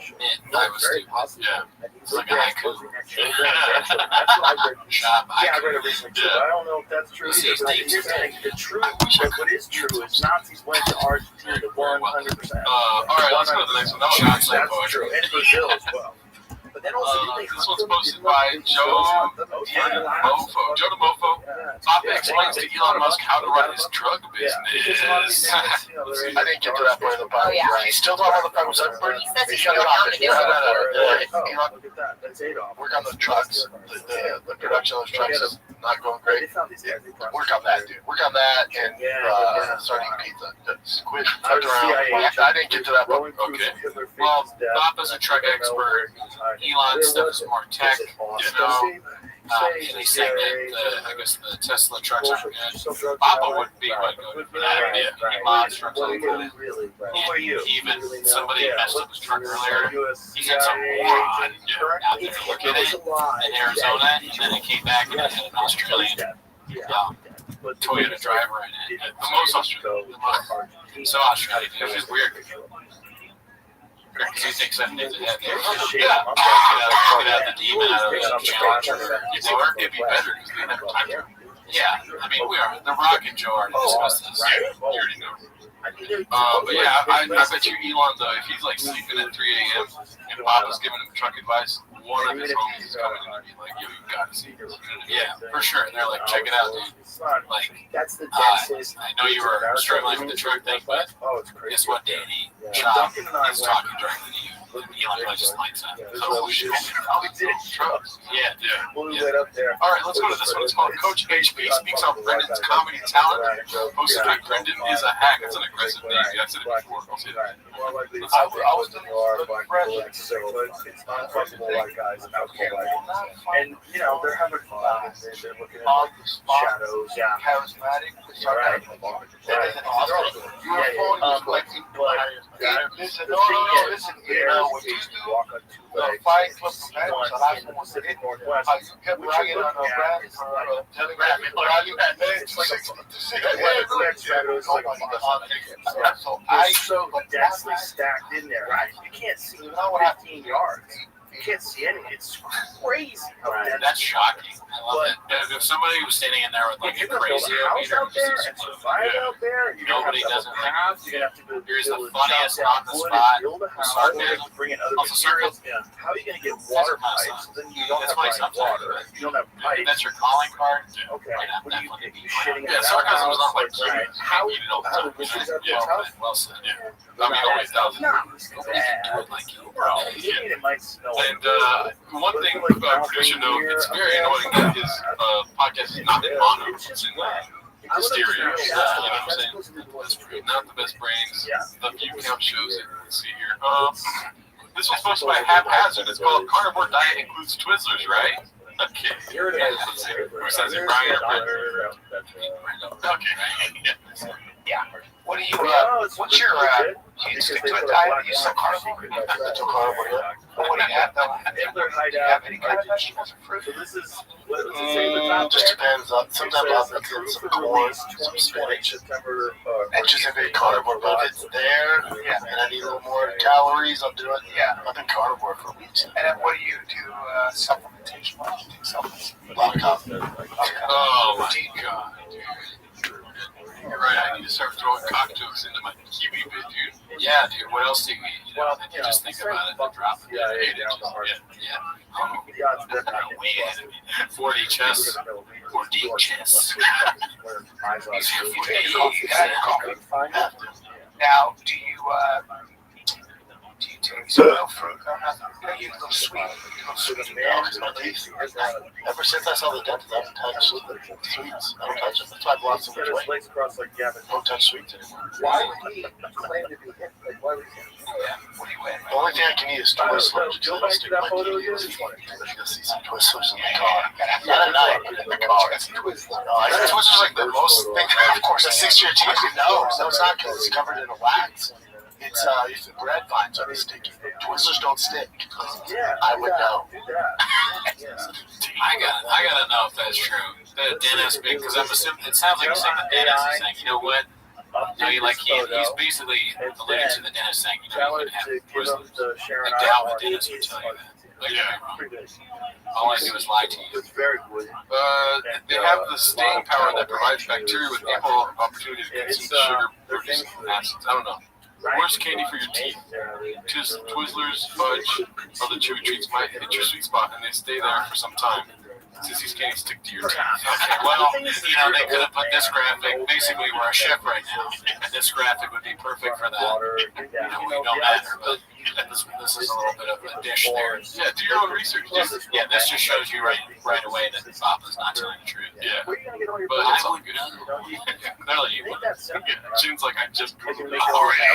I was very stupid. positive. Yeah. And he's It's like a looking at haiku. closing that show brand. That's what I read. Shop Yeah, I haiku. read it recently too. Yeah. But I don't know if that's true See, either. But States here's the thing: the truth, I wish I what is true is Nazis went to Argentina 100%. All right, let's go to the next one. That was Shots like That's poetry. true, and Brazil as well. But then also, did they this hunt one's them? posted Didn't by they Joe hunt them? Mofo. Joe the Mofo. Papa explains to Elon Musk how to run his drug business. I didn't get to that part of the podcast. Oh, yeah. He's still talking about the fact that He says he's shut going it off. down to do it. Elon, Look at that. That's Adolf. work on the trucks. The production of those trucks is not going They great. found these guys. They Work on that, dude. Work on that and starting pizza. Squid tucked around. I didn't get to that part. Okay. Well, Papa's a truck expert. Elon's stuff is more tech. They say that I guess the Tesla trucks aren't good. Papa would be quite good for that. Yeah. Elon's trucks are good. Who are you? Even somebody messed up his truck earlier. He had some moron out there looking at it in Arizona, and then it came back and it had an Australian Toyota driver in it. The most Australian. So Australian. It's just weird. Because he thinks that needs to have get out the demon out of the challenge. If they weren't, it'd be better because they never time to. Yeah, I mean, we are. The Rock and Joe already discussed this. You already know. But yeah, I bet you Elon, though, if he's like sleeping at 3 a.m. and Papa's giving him truck advice, one of his homies is coming in and be like, yo, you gotta see this. Yeah, for sure. And they're like, check it out, dude. Like, that's the densest. I know you were struggling with the truck thing, but guess what, Danny? Chop is talking directly to you. Elon probably just lights up. Oh, shit. Trucks. Yeah, dude. Yeah. All right, let's go to this one. It's called Coach HB Speaks on Brendan's Comedy Talent. Posted by Brendan is a hack. It's an aggressive name. Yeah, I've said it before. I'll say that. I was doing it's not possible white guys and alcohol guys. And, you know, they're having fun. They're looking at like, shadows. Yeah. Charismatic. Right. Listen, you know, when you do the Fight Club competitors, the last one was the Northwest. You kept bringing on a brand for Telegram. It's like so densely stacked in there. Right? You can't see 15 yards. You can't see any. It's crazy. That's shocking. I love it. If somebody was standing in there with like a crazy house out there and survive out there, nobody doesn't have you're gonna have to build. Here's the funniest on the spot. Sarcasm. Bring in other materials. How are you gonna get water pipes? Then you don't have water. You don't have pipes. That's your calling card. Okay. What do you think? You shitting in sarcasm was not like how you know. Well said. Yeah. I mean, always does. Nobody can do it like you, bro. It might snow. And one thing producer note, it's very annoying that his podcast is not in mono. It's in stereo. You know what I'm saying? Not the best brains. The view count shows it. Let's see here. This was posted by Haphazard. It's called Carnivore Diet Includes Twizzlers, right? Okay. Here it is. Who says it? Brian or Brendan? Okay. Yeah. What do you, what's your, do you stick to a diet? You still carnivore? But what do you have, though? Do you have any kind of vegetables or fruit? So this is, what does it say at the top? Just depends on, sometimes I'll mix in some corn, some spinach. And just if it's carnivore, but if it's there, and I need a little more calories, I'll do it. Yeah, I've been carnivore for weeks. And then what do you do, supplementation? What do you do, supplements? A lot of coffee. Oh, my God, dude. You're right, I need to start throwing cocktails into my kiwi bit, dude. Yeah, dude, what else do you eat? You know, then you just think about it and drop it. Yeah. Oh, I'm way ahead of me. 4D chess. 4D chess. Now, do you take some real fruit or nothing? You go sweet. Ever since I saw the dentist, I haven't touched sweets. I don't touch them. That's why I've lost so much weight. I don't touch sweets anymore. Why would he claim to be hit? Like, why would he? What do you win? The only thing I can eat is Twizzlers. Go back to that photo again. You'll see some Twizzlers in the car. Not at night, but in the car. Twizzlers like the most thing. Of course, a 6-year teeth. No, it's not because it's covered in a wax. It's the bread vines are sticky. Twizzlers don't stick. I would know. I gotta know if that's true. The dentist, because I'm assuming it sounds like you're saying the dentist is saying, you know what? No, he's basically alluding to the dentist saying, you Tell her can have to give Twizzlers. him the Sharon I doubt Isle the dentist would tell you that. Like, Yeah. Pretty good. all I do is lie to you. It's very good. They have the staying power that provides bacteria with ample opportunity to consume sugar, proteins, and acids. I don't know. Worst candy for your teeth. Twizzlers, fudge, other chewy treats might hit your sweet spot, and they stay there for some time. Since these candies stick to your teeth. Okay, well, they could have put this graphic. Basically, we're a chef right now, and this graphic would be perfect for that. We don't matter, but this is a little bit of a dish there. Yeah, do your own research. This just shows you right away that Papa's not telling the truth. Yeah. But it's all good. Clearly, you wouldn't. It seems like I just already.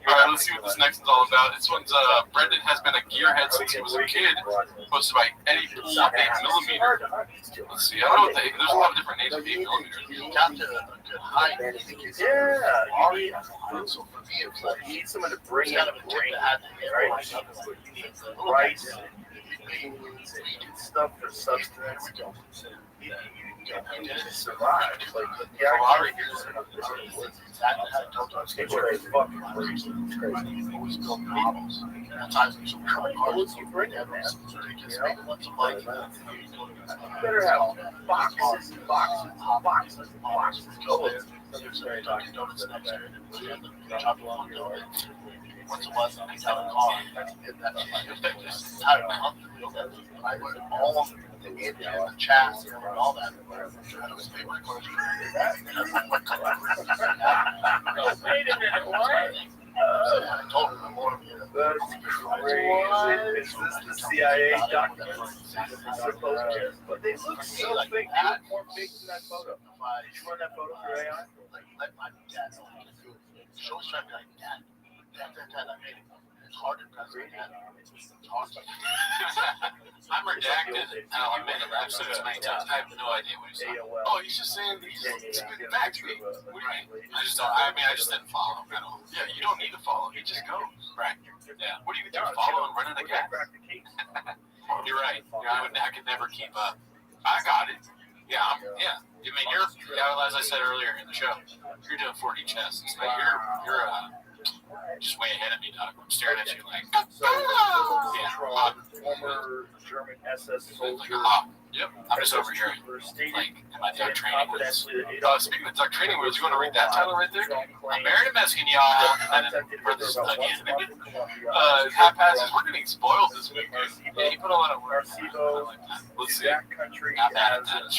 All right, let's see what this next one's all about. This one's Brendan has been a gearhead since he was a kid. Posted by Eddie Poole, 8mm. Let's see. I don't know what there's a lot of different names of 8mm. You got to a good height. So for me, it's like You need someone to bring kind out of a a tip brain, that had to get right? right. You need rice, beans, and stuff for substance. You need to survive. Like, yeah, I already hear this. It's crazy. Fucking crazy. It's crazy. Always build models. At times, there's some kind of cars you bring in, man. Maybe once a month. You better have boxes and boxes and boxes and boxes. Go there. You're talking donuts next year. Chop along donuts. Once a month, I got a car. That's how I put all of the engine, the chassis, and all that. I was paying my cars. Wait a minute, what? I told him I'm more of That's crazy. Is this the CIA documents? But they look so fake. They look more fake than that photo. Did you run that photo through AI? Let my dad know. She always tried to be like, Dad, I made it. It's hard to press my dad. It's hard. I'm redacted, and I'll admit it. I've said it many times. I have no idea what he's saying. Oh, he's just saying he's spitting back to me. What do you mean? I just didn't follow him at all. Yeah, you don't need to follow. He just goes. Right. Yeah. What do you do? Follow and run it again? You're right. I could never keep up. I got it. Yeah. I mean, as I said earlier in the show, you're doing 40 chests. Like you're just way ahead of me, dog. I'm staring at you like, former German SS soldier. Yep. I'm just over here. Like, am I done training with this? Speaking of duck training wheels, you want to read that title right there? I'm married to Mexican, y'all. And then for this again. Half passes. We're getting spoiled this week, dude. Yeah, you put a lot of work. I like that. Let's see. Not bad at that.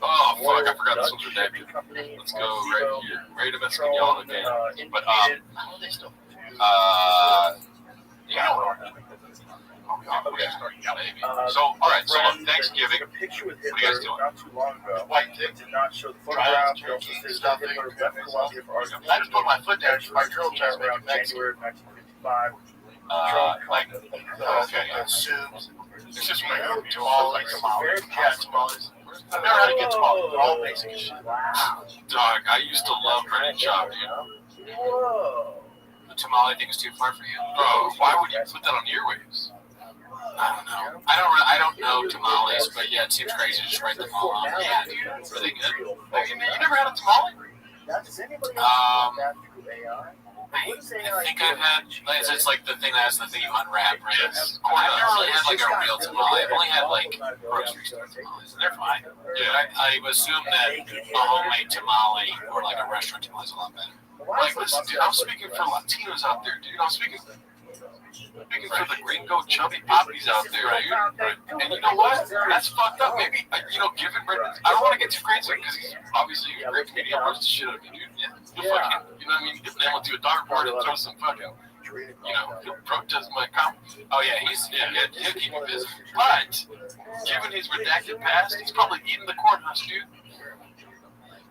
Oh, fuck, I forgot this one's redacted. Let's go right here. Right to Mexican, y'all again. But, maybe. So, alright, so look, Thanksgiving. What are you guys doing? Not too long ago. White did not show the photograph. He also says that Hitler left Colombia for Argentina. I just put my foot down. My drill test around January of 1955. It's just tamales. I've never had to get tamales. They're all basic shit. Dog, I used to love bread and chop, dude. Whoa. The tamale thing is too far for you. Bro, why would you put that on earwaves? I don't know. I don't know tamales, but yeah, it seems crazy to just write them all on. Yeah, dude, it's really good. You never had a tamale? I think I've had. It's like the thing that's the thing you unwrap, right? I've never really had like a real tamale. I've only had like grocery store tamales, and they're fine. Yeah, I assume that a homemade tamale or like a restaurant tamale is a lot better. Like, listen, dude, I'm speaking for Latinos out there, dude. I'm speaking for the gringo chubby poppies out there, dude. And you know what? That's fucked up. Maybe, given Brendan, I don't want to get too crazy because he's obviously a great comedian. He roasts the shit out of me, dude. He'll fucking, you know what I mean? He'll nail it to a dartboard and throw some fucking, he'll protest my comment. Oh, yeah, he'll keep me busy. But, given his redacted past, he's probably eating the courthouse, dude.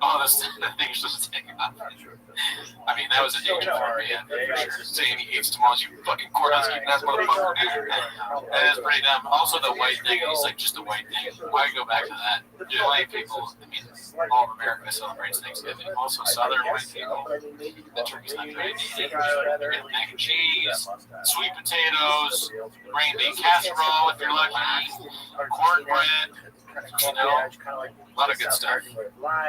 Oh, that's the thing you're supposed to take out. I mean, that was a danger for me. Yeah, for sure. Saying he hates tamales, you fucking courthouse keeping ass motherfucker, dude. That is pretty dumb. Also, the white thing is like just a white thing. Why go back to that? Dude, white people, I mean, all of America celebrates Thanksgiving. Also, Southern white people, the turkey's not very easy. Mac and cheese, sweet potatoes, green bean casserole if you're lucky, cornbread, you know, a lot of good stuff.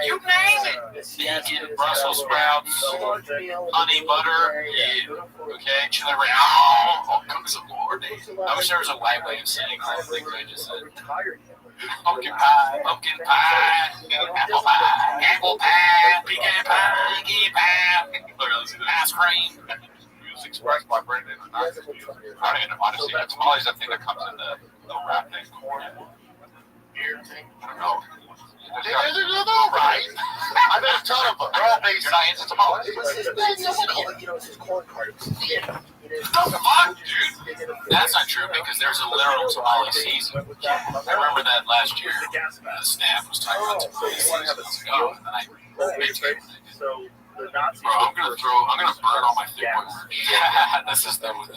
You name it. Bacon, Brussels sprouts, honey butter, yeah. Okay, chili right now. Oh, cook some more, dude. I wish there was a white way of saying all the things I just said. Pumpkin pie, apple pie, pecan pie, key pie, ice cream. Expressed by Brendan. I don't even know how to say that. Tamales, I think that comes in the wrap thing. Corn. Beer thing. I don't know. They're all right. I've had a ton of them. They're all based. You're not into tamales? Fuck, dude. That's not true because there's a literal tamale season. I remember that last year. The staff was talking about tamale season. Oh, and then I made Bro, I'm gonna burn all my thick This is the point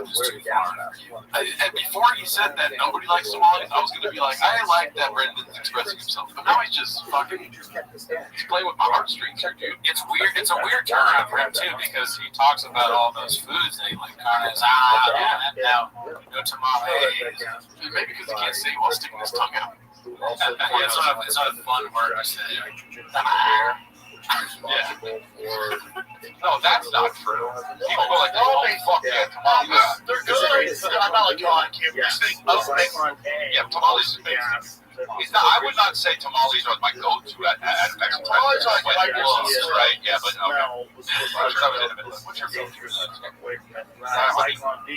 is too far. And before he said that nobody likes tamales, I was gonna be like, I like that Brendan's expressing himself. But now he's just fucking he's playing with my heartstrings here, dude. It's weird. It's a weird turnaround for him too because he talks about all those foods and he like kind of no tamales. Maybe because he can't say while sticking his tongue out. Yeah, it's not a fun word to say. Yeah. No, that's not true. People go like, oh, they fuck yeah, tamales. They're good. I'm not like, oh, I can't yeah, tamales is basic. I would not say tamales are my go-to at Mexican time. Tamales are like right? Yeah, but okay. What's your go-to?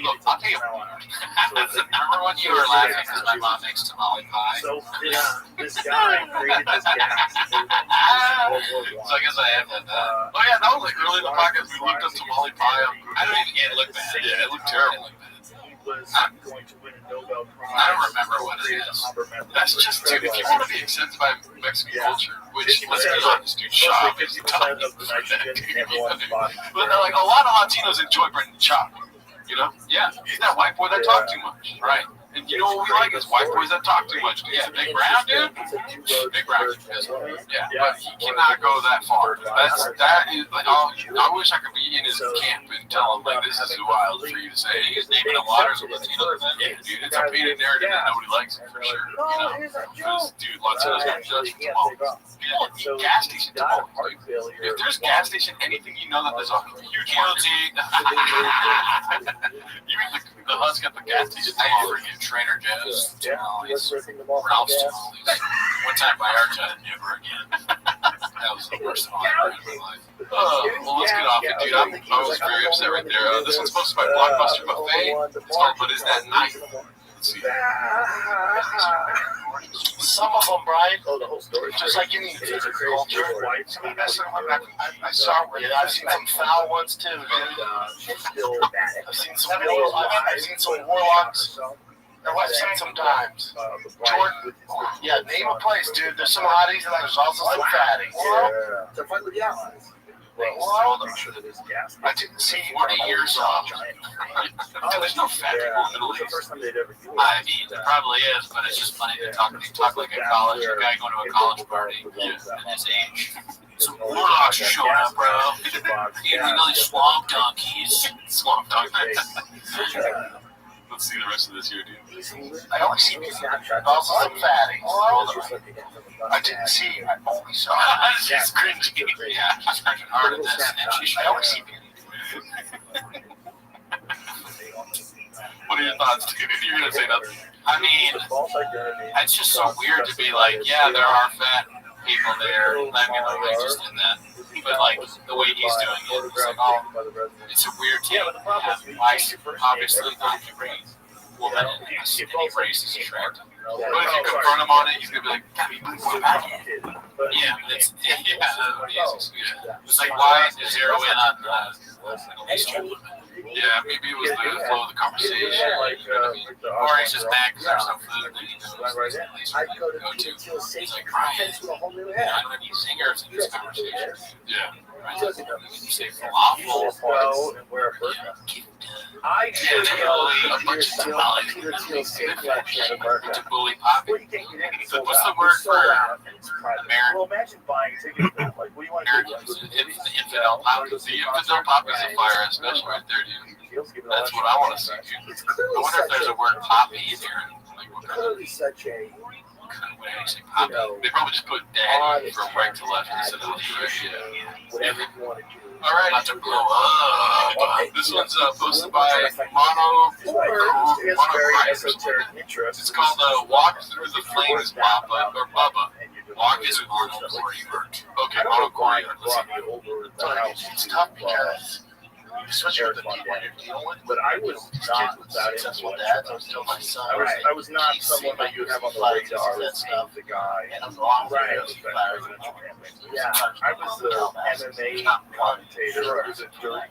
Look, I'll tell you. Remember when you were laughing because my mom makes tamale pie? So this guy created this gas. So I guess I have that. Oh yeah, that was like early in the podcast. We looked up tamale pie on Google. I don't even get it looked bad. Yeah, it looked terrible. Was going to win a Nobel Prize. I don't remember what it is. That's just, dude, if you want to be accepted by Mexican culture, which, let's be honest, dude, chop is tiny. But they're like, a lot of Latinos enjoy Brendan Chop. You know? Yeah, he's that white boy that talk too much. Right. And you know what we like is white boys that talk too much. Yeah, Big Brown, dude. Big Brown. Yeah, but he cannot go that far. That is like, oh, I wish I could be in his camp and tell him like, this is wild for you to say. He's naming the waters of Latinos. Yeah, dude, it's a painted narrative that nobody likes it for sure. You know, because dude, Latinos are judged tamales. Yeah, gas station tamales. If there's gas station anything, you know that there's a huge guilty. You mean the husk at the gas station? I forget. Trader Joe's tamales, Ralph's tamales. One time by our time, never again. That was the worst time I ever had in my life. Well, let's get off it, dude. I was very upset right there. This one's sponsored by Blockbuster Buffet. It's called But Is That Night? Let's see. Some of them, Brian, the whole story. Just like any culture. I saw it. I've seen some foul ones too, dude. I've seen some warlocks. I've seen sometimes. Jordan, yeah, name a place, dude. There's some hotties and there's also some fatties. To fight with the Allies. Well, make sure that there's gas. I didn't see 40 years old. There's no fat people in the Middle East. I mean, there probably is, but it's just funny to talk like a college, a guy going to a college party at his age. Some warlocks are showing up, bro. You know these swamp donkeys. Swamp donkeys. Let's see the rest of this here, dude. I only see also some fatties. I didn't see. I only saw. She's cringing. Yeah, she's cringing hard at this. I only see. What are your thoughts, dude? You're gonna say nothing. I mean, it's just so weird to be like, yeah, there are fat people there. I mean, the racist in that. But like the way he's doing it, it's like, oh, it's a weird thing. Why obviously not every woman in any race is attractive. But if you confront him on it, he's gonna be like, what about it? Yeah, it's It's like why zero in on these two women? Yeah, maybe it was the flow of the conversation. Or he's just mad because there's no food that he knows at least we can go to. He's like, Ryan, I don't have any singers in this conversation. Yeah. Right? When you say falafel, I yeah, they only a bunch of tamales to bully poppy. What's the word for American? Well, imagine buying tickets. Like, what do you want to do? Americans? The infidel pop. The infidel pop is a fire ass special right there, dude. That's what I want to see, dude. I wonder if there's a word poppy in here. Like, what kind of Clearly such a way do you say poppy? They probably just put daddy from right to left instead of left to right. whatever you want to do. All right, about to blow up. This one's posted by Mono. It's very esoteric interest. It's called Walk Through the Flames, Papa, or Bubba. Walk is a Mono Courier. Okay, Mono Courier. Let's see. It's tough because especially with the people you're dealing with. But I was not that successful dads. I was telling my son. I was not someone that you have on the radar as the guy. And I'm long Right. Yeah, I was the MMA commentator. I was a dirty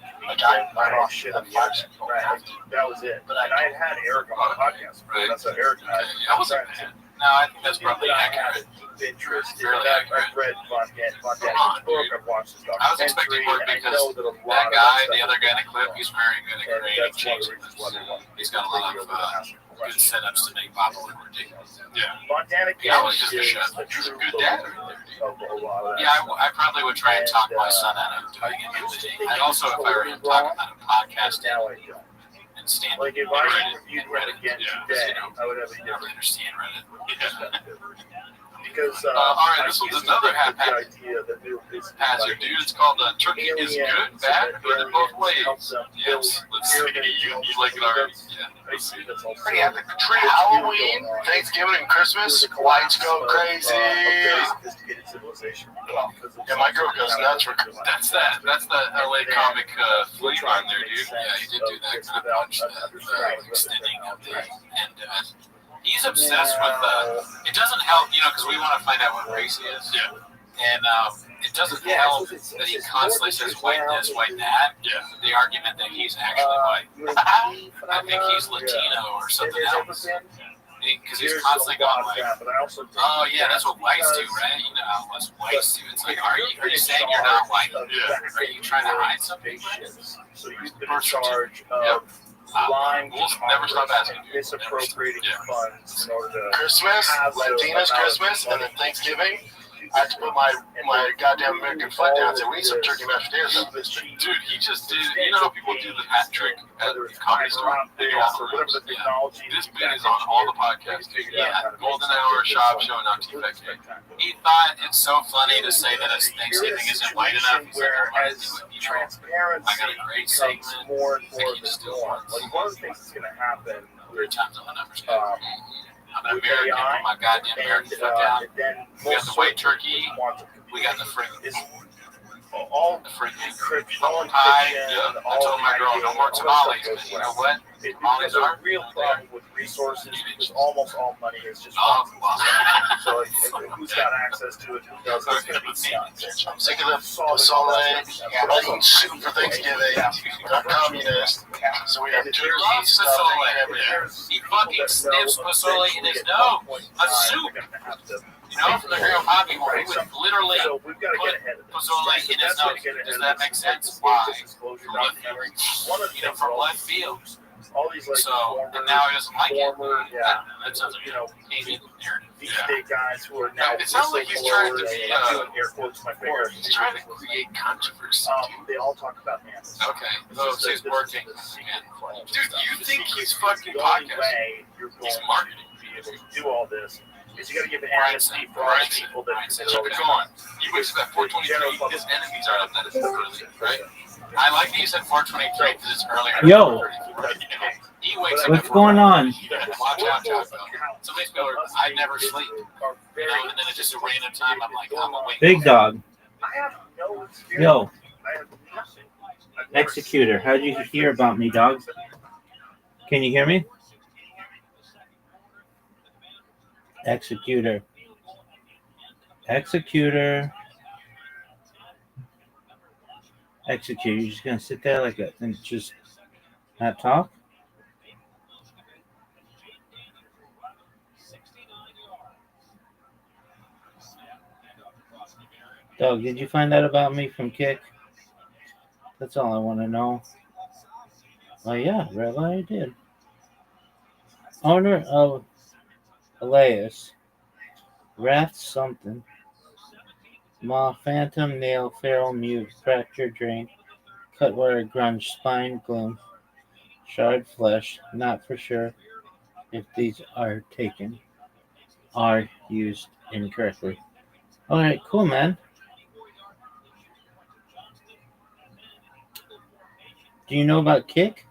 shit on the internet. Right. That was it. And I had Eric on my podcast. Right. That's how Eric and I. I wasn't mad. No, I think that's probably accurate. Interest. Fairly I've accurate. read Von Gan's book. I've watched his I was expecting more documentary, and I because know that a lot that of guy, stuff the other guy in the clip, he's very good at and creating that's one of changes. the reasons why they want He's got a lot of good setups to make Bob look ridiculous. Yeah. Montana Yeah, I was just a is shut. the He's a true good dad right there, dude. of a lot of that. Yeah, I probably would try and talk my son out of doing it. And also, if I were him talking about a podcast Now I don't. and stand Like if I reviewed Reddit again today, I would have a I don't different understand Reddit. perspective. Because all right, I this used one's to another think that half-half the idea that there was hazard, dude. It's called Turkey is good, bad, good in both ways. Yes, let's see. You like it already? Yeah. Pretty epic. Tree Halloween, Thanksgiving, and Christmas. Lights go crazy. Yeah, my girl goes nuts for Christmas. That's the LA comic flea on there, dude. Yeah, he did do that kind of punch, that extending of the end of it. He's obsessed with it doesn't help, because we want to find out what race he is. Yeah. And it doesn't help that he constantly says white this, white that. Yeah. The argument that he's actually white. I think he's Latino or something else. Because he's constantly going like, oh yeah, that's what whites do, right? You know how us whites do. It's like, are you saying you're not white? Yeah. Are you trying to hide something? So you've been in charge of lying to never stop asking. misappropriating funds in order to Christmas, Latinas Christmas, and then Thanksgiving. I had to put my goddamn American foot down and say, we need some turkey mashed potatoes up this thing. Dude, he just did, how people do the hat trick at the comedy store? They do all the rooms. Yeah. This bit is on all the podcasts. Yeah, Golden Hour Shop showing on TFX. He thought it's so funny to say that his Thanksgiving isn't white enough. He's like, I got a great segment. More and more He just do it once. Like one of the things that's going to happen 3 times on the numbers. I'm an American, put my goddamn American foot down. We got the white turkey. We got the freaking all pumpkin pie. Yeah. I told my girl no more tamales, but you know what? Tamales are a real problem with resources because almost all money is just so who's got access to it, who doesn't, it's going to be nuts. I'm sick of the Solid, letting shoot for Thanksgiving, I'm communist, so we have turkey stuff. He fucking sniffs Pasoli in his nose. A soup. From the Grill Poppy where he would literally put Pasoli in his nose. Does that make sense? Why? From left field. All these and now he doesn't like it. That sounds like these big guys who are now. It sounds like he's trying to be. Air quotes my finger. He's trying to create controversy. They all talk about animals. Okay. So he's working. Dude, you think he's fucking the only podcast? way you're going He's marketing. to be able to do all this is you got to give amnesty for all the people that keep it going. You wish that 423. His enemies are up. That is early, right? I like that you said 423 because it's earlier. Yo. What's going on? Watch out, Jocko. Somebody's going, I never sleep. And then it's just a random time. I'm like, I'm awake. Big dog. I have no experience. Yo. I have nothing. Executor. How did you hear about me, dog? Can you hear me? Executor. Executor. Execute. You're just gonna sit there like that and just Not talk? Dog, did you find out about me from Kick? That's all I want to know. Oh, yeah, Rabbi, I did. Owner of Elias. Wrath something. Ma, phantom, nail, feral, mute, fracture, drain, cutwire, grunge, spine, gloom, shard, flesh. Not for sure if these are used incorrectly. Alright, cool, man. Do you know about Kick?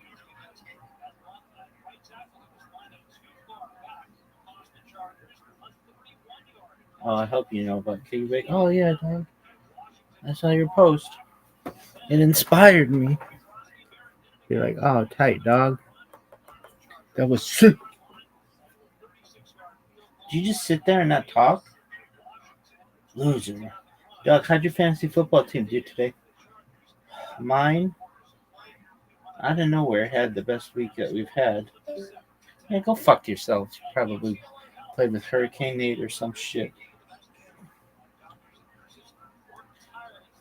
Oh, I hope you know about Kick. Oh, yeah, dog. I saw your post. It inspired me. You're like, oh, tight, dog. That was sick. Did you just sit there and not talk? Loser. Dog, how'd your fantasy football team do today? Mine, out of nowhere, had the best week that we've had. Yeah, go fuck yourself. Probably played with Hurricane Nate or some shit.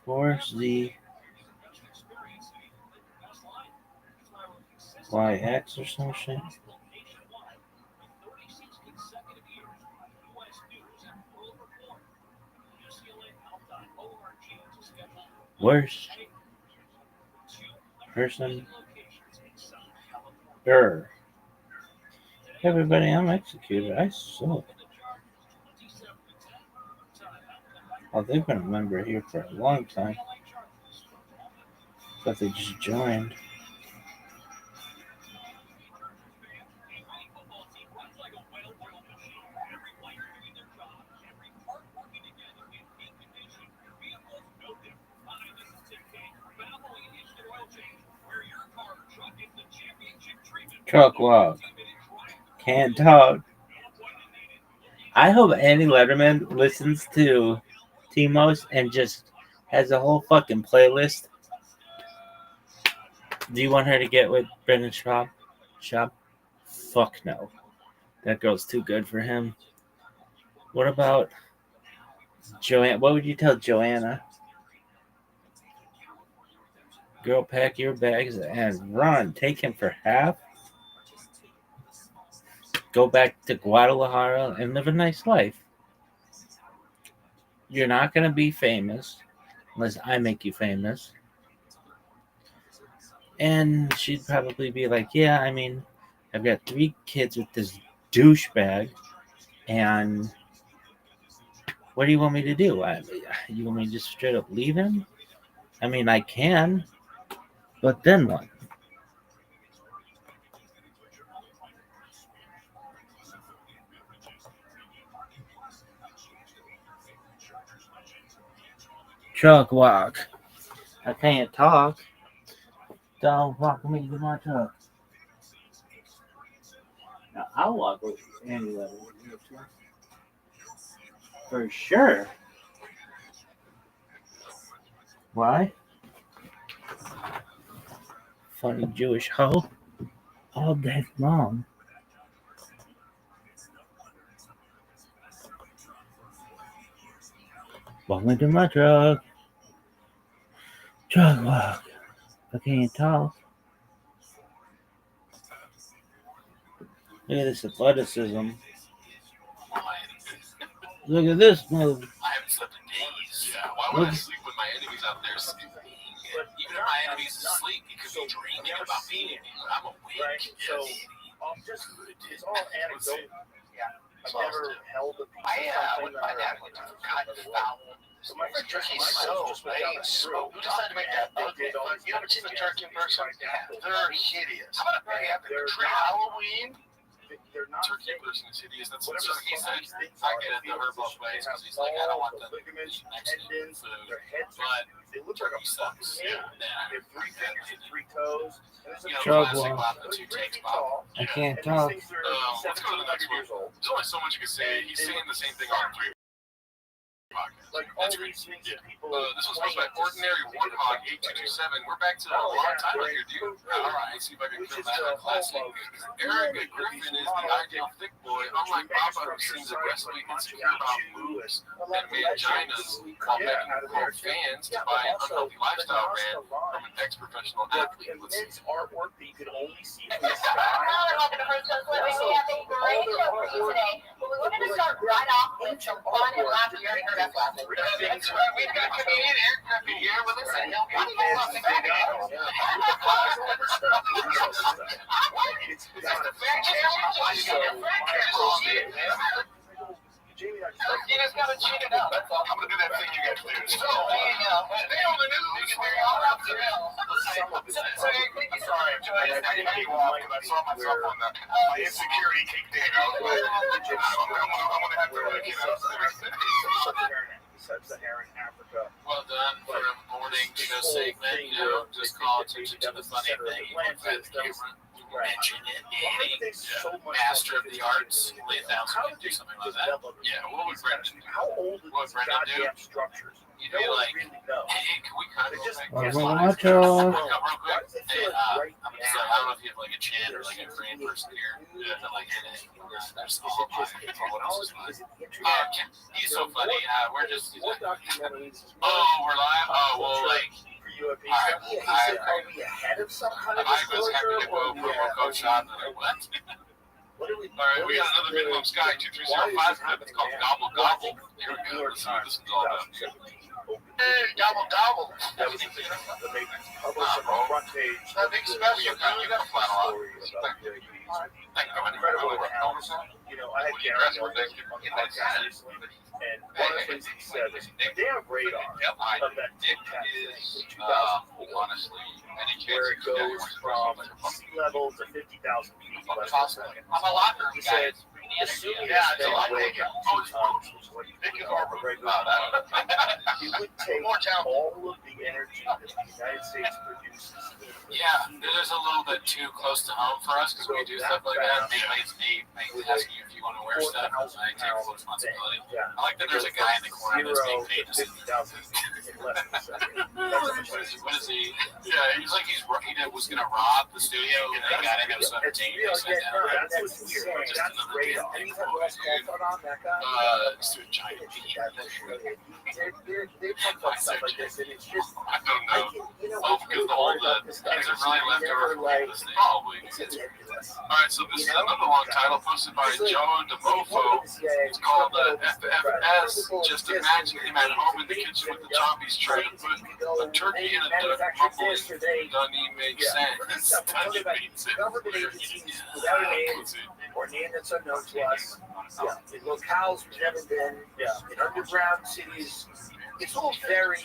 Where's the YX or some shit? Worst person. Everybody, I'm executed. I suck. Oh, they've been a member here for a long time. But they just joined. Truck walk. Can't talk. I hope Andy Letterman listens to Timos and just has a whole fucking playlist. Do you want her to get with Brendan Schaub? Fuck no. That girl's too good for him. What about Joanna? What would you tell Joanna? Girl, pack your bags and run. Take him for half. Go back to Guadalajara and live a nice life. You're not going to be famous unless I make you famous. And she'd probably be like, yeah, I mean, I've got 3 kids with this douchebag, and what do you want me to do? You want me to just straight up leave him? I mean, I can, but then what? Truck walk. I can't talk. Don't walk me to my truck. Now, I'll walk with Andy Leather. For sure. Why? Funny Jewish hoe. All day long. Walk me to my truck. Truck walk. I can't talk. Look at this athleticism. Look at this move. I haven't slept in days. Yeah, why would I sleep when my enemy's out there sleeping? Even if my enemy's asleep, he could be dreaming about me. I'm awake. Right. So, it's all anecdotal. Yeah. I've never held a piece of something. My dad went to cotton foul. So my Turkey's so big. So who decided to make that ugly? You ever seen a turkey in person? They're hideous. How about Halloween? They're not Turkey person is hideous. That's what whatever he said. things I are, get it the they herbal feel ways because he's they like, I don't want the ligaments, Mexican tendons, food. their heads, But they look like a he fucking sucks. ape. Yeah. They have 3 fingers and 3 toes. And it's You know, Chug classic walk. Bob the 2 takes Bob. I can't And talk. these things are Let's go to the next 1700 years one. old. There's only so much you can say. He's saying the same thing on 3 podcast. Like all these things that people. This was supposed to be Ordinary Warthog 8227. We're back to a long title here, dude. Alright, see if I can kill that classic. Erica Griffin is the ideal thick boy. Unlike Papa, who seems aggressively insecure about moves and manginas while begging quote fans to buy an unhealthy lifestyle brand from an ex-professional athlete. Let's see. Artwork that you can only see from Well, the sky. welcome to First Coast Living. We have a great show for you today, but we wanted to start right off with some fun and laughter. You already heard us last week. That's right. We've got comedian Eric Griffin here with us, and he'll be talking about It's the fair challenge. Jamie, I you just gotta cheat it out. That's all. I'm gonna do that thing you guys do. So, there you go. They on the news. They're all out there. So, Eric, sorry, I didn't cut you off because I saw myself on my insecurity kicked in. I'm gonna have to get up. Sub-Saharan Africa. Well done for a morning show segment. Just call attention to the funny thing. Mention it. Master of the arts. Lee Thousand do something like that. Yeah, what would Brendan do? How old are these goddamn structures? You'd be like, hey, can we kind of just Well, real quick? Hey, I'm gonna say, I don't know if you have like a chat or like a Korean person here. Like, hey, there's all what else is live? He's so funny. We're just. Oh, we're live. Oh, well, like. Are we ahead of some kind of I was happy to go disclosure? promo code shop. What? What do we? All right, we got another minimum sky 2305 clip. It's called Gobble Gobble. Here we go. Let's see what this is all about. Hey, gobble gobble. That was the they published on the front page. Nothing special. You got a flat on. Incredible account. You know, I had Gary on the podcast recently, and one of the things he said is they have radar of that TikTok in 2004, honestly, where it goes from sea level to 50,000 feet. I'm a locker. He said, assuming Yeah, it's it's a lot way bigger. down 2 tons, which is what you think of a regular it would take all of the energy that the United States produces. Yeah, it is a little bit too close to home for us because we do stuff like that. It's me asking you if you want to wear stuff. I take full responsibility. I like that there's a guy in the corner that's being paid to 50,000 in less than a second. What is he? Yeah, he's like he was gonna rob the studio and they got him at 17. That's what's weird. That's radar. It's through a giant beat. They pump up stuff like this, and it's just. I don't know. Oh, because the whole things are really left over from this thing. Probably. Alright, so this is another long title posted by Joe DeMofo. It's called FFS. Just imagine him at home in the kitchen with the zombies trying to put a turkey in a duck rumble. Doesn't even make sense. Doesn't make sense. Government agencies without a name or name that's unknown to us. In locales we've never been. In underground cities. It's all very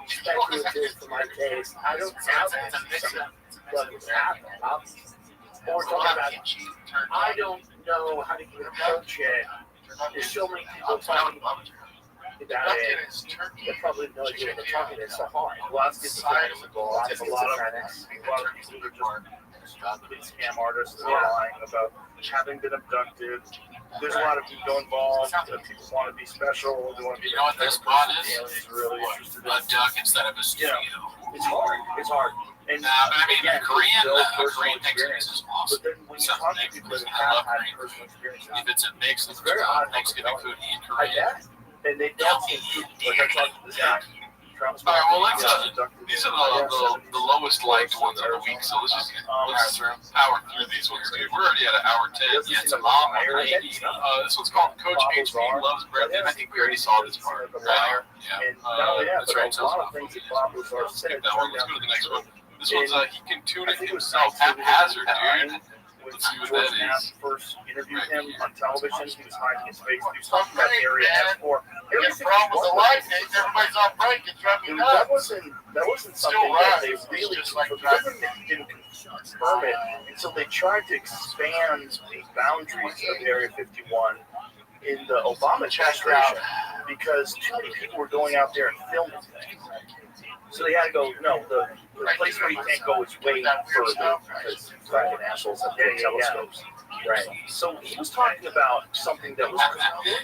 speculative for my taste. I don't doubt that but it's happening. What we're talking about, I don't know how to even approach it. There's so many people talking about it. They probably have no idea what they're talking about. It's so hard. Lots of schizophrenics involved. There's a lot of people that are just scam artists that are lying about having been abducted. There's a lot of people involved. People want to be special. They want to be. You know what this spot is? Aliens are really interested in. A duck instead of a studio. It's hard. It's hard. And but I mean, again, the Korean personal Thanksgiving is awesome. But then when you talk to people that I love have had Korean. personal experience, If it's a mix of very odd Thanksgiving food and I Korean. guess. And they don't seem to, like I talked to this guy. Trump's All right, well, let's, these are the lowest liked ones of the week, so let's just power through these ones, dude. We're already at an hour 10. Yeah, it's a long 80. This one's called Coach HB Loves Brendan. I think we already saw this part. Right? Yeah. That's right. So let's skip that one. Let's go to the next one. This one's he can tune it himself haphazard, dude. Let's see what that is. First interviewed him on television. He was hiding his face. He was talking about Area F4. Everything's wrong with the light. Everybody's on break. It's driving me nuts. That wasn't something that they really just like. The government didn't confirm it until they tried to expand the boundaries of Area 51 in the Obama administration because too many people were going out there and filming things. So they had to go. No, the place where you can't go is way further because fucking assholes have their telescopes. Right. So he was talking about something that was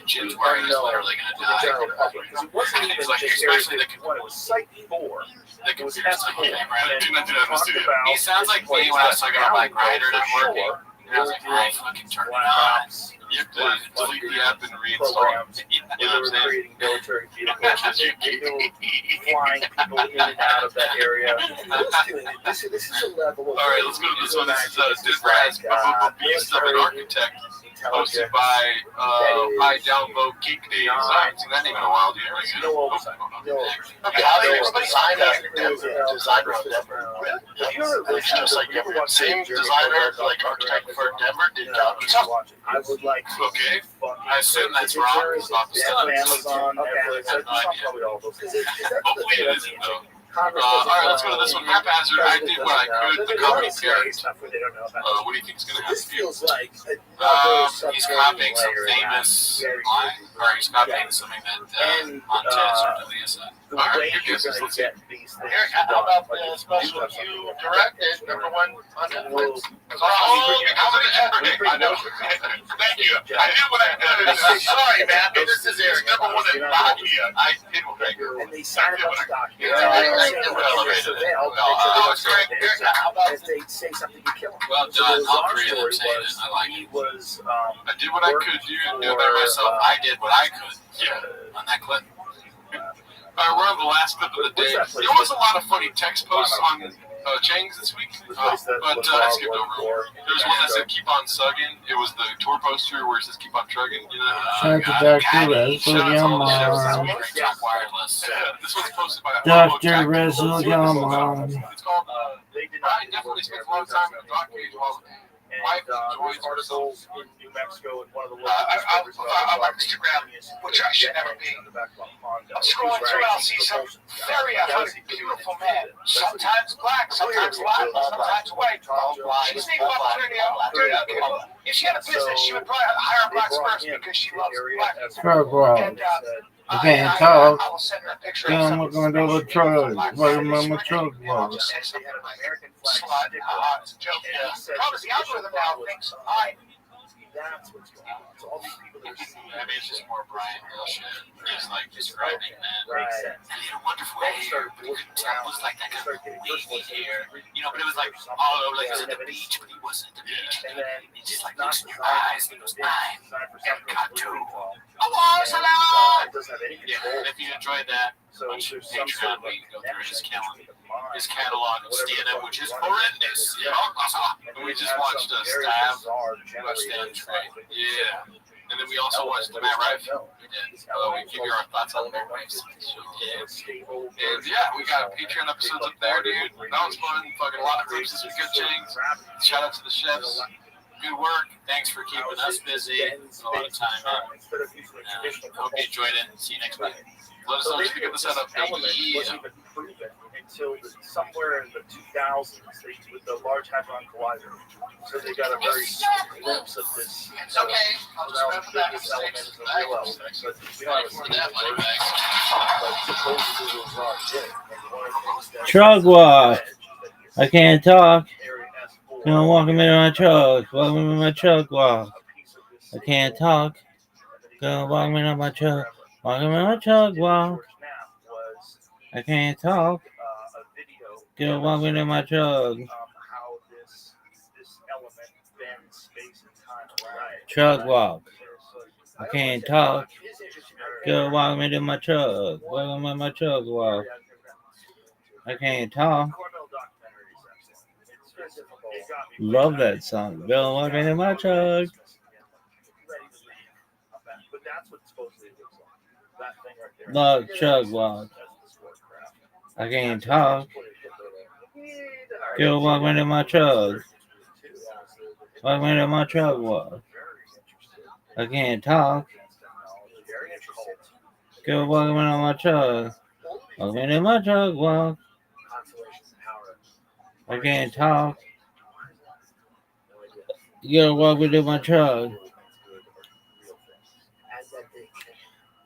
Jim's worried is unknown literally going to to the die. general public because it wasn't even It's like, just Area especially the 51. It was Site 4. The It was computer's like, F4. okay, Brad, do not do that in the Talked studio. about He sounds like me when I was talking about my grinder not working. And I was like, I fucking turned it on. You have to delete the app and reinstall it. Programs You where know they what I'm were saying? creating military vehicles. They knew flying people in and out of that area. This is a level of. All right, let's go to this one. This is Denver has Beast of an Architect, hosted by High Downvote Geek Days. I haven't seen that name in a while, do you? No oversight. No oversight. Okay, how do you design that designer of Denver? It's just like every same designer, like architect for Denver did I would like to. Okay. I assume that's wrong. It's not the same. Amazon, Netflix, I have no idea. probably all those. Hopefully it isn't, though. All right, let's go to this one. Haphazard. I did what I could. The comedy parent. What do you think is going to happen? This feels like He's copying some famous line, or he's copying something that Montez or Delia said. The All way right, you're here going goes. to get these things. Eric, how about the special you directed, number one on Netflix? I know. Thank you. I knew what I did. Sorry, man, but this is Eric. Number one in Bahia. I did what I could. And they sign a bunch of documents. If they say something, you kill them. Well So done. the All long three of them story saying it. I like he it. was I did what I could. You didn't do it by myself. I did what I could. Yeah, on that clip. All right, we're on the last clip of the day. There was a lot of funny text posts on Chang's this week, but I skipped over. There was one that said "Keep on Sugging." It was the tour poster where it says "Keep on Trugging." You know, Shout out to Dr. Resolgamon. Wireless. This was posted by Dr. Resolgamon. It's called. Brian definitely spends a lot of time in the dock cage while wife enjoys articles in New Mexico and one of the I'm on Instagram, which I should never be. I'm scrolling through and I'll see some very athletic, beautiful man. Sometimes black, sometimes Latin, sometimes white. She's named Opportunity. If she had a business, she would probably hire blacks first because she loves black people. Truck And I can't talk. I will send her a picture Yeah, of I'm something looking at the special. truck. What am I truck I'll was? just say something like slut, it's a joke. Probably the algorithm now thinks That's what's going on. So all these people that see I mean, it's just more Brian bullshit. He's like describing that. right. And he had a wonderful hair, but you couldn't tell it was like that kind of wavy hair. You know, but it was like, oh, like he was at the beach, but he wasn't at the beach. And then He just like looks in your eyes and he goes, I'm got to. It doesn't have any Yeah, control. and if you enjoyed that, So on there's some sort Patreon, of we can go through his connection calendar. His catalog of stand-up, which is horrendous. You know, we just watched a stab. Watched Stan Trey. Yeah. And then we also watched the Matt Rife. We did. We give you our thoughts on Matt Rife. And yeah, we got Patreon episodes up there, dude. That was fun. Fucking a lot of clips this week. Good change. Shout out to the chefs. Good work. Thanks for keeping us busy. A lot of time in. Hope you enjoyed it. See you next week. Let us know if you get this up. Element wasn't even proven until somewhere in the 2000s with the Large Hadron Collider. So they got a very glimpse of this. It's okay. I'll just remember that This mistake. element is a real element, but we don't have a For that money back. but supposedly it was not it. And one of the things that- Truck walk. I can't talk. Area S4, Don't walk me to my truck. Walk me to my truck walk. I can't talk. Don't walk me to my truck. Walk me to my truck walk. I can't talk. Don't walk me to my truck. How this element bends space and time around. Truck walk. I can't talk. Don't walk me to my truck. Walk me to my truck walk. I can't talk. Love that song. Don't walk me to my truck. But that's what supposedly it looks like. That thing right there. Love truck walk. I can't talk. Don't walk me to my truck. Walk me to my truck walk. I can't talk. Go walk me to my truck. Walk me to my truck walk. I can't talk. You gotta walk me to my truck.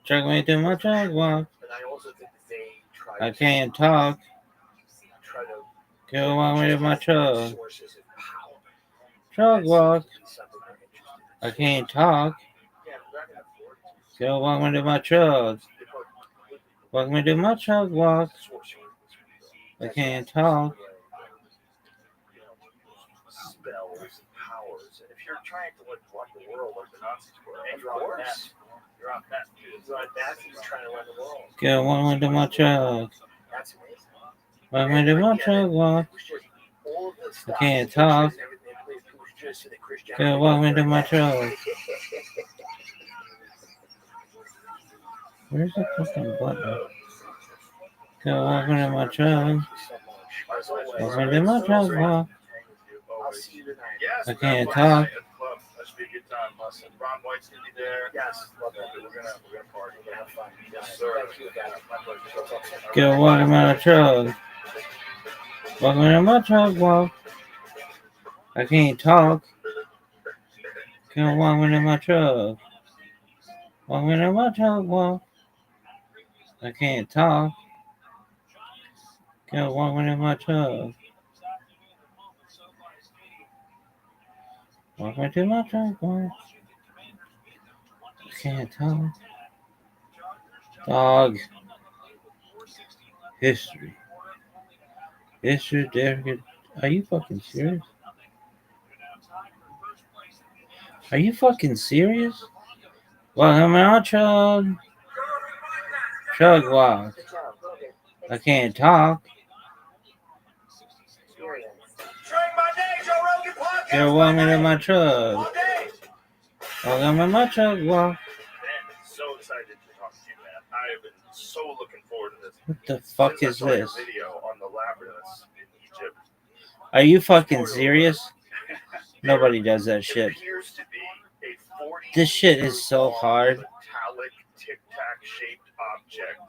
Truck me to my truck walk. I can't talk. Go walk me to my truck. Truck walk. I can't talk. Go walk me to my truck. Walk me to my truck walk. I can't talk. Spells, powers. And if you're trying to run the world like the Nazis were, and you're on meth, you're on meth, dude. You're on meth, and you're trying to run the world. Go walk me to my truck. That's amazing. Walk me to my truck walk. I can't talk. Go walk me to my truck. Where's the fucking button? Go walk me to my truck. Walk me to my truck walk. I'll see you tonight. Yes, I can't Red talk. White at the club. That should be a good time. Ron White's gonna be there. Yes, love it. We're gonna party. We're gonna have fun. Yes, sir. Thank you, guys. My pleasure. Go walk me to my truck. Walk me to my truck walk. I can't talk. Go walk me to my truck. Walk me to my truck walk. I can't talk. Go walk me to my truck. Walk me to my truck walk. I can't talk. Dog. History. History, Derek. Are you fucking serious? Are you fucking serious? Welcome out, Chug. Chug walk. I can't talk. Go walk me to my truck. Welcome to my truck walk. Man, so excited to talk to you, man. I have been so looking forward to this. What the fuck Since I is saw your this? video on the labyrinths in Egypt. Are you fucking serious? Nobody does that shit. It appears to be a 40 This shit is so hard. metallic tic-tac shaped object.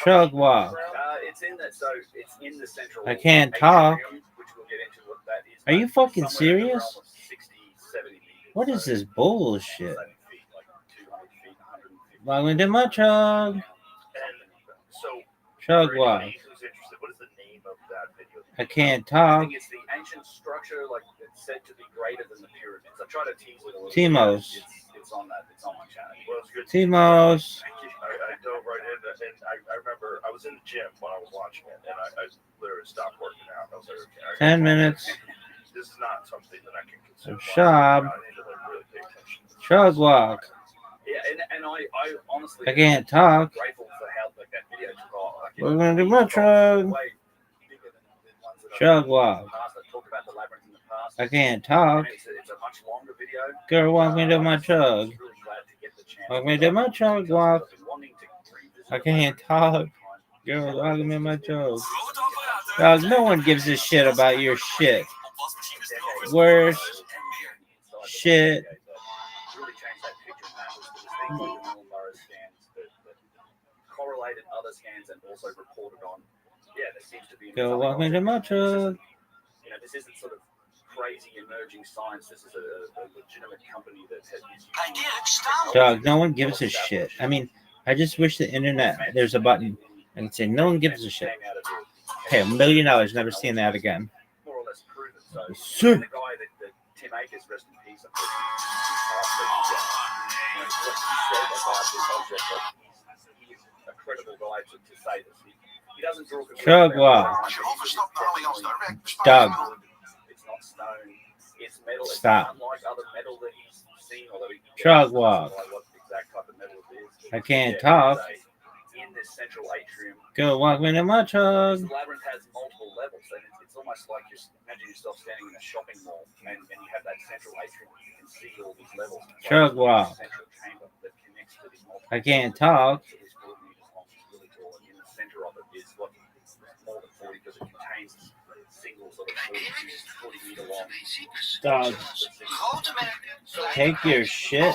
Chug walk. It's in the central. I can't talk. atrium, which we'll get into what that is. Are you fucking Somewhere in the serious? realm of 60, 70 meters. What is this bullshit? 7 feet, like 200 feet, 150. Welcome to my truck. And so, Chug for walk. anybody who's interested, what is the name of that video? I can't I talk. think it's the ancient structure, like it's said to be greater than the pyramids. I try to tease it a little Timos. bit. It's on that. It's on my channel. Well, it's good. Timos. I dove right in, and I remember I was in the gym when I was watching it, and I literally stopped working out. I was like, okay, 10 minutes. This is not something that I can consume. Shab. I need to really pay attention. Chug walk. Yeah, and I honestly I can't talk. grateful for how like that video took off. Like, We're gonna do my truck. way bigger than ones that I've Chug done walk. in the past. I've talked about the labyrinth in the past. I can't talk. And it's a much longer video. Girl, walk me to my I'm truck. just really glad to get the chance Walk me to my truck walk. I've been wanting to revisit I the can't labyrinth talk. Girl, walk me to my truck. Dog, no one gives a shit about your shit. Worst shit. Really changed that picture, and that was the thing like the Millennium scans that correlated other scans and also reported on. Yeah, there seems to be. Go walk me to my truck. You know, this isn't sort of crazy emerging science. This is a legitimate company that has. Dog, no one gives a shit. I mean, I just wish the internet, there's a button. I can say, no one gives a shit. Hey, $1 million, never seen that again. More or less proven. So, Sure. the guy that Tim Akers, rest in peace, of course, he's a credible guy to say this. He doesn't draw Chug walk. Doug. It's not stone. It's metal. Stop. It's unlike other metal that he's seen. Although he Chug walk. what the exact type of metal it is. I can't Yeah, talk. in this central atrium. Go walk me to my truck. The labyrinth has multiple levels, and it's almost like you imagine yourself standing in a shopping mall, and you have that central atrium where you can see all these levels. Chug walk. Central chamber that connects to these multiple. I can't talk. So this 4 meters long is really tall, and in the center of it is what more than 40 because it contains single sort of 40 meter long. Dog, take your shit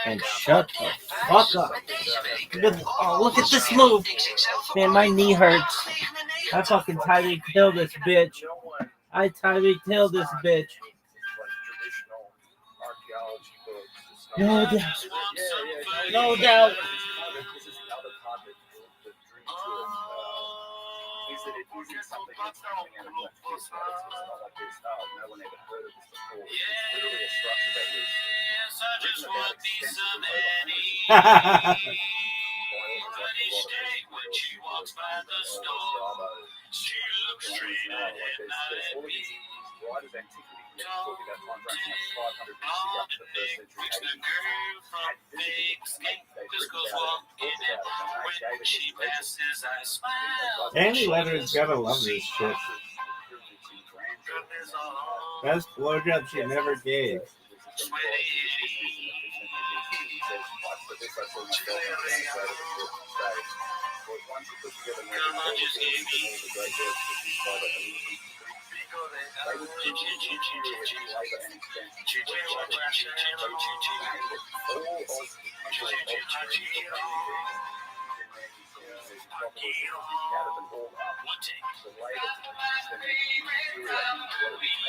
and shut the fuck up. Oh, look at this move. Man, my knee hurts. I fucking Tyreek Hill this bitch. I Tyreek Hill this bitch. No doubt. No doubt. This is the other part that drew to it. Is that it isn't something that's coming out of left field. It's not like this. Oh, no one ever heard of this before. It's literally a structure that was would be some Eddie. Each day when she walks by the store, she looks straight ahead, not at me. Fix the girl from big skate. Whiskers walking in. When she passes, I smile. Andy Leonard's gotta love this shit. Best blowjob she never gave.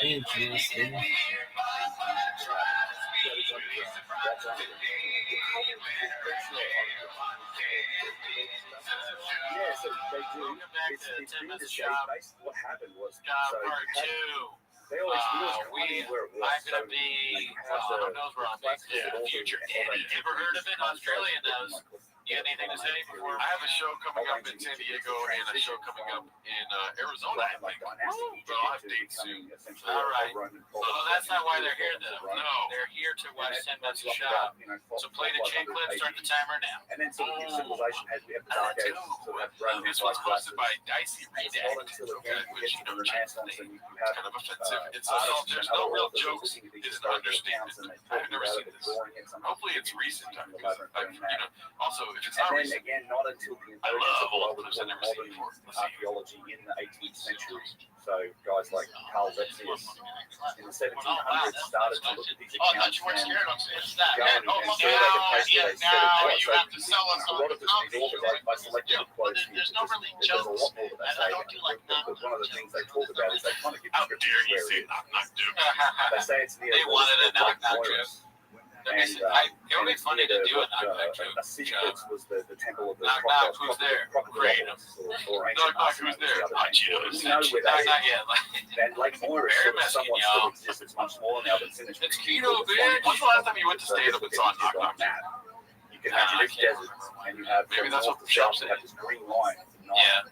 Interesting. Yeah, so they do. It's been the shape. Basically, what happened was, Part two. they always where it was. I'm gonna be. Who knows where I'm at? Future Eddie. Ever heard of it? Australia knows. You got anything to say before? I have a show coming up in San Diego and a show coming up in Arizona, I think. But I'll have dates soon. All right. Well, that's not why they're here, though. No, they're here to watch 10 Minutes of Shop. So play the chain clip, start the timer now. And then sort of civilization has the dark ages sort of run This one's hosted by Dicey Redact, which, you know, kind of offensive. It's there's no real jokes. It's an understatement. I've never seen this. Hopefully it's recent. Also, if it's not and then recent, again, not until the I emergence love of old what we clips. I've call never seen modern before. archaeology in the 18th century. So guys like Carl Lepsius in the 1700s started to look at these accounts and go and survey the place where they set it. you have to sell us A lot of this is authors, I selected the quotes here There's no because really there's a lot jokes. more that they And say. I don't do like But one of the things they talk about is they kind of give how descriptions dare you where say it is. knock joke? They say it's near They wanted a knock-knock joke. It would be funny to do a knock-knock joke. Sisyphus was the temple of the Knock-knock, who's there? crocodiles or ancient Knock-knock, who's there? Arsenals. Archeos. We know where Not that is. yet. And Lake Moira Very sort of messy, somewhat y'all. still exists. It's much smaller now than Sinners. It's keto, bitch. When's the last time you went to stand-up and saw Knock Knock? You can imagine it's desert, and you have Maybe from that's north what to south, Trump you have this green line. Yeah.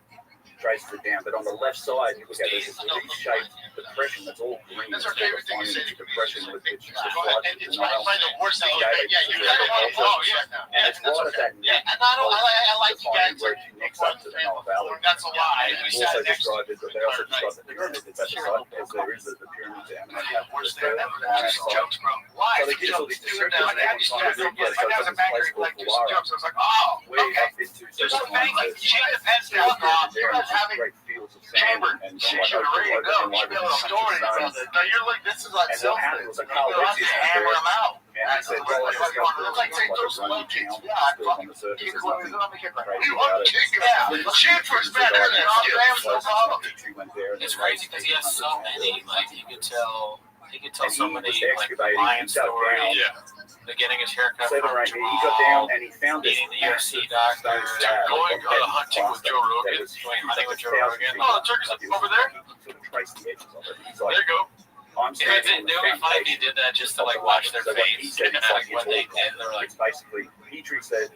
Traces it down, but on the left side, you look at this V-shaped depression that's all green. That's It's our called favorite thing a to say. fine depression with which the And floods it's and right by the horse that Yeah, yeah, you got it. Oh, yeah. and it's right at that Yeah, neck and I like you defining guys. where it connects up to the Nile Valley. That's a lie. And We also sat next to described it, they also described the pyramid that's at the site, because there is the pyramid to emanate out from the third jokes, bro. Why? So they give all these descriptions My dad used to and do yeah, it. so My it's dad's a this banker. place He called like do some Fulara, jokes. I was like, oh, where you okay. have been to There's several a bank like times. she depends There on and you guys having great fields of chamber sand and shit. like You're ready to go. You build a story from it. No, you're like, this is like And what happened was a Carl You Lepsius was hammer there, them out. and he said, well, I discovered It's like saying those running low kids. town Yeah, still on the surface. you There's can nothing kick crazy You about want it. to kick yeah. Shit for his better than Grams, no problem. Went there and It's they crazy raised because he has so 1800 many. Like you could tell And so he many was like excavating, lion he dug story. down. Yeah. The getting his haircut 7 from or 8 Jamal, he got down and he found this meeting the UFC doctor, Going hunting with Joe Rogan. going hunting with Joe Rogan. Oh, the turkey's over there. Sort of traced the edges of it. He's There like, you go. I'm It would standing on the be funny if he foundation did that just to of like the watch rock. their So what he face. said, it's Like like when they did, they were like, it's basically, Petrie said,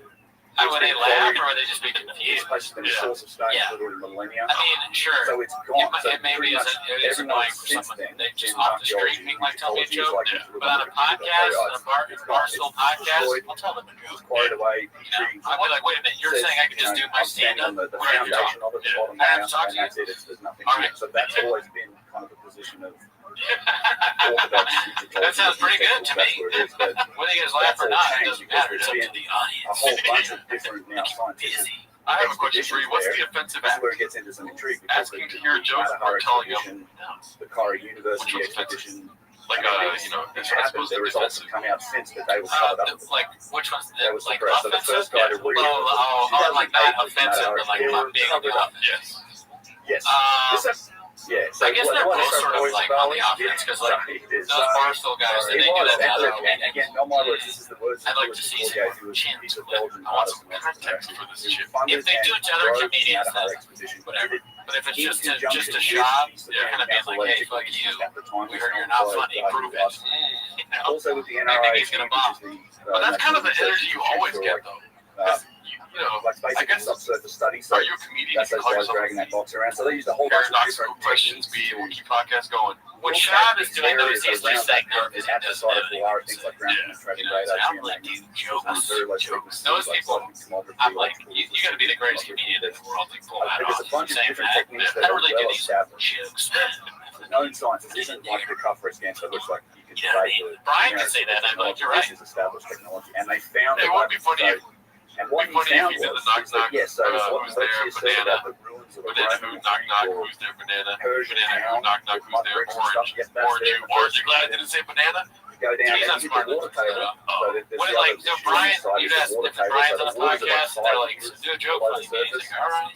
would they laugh or would they just be this confused? place has been a source of stone Yeah. for literally millennia. I mean, sure. So it's gone. So It maybe pretty is much it is everyone annoying for since someone then, they just in off the street archaeology, being like, tell me a ecology, joke. like, But on a podcast, a Barstool podcast, I'll tell them a joke. Quarried away, You know, I'll be like, wait a minute, you're says, saying I can just do my stand-up? the Where have you foundation talked? of it, the bottom I have now, to talk and to you. that's it. There's nothing All to right. it. So that's always been kind of the position of That sounds pretty good to me. Whether you guys laugh or not, it doesn't matter. It's up to the a whole audience. bunch of different now scientific. Busy. I have a question for you. What's the offensive This is act? where it gets into some intrigue because Asking to hear a joke Matahari or telling expedition, them? the Kara University Which one's expedition. Like, it's it's happened. supposed to The be results offensive. have come out since, but they were covered up. Like, which one's That the, was like, suppressed. So the offensive? first guy to read Like not offensive, but like they were not being covered the up. offense. Yes. Yeah. So I guess they're both sort of like on the offense because like those Barstool guys, they do that now. And again, not my words. This is the words. I'd like to see some chins. He's a Belgian I want some artist. context for this shit. If they do it to other comedians, then whatever. But if it's just a shot, they're kind of being like, hey, fuck you. We heard you're not funny. Prove it. You know? Also with the I think NRA, he's going to bomb. But that's kind of the energy you always get, though. You know, like I basically guess, subsurface studies. So are you a comedian? that's those guys dragging that box around. So they used a whole bunch of Paradoxical different questions techniques be, to we'll keep podcast going. What Shad is doing, though, is he's just saying no, because he doesn't know anything. things like ground penetrating radar, I'm like, dude, jokes. Those people, I'm like, you got to be the greatest comedian in the world to pull that there's off. a bunch of Saying different that, techniques I that are really well do these established. jokes. Known science isn't like the cuff breast cancer, looks like you can debate the Brian can say that, and I'm like, you're right. This is established technology, and they found It would be funny if and what he found did the was knock knock. yes, so what Who's what there? she said Banana. about the ruins of the Banana who Roman knock knock. or Who's there? Banana. Persian Banana who town knock knock. with Who's there? bricks and stuff, Orange. yes, that's Orange. there. Orange. You glad I didn't say banana? Go down Jeez, and that's you smart. get the water table. So there's When the like, other so Brian, side you'd is the ask water if table, Brian's so on a the waters are podcast, like they're like, 5 meters do a joke below funny. the He's surface. like, all right.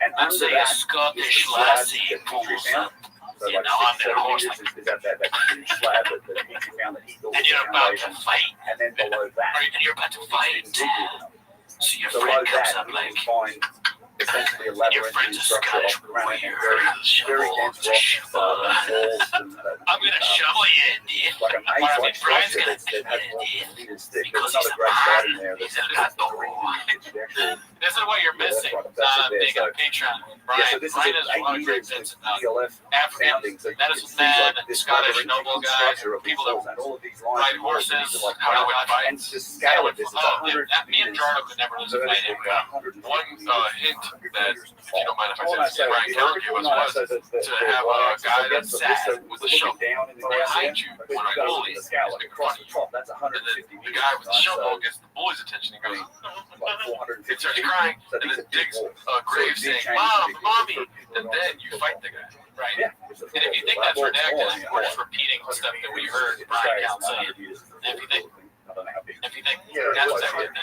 And I'm under saying that Scottish is the slab lassie that pulls Petrie found. up. So You like know, I'm 6 their horse. centimeters is that huge slab that Petrie found that he thought And was you're the about to foundation. fight. And then below that, And you're about to fight. So your below friend comes that, up you like, can find essentially a and your labyrinthine friend's a structure Scottish of granite and warrior. very dense rocks, walls, and I'm gonna shovel you in, dude. like a maze-like Brian's structure gonna that has more in, than meters thick. because There's another he's a great guide man. in there He's that's a the This is what you're missing. Being a patron. Brian, so this Brian is is one of 8 the meters great of DLF African founding. So you can medicine see men, like this Scottish labyrinthine noble guys, structure of these people that walls, and all of these ride lines and walls, horses, these are like how to win fights. and the scale of this is 100 me and Jarno could never lose a fight anyway. One hint that, if you don't mind if I say, Brian Keller gave us was to have a guy that's sad with a shovel behind you when I bully is making fun of you. That's And 150 then the guy with the shovel gets the bully's attention. He goes, he starts crying, and then digs a grave saying, Mom, Mommy, and then you fight the guy, right? And if you think that's redacted, we're just repeating stuff that we heard Brian Cal say. And if you think that's redacted, then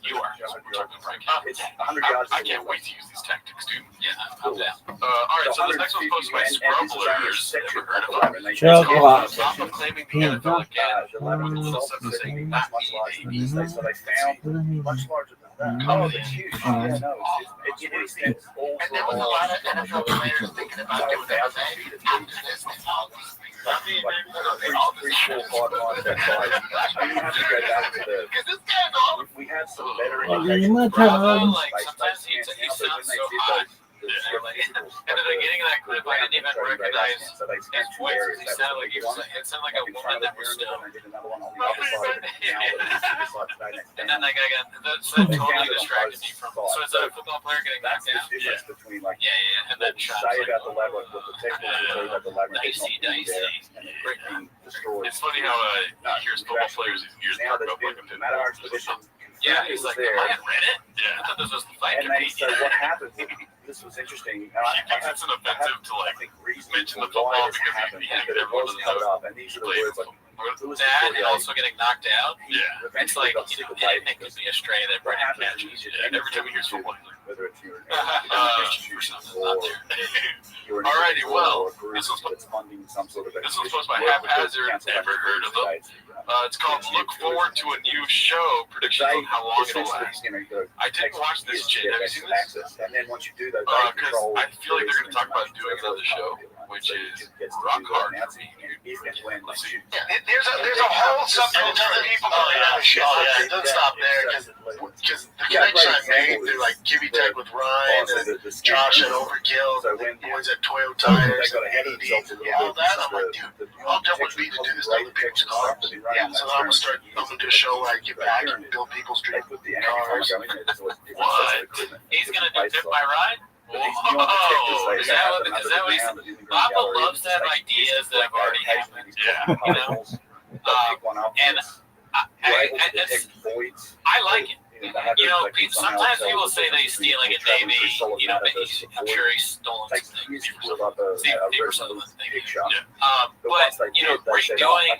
you are. So we're talking about Brian Cal. It's 100 yards. I can't wait to use these tactics, dude. Yeah, I'm down. All right, so this next one's posted by Scrubblers. Never heard of them. It's called Stop of Claiming the NFL Again. With a little something saying, not me. So they found much larger than that. Oh, it's huge. Yeah, no, it's and there was a lot of NFL players thinking about doing that after this. We had some better Like sometimes he sounds so hot. And at the beginning of that clip, I didn't even recognize his voice. He sounded like it sounded like a woman that was stoned. And then that guy that totally distracted me from. So it's a football player getting knocked down. Yeah. And then shots like, dicey. It's funny how he hears football players' ears perk up like a pit bull. Yeah, he's like, am I on Reddit? Yeah, I thought this was the fight. And then so what happened? This was interesting. He thinks it's an offensive to like mention the football because he never one of those. And these are the words like That and also getting knocked out. Yeah, it's like anything could be a stray that Brennan catches. Every time he hears football, whether it's your Alrighty, well, this was funding some sort of supposed by Haphazard. Never heard of them. It's called Look Forward to a New Show. Predictions on how long it'll last. I didn't watch this shit. Have you seen this? And then once you do that, Because I feel like they're going to talk about doing another show, which is rock hard for me. Let's see. There's a whole subculture of people going on the shit. Oh yeah, don't stop there because the connection I made through like Jimmy Tech with Ryan and Josh at Overkill, the boys at Toyo Tires, and ADD, and all that. I'm like, dude, how dumb would it be to do this to other people's cars? Yeah, so I'm gonna do a show where I get back and build people's dream cars. What? He's going to do Tip My Ride? Whoa! Is that what he's... Papa loves to have ideas that have already happened. Yeah. You know? And I like it. You know, sometimes people say that he's stealing it, maybe. You know, I'm sure he's stolen some things. But, you know, redoing,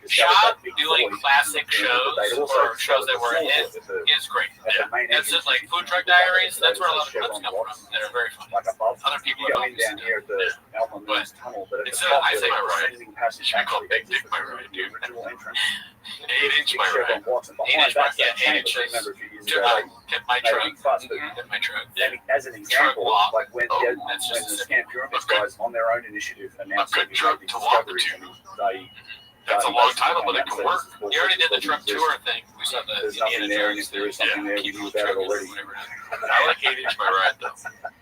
Shop doing classic shows or shows that were a hit is great. It's just like Food Truck Diaries, that's where a lot of clips come from that are very funny. Other people are always Alma Mills Tunnel, but at the it's top I say the my ride. descending passage It should be called actually Big Dick exits my from ride, the dude. original entrance. 8-inch my Chevron ride. Watson. 8 Behind inch my that's that yeah, 8 chamber. inches. Remember a few years To ago, get my they truck. made fuss, but Get my truck. Yeah. and as an example, lock. like when Oh, when that's the just a Scam Pyramids good- guys on their own initiative announced good that truck they to walk discoveries, to. and they That's a they long basically title, but came it out can and work. said, this is You already did the bullshit, truck this tour thing. We saw the there's Indiana nothing there, and Jones. if there is something there, we Keep knew the about it truck already. whatever. I like 8-inch my ride though.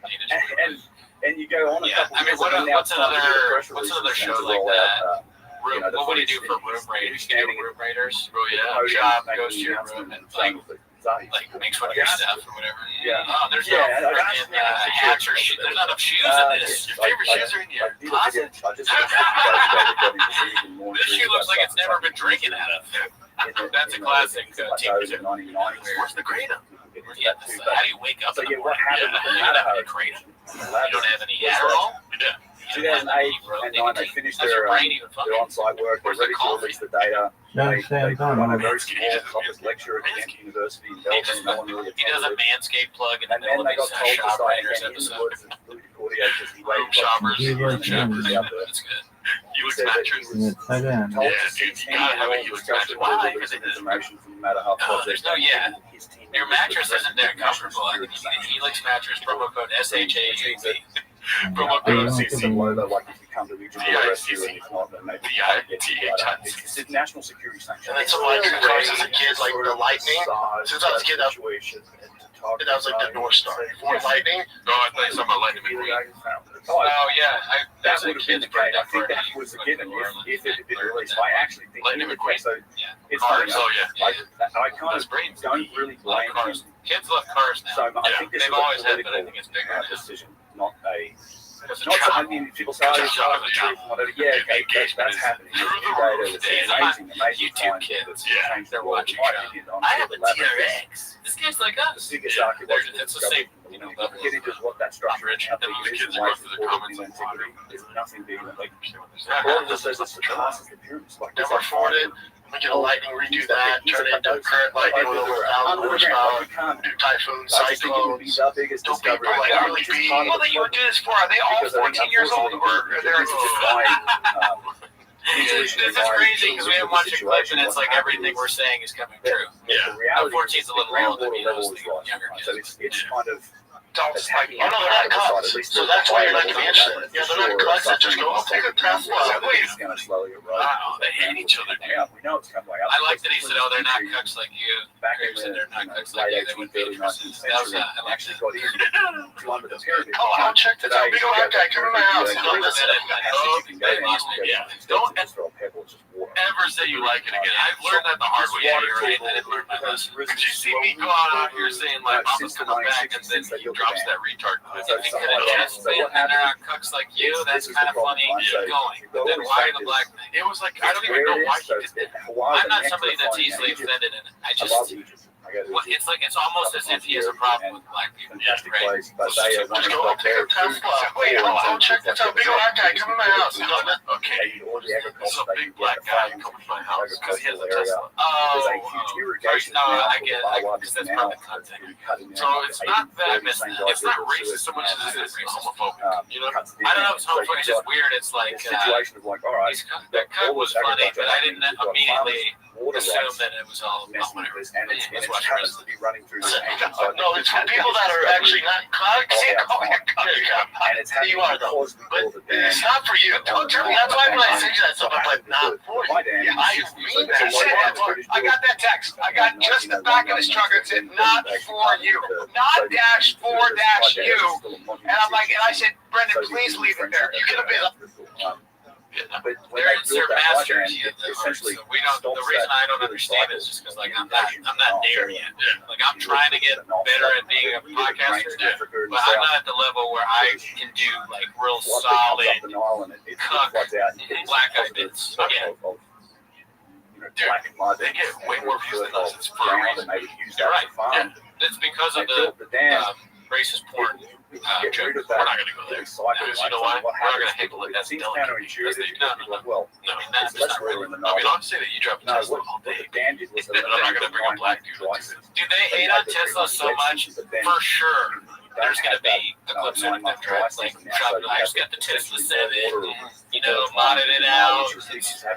8-inch my ride. And you go on a Yeah, couple I mean, years, what- and now what's it's time to do another- the press what's releases another and show to like roll that? out, Room, the what would you do footage for and room he's raiders? standing Room raiders? Oh the yeah, podium shop making goes to the your announcement room and and like saying that Zahi- makes fun of your stuff or whatever. Yeah. Oh, there's Yeah, no and I- freaking hats or shoes. There's not enough shoes in this. Your favorite shoes are in your I closet. just did a video regarding the reading more This shoe looks like it's never been drinking out of. That's a classic t-shirt. Where's the kratom? Yeah, how do you wake up So in the yeah, what morning? happened with the You don't have Navajo any kratom. You Labs don't have any was Adderall? that Yeah. 2008 and 9, they finished How's your their brain even their functioning? on-site work. They're Where's the ready to coffee? release the data. No, They Sam, run a don't. very small topic lecture at Kent University in Belgium. No one really He does a attended. manscape plug in the And then middle they of got his told to shop say raiders again in the episode. words of Louis Cordier, because he Room waited shoppers. He Room was shoppers. out there. That's good. You He look said that he mattress. was It's like that. told Yeah, to see dude, you gotta have a 10-year-old huge discussion mattress. Why? with release of information from the Matterhorn Oh, project. there's no- yeah. His team Your members mattress with isn't very national comfortable. I security think sanctions. Helix mattress, promo code SHAUV. Promo Yeah, code you don't CC. think Whether, like, if you come to regional rescue, and if not, then maybe The you can't get ITH. it's national security sanctions. And then some of my dream cars as a kid, like the Lightning. Since I was a kid, that was like the North Star. Ford Lightning. Oh, I thought you were talking about Lightning McQueen. Oh, yeah. That There's a would have been kid's the case. birthday I think party. that was a given if it had been released. I actually think Lightning he would McQueen. take- so Yeah. it's Cars. funny. Oh, yeah. I kind Those of brains don't really a lot blame of cars. him. Kids love cars now. So I Yeah, think this they've is a always had, but I political think it's bigger now. decision, not a. It's a Not job. I mean, people say, oh, it's not the truth, whatever. Yeah, okay, that's happening. It's new data. It's amazing, amazing YouTube find kids, that's yeah, changed they're the world. watching In my Trump. opinion, I'm I sure have the a laboratory TRX. This guy's like is us. the biggest Yeah, archaeological it's the same, discovery. you know, If you level. get into what that structure Rich, how and then big the it is, kids and go why it's through the important comments in on antiquity, there's nothing bigger than like Yeah. all of this says it's surpasses the pyramids. Like Never afford it. We get a Lightning, redo that, turn it into a current Lightning with over 1,000 horsepower, do typhoons, I just think it would be cyclones. the biggest Don't discovery. people like ever, really which is be- part of Well, the then you would do problem. this for, are they all Because I think 14 years old, or unfortunately, they're... this is why, This is crazy, because we haven't watched a clip, and it's like everything we're saying is coming true. The reality 14 is is a little the old, I mean, I was groundwater thinking level is younger rising, kids. so it's kind of Don't like, attacking oh no, they're not the cuts. at least So the that's why you're not higher gonna be level interested. Yeah, for they're not sure, cuts that just go, something I'll take a that's Tesla. Wait, it's gonna slowly erode. Wow, they hate each other, dude. Yeah, we know it's coming way up. I like that he said, oh, they're not cooks like you. Back in Greg said the they're not you know, cooks like late you. They 18th, would be early interested. 19th That was, century, I like actually that. got in to under the pyramid. I'll check this out. Big old white guy, come in my house. Hold on a minute. Don't ever say you like it again. I've learned that the hard way. Yeah, you're right. I didn't learn my lesson. Did you see me go out here saying like Mama's coming back, and then he drops that retard clip? You think that it just been and they're not cooks like you? That's kind of funny. Keep going. But then why the black thing? It was like I don't even know why he did that. I'm not somebody that's easily offended, and I just. Well, it's like it's almost as if he has a problem with black people. Fantastic Right? place, but they are one Just of go, the I'll take a Tesla. Wait, I'll check this out. Big old white guy, come in my house. Okay. It's a big black guy coming to my house because he has a Tesla. There's a Oh, huge irrigation no, canal I for get the it. Biwaks Because that's now. part of the content. Cutting So down it's not that the same it's not guys racist so much as it is homophobic. You know, cuts it I don't know down. if it's homophobic. It's just weird. It's like The situation of like, all right, that cut was funny, but I didn't immediately water assume rights that it was all messing with whatever. this, and it's Let's and it watch the happens rest. to be running through this ancient site. No, it's for people that are actually not cucks. And it's happening You are though. because we call the dam. It's not for you. Don't tell me. That's why when I send you that stuff, I'm like, not for you. My dam. I mean that. I got that text. I got just the back of this truck. It said, not for you. Not dash for dash you. And I'm like, and I said, Brendan, please leave it there. You could have been. But when They're they built that masters. dam, it essentially So we don't. The reason I don't understand is just because like I'm not there yet. Like I'm trying to get better at being a podcaster, but I'm not at the level where I can do like real solid black eye bits. Yeah. They get way more views than us. It's for a reason. You're right. Yeah. It's because of the racist porn joke. We're not going to go there. Because you know why? We're not going to handle it as delicate. No. I mean, that's not really. I mean, I'll say that you drive a Tesla all day. But I'm not going to bring a black dude into it. Do they hate on Tesla so much? For sure. there's going to be the clips like them like dropping. I just got the Tesla 7, modded it out. It's a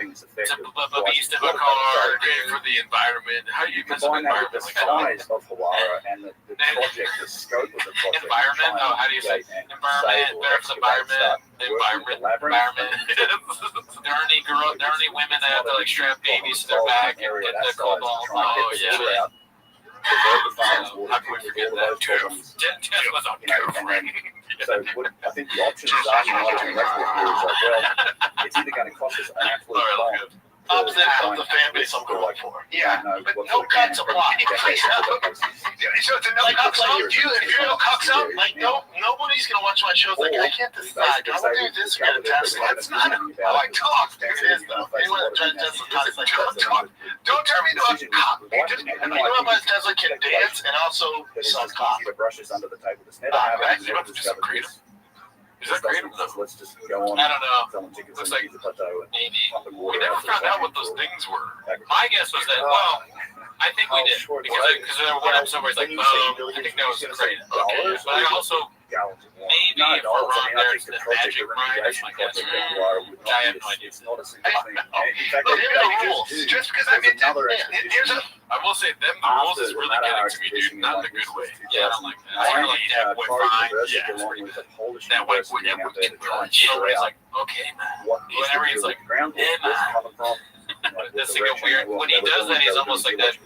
beast of a car. Great for the environment. How do you use combine that environment? with the size of Hawara and the project, the scope of the project. Environment? Oh, how do you say environment? There's environment. There aren't any women that have to like strap babies to their back and get the cobalt. Oh yeah. How can we forget that? Tesla's on girlfriend. So I think the options are it's either going to cost us an absolute bomb. Opposite of the fan base I'm going for. Yeah, but no cuts apply. So it's a no cuts zone. If you're no cuts up, like nobody's gonna watch my shows. Like I can't decide. Do I want to do this or get a Tesla? That's not how I talk. It is though. Anyone that tries Tesla talks like don't turn me into a cop. Anyone that Tesla can dance and also sells coffee. The brushes under the table. It's never happened. Is that creative? Let's just go on. I don't know. Looks like maybe. We never found out what those things were. My guess was that, I think we did. Because there was one episode where it's like, I think that was creative. Okay. But I also, maybe if we're wrong, there's the magic mind. That's my guess. I have no idea. It's not a single thing. Look, here are the rules. Just because I mean, I will say, them the rules is really getting to me, dude. Not in a good way. Yeah, I don't like that. I don't like that white fine. Yeah, that white wood that would get it's like, okay, man. Whenever he's like, that's like a weird. When he does that, he's almost like that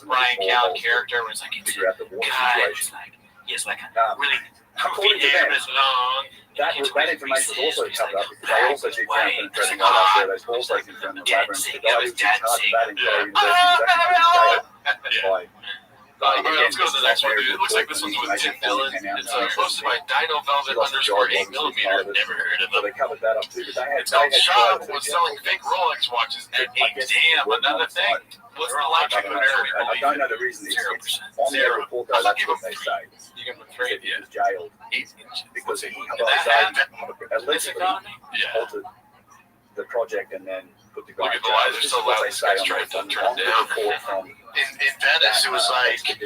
Ryan Callen character where it's like, it's like, he's like really goofy hair is long. That information is also covered up because they also do penetrating radar surveys, also confirm the labyrinth. The guy who's in charge of that entire university Let's go to the next one, dude. It looks like this one's with Tim Dillon. It's posted by Dino Velvet _8mm. Never heard of So they them. covered that up too. But they It's called Shop was selling fake Rolex watches at 8. Damn, another thing. What's the logic of there? I don't know the reason. It's on their report though. That's what they say. You give him a trade, He was jailed 8 inches. because he This economy? Yeah. altered the project and then put the Look guy at the lights. They're so loud. This guy's trying to turn down. in Venice, it was like we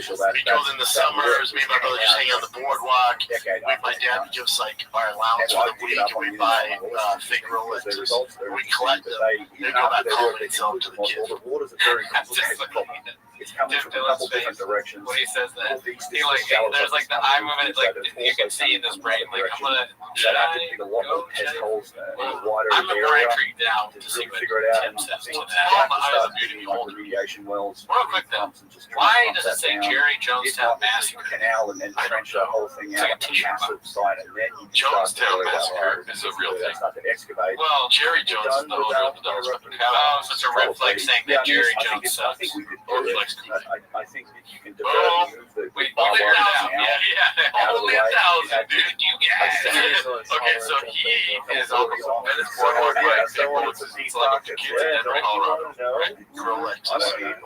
go in the summers. Me and my brother just hang out on the boardwalk. My dad would give us like our allowance for the week, and we buy fake Rolexes. We collect them. They go back home and sell them to the kids. The waters are very complicated problem. It's coming from a couple different directions. When he says that, he like, there's like the eye movement, like you can see in his brain, like I'm gonna try, go check. I'm more intrigued now to see what Tim says to that. Remediation wells. Real quick though, why does it say Jerry Jonestown Massacre? Canal and then trench the whole thing out with a massive site, and then you Jonestown Massacre is a real thing. Start to excavate. Well, Jerry Jones is the owner of the Dallas Republic. oh, so it's a rip like saying that Jerry Jones I sucks. think we could Or do it. flex. I think that you can develop the Wait, barbed only wire 1,000? now. Yeah. Only 1,000, dude. You guys. Okay, so he is on the Venice Boardwalk, right? He's like a kid in Denver, Colorado. Rolexes.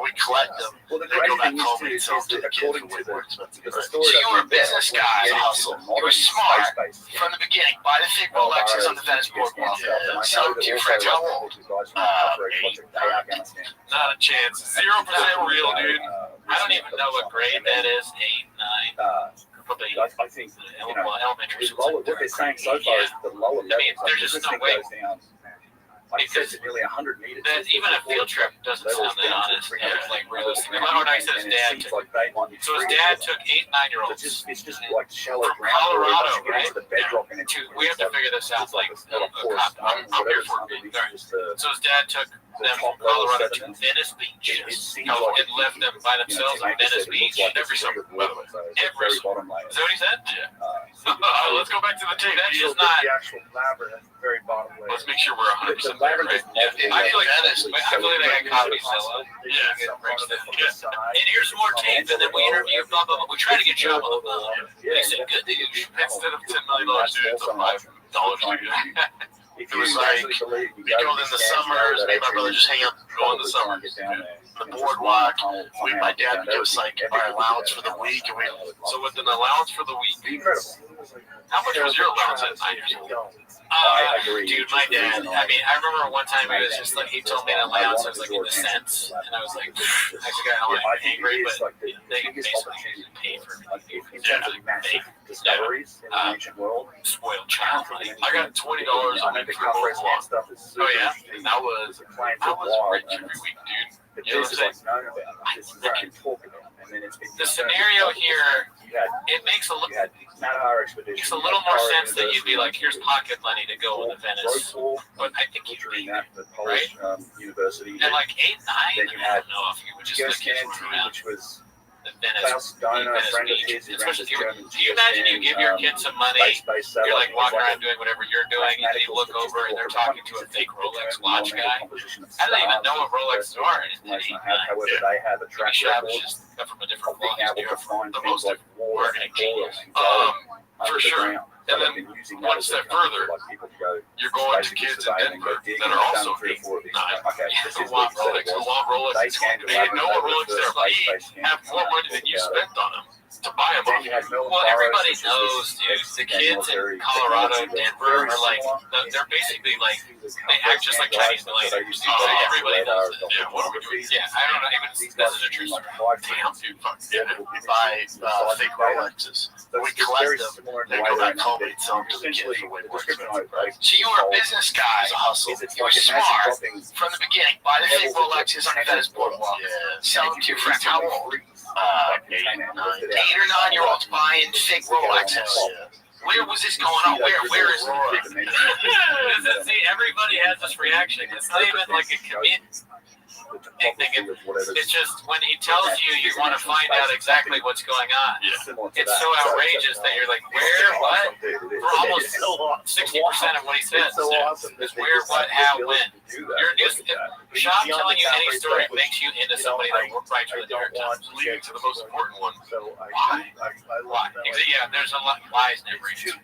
We collect them. Well, the They go crazy back thing home and is sell them to the kids according for to way more expensive. the So story you were a business guy, hustle. You were smart from the beginning. Buy the fake Rolexes on the Venice Boardwalk. Sell them to your friends. How old? Not a chance. 0% real, dude. I don't even know what grade that is. 8, 9. Probably I think elementary school. what they're saying so far is the lower levels. there's just no way. Like it says nearly 100 meters. That even a field trip doesn't sound that honest. Yeah, like realistic. Oh, no, he said his dad took. So his dad took 8 9-year-olds. It's just like shallow From ground. Colorado, Once you get into the bedrock and it's We have to figure this out. Like, I'm here for it. So his dad took them from Colorado to Venice Beach and left them by themselves on Venice Beach every summer. By the way, every summer. Is that what he said? Yeah. Let's go back to the tape. That's just not. The actual labyrinth, very bottom layer. Let's make sure we're 100% there, right? I feel like Venice. I feel like I got copies still. Yeah. And here's more tape, and then we interview blah blah blah. We try to get you on the phone. He said, "Good news." Instead of $10 million, dude, it's $5. It was like, we go in the summers, me and my brother just hang out, go in the summer, the boardwalk. My dad would give us like our allowance for the week, and we. So with an allowance for the week, How much was your allowance at 9 years old? I agree. Dude, my dad, I mean, I remember one time he was just like, he told me that allowance was like in the cents, and I was like, I forgot how much I'm angry, but they basically pay for me. In terms of massive discoveries in the ancient world, Spoiled child money. I got $20 a week for both that stuff is super Oh yeah, interesting. that was Claims I of was wild, rich and every week, dude. but You know this what I'm is like known about. This is what you talk about, and then it's been The scenario here, You had it makes a you little had Matahar expedition. makes a little more sense that you'd be like, here's pocket money to go with the Venice, but I think you'd Butchering be that, the Polish university. at like 8, 9. Then you I had don't know if you would just like get Geoscanty, around which was the Venice. Klaus Donner, a Venice friend of Beach. his, who ran Especially this if German do you imagine you give your kid some money, space-based you're satellite. like walking around doing whatever you're doing, and then you look over and they're talking to a fake Rolex watch guy. I don't even know what Rolexes are. However, they have a track Shop record is just from a different of being block. able to find the things most like water and marketing oil genius. and gold under For the sure. ground. And then they've been using one that as a step company further, for, like, people to go You're going to basically kids in survey and go Denver dig, that and are I've also done 3 or 4 of these. Okay, this who is want what Rolex, it who was. want Rolex. They They can know what Rolex they're like. Have more money than you spent on them to buy them. Then you had Milton Well, Burrows, everybody which is knows, this dude. The kids in Colorado, Denver are like, they're basically like, they act just like Chinese millionaires. Everybody knows that. Yeah, what are we doing? Yeah, I don't know. Even this is a true story. Damn, dude, fuck. Yeah, We buy fake Rolexes. We collect them. They go back home and sell them to the kids for way more expensive price. So you were a business guy. It's a hustle. You were smart from the beginning. Buy the fake Rolexes on the Venice Boardwalk. Sell them to your friends. How old? 8 or 9-year-olds buying fake Rolexes. Where was this going on? Where is it? See, everybody has this reaction. It's not even like a commit. It's just when he tells you, you want to find out exactly what's going on. It's so outrageous that you're like, where, what? For almost 60% of what he says is where, what, how, when. You're just, Sean telling you any story makes you into somebody that writes for the New York Times. Leading to the most important one. Why? Why? Yeah, there's a lot. Why is never easy.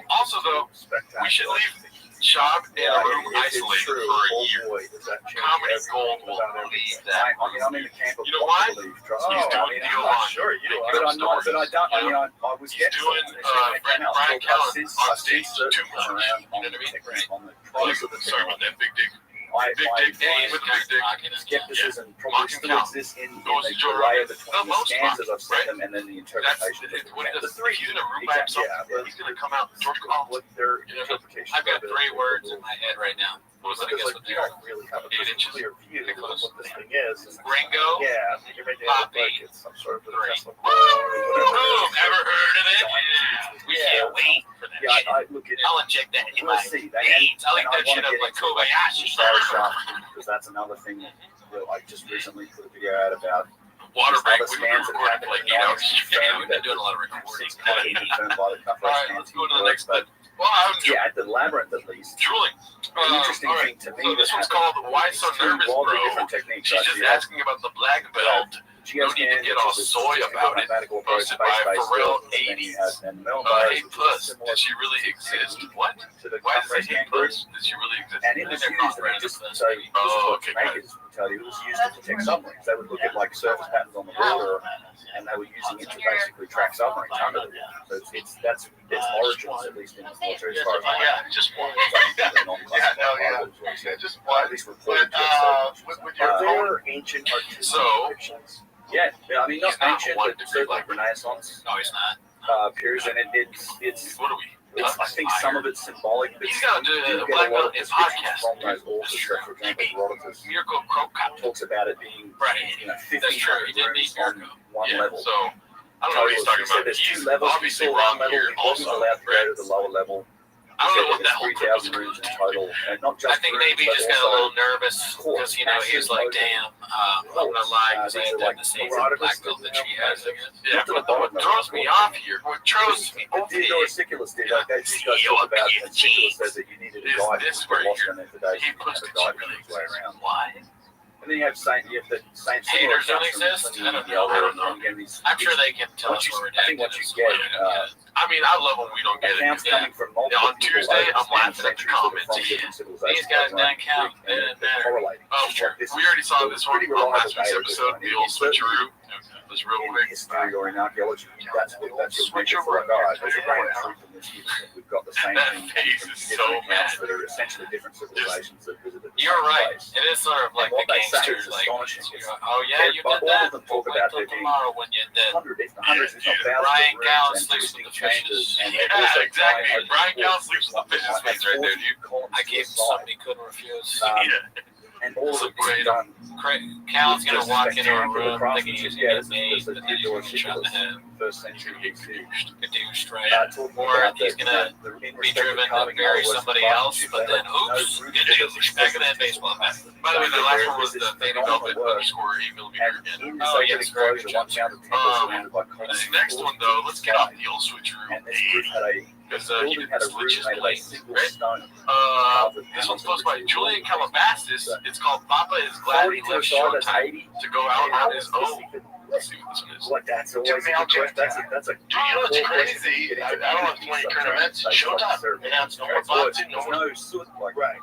Also, though, we should leave Shab in a room isolated for a year. Comedy Gold will believe that. I'm in the camp of You know why? believe, He's doing Deal on. Sure, you know, But I'm not. But I don't. I mean, I was He's doing Brian Callen on stage 2 months. You know what I mean? Sorry about that. Big dick. Big dick Dave with big dick. Skepticism probably still exists in the delay between the scans as I've seen them and then the interpretation. What it does, he's in a room by himself. He's going to come out and talk about what their interpretation. I've got 3 words in my head right now. What was it? I guess Because what like, they you are. don't really have a 8 inches. clear view of what this thing is. Ringo. Yeah, you're making it look Poppy. like it's some sort of a 3. Tesla Boom! Ever heard of it? We can't wait for that shit. I look at. I'll inject that in We'll my see. veins. I like that shit up like Kobayashi. Because that's another thing that I just recently put a video out about. Water break. Other We've been scans that recording happen for like in 8 hours. the We've been doing a lot of recording. confirmed by the couple of Alright, scans let's go to the he next works, bit. Well, I'm yeah, at the labyrinth at least. drooling. The interesting All right. thing to me So this that one's happened called Why So is two Nervous, wildly Bro? different techniques. She's just asking about the black belt. No need to get all soy about it. Posted by Pharrell 80s. Hey Puss, did she really exist? What? Why does it say Hey Puss? Did she really exist? And it was used, and it just, so this is what makers will tell you, it was used to detect submarines. They would look at like surface patterns on the water, and they were using it to basically track submarines under the water. So it's that's its origins, at least in the military, as far as I know. Yeah, just one. Just one. At least reported to us. With your There ancient artistic So- depictions. Yeah, I mean, not He's not ancient, one but degree certainly like- Renaissance No, he's not. periods, and it's What are we? I think some of it's symbolic. But He's got to you do a get black lot belt of in descriptions podcast. from those authors. So, for example, Herodotus Mirko Krokop. talks about it being, Right. 50 That's true. He did meet on Mirko. one Yeah, level. so I don't know what he's talking He said about. there's He's 2 levels. obviously Before wrong one level, here he wasn't also. allowed to go to the lower level. I don't know what There's that whole 3,000 was. rooms in total, and not just I think maybe he rooms, just but got a also little nervous because, he was like, damn, I'm going to lie because I have to have the same black belt that she has. Yeah, but what throws me off here, what throws me off Theodore here, Siculus did. Like, these guys talk about, and Siculus says that you needed a Is guide this to where lost you're- in there today. he You puts have it to guide really his way around. why? And then you have the Saint Haters don't Cyril exist? comes from I don't the know. other, I don't know. and again, these- I'm sure they can tell us Once you- what we're I think once you so get, we don't get it. I mean, I love when we don't get it. accounts Yeah. coming from multiple On people Tuesday, over I'm the laughing at the centuries comments. from different civilizations These guys around don't count. Greek, and They they're don't matter. correlating. Oh, sure. This We already saw is this a one pretty on reliable last week's data episode, point. the old It's certainly- switcheroo. this real in quick. history or in archaeology. That's your Switch measure for over. a guide. There's a grain of truth in this. We've got the same That thing face from is different so accounts mad. that are essentially different civilizations that visited the You're same right. place. It is sort of like And what the they say gangster, is like, astonishing. oh yeah, you But did all that. of them talk Wait about till there being tomorrow when you're dead. hundreds, if not thousands Brian of Cow rooms and sleeps with twisting the chambers. fishes. And Yeah, they also exactly. find Brian Cow reports sleeps with the fishes like face right there, dude. 40 columns I to gave the him side. something he couldn't refuse. And all of So it being great. done. Cal's gonna Just walk into a spectacular room thinking he's craftsmanship. gonna get made, This is and then he's gonna be shot in the head. first century BC. Gadoosh, right? Talking Or about he's gonna be driven to marry somebody else, but then oops, gadoosh, back of that baseball bat. By the way, the last one was the Baby Velvet underscore 8mm again. Oh yes, very good job. This next one though, let's get off the old switcheroo. And this group had a Because building he didn't had a switch roof his made of a lane, single right? stone. This one's posted by Julian Calabasas. It's called Papa is Glad Quality He to the Left side, that's Showtime 80. to go out on his own. Let's see what this one is. Like that's always a good question. That's a Dude, you know what's crazy? I don't know if it's one of your current events. Showtime announced no more boxing, no more soot, like right.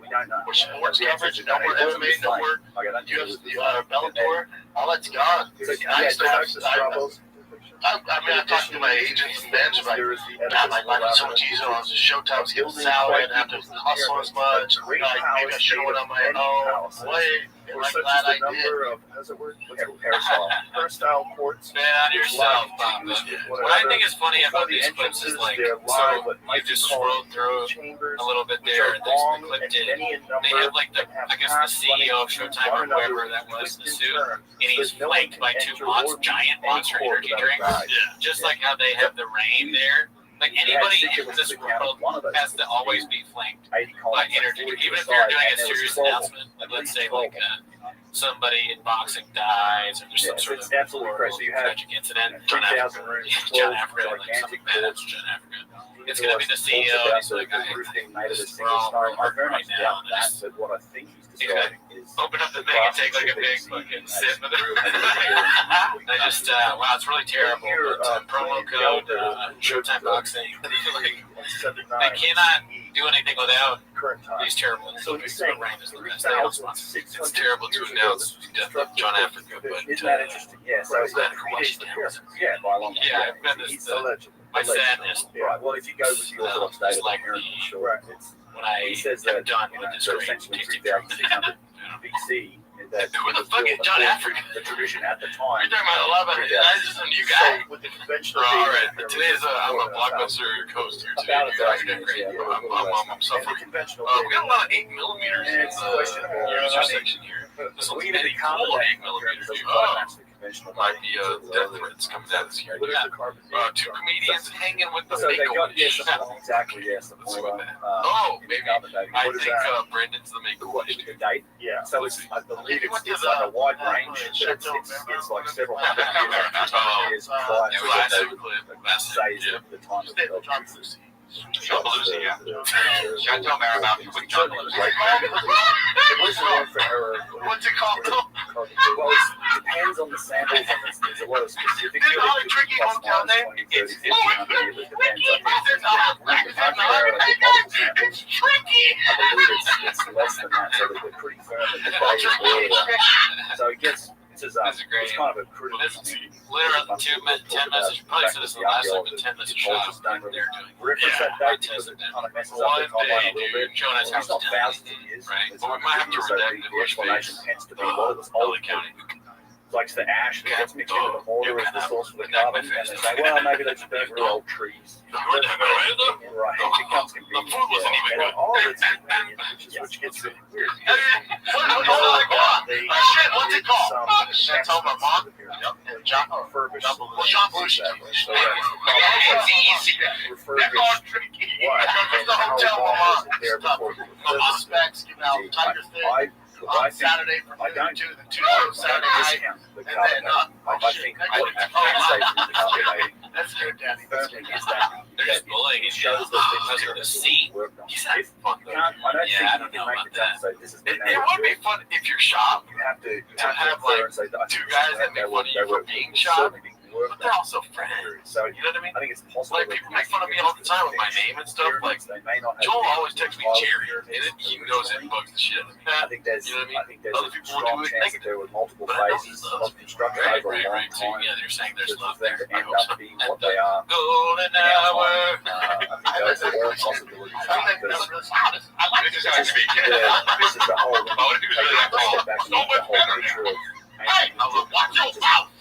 We don't know. sports coverage, no more MMA, no more UFC, Bellator. All that's gone. It's nice to have. I mean, I talked to my agents and managers like, God, my life is so much easier. I was just Showtime's getting salary and have to hustle as much. Like, maybe I should have went on my own way. And I'm glad I did. How's it work? Hairstyle courts. Man on yourself, Papa. What I think is funny about these clips is like, so you just scroll through a little bit there, and there's the clip did. They have like the, I guess the CEO of Showtime or whoever that was in the suit, and he's flanked by two giant Monster Energy drinks, just like how they have the rain there. Like anybody in this world has to always be flanked by energy, even if they're doing a serious announcement. Like let's say like somebody in boxing dies, or there's some sort of tragic incident. John Africa, like something bad happens to John Africa. It's gonna be the CEO. He's like, we're all hurting right now. Exactly. Open up the thing and take like a big fucking sip of it. I just, wow, it's really terrible. But promo code Showtime Boxing. They cannot do anything without these terrible. So he's saying Rain is the best. They don't sponsor. It's terrible to announce the death of John Africa, but Isn't that interesting? Yeah. So it's not who watches the Amazon. yeah, by a long way. Yeah, I've been this. My sadness. Right. Well, if you go with the Orthodox data, like like sure, it's when I he says am that done with this great essentially tasting 3,600 BC. That who the fuck is John Africa? The tradition at the time. You're talking about 11. That's just a new guy. With the conventional. All right. Today's I'm a blockbuster coast here today. You're doing great. I'm suffering. We got a lot of 8mm in the user section here. This one's pretty cool 8mm. Might be death threats coming at us here. Two comedians hanging with the Make-A-Wish. Exactly, yes. Let's see what that. Oh, maybe. I think Brendan's the Make-A-Wish. Date? Yeah. So it's, I believe it's like a wide range. It's like several hundred years prior to the time of the John Belushi, yeah. Chateau Marabou with John Belushi. What's it called? Well, it depends on the samples, and there's a lot of specifics. There's all a tricky hometown name. It's tricky. It's tricky. I believe it's less than that, so they're pretty firm in the day. So it gets. It's kind of a critical. Literally 10 message. Probably said this in the last time, but 10 message shots. They're doing. Reference that date because it kind of messes up the timeline a little bit. Jonas It's not thousands of years. Right. But we might have to redact the explanation tends to be well, it's Holy County. like the ash that gets mixed into the mortar is the source of the carbon, and they say, well, maybe they just burnt real old trees. Right, it becomes convenient. The food wasn't even good. All of it's convenient, which gets really weird. Shit, what's it called? Shit, tell my mom. John refurbished. John Belushi. It's easy. Refurbished what? That's the hotel My mom specs, you know, Tiger Thing. On Saturday from noon to the 2 Saturday night, and then I think what that's good, Daddy. They're just bullying. It shows that the seat. He's not fun. I don't know about that. It would be fun if you're shop. You have to have like two guys that make fun of you for being shop. work But they're also friends. So You know what I mean? I think it's possible. Like, people make fun of me all the time with my name and stuff. Like, they may not have Joel been always texts me Jerry, and he knows it bugs the shit out of me. I think there's, You know what I mean? I think there's Other a people will strong do it chance that there were multiple But I know he phases loves of construction Right, over a long right, too. time. Yeah, they're saying there's for love them there. to I end hope so. up being what they are. Golden now. hour. I think those are all possibilities. Because I like this guy to be. this is the whole. Oh, he was really that tall. Back to So much the whole better picture now. of Hey, watch your mouth.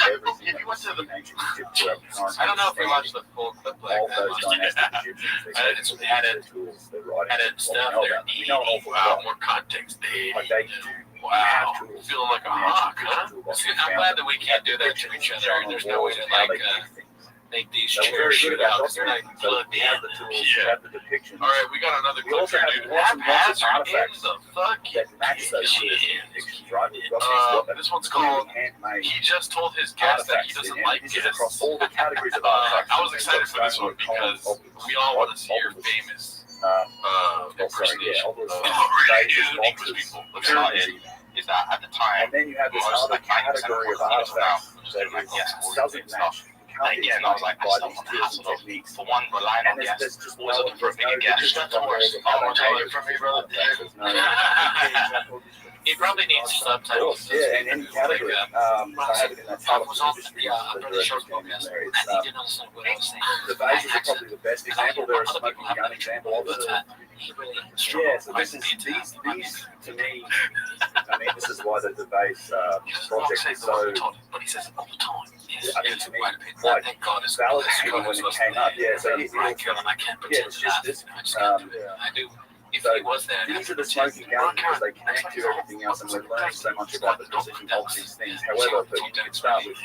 everything If you went to the, ancient Egypt throughout time. I don't know if we watched the full clip like all that. those dynastic Egyptians, they It's said added- tools, the writing, Added what stuff we know there. about them. We know an awful Wow, lot. more context. Like they do Wow, have tools. feeling like a hawk, huh? See, I'm glad that we can't do that to each other. And there's no way to like make these So we're very chairs good shoot about out because they're not documenting. So plugged we in. have the tools, we have the depictions All right, we got another We clip also here, have dude. lots and lots of Haphazard in artifacts the fucking that match those shit. depictions, right? We've got these This one's clearly called. handmade He just told his guest that he artifacts. doesn't And like this is guests. across all the categories of artifacts. I was excited for this one because we all want to see your famous impersonation of English people. Look how it is that at the time. And then you have this other category of artifacts that doesn't match. Again, I was like, I still want to hassle those techniques. for one, relying on And guests. there's just Always looking for a bigger guest. That's the worst. Oh, tell it from me, brother. He probably needs subtitles. Yeah, in any category. I have it in that title was on industry. the The show's director's name in podcast, there. and It's, he didn't understand what I was saying. the vases are probably the best example. There are smoking gun example of it. He really Yeah, so this is these to me. I mean, this is why the vase project is so. but he says it all the time. I mean, to me, Quite quite thank God it's validating when it came up. Yeah, so it, right, Kevin, I can't pretend it's to just laugh. this. I just can't do it. I do. If he was that, These are the smoking guns because they connect to everything else, and we're learning so much about the precision of these things. However, but you can start with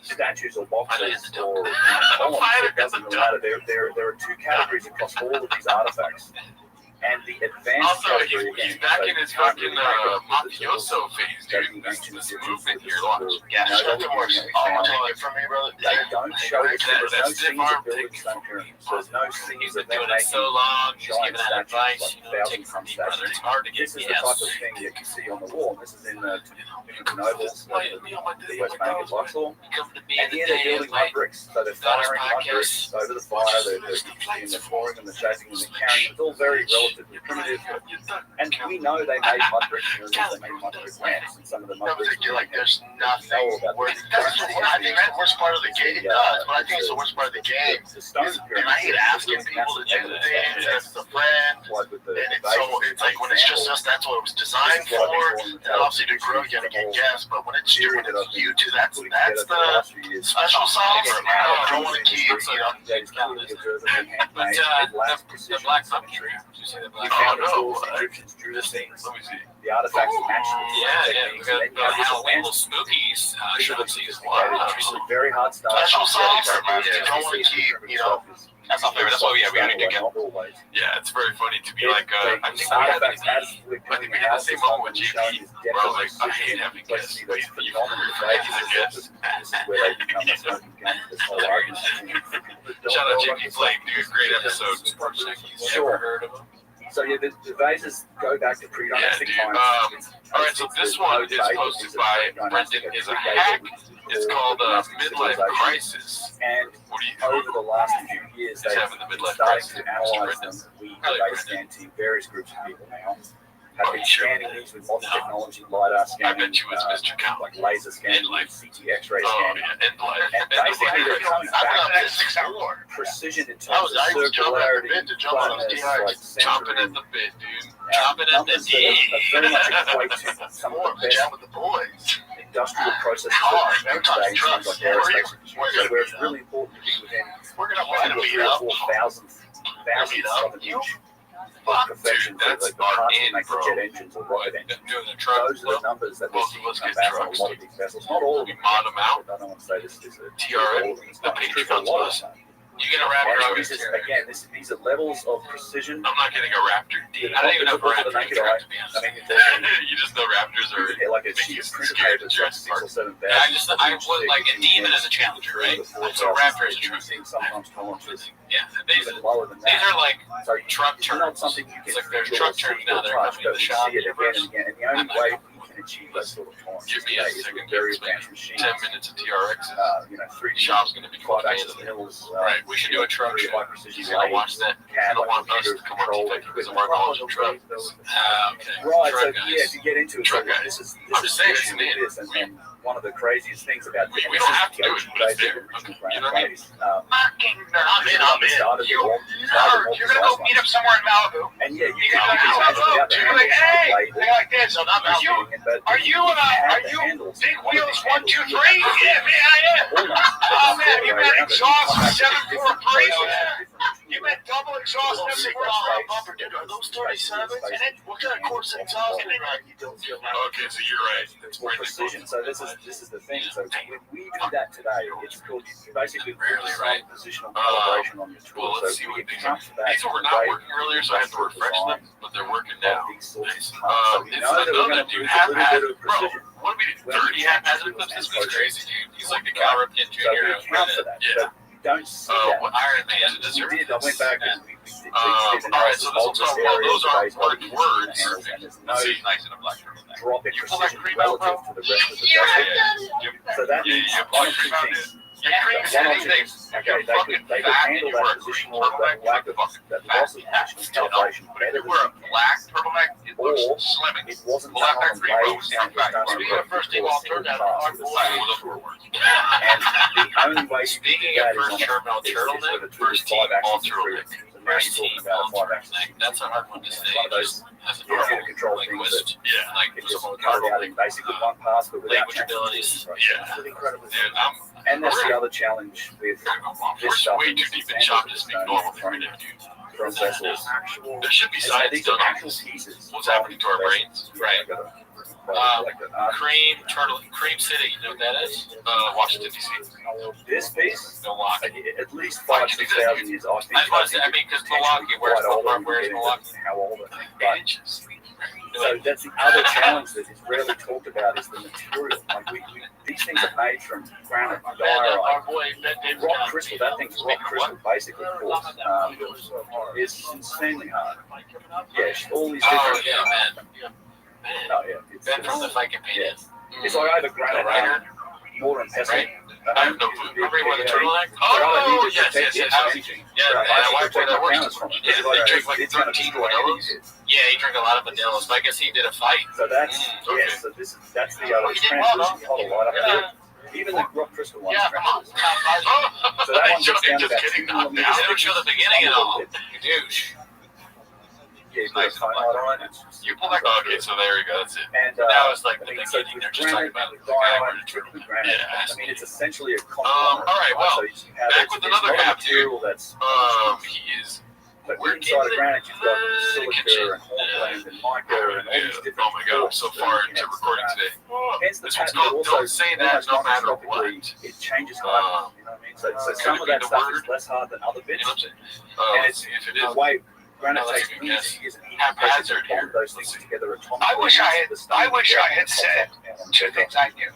statues or boxes or columns. It doesn't really matter. There are two categories across all of these artifacts. And the advanced Also, category he's again, back so in his you can't fucking really make it mafioso phase, that dude. the This ancient this Egyptians movement were here, the- watch. Yeah, No, straight to don't horse. worry. Oh, take it from me, brother. They don't show it. There's no That's scenes farm of building thing. stone pyramids. There's no He's scenes been of them doing it so making long, he's giant giving that statues, advice, like you know, take 1,000 it from ton me, brother. statues. It's hard to get This is the type of thing that you see on the wall. This is in the Nobles, the West Bank of Luxor. Come to me And the here they're day building of my mud bricks. So they're firing mud bricks over the fire. They're pouring them, they're shaping them, they're carrying them. It's all very relatively primitive. And we know they made mud bricks pyramids, they made mud brick ramps, and some of the mud bricks. You're like, there's nothing worth. That's the worst. I think that's the worst part of the game. It does, but I think it's the worst part of the game. The stone And I hate asking people to do things as a friend. And it's like when it's just us, that's what it was designed for. And obviously to grow, you gotta get guests. But when it's doing it you two, that's the special sauce. I don't want to keep, you know. But the black puppetry. Did you see the black Egyptians drew the scenes. Let me see. The artifacts match the Yeah, we techniques. got And then you have this Halloween advanced, little spookies. these are the Shotzies. sophisticated, Wow. usually very hard stuff. Special sauce, man. Yeah, You don't want to keep, you know. That's not fair. That's why we had a good Not always. Yeah, it's very funny to be like, I think we had artifacts the absolutely I think we had the same moment with JP, where I was like, I hate having guests, but you phenomenal he's a guest. This is where they become a smoking gun. This whole argument. Shout out JP Flake, dude, great episode. Ever heard of him? So yeah, the vases go back to pre-dynastic Yeah, dude, times. All right, so this one is posted by Brendan is a hack. It's called Midlife Crisis. And What do you? over the last few years, He's they've having the midlife started crisis. to analyze them. We, the base scan team, various groups of people now, have been scanning these with modern technology, LiDAR I scanning, bet you it's Mr. Count. like laser scanning, CT X-ray Oh, scanning. yeah, end life. And basically, they're coming I've been back up there 6 hours. precision in I terms was of jumping at the circularity, bit to jump on those flatness, DRs. like Chomping at centering, the bit, dude. Chomping at the numbers that are very much equate to some Or of the the jam best with the boys. industrial processes Hard. of Every today, time things trucks. like aerospace. So where it's really important to be within We're gonna 2 or meet 3 or up. 4 thousandths of an inch of perfection for that's the parts on that in, make the bro. jet engines or rocket engines. Doing the truck. Those are the numbers that we're Most seeing of us come get back on a trucks. lot of these vessels. Not all of We them. mod them out. I don't want to say this is a TRM, all of them. It's the not true for a Patreon lot plus. of them. You get a Raptor. I'll And get this is, a again, these are levels of precision. I'm not getting a Raptor D. I don't even know if a Look at Raptor the is naked eye. to be I honest. mean, it's You just know Raptors are. like a Mickey cheap is printer scared paper of that's like Jurassic 6 or 7 Yeah, thousand. I would like a demon as a challenger, right? So Raptor is a truck. Sometimes tolerances Yeah, these even lower than these that. are like So truck it's not turns. something you It's can like there's feel truck or turns see now. or They're touch, coming to but the we shop. see it again and again. And the only way you can achieve those sort of times. Give me a Today, second. with very advanced machines. 10 minutes of TRX. 3D Shop's going to be quite 5-axis fancy. mills. Right, we should do a truck very show. high precision He's going to watch that. He's going to want us to come on control TikTok because of our knowledge of truck. Okay. Right, so Truck guys. yeah, if you get into it, Truck so guys. this is I'm just saying it's issue an with in. this, and one of the craziest things about We don't have to do it, but it's there. You know what I mean? Fucking nerd. I'm in. You nerd. You're gonna go meet up somewhere in Malibu. and yeah, you You can go to imagine without the Malibu. You're like, handles, hey, thing like this. so not Are you? Are you Big Wheels 1, 2, 3? Yeah, man, I am. Oh man, you met exhaust with 7.4 brakes. You met double exhaust and everything. Bumper, dude. Are those 37s? And then what kind of quarters exhaust? And then you don't feel like. Okay, so you're right. It's for precision. So this is the thing. So when we do that today, it's called basically Rarely, right? positional calibration on your tool. Well, let's so see we what these account are. for that. These were not working earlier, so I had to refresh them, but they're working now. These sorts Nice. of parts. So we It's know that we're another going to dude, lose a little bit haphazard. of Bro, precision. what do we do? 30 haphazard clips this week? Crazy, dude. He's like the Cal Ripken So we Jr. account for that. Yeah. But we don't see that. What Iron Man We deserves. did. I went back and we did All right, so this analysis looks of like, well, areas those are based on word the words. handles, and there's no Let's see, nice in a black turtleneck. drop in You pull that precision cream out, bro? relative to the rest of the Yeah, vessel. yeah. So that Yeah, means yeah, one pull of two cream out, things. Yeah, cream One said of two anything. things. You're Okay, they fucking could fat and handle you wear that a green positional, that turtleneck. lack of, Fucking that fat. loss of positional calibration But if better you wear a than black turtleneck, it or looks slimming. it wasn't Well, that shown cream waves roast, down in fact, done speaking of first team alternative, parts our of the boy, same those tool. were working. And the only way to do Speaking that of is first on a terminal turtleneck, with a first team 5-axis alternative. So now you're First team talking about a 5-axis. alternative. That's a hard one to say. One of those As a computer normal control things linguist. that Yeah, like it just someone cut with out in basically one pass, but without language abilities. Yeah. incredibly. Dude, And that's the other challenge with we're way too deep in chop to speak normal right now, dude. from vessels. There should be And so science these done are on actual this. pieces. What's happening to our brains? Right. Like Cream City, you know what that is? Washington, D.C. this piece, Milwaukee. at least 5,000-6,000 years, I think. I was about to say, I mean, because Milwaukee, where's Milwaukee? How old I think. 8 But inches. so that's the other challenge that is rarely talked about is the material. Like these things are made from granite, diorite, Our boy, Ben Davis. rock crystal. That thing's rock crystal, basically, course. It's insanely hard. Yeah, all these Oh, different. yeah, man. Oh, yeah. Ben from the Viking Painted. It's like either granite, mortar and pestle. Right? I have no clue. Remember you wore the turtleneck? Oh, yes. Yeah, my wife wore that works. Yeah, they drink like 13 vanillas. Yeah, he drank a lot of vanillas, but I guess he did a fight. So that's okay. yeah. So that's the other translucent color light up there. Even the rock crystal one. Yeah, come on. So that one gets down to about 2 millimeters. They don't show the beginning at all. You douche. Yeah, nice phone light on it. You pull back. Okay, so there you go. That's it. And Now it's like the I mean, so beginning. with They're just talking granite, about with the guy diorite, wearing a turtleneck. with granite. Yeah, I mean, it's essentially a all right, well, so you have back it's with another not a half, material that's He is. but we're inside of getting granite you've got silica kitchen. and hornblende and mica and all these different. Oh my god, I'm so far into recording today. Hence the This one's pattern called also Don't Say That No Matter What. it changes hard. You know what I mean? So some of that stuff is less hard than other You bits. know what I'm saying? And Let's see if it the is. way granite No, that's takes a good guess. years and Haphazard to bond here. those things together atomically. I wish I had said two things I knew,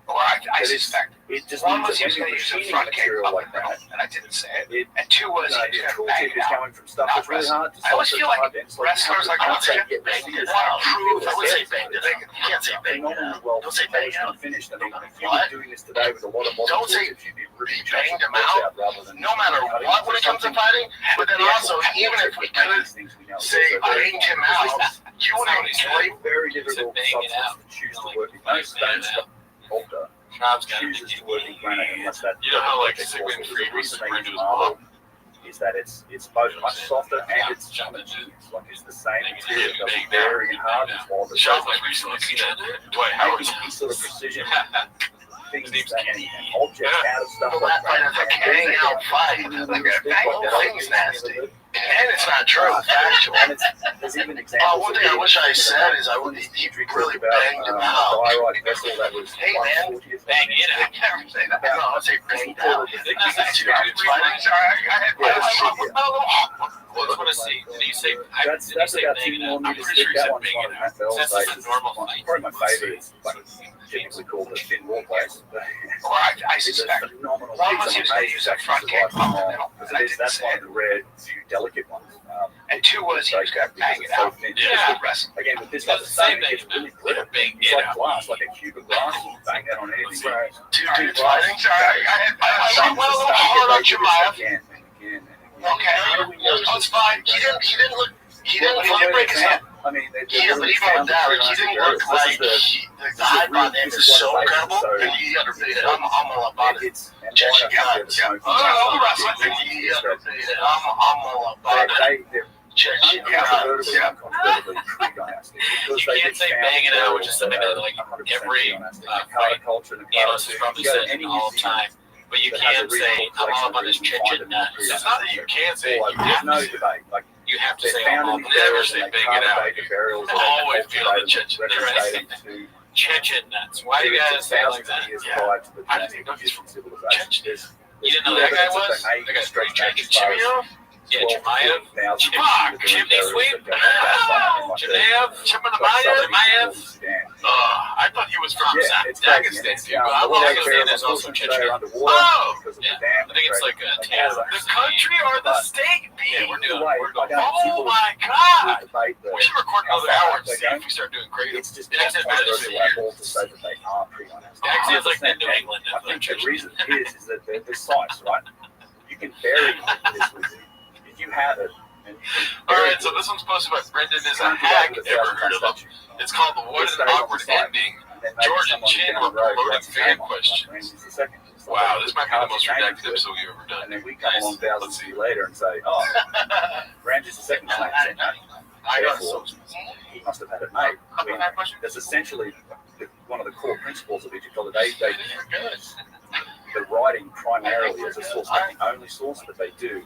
or I suspect. It just One means was that he was when going to you're use a machining front kick material up like and down, that, and I didn't say it. it And two was the he's going to tool bang tip it is out. going from stuff that's really hard to I always stuff feel that's like hard to wrestlers like I I would say want get ready to prove. I would say bang it. You can't say bang it. phenomenally well Don't say bang polished out. and finished. I mean, if you What? were doing this today with a lot of modern Don't tools, say if you'd be ripping banged chunks of them parts out, rather than no matter cutting what them when it comes to something. fighting, but then also, even if we could say banged him out, you wouldn't enjoy very difficult bang it out. substance to choose to work in. Most stones alter Knob's got chooses to to work in granite unless that. You know how like the Sigmund Freud was reason referring they to use his marble mom? is that it's both much softer and it's like it's the same material. It doesn't vary in hardness while the Shot like recently seen that Dwight Howard's. these sort of precision things Name's and objects out of stuff Well, like that fight is like a hang out fight. Like a bang thing's nasty. And it's not true, factual. And there's even examples. One thing I wish I said is he really banged him out. Diorite vessel that was Hey man, bang it out. I never say that. No, I say banged out. I had Well, that's what I see. Did he say? That's Did he say about banging 2 out? I'm millimeters pretty thick. sure he That said one's one banging of out. Matt Bell's That's just a bases. normal fight. Probably my favourite. It's like typically called a thin wall base. Or I It's a suspect. phenomenal Well, piece unless of he was going to amazing use that front kick survival. up the middle. Because that's one of the rare few delicate ones. And two was he was going to bang it out. Yeah. Wrestling. Again, with this He type of doesn't say stone, it gets banging really out. brittle. Bang It's it like out. glass, like a cube of glass. You bang that on anything. Right. Two dudes fighting. I went a little hard on Jemayev. Again and again and again. Okay, that's fine. He didn't look. He didn't break his hand. I mean, Yeah, but even with that, he didn't look like the hype on him is so incredible. And he underpaid it. I'm all about it. Check it out. I'm wrestling. He underpaid it. I'm all about it. Check it out. Yeah. You can't say banging out, which is something that like every fight analyst is probably says all the time. But you can say I'm all about this chinchin nuts. It's not that you can't say it. You There's have no to. debate. Like, You have to they say found all in about the never burials say and they bang it out. carved the burials and Always they feel the chinchin. retrograde to Chinchin nuts. Why do you guys say it like that? years Yeah. prior to the I didn't know genetic he's from civilization. Chechen. You didn't know that guy was? That guy's pretty Chechen. Chimio? Yeah, Jemayev. Fuck, chimney sweep? Chimaev. Chimaev. I thought he was from Dagestan, too. Well, Dagestan is also Chechen. Oh! Yeah. I think it's like a Taz. The country or the state? Yeah, we're going. Oh my god! We should record another hour and see if we start doing great. It's just Dagestan's controversial here. to say that they are pre-dynastic. Dagestan's like the New England I of think the Chechen. reason is that they're sites, right? You can bury this with it. If you have it, and you can bury Alright, so it, this one's posted by Brendan is a can't do that hack. with a Ever 1,000 heard of ton him? statue. It's called the What It an stays on the Awkward site, Ending. and then maybe George and someone Chin down were the road promoting writes a fan comment like questions. Ramsey's the second. It's like, Wow, this might be the most can't redacted do it. episode we've ever done. And then we come Nice. along thousands Let's of see. years later and say, oh, Ramsey's the second claim said that. I got Therefore, he must have had it made. I mean, that's essentially one of the core principles of Egyptology. The writing primarily as a source, not the only source, but they do.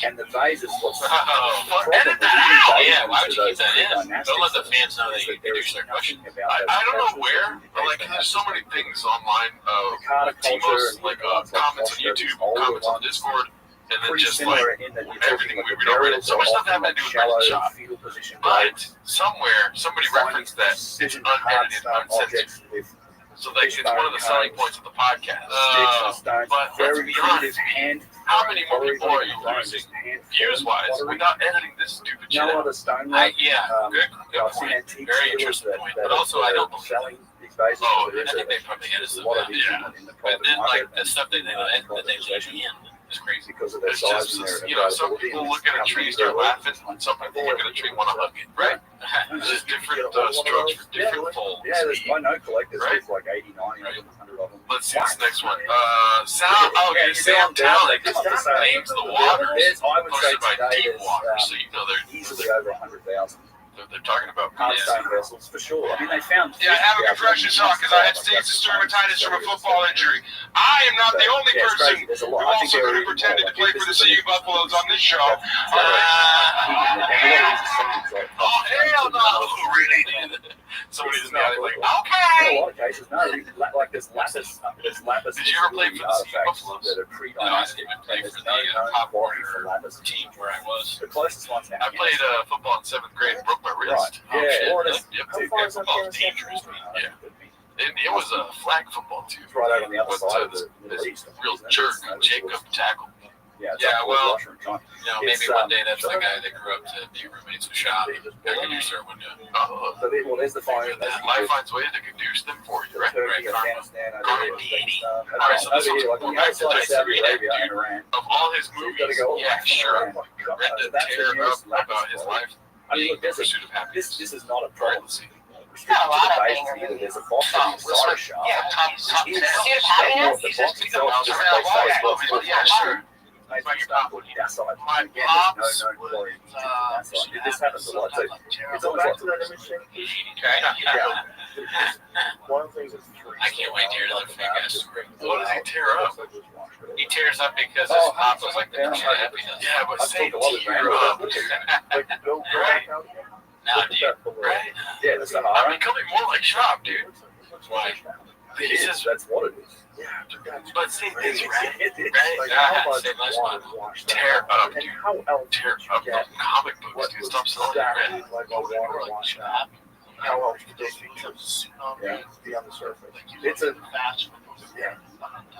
And the vases, what's the problem Edit with that out! using Yeah, why would vases you to keep that in? those Don't let the dynastics fans know that is you that there produce is their question. nothing about I those don't know cultures where, that but like indicate there's so many that things online. the Carter culture Timos, and like ones comments on Foster, YouTube, these older comments on ones, Discord, and then pretty just like similar in that you're talking everything like we the read on Reddit. burials So much are stuff often happened to do with shallow Brendan's shop. fetal position But graves, somewhere somebody referenced that it's precision unedited, hard stone uncensored. objects with So like it's one of the selling points of the podcast. sticks and stones, but very let's be honest, primitive hand. how many more people are you thrones, losing hand views-wise pottery. without editing this stupid shit No out? other stone Yeah, good I've seen point. antique Very dealers interesting that, point. that But also, I don't are believe selling these vases. Oh, so there is I think a- they probably hit us there's a with lot of that. these Yeah. in the But private then, market like, the and, stuff that they leave possession in is crazy. because of their It's size just, and their you know, some availability, people and look at a tree, start laughing, and some people look at a tree and want to hug it, right? It's just different strokes for different folds. Yeah, I know collectors Right? with like 80, 90 of them, 100 of them. Let's see this next one. Sam Talek names the waters. There's, I would say Posted by today, Deep there's Water, so you know easily over 100,000 they're talking about hardstone vessels for sure. I mean, they found. Yeah, have a compression sock because I had stasis dermatitis from a football injury. I am not the only person There's a who lot. I think also there could are have pretended to play for the CU Buffaloes on this show. Oh Hell no! Really? Somebody's in there like, In a okay. lot of cases, no. Like there's lapis. Did you ever play for the CU artifacts Buffaloes? that are No, I pre-dynastic. didn't even play And for there's the no known Pop quality Warner for lapis. team where I was. The closest one's I played football in 7th grade and broke my wrist. Right. Yeah. Or shit. it's Yep. how Dude, far is that football's Afghanistan? dangerous, man. Yeah. Could be. It was a flag football too. It's right out on the other With side of this the Middle East. real isn't it? jerk, It's no Jacob tourist. tackle. Yeah, it's Yeah, like well, Russia and China. You know, maybe It's, one day that's the guy that grew up to be roommates with Shop. I can do start window. Oh, Well, there's the fire. life finds ways to conduce them for you, right? Turkey, Right. Afghanistan, over here, Uzbekistan. Alright, so this Over here, like on the other side of Saudi Arabia and Iran. Of all his So you've got to movies, go all yeah, back from sure. Iran. Read the That's tear nearest up about his lapis life I mean, being look, the pursuit of happiness. this is not a Right, problem. let's see. Restricted a lot to the of base things. either. There's a box on the side of shop. Yeah, top 10. Pursuit of happiness? The box itself is Yeah, just well, yeah, sure. Made from stone wood outside. My Again, pops there's no known quarry from outside. This happens a lot. So it's always like One of the things that's I can't wait to hear another from you guys. What does he tear up? He tears up because his pop was like the pursuit of happiness. Yeah, but I say talk a lot of tear Randall. up. like Bill Right. Now, dude, Right? Yeah, the I'm Sahara. becoming more like Shop, dude. why? It is. That's what it is. But same thing, It's right? like Yeah, how much same last water one. washed Tear out, up, and dude. how else Tear did you up get comic books, what dude. was Stop selling exactly it. like a water washed out? How else did those features be on the surface? It's a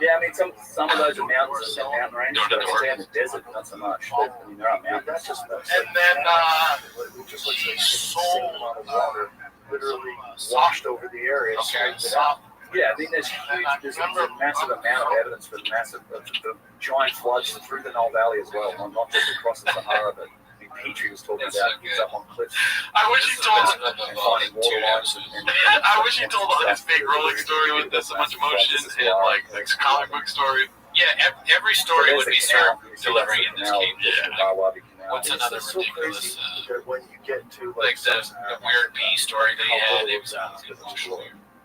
yeah. I mean, some of those are mountains and mountain ranges, but stay in the desert, not so much. But, I mean, there are mountains. That's just And then just looks like insane amount of water literally washed over the area. Yeah, I mean, there's a massive amount of evidence for the giant floods through the Nile Valley as well, not just across the Sahara, but I mean, Petrie was talking about he's up on cliffs. I wish he told. And finding water lines and I wish he told his big rolling story with this so much emotion and like comic book story. yeah, every story would be served delivering in this game. What's another It's so ridiculous, crazy that when you get to like the weird bee story that he had? It was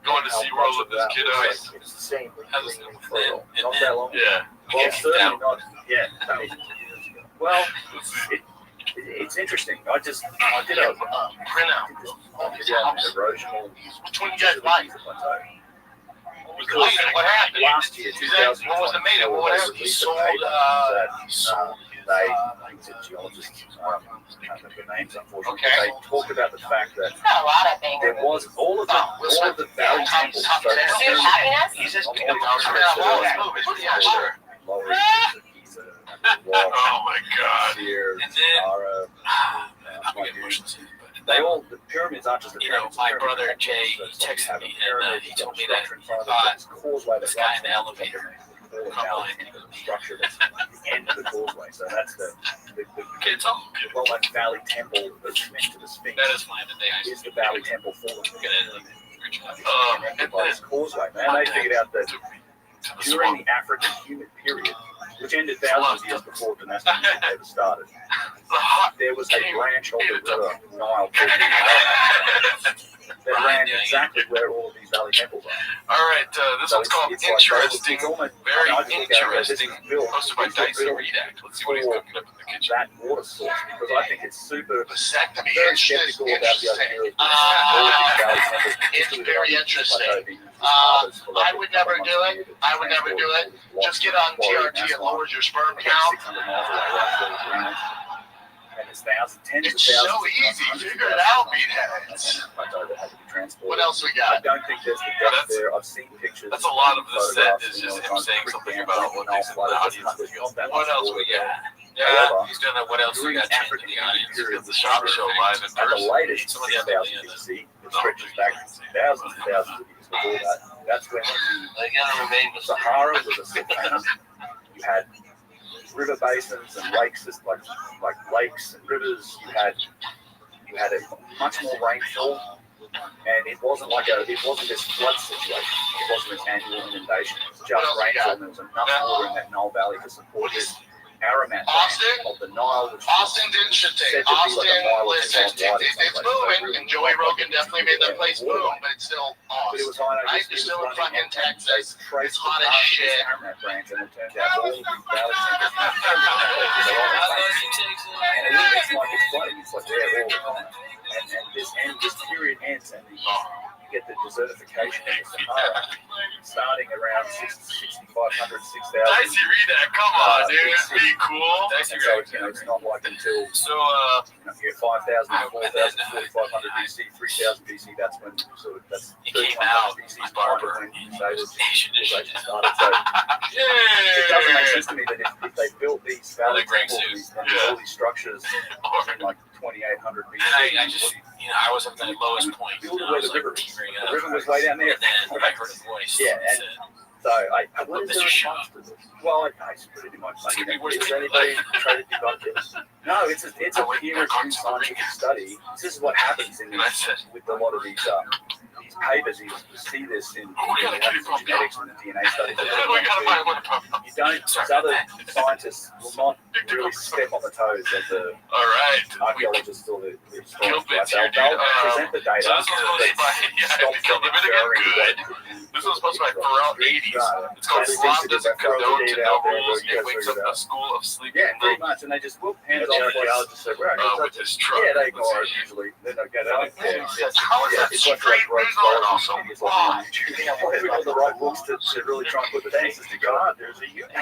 going to SeaWorld with his kiddos. It's the same. Has Not and that long. yeah. Well, Yeah. certainly not. Yeah. I mean, well, it's interesting. I did a Printout. erosional. Which one you guys like? What happened? Last year, What was it made of? What happened? He sold. They geologists, I can't remember the names, unfortunately. Okay. They talked about the fact that Not a lot of things. there was all of the valley temples. So Pursuit of happiness? He's just on the Yeah, sure. Lower Giza, Oh my god. Seir, And then- Sahara, I'm getting emotions. they all, the pyramids aren't just the You know, pyramids. my the pyramids brother are Jay, complex. he texted Have a me and pyramid, he you've told got me a that structure in front of it, there's a causeway this that guy runs in the down elevator the valley into the structure that's the end of the causeway. So that's the Okay, it's all good. well, like Valley Temple that's next to the Sphinx That is fine today. is the Valley Temple for the Get it. connected by this causeway. Man, they figured out that during the African humid period, which ended thousands of years before domestic music ever started, there was a branch of the river Nile called the Nile that ran exactly where all of these valley temples are. All right, this So one's called it's like Interesting. it's almost- Very I just look at it, this interesting. is built- Posted by this is Dicey built Redact. Let's see what he's cooking up in the kitchen. that water source because I think it's super Vasectomy. very It's just skeptical about the idea interesting. of all of these valley temples. It's very interesting. I I would never do it. I would never do it. Just get on TRT. It lowers your sperm count. 600 miles away, right? And it's thousands, tens It's of thousands. so of easy. tons, Figure hundreds it out, of tons. meatheads. And plateau that had to be transported. What else we I got? don't think there's the depth there. I've seen pictures. That's a lot of this set photographs, is you know, just him trying to saying creep something down about from what the makes the Nile flood. audience There's feel. not that What much else water we there. got? Yeah, However, he's doing that. What else we during got? the Changing African the audience. period, It's the shop show live in at the person. latest, Some of the 6,000 other BC, it stretches back thousands and thousands of years before that. That's when the Sahara was a savanna. You had river basins and lakes, like lakes and rivers. You had a much more rainfall, and it wasn't this flood situation. It wasn't this annual inundation. It was just rainfall, and there was enough water in that Nile Valley to support this Aramat Austin? of the Nile, which Austin's interesting. Austin, listen, it's moving, and Joey Rogan definitely made that place boom, but it's still but it was Austin. high. Right? You're still in fucking Texas. It's hot as shit. Aramat branch, and it turned out all of these valley centers. And it looks like it's flooding. It's like there all the time. And this period ends, and you get the desertification in the Sahara starting around 6,500, 6,000. Dicey Redact, come on, dude. Be cool. Dicey And so Redact. it's not like until So, you get 5,000, 4,000, 4,500 BC, 3,000 BC. That's when that's he came 3,500 out, BC. my barber. When you say this Asian civilization started. So it doesn't make sense to me that if they built these valley temples and all these structures in like 2,800 BC, I just, I was at the lowest point. build I it where was the like river is. tearing The up. river was way down there. And then I heard a voice. Yeah, that and said, so I What is is there your a show? response to this? Well, I pretty much. It's gonna be worse Is than anybody trying to debunk this? No, it's a peer-reviewed scientific study. This is what happens and I said, with a lot of these papers. You see this in the genetics and the DNA studies. we gotta find one problem. You don't. These other scientists will not really step on the toes of the All right. archaeologists or the Kill historians. bits They'll here, dude. present the data. So this one's supposed to be by, Stop Kill the Vinegar Good. This one's supposed to be by Pharrell 80s. It's called Islam doesn't condone to no rules. It wakes up a school of sleeping Yeah, pretty little much. And they just whoop hands The off. archaeologists said, right. with his truck. Yeah, they Let's ignore it see. usually. They don't get it. How is that straight regal and also why? Yeah, why do we have the right books to really try and put the pieces together? God, there's a YouTube,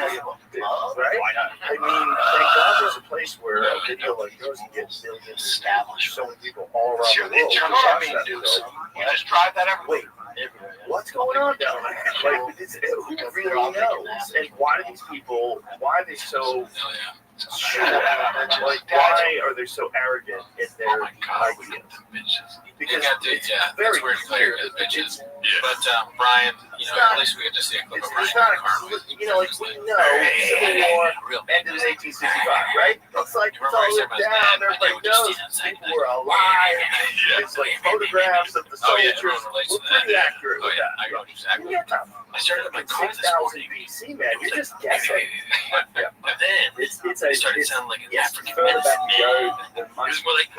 right? I mean, thank God there's a place where a video like yours can get millions Established. so many people all around Sure, the they world. turn watch on me that news. video. You just drive that everywhere. Wait, what's going on down there? Like, who really knows? And why do these people, why are they so sure? Like, why are they so arrogant in their ideas? Because it's very clear that bitches. it's But Brian, at least we get to see a clip of Brian. it's not, like we know Civil War ended in 1865, right? It's like it's all written down. Everybody knows people were alive. It's like photographs of the soldiers. We're pretty accurate with that. I know exactly. I started at like 6,000 BC, man. You're just guessing. But then It's it started sounding like an African further back medicine you go, man. the It much was more like,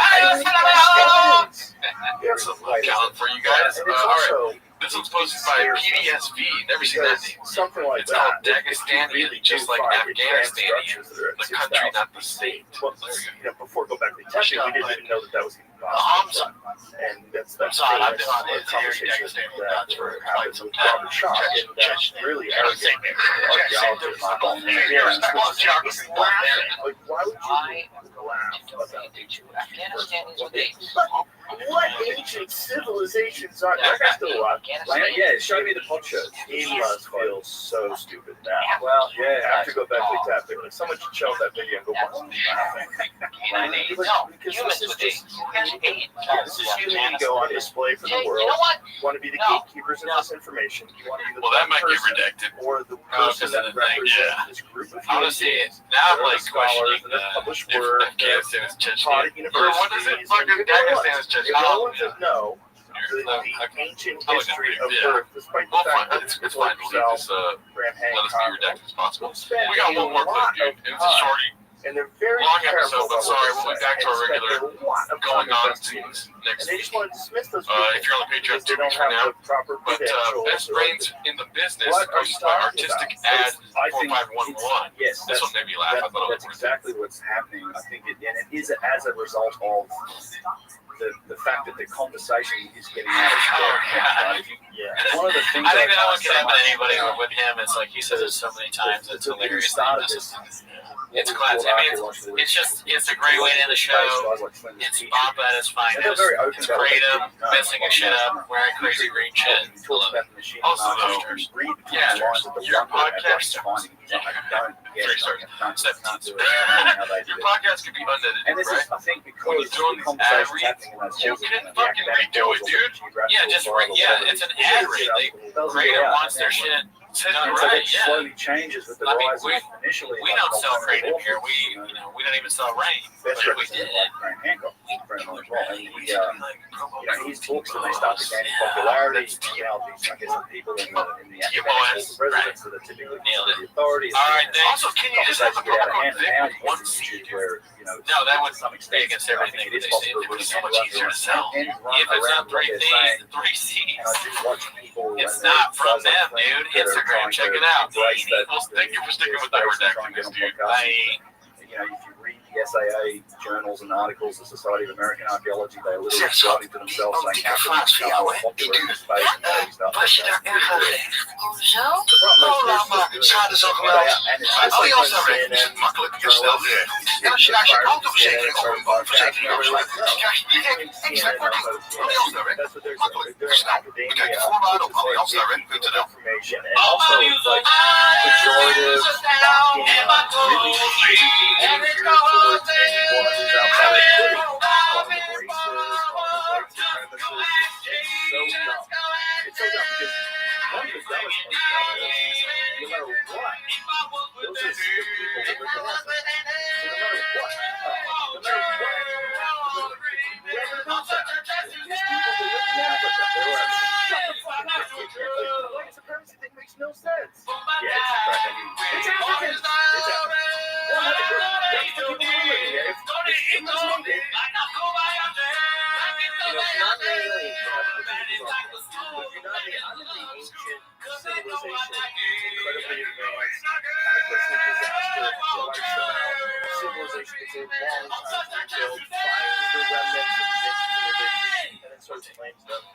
There's some talent for you guys. And it's All right. also This one's posted by PDSV. Never seen that name. something like It's called that. Dagestani, just like Afghanistani. The country, not the state. Well, before go back to Kentucky, we didn't even know that was even Hamza. possible. And that's Sorry, I've been on a the theory conversation Dagestani that nuts for quite happened some with time. Robert Shaw, and that's really arrogant archaeologist. He's laughing. Like, why would you laugh about Afghanistan is a base. what ancient civilizations are? That guy's still alive. Yeah, show me the pod shirt. He must feel so stupid now. Well, I yeah. have to go back to tap it. Like, someone should show that video and go, why are you laughing? Because Humans this is would just be. this is human ego on display for the You world. know what? You want to be the gatekeepers of this information. You want to be the Well, that might get person redacted. or the Oh, person because of that the thing, represents yeah. this group of Honestly, humans. now I'm They're like the scholars questioning that have published if work, Afghanistan is taught Chechnya. at universities. Or what is it? Fucking You know what? Afghanistan is If you Chechnya. want to know the ancient history of Earth, despite the We'll fact find that it's it's fine. like We'll leave this, Graham let us be Hancock, redacted as possible. don't spend We got a one more lot clip, dude. of It was a time, shorty. and they're very Long careful episode, but about sorry, what we'll they be back to our say, and regular spend a lot of going time on investigating. to next And they just want to dismiss those people if you're on the Patreon, because they 2 don't weeks from have now. the proper But credentials. best or brains in the business What are you posted by talking Artistic about? Ad I think 4511. yes, This one made me laugh. I thought it that's was exactly what's happening. I think it is as a result of the fact that the conversation is getting out of hand. Right? Yeah. One of the things I think I that one find can so happen to much anybody about with him. It's like he says it so many times. It's the hilarious. start of this. It's classic. I mean, it's a great way to end the show. It's Bob at his finest. It's creative, messing his shit up, wearing crazy green shit. I love it. Also, though, yeah, your podcast, 17. Your podcast could be unedited, And this is, right? I think, When you're because doing the these ad conversations reads, happening in those you halls, can the fucking academic redo it, halls, dude. geographical Yeah, just halls, it's an ad read. The creator wants their shit said And it so right. that Yeah. slowly changes with the I mean, rise we- of initially. We like, don't sell alternative creative here. authors, We don't even sell rain. But best if we represented did, by Graham Hancock, a friend of mine as well. And we he, should be like, his books, and they start to gain popularity. You know, these, I guess, the people in the academic residents that are typically Nailed it. the authorities. All right, and thanks. Also, can you just have the conversations get out of proper hand. Vic Now with you one get to seed? YouTube where, you know, No, that would to some be extent, against I everything think it that is they say. possible It's to so much run easier to around sell. and run If it's around not 3 what they're Cs saying. and 3 Cs, And I do watch people. it's when not they're from guys like them, Clint dude. that are Instagram, trying check to it out. embrace that- Well, thank you for sticking with that that space and redacting, trying to dude. get on podcasts. You know, if you read the SAA journals and articles, the Society of American Archaeology, they're literally writing to themselves saying how can we become more popular in this space and all these stuff. Als je daar erg aan denkt. Hoezo? Oh, laat maar. Schade zo gemeld. Al die afstellingen is makkelijk en snel weer. En als je naast je autoverzekering of een woonverzekering afsluit, krijg je direct extra korting. Al die afstellingen. Makkelijk en snel. Bekijk de voorwaarden op aldiafstellingen.nl. Also, like, pejorative, mocking, really shitty behavior towards anyone who's outside of the calling them racist, calling them white supremacists. It's so dumb. It's so dumb because one of the dumbest parts about it is, no matter what, those are the people that live in Africa. So no matter what, whoever knows that, these people that live in Africa, they're like, shut the fuck up. The white supremacy thing makes no sense. Yeah, it's Africans. It's Africans. Well, that's the people who live here. If it's needed, you know, not really, Welcome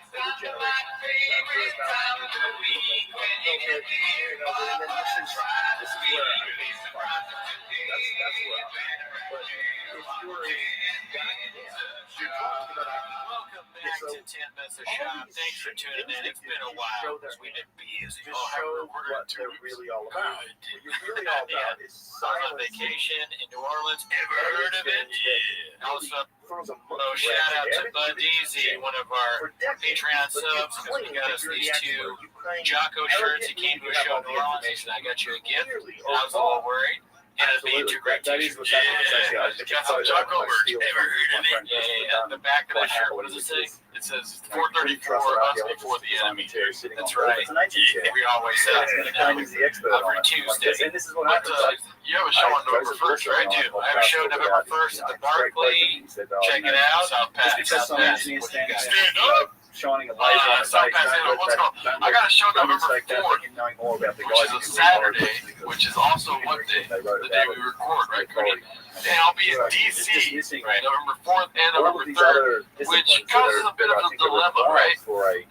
back to 10 Minutes of Shop. Thanks for tuning in. It's been a while because we've been busy. Show what they're really all about. What you're really all about is I was on vacation in New Orleans. Ever heard of it? Yeah. Also, shout out to Bud Deasy, one of our Patreon subs, because we got us these two Jocko shirts. He came to a show in New Orleans, and I got you a gift. I was a little worried. And it'd be a great t-shirt. Yeah, got some Jocko merch. Ever heard of it? Yeah. The back of the shirt, what does it say? It says 434 us before the enemy. That's right. Yeah, we always say that every Tuesday. But you have a show on November 1st, right? I do. I have a show November 1st at the Barclay. Check it out. South Pass. What do you guys stand up? Shining a laser on his face. I got a show November 4th, which is a Saturday, which is also what day? The day we record, right, Cody? And I'll be in DC, right, November 4th and November 3rd, which causes a bit of a dilemma, right?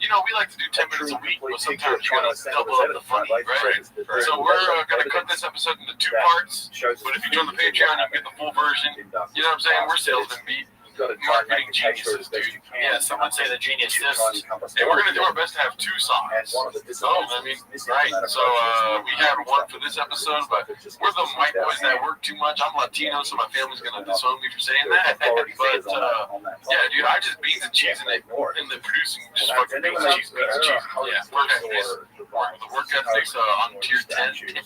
You know, we like to do 10 minutes a week, but sometimes you gotta double up the funny, right? So we're gonna cut this episode into 2 parts, but if you join the Patreon, you get the full version. You know what I'm saying? We're salesman beat. Marketing geniuses, dude. Yeah, someone say the genius this. And we're going to do our best to have 2 songs. So, I mean, right. So, we had one for this episode, but we're the white boys that work too much. I'm Latino, so my family's going to disown me for saying that. But, yeah, dude, I just beans and cheese and the producing just fucking beans and cheese. Yeah, work ethics. The work ethics on tier 10. Tier 10.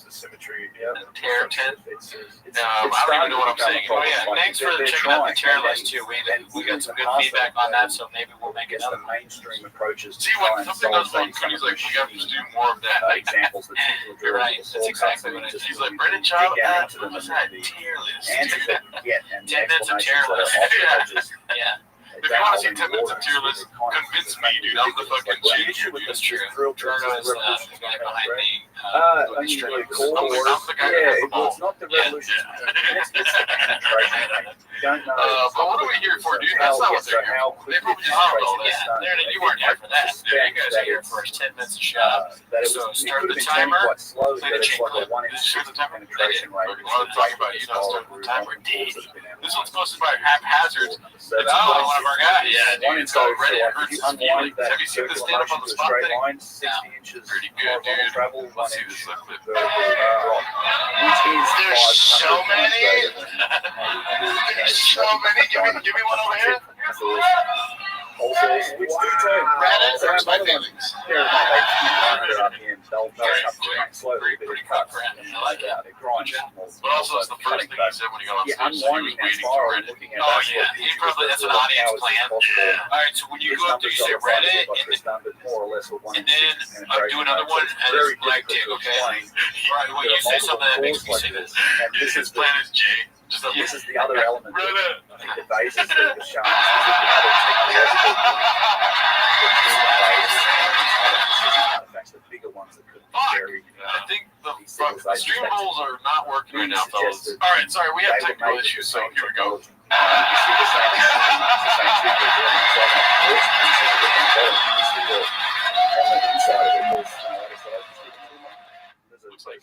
I don't even know what I'm saying. Oh, yeah, thanks for checking out the tier list, too. We got some good feedback on that, so maybe we'll make another mainstream approaches. See, when something does one, he's like, we got to do more of that. Examples that you're right. That's exactly what it is. He's like, Brendan Child, what's that tier list? 10 minutes of tier list. Yeah. If you want to see 10 minutes of tier list, convince me, dude. I'm the fucking genius. That's true. Bruno is the guy behind me. I'm the guy that has the ball. It's not the revolution. But what are we here for, dude? That's not what they're here for. They probably just found all this. You weren't here for that. You guys are here for 10 minutes of shop. So start the timer. Play the jingle. Start the timer. What I'm talking about, you know, start the timer. This one's posted by Haphazard. It's one of our guys. Yeah, dude. It's called Reddit. Hurts his feelings. Have you seen this stand up on the spot thing? Yeah. Pretty good, dude. Let's see this clip. There's so many. So many. Give me one over here. Reddit hurts my feelings. Pretty cut for him. I like that. But also, that's the first thing he said when he got on stage. So he was waiting for Reddit. Oh, yeah. He probably, that's an audience plan. Yeah. All right, so when you go up there, you say Reddit, and then I'm doing another one, and it's Black Dick, okay? All right, well, you say something that makes me say this. His plan is Jay. This is the other element. I think the basis of the show is the bigger ones that could be very. I think the stream rules are not working right now, fellas. All right, sorry, we have technical issues, so here we go. You see the same people doing on the inside of it. Looks like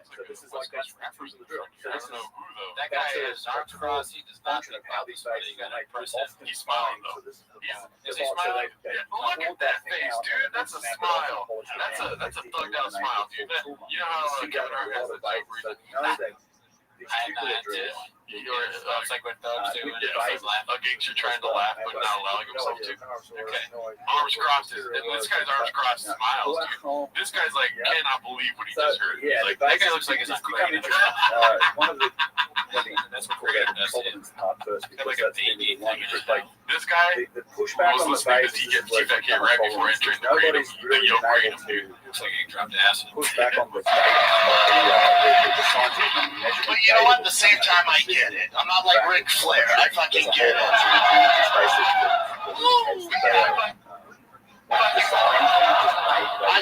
so this is like that's rappers in the drill. I don't know who though. That guy has arms crossed. He does not think how these faces got impressive. He's smiling though. Yeah. Is he smiling? Yeah. Look at that face, dude. That's a smile. That's a thugged out smile, dude. You know how Kevin Hart has the type where it's like what thugs do when you're trying to laugh but not allowing himself to. Okay. Arms crossed and this guy's arms crossed smiles, dude. This guy's like cannot believe what he just heard. He's like, that guy looks like he's not crying. That's what we're gonna do. Like a baby thing. This guy was listening to DJ TFK right before entering the Kratom. The Yo Kratom, dude. Looks like he dropped acid. Push back on the But you know what? At the same time, I get it. I'm not like Ric Flair. I fucking get it.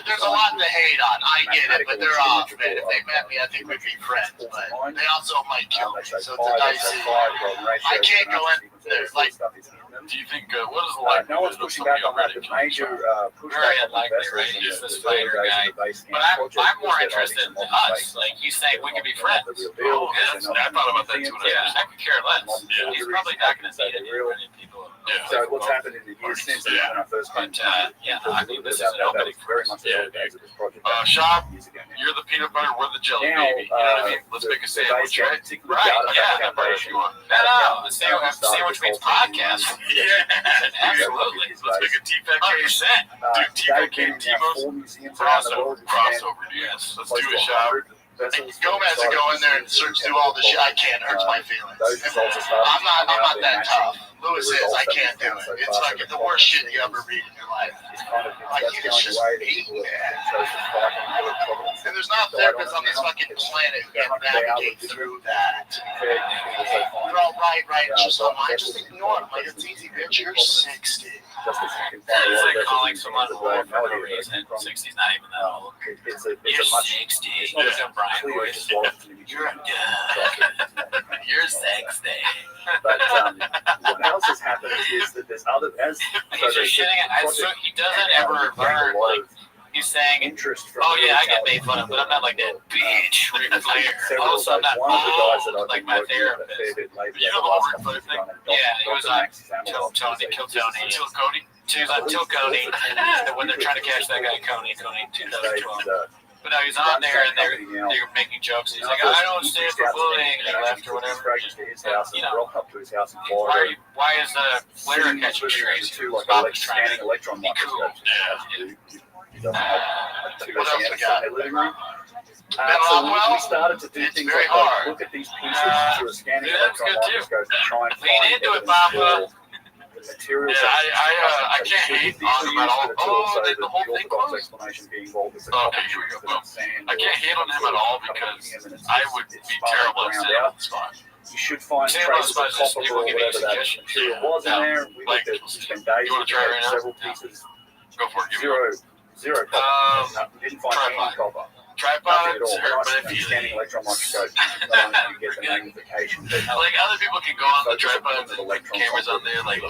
There's a lot to hate on. I get it, but they're off, man. If they met me, I think we'd be friends. But they also might kill me, so it's a dicey. I can't go in there. Like, Do you think what is the likelihood no one's of pushing somebody back on that. already The killing major Trump? Very pushback on unlikely, investors right? in He's the this early fighter days guy. of the base But camp project I'm more was that interested in obviously modern us. base Like, he's saying we can be friends. the real deal. Oh, because that's, they're I not thought about that too. museums. Yeah, I could care less. Yeah. He's probably not going to need any real. people. Yeah. So what's happened in the years since then, when I first came But, yeah, talked I a mean, little bit this about is an that opening was very much the Yeah, early days of this project. Shop, years ago now. you're the peanut butter, we're the jelly, Now, baby. You know what I mean? Let's make a the sandwich, base right? particularly Right, data yeah, Peanut butter if foundation. you want. No, the sandwich means podcast. Yeah, Absolutely. Let's make a T-Fat Case. 100%. Dude, T-Fat They've been Case, in now Timo's 4 museums around the world. crossover, dude. Let's do a shop. Gomez to go in there and search through all the shit. I can't. Hurts my feelings. Those results are starting I'm to come out. not They're that tough. matching Lewis the is. results I that can't we've do done so it. It's far. like the worst shit you ever read in your life. It's kind of Like, that's he the is only just way that eating people that. have chosen to fight on the Providence. And there's not therapists on this fucking planet who can navigate through that. Fair, people are so fine. They're all right. It's just online. Just ignore it. Like, it's easy, bitch. You're 60. Just as you can find a It's lot of like calling vessels someone in old the for no way that reason. they come from. 60's not even that old. It's You're a much 60. it's not You're as Brian clear voice. as well as an image. You're You're 60. But what else has happened is that there's other as He's just shitting it. So he doesn't ever learn. Like, he's saying, interest from oh yeah, I get made fun of, but I'm not like that bitch Ric Flair. Also, I'm not one of the guys that old I've like been my working with a fair therapist. bit lately You over know the last the couple of Ric Flair years, Yeah, he was on Dr. Tony, Kill Tony. Until Cody. She was on Till Coney when they're trying to catch that guy Coney 2012. But no, he's on there and they're making jokes. He's like, I don't stand for bullying, and he left or whatever. His house and You know, rock up to his house in Florida. why is Flair catching strays? Two like Bob's trying scanning to electron be cool. microscopes. He doesn't have two What else we scanners got? in their living room. Been So on well? we started to do It's things very like hard. look at these pieces through a scanning Yeah, that's electron good too. microscope and try and Lean find into it, evidence Papa. for the materials. Yeah, I that can't hate these on were him at used, all. but it's Oh, also did the whole the thing orthodox close? explanation being, well, there's a Okay, couple here we go. of pieces of sand I can't hate on him at all because I would be terrible at setting up the spot. You should find Sand traces of spot is just copper people or giving you whatever that suggestions. material was in Yeah. there. We Like, looked at spent days you wanna try it right now? several pieces. Go for it. Give me one. Zero copper. No, we didn't find any tripod. copper. Tripods Nothing at all. hurt my Nice scanning feelings. electron microscope. Not only do you get the magnification, but Like other people can go on the tripods and put cameras on there, like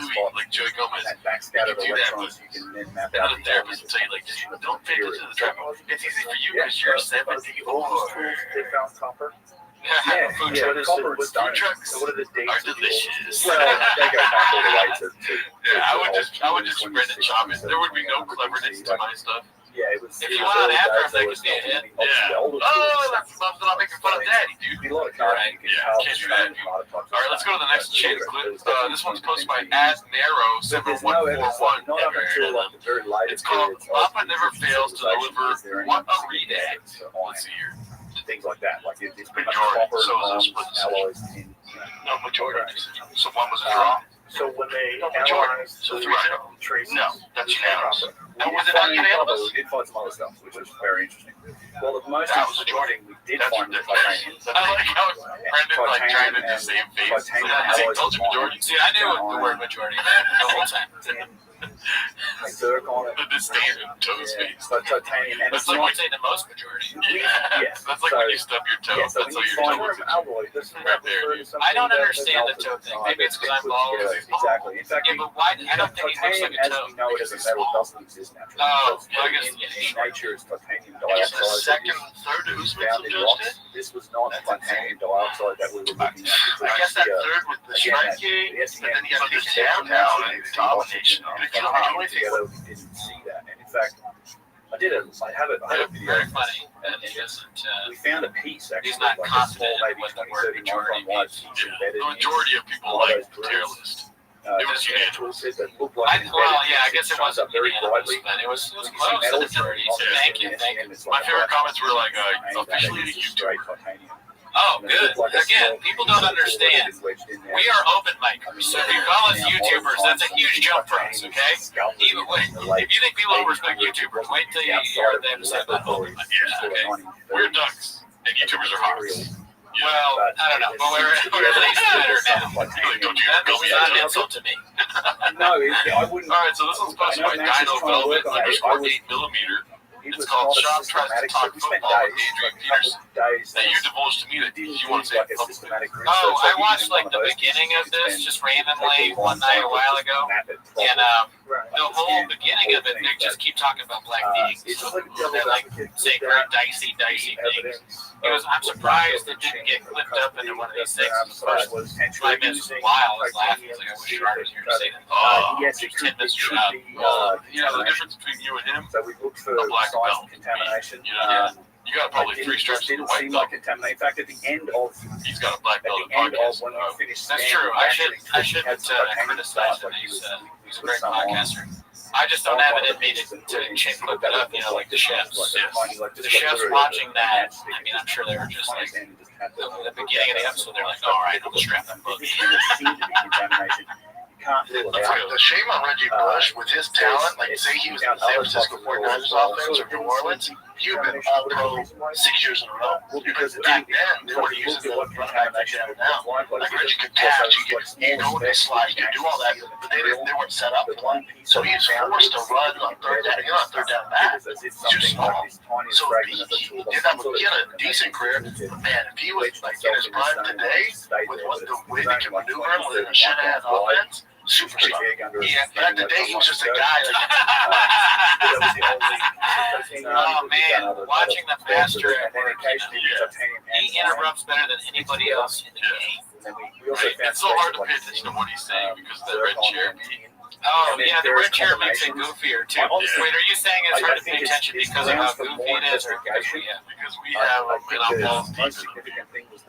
Joey Gomez. that backscattered You can do that, electrons you can then map Another out. therapist will tell you, like, don't pay attention to the tripod. It's easy for you because you're 74. They found copper. Food trucks. Copper and Food stone. trucks So what are the dates are of the delicious. Well, they go back all the way to Yeah, I would just spread and chop it. There would be no cleverness to my stuff. Yeah, it was. If it you was went on early After days, there Effects, was it'd be a hit. nothing. Obviously, the older Oh, tools, that's not making fun of daddy, dude. it'd be a lot of You're carbon. right. You can Yeah, tell can't do stone that. and artifacts All right, let's go to the next chain of clip. This one's posted by Ad Narrow But there's no evidence, 7141. not up until like the very later It's called periods of Papa Never Fails to civilization Deliver is there any What a significant Redact. evidence for iron, Let's see here. things like that. Like it's pretty much Majority. copper, So is this bronze, split alloys, tin. No, majority. So one was a draw. So when they No, majority. analyzed So the 3-0. traces, No, that's unanimous. we And was did it not find copper, unanimous? we did find some other stuff, which was very interesting. Well, the most That was interesting thing we did That's find was ridiculous. titanium. I like how Brendan like trying to do same face. Titanium I alloys told you of majority. See, I knew the word majority the whole time. Zircon, The disdain in Toe's face. so titanium, and That's it's like not. you say the most majority. Yes, That's like so- when you stub your toe. Yeah, so That's when how you your find toe looks at you. alloy, this Right there, dude. I don't understand the toe thing. Maybe it's because I'm bald. Exactly. In fact, Yeah, but why? I don't think it looks like titanium, a as toe. we know it as a metal, doesn't exist naturally. Oh, So well, I guess, in yeah. nature, it's titanium I guess the dioxide. second, third who's Found in rocks. This was not titanium dioxide that we were looking at. I guess that third with the striking, and then you got the downtown and domination. But if you don't do anything, together, we didn't see that. And in fact, I have a video. Very funny that he doesn't. We found a piece actually, He's not like a small, confident maybe with the 20, word 30 majority micron wide means. piece yeah, embedded the in majority of people one of like those the drills. tier list. It was was unanimous. tool set that looked like an Well, embedded yeah, I piece. guess it shows wasn't up very unanimous, brightly. but it was You can see close to metal the 30s. obviously, Thank you, and thank you. it's My like favorite a- comments were like, and officially that the is straight YouTuber. titanium. Oh, And it good. looked like a Again, small people piece don't of tool that understand. had been wedged in there. We are open micers, so if you call us YouTubers, that's a huge jump for us, okay? Even if you think people don't respect YouTubers, wait till you hear the episode about open micers, okay? We're ducks, and YouTubers are hawks. Well, I don't know, but we're at least better now. Like, don't you That go was me not an out. insult to me. No, I wouldn't. All right, so this one's posted by I know Max is Dino trying to work Velvet on it. I _8 was- millimeter. It's called Sean Tries to Talk Football with Adrian Peterson. Now, you divulged to me that you want to say it publicly. I watched like the beginning of this just randomly one night a while ago, and the whole beginning of it, they just keep talking about black beings. They're like saying very dicey things. He goes, I'm surprised it didn't get clipped up into one of these things. The first 5 minutes of a while, I was laughing. I was like, I wish Gerard was here to say that. Yes, it 10 minutes should out. be. The difference between you and him, So we looked for a black signs belt. of contamination. You got probably 3 stripes in Didn't the white seem belt. like contamination. In fact, at the end of He's got a black belt in when podcast. we finished, That's true. I shouldn't criticize him. He's a great podcaster. I just don't have it in me to check clip it up, like the chefs. The chefs watching that, I mean, I'm sure they were just like, at the beginning of the episode, they're like, all right, I'm going to strap that book. It didn't seem to be contamination. You can't rule it out. The shame on Reggie Bush with his talent, like say he was in the San Francisco 49ers offense or New Orleans, he would have been all pro 6 years in a row. Because back then, they were using the running back like they have now. Like Reggie could catch, you know, they slide, you could do all that, but they weren't set up. So he was forced to run on third down. You're on third down back. It's too small. So he did have a decent career. But man, if he was like in his prime today, with the way they can maneuver him with a shit-ass offense, superstar. Yeah, back today he was just a guy. Oh man, watching the pastor, he interrupts better than anybody else in the game. It's so hard to pay attention to what he's saying because of that red chair. Oh yeah, the red chair makes it goofier too. Wait, are you saying it's hard to pay attention because of how goofy it is, or because we have been on balls deep.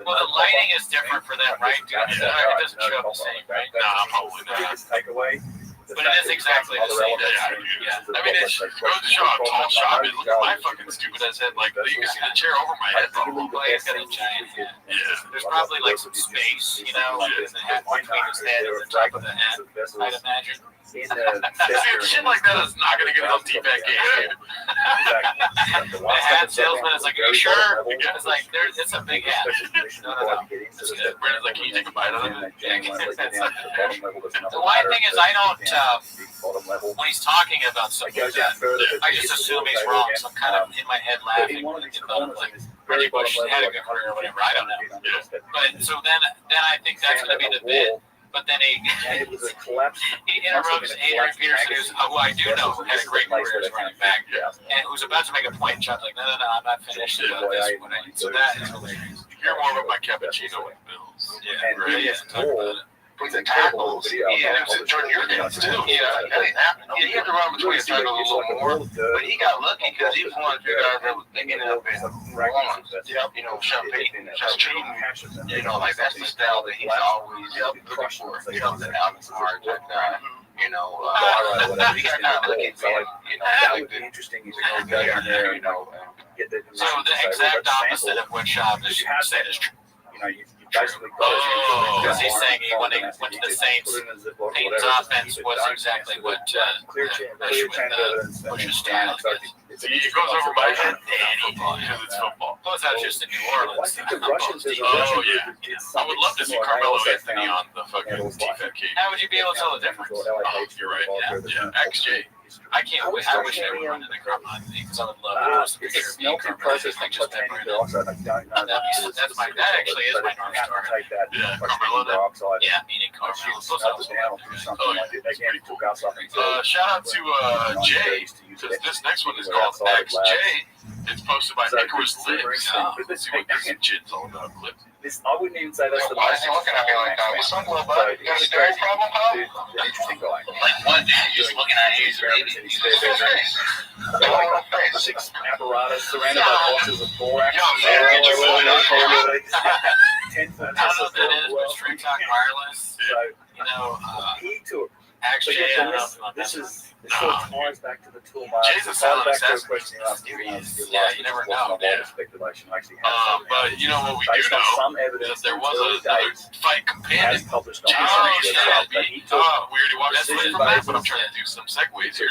Well, the lighting is different for them, right? Dude, it doesn't show up the same, right? No, probably not. But it is exactly the same. Yeah. I mean, it goes to show how tall shop is. Look at my fucking stupid ass head. Like, you can see the chair over my head. Well, he's got a giant head. There's probably like some space, in the hat between his head and the top of the hat, I'd imagine. See, shit like that is not going to get on T-Back game. The hat salesman is like, are you sure? It's like, it's a big hat. No. Brandon's like, can you take a bite of it? The one thing is, I don't, when he's talking about something like that, I just assume he's wrong, so I'm kind of in my head laughing. Like, Reggie Bush had a good career or whatever, I don't know. But so then I think that's going to be the bit. But then he interrupts Adrian Peterson, who I do know had a great career as running back, and who's about to make a point. And John's like, no, I'm not finished about this. So that is hilarious. You're more about my cappuccino and Bills. Yeah, right. Yeah, talk about it. With the tackles, yeah, it was Jordan Jurgens too. Yeah, that ain't happening. Yeah, he had to run between the tackles a little more, but he got lucky because he was one of the guys that was thinking up in one. Sean Payton, just cheating. Like that's the style that he's always looking for. Something out hard. He got kind of looking for that would be interesting if you go down there, So the exact opposite of what Shab is saying is true. Basically, because he's saying when he went to the Saints, Payton's offense was exactly what Bush's style is. It goes over my head because it's football. Plus, that was just in New Orleans. Oh, yeah. I would love to see Carmelo Anthony on the fucking T-Fat Cake. How would you be able to tell the difference? Oh, you're right. Yeah. XJ. I can't wait. I wish they would run into Carmelo Anthony because I would love to post a picture of me and Carmelo Anthony just pepper it up. That actually is my North Star. Yeah, Carmelo. Yeah, meaning Carmelo. Shout out to Jay, because this next one is called XJ. It's posted by Nicholas Lives. Let's see what this shit's all about. I wouldn't even say that's the why most. is he looking at me like that? What's up, little bud? You got a scary problem, pal? Interesting guy. Like what, dude? You're just looking at you. He's six apparatus surrounded by boxes of borax. 10 foot. I don't know what that is, but Street Talk Wireless, He took. actually, This sort of ties back to the toolbar. Jay's a silent assassin. Yeah, you never know. Speculation actually but you know what we do based on know? some evidence, There was another fight companion. published Jason on Reed we already walked away from that, but I'm trying to do some segues here.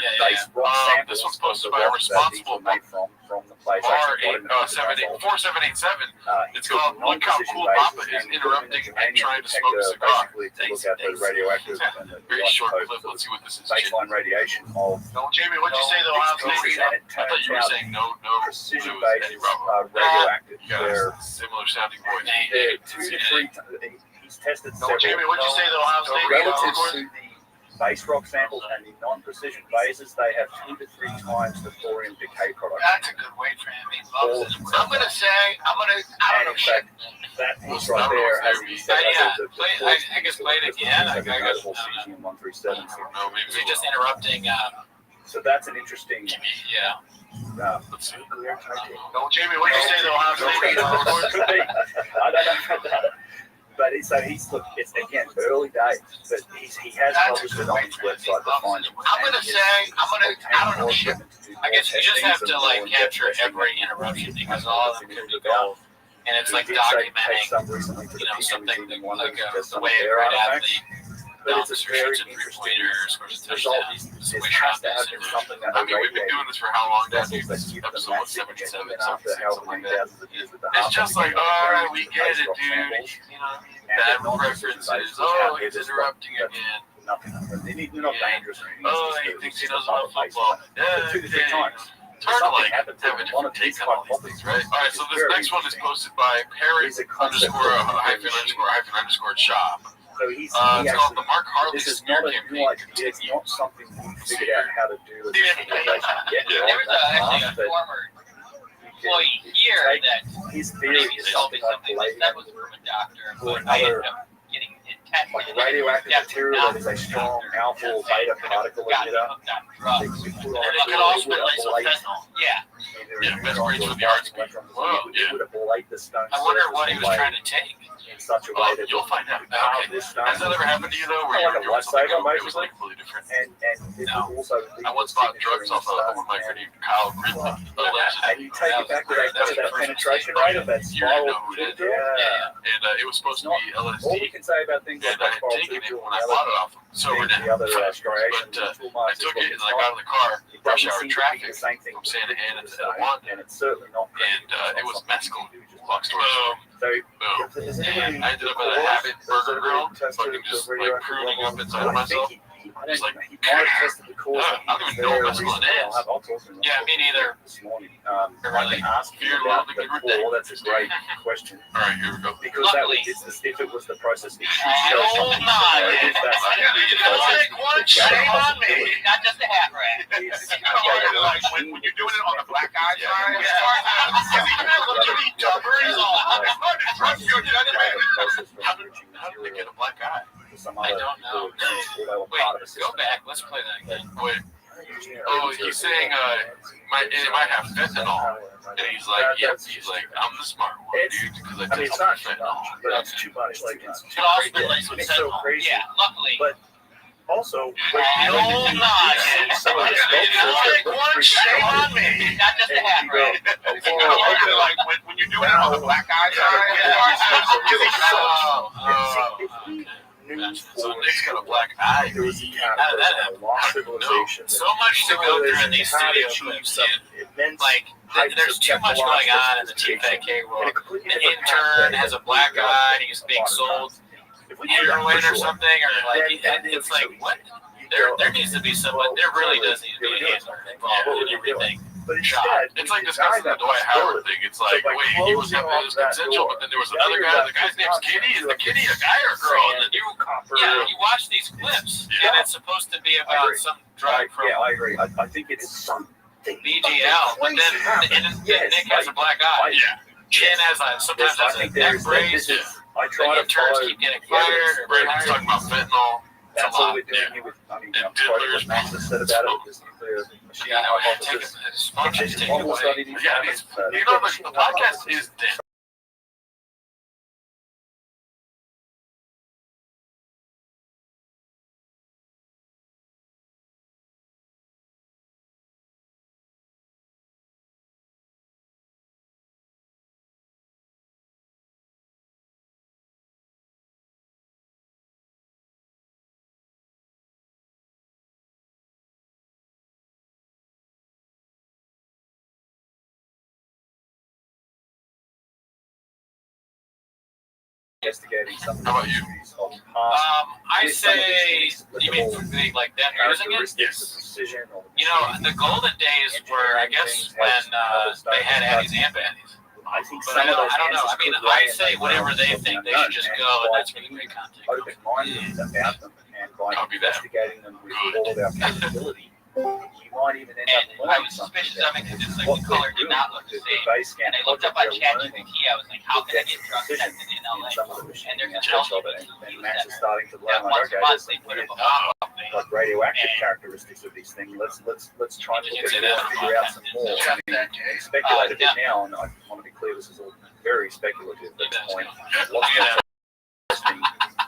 This one's posted by a responsible made from the the place. R8, 4787. It's called Look How Cool Papa Is Interrupting and Trying to Smoke a Cigar. Basically, to look at the radioactive and the Very short clip. Let's see what this is. baseline radiation of No, Jamie, what'd you say the Ohio State? and it I thought turns you were out saying no, precision-based Eddie Bravo. radioactive. You got They're a similar sounding voice. 2 to 3 times. He's tested No, Jamie, several what'd you say the Ohio State? relative to the base rock samples and the non-precision phases. They have 2 to 3 times the thorium decay product. That's a good weight for him. He loves it. I'm gonna say, I don't And know in shit. fact, that piece right there has the I guess play it again. I guess. cesium 137. No, maybe Is he just interrupting? So that's an interesting. Yeah. Let's see. No, Jamie, what'd you say the Ohio State? I don't know about that. But it's again early days, but he has published it on his website to find it. I don't know shit. I guess you just have to like capture every interruption because all of them could be gold. And it's like documenting, something like the way it right out but it's a very interesting result. It has to have been something that I mean, we've been doing this for how long? That's vessels that give them episode that signature 77, even after 76, how something many like that. thousands of years with the It's just like, all right, we get it, dude. You know, bad references. Oh, he's interrupting again. Nothing. They're not dangerous or anything. Oh, he thinks he knows about football. Yeah, 2 to 3 times. It's hard to like have a One different of take these on all these things, right? All right, so this next one is posted by parent _hyphen__ shop. So he's It's called the Mark Harley this is Smear not a new Campaign. idea. It's not something we figured out how to do. There was actually a former employee here that his theory maybe is told me something something like that was from a doctor, or but I ended another up getting attached like to radioactive material that is a strong alpha or beta particle emitter. They drugs. could put on And it could also be like some fentanyl. Yeah. Yeah, best grades for the arts. Whoa, yeah. Would ablate the stone I wonder what he was surface trying to take. in such a way that You'll find out. power Okay. this stone. Has that ever happened to you though, where Like you a were doing something lifesaver, and it was like completely different? And it No. would also I once bought drugs off of one of my friend Kyle Gridley. and you take it back to that penetration rate of that You already spiral. know who it is. Yeah. And it was supposed to be All we LSD. can say about things like And I that had taken it when I bought it off him. Sober the now. other striations, But I took it and I got in the car, rush hour traffic from Santa Ana to Wanda. and it's certainly not. And it was mescaline. Long story short. So, Boom. And I ended up at a Habit Burger Grill, fucking just like pruning up inside of myself. Just like, he might have tested the cause. I don't even know what mescaline is. I'll talk to him Yeah, me neither. this morning. Or I like can ask you fear about loving the your core. day. That's a great question. All right, here we go. Because that Luckily- was if it was the process, it should Oh, show something. my. If that's the process, Shame on me. Not just a hat rack. it's- Like when you're doing it on the black eye side, How did they get a black eye? Some I other don't know. although part of the Wait, system. go back. Let's play that again. Wait. Oh, he's saying it might have fentanyl. And he's like, yep. He's like, I'm the smart one, dude, because I I mean, it's took not too fentanyl. much, but it's too much. Like it's too Could also crazy. be laced with It's so fentanyl. crazy. Yeah, luckily. But also, Oh, my. some of the sculptures Shame on me. Not just a hat rack. Like when you're doing it on the black eye So Nick's got a black eye. there was a How did that a lost civilization. So much to go through in these studio clips, dude. Like, there's too much going on in the TFK world. An intern has a black eye and he's being sold heroin or something, or like, it's like, what? There needs to be someone, there really does need to be a handler involved in everything. But Shot. It's like discussing the Dwight Howard thing. It's like, wait, he was consensual, but then there was another guy. The guy's name's Kitty. Is the Kitty a guy or a girl? And then You watch these clips, and it's supposed to be about some drug from I agree. I think it's something. BGL, but then Nick has a black eye. Yeah. Chin has sometimes has a neck brace. I try to Interns follow. keep getting fired. Braden's talking about fentanyl. That's all we're doing here with. I mean, I'm sorry what Max has said about it. This nuclear machine Yeah, I take it. hypothesis. It's fun. It's Take it away. almost not even. Yeah, you know, the podcast is dead. investigating some of the How about you? mysteries of the past. I say, you mean like them using it? Characteristics of precision or You know, the golden days were, I guess, when they had Addies and Baddies. I think But some I of those don't know. I answers mean, could lie I in say those whatever realms they of the think they unknown, should just and go, and by that's when you being make contact. open-minded about them and by Copy that. investigating them with Good. all of our capability, you might even end And up I learning was something suspicious of about it because it's like what the color they're did not doing. look the The same. base camp And I looked up on project, they're learning ChatGPT. I was like, how can I depths get of drug precision tested in in LA? some of the machine And there's a aspects of television it, and news Max is center starting to that learn, like, once okay, a month there's they some put weird, up a pop-up thing. like radioactive And- characteristics of these things. Let's try and Did you look say at it that? and figure out some more. I mean, speculate a bit now, and I want to be clear, this is all very speculative at this point. Lots of testing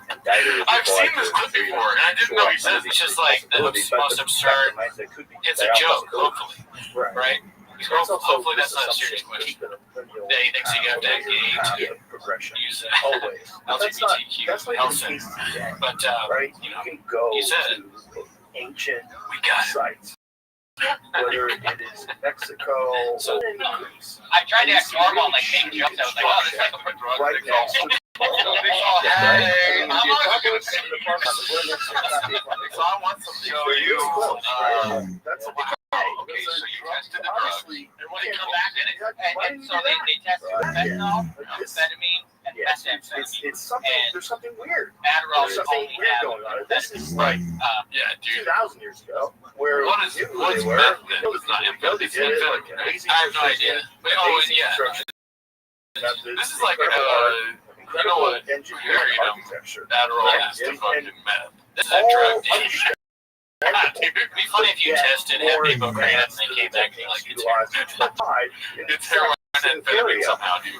and data is I've seen required this to clip figure before, and I didn't know he out some says of it's these just like the possibilities, but most the absurd. fact remains there could be- It's they a are joke, possibilities. hopefully, right? Hopefully that's not a serious question. They think you have to engage, progression. use Always. But that's not LGBTQ health the case center, today, but right? you You know, can go you said it. to ancient we got it. sites, whether it is Mexico So- or Greece. I tried to act normal and like make jokes. I was like, oh, this is like a drug. Right now, Hey, I'm I'm not not going gonna to say the park. So I want some to show you. That's a Okay, so you tested the drug. honestly, And when you come back in it, And so they tested fentanyl, amphetamine, and yes, methamphetamine. it's something. And There's something weird. Adderall There's was something only weird had going on. This is like Yeah, dude. 2,000 years ago, where What's they meth were. then? It's not amphetamine. It's amphetamine, right? I have no idea. But yeah. This is like you know what? Engineering architecture. Adderall is the fucking meth. This is a drug, dude. It'd be funny if you tested ibuprofen and they came back and like it's heroin and amphetamine somehow, dude.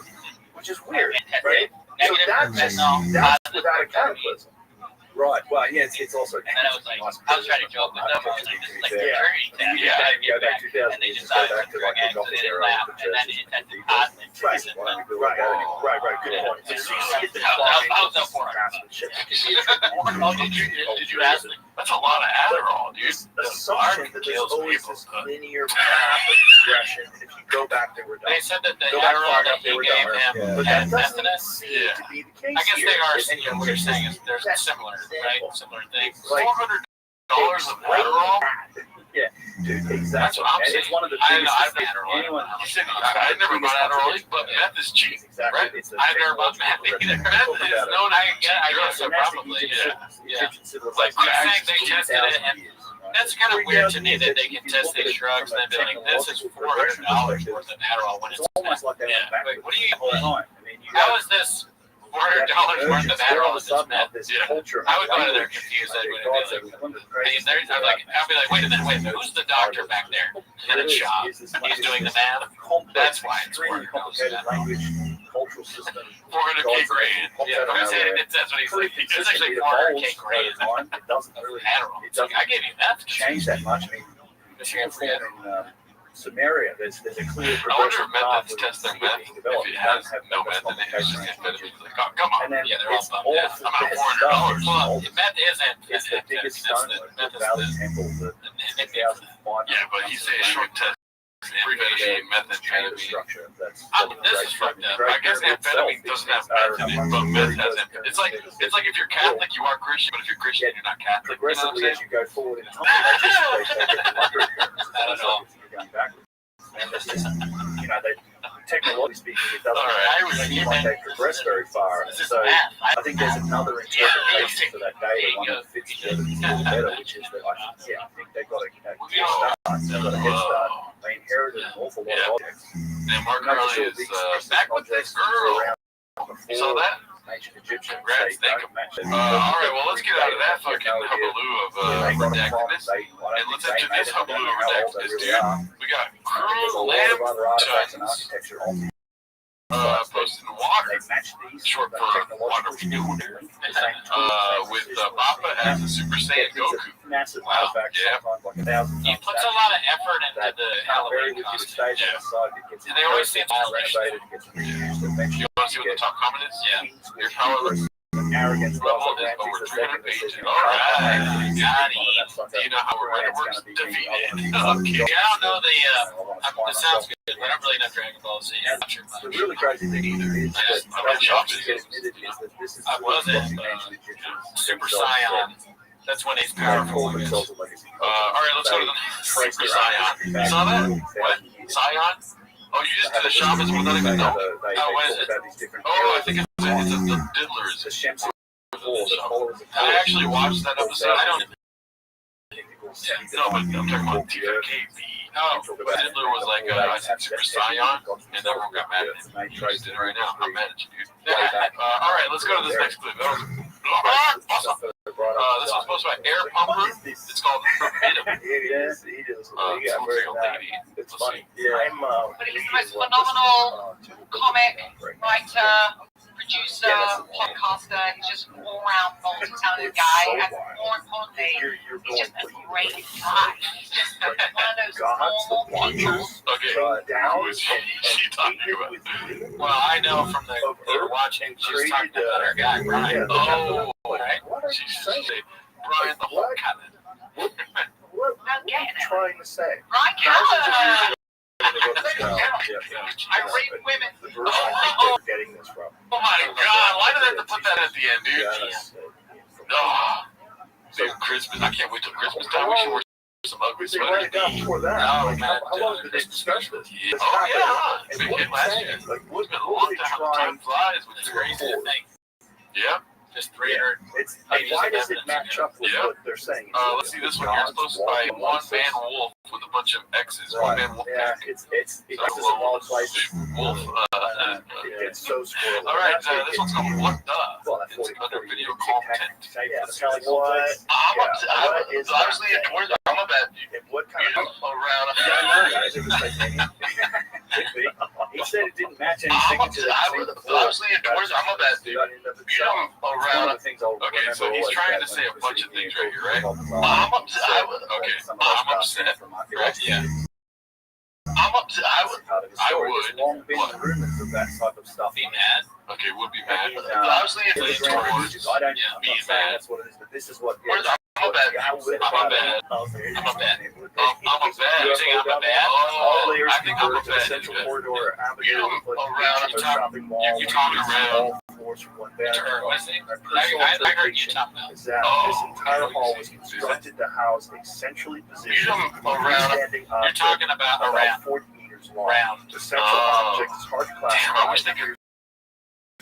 Which is weird, And right? So negative that's fentanyl, that's positive without a amphetamine. cataclysm. Right. Well, yeah, it's also. And then I was like, I was trying to joke with them. I was like, this is like a Yeah. journey test. Yeah, How to go get back back. 2000 And they years, just go thought it back was to drug like the addicts, so Gothic they didn't era, laugh. the And then churches, it tested the positive. Right, Good right, good Yeah. point. So you see it I was up for it. craftsmanship. Oh, did you ask me? That's a lot of Adderall, dude. This assumption that there's kills always people. this linear path of progression, and if you go back, they were done. They said that the Go back Adderall far that enough, they you were gave done. him But had that doesn't methadone. seem Yeah. to be the case I guess here. they are. And You know, what you're saying is there's similar, right? Similar things. Like- $400 of Adderall. Yeah, dude, That's exactly. what I'm And saying. it's one of the I biggest. I've Adderall. Anyone, You said I never bought Adderall, but meth is cheap, exactly. right? It's a I've never bought meth technological either. progression. Meth is known. I guess so probably. Yeah. Egyptian Like civilization. you saying they tested it, and that's kind of weird to me that they can test these drugs and then be like, this is $400 worth of Adderall when It's it's almost like they yeah. went Like, backwards what do you? the whole time. I mean, you How have- is this $400 you have worth of emergence all Adderall of a is sudden meth? of this Yeah. culture. I would go to there language. confused. Like, I'd be gods, like, everyone was I'd crazy. be like, wait a minute, who's the doctor back there in a shop? He's doing the math. That's why it's extremely $400. complicated language, cultural system. 400K grade. Yeah, but I said it. That's what he's like. It's actually 400K grade. It doesn't really Adderall. It It's like, doesn't I gave you meth. change that much. I mean, Just can't forget. in Samaria, there's a clear I wonder progression if path methods with test their being meth. If developed. it You has don't have no that meth, then it's just complication. amphetamine. Like, oh, come on. And then Yeah, they're all it's bummed all out. I'm out the $400. best Well, stuff. meth is It's the biggest stone, Meth the is Valley the Temple, the 2,500. yeah, but he's saying short test. Amphetamine, methamphetamine. Structure. That's This is fucked up. I guess amphetamine doesn't have meth in it, but meth has amphetamine. It's like if you're Catholic, you are Christian, but if you're Christian, you're not Catholic. You know what I'm Progressively, saying? as you go forward in time, they get the microchannels. I don't know. You're going backwards. And it's just, they, technologically speaking, it doesn't All right. seem like they progress very far. This is So math. I think there's another interpretation for that data, one that fits together a little better, which is that I think they've got a head start. They've got a head start. They inherited an awful lot of objects. And Mark I'm not Harley sure is the expressive back with this objects that were girl. around You saw before that? ancient Egyptians. Congrats, They thank don't you. match it. All right, well, let's get out of that fucking hubaloo of They got them from, redactedness. I don't And let's think enter they made this it. I don't hubaloo know of how old they redactedness, really dude. are. We got There's a cruel lot of other artifacts and lamp architecture on posted in water. They match these. Short but for technologically water speaking, fuel. they're the same tools, With Bappa as a Super Saiyan It's Goku. a massive Wow, artifact, yeah. sometimes like 1,000 He tons puts a back. lot of effort into That the can't vary Halloween with your costume. stage Yeah. inside. It gets And they always say it's renovated, it gets reused, eventually You want to see what the top comment is? Yeah. kings with You're powerless. hubris, arrogance level is over 300 pages. All right, got it. Do you know how it works? Defeated. Okay. Yeah, I don't know the sounds good, but I don't really know Dragon Ball Z. I'm not sure much. The really crazy thing either is that I'm not shocked. this is I wasn't, Super Saiyan. That's when he's powerful. I guess. All right, let's go to the Super Saiyan. You saw that? What? Saiyan? Oh, you just did the shamanism without even knowing? Oh, what is it? Oh, I think it's the Diddlers. I actually watched that episode. I don't. No, but I'm talking about TKB. Oh, Diddler was like, I said Super Saiyan, and everyone got mad at him. You just did it right now. I'm mad at you, dude. All right, let's go to this next clip. Awesome. This was posted by Air Pumper. It's called Forbidden. Yes, he does. It's funny. But he's the most phenomenal comic, writer, producer, podcaster. He's just an all-round multi-talented guy. And more importantly, he's just a great guy. He's just one of those normal people. Okay, who is she talking about? Well, I know from they were watching, she's talking about her guy, Brian. Oh, right. She's saying Brian the whole cannon. What are you trying to say? Brian Callen! I rape women. Oh, getting this from. Oh my God! Why did I have to put that at the end, dude? Oh, dude, Christmas! I can't wait till Christmas time. We should wear some ugly They write it sweaters. down before that. Oh, Like, man, how long did they discuss this? Oh yeah, And big what hit are last they year. saying? Like, what It's been a are long they time. trying Time flies when it's crazy. to Thing. Yeah. Just 300. It's why does it match up with what they're saying? Let's see this one here. It's posted by One Man Wolf with a bunch of X's. One Man Wolf. Yeah, it's So, just a long place. Wolf. It's so squirrely. All right, this one's called What The? Well, It's under video content. Yeah, it's kind of like what? Obviously, a tour. I'm a bad dude. What kind of Around. He said it didn't match anything. Obviously, a tour. I'm a bad dude. You know, around. Okay, so he's trying to say a bunch of things right here, right? I'm upset. Okay, I'm upset. Right? Yeah. I'm upset. I would. Long been What? rumors of that type of stuff. Be mad. Okay, would be mad. Obviously, I don't. I'm not saying that's what it is, but this is what. I'm a bad. I'm a bad. I'm a bad. I'm a bad. You think I'm a bad? Oh, I think I'm a bad. Central corridor You know, around. You're talking around. I heard you talking about. Is that this entire hall was constructed to house a centrally positioned, standing You're object talking about about around. 40 meters long. Round. The central object is hard to Damn, I wish they classify. could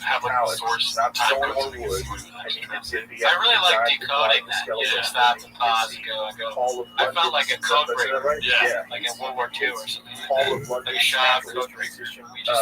have like a source. Not Time stone goes or to wood. I really like decoding that. You just stop and pause and go. I felt like a code breaker. Yeah. Like in World War II or something. Hall of London. Like a shop code breaker. We just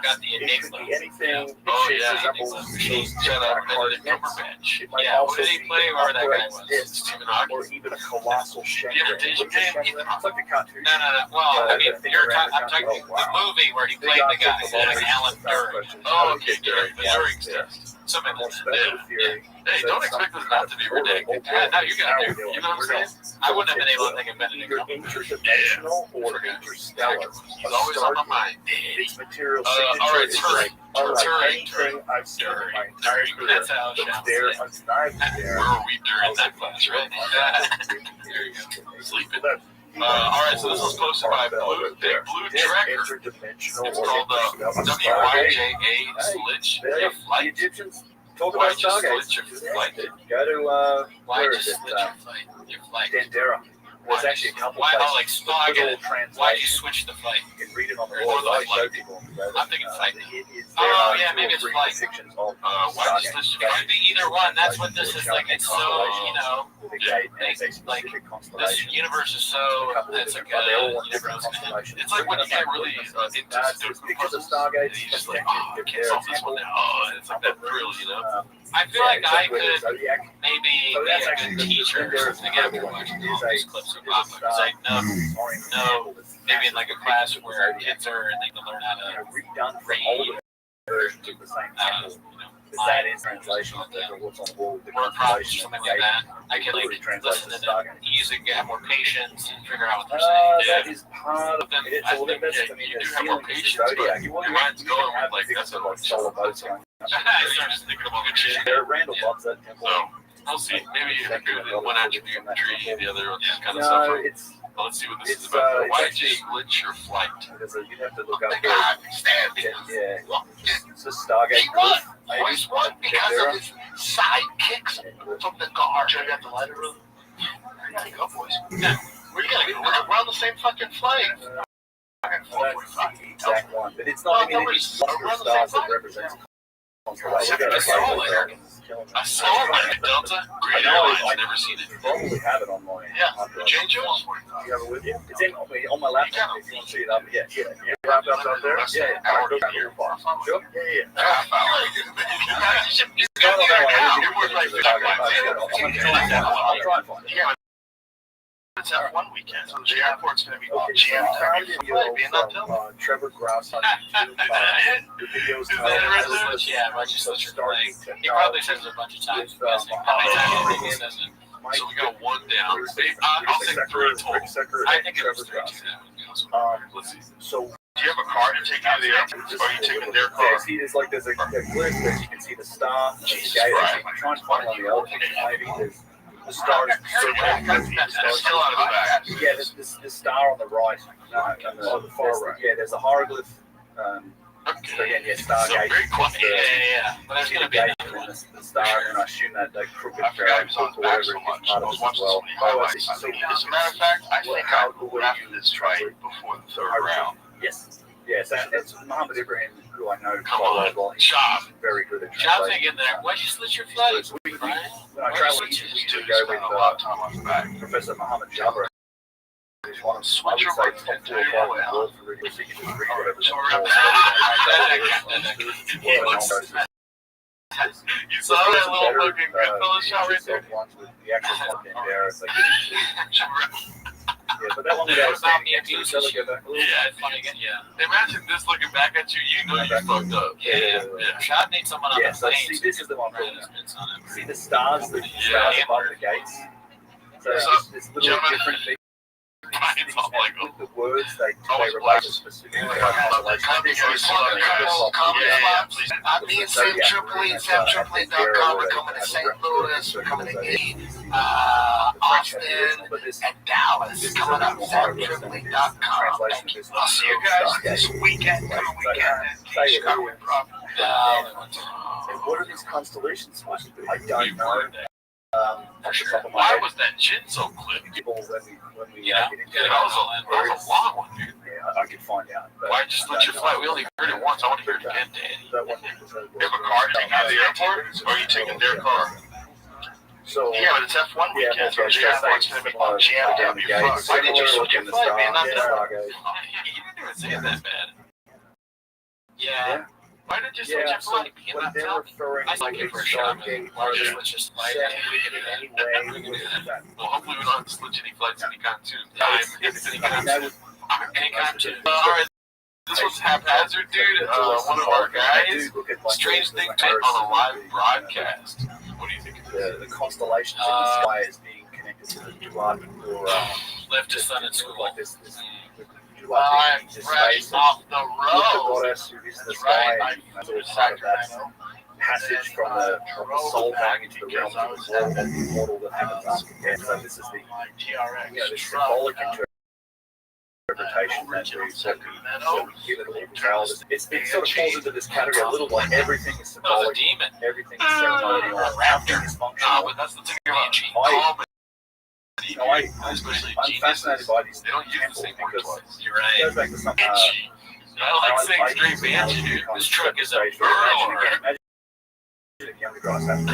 got the It could enigma. be anything. Oh It yeah, resembles machine those shut up, hard Benedict hits. Cumberbatch. It might Yeah, also who did he be play? an Where that guy upright was? disc, Stephen Hawking. or even a colossal shank. The imitation game? It's like a cartoon. No. Well, I mean, I'm talking the movie where he played the guy, like Alan Turing. Oh, okay, Turing's test. Something More like special that. theory. Hey, don't expect this not to be redacted. Yeah, no, you got to. You know what I'm saying? I wouldn't have been able to think of Benedict Either Cumberbatch. interdimensional or interstellar. He's always on my mind. Its material all right, signature is unlike Turing. anything I've seen in my entire career. That's how it But sounds. they're undeniably there. Where were we during that class, right? There you go. Sleeping. All right, so this was posted by Big Blue Tracker. Interdimensional It's or called interstellar. WYJA Slitch The Flight. Egyptians talk Why about just stargates. split your flight? Go to Why where just is it? split your flight? Your flight. Dendera. There's actually a couple Why? Oh, like places. I get it. Translation. Why'd you switch the flight? You can read it on the Or wall. the I show flight. people. I'm thinking flight. Oh, yeah, maybe it's flight. Why just split your It flight? could be either one. That's what this is like. It's so, you know, like this universe is so. It's like you never know. It's like when you get really into stupid pictures of puzzles, Stargates. and you just like, oh, I can't solve this one now. Oh, it's like that thrill, you know? I feel like I could Zodiac. maybe So be that's a actually good teacher or something after watching all these clips of Papa. Because I know maybe in like a class where kids are and they can learn how to redone from read. older versions of the same temple. That is translation of what's on the wall. The word problems or constellation something of like the that. I can like listen to them music, have more patience, and figure out what they're saying. That is part of Then it. I Well, think that's, you do have more patience, but your mind's going with like, that's what I'm solar boats going I started just thinking about good shit. Randall loves that temple. So we'll see. Maybe you agree with one attribute tree, the other one just kind of No, suffer. it's Well, let's see what this is about. Why did you split your flight? you'd have to look up God, stand the there. it's the Stargate. He won. Maybe. Royce won because of his sidekicks from the guard. Check out the lighter room. Where you gotta go, boys? Yeah. Where you gotta go? We're on the same fucking flight. That's the exact one, but it's not. I mean, it's lots of stars that represent. I saw it in Delta. Great Airlines. Never seen it. Probably have it on my. Change yours? You have it with you? It's on my laptop. If you want to see it up, yeah. Laptop's up there. Yeah. Sure. I'll try and find it. It's F1 weekend, so the airport's going to be jammed up. Trevor Grouse on YouTube. The videos. Yeah, legislature playing. He probably says it a bunch of times. How many times he says it? So we got one down. I'll take 3 total. I think it was 3 too. Let's see. So, Do you have a car to take you to the airport? Or are you taking their car? yeah, see, there's a glitch that you can see the star. Jesus The gate. Christ. I'm trying to find one of the elephants. Maybe there's the star is That's still out of the back. yeah, there's the star on the right. On the far right. Yeah, there's a hieroglyph. So again, yeah, So Stargate. very quiet. Yeah. But there's going to be Gate another one. and the star, and I assume that they crooked I forgot he was on his back so much. I was watching so many highlights. As a matter of fact, I think I will wrap this right before the third round. Yes. Yes, that's Muhammad Ibrahim, who I know Come quite on, well. He's Chop. very good at Chop's translating. in there. Why'd you split your flight? When I travel, we usually go with A lot of time on his back. Professor Muhammad Jabbar. He's one of the Switch your top right 4 or 5 in the world for radio. So you can just read whatever's on the wall. You saw that little fucking Goodfellas shot right there? The actual one in there, it's like, yeah, but that one without standing next to each other, go back a little. Yeah, Funny again, yeah. imagine this looking back at you. You know you fucked up. Yeah. Chop needs someone on Yeah, the so plane. see, this is the one. Right, his bits on it. See the stars, the Yeah. stars above the gates. So it's little gentlemen, different things. It's all like, oh, The words they Always relate to specific I'm being Sam Tripoli, SamTripoli.com. We're coming to St. Louis. We're coming to Austin and Dallas. Coming up, SamTripoli.com. I'll see you guys this weekend. Chicago Improv. And what are these constellations supposed to be? I don't know. Off the top of my why head, was that chin so clipped? people when we Yeah. get into That was a long one, dude. yeah, I could find out. But Why just let your flight? We only heard it once. I want to hear it again, Danny. that one, You have a car to take you to the airport? Or are you taking their car? so Yeah, but it's F1 weekend, so the airport's going to be jammed up. You're fucked. Why did you switch your flight, man? Not that. You didn't even say it that bad. Yeah. Why did you switch yeah, your so flight? when they're referring I like to it for a shot. Stargate, Why don't you are switch your they flight? saying it in any way that Well, hopefully we don't have to switch any flights anytime soon. If it's any I mean, that would Anytime to. Alright, this was haphazard, dude. One of our guys. Strange thing on a live broadcast. What do you think? the constellations in the sky as being connected to the Duat or Left his son in school. like this I'm Duat being just fresh space off the and with the road. goddess who is the That's sky, right. and that's all part of that passage from the soul going into the realm of the world and the immortal that happens after death. So this is the the symbolic interpretation that we give it all the child. It sort of falls into this category a little like everything is That was a symbolic, demon. everything is ceremonial, everything is No, functional. but that's the thing about comedy. Especially I'm geniuses. fascinated by these They don't use the temples same word because twice. You're it right. goes back to some Banshee. I like saying straight banshee, dude. This truck is a Imagine if younger guys have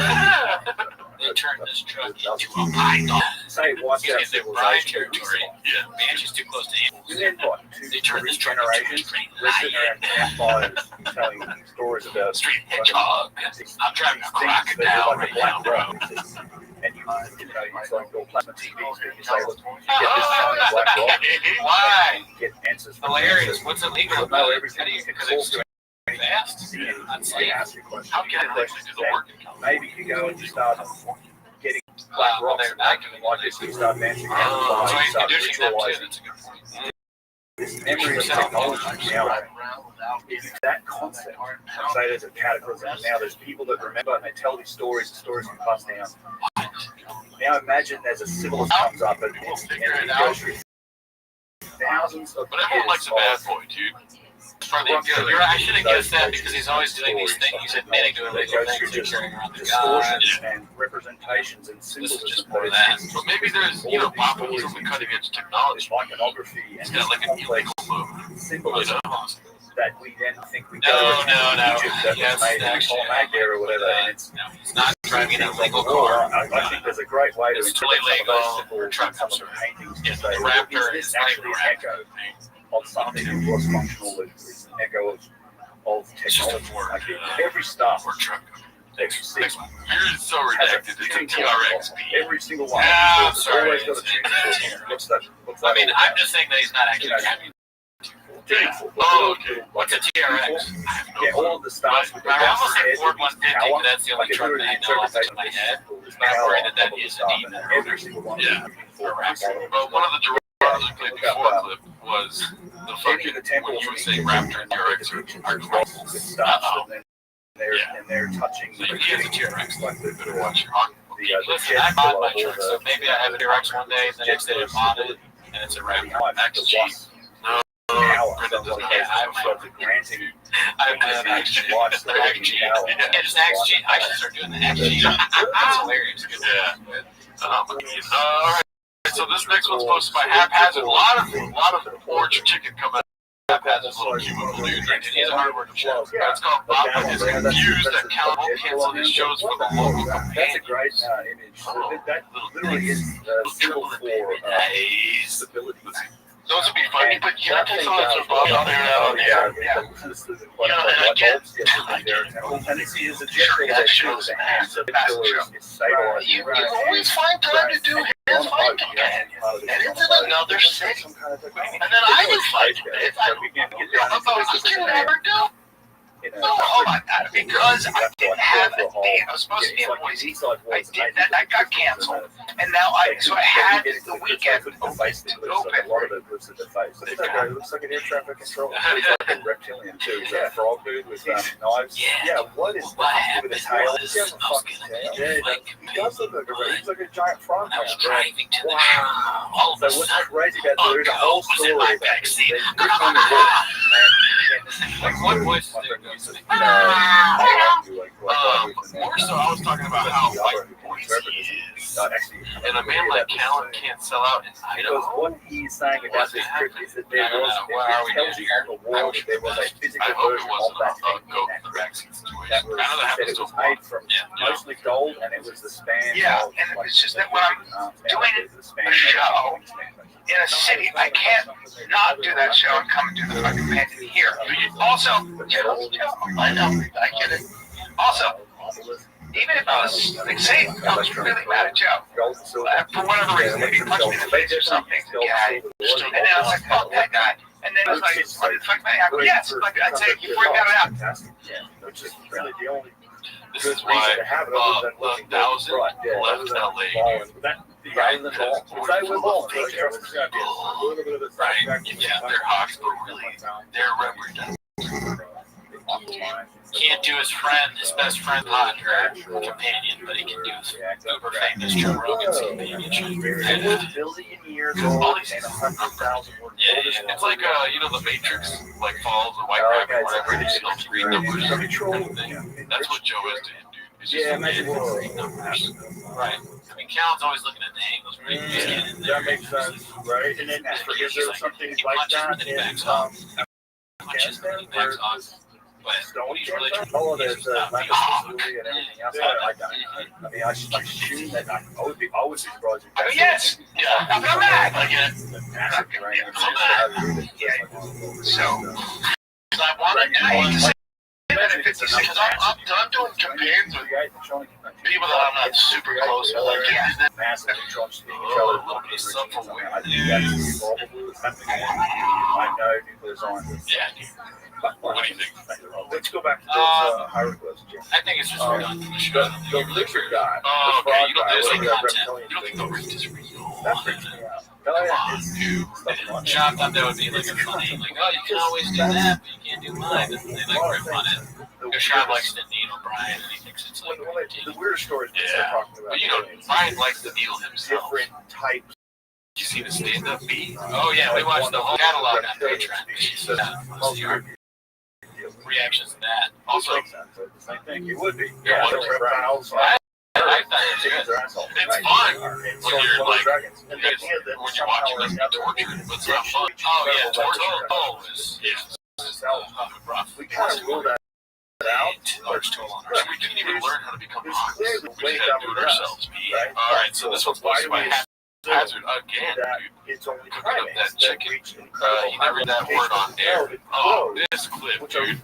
They turned this truck into a python. say it wipes out It's their prime civilization. territory. Yeah. Banshee's too close to animals. And then what? They turned this truck into a straight We're sitting lion. around campfires telling stories about Straight hedgehog. I'm driving a things that crocodile look right like now, a bro. black rock. And you know, it's like your plasma TVs, but you say, look, you get this kind of black rock, Why? you get answers from Hilarious. answers. What's illegal You'll about know it? everything. You can Because talk it's to too fast. anything. That's They like, ask you questions. How You can get I questions actually do the work? maybe you go and you start getting black rocks and acting like this, you start dancing around the so fire, you he's start conditioning them too. ritualizing That's a good point. this memory of technology now is that concept. I say there's a cataclysm now. There's people that remember and they tell these stories. The stories can pass down. Now imagine there's a civilist comes up and it goes through thousands of But everyone likes a bad boy, dude. I should have guessed that because he's always doing these things. He's admitting to illegal things and carrying around the gun. and representations and This is symbolism. just more of that. But maybe there's, Bob was on the cutting edge technology. Iconography He's and got like an illegal move. symbolism that we then think we No. Egypt that was made in the Ptolemaic era or whatever. And it's He's not driving an illegal car. I think there's a great way to It's interpret totally some of those legal. symbols and some of the paintings to Yeah, say, the well, Raptor is is this actually an echo of something that was functional, it's an echo of It's just a technology. Ford. Like every star Ford truck. that you see Next one. You're so has a redacted. It's a tuning TRX. fork. Every single one. Ah, I'm It's sorry. always got a tuning fork. What's that? I mean, I'm just saying that he's not actually driving. Tuning fork. Oh, okay. What's a TRX? Yeah, all of the stars with the I almost said head Ford with 150, power. but that's the only Like, truck that I know off the top of my head. But I'm worried that that is a demon. Every single one. Yeah. But one of the directors we played before clip was the fucking, when you would say Raptor and TRX are close. And they're touching So you get the TRX, like the better watch your hockey. Listen, I mod my truck, so maybe I have a TRX one day, the next day I mod it, and it's a Raptor XG. No, Brendan does not have a granting. I have an XG. The XG. Yeah, just XG. I should start doing the XG. That's hilarious. Yeah. Alright. So this next one's posted by Haphazard. A lot of orange chicken coming out. Haphazard's little Cuban dude, and he's a hard working show. It's called Bob is confused that Cal won't cancel his shows for the local That's a companion. great image. That literally is a symbol for stability. Those would be funny, but you have to tell us about out there now. And it's a gesture that shows the hand, so the pillar is stabilized. You always find time to do his fight companion. And it's in another city. And then I do fight companion. You can never do. No, hold on. Because I didn't have a date. I was supposed to be in Boise. I did that. That got canceled. And now I had the weekend open. A lot of it was in the face. It looks like an air traffic control. It's like a reptilian too. Is that a frog dude with knives? Yeah. What is that with a tail? He has a fucking tail. Yeah, he does look like a he's like a giant frog. I was driving to the show. All of a So what's sudden, crazy about there's a whole was in story my about it. backseat. They on the board. Like, what voice is it? More so, I was talking about how white Boise is. And a man like Callan can't sell out in Because Idaho. what he's saying about this trip is that there was, it tells you on the wall that there was a I physical hope it version of wasn't that a thing goat in in the that backseat situation. that I know that said happens it to a was lot. made from mostly gold, and it was the span. Yeah, of, and like, it's just that when I'm doing the span a of show the span. in a city, I can't not do that show and come and do the fucking companion here. Also, I know, I get it. Also, even if I was, like, say, I was really mad at Joe, for whatever reason, maybe he punched me in the face or something, and then I was like, fuck that guy. And then it was like, what the fuck, man? I go, yes, like I'd say before he got it out. Fantastic. Yeah, which is really the only This is why the 1,000 left LA. The island ball. They were balling. Right. Yeah, they're Hawks, but really, they're representing. Can't do his friend, his best friend pod or companion, but he can do his uber famous Joe Rogan's companionship. Billion years old and 100,000 words. Yeah, it's like the Matrix, like follows the white rabbit, whatever. He still read numbers and everything. That's what Joe is to him, dude. It's just read numbers. Right. I mean, Callan's always looking at the angles, right? He's getting in there. That makes sense, right? And then is there something like that in punches and then he backs off. But Stone he's really trying oh, to there's movie and everything else. I mean, I assume that I would be surprised. I mean, yes, yeah, I'm back. I get it. So, I want to do because I'm doing campaigns with people that I'm not super close to. Like, yeah. Massive trunks. I know nuclear scientists. Yeah. What do you think? Let's go back to those hieroglyphs, Jim. I think it's just redundant. The lizard guy. Oh, okay. You don't guy, think whatever that content. reptilian You don't think thing the is. rest is real? That freaks me out. Come on, dude. Sean thought that would be like a funny, like, oh, you can always do that, but you can't do mine. And they like rip on it. Because Sean likes to needle Brian, and he thinks it's like The weirder stories we start talking about. But you know, Brian likes to needle himself. Different types. You see the stand-up beat? Oh yeah, we watched the whole catalog on Patreon. Reactions to that. Also, I think it would be. Yeah, So reptiles. I thought it was good. It's fun when you're like, when you're watching them be tortured, but it's not fun. Oh yeah, torture is rough. We kind of rule that out. Large toll on our. We didn't even learn how to become honest. We just had to do it ourselves. All right, so this one's posted by Hazard again, dude. It's only Cooking up that chicken. He never read that word on air. Oh, this clip, dude.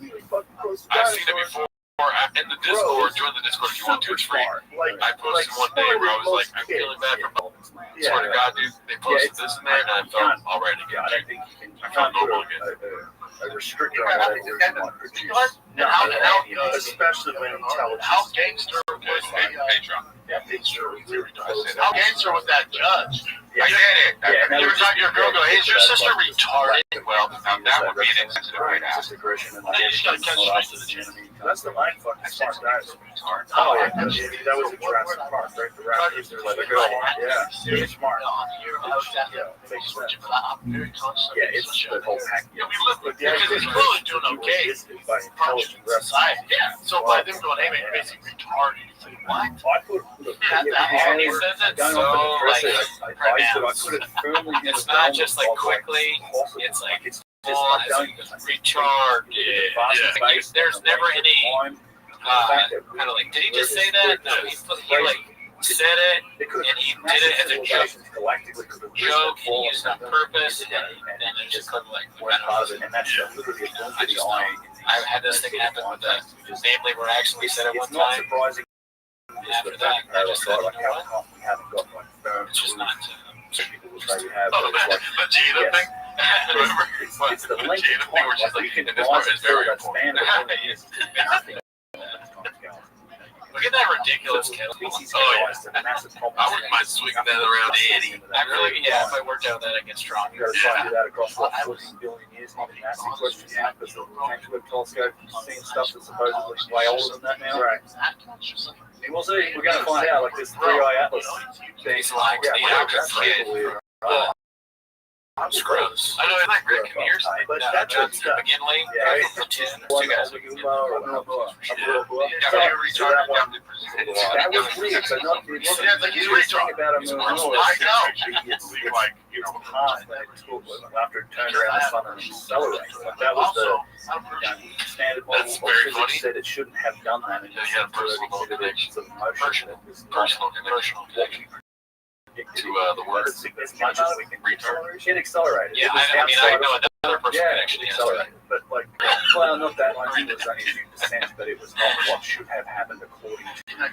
I've seen it before. In the Discord, join the Discord if you want to, it's free. I posted one day where I was like, I'm feeling bad for swear to God, dude, they posted this in there and I felt alright again. I felt normal again. A restrictor on that you want to produce. No, especially when intelligence. How gangster was Patreon. Yeah, picture. How gangster was that judge? I get it. You ever talk to your girl, go, hey, is your sister retarded? Well, that would be an incident right now. You just gotta catch the rest of the gym. That's the mind fucking smart guys. Oh, yeah. That was a Jurassic Park, right? The raptors, they're like, yeah, they're smart. Yeah, it's the whole pack. Yeah, we live with because he's really doing okay. By intelligent Society. Yeah. So by them going, hey, man, you're basically retarded. It's like, what? I put He says it so like pronounced. It's not just like quickly. It's like it's retarded. Yeah. There's never any kind of like. Did he just say that? No, he like said it and he did it as a joke. Joke and he used it on purpose and then it just kind of like went out. I just know. I've had this thing happen with the family where I actually said it one time. After that, I just said, you know what? It's just not. Oh, the Gina thing? Remember? It's the link Gina thing, which is like, this part is very important. Look at that ridiculous kettle. Oh, yeah. I wouldn't mind swinging that around 80. I really, yeah, if I worked out that, I get stronger. You gotta try to do that across what 14 billion years, even asking questions now, because the James Webb telescope is seeing stuff that's supposedly way older than that now. Right. We'll see. We're gonna find out. Like this 3-eye atlas. He's like the actor's kid. It's gross. I know, it's like Rick and yours. But that's what's done. McGinley, Yeah. Platoon, two guys. That was weird. So not the thing about a moon like hard that it took after it turned around the sun and accelerated. That was the standard model of physics said it shouldn't have done that. And He had a personal connection. Personal connection to the word. As much as we can retard. It accelerated. Yeah, I mean, I know another person Yeah, actually it has accelerated. But like, well, not that much. It was only a few percent, but it was not what should have happened according to the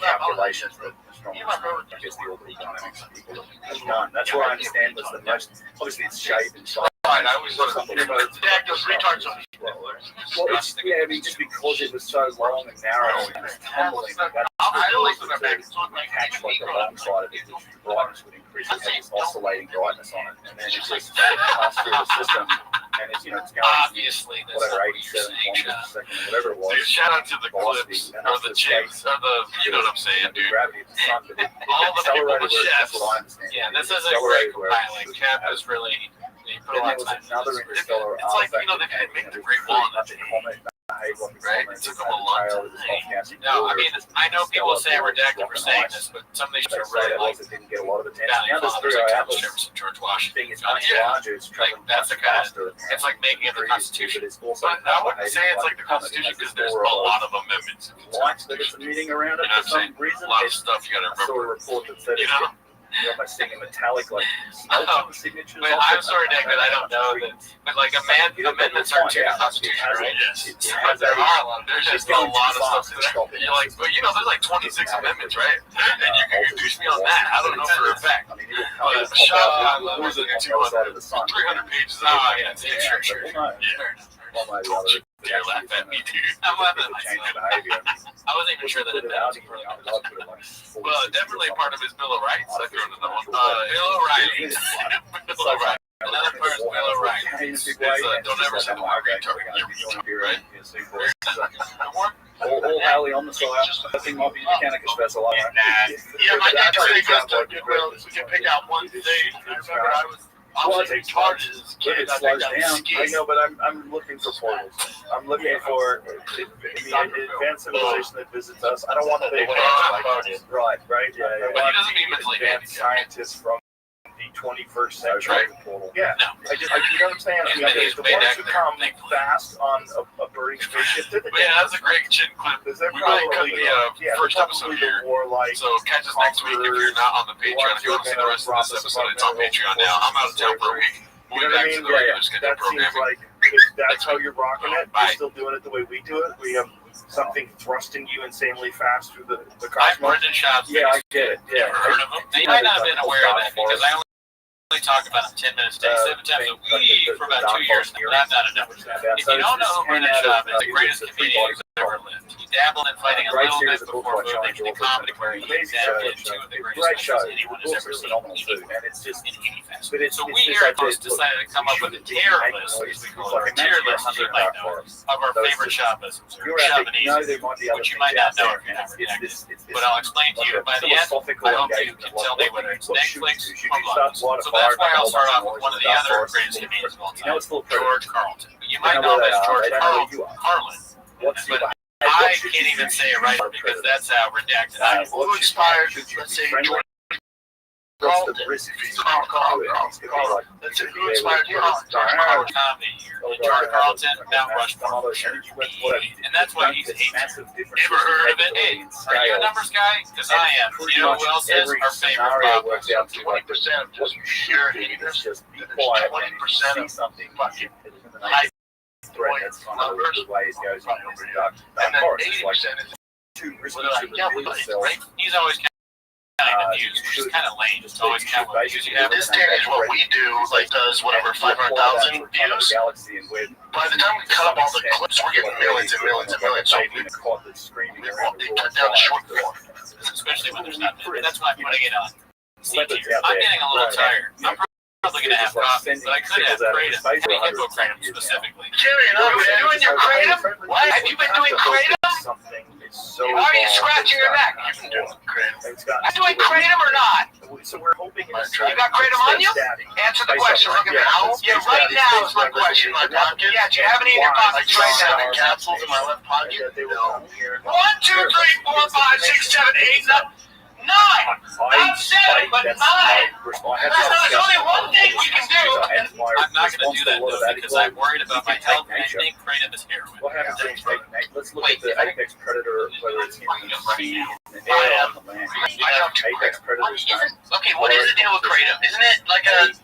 calculations that astronomers, I guess the orbital dynamics people have done. That's what I understand was the most. Obviously, it's shape and size. I always thought those retards on Well, it's, yeah, I mean, just because it was so long and narrow and it was tumbling, that's I always look at back. It's on like catch like the long side of it, the brightness would increase. It has this oscillating brightness on it, and then it just passes through the system, and it's it's going obviously whatever 87 kilometers per second, whatever it was. Dude, shout out to the clips or the chicks or the you know what I'm saying, dude. Gravity of the sun, but it All the people, accelerated. the That's chefs. what I understand. Yeah, this is a Accelerated great where it compiling. Cap is really. He put a Then lot there of was time another into this. interstellar It's like artifact they that didn't make the was Great pretty Wall in much the a comet behaved like a Right? comet. It took them a long Trail, it was time. off-gassing No, I water. mean, I know people say I'm redacted for saying this, but some of these They are say really that like was it didn't get a lot of attention. Valley Now this Fathers, 3-eye like Thomas atlas Jefferson, George Washington. thing is much Yeah. larger. It's traveling that's much the kind of- faster. It's like making it the Constitution. But it's also But I wouldn't say it's like the Constitution because there's a lot of amendments. lights that it's emitting around it You know for what I'm some reason. A lot of stuff you gotta I saw a remember. report that said You know? by seeing a metallic like smoke on the signatures. But I'm sorry, Nick, that I don't know that. But like amendments are to the Constitution, right? Yes. But there are a lot. There's just a lot of stuff that you're like, but there's like 26 amendments, right? And you can accuse me on that. I don't know for a fact. I mean, it'll But come out was it on the other side of the sun. 300 pages? Oh, yeah, sure. We'll know. Yeah. one way or the other. Dare laugh at me, dude. I'm laughing at Change myself. behavior. I wasn't even sure that it Without was anything, I'd put it like 40, well, definitely part of his Bill of Rights. I threw another one. Bill O'Reilly. O'Reilly. Bill O'Reilly. Another person, Bill O'Reilly. Don't ever say my retard. You're right. All Hallie on the side. I think might be Mechanicus vessel. Yeah, my dad said we can pick out one thing. I remember I was retarded as a kid. I think that was I know, but I'm looking for portals. I'm looking for advanced civilization that visits us. I don't want to be right. Yeah. But he doesn't mean mentally Advanced scientists from the 21st century. Right. Portal. Yeah. No. You know what I'm saying? And he's The made ones that who clear, come thankfully. fast on a burning spaceship, they're the But yeah, that's a great chin clip. because they're We really cut probably the first episode here. warlike. So catch us next week if you're not on the Patreon. If you want to see the rest of this episode, it's on Patreon now. I'm out of town for a week. You Moving know what I back mean? to the regular schedule That seems programming. like if that's how you're rocking it. Bye. You're still doing it the way we do it. We have something thrusting you insanely fast through the I'm cosmos. Brendan Schaub's Yeah, I biggest get it. fan. You Yeah. ever heard of him? You might not have been aware of that because I only talk about him 10 minutes a day, 7 times a week for about 2 years now. That's not enough. If you don't know who Brendan Schaub is, the greatest comedian who's ever lived. He dabbled in fighting a little bit before moving into comedy where he dabbled into two of the greatest specials anyone has ever seen. And it's just, So we here at Post decided to come up with a tier list, as we call it, a tier list, as you might know, of our favorite Shabbos, or Shabbanese, which you might not know if you're not redacted. But I'll explain to you by the end. I hope you can tell me whether it's Netflix or Blockbuster. So that's why I'll start off with one of the other greatest comedians of all time, George Carlin. You might know him as George Carlin, but I can't even say it right because that's how redacted I am. Who inspired, let's say, George Carlin? That's who inspired you. George comedy here. George Carlton, Mount Rushmore. And that's why he's hated. Ever heard of it? Hey, are you a numbers guy? Because I am. You know who else is? Our favorite Bob. 20% of just sheer haters. 20% of something fucking high numbers. And then 80% is He's always counting the views, which is kind of lame. It's always counting the views you have. this day and age, what we do, like, does whatever 500,000 views. By the time we cut up all the clips, we're getting millions and millions and millions. So we cut down the short form. Especially when there's not. That's why I'm putting it on. I'm getting a little tired. I'm probably going to have coffee, but I could have kratom. I mean, hippocratom specifically. Jerry, have you been doing your kratom? What? Have you been doing kratom? Why are you scratching your neck? You've been doing kratom. Are you doing kratom or not? So we're hoping You got kratom on you? Answer the question. Look at now. Yeah, right now is my question. My pocket. Yeah, do you have any in your pockets right now? 7 capsules in my left pocket. 1, 2, 3, 4, 5, 6, 7, 8, 9. Not 7, but 9. There's only one thing we can do. I'm not going to do that, though, because I'm worried about my health, and I think kratom is heroin. What happens when you take Nate? Let's look at the apex predator, whether it's in the sea, in the air, on the land. Apex predators. Okay, what is the deal with kratom? Isn't it like a...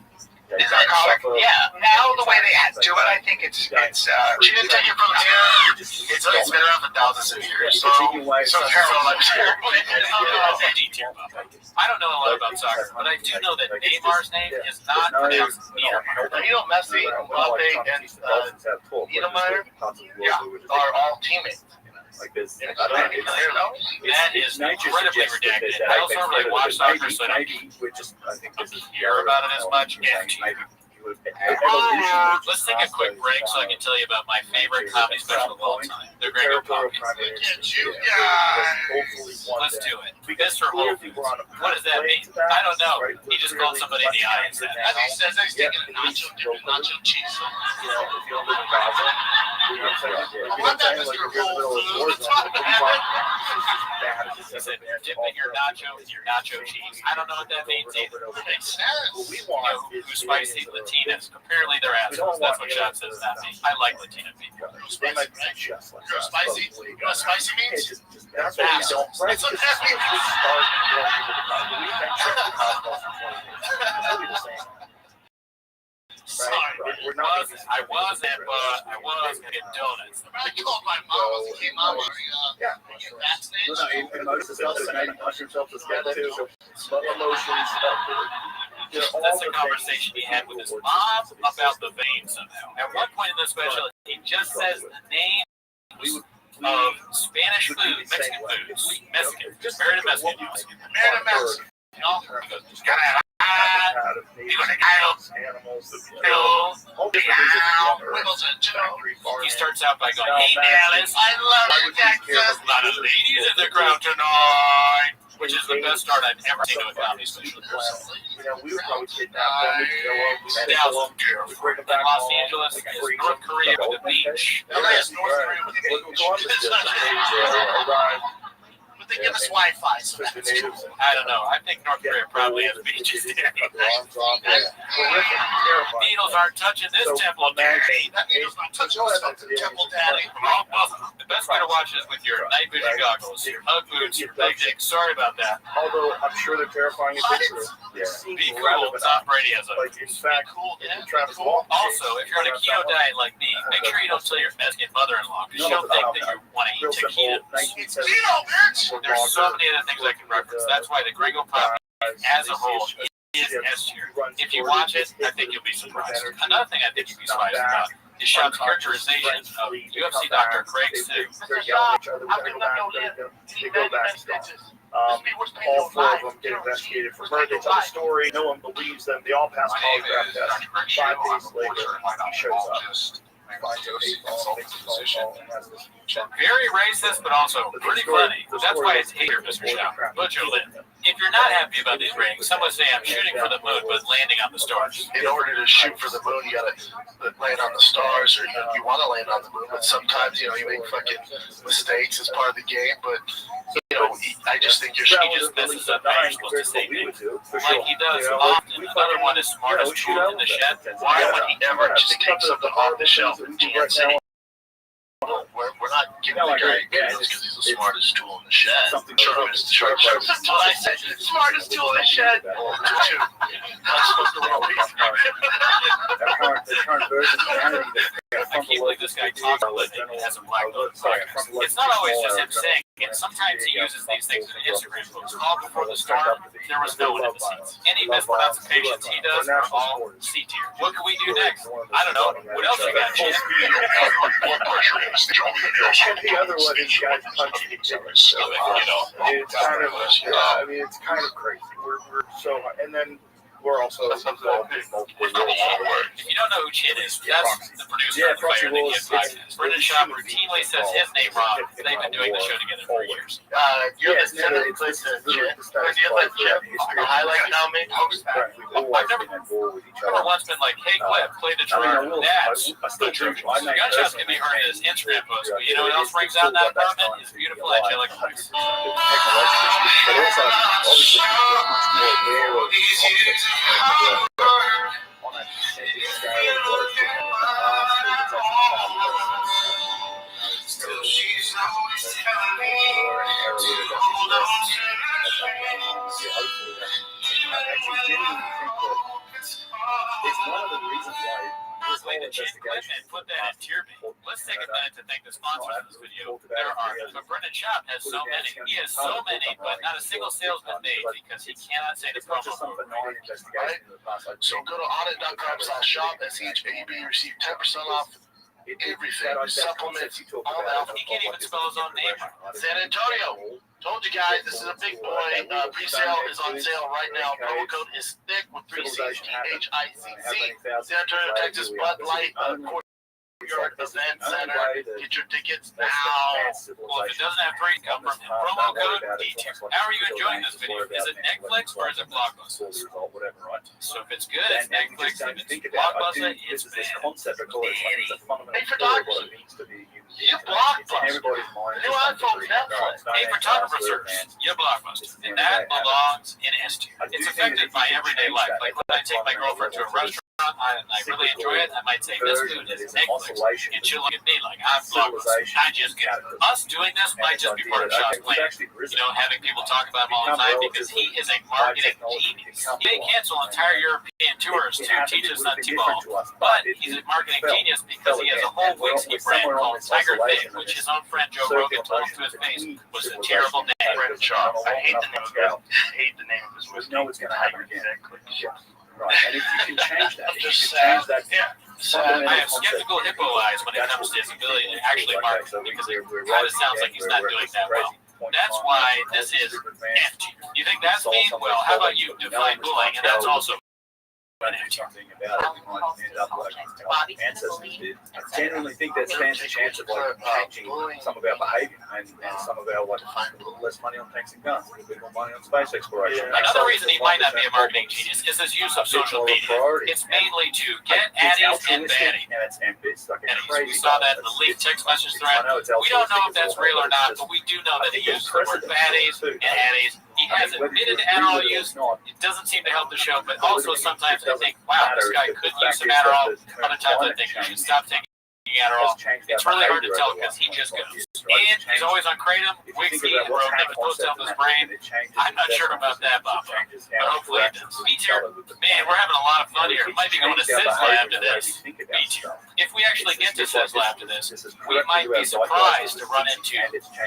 Is that yeah, now the way they add to it, I think it's she didn't take it from here. It's been around for thousands of years. So heroin. I don't know a lot about soccer, but I do know that Neymar's name is not pronounced Neymar. Lionel Messi, Mbappe, and Niedermeyer, are all teammates. Like this, That is incredibly redacted. I also don't really watch soccer, so I don't care about it as much. Let's take a quick break so I can tell you about my favorite comedy special of all time, The Gringo Pockets. Let's do it. This for Whole Foods. What does that mean? I don't know. He just called somebody in the eye and said, As he says, he's taking a nacho cheese. he said, dipping your nacho in your nacho cheese. I don't know what that means either. It's, you know, who's spicy Latinas. Apparently they're assholes. That's what Sean says, not me. I like Latina people. You're spicy? You know what spicy means? That's what we don't. That's what that means. Sorry. I was getting donuts. I called my mom. Hey, mama, are you vaccinated? Most of the stuff is 90 mushroom self-discovered too. Slow emotions. That's a conversation he had with his mom about the vein somehow. At one point in the special, he just says the name of Spanish food, Mexican foods, Mexican, married to Mexican, married to Mexican. He starts out by going, "Hey Dallas, I love it, Texas. A lot of ladies in the crowd tonight," which is the best start I've ever seen to a comedy special. We were probably kidnapped them. Dallas, in Los Angeles, is North Korea with the beach. LA is North Korea with the beach. But they give us Wi-Fi, so that's cool. I don't know. I think North Korea probably has beaches. Needles aren't touching this temple, Daddy. That needle's not touching this temple, Daddy. The best way to watch is with your night vision goggles, your Ugg boots, your big dick. Sorry about that. Although I'm sure they're terrifying in picture. Yeah. Be cool. Tom Brady has a. Like in fact, Cool, yeah. Travis Walton. Also, if you're on a keto diet like me, make sure you don't tell your Mexican mother-in-law because she'll think that you want to eat taquitos. It's keto, bitch! There's so many other things I can reference. That's why the Gringo Pop as a whole is S tier. If you watch it, I think you'll be surprised. Another thing I think you'll be surprised about is Sean's characterization of UFC Dr. Craig Sue. All four of them get investigated for murder. They tell the story. No one believes them. They all pass polygraph tests. 5 days later, he shows up. Very racist, but also pretty funny. That's why it's here, Mr. Shaw. Put your lid. If you're not happy about these ratings, someone say I'm shooting for the moon but landing on the stars. In order to shoot for the moon, you gotta land on the stars, or you want to land on the moon. But sometimes, you make fucking mistakes as part of the game. But I just think He just messes up how you're supposed to say things. Like he does often. Another one is smartest tool in the shed. why would he ever just take something off the shelf and GNC? We're not giving the guy advantage because he's the smartest tool in the shed. Smartest tool in the shed. Not supposed to roll these. The current version of humanity. I can't believe this guy talks about it and has a black belt. It's not always just him saying it. Sometimes he uses these things in Instagram posts. All before the start, there was no one in the seats. Any mispronunciations he does are all C tier. What can we do next? I don't know. What else you got, Jim? And the other one is guys punching each other. So, it's kind of, it's kind of crazy. We're so, and then we're also involved in multiple roles. If you don't know who Chin is, that's the producer of the Fire and the Kid podcast. Brendan Schaub routinely says his name wrong. They've been doing the show together for years. You're the center of the place to Jim. Or do you let Jim highlight now, maybe? I've never once been like, hey, Cliff, play the truth. That's the truth. Gunshots can be heard in his Instagram post, but you know what else rings out in that apartment? His beautiful angelic voice. But also, obviously, it's one of the reasons why Play the Chin clip and put that in tier B. Let's take a minute to thank the sponsors of this video. There are, but Brendan Schaub has so many. He has so many, but not a single sale's been made because he cannot say the promo code. So go to audit.com/shop, SHAB, receive 10% off everything, supplements, all that. He can't even spell his own name. San Antonio. Told you guys, this is a big boy. Pre-sale is on sale right now. Promo code is thick with 3 C's, THICC. San Antonio, Texas, Bud Light, Courtyard Event Center. Get your tickets now. Well, if it doesn't have free, come from promo code D-tier. How are you enjoying this video? Is it Netflix or is it Blockbuster? So if it's good, it's Netflix. If it's Blockbuster, it's bad. Hey, photographer. You Blockbuster. New iPhone, Netflix. A photographer search, you Blockbuster. And that belongs in S tier. It's affected by everyday life. Like when I take my girlfriend to a restaurant, I really enjoy it. I might say this food is Netflix. And she'll look at me like, I'm Blockbuster. I just get it. Us doing this might just be part of Sean's plan. Having people talk about him all the time because he is a marketing genius. He may cancel entire European tours to teach us on T-ball, but he's a marketing genius because he has a whole whiskey brand called Tiger Thing, which his own friend Joe Rogan told him to his face was a terrible name. Brendan Schaub. I hate the name of his whiskey. No, it's going to happen again. Right, and if you can change that, if you Just can change that fundamental I have concept, skeptical hippo eyes when it comes to his ability to actually market, because it we're kind of sounds like he's not doing that well. That's why this is F tier. You think that's mean? Well, how about you define bullying, and that's also an F tier. something about it, we might end up like our ancestors did. I genuinely think that stands a chance of like changing some of our behaviour and some of our like a little less money on tanks and guns, a little bit more money on space exploration. Another reason he might not be a marketing genius is his use of social media. It's mainly to get addies and baddies. Now it's like a We crazy. saw that in the leaked text message thread. We don't know if that's real or not, but we do know that he uses the word baddies and addies. He has admitted to Adderall use. It doesn't seem to help the show, but also sometimes I think, wow, this guy could use some Adderall. Other times I think he should stop taking Adderall. It's really hard to tell because he just goes. And he's always on Kratom, Wixie, and wrote a post up his brain. I'm not sure about that, Bob, but hopefully it does. B tier, man, we're having a lot of fun here. We might be going to Sid's lab to this. B tier. If we actually get to Sid's lab to this, we might be surprised to run into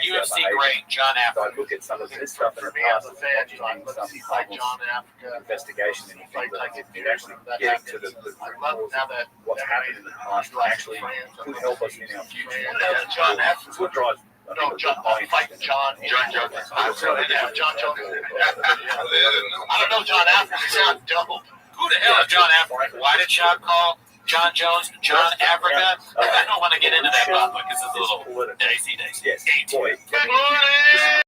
UFC great John I Africa. look at some of this stuff in the For me as past, a fan, imagining some like John Africa, investigation and you think that you actually getting to the I love cause now of that what's happened in the past actually could help us in our future. John Africa. It's what drives. No, John, fight John. John Jones. I'm sorry, yeah, John Jones. I don't know John Africa. Sound dope. Who the hell is John Africa? Why did Chop call John Jones John Africa? I don't want to get into that, Bob, because it's a little dicey. Yes, A tier. boy. Good morning.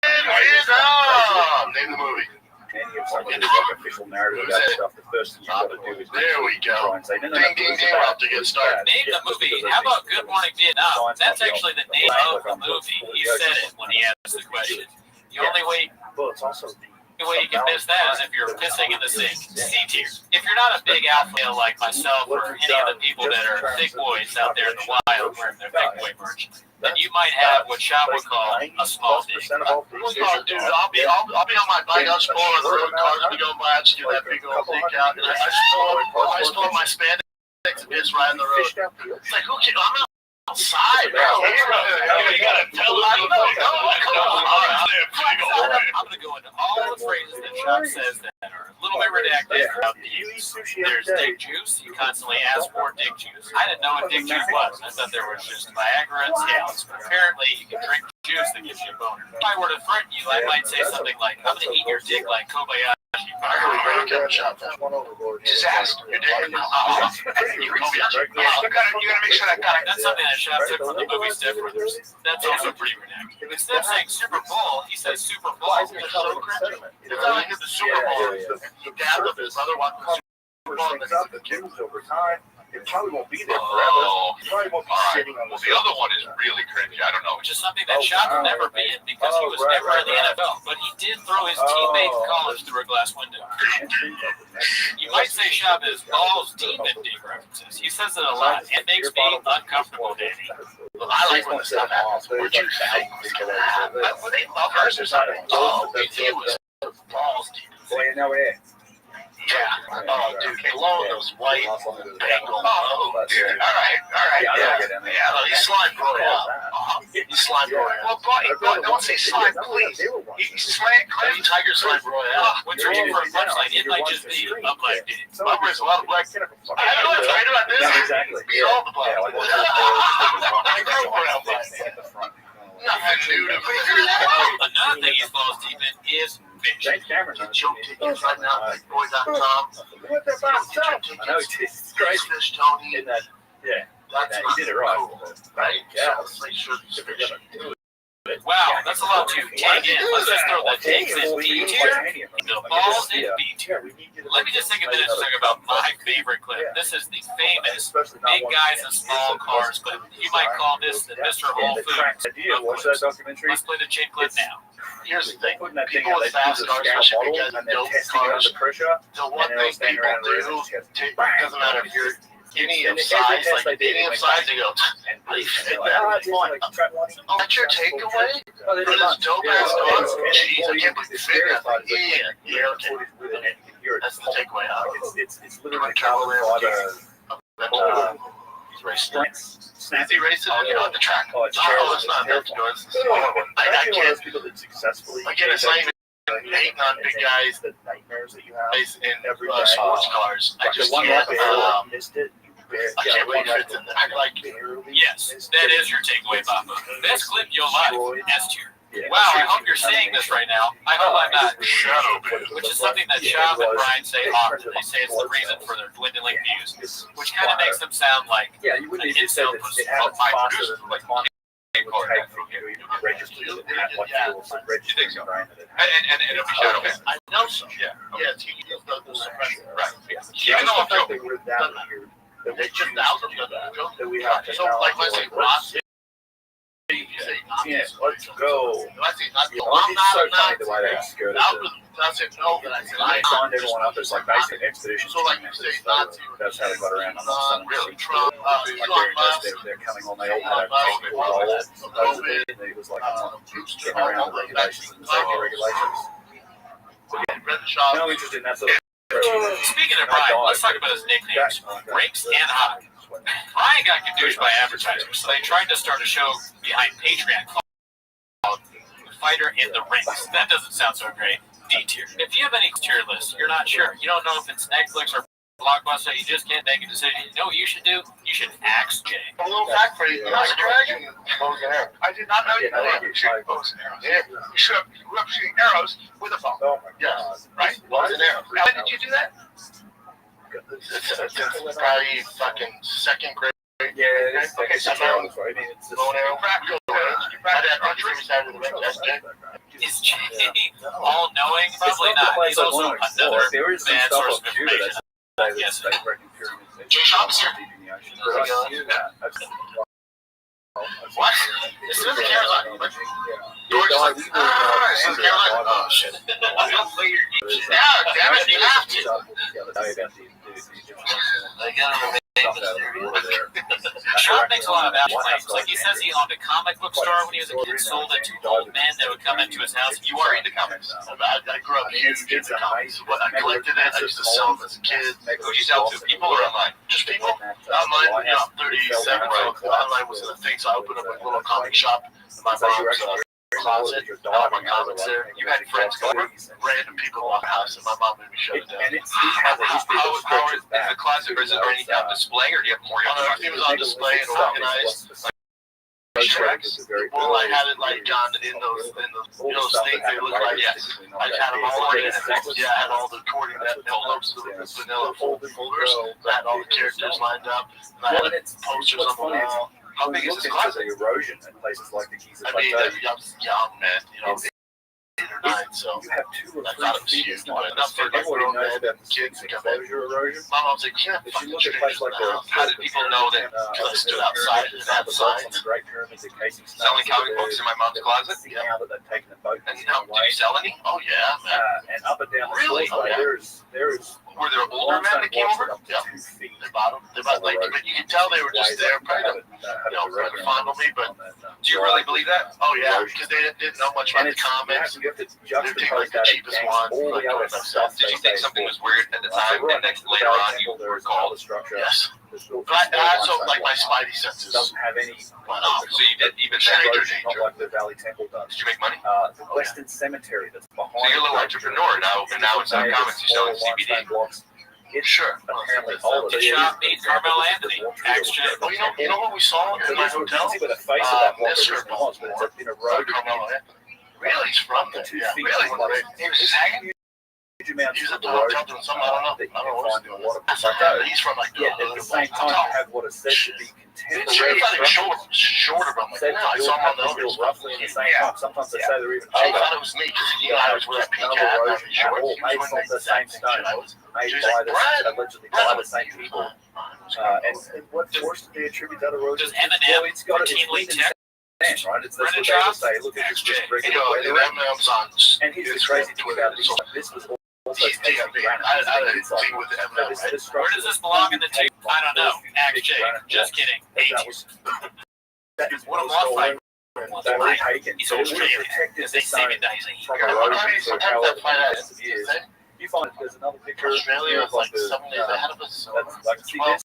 Vietnam. Name the movie. Any of some of the like, official narrative about stuff, the first thing you've got to do is There we go. try and say, no, Ding, ding, ding. We're about to get started. Name the movie. How about Good Morning Vietnam? That's actually the name of the movie. He said it when he asked the question. The only way well, it's also The way you can miss that is if you're pissing in the sink. C tier. If you're not a big alpha male like myself or any of the people that are thick boys out there in the wild wearing their thick boy merch, then you might have what Sean would call a small dick. Oh, dude, I'll be on my bike. I'll just pull on the road. Cars will be going by. I just do that big old thing out. And I just pull on my spandex and just ride on the road. It's like, who can? I'm outside, man. You gotta tell them. I'm going to go into all the phrases that Sean says that are a little bit redacted about the use. There's dick juice. You constantly ask for dick juice. I didn't know what dick juice was. I thought there was just Viagra and Cialis. But apparently, you can drink juice that gives you a boner. If I were to threaten you, I might say something like, I'm going to eat your dick like Kobayashi. Just ask. You're dead. You gotta make sure that guy. That's something that Sean took from the movie Step Brothers. That's also pretty redacted. Instead of saying Super Bowl, he says Super Bowl. It's so cringy. It's like the Super Bowl. The dad of his other one. over time. It probably won't be there forever. Oh, It probably won't be sitting on well, the other one is really cringy. I don't know. Which is something that Sean will never be in because he was never in the NFL. But he did throw his teammate in college through a glass window. You might say Sean is balls deep in dick references. He says it a lot. It makes me uncomfortable, Danny. I like when this stuff happens. Where'd you think was gonna happen? Were they lovers or something? Oh, it was balls deep. Boy, no way. Yeah. Oh, dude, blow those white bangle. Oh, dude. All right. Yeah, he's slime growing up. He's slime growing up. Well, don't say slime, please. He's slime, tiger slime growing up. What's your for a punchline? It might just be a black dude. There's a lot of black. I don't know what's right about this. Exactly. Beat all the black. I grew up around black. Nothing new to me. Another thing he's balls deep in is fish. James Cameron. Joke tickets right now, bigboy.com. What the fuck? I know it's crazy. Fish Tony. In that, yeah, That's he did it right. right? Yeah. So let's make sure the fish. Wow, that's a lot to take in. Let's just throw the digs in B tier, the balls in B tier. Let me just take a minute to talk about my favorite clip. This is the famous big guys in small cars, but you might call this the Mr. Whole Foods. Watch that documentary. Let's play the chick clip now. Here's the thing. Putting that thing People out, with they fast use a cars, scale especially model, because and then dope testing it cars, under pressure. the one And then thing standing people around the do, resistance, it doesn't matter if you're any of size, like any of size, they go, how do you fit that? That's your takeaway? For this dope ass car? Jeez, I can't believe you fit that thing. Yeah, okay. That's the takeaway out of it. It's literally carbon fiber. He's racing. Snappy racing? Oh, yeah, on the track. Oh, it's Oh, it's not. That's good. I can't. people that successfully. Again, it's not even hating on big guys the nightmares that you have in every sports cars. I just one can't. missed it. I can't believe it's in there. Like, Yes, that is your takeaway, Papa. Best clip you'll like. S tier. Yeah. Wow, I hope you're seeing this right now. I hope I'm not. shadow Which is something that Shab and Brian say often. They say it's the reason for their dwindling views, which kind of makes them sound like Yeah, you wouldn't even say that it happens faster than like on it would take for you to even register that what fuels and registering Brian. and it'll be shadow ban. I know so. Yeah. Yeah, it's the suppressor. Right. Yeah. Even though I'm joking. It's just thousands of that. That we have to So, like, let's say Ross. Yeah, let's go. I say not the It's so funny the way they skirted it. I said no, but I said They signed everyone up as like basic expedition So, like, team you say members. Nazi. That's how they got around. I'm not saying Really, it's Trump, like Elon Musk. they're coming on. They all had a technical role. Supposedly, it was like getting around the regulations and safety regulations. No interest in that sort of. Speaking of Brian, let's talk about his nicknames. Rinks and Hawk. Brian got confused by advertisers, so they tried to start a show behind Patreon called Fighter in the Rinks. That doesn't sound so great. D tier. If you have any tier list, you're not sure. You don't know if it's Netflix or Blockbuster, you just can't make a decision. You know what you should do? You should axe Jay. A little fact for you. Not a dragon. I did not know you could shoot bows and arrows. Yeah, you grew up shooting arrows with a bow. Oh my Yes, God. right? Bows and arrows. When did you do that? Probably fucking second grade. Yeah, it's Okay, so I mean, it's just bow and arrow practice. You practice archery side of the ring. That's good. Is Jay all-knowing? Probably not. He's also another there is some bad stuff source up of here information. that Yes. they reckon pyramids. Jay Shop's here. What? As soon as the camera's on, like, George is like, as soon as the camera's on, oh shit. Yeah, damn it, you have to. Shop makes a lot of bad claims. Like he says he owned a comic book store when he was a kid, sold it to old men that would come into his house. You are into comics. I grew up huge into comics. I collected it. I used to sell them as a kid. Who'd you sell to, people or online? Just people. Online, you know, 37, so online was a thing, so I opened up a little comic shop in my mom's closet. All my comics there. You had friends come over, random people in my house, and my mom made me shut it down. How is the closet, or is it already on display, or do you have more? It was on display and organized. Tracks. Well, I had it like on in those things. They look like I had them all in. Yeah, I had all the recording that envelopes, the vanilla folders. I had all the characters lined up. And I had posters on the wall. How big is this closet? Erosion in places like the Keys. I mean, I was young, man. You know, 8 or 9, so you have 2 or 3 I thought it was feet. huge. Enough for Everybody knows grown about the kids to come in. exposure erosion. My mom's like, yeah, If you look at places like the How did people know that? Because I stood outside and had the signs. Great pyramids and casing Selling comic books in my mom's closet? Now that they've taken the boat And now, did you sell any? Oh yeah, man. and up and down the Really? causeway, there's Were there older men that came over? Yeah. 2 feet. They bought them. They bought like, but you can tell they were just there, probably to fondle me. But Do you really believe that? oh yeah, because they didn't know much about the comics. You have to They're taking like the cheapest one. all the other stuff. Did you think something was weird at the time, and then later on you were called? Structure. Yes. But I also like my spidey senses. Doesn't have any. Went off. So you did even Stranger then? Not like the Valley Temple does. Did you make money? The Western Cemetery that's behind. So you're a little entrepreneur now, and now it's not comics, you're selling CBD. It's Sure. apparently all of The it. shop made Carmelo Anthony. Actually, Oh, you know what we saw in my hotel? See where the face of that block This originally circle. was, but it's been eroded. Carmelo Anthony. Really, he's from there. The 2 Yeah, feet really. is like He was sagging. huge amounts He was of at the hotel erosion doing something. I don't know. that you I don't know can what find he's in a doing. lot of places like that. He's from like the Yet at the same time, you have what is said to be I contemporary thought he was structures. shorter, but I'm like, Said no, I to saw him on the build others. roughly in the same time. Sometimes they say they're even I cheaper. thought it was me because he and I was with that pink No hat. erosion at all. Made He was from wearing the same stone. Made She was by like, the Brad, allegedly by the same people. And what force did they attribute that erosion? Does Eminem It's got it's routinely within text sand, right? It's that's Brendan what they would Schaub? say. Look at this XJ. regular weather. MM's on. And here's the crazy thing about this. This was also He's taken DMV. granite. I had a It's like- thing with the so MM. this Right? structure Where does this belong in the tape? I don't know. Axe Jay. Just kidding. Hate That you. was that is What a was lost stolen. fight. They were taken. He's So it would have Australian. protected They the say stone it dies. from Yeah, erosion I mean, for sometimes however that fight many has years. thing. You find there's another picture Australia here is of like the 7 days ahead of us. So that's like see 12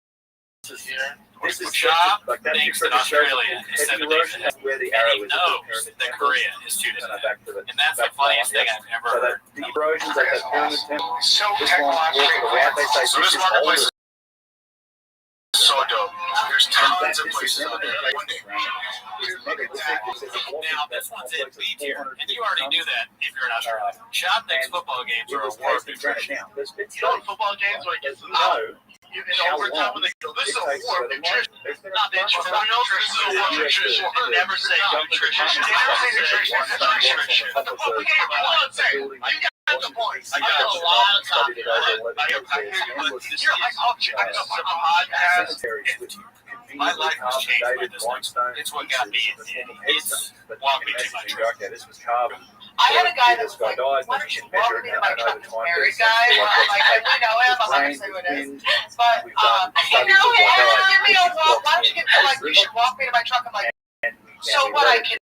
this is here. This is Shab like that thinks picture that just shows Australia is heavy 7 erosion. days That's where the and arrow he is. knows that Korea is 2 days ahead. And that's the funniest thing I've ever So heard. that the erosions at that pyramid temple. So This one off to the right, they say So this this is marketplace older. is so dope. There's tons of places out there. Now, this one's in B tier, and you already knew that if you're an Australian. Shab thinks football games are a war of nutrition. Football games where it gets in overtime when they go, this is a war of nutrition. Not the nutrition. Who knows this is a war of nutrition? Never say nutrition. Never say nutrition. Nutrition. Hold on a second. You got the points. I got a lot of time. You're like, oh, I know my podcast. My life was changed by this thing. It's what got me in. It's walked me to my truck. Okay, this was carbon. I had a guy that This was guy like, died, why then don't you you can walk measure me it to my now. I know truck? the time Married difference. guy. So I'm like, we know him. I'm not going to rain, say who it is. wind, But, we've done hey, studies girl, of hey, what died. give me a walk. Why don't you get to, like, you should walk me to my truck. I'm like, so what, I can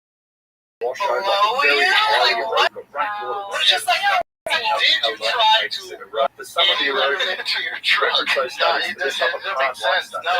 Wash over blow very you? highly Like, what? eroded, but rainwater It's just like, Did you try to for some of the erosion into your truck? close studies for this type of hard limestone. No.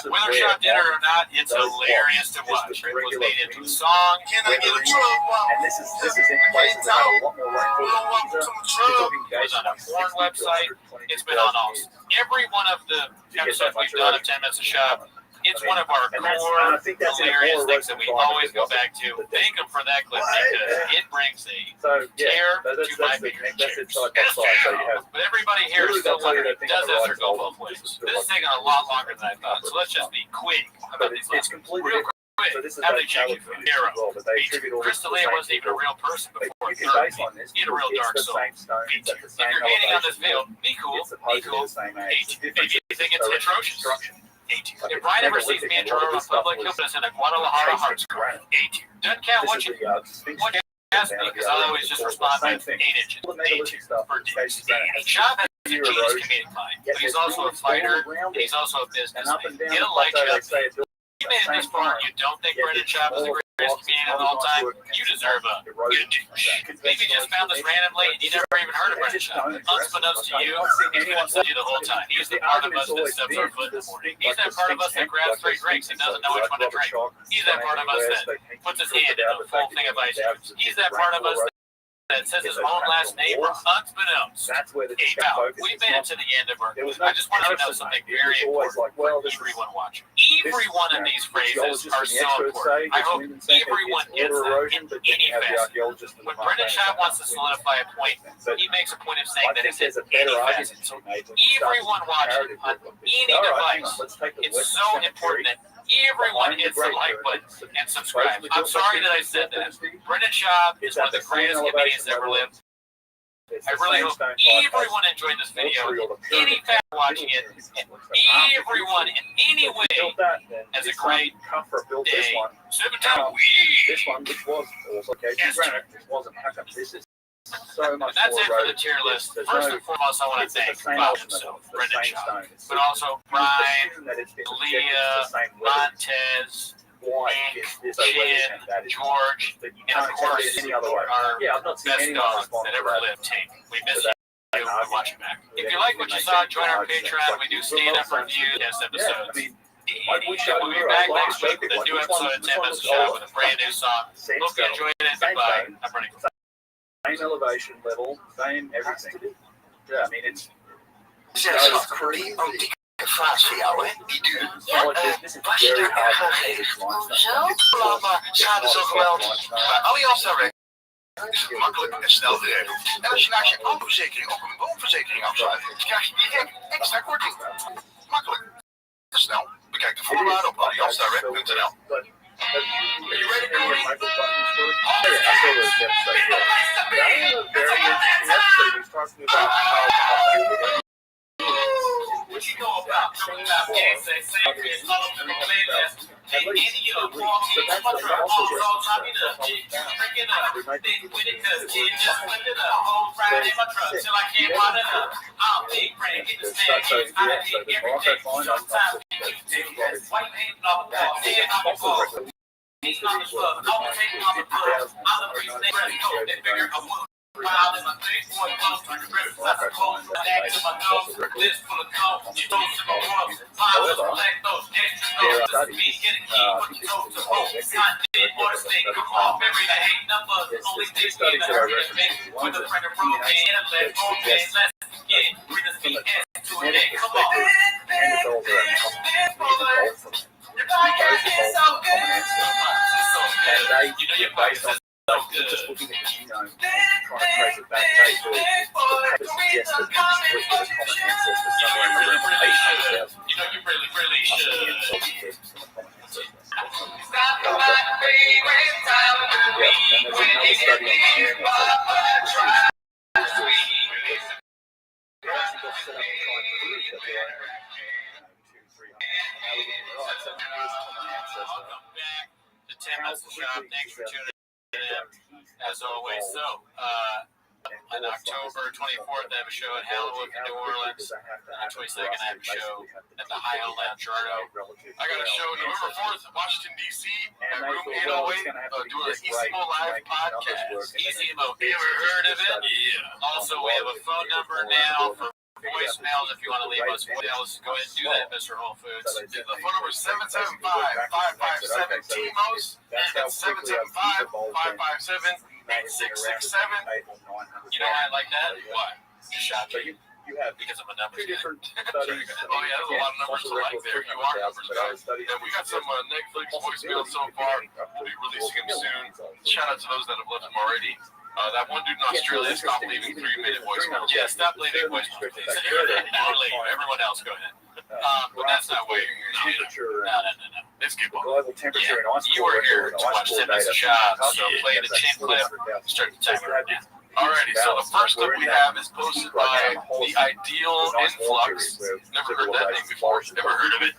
Whether Shab did it or not, it's hilarious to watch. It was made into a song. Can I get a truck? And this is in places that have a lot more rainfall than Giza. You're talking It was on a porn 60 to website. 120 It's been on all. Every one of the episodes we've done of 10 Minutes of Shab, it's one of our And that's- core and I think that's in a hilarious more things that we erosion always go environment back to. because Thank them for that clip because it brings a So tear yeah, to my that's it fingertips. side by side. So you have But everybody here is still Literally, wondering, they'll does tell you this or that go thing both about ways? this is This is taking a lot longer than I thought, so let's just be quick about but these it's lessons. completely Real different. quick, So this is how that they change it from hero. well, but they attribute all this to the Crystalia same wasn't even a people. real person But before you can third. base on this In a real because dark it's the soul. same stone, B it's tier. at the If same you're hating on this elevation. field, be cool, It's be supposed to be cool. the same A age. tier. Maybe you think it's direct atrocious. construction. A tier. Like If Brian ever sees me in Toronto Public, he'll put us in a Guadalajara heart square. A tier. Doesn't count what This you is the Sphinx what you ask me because I'll always just respond with 8 inches. All the A tier. megalithic stuff For is basically that. Shab has a Zero genius erosion. comedic mind, Yet but he's there's also a buildings fighter all around and it. he's also a And up businessman. and down He'll the light you plateau, up. they say it built You made it this far, you don't think Brendan Schaub is the greatest comedian of all time? You deserve a good douche. Maybe you just found this randomly and you never even heard of Brendan Schaub. Unbeknownst to you, he's been with you the whole time. He's the part of us that steps our foot in the morning. He's that part of us that grabs 3 drinks and doesn't know which one to drink. He's that part of us that puts his hand in a full thing of ice cubes. He's that part of us that says his own last name unbeknownst. That's where the Hey, discussion pal, focus we is made not. it to the end of our. There was no I just want you to know comparison, something mate. very It was always important like, well, for this is- everyone watching. This Every is, one you of know, these phrases geologists are and the so experts important. say I it's hope wind and sand, everyone it's gets water that erosion, in but then any you have the facet. archaeologists and the When Brendan marine Schaub wants to scientists. solidify a point, But he makes a point of I saying that think it's there's in a better any argument facet. to So be made when you start everyone to watching comparative on with any all right, hang device, on, let's take the it's Western so Cemetery important that everyone behind hits the Great like button Pyramids, and subscribe. supposedly I'm built sorry by that I Kings said of that. Dynasty. Brendan Schaub It's is one at of the the same greatest comedians elevation ever level. lived. It's I the really same hope stone type everyone as enjoyed this video. Montreal, the Any pyramid. fan watching it, and everyone in any If you way built that, then as a this great one, Kufra built this day. one. 7 Now, times This one, which was also okay, Yes, granite, this wasn't. How come this is so much That's more it for the eroded? tier list. There's First no- and foremost, I want to it's the thank same Bob element, himself, it's the Brendan same Schaub, stone. It's but also you would Brian, assume that it's been Leah, subjected to the same weather. Montez, Why Nick, is this a weather Chin, and that is George, but you and of can't tell course, it any other way. our Yeah, I've not seen best anyone dog respond that to ever that. lived, Tank. We miss So you. We'll watch it back. If you like what you saw, join our Patreon. We do stand-up reviews, guest Yeah, I episodes. mean, like we showed We'll be you, back like, next week with a like, new which episode one- of which 10 one Minutes was Show older? with a brand new song. Same Hope you stone, enjoyed it. same Goodbye. stone, I'm running. same elevation level, same everything. Yeah, I mean, it's Zet schat, die antieke vaas voor jou, hè? Die duur. this is Was je very daar erg aan hard to gegeven? limestone. Laat maar, schade zo geweld. Bij Allianz Direct is het makkelijk en snel te regelen. En als je naast je autoverzekering ook een woonverzekering afsluit, krijg je direct extra korting. Makkelijk en snel. Bekijk de voorwaarden op allianzdirect.nl. But have Are you ready, Cody? Michael Button's story? Yeah, I saw those episodes, yeah. That was a very interesting episode. He was talking about how What you know about coming out and say, say, it's all over the playlist. Hey, any of the wrong things, my truck, all top it up, break it up, big with it, cause kid just flip it up, whole Friday in my truck till I can't wind it up. I'm big brain, get the staircase, I hit every day, sometimes white paint on the wall, head on the wall. He's on the plug, I'm taking on the plug, I'm the reason they ready, they figure I would. studies that I referenced, ones that suggest that from a genetic perspective, Neanderthals are a evolved from those evolved from common ancestors. And they, based on just looking at the genome and trying to trace it back, they suggest that we split with a common ancestor somewhere around 800,000. You really should. Yeah, and there's another study on Neanderthals. They actually got set up to try and prove that they're only 200-300. Now we're looking right, so here's common ancestor. The 10 Minutes to Shop. Thanks for tuning in, as always. So, on October 24th, I have a show at Halloween in New Orleans. On the 22nd, I have a show at the High Lounge Jardo. I got a show November 4th in Washington, D.C. at Room 808, doing an Easy-Mo Live podcast. Easy-Mo, you ever heard of it? Yeah. Also, we have a phone number now for voicemails. If you want to leave us voicemails, go ahead and do that, Mr. Whole Foods. The phone number is 775-557-TMOS. That's 775-557-8667. You know why I like that? Why? Just shout you. You have because I'm a numbers two guy. different studies. Oh yeah, there's a lot of numbers to like there. You are numbers guys. And we got some Netflix voicemails so far. We'll be releasing them soon. Shout out to those that have left them already. That one dude in Australia stopped leaving 3-minute voicemails. Yeah, stop leaving voicemails, please. Everyone else, go ahead. But that's not where you're here. No. Let's get on. Global temperature and ice You are here to watch 10 Minutes of Shop, so play the 10 clip. Start the timer right now. Alrighty, so the first clip we have is posted by The Ideal Influx. Never heard that name before. Never heard of it.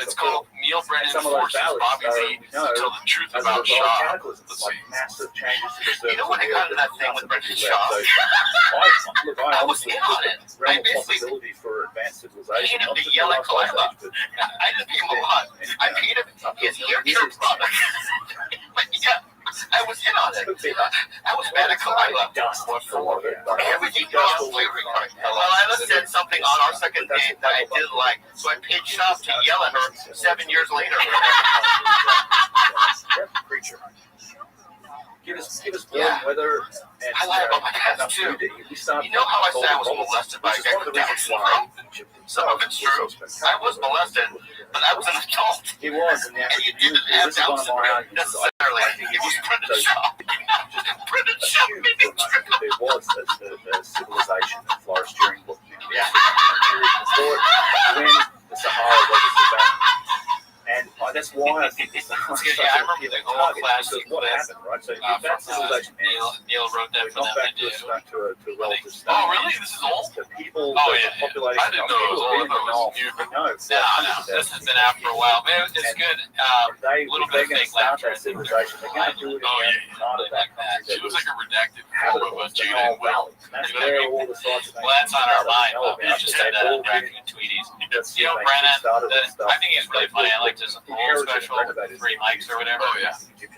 It's called Neil Brennan Forces Bobby Z to Tell the Truth About Shaw. Let's see. Massive changes to the You know when I got in that thing with Brendan Shaw? I was in on it. I basically for advanced civilization. paid him to yell at Kalila. I didn't pay him a lot. I paid him his hair care product. But yeah, I was in on it. I was mad at Kalila. Everything got flavoring right. Kalila said something on our second date that I didn't like, so I paid Shaw to yell at her 7 years later. Creature. Give us warm weather and I lie about my past too. You know how I said I was molested by a guy with Down syndrome? Some of it's true. I was molested, but I was an adult. He was, and you didn't have Down syndrome necessarily. It was Brendan Shaw. Brendan Shaw made me trip. There was a civilization that flourished during what period before when the Sahara was a savanna. And that's why I think it's such a appealing target, because what happened, right? So if that civilization ends, Neil wrote that for not them back to do. to a relative state. Oh, really? This is old? The people, Oh, the yeah. population, I didn't know it was old. I thought it was new. No, This has been out for a while. Man, it's good. They, Little they're bit going to fake start laughter. that civilization. They're going to do it Oh, in yeah. part of that Like that. She country. looks like a redacted form of habitable, a the Jada whole and Will. valley. And that's You know what I where mean? all the sites Well, that's on our line. We just said that on Bracket and Tweeties. You know, Brennan, I think he's really funny. I liked his whole special, 3 mics or whatever. Oh, yeah. The 2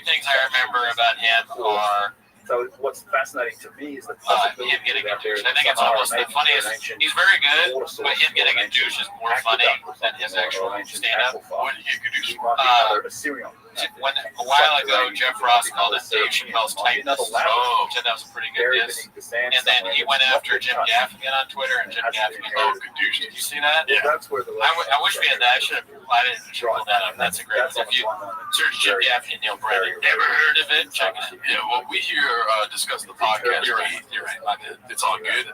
things I remember about him are So what's fascinating to me is the him getting a douche. I think it's almost the funniest. He's very good, but him getting a douche is more funny than his actual stand-up. What did you get He might be another Assyrian. When a while ago, Jeff Ross called it Dave Chappelle's tightness. Oh, said that was a pretty good diss. And then he went after Jim Gaffigan on Twitter, and Jim Gaffigan, Oh, good douche. did you see that? Yeah. That's where the I wish we had that. I didn't pull that up. That's a great one. If you search Jim Gaffigan, Neil Brennan, never heard of it, check it out. Yeah, well, we here discuss the podcast. You're right. My bad. It's all good.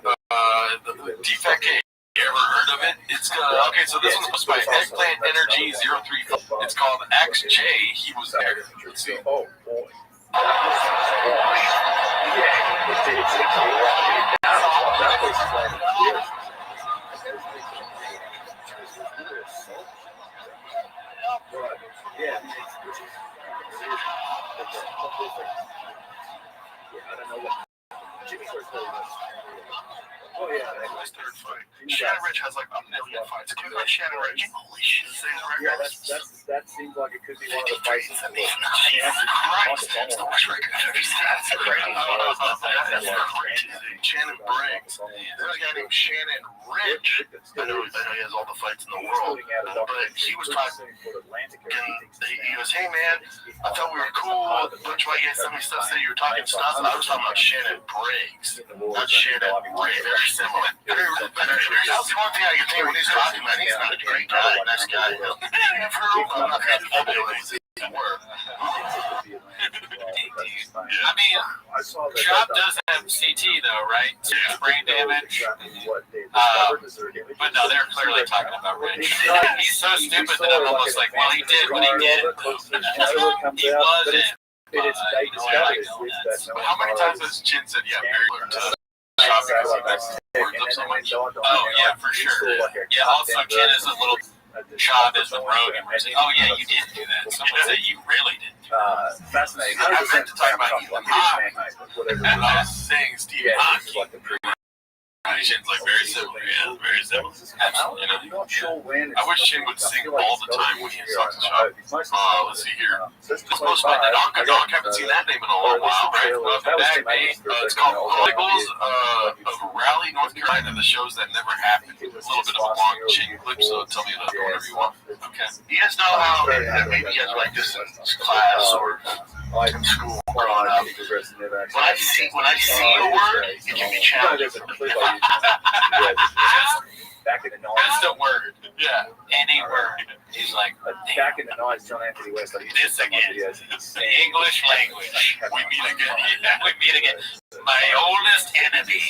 The Defect K. You ever heard of it? It's okay. So this one's by Eggplant Energy 03. It's called XJ. He was there. Let's see. Oh boy. His third fight. Shannon Rich has like a million fights. Can you go Shannon Rich? Holy shit. Same Yeah, record. that seems like it could be one of the fights. Christ, that's the worst record I've ever seen. That's crazy. Shannon Briggs. There's a guy named Shannon Rich. I know he has all the fights in the world, but he was talking. He goes, "Hey man, I thought we were cool. A bunch of white guys sent me stuff saying you were talking stuff. And I was talking about Shannon Briggs, not Shannon Briggs. Very similar. That's the one thing I can think when he's talking about. He's not a great guy, nice guy. I've heard of him. I'm not going to do I mean, Chop does have CT though, right? Brain damage. But no, they're clearly talking about Rich. He's so stupid that I'm almost like, well, he did what he did. He wasn't. How many times has Chin said, yeah, very clear to Chop because he makes words up so much? Oh yeah, for sure. Yeah, also Chin is a little Chop is with Rogan. Where he's like, oh yeah, you did do that. Someone said you really did. Fascinating. I meant to talk about Ethan Hawke. And I was saying Stephen Hawke. Chin's like very similar, yeah, very similar. Absolutely. I'm not sure when. I wish Chin would sing all the time when he talks to Chop. Let's see here. It's supposed to be the Donka Dog. Haven't seen that name in a long while, right? It's called Chronicles of Raleigh, North Carolina. The shows that never happened. A little bit of a long Chin clip, so tell me whatever you want. Okay. You guys know how maybe you guys like this in class or in school growing up. When I see a word, it can be challenging. Back in the Just a word. Yeah. Any word. He's like, back in the 90s, John Anthony West. this again. The English language. We meet again. We meet again. My oldest enemy.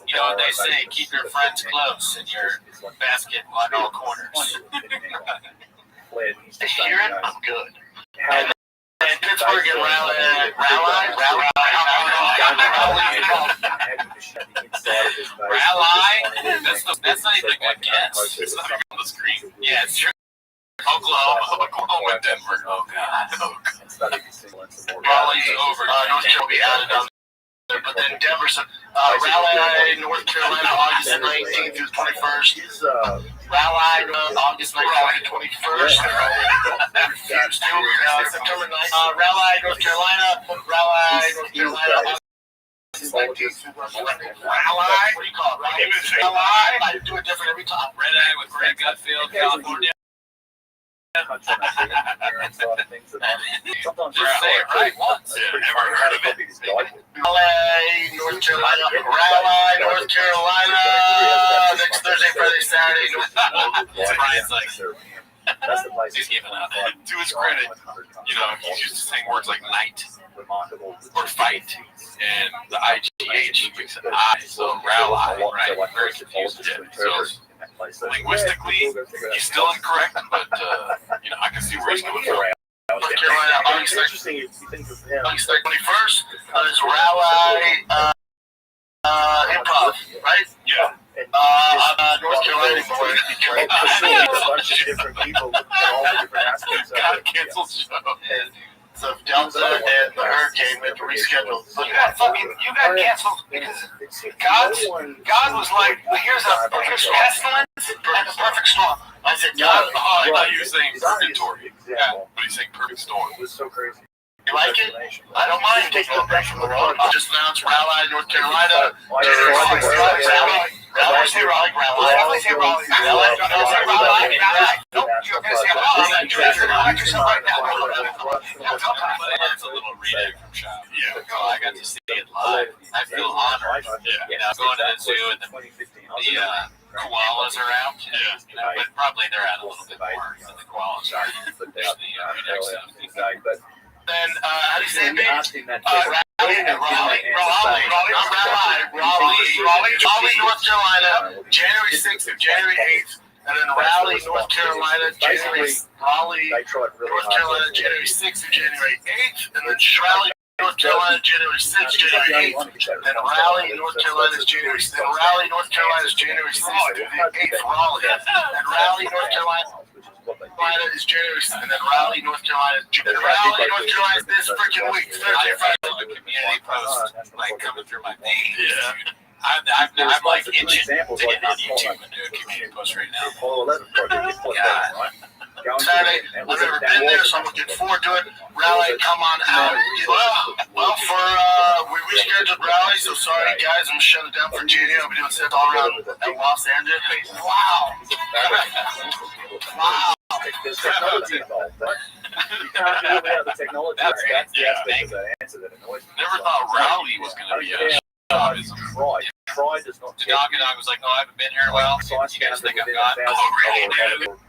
You know what they say, keep your friends close and your basket on all corners. Hearing, I'm good. And Pittsburgh and Raleigh. That's not even a good guess. It's not even on the screen. Yeah, it's true. Oklahoma and Denver. Oh, God. Raleigh's over. North Carolina will be added on there, but then Denver said, Raleigh, North Carolina, August 19th through 21st. Raleigh, August 19th through 21st. September 9th. Raleigh, North Carolina. Raleigh, North Carolina. Raleigh? What do you call it? Raleigh? I do it different every time. Red Eye with Greg Gutfield, California. Just say it right once. Yeah, never heard of it. Raleigh, North Carolina. Raleigh, North Carolina. Next Thursday, Friday, Saturday. Brian's like, that's the place. he's giving up. To his credit, you know, he's used to saying words like night or fight, and the IGH makes an I, so Raleigh, right? Very confused. Yeah. So linguistically, he's still incorrect, but you know, I can see where he's coming from. North Carolina, August 21st. Is Raleigh Improv, right? Yeah. North Carolina. A bunch of different people looking at all the different aspects of God it. canceled show. So Delta and the hurricane had to reschedule. So you got canceled because God was like, here's pestilence and the perfect storm. I said, God, I thought you were saying purgatory. Yeah, but he's saying perfect storm. It was so crazy. you like it? I don't mind taking a break from the road. I'll just announce Raleigh, North Carolina. Raleigh, say Raleigh, Raleigh, say Raleigh, Raleigh, say Raleigh, nope, you're going to say Raleigh, you're like yourself right now. That's a little reading from Shop. Yeah. Oh, I got to see it live. I feel honored. Yeah. You know, going to the zoo and the koalas are out. Yeah. You know, but probably they're out a little bit more than the koalas are. There's the redneck stuff. Then, how do you say it, babe? Raleigh, North Carolina, January 6th through January 8th. And then Raleigh, North Carolina, January 6th through January 8th. And then Raleigh, North Carolina, January 6th, January 8th. Then Raleigh, North Carolina is January 6th. Then Raleigh, North Carolina is January 6th through the 8th. Raleigh. And Raleigh, North Carolina is January 6th. And then Raleigh, North Carolina is this freaking week. Thursday, Friday. The community post like coming through my feed. Yeah. I'm like itching to examples get like on this YouTube one, and do a community post right now. Apollo 11 project, it's like God. that, right? Saturday, I've never been there, so I'm looking forward to it. Rally, come on out. Well, we rescheduled rally, so sorry guys, I'm shutting down for Virginia. I'll be doing stuff all around Los Angeles. Wow. Wow. There's technology involved, right? You can't do it without the technology. That's the aspect of that answer that annoys me. Never thought rally was going to be a shoppism. Try does not The dog was like, no, I haven't been here in a while. You guys think I'm gone? Oh, really?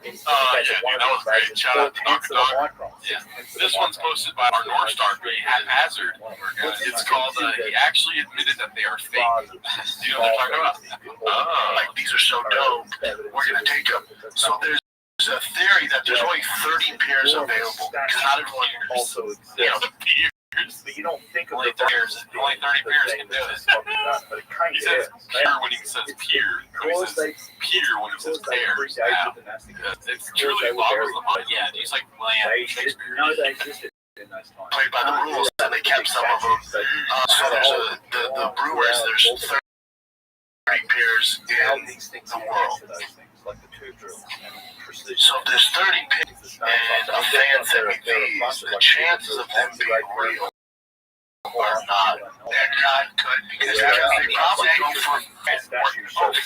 That was great. Shout out to Dr. Dog. Yeah. This one's posted by our North Star being haphazard. It's called, he actually admitted that they are fake. Do you know what they're talking about? Like, these are so dope. We're going to take them. So there's a theory that there's only 30 pairs available. Because not everyone also you know, but you don't think of only 30 pairs can do it. He says pure when he says peer. He says peer when he says pairs. Wow. It's truly boggles the mind. Yeah, he's like William Shakespeare. No, they existed in those times. Played by the rules, and they kept some of them. So there's the Brewers, there's 30 pairs in the world. So if there's 30 pairs and a fan sent me these, the chances of them being real are not. They're not good because they probably go for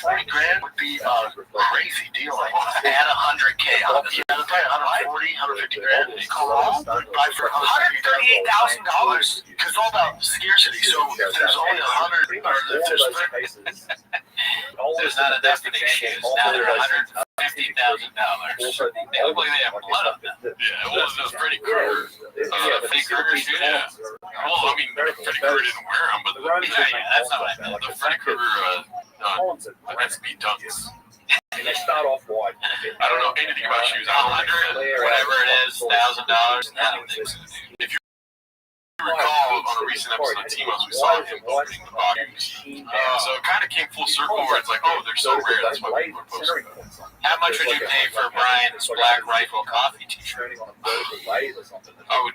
40 grand would be a crazy deal. Like add 100K on it. Yeah, probably 140, 150 grand. Buy for $138,000 because it's all about scarcity. So if there's only 100, or if there's 30, there's not enough for these shoes. Now they're $150,000. They look like they have blood on them. Yeah, well, it was pretty Kruger. Fake Kruger shoe? Yeah. Well, I mean, Freddy Krueger didn't wear them, but that's not what I meant. the Freddy Krueger SB Dunks. And they start off wide. I don't know anything about shoes. I don't know. Whatever it is, $1,000. If you recall, on a recent episode of Team Ups, we saw him opening the volumes. So it kind of came full circle where it's like, oh, they're so rare, that's why people are posting them. How much would you pay for Brian's Black Rifle coffee t-shirt? I would,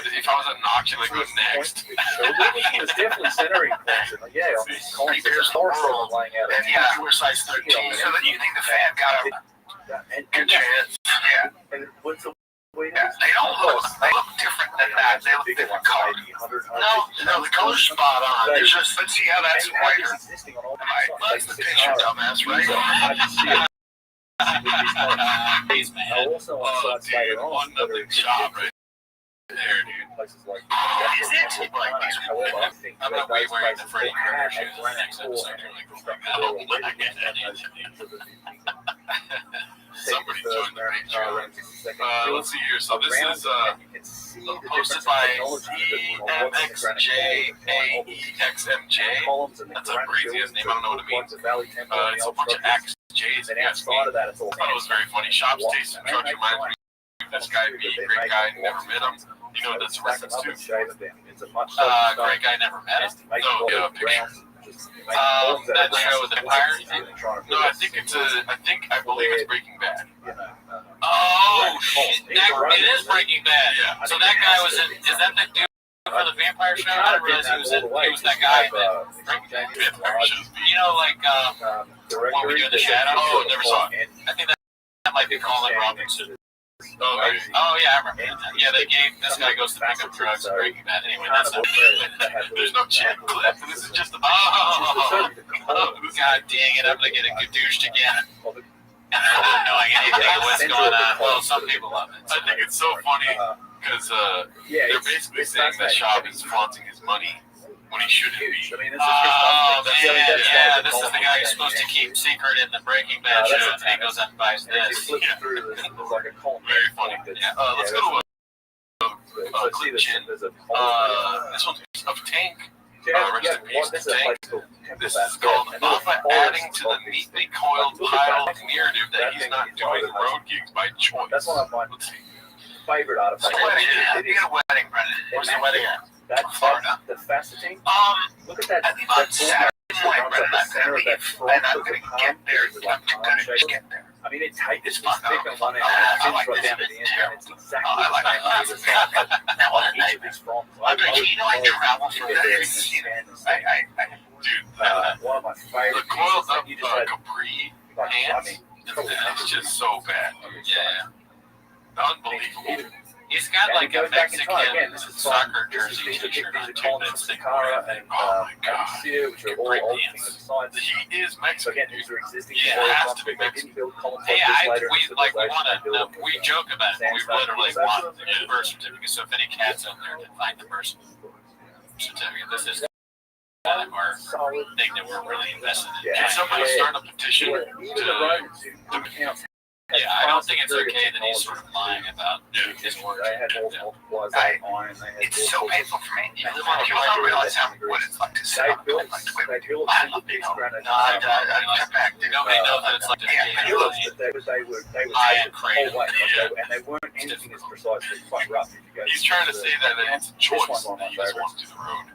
if I was at an auction, I'd go next. It's definitely centering points. Yeah, on these columns, there's horrible laying out. And yeah, we're size 13. So that you think the fan got a good chance? Yeah. And what's the way Yeah, they don't look. They look different than that. They look different color. No, the color's spot on. There's just let's see how that's whiter. Right, that's the picture, dumbass, right? Also on sites later on, $1-0 shop right there, dude. places like Is it? Like these however, I think I'm that gonna be those wearing the places Freddy will Krueger have shoes a in the next grand episode. tour Like, and from they'll that. look at that. Somebody joined the page here. Let's see here. So this is posted by EMXJAEXMJ. That's a crazy ass name. I don't know what it means. It's a bunch of XJs. And outside of that, it's all. I thought it was very funny. Shops, Taste, and Trucks reminds me of this guy, B, great guy, never met him. You know what that's a reference to? Great guy never met him. No, yeah, picture. That show with the Empire. No, I think I believe it's Breaking Bad. Oh shit! It is Breaking Bad. Yeah. So that guy was in. Is that the dude for the vampire show? I didn't realize he was in. He was that guy that Breaking Bad. Vampire shows, B. You know, like what we do in the shadows. Oh, never saw it. I think that might be Colin Robinson. Oh, maybe. Oh yeah, I remember. Yeah, they gave this guy goes to pick up drugs in Breaking Bad. Anyway, that's not. There's no chat clip. This is just a. Oh, God dang it! I'm gonna get a gadooshed again. Not knowing anything of what's going on. Well, some people love it. I think it's so funny because they're basically saying that Shab is flaunting his money when he shouldn't be. Oh man, yeah, this is the guy who's supposed to keep secret in the Breaking Bad show, and he goes and buys this. Very funny. Yeah. Let's go to Clip Chin. This one's of Tank. Rest in peace to Tank. This is called Alpha adding to the neatly coiled pile narrative that he's not doing road gigs by choice. That's one of my favorite artifacts. Yeah, you got a wedding, Brendan. Where's the wedding at? Florida. The faceting. Look at that. On Saturday morning, Brendan, I'm gonna get there. I'm gonna get there. I mean, it takes It's this fun, thick though. on one end, I and like right this down a to bit the end, and it's too. exactly I the like same on that. either side. Now, On each of these fronts. I travel for days. Dude, One of my the favorite coiled pieces, up you just had, Capri like, I pants, mean, it's just so bad. Yeah. Unbelievable. He's got like a going back in Mexican time, again, this is soccer this is jersey these are t-shirt on too. columns That's from the Sakara and Oh my God. Sear, which are all Great old pants. things besides. He is So Mexican. again, these are existing Yeah, foil it has columns, to be but they didn't build columns like Hey, this later in we civilization. want They built to them we with, joke about it. We sandstone. literally So want that's the birth certificate. So if any cats out there that find the birth certificate, this is our solid. thing that we're really invested in. Can somebody start a petition Even the to? Romans who accounts Yeah, I don't think it's okay that he's sort of lying about his origin. They had all multipliers, they had iron, they had It's all so sorts painful of for me. things. People don't realize what it's like to sit They on built, like they built I single love piece it. granite. I cut back. Nobody knows that it's like Pillars that they were High taken and the whole way, cradle. and they weren't anything as precise. They're quite rough. If you go He's to trying to the- say that it's a choice This one's one that of he my just wants to do the road.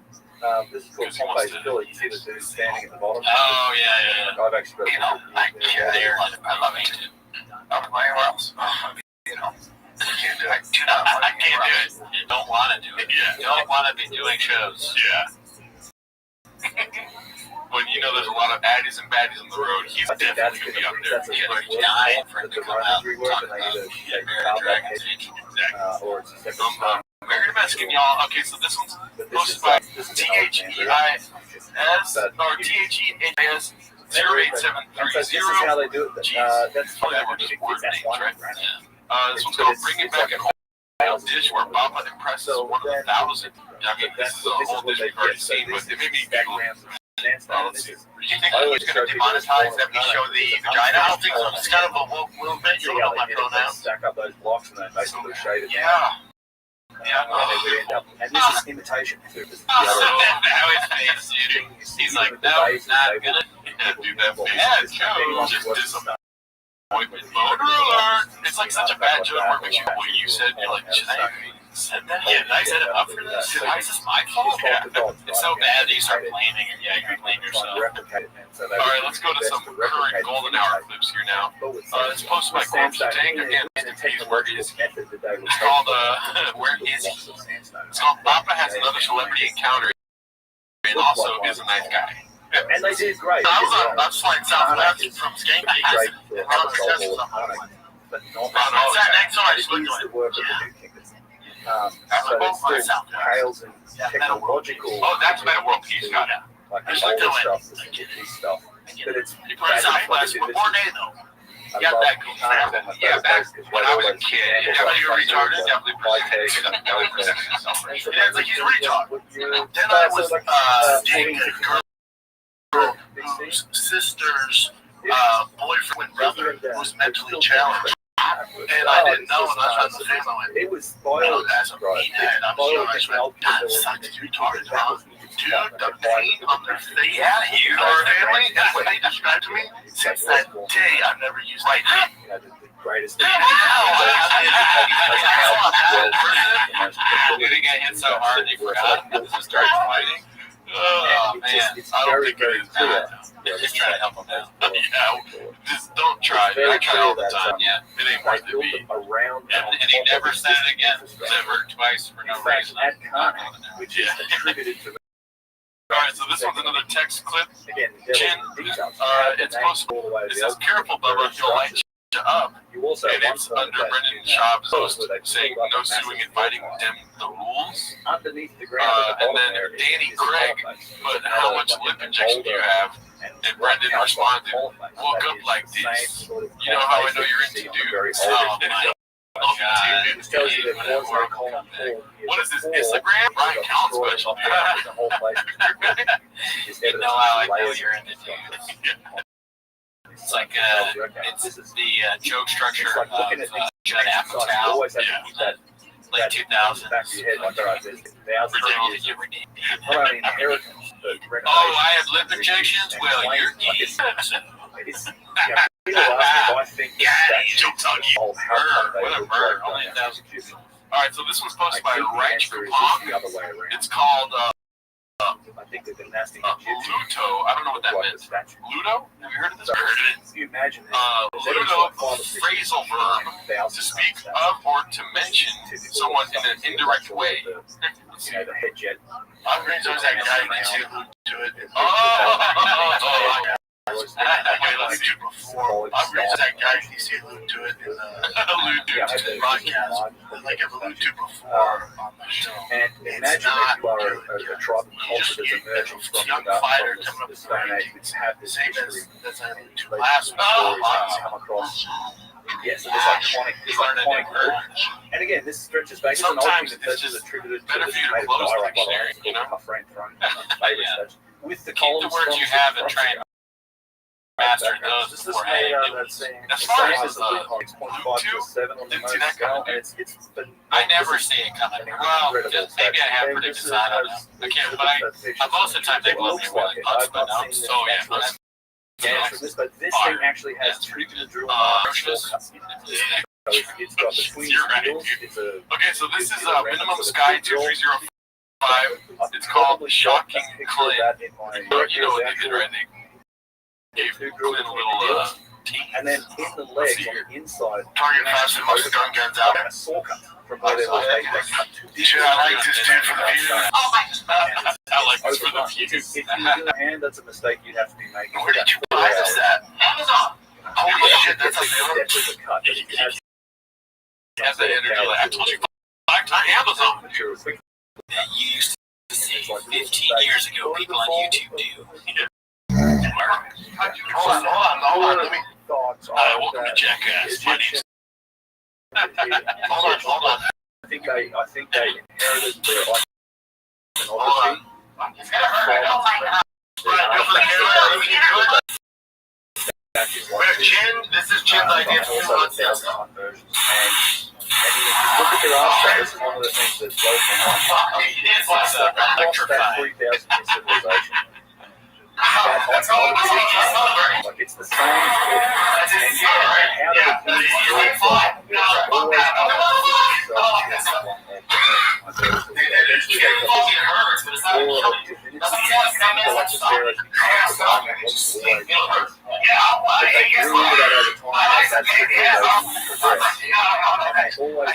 This is called Pompey's Pillar. You see the dude standing at the bottom. Oh yeah. I've actually You know, got I love it. I don't know anywhere else. You know, I can't do it. I can't do it. You don't want to do it. Yeah. You don't want to be doing shows. Yeah. When you know there's a lot of addies and baddies on the road, he's I think that's definitely going gonna to be up there. that's a Yeah, good they're word dying for for him the to come out Romans and rework, talk and they about either they Mary carve that Dragon's head, Age. Exactly. or it's a separate stone. Very Mexican, y'all. Okay, so this one's But posted by this is an old man. THEIS or THEIS 08730. This is how they do it. That's Probably that were just one. word That's names, one. right? Yeah. This one's called Bringing Back a Whole Dish Where Baba Impresses One of the Thousand. I mean, this is a whole dish we've already seen, but it made me giggle. Sandstone. Let's see. Do you think he's going to demonetize that we show the vagina? I don't think so. It's kind of a woke movement. You See don't how know my they did it? They pronouns. stack up those blocks and they basically shade it down. Yeah. And they would end up. And this is imitation too. This is the Now other. his face, dude. He's like, Even the no, bases, not they gonna. Yeah, dude, that face. Yeah, is Joe, just What's disappointment. the Alert! It's like such a bad joke where it makes you what you said. You're like, should I have said that? Yeah, did I set him up for this? Why is this my fault? Yeah. It's so bad that you start blaming it. Yeah, you blame yourself. All right, let's go to some current golden hour clips here now. It's posted by Corpse Tank. Again, he's where he is. It's called, where is he? It's called Papa Has Another Celebrity Encounter and also is a nice guy. And they did great. I was flying southwest from Skanky. But not I sat next to him. I just looked at him. the work of the new kingdom. So there's still pales and technological. Oh, that's Meta World Peace, got it. Like the Just look older at stuff, this is stuff. But it's You put it southwest. What more day though? I got love that cool times snap. on my Yeah, back face 'cause when I was a always kid, handle definitely stuff retarded, like definitely presented himself. that. Yeah, it's like he's a retard. Then So I it's was like, dating a girl whose sister's boyfriend brother was mentally challenged. And I didn't know, and I was trying to fix it. It was No, biology, that's a right? meathead. I'm sure I went, that sucks, you retarded, huh? Dude, the pain on their face. Yeah, you are family. That's what they described to me. Since that day, I've never used like that. You know, the greatest. Dude, he got hit so hard they forgot to start fighting. Oh, man. It's I don't very, think it very is. clear. Yeah, just try to help him out. Yeah, just don't try. I try all the time. Yeah. It ain't They worth it. built Be. them around And he never said it again. Never, twice, for no In fact, reason. at Khan, which is attributed to All right, so this one's another text clip. again, Jen, details. it's supposed all the way to It the says, old- "Careful, Bubba, he'll light you up." You also And at it's one under point Brendan that Schaub's you post where they saying pulled up no a massive suing and fighting them the rules. underneath the ground. at the And bottom then there is Danny this Craig column face. But It's how another much like lip an injection do you older have? And Brendan right responded, column face. "Woke That up is like the same this. sort of You know how I column know face you're that you into see on the very dudes?" old Oh, my God. It tells you that there was a column called What is this, before Instagram? it Brian got Count destroyed. special. The whole place was just You evidence know how I of know layers you're and into stuff. It's like, it's the joke structure It's like of looking at things Judd you Apatow, always have to keep that late 2000s. back of your head, like, all right, there's thousands of Ridiculous, years you're ridiculous. of not only inheritance, but renovation. Oh, I have lip injections? Well, you're It's, geese. yeah, people ask me if I think Yeah, that joke's on you. of how Murder, they what a look murder, like only that. 1,000 people. All right, so this one's I posted by think the Rach answer is just Kapong. the other way around. It's called I think the gymnastic and jiu-jitsu. Luto, I don't know what that like means. the statue. Ludo? Have you heard of this? So, Heard of it? you imagine Ludo, phrasal verb, to speak of or to mention someone in an indirect way. The head jet. I'm going to that guy next to who do it. Wait, let's see. Before. I'm going to that guy next to who do it in the podcast. Like I've alluded to before on the show. And imagine if you are a tribal culture that's emerging from young the fighter dark coming up this day and age, which have this Same history. as I alluded to Last last week. come across. Yeah, so this iconic group. And again, this stretches back. It's an old Sometimes thing it's that is just attributed to better this for you to native close the dialect, dictionary, you know? Tough Rain Throne, favorite Yeah. such. With the Keep the columns words you from have and the try and master those This is before made adding out new of that ones. saying. As the far same as as the blue it's 0.5 to 7 on the didn't see most that coming. scale, and it's been. I never see it coming. Well, just maybe I have predicted sign. I don't know. I can't, but most of the time they blow me away like punch, but now. So yeah, that's This, but this fire. thing actually has That's three pretty good. drill Roaches. cuts in it. So it's got between You're right. wheels, it's a Okay, so this is minimum sky 2305. It's called Shocking Clay. You know what they did, right? They gave Clint a little tease. and then in the legs on the inside, Target fast and most gun guns out. a saw cut from where they cut to. Should I like this dude for the view? Oh my God. I like this for the Overrun. views. If you do a hand, that's a mistake you'd have to be making. Where did you buy this at? Amazon. Holy shit, that's It's a definitely a cut. It has Has that energy. Like I told you 5 times. Amazon. material quick. That you used to see 15 years ago people on YouTube do. Hold on. Let me. Thoughts on Welcome to that. Jackass. My name's Hold on. I think they inherited their Hold iconography. It's gonna hurt. Oh my God. Right, go for the camera. We can do it. Where's Chin? This is Chin's idea for Also, this the 1,000 conversions. And you look at their artwork, this is one of the things that blows my mind. It's electrifying. 3,000 in civilization. That's all I'm saying. Like it's the same. And how do the kids do it? Always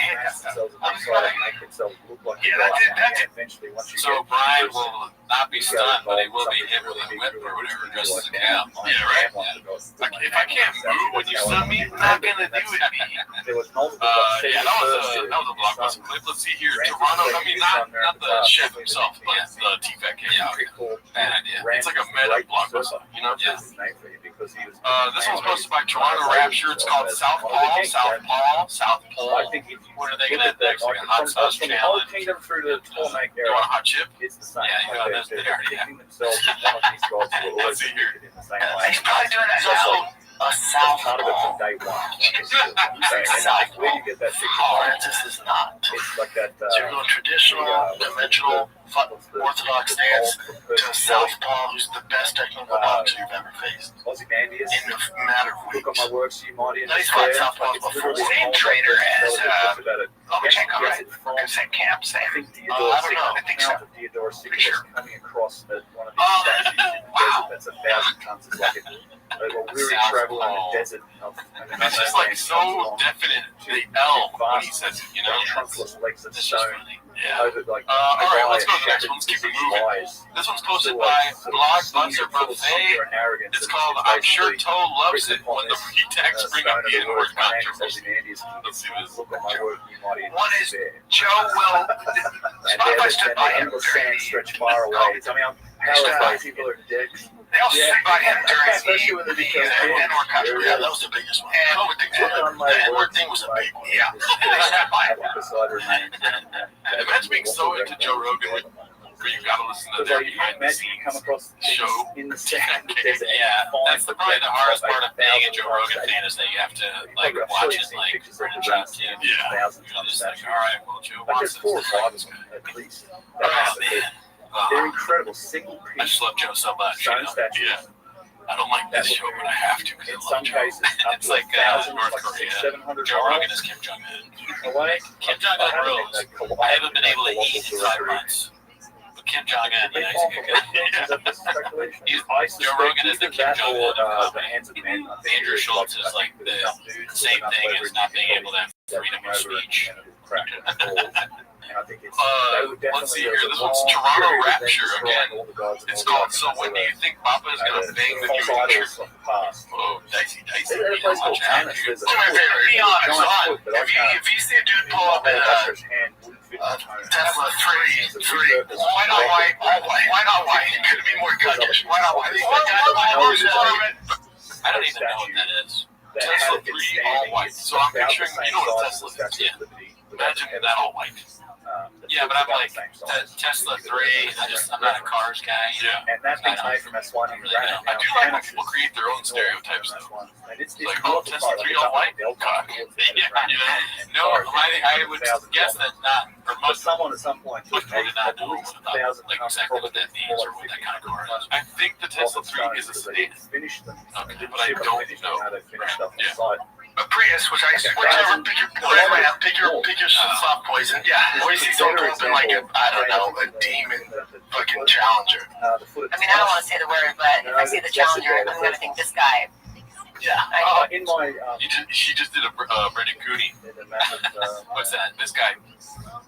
So Brian will not be stunned, but he will be hit with a whip or whatever, dressed as a cow. Yeah, right. If I can't move when you stun me, I'm not gonna do it. There was multiple. Yeah, that was a blockbuster clip. Let's see here. Toronto, I mean, not the chef himself, but the T-Fat kid. Yeah, bad idea. It's like a meta blockbuster, you know? Yeah. This one's posted by Toronto Rapture. It's called Southpaw. I think if you What are they gonna do next? Like a hot sauce from the challenge? whole kingdom through the Tormac You era, want a hot chip? it's the same. Yeah, you know, that's They're there, yeah. picking themselves as one of these guys who are always Let's see here. treated in the same way. He's probably doing that It's also now. A that's part of it from southpaw. day one. And where you get that picture from, This is not. it's like that. So you're going traditional, conventional, orthodox stance to Southpaw, who's the best technical boxer you've ever faced. Ozymandias. In a matter of Look weeks. at my works, you mighty and Nice despair. fight, Southpaw It's before. literally Same all trainer about as, it. About it. Lomachenko, Yes, right? it's from, Same camp, same. I think I Theodore don't know. I think so. Theodore Pretty sure. coming across at one of these statues in the desert that's 1,000 tons. It's like a weary travel in the desert. It's just like so definite, the L when he says it, you know? Trunkless legs of It's just stone. funny. Yeah. Over like All right, let's go to the next shattered one. Let's keep it physical moving. lies. This one's posted So, by sort of Blockbuster sneer, full of Buffet. slumber and arrogance, It's and called it's I'm Sure basically Toe Loves written It upon when the this, pre-tax bring up the N-word controversy. Ozymandias. Let's see this. Look at my work, you mighty and One is despair. Joe will. And Spotify stood by him endless during sands the. stretch far away. I mean, I'm paraphrasing people are dicks. They all stood by him during Especially when they become the N-word controversy. Yeah, that was the biggest one. And COVID thing, the N-word thing was a big one. Yeah. They stood by him. Imagine being so into Joe Rogan where you gotta listen to their behind the imagine you come scenes across show. in the sand, desert, Yeah, that's the probably the hardest part of being a Joe Rogan fan is that you have to like watch it like print it out to you. Yeah. You're just like, all right, well, Joe Like wants there's 4 or 5 of this. them at least. Oh That happen. man, They're incredible single I piece just love Joe so much. You stone know? statues. Yeah, I don't like this show, but I have to because In I some love Joe. cases, up It's to like 1,000, North like Korea. 600-700 Joe Rogan miles is Kim Jong Un. away. Kim Jong Un rules. I haven't been able to eat in 5 months. But Kim Jong-un. They Yeah, fall he's a from good guy. this is speculation. He's- I Joe Rogan is the suspect Kim that Jong-un or of the comedy. hands of men. I think Andrew it's Schultz like- is like I think there's enough the dudes same with enough thing as leverage not to being able to have freedom of speech. Crack the balls. And I think it's Let's see here. This one's Toronto Rapture again. It's called So When Do You Think Papa's Gonna Bang the New Intruder? Oh, dicey. There's a place called Tannis. There's Do me a favor, be honest, on. If you see a dude pull up in a Tesla 3, why not white? Why not white? It could be more goodness. Why not white? I don't even know what that is. Tesla 3 all white. So I'm picturing, you know what a Tesla is? Yeah. Imagine that all white. Yeah, but I'm like Tesla 3. I'm not a cars guy. Yeah. And that thing's made from S1 and around. I do like when people create their own stereotypes, though. Like, oh, Tesla 3 all white? God. No, I would guess that not. Or But most someone at some point would not know like exactly what that means or what that kind of car is. I think the Tesla 3 is a sedan. Finished them. Okay, but I don't know. How they finished stuff on Yeah. the side. A Prius, whichever, pick your soft poison. Yeah. Or you see someone pull up in like a demon fucking Challenger. The foot I mean, I don't want to say the word, but if I see the Challenger, I'm going to think this guy. Yeah. in my She just did a Brendan Cooney. in the massive, What's that? This guy.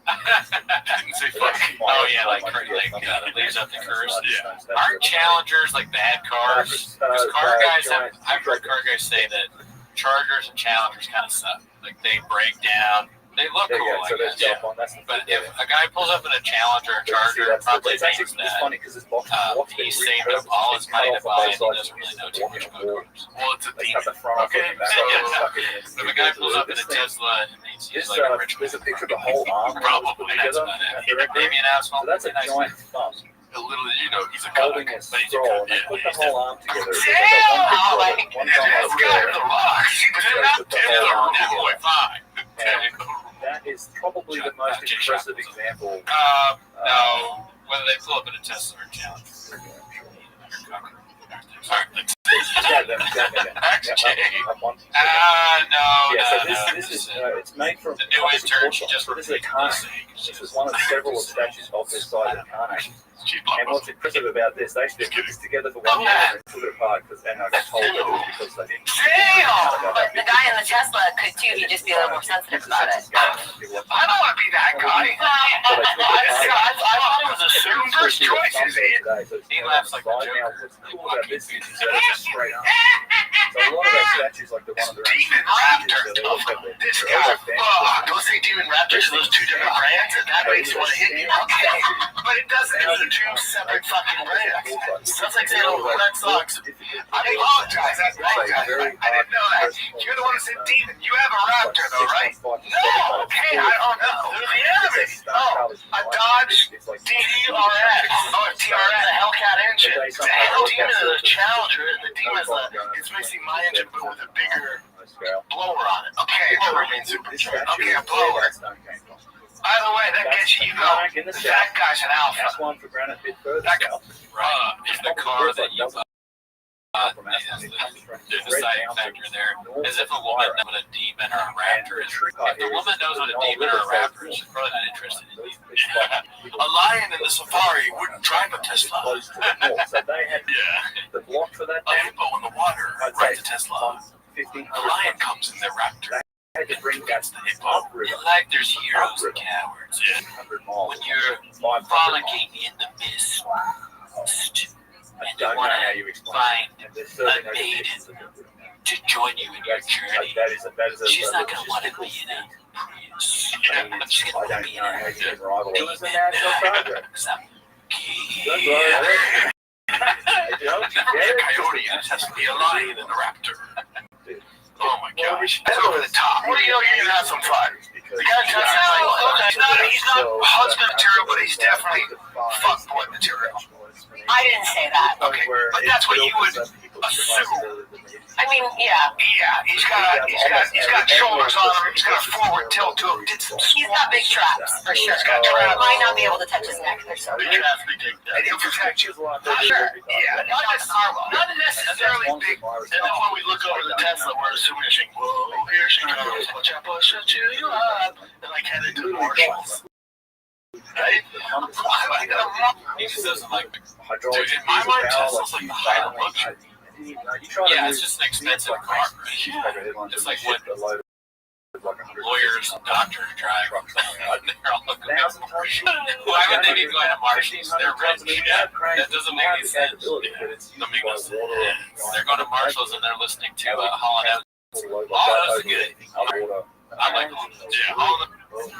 Didn't say fuck. Oh yeah, like that leaves out the curse. Yeah. Aren't Challengers like bad cars? Because car guys have. I've heard car guys say that Chargers and Challengers kind of suck. Like they break down. They look There cool, you go. I So there's guess. cell phone. That's the But thing. if a guy pulls up in a Challenger or See, Charger, that's probably it's actually thinks it's that funny because this box he's saved up all his money to buy it. He doesn't really know too much about cars. Well, it's a It's demon. got the front Okay. If a guy pulls up in a Tesla and he's like a rich there's a picture of the whole arm probably that's together. about it. Maybe an asphalt. So that's a nice giant thumb Literally, you know, he's a holding comic. a But he's a straw, comic. and they Yeah, put the he's whole arm together. There's Damn! like one thumb This over guy there. with the rocks. That is probably the most impressive example. No, whether they pull up in a Tesla or a Challenger. Sorry. No. Yeah, so this is it's made from The new intern, she just this is a carnage. This is one of several statues of this size of carnage. And what's impressive about this, they actually put this together for 1 year and took it apart because and I got told that it was because they didn't. Damn! But the guy in the Tesla could too. He'd just be a little more sensitive about it. I don't want to be that guy. I thought it was a certain first choice, is it? He laughs like a Right now, joker. what's cool about this is that it's just straight on. So a lot of those statues, like the one of the Demon Raptor. This guy, don't say Demon Raptor to those two different brands, and that makes you want to hit me. Okay, but it doesn't. Those are two separate fucking brands. Sounds like saying, "Oh, that sucks." I apologize. I didn't know that. You're the one that said Demon. You have a Raptor, though, right? No. Okay, I don't know. Who's the enemy? Oh, a Dodge DRX. Oh, a TRX, a Hellcat engine. The Hell Demon is a Challenger, and the Demon's it's basically my engine, but with a bigger blower on it. Okay, it remains supercharged. Okay, a blower. By the way, that gets you go. That guy's an alpha. That's one for granite bit further. Right. If the car that you bought is the side factor there, as if a woman knows what a demon or a raptor is. If the woman knows what a demon or a raptor is, she's probably not interested in you. A lion in the safari wouldn't drive a Tesla. So they had the block for that. A hippo in the water rides a Tesla. The 1,500 lion comes in their Raptor. had to bring that That's the hippo. In life, there's heroes and cowards. 100 miles. When you're 500 frolicking in the mist, I and you don't know want how to you explain find it. And there's certainly no maiden definitions of it. to join you in your journey, That is a she's not going to want to logistical be in a Prius. feat. She's I going to want to don't be in know how a you can rival it. It was a demon. national project. Some Don't key. worry. Coyote and a Tesla. A lion and a Raptor. Oh my gosh. That's over the top. What do you know? You're gonna have some fun. The guy just he's not husband material, but he's definitely fuckboy material. I didn't say that. Okay, but that's what you would assume. I mean, yeah. Yeah, he's got shoulders on him. He's got a forward tilt to him. Did some He's got big traps, for sure. He's got traps. Might not be able to touch his neck. They're so Big big. traps, big dick. And he'll protect you. Sure. Yeah, not necessarily big. And then when we look over the Tesla, we're assuming she, whoa, here she comes. Watch out, I'll shut you up. And like headed to the Marshalls. Right? Why would I get a marshmallow? He just doesn't like. hydraulic Dude, in my mind, power, Tesla's like the you height of balance, luxury. you try to Yeah, move it's just an expensive like car. newspaper headlines It's and like shit what that load of like 100 lawyers and doctors drive. trucks somewhere. They're all looking at 1,000 tons. why would they be going to Marshalls? They're rich. Yeah, that doesn't make any sense. But it's Doesn't make no sense. water. They're going to Marshalls and they're listening to Hall & Oates. Oh, that's good. I like Hall & Oates. Yeah, Hall & Oates.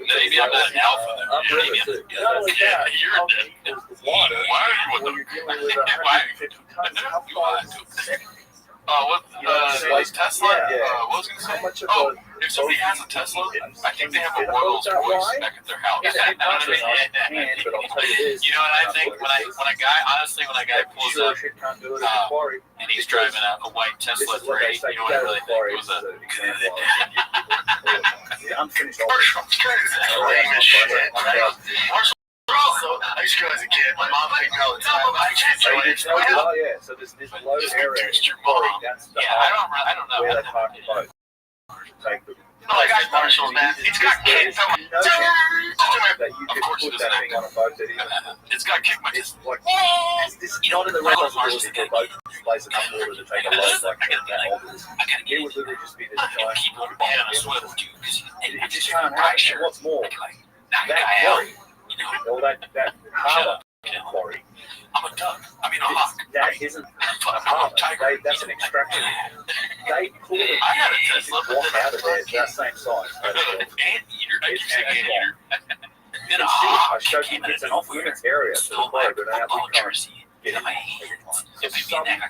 Maybe I'm not an alpha there. Maybe I'm yeah, you're a water. Why are you with them? Why are you? What Tesla? What was I going to say? Oh, if somebody has a Tesla, I think they have a Royals voice back at their house. You know what I think? When a guy pulls up and he's driving a white Tesla 3, you know what I really think? It was a Also, I used to go as a kid. My mom picked me all the time. I can't do it. Oh yeah, so this low area. That's the I don't know. where they park the boat. Take the I got Marshall, man. It's got kicked on my that you could put that thing on a boat that It's got kicked my it's like it's not in the real possibility for a boat to place enough water to take a load like that obvious. It would literally just be this giant it just can't happen. What's more, that quarry, or that harbour quarry, I'm a duck. I mean, a hawk. that isn't a harbour. That's an extraction. They pull it I had a Tesla, but walk out of there. It's that same size. Anteater. I keep saying anteater. Then a I hawk showed you came in it's an and off-limits area to the stole my boat, but now we can't electricity get in it. my hands. It Some made me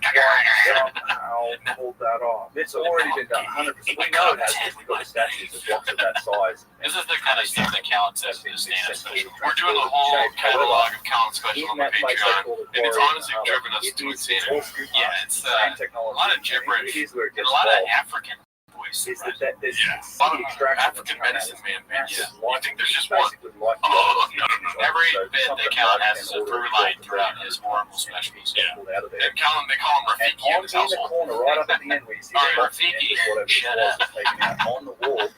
somehow pulled that off. It's already been done 100%. We know it has because we've got statues of blocks of that size. This is the kind of stuff that Callan says in his stand-up special. We're doing a whole catalog of Callan special on In the that place they Patreon, call the and it's quarry, honestly driven us to insanity. Yeah, it's same a technology. lot of gibberish Here's where it and gets a lot of involved. African voice. Is that there's Yeah, a lot of extraction African medicine, man. Yeah, you think there's just one? basically like Oh, no. Every bit that Callan has is a through line throughout his horrible specials. Yeah. pulled out of there. And Callan, they call him And Rafiki in on his in the household. corner, right up at the end, where you see All the right, box and Rafiki, whatever it shut was up. taken out on the wall.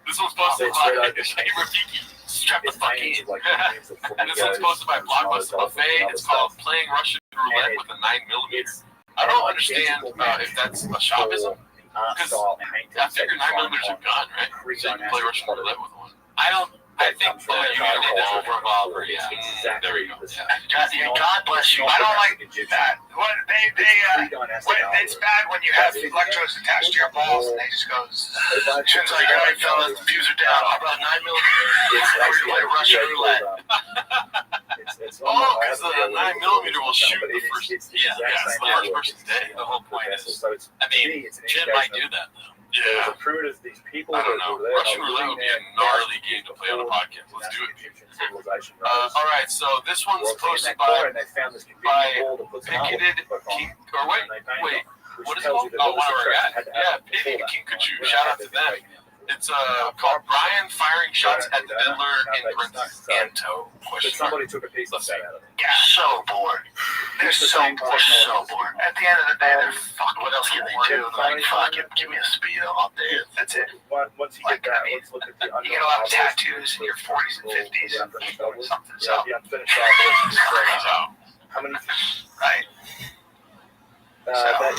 This one's supposed to It's buy right over Hey, Rafiki, strap the It's fuck names in. of like names of And this one's supposed to buy Blockbuster Buffet. It's called Playing Russian Roulette with a 9mm. I don't understand if that's a shopism. Because I figure 9mm are gone, right? So you can play Russian Roulette with one. I think you need a revolver. Yeah, there we go. Yeah. God bless you. I don't like that. When it's bad when you have electrodes attached to your balls and they just goes. Shit's like, all right, fellas, the fuse are down. How about 9mm? It's like Russian roulette. Oh, because the 9mm will shoot the first. Yeah, it's the first person's dead. The whole point is, I mean, Jim might do that though. Yeah. These people I don't know. Russian roulette would be a gnarly game to play on a podcast. Let's do it. All right, so this one's posted by Picketed King. Or wait, what is it called? Oh, one of our guys. Yeah, Picketed Kinkachu. Shout out to them. It's called Brian Firing Shots at the Diddler in Anto. But somebody took a piece of that out of it. Yeah, so bored. They're so bored. At the end of the day, they're fuck. What else can they do? Like, fuck it, give me a speedo all day. That's it. Once you get that, let's look at the You get a lot of tattoos in your 40s and 50s. Something. So, the unfinished artwork. How many? right. That is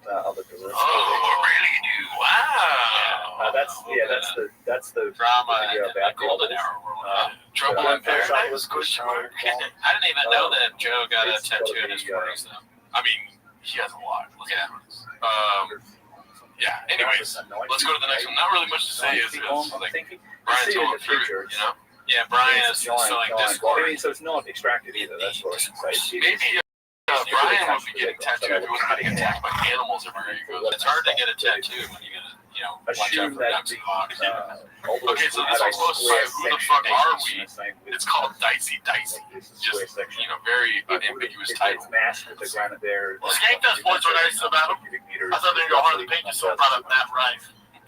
the other direction. Oh, really? Wow. That's the Drama video in the about Golden Golden Hour. Trouble in Paradise. I didn't even know that Joe got a tattoo in his 40s, though. I mean, he has a lot. Yeah. Anyways, let's go to the next one. Not really much to say. Is like Brian's going through it, you know? Yeah, Brian is selling Discord. I mean, so it's not extracted either. That's what I say. Maybe Brian would be getting tattooed if he wasn't getting attacked by animals everywhere he goes. It's hard to get a tattoo when you get watch out for ducks and hawks. Okay, so this one's supposed to say, who the fuck are we? It's called Dicey Dicey. Just, very ambiguous title. Well, Skank does boys were nice about him. I thought they were going to hardly paint you, so I brought up Matt Rife.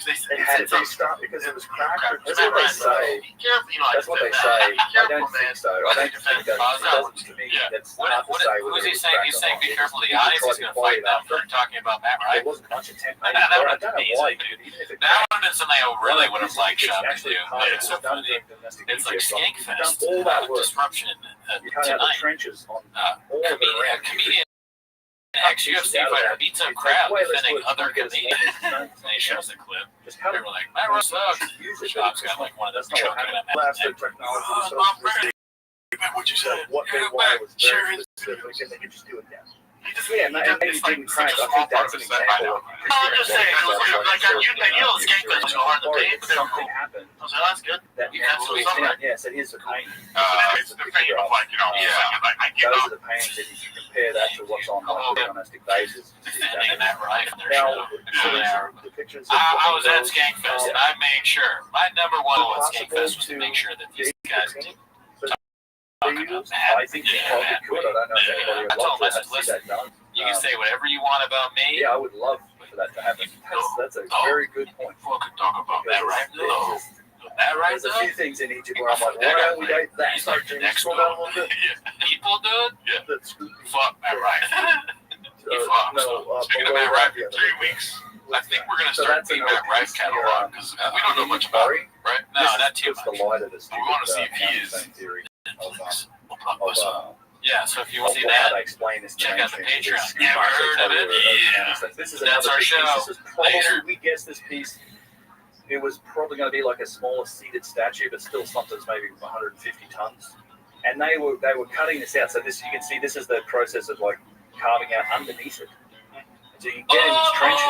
It had to restart because it was cracked. That's what they say. Be careful, you know. That's what they say. Be I careful, don't man. think so. I don't think that. It doesn't to me. That's hard to say. Who's he saying? He's saying be careful of the audience. He's going to fight them for talking about Matt There Rife. wasn't much attempt That made. I would don't have been know why. easy, dude. Even if it That would have been something I really would have liked Sean to do. It's so funny. It's like Skankfest, all that work. Disruption You cut out the tonight. trenches on all of it around. Comedian ex-UFC fighter beats up crowd defending other comedians. And he shows the clip. Just They cut it. were like, Matt Rife sucks. Use it. Shop's got like one of those That's not what choking happened. him. Labs and technology. What you said? What they wanted was very specific, and they could just do it now. Yeah, and maybe it didn't crack. I think that's an example. I'm just saying, like on YouTube, Skankfest was hard to pay, but Something happened. I was like, that's good. That You got naturally something. down. Yeah, so here's the pain. It's the thing of like, I get Those up. are the pains that if you compare that to what's on like, a domestic basis. Defending Matt Rife on their Now, show. the pictures I was at Skankfest and I made sure. My number one goal at Skankfest was to make sure that these guys did I think you probably could. I don't know if anybody would I told love him, I to said, see that done. you can say whatever you want about me. Yeah, I would love for that to happen. That's a very good point. Fucking talk about Matt Rife. No. Matt Rife, There's a few things in Egypt where I'm like, why don't we date that? He's like the next Scroll down a little bit. people, dude. That's Fuck Matt Rife. Speaking of Matt Rife, 3 weeks. I think we're gonna So start that's the another Matt Rife piece catalog because we don't know much about it, right? No, not too puts much. the light of this. We wanna see if he is- theory of Yeah, so if you of want to see how that, they explain this. check out the mainstream. Patreon. This Never heard of it? Yeah. This is That's another our big show. piece. This is probably, Later. we guess this piece, it was probably going to be like a smaller seated statue, but still something that's maybe 150 tons. And they were cutting this out. So this, you can see, this is the process of like carving out underneath it. So you get in these trenches,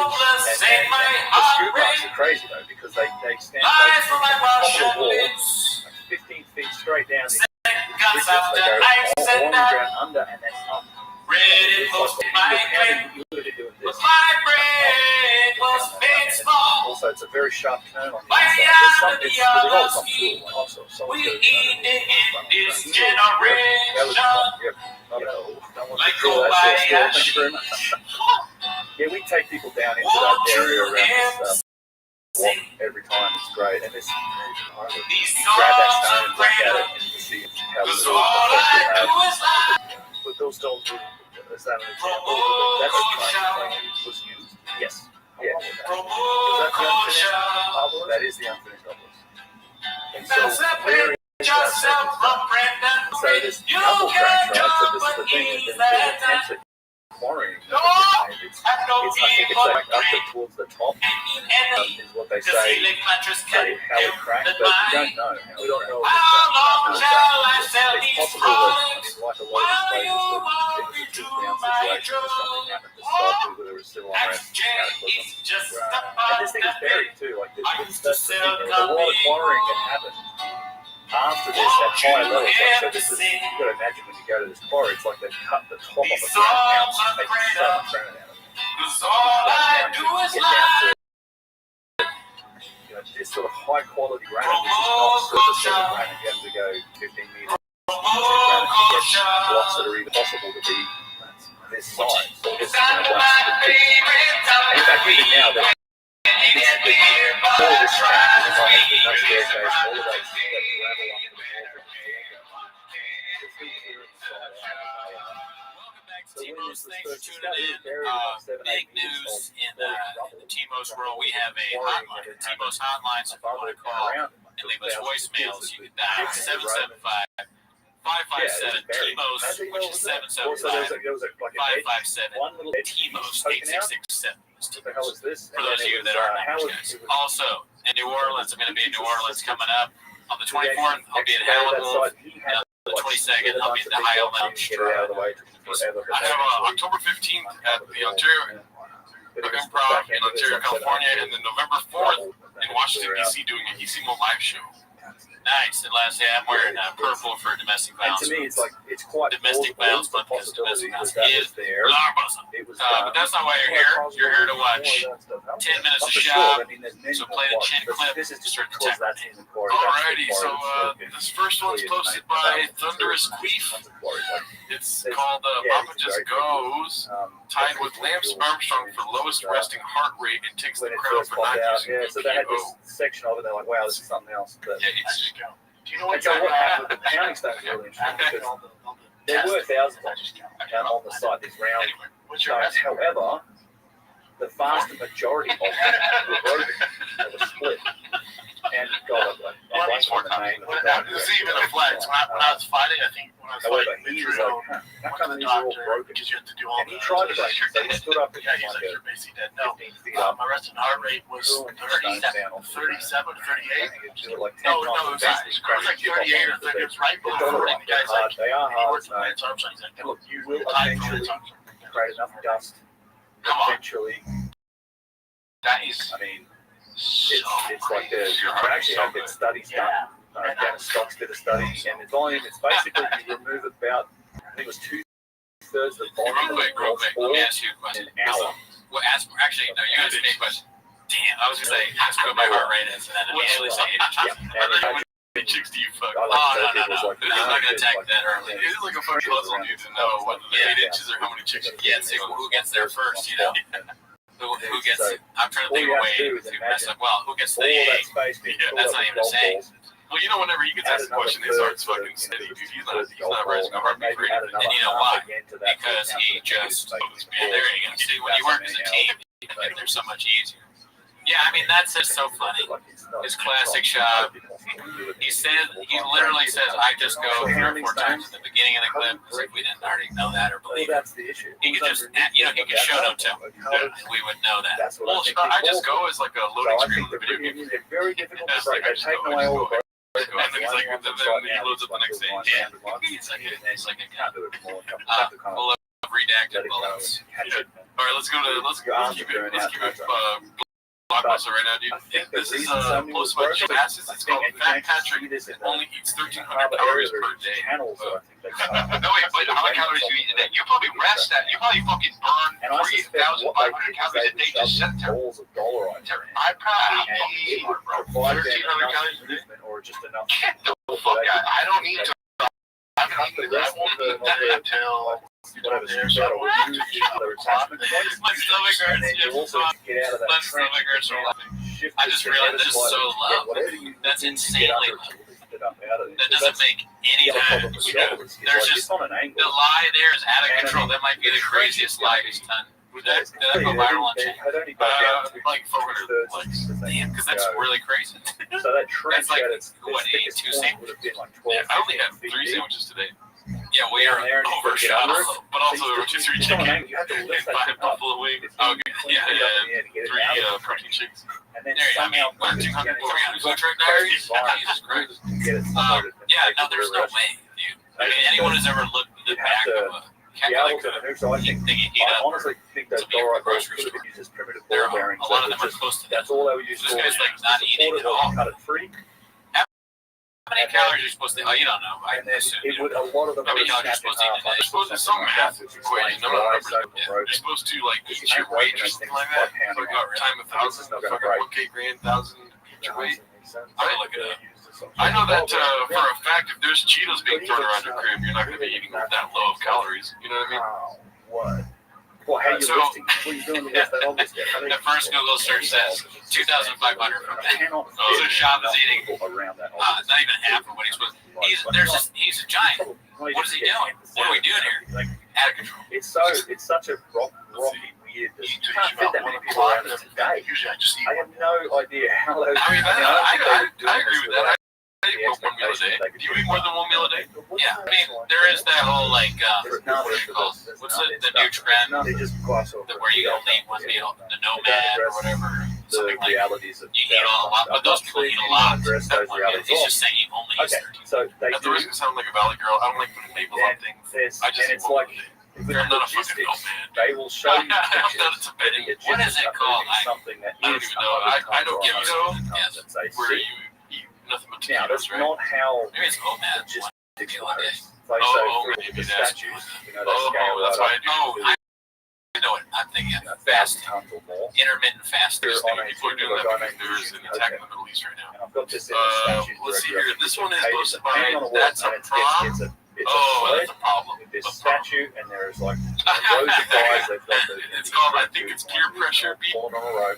and the screw marks are crazy though, because they stand on the wall, like 15 feet straight down. They go all on the ground under and then up. Also, it's a very sharp turn on the inside. There's some tool, also. Thank you very much. Yeah, we take people down into that area around this walk every time. It's great. And this, you grab that stone and look at it and you see how the effect it has. But those stones, is that an example? That's what was used? Yes. Yeah. Is that the unfinished obelisk? That is the unfinished obelisk. And so, where is that second stone? So this double track, right? So this is the thing, is that the attempts at quarrying. I think it's like up towards the top is what they say. Say how it cracked, but we don't know. We don't know. It's possible that, like a lot of these places, that things are down situations or something happened to stop people that were still on that cataclysm. And this thing is buried too. Like that's the thing. There's a lot of quarrying that happened after this at high levels. Like, so this is, you've got to imagine when you go to this quarry, it's like they've cut the top of the ground out and taken so much granite out of it. This sort of high quality granite, which is not surface level granite. You have to go 15 meters into granite to get blocks that are even possible to be this size. So this is going to blast the peak. And in fact, even now, all this track, there's no staircase, all of those that gravel up to the wall. It's still clear inside. So when this was first studied, buried about 7-8 big meters news of in the T-Most world. We have a hotline, T-Most hotline, so if you want to call and leave us voicemails, you can dial 775-557 T-Most, which is 775-557 T-Most 8667. What the hell is this? For those of you that aren't numbers, guys. Also, in New Orleans, I'm going to be in New Orleans coming up. On the 24th, I'll be in Halloween. And on the 22nd, I'll be in the Ohio Mountain Stride. I have October 15th at the Ontario Improv in Ontario, California, and then November 4th in Washington, D.C. doing a ECMO live show. Nice. And lastly, I'm wearing purple for domestic And violence. to me, it's like it's quite domestic plausible, violence, but because domestic possibility violence that is was there. alarmism. It was But that's not why you're here. You're here to watch 10 minutes of shop. So play the chin clip. This is just Start the because timer. that's his inquiry. Alrighty, so this first one's posted by Thunderous Queef. It's called Papa Just Goes, tied with Lance Armstrong for lowest resting heart rate and takes the When it crown first for popped not out, using so they had this BPO. section of it. They're like, wow, this is something else. But Yeah, it's Do you know what's so what happened with the pounding stone is really interesting because there were thousands of them on the site, these round anyway. What's your stones. However, the vast majority of them were broken. They were split. And God, I'm blanking on the name of the guy. This is even a flex. When I was fighting, I think when I was However, fighting he was Israel, like, how went come to the these are all doctor broken? because you have to do all And he tried to break it. So he stood up and Yeah, he's like like, you're basically dead. No, 15 feet up. my resting heart rate was 37, 38. Do it like 10 No, times. it was like 38 or 30. It was right below 40. The guy's like, They are he hard. worked with Lance Armstrong. He's like, And look, you will tied for eventually Lance Armstrong. create enough dust. Come on. Eventually, That is I mean, so it's like crazy. you actually have been studies done. Dennis Stocks did a study, and the volume, it's basically you remove about, I think it was 2/3 of the volume Real quick. Let me ask you a in question. an hour. Well, actually, no, you asked me a question. Damn, I was going to say, ask what my heart rate is, and then immediately say 8 inches. Yeah, and How many chicks do you fuck? I Oh, like to no. say people's like, This is not going to attack that early. It is like a fucking puzzle, dude, to know what the 8 inches or how many chicks you Yeah, see who gets there first, you know? Who gets it? I'm trying to think of a way to mess up. Well, who gets the all that 8? space being Yeah, filled that's up not with even a golf saying. balls. Well, you know, whenever he gets asked a question, his heart's fucking steady, dude. He's not rising a heartbeat for anything. And you know why? Because he just, yeah, there you go. See, when you work as a team, they're so much easier. Yeah, I mean, that's just so funny. His classic shot. He literally says, I just go 3 or 4 times at the beginning of the clip. It's like we didn't already know that or Well, believe it. that's the issue. He could just, he could show no tell. And we would know that. That's what Well, I just go as like a So loading I screen think with the a video game. they're very difficult to It's break. like I They've just taken go, away I all just the And then he's like, then he loads up the next day. Yeah. It's like a can't do it more. full of redacted bullets. All right, let's keep it blockbuster right now, dude. This is posted by Jim Assis. It's called Fat Patrick only eats 1,300 calories per day. No, wait, but how many calories do you eat a day? You probably rest that. You probably fucking burn 3,500 calories a day just sitting there. I probably eat 1,300 calories a day. Or just enough. Get the fuck out. I don't need to. I won't eat that until Whatever there's battle with you, other attachment points. My stomach And hurts. then you also get out of that My trance. stomach hurts from laughing. Shift I just realized this is so low. That's insanely low. That doesn't make any sense. There's just the lie there is out of control. That might be the craziest lie he's done. Did that go viral on chat? like 400 likes. Damn, because that's really crazy. So that trench That's like, at its what, thickest 82 point would have been like 12. Yeah, I only had 3 sandwiches today. Yeah, we are overshot. But also rotisserie chicken You have to and lift 5 that thing up. buffalo wings. Okay, yeah. 3 protein shakes. And then There you go. I mean, somehow what, 200, 300 clicks right there? Jesus Christ. get it Yeah, no, there's no way, dude. I mean, anyone who's ever looked at the back of a Yeah, calculator, so I you think think you heat I up. honestly think those to be in dollar the rolls grocery could have store. been used as primitive There ball are, bearings. a lot of That them was are close to that. That's all they were used This for. guy's like not eating Supported at all. Cut it free. How many calories are you supposed to? Oh, you don't know. I And then assume it you would, don't. a lot of them How would many calories snap are in you supposed to eat a day? half. Supposed to some math equation. I'm not remembering. You're supposed to like eat your weight or something like that. Fucking time 1,000, fucking 1K grand, 1,000 eat your weight. I look it up. I know that for a fact. If there's Cheetos being thrown around your crib, you're not going to be eating that low of calories. You know what I mean? What? Well, how you So- lifting? What are you doing to lift that obviously? The first Google search says 2,500 from that. Cannot Oh, so Shab is eating around that. not even half of what he's supposed to. He's a giant. What is he doing? What are we doing here? Out of control. It's such a rocky, weird. You can't fit that many people around it today. Usually I just eat I have no idea how those. I mean, I agree with that. I eat The one meal a day. expectation Do you eat more than 1 meal a day? Yeah, I mean, there is that whole like, what is it called? What's the new trend They just gloss over where you only eat one meal, the nomad or whatever, the something like that. realities of You eat a lot, but those people eat a lot. Address That those one meal. realities. He's just saying you only eat Okay, 13. so they At the do. risk of sounding like a valley girl, I don't like putting labels on things. I just eat And it's one like meal a day. with I'm not a fucking logistics, nomad. they will show you I'm not a pictures. Tibetan. What is it called? Something that I don't is even know. I don't get Yes. where you eat nothing but Now, that's tomatoes, right? not how Maybe it's OMAD. logistics One meal a day. works. Like maybe the that's statues, you know, they scale that's right why I up do. to, I know it. I'm thinking you know, fasting, 1,000 tons or more. intermittent fasting. You're on a People are doing singular that because dimension there's an attack in the Middle East right now. And I've got this in the statue. Let's see here. This one is posted by hanging on a wall, That's a and Prom. it's a That's a problem. with this statue, and there's like rows of guys. They've got It's called, I think it's peer pressure beat. pulling on a rope.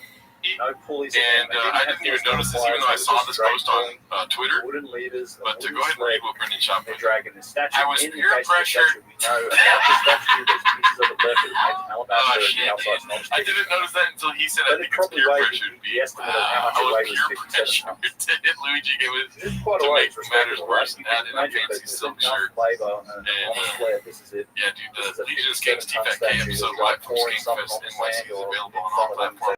No pulleys. And I didn't even notice this, even though I saw this post on Twitter. Wooden levers. But to go ahead and read what Brendan Schaub They're put. dragging the statue. I was in the peer base of the pressured. statue. We know about the statue. There's pieces of it left that was made from alabaster. And the outside's not I didn't notice that until he said, I think it's peer pressure. The estimate of how much I it was weighs peer is 57 pressure pounds. to hit Luigi gave it This is quite a to way. make matters worse and add in a fancy silk shirt. Flavor and honest flair. This is it. Yeah, dude, the Legion Escapes TFAK episode live from Skankfest NYC is available on all platforms.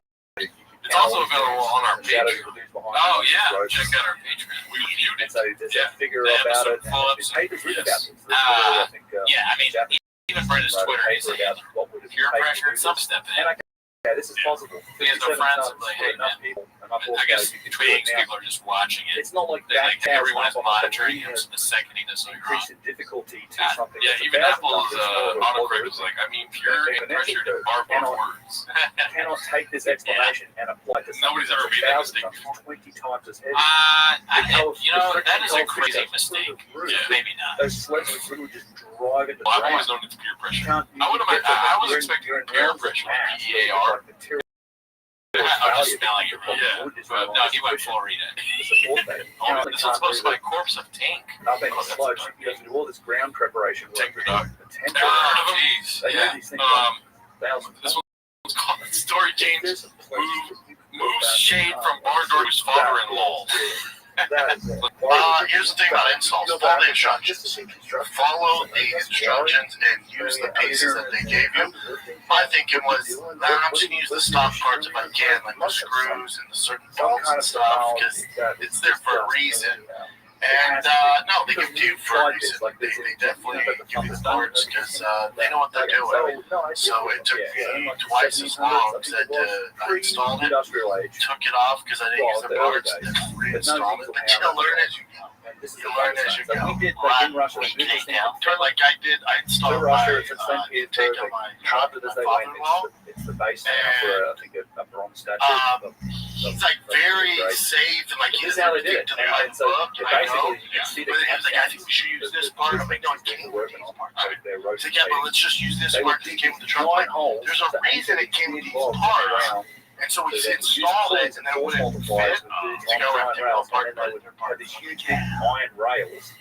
It's also available on our Patreon. Oh, yeah, check out our Patreon. We reviewed it. So there's Yeah. a figure The about episode it. full And the paper's written about Yes. this. There's really, I think, Yeah, I mean, Japanese even Brenda's Twitter is paper about what would it peer take to pressure and do some this. step And in. I yeah, this is possible. He has no 57 friends, tons like, for hey, enough man. people, enough I horsepower, guess you can do tweets, it now. people are just watching it. It's not like They, like, back everyone is up on the monitoring arena, him the second he does something wrong. increase in difficulty to Yeah, something. yeah, It's even 1,000 Apple's tons, it's more of a autocorrect positive. was like, I mean, pure and pressured in barbar words. Cannot take this explanation and apply it to something Nobody's ever that's made that 1,000 mistake tons, 20 times as heavy. You know, that is a crazy mistake. Yeah, maybe not. Those sleds would literally just drive it to Well, I've the always ground. known it's peer pressure. You I would get have. I was you're in- expecting you're in peer realms of pressure, mass, like where PAR. like material I was just smelling it. value Yeah, would just but no no, longer he went sufficient Florida. to support that. You Oh, can't- this can't is supposed to do be corpse of tank. that. Up in Oh, the that's slopes, a you have to do all this ground preparation work. Tinker dog. Potential. Oh, jeez. They Yeah. do these things like thousands. This one's called Story Change. There's a place you can go Moves back shade in from time. Barndorf's father-in-law. That is it. Here's the thing about installs. Follow the instructions. Follow the instructions and use the pieces that they gave you. My thinking was, I'm just use the stock parts if I can, like the screws and the certain bolts and stuff, because it's there for a reason. And no, they give it to you for a reason. They definitely give you the parts because they know what they're doing. So it took me twice as long as I installed it, took it off because I didn't use the parts, and then reinstalled it. But you learn as you go. You learn as you go. Like I did, I installed my intake on my truck with my father-in-law. It's the base for I think a bronze statue. He's like very safe and like he This is doesn't how they really did dig it. to the right And so book. And I know, basically, you can see the but he was like, I think we should use this part. I'm like, no, I can't use these parts. He's like, yeah, but let's just use this part because it came with the truck. Like, there's a reason it came with these parts. And so we installed it, and then it wouldn't fit to go everything all apart. They would have these huge big iron rails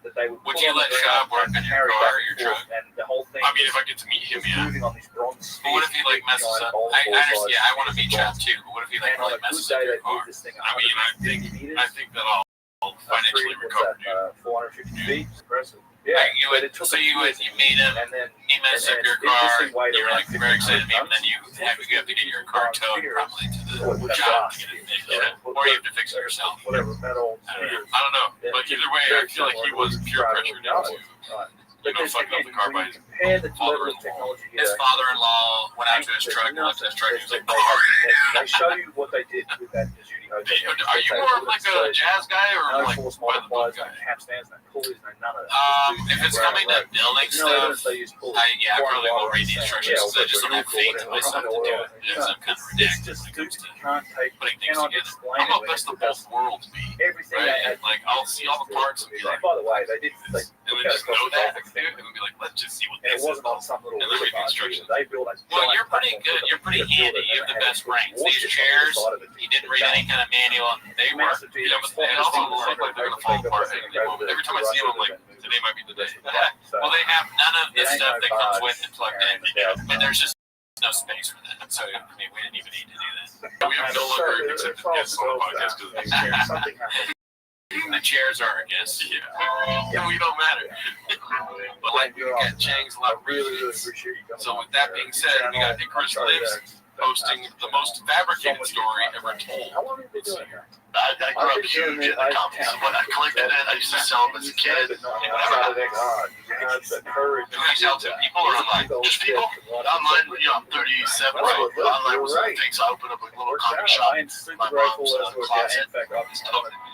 that they would Would put you on the let ground Shab work and on your carry car back or your and forth, truck? and the whole thing I mean, if was I get to meet him, just yeah. moving on these bronze But what if he like messes up? I understand. Yeah, I want to meet Chad too. But what if he like And on really a good messes day, up they your car? move this thing I mean, I think that I'll financially recover, dude. 450 feet. Impressive. Yeah, Yeah, you would. So you meet him. and then He messed up your car. You're like very excited to meet him. Then you have to get your car towed probably to the job to get it fixed. Or you have to fix it yourself. whatever metal. I don't know. But either way, I feel like he was peer pressured into fucking up the car by his compare the level father-in-law. of technology His here. father-in-law went out to his truck and left his truck. He was like, They show you what they did with that Judy Hotel. are you more of like a jazz guy or No like force by the book multipliers, guy? no capstans, no pulleys, no none of that. If it's coming to building No evidence stuff, they use pulleys. I probably will read the instructions because I just don't have faith in myself to do it. Because I'm kind of It's redacted just when it comes dudes to you can't take, putting things cannot together. explain I'm it a when best it's of both worlds be, everything right? they And like I'll see all the parts and be like, by the way, they did and then just know that and then be like, let's just see what and it this is. wasn't on some little And then read the river instructions. They built a Well, giant you're pretty platform good. for You're pretty them to build handy. it, You have and the they best had brains. warships These on the chairs, side of it. you didn't read any kind of manual. They were, Massive you know, but they also look like they're gonna fall apart at any moment. Every time I see them, I'm like, today might be the day. Well, they have none of this stuff that comes with it plugged in, and there's just no space for that. So I mean, we didn't even need to do that. We have no longer accepted guests on the podcast because Something happened. the chairs are our guests. Yeah, we don't matter. But like we got Chang's a lot of really reviews. appreciate you coming. So with that being said, we got Icarus Lives posting the most fabricated story ever told. How long have you been doing here? I grew up huge in the comics. When I collected it, I used to sell them as a kid. God, you had the courage. Do you sell to people or online? Just people. Online, you know, I'm 37. Online was a thing, so I opened up a little comic shop. I am super My grateful mom's as well. closet. In fact, I'm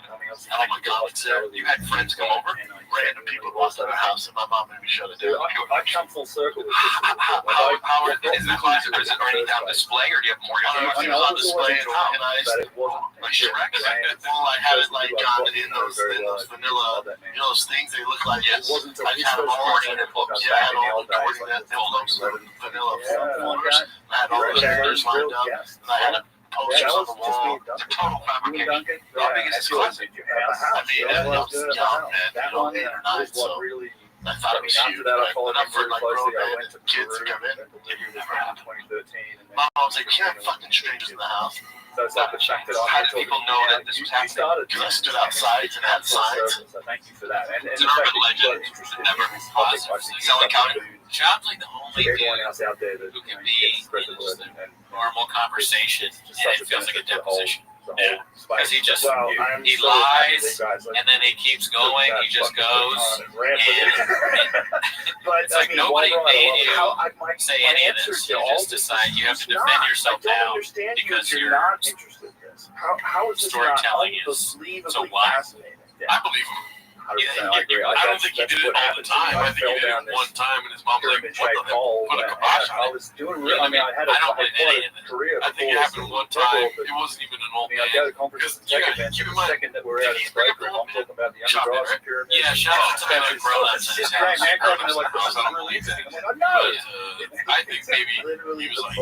coming Oh my God, you had friends come over? Random people walked out of the house and my mom made me shut it down. I come full circle. How is the closet, or is it already on display, or do you have more? It was on display and organized. Like Shrek. Well, I had it like in those vanilla, those things. They look like yes. I had them all in books. Yeah, I had all the envelopes and vanilla folders. I had all the vendors lined up. And I had posters on the wall. It's a total fabrication. How big is this closet? I mean, that was young, man. That one was what really. I thought it was huge. I followed Enough for like grown I men went to and kids to come in. in 2013. Mom was like, you have fucking strangers in the house. So it's like the fact that How did people know that this was happening? Because I stood outside and had signs. So thank you for that. And It's an urban legend that never paused. Selling County. Sean's like the only dude everyone else out there that who can be spread the word in normal conversation and it feels like a deposition. Yeah, because he just I'm he so lies guys, like, and then he keeps going. He just goes. But It's like nobody made you say any of this. You just this decide you have to defend yourself now because you're not interested in this. How is this storytelling not is unbelievably so wide. fascinating? I believe him. I don't think he did it all the time. I think he did it one time, and his mom's like, "What the hell? Put a kibosh on it." I was doing real. I mean, I had a career. I think it happened one time. It wasn't even an old I got a man. conference and tech event. Keep in The mind, second that we're at a break room, I'm talking about the underdrops and pyramids. Yeah, shout out to the grown-ups in his house. I don't believe that. I'm like, no. I think maybe he was like,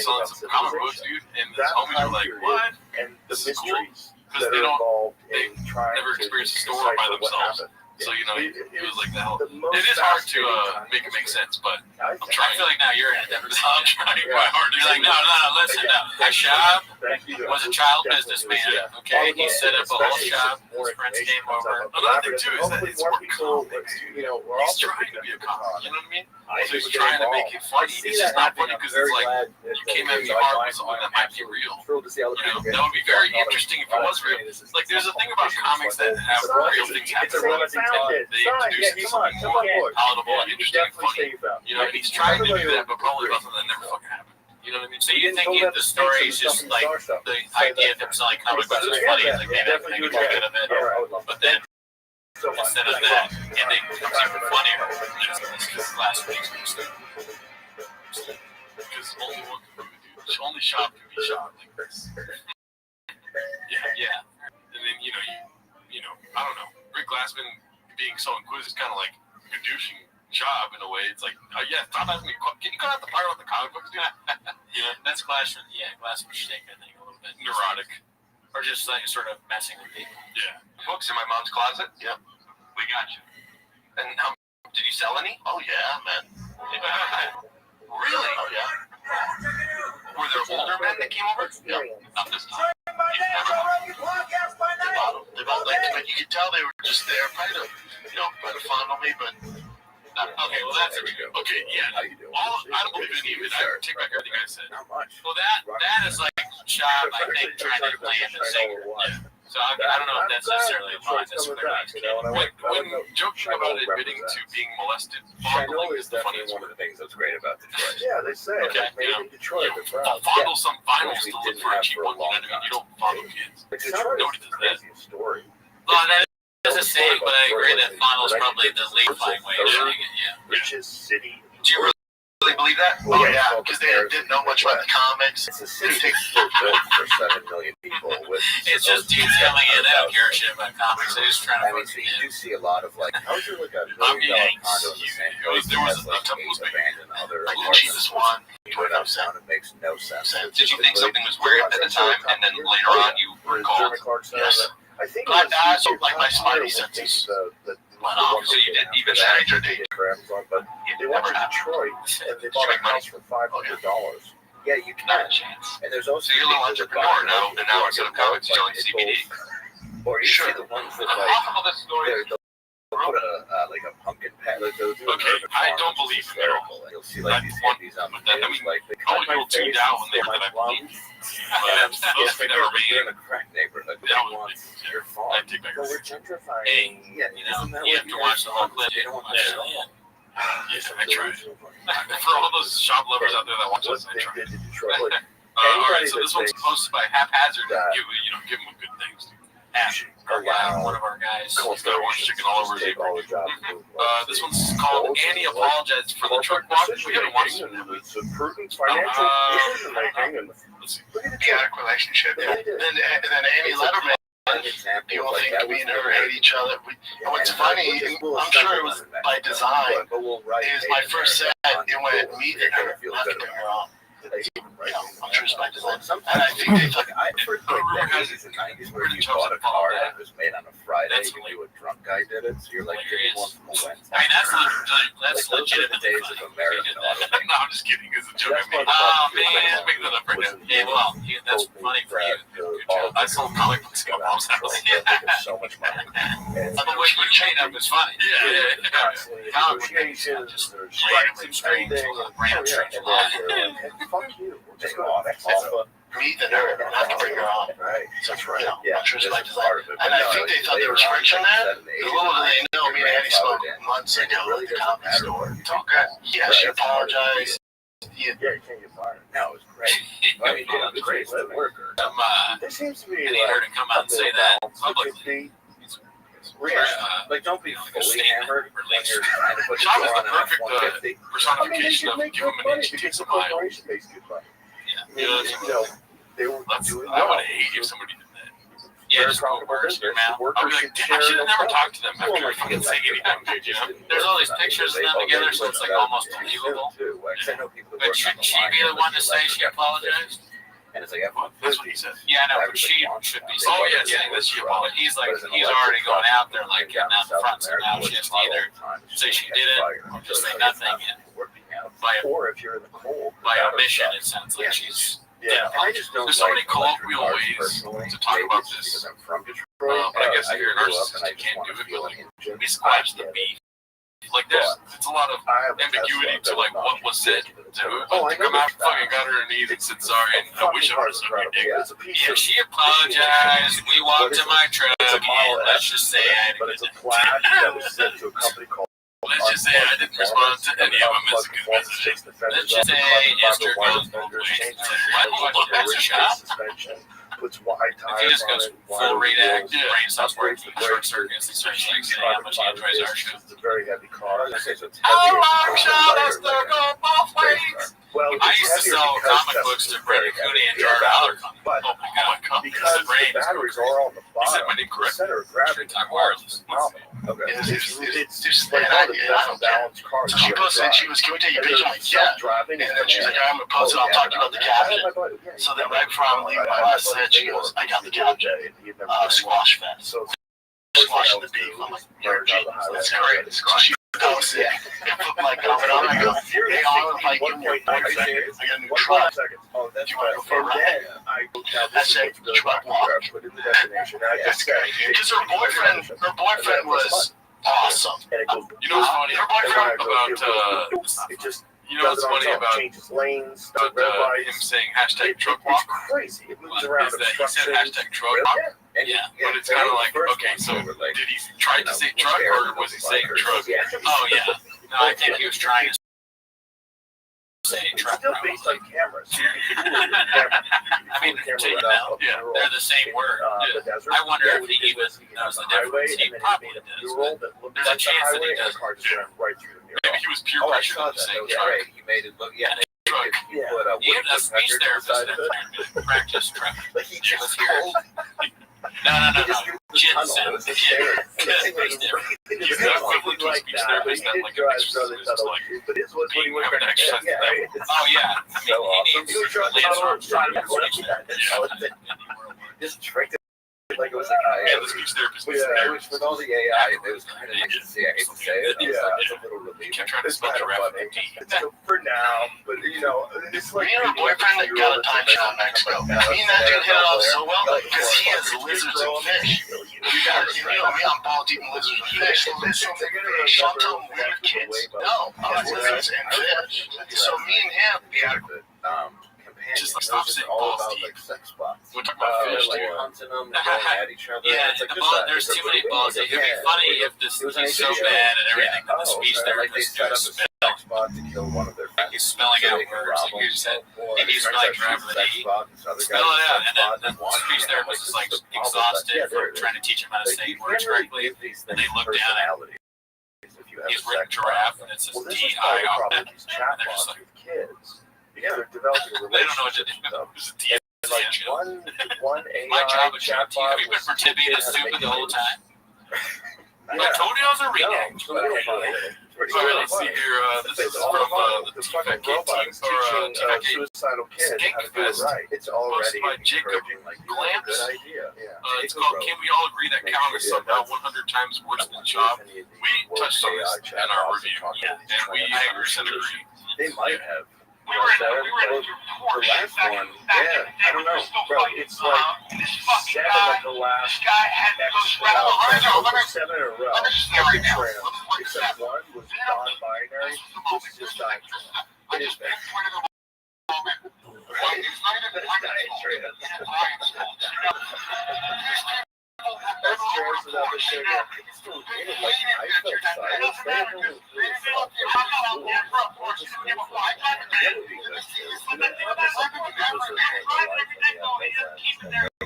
selling some comic books, dude, and his homies were like, "What?" And the This is cool. mysteries Because that they are don't, involved they in trying never to experienced a store by decipher what themselves. happened. So, you know, it was like the hell. The most It is hard to fascinating make it make sense, but I I'm trying. I feel like now you're in it. I'm trying my hardest. You're like, no, listen. Ashab Thank you. was a child businessman. Okay, he set up a whole shop. His friends came over. Another thing, too, is that it's more comics. We're He's also trying to be a comic, you know what I mean? I So he's think trying to we're make it involved. funny. It's just not funny because it's like, you came at me hard with something that might be real. Thrilled to see how You know, that would be very interesting if it was real. Like, there's a thing about comics that have real things It's a happen. relative They introduce something more palatable and interesting and funny. You know, he's trying to do that, but probably nothing that never fucking happened. You know what I mean? So you think the story is just like the idea of him selling comic books is funny? It's like, maybe I can make a good of it. But then instead of that, ending becomes even funnier. This last week's Because only one can do it, dude. Only shop can be shot like this. Yeah. And then, you know, I don't know. Rick Glassman being so inquisitive is kind of like a douching job in a way. It's like, yeah, stop asking me. Can you cut out the part about the comic books, dude? You know, that's Glassman mistake, I think, a little bit. neurotic. Or just like sort of messing with people. Yeah. Books in my mom's closet? Yep. We got you. And did you sell any? Oh, yeah, man. Really? Oh, yeah. Were there older men that came over? Yep. Not this time. They both liked it, but you could tell they were just there, trying to fondle me, but. Okay, well, that's it. Okay, yeah. I don't believe any of it. I take back everything I said. Not much. Well, that is like Shab, I think, trying to play in the singer. Yeah. So I don't know if that's necessarily a line. That's what When joking about admitting to being molested, fondling is the funniest one of the things that's great about Detroit. Yeah, they say Okay, maybe in Detroit. I'll fondle some vinyls to look for a cheap one. You know what I mean? You don't fondle kids. Nobody does that. Story. Well, that is a saying, but I agree that fondle is probably the lead-flying way of doing it, yeah. Richest city. Do you really believe that? Oh, yeah, because they didn't know much about the comics. It's a city built for 7 million people. It's just dudes coming in, they don't care shit about comics. They're just trying to I mean, so you do see a lot of like, how's your like a I'm $1 million Yanks. condo in the same place There was that has, a couple like of 8 abandoned other like the cheapest one. You went uptown, it makes no sense. Did you think something was weird at the time, and then later on you recalled? Yes. I think Like my spidey senses went off, so you didn't even change your date. for Amazon, but You they went never to had Detroit and they bought a house for $500. Yeah, you Not a can. chance. And there's also So you're a little entrepreneur now, and now instead of comics, you're selling CBD. Or you see the ones that like Possible this story. they'll put a pumpkin patch. Like they'll do Okay, I don't believe in it. hysterical. And you'll see like these hippies on the But that- I news, mean, like they all cut my people tuned face out when and they steal heard my that I plums. That's Yes, they never are. You're in been. a crack neighborhood. That They would want be your I farm. take back Well, we're everything. gentrifying. Yeah, You have to watch the whole clip. They don't want Yeah. to sell. Yeah, I tried. For all those shop lovers out there that watch What this, I they tried. did to Detroit. All right, so this one's posted by Haphazard. That- Give them good things. Action. our guy, one of our guys, he's got orange chicken all over his apron. This one's called Annie Apologizes for the Truck Walk. We haven't watched it. It's a prudent financial decision making. Chaotic relationship. Then Amy Letterman. People think me and her hate each other. And what's funny, I'm sure it was by design, is my first set, it went me and her, not to bring her on. I'm sure it's by design. And I think they thought, I first like the 80s and 90s where you bought a car that was made on a Friday, you knew a drunk guy did it, so you're like, getting one from a Wednesday. I mean, that's legitimate. The days of American Auto. No, I'm just kidding. It's a joke. I mean, oh man, make that up right now. Yeah, well, that's funny for you. Good job. I sold comic books at my mom's house. So much money. The way you chain up is funny. Yeah. Comic Negotiations, just there's randomly strange, random strange law. fuck you. We'll just go off. Alpha. me and her, not to bring her on. Right. That's right. Yeah. I'm sure it's by design. And I think they thought there was friction there. Little do they know, me and Annie spoke months ago at the comedy store. Okay. Yeah, she apologized. Yeah, you can't get fired. No, it was great. I mean, it's great worker. There seems to be and he heard him come out and say that publicly. Like, don't be fully hammered when you're trying to put Sean your is on the an perfect F-150. personification of give him an inch, takes a mile. They were doing I would hate if somebody did that. Yeah, just put words in your mouth. I'll be like, I should have never talked to them after I fucking saying anything, you know? There's all these pictures of them together, so it's like almost believable. But shouldn't she be the one to say she apologized? And it's like, That's what he said. Yeah, I know, but she should be saying, saying that she apologized. He's like, he's already going out there, like, getting out the front, so now she has to either say she did it or just say nothing. And by omission, it sounds like she's. Yeah, I just don't. There's so many colloquial ways to talk about this. But I guess if you're a narcissist, you can't do it. But like, we scratch the beef. Like it's a lot of ambiguity to like what was said to come out, fucking got her knees and said sorry, and I wish I would have said ridiculous. Yeah, she apologized. We walked to my truck, and let's just say I but it's a plaque that was sent to a company called. Let's just say I didn't respond to any of them as a good message. Let's just say Esther goes both ways. What? That's a shot? Puts wide tires. If he just goes full redact, brain stops working, short circuits, and starts like saying how much he enjoys our show. It's a very heavy car. How long shall Esther go both ways? Well, I used to sell comic books to Brady Cooney and Jared Aller. But oh my god, because the batteries are on the bottom, he said my name correct. The center of gravity wireless. Okay. It's just like I don't balance cars. So she posted, she was, can we take your picture? I'm like, yeah. And then she's like, I'm going to post it, I'll talk to you about the caption. So then right before I'm leaving my last set, she goes, I got the caption. Squash fest. So squash the beef. I'm like, you're a genius. That's great. So she posted it. And put my comment on. I go, hey, I'll invite you more boyfriend. I got a new truck. Do you want to go for a ride? I said, truck walk. Because her boyfriend was awesome. You know what's funny? Her boyfriend about, you know what's funny about changes lanes, him saying hashtag truck walk? It's crazy. It moves around. Is that he said hashtag truck walk? Yeah, but it's kind of like, okay, so did he try to say truck or was he saying truck? Oh yeah, no, I think he was trying to say truck. Still based on cameras. I mean, they're the same word. I wonder if he even knows the difference. He probably does. There's a chance that he doesn't. Maybe he was peer pressured into saying truck. He made it look, truck. He had a speech therapist that practice truck. She was here. No. Jensen. He's not equivalent to a speech therapist that like an exercise is like, you have an exercise today. Oh yeah. I mean, he needs Lance Armstrong to speech therapist. Just tricked it. Like it was like, the speech therapist was it there. was with all the AI, it was kind of nice to see. I hate to say it. It's a little relief. Kept trying to spell giraffe with a D. For now, but it's like. Me and her boyfriend that got a time shot in Mexico. Me and that dude hit it off so well because he has lizards and fish. You know me, I'm bald eating lizards and fish. Shut them weird kids. No, lizards and fish. So me and him, just like stop saying balls deep. Sex spots. We're talking about fish, like hunting them, going at each other. Yeah, there's too many balls. It would be funny if this is so bad and everything that the speech therapist do is spell. To kill one of their friends. He's spelling out words. Like you said, he used to like drive with an E. Oh yeah, and then the speech therapist is like exhausted from trying to teach him how to say words correctly, and they look down at he's written giraffe, and it says D-I-R, and they're just like, Yeah, they're developing a they don't know what to relationship do. with them. There's a D. Like one AI My job is to chatbot have you been was pretending to teaching stupid the whole time? Yeah. I told you I was a react. No, All right, let's see here. This is from the fucking TFK robot team, is or teaching TFK. suicidal kids how to do it right. It's already by Jacob encouraging, like, you have a good idea. Yeah. It's called Can We All Agree That Count is Somehow 100 Times Worse Than Job? We touched on this in our review, and we 100% agree. They might have. We were in The last one, yeah, I don't know, bro. It's like 7 of the last This guy had those rattle learners. 7 in a row. Let me just say right Every now. trail, except one was non-binary, which is just diet trail. It is bad. That's trails without the sugar. It's still good. Like, I felt silence. They have only 3 or 4. That would be good too. You know, some people just live their life.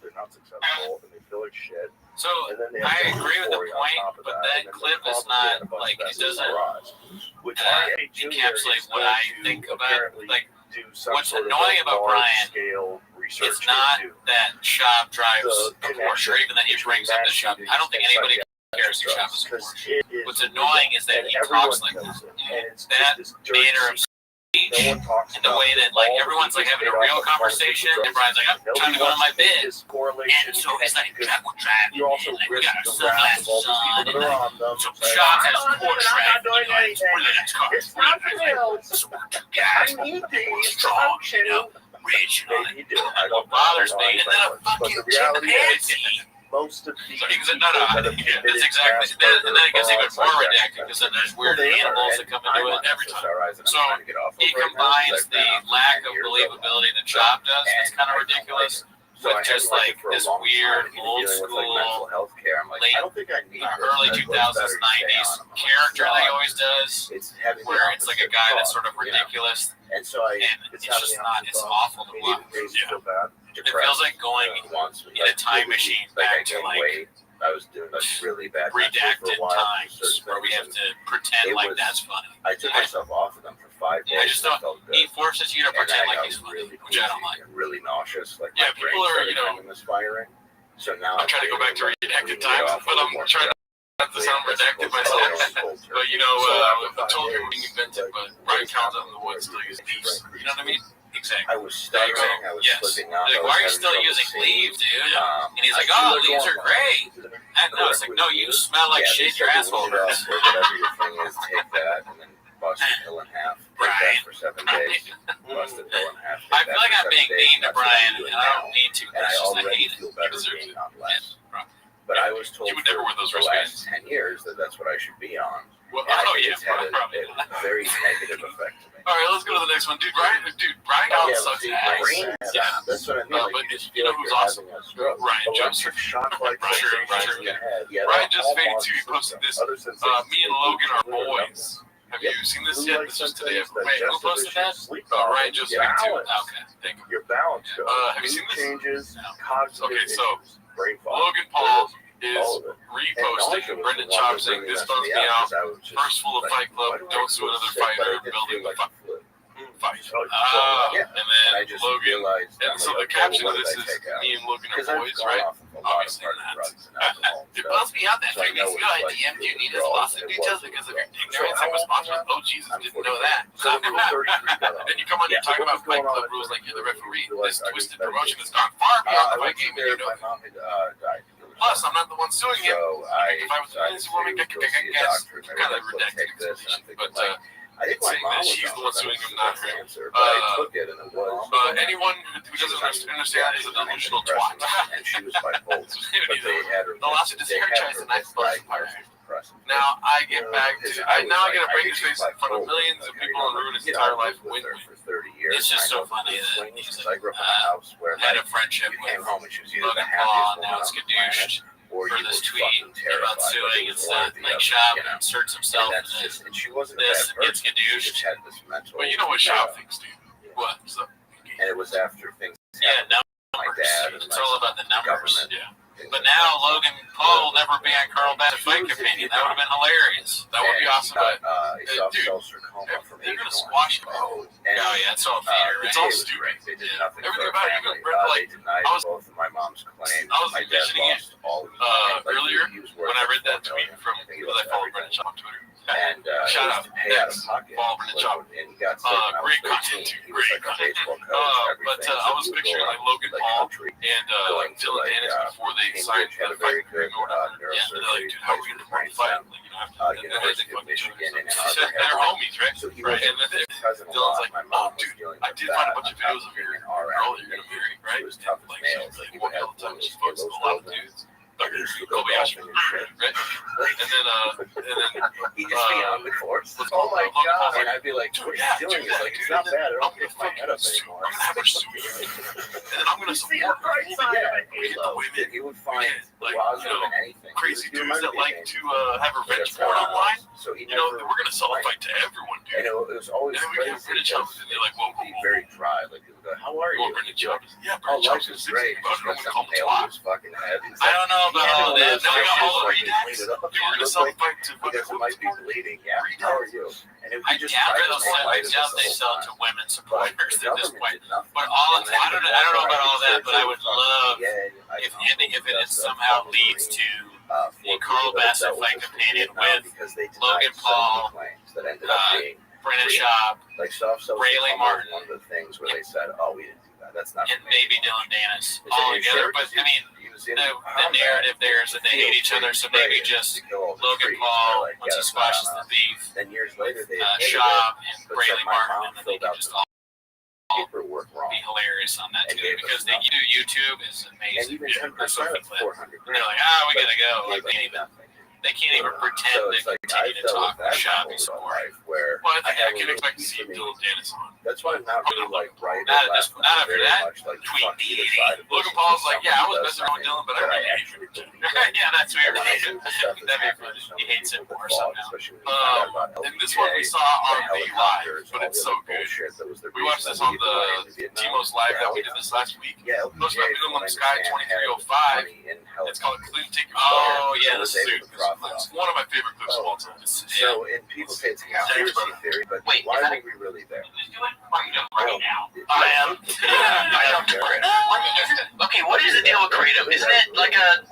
They're not successful, and they feel like shit. So And then they have I to agree with the euphoria on point, top of but that, and that then clip they is probably not had a bunch like of it vessels in doesn't the garage, which RA Jr. encapsulate is what going I to think about. apparently Like, do some what's sort of annoying about Brian, scale research it's not into that Shop drives the a Porsche, or even that he brings up the Shop. I don't think anybody cares who Shop is a Porsche. What's annoying is that he talks like this. That manner of no one talks and the way that like everyone's like having a real conversation, and Brian's like, I'm trying to go to my bed. And so he's like, we'll drive you also like, we risk got our the wrath of all sunglasses these on, people and that are like, on them. so It's Shop like, has a Porsche, I'm not doing like, anything. we're the car. It's nothing else. So we're two I guys, need these strong, you know, rich, you know. Maybe you do. I don't What bothers know me, and then a but fucking the reality is, chimpanzee. most of these So he goes, people no, that have yeah, committed that's exactly. mass And then it gets even murder, more fraud, redacted because then there's weird animals that come into it every time. So he combines the lack of believability that Chop does, it's kind of ridiculous, with just like this weird old school late early 2000s, 90s character that he always does, where it's like a guy that's sort of ridiculous, and so it's just not. It's awful to watch. Yeah. It feels like going in a time machine back to like I was doing a really bad redacted times where we have to pretend like that's funny. I took myself off of them for 5 days. I just don't. He forces you to pretend like he's funny, which I don't like. Really nauseous. Like Yeah, my people brain are, started misfiring. So now I'm trying to go back to redacted times, but I'm trying not to sound redacted myself. But you know, I told you being invented, but Brian Cal's out in the woods still using leaves. You know what I mean? Exactly. I was stuttering. I was slipping out. Like, why are you still using leaves, dude? And he's like, oh, leaves are great. And no, it's like, no, you smell like shit. Your asshole hurts. Whatever your thing is, take that and then bust the pill in half. Take that for 7 days. Bust the pill in half. I feel like I'm being mean to Brian, and I don't need to. And I It's just I already hate feel it. better Because being on less. Yeah. But I was told You would never wear those for the last wristbands. 10 years that that's what I should be on. Well, And I oh, think yeah, it's had probably a not. very negative effect to me. All right, let's go to the next one. Dude, Brian Cal sucks ass. Yeah. That's what I mean. But you just you know feel like who's you're awesome? having a stroke. Ryan Electric Joseph. shock-like Brian, sensation Brian, in your head. Yeah, Brian they're just all faded modern too. He posted systems. this. Other sensations Me and include Logan are blue light boys. Have you seen this yet? This was today. symptoms, Wait, who digestive posted that? issues, sleep Ryan problems, just faded too. balance. Okay, thank you. Your balance goes. Have you seen Mood this? changes, No. cognitive Okay, so, issues, brain fog. Logan Paul is all of it. reposting Brendan Chop saying this bugs me out. First full of Fight Club, don't sue another fighter, building the fight. Yeah. And then I just Logan, realized. and so the caption of this is me and Logan are boys, right? Obviously not. It bugs me out that 3 weeks ago I DM'd you need his lawsuit details because of your ignorance and response was, oh Jesus, didn't know that. Then you come on here talking about Fight Club rules like you're the referee. This twisted promotion has gone far beyond the fight game and you know it. Plus, I'm not the one suing him. If I was the fantasy woman, I guess kind of redacted explanation. But I think my saying mom that was she's the one suing him, not him. but I took it and it was. Anyone who doesn't understand is a delusional twat. And she was bipolar. But they had her. The last one is hair ties and I first pirate. Depressing. Now I get back to I gotta break his face in front of millions of people and ruin his entire life with with her me. for 30 years. It's just so I know funny the that swings, he's because I grew up in a house where had like a friendship you with came home and she was either the Logan happiest Paul, woman now on it's the planet, Kadooshed. or for you this were tweet fucking terrified. about suing. It was It's one or that the like other, Shop you know? inserts And himself that's in just, and she wasn't a this bad and gets person. She just gadooshed. had this mental. Well, you know what Shop thinks, dude. What? So, And it was after things. Yeah, happened with my numbers. dad and It's all about the numbers. government. yeah. But now Logan Paul will never be on Carl Bassett's fight companion. That would have been hilarious. That would be awesome, Got, but a soft dude, cell sarcoma from they're Agent gonna squash it. Orange. Oh yeah, it's all theater, right? It's all it was stupid. great. They did Yeah. nothing Everything for about our it, you family. can, like, They denied I was- both of my mom's claims. I was My dad envisioning it, lost all of his money. Like, earlier he was worth when I read that $4 tweet million. from I think he because I lost follow everything. Brendan Shaw on Twitter. And Shout it was out. to pay out of Thanks. pocket. Follow Brendan Shaw. And he got sick. And I was Great 13. content, too. He was Great like a content. baseball coach. But everything. I So was he would picturing go like around Logan the Paul country and going to, Dylan like, Dennis before they Cambridge signed had the a very fight good agreement or whatever. Yeah, and they're like, dude, how are we going to fight? Like, you know, and then they University of fucking Michigan and they're homies, right? So he Right. was And then cousin a Dylan's lot. like, My oh, mom was dude, dealing I with did that find a bunch of on top videos of your being an girl RN. you're going to marry, right? He was tough as Like, nails. she's like, He what would have all the time? one She of fucks those with a lot of children. dudes. Like, he used to go Kobe golfing Ashford, and shit. right? And then He'd just be on the course. let's Oh go. my Logan Paul's god! And like, I'd be like, dude, what are yeah, you doing? do He's that, like, it's dude. not bad. I I'm don't gonna pick my head up sue. anymore. I'm gonna have her sue you. And then I'm gonna support her. Right side of it. We get the women. He would find Like, positive you know, in anything. Crazy He would dudes do that like anything. to have revenge That's porn how it online. was. So he You know, never we're gonna sell a went. fight to everyone, And dude. it was always And then we get crazy Brendan Shaw, because and they're like, whoa, whoa, he'd be whoa. very dry. Like, he would go, how are Well, you? Brendan Shaw. Yeah, Oh, Brendan Shaw life is is great. But Just no got one some called him nail twat. in his fucking head. I don't know about all that. Then we got all the Like, redacts. clean it up. Dude, we're gonna Look sell a like- fight to Because it might be bleeding. Yeah, how are you? And it I would just doubt try to they'll make sell. I light of doubt this they the sell whole to time. women But the supporters at this government point. did nothing. But all And then I don't know about all that, but I would from love VA, if it somehow leads to for a Carl people that Bassett dealt with fight this companion Vietnam with because they denied Logan some of the Paul, claims that ended up being Brendan real. Schaub, like soft cell Rayleigh sarcoma was Martin. one of the things where they said, "Oh, we didn't do that. That's not." and for me." maybe Dylan Dennis They said, all "You together. sure?" But I mean, He was in the combat. narrative there is that they hate each other, so maybe Sprayed just to kill all the Logan trees. Paul, They're like, once he "Yeah, that's squashes not the enough." beef, Then years later, they admitted Schaub it, and but Rayleigh said my Martin, mom and then they filled could out just the all paperwork wrong. be hilarious on that And too, gave us because they nothing. do YouTube is And amazing. even Yeah, 10% of clip. 400 And they're like, we gotta go. Like, gave us nothing. they can't even pretend So to it's like continue I've to dealt talk with with that Schaub my and whole support. life where Well, I think I have can a expect to piece see of me. Dylan Dennis on. That's why I'm not really like right Not or at this- left. not I'm after very that much like tweet. fuck either side of this. Logan It's Paul's just like, yeah, I was somebody messing around with does Dylan, but I something really that hate actually him. believe in. Yeah, that's weird. And I think the stuff that's That'd be happening funny. to so He many hates him people more that fall, somehow. especially when you find out about And this one we LBJ, saw on the the live, helicopters, but all it's the so other good. bullshit that was the We watched reason this that on we did away in the Vietnam. Timo's live that we did this last week. Yeah, Most LBJ, of from them what on I Sky understand, had 2305. money in It's called helicopters. Clean Ticket. Oh, yeah, was this able is to profit It's off. one of my favorite clips of all time. So, and people say it's a conspiracy theory, but Wait, why is that were we really there? right now. I am. I am Kratom. Okay, what is the deal with Kratom? Isn't it like a?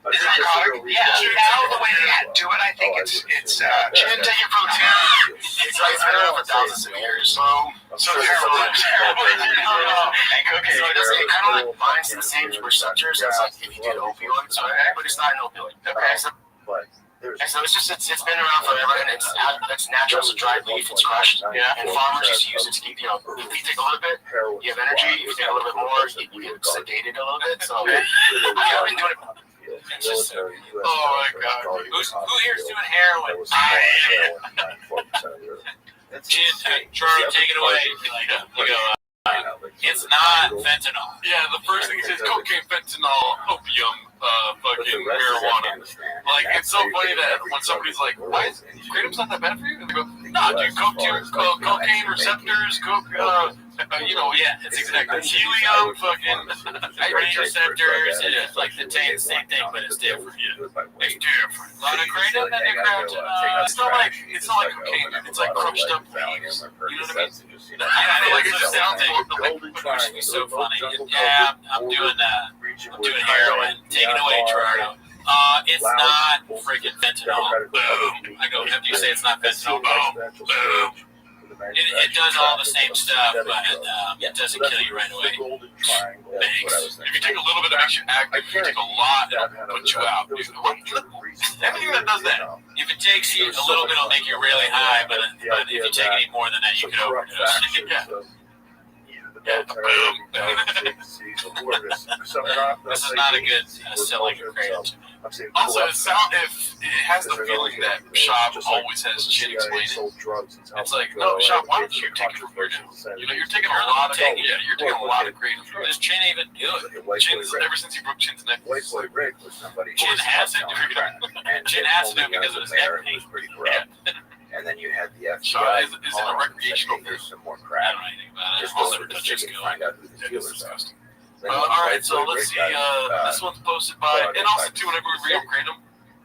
Isn't it narcotic? Yeah. Now the way they do it, I think it's You didn't take it from two. It's like it's been around for thousands of years. So heroin. And cocaine. So it kind of like binds to the same receptors as like if you did opioids, right? But it's not an opioid. Okay. So, But there's and so it's been around forever, and it's natural as a dried leaf. It's crushed. Yeah. And farmers just use it to keep, if you take a little bit, heroin. you have energy. If you take a little bit more, you get sedated a little bit. So I've been doing it. It's just- oh my God. Who here's doing heroin? Chin, Charlie, take it away. You go, it's not fentanyl. Yeah, the first thing he says, cocaine, fentanyl, opium, fucking marijuana. Like, it's so funny that when somebody's like, why is Kratom's not that bad for you? And they go, no, dude, cocaine receptors, Yeah, it's exactly helium, fucking, brain receptors. It's like the same thing, but it's different. It's different. A lot of kratom and the kratom. it's not like cocaine, dude. It's like crushed up leaves. You know what I mean? Yeah, I like think it it's sounds something. like Golden It used to be so funny. Triangle, Yeah, I'm doing heroin. Take it away, Gerardo. It's not freaking fentanyl. Boom. I go, after you say it's not fentanyl, boom, boom. It does all the same stuff, but it doesn't kill you right away. Thanks. If you take a little bit, it makes you active. If you take a lot, it'll put you out. Dude, everything that does that. If it takes you a little bit, it'll make you really high, but if you take any more than that, you could overdose. This is not a good selling of kratom to me. Also, if it has the feeling that Shop always has Chin explaining. It's like, no, Shop, why don't you take it from here now? You're taking a lot of you're taking a lot of kratom. Does Chin even do it? Chin's ever since he broke Chin's neck. Chin has to do it. Chin has to do it because of his neck pain. And then you had the FBI. Shop is in a recreational there's some more I crap. don't know anything about it. Just I'll so never touch they his can skill. find out who the It's dealers are. disgusting. Then All right, White so Boy let's Rick see. got, This one's posted by, and also too, whenever we read Kratom,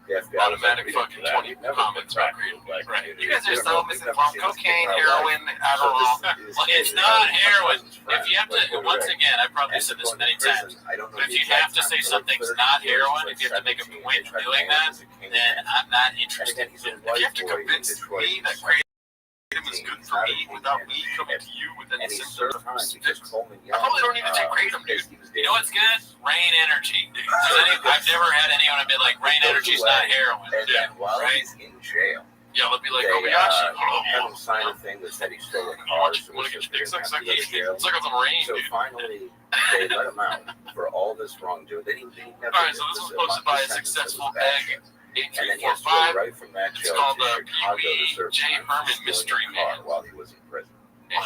the FBI automatic was fucking like, 20 comments about Kratom. Right. You guys are so misinformed. Cocaine, heroin, Adderall. It's not heroin. If you have to, once again, I probably said this many times, but if you have to say something's not heroin, if you have to make a point of doing that, then I'm not interested. If you have to convince me that Kratom is good for me without me coming to you with any symptoms of sticks, I probably don't need to take Kratom, dude. You know what's good? Rain energy. I've never had anyone be like, rain energy's not heroin. And while he's in jail, Yeah, let me like they Kobayashi. had him sign a thing that said he stole a car. Want to get your dick sucked? so he didn't have to go to jail. It's like on the rain, So dude. finally, they let him out for all this wrongdoing. They never Alright, so did this was a posted by a monthly sentence successful of bad egg. shit. And then he has to go 8345. right from that It's jail called to the Chicago Pee to Wee serve J. time for Herman stealing Mystery a car Man. while he was in prison. Yeah.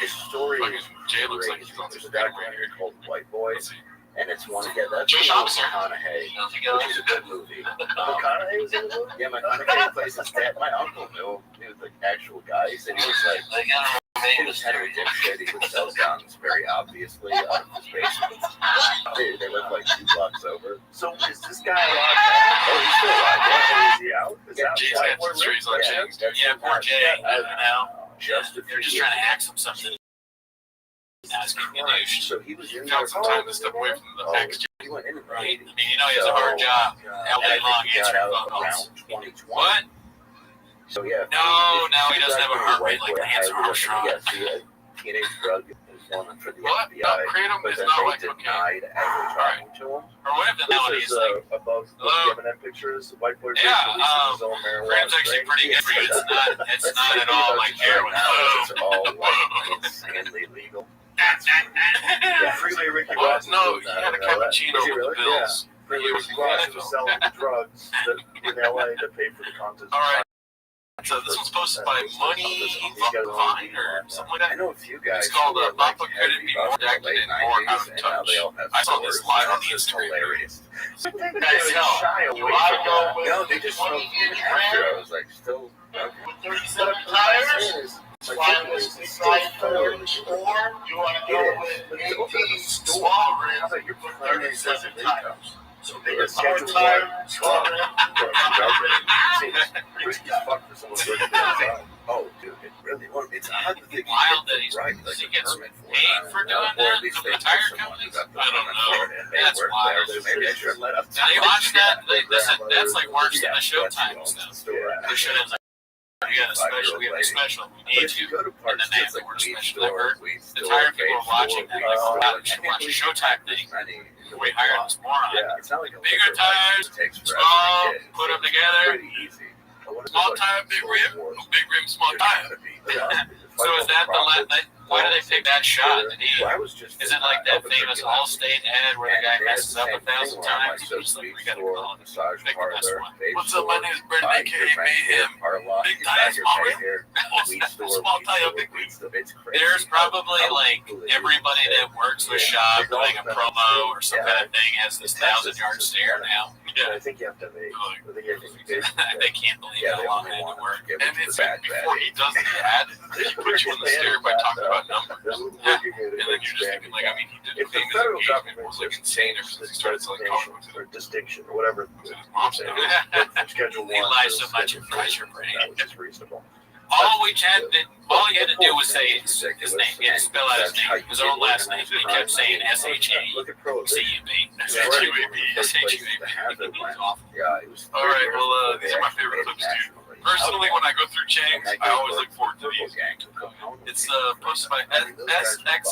His story Fucking is Jay looks like crazy. he's on There's some a guy Kratom right here. called White Boy, Let's see. and it's one of that's Josh Officer. McConaughey, Don't you go? which is a good movie. McConaughey was in the movie? Yeah, McConaughey plays his dad. My uncle knew he was the actual guy. He said he was like, They got a he main was kind of a dipshit. He would sell guns very obviously out of his basement. They live like 2 blocks over. So is this guy alive now? Oh, he's still alive. Is he out? Is Yeah, that Jay's why got we're some strings on Yeah, chains. that's Yeah, poor Jay. You know, just a they're few just years trying to hack something. Now it's getting douche. So he was in Found there. some time to step away from the package. He went in and Right? I mean, you know he has a hard job. All And I day long think he got answering out phone calls. around 2020. What? So yeah. No, he doesn't have a heart rate like Lance Armstrong. Yes, he had teenage drug informant for the What? FBI. No, Kratom But is then not they like cocaine. denied ever talking to him. Or what if the melody This is is like, above the Hello? Eminem pictures. White boy Yeah, releasing his own marijuana. Kratom's actually pretty good for you. It's not at all like heroin. It's all like insanely legal. Yeah, Freeway Ricky What? Ross. No, he had a cappuccino Is he with really? the bills. Freeway He was Ricky Ross in was NFL. selling the drugs that, in LA to pay for the contest. All right. So this one's posted by Money Vine or something like I that. know a few guys. It's called who were, like, Papa Couldn't heavy Be More buff in the Active late and More 90s, Out of and now Touch. they all have I saw this stores. live on the It's Instagram. hilarious. They shy away from that. No, they just don't even after. I was like, still. Okay. 37 tires. Slide with the slide forward, or you want to go with 18 small rims You're for putting 37 tires. So They bigger just power schedule tire, one. small rim. Risky as fuck for someone working outside. Oh, dude, it really. Well, it's odd that they Wild that he's right, does like he a get permit for it. paid for doing Or that at least from they the tire pay someone who companies? got the I don't permit know. for it, and they That's work wild. there. Maybe I should let up. Do they watch that? That's like worse than the Showtime stuff. Yeah. The Showtime's like, you got a special, we have a special, we But need if you you. go to And parks, then they have it's the like word weed special. store, I've heard weed the store, tire people vape are watching store, that. weed Like, store. wow, you should watch the Showtime thing. We hired this moron. Yeah, it's not like a Bigger liquor license. tires, It takes forever to small, get. put them It's together. pretty easy. But what if Small it's tire, like big Star rim. Wars? Big rim, small There's tire. gotta be. So is that the why do they pick that shot? Did he, Well, I was just is it like that famous Allstate ad where the guy messes up 1,000 times? He's just like, we gotta call it. Massage Pick the best parlor, one. vape What's up? My store, name is Brendan, bike aka here, right here, Mayhem. car lot, Big you tire, got your small right rim. here, weed store, Small weed tire, store, big weed store. It's crazy. There's probably How like cool it is. everybody that works with shop doing a promo or some kind of thing has this 1,000-yard stare now. I think you have to have a. I think you have to be They can't believe Yeah, how they long only they had want to work. to give And it to it's the like bad before he does the ad, he puts you in the stare by talking about numbers. And then you're just thinking, like, I mean, he did If the famous federal engagement government was like was insane ever since he started selling comic books. or distinction or whatever, Mom's saying, saying, from Schedule He 1 lies to so much Schedule it fries 3, your brain. which is reasonable. All he had to do was say his name. He had to spell out his name, his own last name. He kept saying S-H-A-C-U-B. Look at prohibition. S-H-U-A-B. S-H-U-A-B. It's awful. Yeah, it was. all right, well, these are my favorite clips, dude. Personally, when I go through Chang's, I always look forward to these. It's posted by SXEANTH.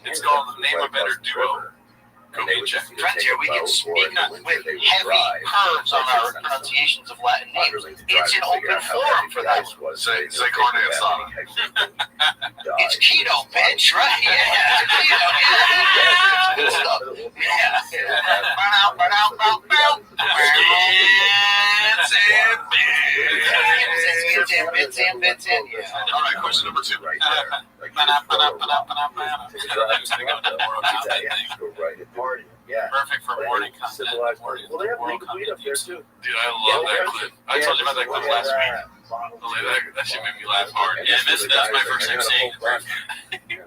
It's called The Name of Better Duo. Go get checked. Frontier, we can speak with heavy curves on our pronunciations of Latin names. It's an open forum for that. Say carne asada. It's keto, bitch, right? Yeah, keto. Yeah. Good stuff. Yeah. Bits in. Yeah. All right, question number 2. Right there. Like, Perfect for morning content. Civilized party. Well, they have World legal weed up there too. Dude, I love that clip. I told you about that clip last week. That shit made me laugh hard. Yeah, that's my first time seeing it.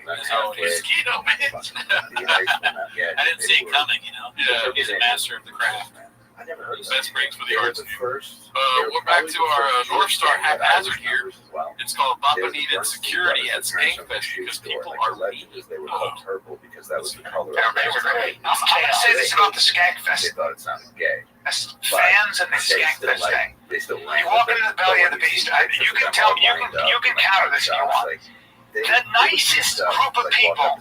Mosquito, bitch. I didn't see it coming, you know. Yeah, he's a master of the craft. I never heard of Best breaks for the arts. first. We're back to our North Star haphazard here. It's called Bump Needed Security at Skankfest because people are mean. They were called purple because that was the color. I'm going to say this about the Skankfest. They thought it sounded gay. As fans and the Skankfest thing. They still You walk into the belly of the beast. You can tell me, you can counter this if you want. The nicest group of people and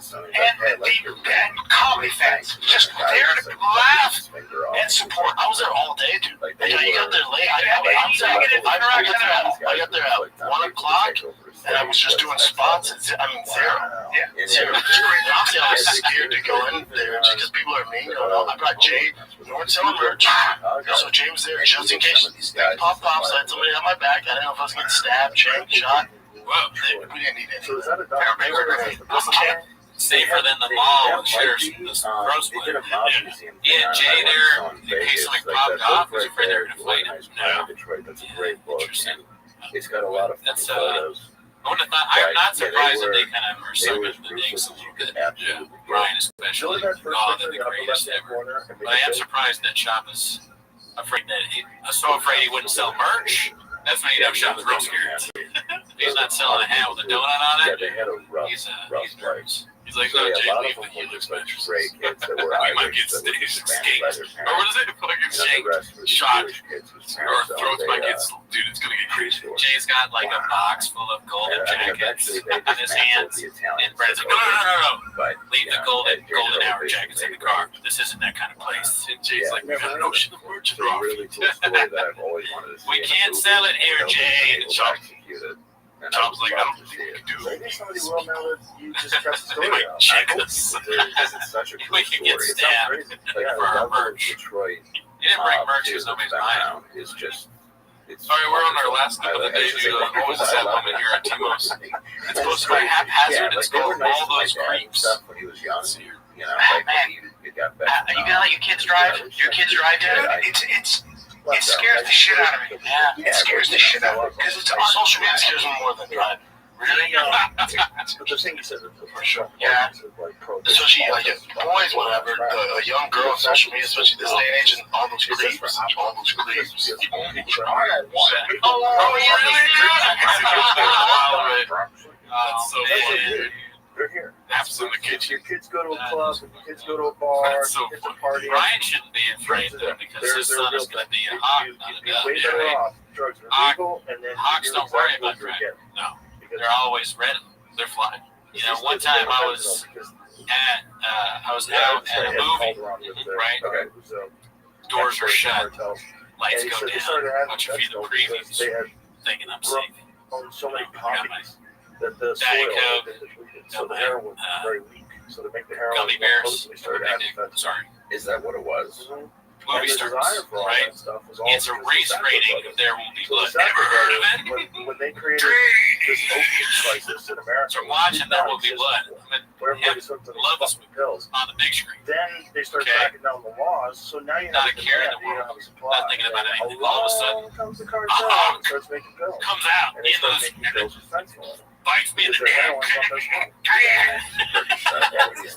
comedy fans just there to laugh and support. I was there all day, dude. I got there late. I got there at 1 o'clock, and I was just doing spots. Zero. Yeah. Zero. Honestly, I was scared to go in there just because people are mean. I brought Jay. No one selling merch. So Jay was there just in case these things popped off. So I had somebody on my back. I didn't know if I was getting stabbed, chained, shot. Well, we didn't need any. So is that a doctor? Safer than the mall and shares this gross one. Yeah, Jay there, in case something popped off, was afraid they were going to fight him. No. That's a great book. And it's got a lot of That's, photos. I'm not surprised that they kind of are sucking the dicks a little bit. Yeah, Brian especially. Oh, they're the greatest ever. But I am surprised that Shop is afraid that so afraid he wouldn't sell merch. That's when you know Shop's real scared. He's not selling a hat with a donut on Yeah, it. they had a rough He's life. nervous. He's like, So, no, yeah, Jay, a lot leave of the them were Helix just like mattress. great kids that were We might Irish get that were escaped. abandoned by their Or what parents. is it? Fucking And then the shake, rest were the shot, Jewish kids whose or parents owned throats might a, get. Dude, it's gonna get crazy. store. Jay's got like a box full of golden jackets eventually they in his hands. dismantled the Italian And Brad's like, system. no. But, Leave you the know, golden Jay hour basically jackets in the they car. This isn't that kind of place. And Jay's like, we got no shit of merch It's a really cool story that I've always wanted to see. We in a can't movie. sell it here, Nobody's Jay. been able to Chop. execute it. And Tom's I would like, I love don't to think see we it. can do Maybe it. somebody will now that you just press the They story might out. check I hope us. so, because it's such a cool We can get story. It sounds stabbed crazy. Like, Yeah, for the our level of merch. Detroit You didn't bring merch because nobody's buying it. is just. It's All right, we're on our wonderful. last clip of the day, dude. What was that moment here at Timo's? It's supposed to be Yeah, haphazard. It's like, they were called nice all to my those dad and creeps. stuff when he was young. You know, like when he got back. You gonna let your kids drive? Your kids drive, dude? It scares the shit out of me. Yeah. It scares the shit out of me. Because it's on social media scares me more than driving. Really? But the thing you said for sure. Yeah. Like Especially like boys, whatever, a young girl on social media, especially this day and age, and all those creeps. Oh, really? That's so funny. They're here. Absolutely. If your kids go to a club, if your kids go to a bar, That's so if your kids are funny. partying, Brian shouldn't be afraid though because his son is going to be a hawk, not a you'd be dove. way better off. Drugs are legal, and then Hawks you do don't worry exactly about what you're driving. getting. No, Because they're always ready. They're flying. You know, one time I was out at a movie, right? Okay. Doors were shut, lights And go so they down. started A having bunch of feet of vegetables because previews, they had thinking I'm grown safe. on so many I got my poppies that the soil Diet had Coke, been depleted. got So the my, heroin was very weak. So to make the heroin Gummy more bears. potent, they started having fentanyl. Sorry, Is that what it was? Mhm. movie And the stars, desire for all right? that stuff was all It's a because of race the rating sacrifice. of There Will Be So Blood. the Never heard of it? when they created this opiate crisis in America, So watching There Will Be Blood. I mean, where everybody's hooked to love these this fucking pills. on the big screen. Then they start Okay. cracking down the laws. So now you Not have a care in demand, the you don't world. have a supply. Not thinking about And anything. All of a sudden, along comes the cartel uh-huh. and starts making pills. Comes out And they in start those making pills with fentanyl. bites me in Because the the neck. heroin's on their smoke.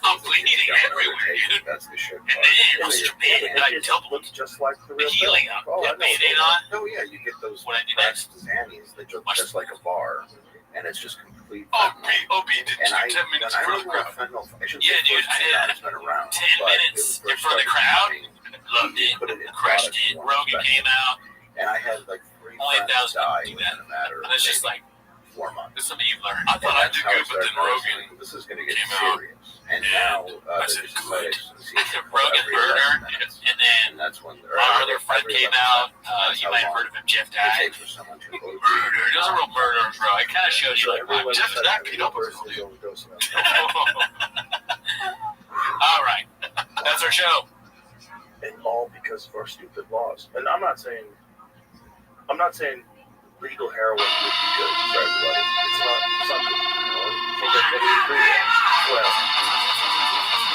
I'm bleeding everywhere, dude. That's the shit. And then it was Japan, and I It doubled looks just like the the real healing pill. up. Oh, I Got know. Band-Aid on. Oh yeah, you get those What I did pressed Xannies that look just like a bar, and it's just complete. Oh, fentanyl. OB did And I, 10 when minutes I in front of remember the when crowd. fentanyl, I shouldn't Yeah, say dude, first I came did out, it's been around, 10 but it minutes was in first front of the started crowd. coming, Loved it. put it in Crushed products it. more Rogan special. came out. And I had like 3 Only friends 1,000 die do within that. a matter of And it's just maybe like, 4 months. this is something you've learned. I And thought I that's did how good, it but then started Rogan noticing, this is going to get came out. serious. And And now I the said, genetics Rogan murder, and then and that's when our other friend came out. You might have heard of him, Jeff it Dye. takes for someone to Murder. He was a real murderer, bro. I kind of showed you, like, wow, Jeff is that beat up. All right. That's our show. And all because of our stupid laws. And I'm not saying legal heroin would be good for everybody. It's not something, everybody agree with. Well,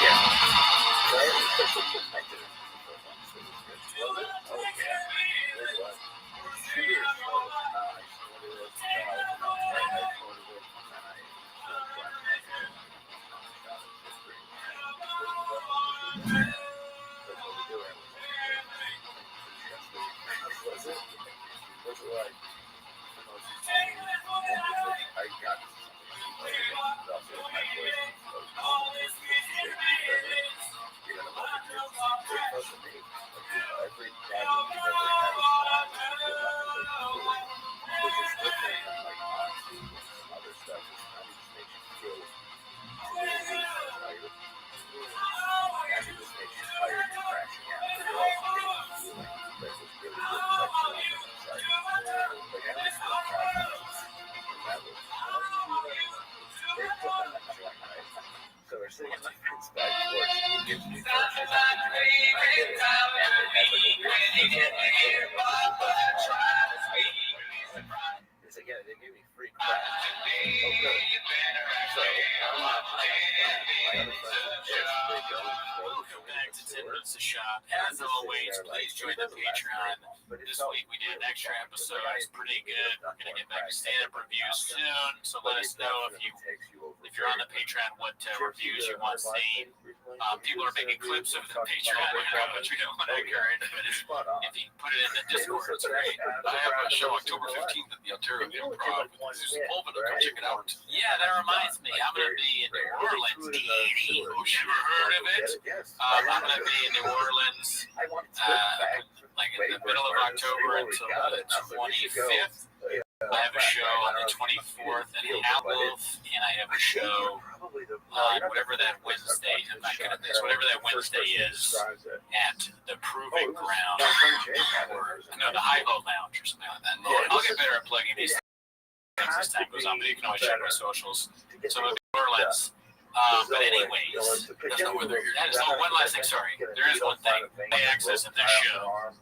yeah. So we're sitting in my friend's back porch, and he gives me He's like, yeah, they gave me free crack. Oh, good. So I'm not my other Welcome back to 10 Minutes of Shop. As always, please join the Patreon. This week we did an extra episode. It's pretty good. We're going to get back to stand-up reviews soon, so let us know if you're on the Patreon what reviews you want to see. People are making clips of the Patreon, which we don't want to encourage, but if you put it in the Discord, it's great. I have a show October 15th at the Ontario Improv with Susan Pulvin. Come check it out. Yeah, that reminds me. I'm going to be in New Orleans. Oh, never heard of it? I'm going to be in New Orleans like in the middle of October until the 25th. I have a show on the 24th in Hamilton, and I have a show on whatever that Wednesday, I'm not going to miss, whatever that Wednesday is at the Proving Ground, or the Hi-Ho Lounge or something like that. I'll get better at plugging these things as time goes on, but you can always check my socials. So I'm in New Orleans. But anyways, that's not whether you're. One last thing, sorry. There is one thing. They access in this show on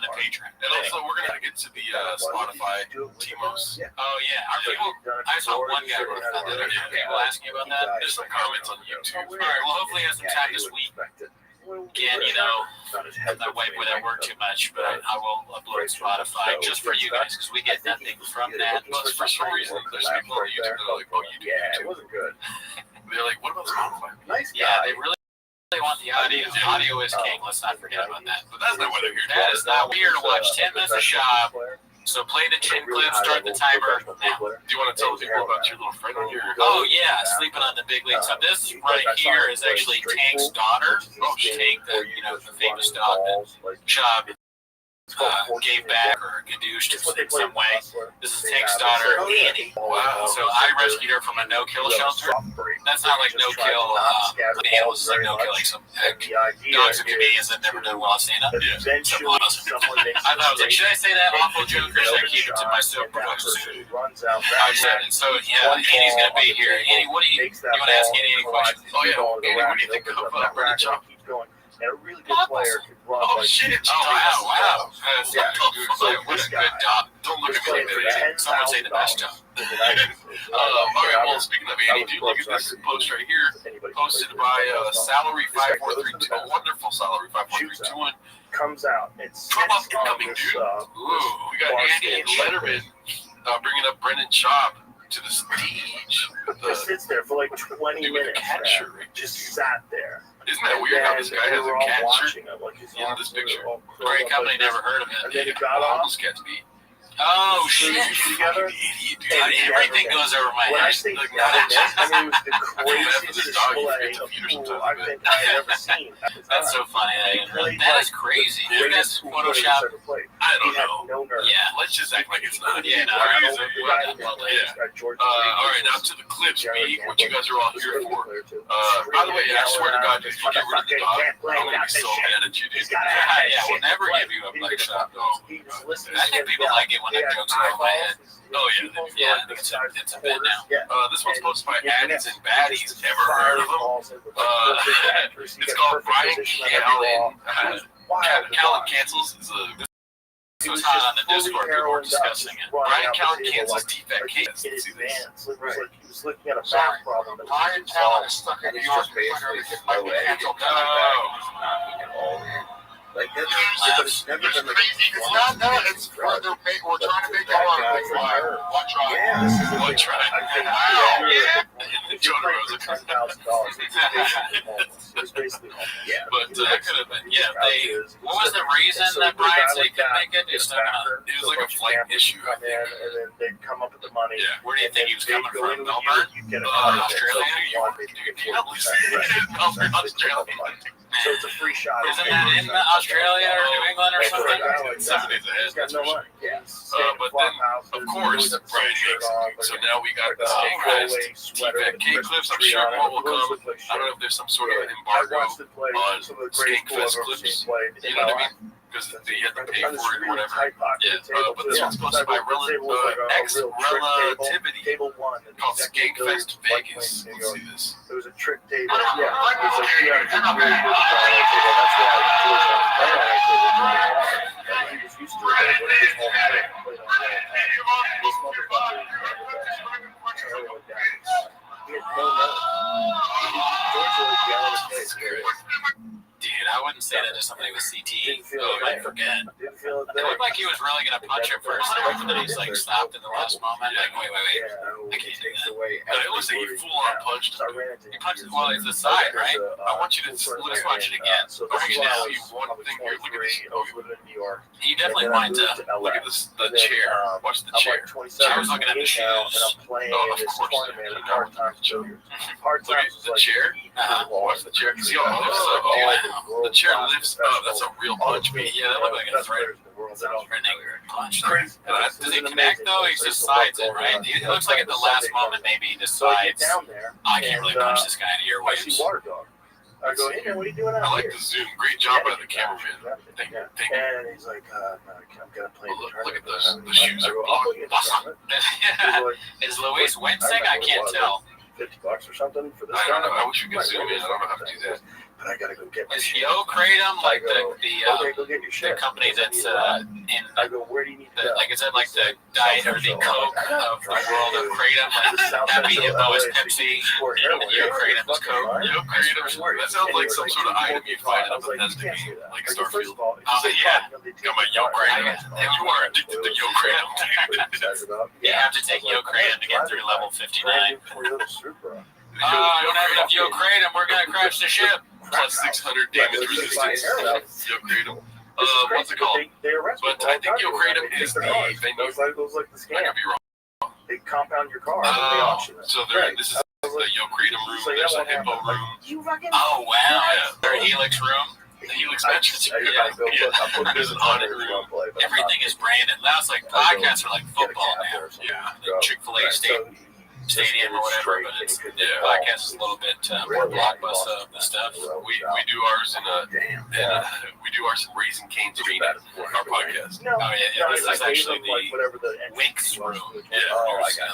the Patreon. And also, we're going to get to the Spotify Timos. Oh, yeah. Are people, I saw one guy wrote that. Are people asking about that? There's some comments on YouTube. All right. Well, hopefully, I have some time this week. Again, I'm not wiping where that work too much, but I will upload Spotify just for you guys because we get nothing from that. But for some reason, there's people on YouTube that are like, oh, you do Yeah, it YouTube. wasn't good. They're like, what about Spotify? Nice guy. Yeah, they really want the audio. The audio is king. Let's not forget about that. But that's not what they're here That is not weird to watch 10 minutes of shop. So play the chin clip, start the timer now. Do you want to tell people about your little friend on your... Oh, yeah, sleeping on the big league. So this right here is actually Tank's daughter. Tank, the famous dog that Chubb gave back or gadooshed in some way. This is Tank's daughter, Annie. Wow. So I rescued her from a no-kill shelter. That's not like no-kill animals, it's like no-kill, like some dogs or Canadians that never done well at stand-up. Yeah. I thought I was like, should I say that awful joke or should I keep it to myself? I said it. So, yeah, Annie's going to be here. Annie, what do you want to ask Annie any questions? Oh, yeah. Annie, what do you think of Brendan Chop? And a really good player could run shit. Oh, wow. That's Yeah. what a good dog. Don't look at me like that. Some would say the best dog. All right, well, speaking of Annie, do look at this post right here, posted by Salary5432, a wonderful Salary5432. comes out. It's Come up and coming, dude. Ooh, we got Andy and Letterman bringing up Brendan Chop to the stage. Just sits there for like 20 minutes. Just sat there. Isn't that weird how this guy has a cat shirt in this picture? Great company, never heard of And it. then he got off. This cat's beat. Oh, shit. Together. Idiot, dude. Everything goes over my When I head. say it was the craziest display of pool I think I've ever seen. That's so funny. That is crazy. You guys Photoshop. I don't know. Yeah. Let's just act like it's not. Yeah, no, Crazy. yeah. All right, now to the clips, B, what you guys are all here for. By the way, I swear to God, if you get rid of the dog, I'm going to be so mad at you, dude. Yeah, we'll never give you a black shot, though. I think people like it when the jokes go over my head. Oh yeah, I think it's a bit now. This one's posted by Addies and Baddies. Ever heard of them? It's called Brian Callen. Callen cancels. It was hot on the Discord. People were discussing it. Brian Callen cancels T-Fat K. He was looking at a math problem. Brian Callen is stuck in New York. Like that's but it's never been like It's not that. It's we're trying to make it work. One try. yeah, One try. Joe Rosa. But that could have been, what was the reason that Brian said he couldn't make it? It was like a flight issue, I think. And then they'd come up with the money. Yeah, where do you think he was coming from? Melbourne? Australia? Melbourne, Australia. So it's a free shot. Isn't that in Australia or New England or something? 7 days ahead. Got no money. Yeah. But then, of course, Brian Hicks. So now we got the Snakefest, T-Fat K clips. I'm sure more will come. I don't know if there's some sort of an embargo on Skankfest clips. You know what I mean? Because they had to pay for it or whatever. Yeah, but this one's posted by X-Relativity called Skankfest Vegas. Let's see this. It was a trick table. Yeah. It's like $350 table. That's why he was used to it. When he was home, he played on that. This motherfucker went down. He had no money. George was yelling at his face. Dude, I wouldn't say that to somebody with CTE. I forget. It It looked like he was really going to punch him first, and then he's like stopped in the last moment. Like, wait. I can't do that. But it looks like he full on punched him. He punched him while he's the side, right? I want you to let's watch it again. Okay, now you one thing here. Look at this. He definitely winds up. Look at this. The chair. Watch the chair. Chair's looking at the shoes. Oh, of course. The chair. Watch the chair. See how it lifts up. Oh, the chair lifts up. That's a real punch. Yeah, that looked like a threat. Punch. Does he connect though? He just sides it, right? It looks like at the last moment maybe he decides I can't really punch this guy into airwaves. I go, hey, what are you doing out I like here? the zoom. Great job by the cameraman. Thank you. And he's like, no, I'm going to play the tournament. Look at those. The shoes are Is Luis wincing? I can't tell. $50 or something for this. I don't know. I wish we could zoom in. I don't know how to do that. But I gotta go get my Is shit. Yo Kratom like Okay, go get your shit. the company that's in I go, where do you need to go? like is it like the Diet or the Coke of the world of Kratom? Like Happy Hippo is Pepsi and Yo Kratom is Coke. Yo Kratom. That sounds like some sort of item you find in a Bethesda game, like Starfield. Oh yeah, got my Yo Kratom. And you are addicted to Yo Kratom. You have to take Yo Kratom to get through level 59. I don't have enough Yo Kratom. We're gonna crash the ship. Plus 600 damage resistance. Yo Kratom. What's it called? But I think Yo Kratom is the venue. Those like the I scam. could be wrong. They compound your car and they auction it. So this is the Yo Kratom room. There's a Hippo room. Oh wow. Yeah. There's a Helix room. The Helix matches. There's an audit room. Everything is branded. That's like podcasts are like football now. Yeah. The Chick-fil-A stadium or whatever, but it's podcast is a little bit more blockbuster of the stuff. We do ours in we do ours in Raising Cane's Arena, our podcast. No, this is actually the Winks room. Yeah,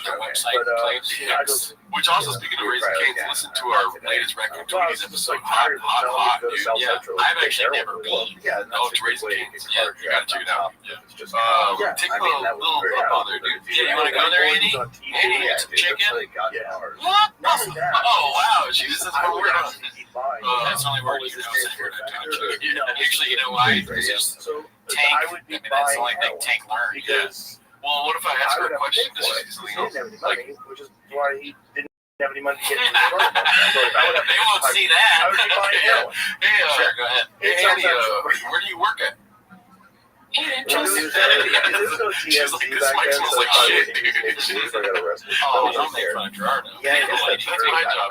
their website place. Which also, speaking of Raising Cane's, listen to our latest Raccoon Tweeties episode, hot, dude. Yeah, I've actually never been. No, it's Raising Cane's. Yeah, you gotta check it out. Take a little up on there, dude. Yeah, you wanna go there, Andy? Andy, some chicken? What? Oh, wow. Jesus, that's what we're on. That's the only word you know. Actually, you know why? Because it's Tank. I mean, that's the only thing Tank learned. Because well, what if I ask her a question? Does she say something else? He didn't have any money, which is why he didn't have any money to get to the tournament. They won't see that. I would be buying heroin. Hey, sure, go ahead. Hey, Andy, where do you work at? She's like, this mic smells like shit, dude. Oh, don't make fun of Gerardo. Yeah, that's my job,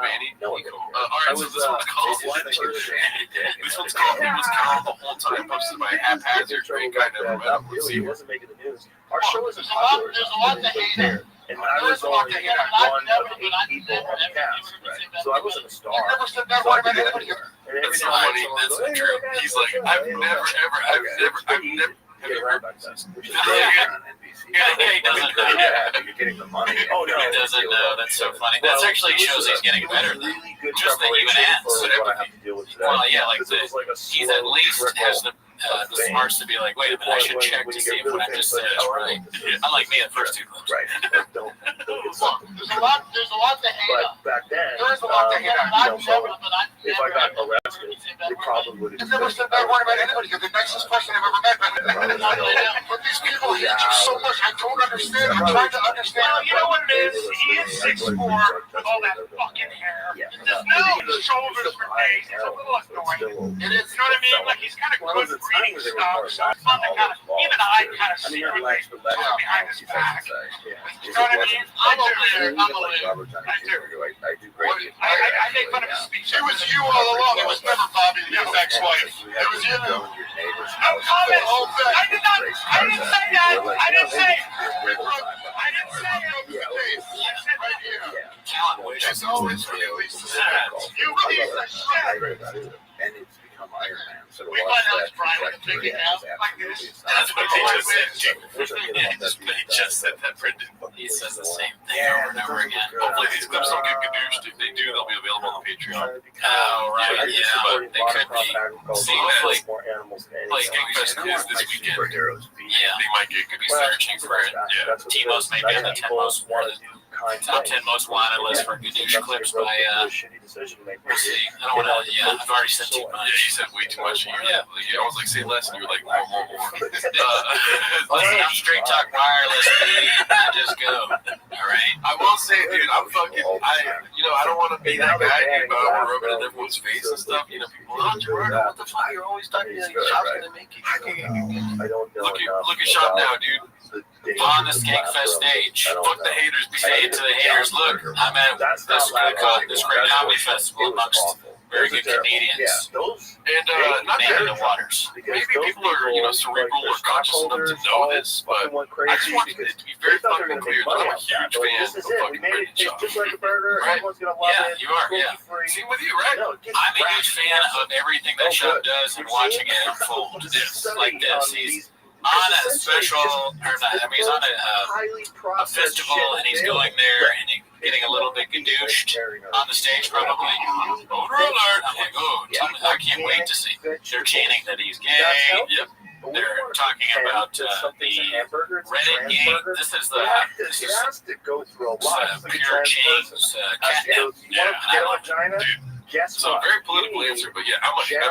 Andy. Alright, so this one's called This one's called It Was Carl the Whole Time, posted by Haphazard. Great guy, never met him. Let's see. He wasn't making the news. Our show isn't popular. There's a lot to hate. And I was only one of 8 people on the cast. So I wasn't a star. Never said that word about anybody. That's so funny. That's not true. He's like, I've never. Get right back to us. Which is really on NBC. He doesn't know. You're getting the money. Oh no, he doesn't know. That's so funny. That actually shows he's getting better. Really good Just that even preparation adds. for what I have to deal with today. Well, yeah, like This was like a he's at slow least trickle has the of smarts to be like, wait a minute, I should when- check when to you see get if what rid I of just things said like, is oh, right. this is- Unlike me, the first two clips. Right. Don't get Look, something. there's a lot to hate on. But back then, There is a lot to hate on. you know, I've so never, but I've if I never got had arrested, it probably would have I've never said that word about anybody. You're the nicest person I've ever met. But these people hate you so much. I don't understand. I'm trying to understand. Well, you know what it is? He is 6'4" with all that fucking hair. Yeah. Just no shoulders for days. It's a little annoying. It is. You know what I mean? Like, he's kind of Well, good there was a reading time where they were stuff, so more it's fun to kind of, even I kind of I mean, secretly relax, relax. look behind his back. Yeah. You know what I mean? I'm a litter. I'm a litter. Robert Downey I do. Jr., I do great. I make fun of his speech. It was you all along. It was never Bobby, his ex-wife. It was you. No comment. I did not. I didn't say that. I didn't say. I didn't say it. Right here. Talent wish. It's always released. You piece of shit. And it's become Iron Man. So We find out it's Brian with a big house like this. That's what he just said. Yeah, He just said that, Brendan. He says the same thing Yeah, over and over again. Hopefully these clips don't get gadoosh. If they do, they'll be available on the Patreon. Oh, right. Yeah, they could be. See, hopefully, Like Gangfest is this weekend. yeah, They might get be gadoosh. searching for it. T-Most may be on the 10 most top 10 most wanted list for Gadoosh clips by, we'll see. I don't want to, yeah, I've already said too Yeah, much. you said way too much. Yeah, I was like, say less, and you were like, more. Listen, I'm straight talk wireless, dude. Just go. All right? I will say, dude, I'm fucking, I don't want to be that guy, dude, but I want to rub it in everyone's face and stuff. You know, people, oh, Gerardo, what the fuck? You're always talking to your shop's gonna make you. I don't know Look at shop now, dude. On the Skankfest stage. Fuck the haters. Be Say it to the haters, look, I'm at this great comedy festival amongst very good comedians. And not Man in that the waters. maybe people are, cerebral or conscious enough to know this, but I just want it to be very fucking clear that I'm a huge fan of fucking Brendan Schaub. Just like a burger, Right? everyone's gonna love Yeah, it. you are, yeah. Same with you, right? I'm a huge fan of everything that Schaub does and watching it unfold. It's like this. He's on a special, or not, I mean, he's on a festival and he's going there and he's getting a little bit gadooshed on the stage probably. Voter alert! I'm like, oh, I can't wait to see. They're chanting that he's gay. Yep. They're talking about the Reddit game. This is It has to go through a lot. pure James catnip. Yeah, I love vagina. Guess So what? very political answer, but yeah,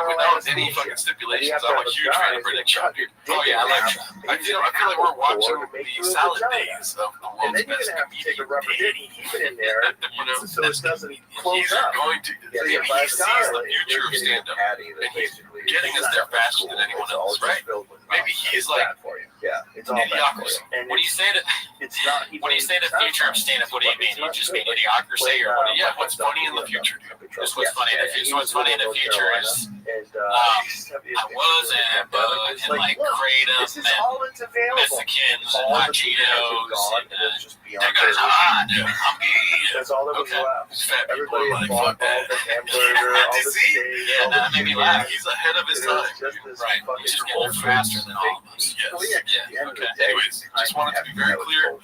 without any fucking stipulations, I'm a huge fan of Brendan Schaub, dude. Oh yeah, I like Schaub. I feel like we're watching the salad days of the And world's then you're best gonna have to take a comedian. rubber ducky, keep it in there, You know, so it doesn't close he's up. going to. Yeah, Maybe he sees the future of stand-up, and he's getting us there faster than anyone else, right? Maybe he's like for you. Yeah, it's all an bad for you. idiocracy. And When you say that, it's not. when you say the future of stand-up, what do you mean? You just mean idiocracy, or what do you? Yeah, what's funny in the future, dude? Just what's funny in the future. So what's funny in the future is I was in like Kratom this is all and that's available. Mexicans and All hot the people that Cheetos are gone, and and it's just beyond that guy's belief. hot. Dude, I'm gay. That's all that was Okay. left. These fat people Everybody are like, bought fuck that. all the hamburger, all the See? steak, Yeah, all that the made me chicken. laugh. He's ahead of his It was time. just this Right. fucking He's just getting faster than all of us. Yes. Yeah. Okay. Anyways, just wanted to be very clear,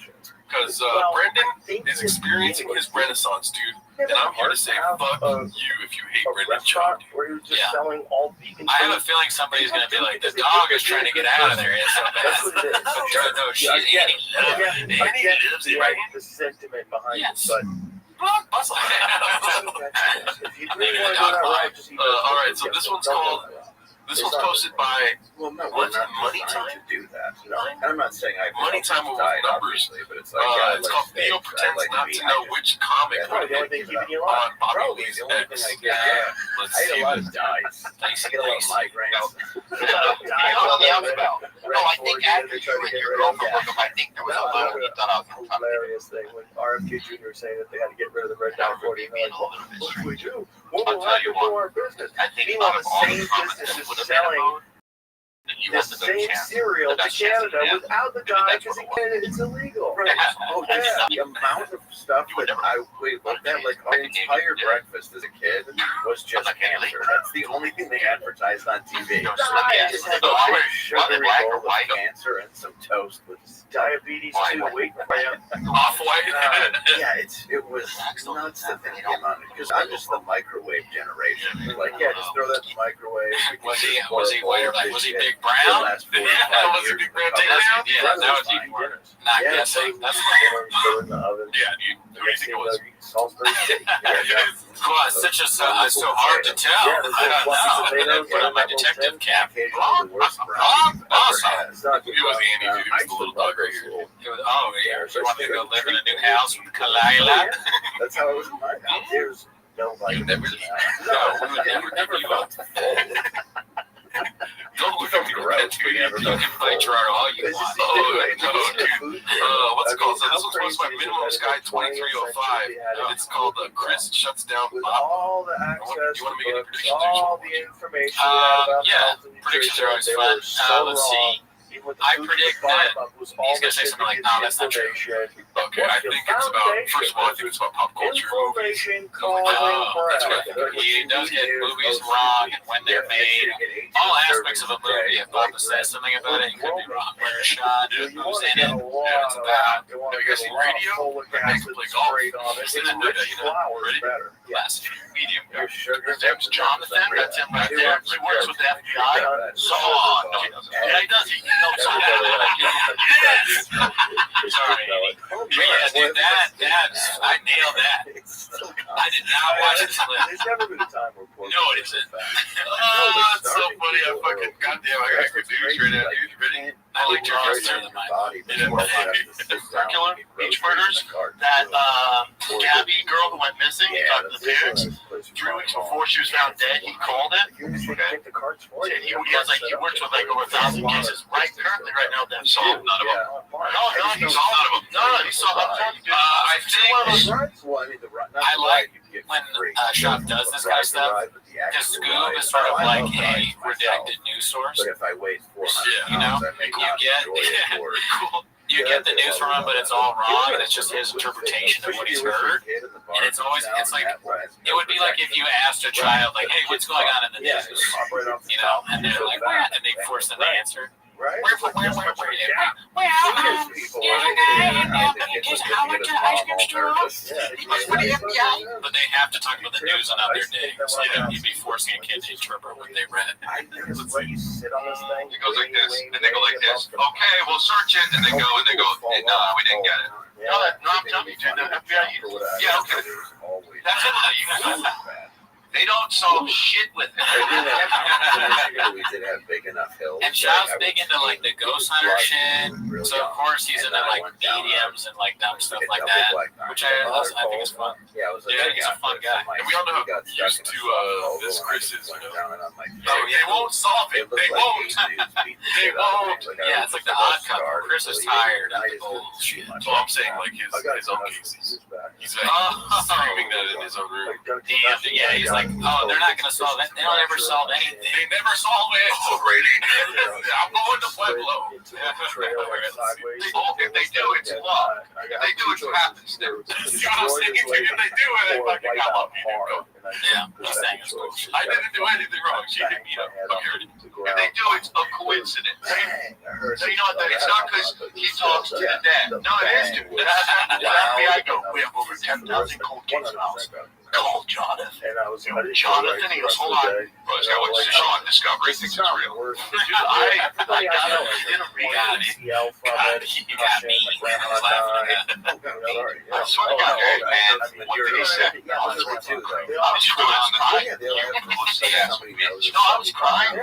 because Brendan is experiencing his renaissance, dude. And I'm here to say, fuck you if you hate A Brendan Schaub. restaurant where you're just Yeah. selling all vegan I have a food. feeling somebody's going to be like, the dog is trying to get out of there. It's so That's what it is. bad. No, she's Yeah, I get eating it. love. Yeah, And I he get lives it, right? the sentiment behind Yes. it, Blockbuster. but if you Maybe really the want to dog go that line. route, just eat All right, so this one's called. This was posted by Well, no, What's we're not Money trying Time? to do that. No, and I'm not saying I Money Time over died, numbers. obviously, but it's like yeah, It's called Theo pretends not to know which comic That's probably the only thing keeping you alive. on Bobby Probably Lee's the only X. thing I get. Yeah, Let's I see ate a lot this. of dies. Thanks, I get a lot of thanks. migraines. on the outspout. No, I think after you and your girlfriend broke up, I think there was a little he thought I was going to Hilarious thing when RFK Jr. saying that they had to get rid of the red dot 40. And they're like, a little bit what strange. do we do? What I'll will tell you happen to what. our business? I think Meanwhile, out of the all same the comments business that is would have been a selling vote, that you the had the better same chance. cereal The to best chance Canada you have. without the Maybe dye that's because what it was. Canada it's illegal. Right. Oh yeah, the amount of stuff You would that never- like our entire breakfast as a kid was just cancer. That's the only thing they advertised on TV. You know, so I yeah, just so had the a other- big sugary black or bowl of white? cancer and some toast with diabetes too, weight cramp. Off-white. Yeah, it was nuts that thing came on because I'm just the microwave generation. Like, yeah, just throw that in the microwave. Was he white? Like, was he big brown? Was he big brown takedown? Yeah, that was even more. Not guessing. That's fine. In the oven. Yeah, you think it was Salisbury steak. Well, it's so hard to tell. I don't know. Put on my detective cap. Awesome. It was Andy, dude. He was the little bug right here. Oh, yeah. You want to go live in a new house with Kalila? That's how it was in my house. There's no You never, no, we would never give you up. Don't look at me, you can play Gerardo all you want. Oh, dude. What's it called? So this one's supposed to be Minimum Sky 2305. It's called Chris Shuts Down with Bob. all the access, You want to make any predictions? all the information about yeah, predictions are always fun. Let's see. I predict that he's going to say something like, no, that's not true. Okay, I think it's about, first of all, I think it's about pop culture movies. That's what I think. He does get movies wrong and when they're made. All aspects of a movie, if Papa says something about it, he could be wrong. Where it's shot, who's in it, who it's about. Have you guys seen Radio? They can play golf. He's in that movie, Ready? Last medium. There's Jonathan, that's him right there. He works with the FBI. No, he doesn't. Yeah, he does. He helps on that. Sorry. Yeah, dude, I nailed that. I did not watch it till There's never been a time where no, it isn't. Oh, that's so funny. I fucking, goddamn, I got good news right now, dude. Ready? I like your answer than mine. Circular beach murders. That Gabby girl who went missing. He talked to the parents. 3 weeks before she was found dead, he called it. And he works with like over 1,000 cases currently right now. That solved none of them. No, he solved none of them. No, he solved them. I think I like when Shop does this kind of stuff. Because Scoob is sort of like a redacted news source. But if I wait 400 you know, you get the news from him, but it's all wrong, and it's just his interpretation of what he's heard. And it's always, it's like, it would be like if you asked a child, like, hey, what's going on in the news? You know, and they're like, what? And they force them to answer. Well, the other guy just how much ice cream store he must be the FBI. But they have to talk about the news on other days. So you'd be forcing a kid to interpret what they read. It goes like this, and they go like this. Okay, we'll search it, and they go, no, we didn't get it. No, I'm telling you, dude, the FBI. Yeah, okay. That's it. They don't solve shit with it. We did have big enough hills. And Shop's big into like the ghost hunter shit. So of course he's into like mediums and like dumb stuff like that, which I think is fun. Yeah, he's a fun guy. And we all know how used to this Chris is, you know. Oh, they won't solve it. They won't. They won't. Yeah, it's like the odd couple. Chris is tired of the bullshit. So I'm saying like his own cases. He's like screaming that in his own room. Damn. Yeah, he's like, oh, they're not going to solve it. They don't ever solve anything. They never solve it. I'm going to Pueblo. If they do, it's luck. If they do, it's happenstance. You know what I'm saying? If they do it, they fucking got lucky. Yeah, he's saying it's bullshit. I didn't do anything wrong. She hit me up. If they do, it's a coincidence. So you know what? It's not because he talks to the dead. No, it is. FBI go, we have over 10,000 cold cases in the house. Call Jonathan. And I was Jonathan, he goes, hold on. Bro, this guy wants to show on Discovery. He thinks it's real. I got it. You got me. I swear to God, hey, man, what did he say? I was crying. I was crying.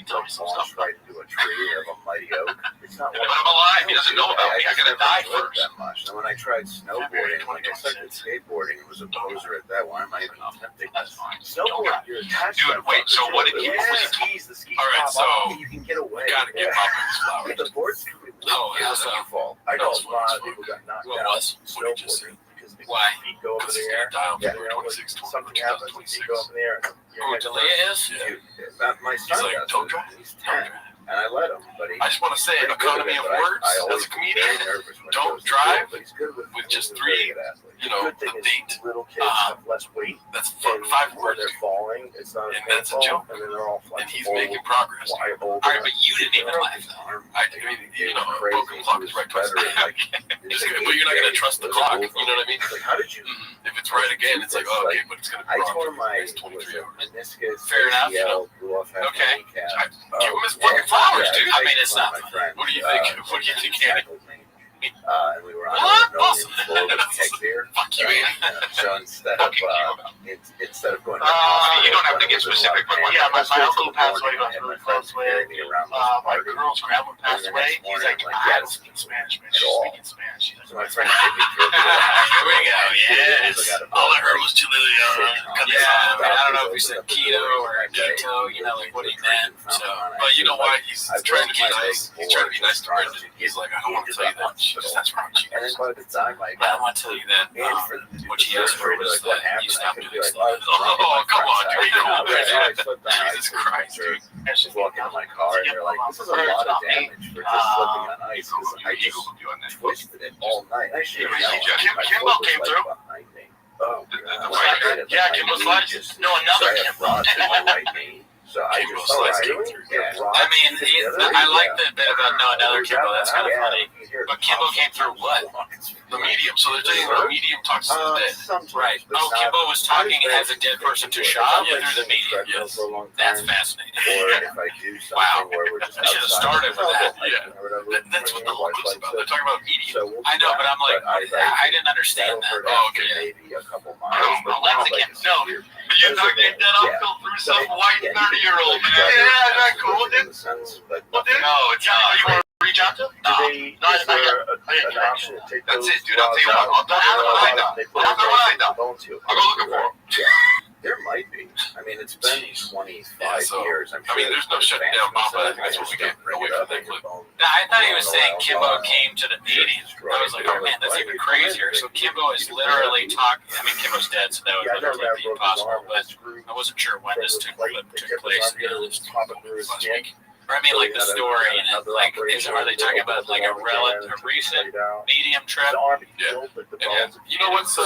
He told me some stuff. Right into a tree of a mighty oak. But I'm alive. He doesn't know about me. I gotta die first. That much. And when I tried snowboarding, when I started skateboarding, it was a poser at that. Why am I even attempting That's fine. snowboard? You're attached. Dude, wait, so what did he the skis All right, pop so off, you can get away. gotta get Papa his flowers. The board's coming. Oh, yeah, so fall. I know a lot of people got knocked what out was? What did you just say? because the Why? feet go up in Because the he's air. gonna die on Yeah, February 26, something happens, you go up in the air. Oh, Delia is? Dude, my He's son like, does don't it. drive. He's Don't 10. drive. and I let him. But I just want to say, economy of words, as a comedian, don't drive with just 3, you know, the date. Little kids have less weight. That's 5 words, They're falling. It's not and that's a joke. And then they're all And he's making progress. All right, but you didn't even laugh, though. I mean, you know, a broken clock is right twice. But you're not going to trust the clock, you know what I mean? Like, how did you? If it's right again, it's like, oh, okay, but it's going to be I wrong. tore my It's 23 hours. meniscus. Fair enough. ACL, blew off half Okay. my kneecap. Give him his fucking flowers, dude. I mean, it's not. What do you think? What do you think, Andy? And we were on What? a Awesome. floor with keg beer. Fuck you, Andy. So instead of going to the You don't have to get specific, but Yeah, my uncle passed away. I was really close with. me around My girl's grandma passed away. He's like, I don't speak Spanish, man. She's speaking Spanish. She's So like, my friend did me through Here we go. Yes. All I heard was Chililiana. Yeah, I mean, I don't know if he said keto or keto, you know, like what he meant. So, But you know why? He's trying to be nice. He's trying to be nice to Brendan. He's like, I don't want to tell you that. Because that's wrong. and then by the time I I don't want to tell you that. What he asked for was that you stopped doing stuff. Oh, come on, dude. cool, Jesus Christ, dude. I was walking in my car and they're like, this is a lot of damage for just slipping on ice because I just twisted it all night. I should have known. My Kimbo foot was, came like, through. behind me. Oh, Right. Yeah, Kimbo slides. No, another I had Kimbo. rods in my right knee. So I Kimbo just slides yeah, came through. I mean, I like the bit about no another Kimbo. That's kind of funny. But Kimbo came through what? The medium. So they're saying the medium talks to the dead. Right. Oh, Kimbo was talking as a dead person to Shaw through the medium. Yes. That's fascinating. Or if I do something Wow. where we're just I should have outside started with that. Yeah. That's what the whole is about. They're talking about medium. So we'll I know, but I'm like, I didn't understand that. Oh, okay. Maybe a couple miles. But Let's not like again. a No. severe- But you know, get that uncle through some white 30-year-old, man. Yeah, Yeah, that cool, in dude. the sense, but Well, dude, No, it's you want to reach out to? Is there an option to take That's those it, dude. I'll tell you what. I'll tell you what I know. I'll tell you what I know. I'll go looking for him. there might be. I mean, it's been 25 years. I'm I mean, sure there's no shutting down Papa. I think that's what we get away from that clip. I thought he was saying Kimbo came to the meeting. I was like, oh man, that's even crazier. So Kimbo is literally talking. I mean, Kimbo's dead, so that would literally be impossible. But I wasn't sure when this took place. Last week. Or I mean, like the story, and like, are they talking about like a recent medium trip? Yeah. And you know what's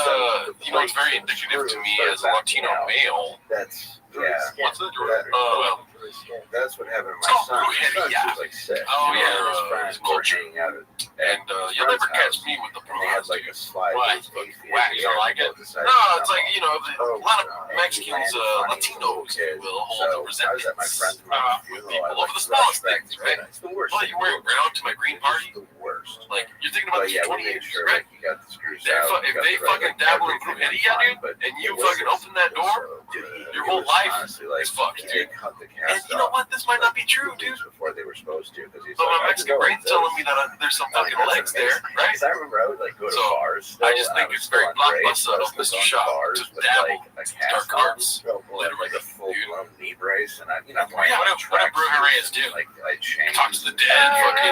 very indicative to me as a Latino male. That's What's that? That's what happened to my son. My son was like 6. Oh, yeah, His friends were culture. hanging out at And you'll never catch me with the and they had bras, like dude. a slide. Why? that was 8 feet Whack, in the you don't air like and it? both decided No, to it's jump like, off. you know, a lot of Mexicans, Latinos, will hold a So I was at my friend's resentment funeral. people I over like the smallest rushed back things, to right? dinner. It's the worst. Well, thing you wear to do. brown to my green party? It's the worst. Like, you're thinking about But this yeah, for we 20 made years, sure right? like you got the screws They're out. if you got they the right, fucking like, dabble in everything brujeria, fine, dude, but and you it was- fucking open that door, your whole life honestly, is fucked, they dude. cut the And cast you know off what? This might not be true, dude. before they were supposed to, because he's But like, my Mexican brain's telling me that there's some fucking legs there, right? Because I remember I would like go to So, bars. I just and think was it's very still on grade, blockbuster so I was of Mr. still going to Shop bars to with, dabble like, a dark cast arts, on, like a full blown knee brace, and I'm wearing Yeah, what do brujerias do? Like I changed. Talk to the dead, fucking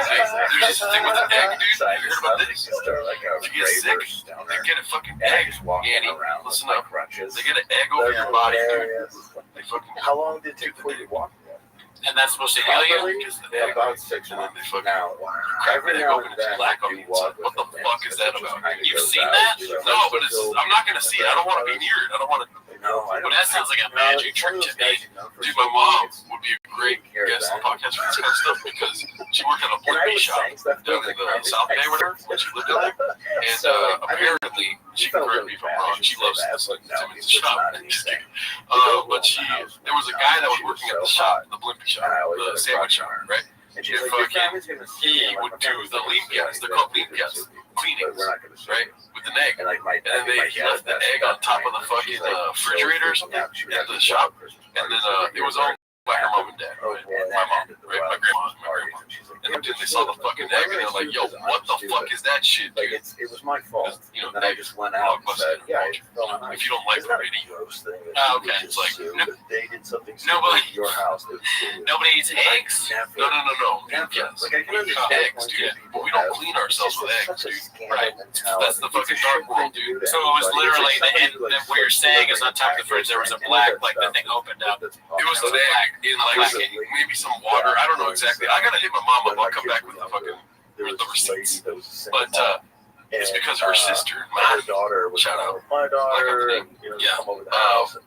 there's this thing with an egg, dude. So I You heard just about thought this? it's sort of like a You get sick, raver stoner. They get a fucking And I egg, just walking Annie. around with Listen my up. crutches. They get an egg over your body, dude. They fucking How long did it take before you walked? And that's supposed to heal you? Probably about 6 And then they months fucking now. crack Every the egg now open, and it's then black I on do the walk inside. What the with fuck it, is that which about? kinda You've goes seen out that? to the No, but it's, hospital. I'm not gonna see it. I don't want to be near it. I don't want to. No, I Well, don't. that sounds like a magic trick to me. Dude, my mom would be a great guest on the podcast for this kind of stuff because she worked at a And I blimpie was shop saying stuff down in the South Bay with her when she lived down there. And apparently, she can correct me if I'm wrong. She loves this like Timmy's shop. Just kidding. But there was a guy that was working at the shop, the blimpie shop, the sandwich shop, right? And she's And like, your fucking, family's gonna see he me. I'm would like, do my family's the not lean gonna see gas. me, They're called but lean gas but cleanings, we're not gonna see right? you. With an egg. And like my And then he left the egg on top of the fucking refrigerator or something at the shop. And then it was owned by her mom and dad, right? My mom, right? My grandma, my grandma. And then they saw the fucking egg and they're like, yo, what the fuck is that shit, Like dude? it was my fault. You know, And then I just went out and said, yeah, I fell on ice. if you don't like It's not a graffiti, gross thing. Oh, okay. It's It's like, like they did something Nobody- stupid in your house. They would sue you. Nobody eats eggs? Never. no. Never. Yes. Like I can We eat understand eggs, when dude, people but we don't have- clean ourselves with it's eggs, just such a dude. scandal Right. mentality. That's the fucking It's a dark shit world, thing to do dude. to So it was anybody. literally It's like the end, somebody who, like, what you're saying is on top of the package fridge there was a and black, that like the stuff thing opened up. that's It was possible. an egg. in like maybe some water. I don't know exactly. I gotta hit my mom up. I'll come back with the fucking with the receipts. But it's because her sister, my daughter, shout out, my daughter,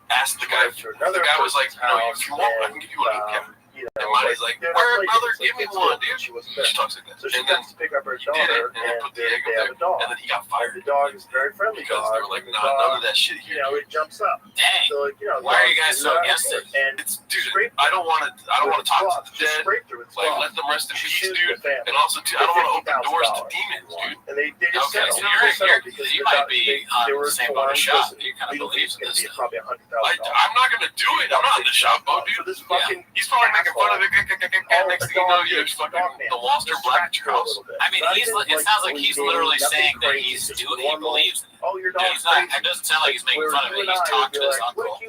asked the guy. The guy was like, if you want, I can give you one. And Monty's like, where, brother, give me one, dude. She talks like that. So she comes to pick up her He did daughter, it, and then put the egg up there, and then he got fired. The dog is very friendly because dog. they were like, nah, none of that shit here. It jumps up. Dang. So why are you guys so against it? And it's, dude, I don't want to talk to the dead. Like, let them rest in peace, dude. And also, too, I don't want to open doors to demons, dude. And they just okay, so you might be on the same boat as Shop. You kind of believe in this stuff. Probably $100,000. I'm not gonna do it. I'm not in the shop boat, dude. He's probably making fun of it. Next thing you know, you're fucking the Walster Black at your house. I mean, it sounds like he's literally saying that he believes in it. Oh, your He's not. It doesn't sound like he's making fun of it. He's talked to his uncle,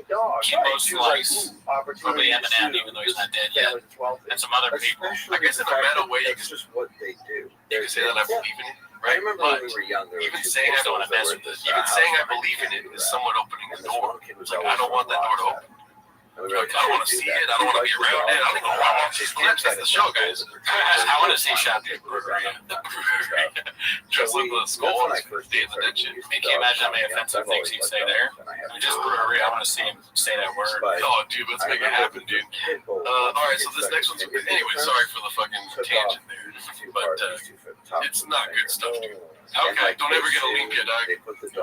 Kimbo Slice, probably Eminem, even though he's not dead yet, and some other people. I guess in a meta way, it's just what they do. You can say that I believe in it. I remember when we were younger. Even saying I don't want to mess with this, even saying I believe in it is somewhat opening the door. Like, I don't want that door to open. Like, I don't want to see it. I don't want to be around it. I don't know why I watch these clips. That's the show, guys. I want to see Shop get just like the skull and Day of the Dead shit. Can you imagine how many offensive things he'd say there? Just brewery. I want to see him say that word. Oh, dude, let's make it happen, dude. All right, so this next one's anyway. Sorry for the fucking tangent there, but it's not good stuff, dude. Okay, don't ever get Olympia, dog.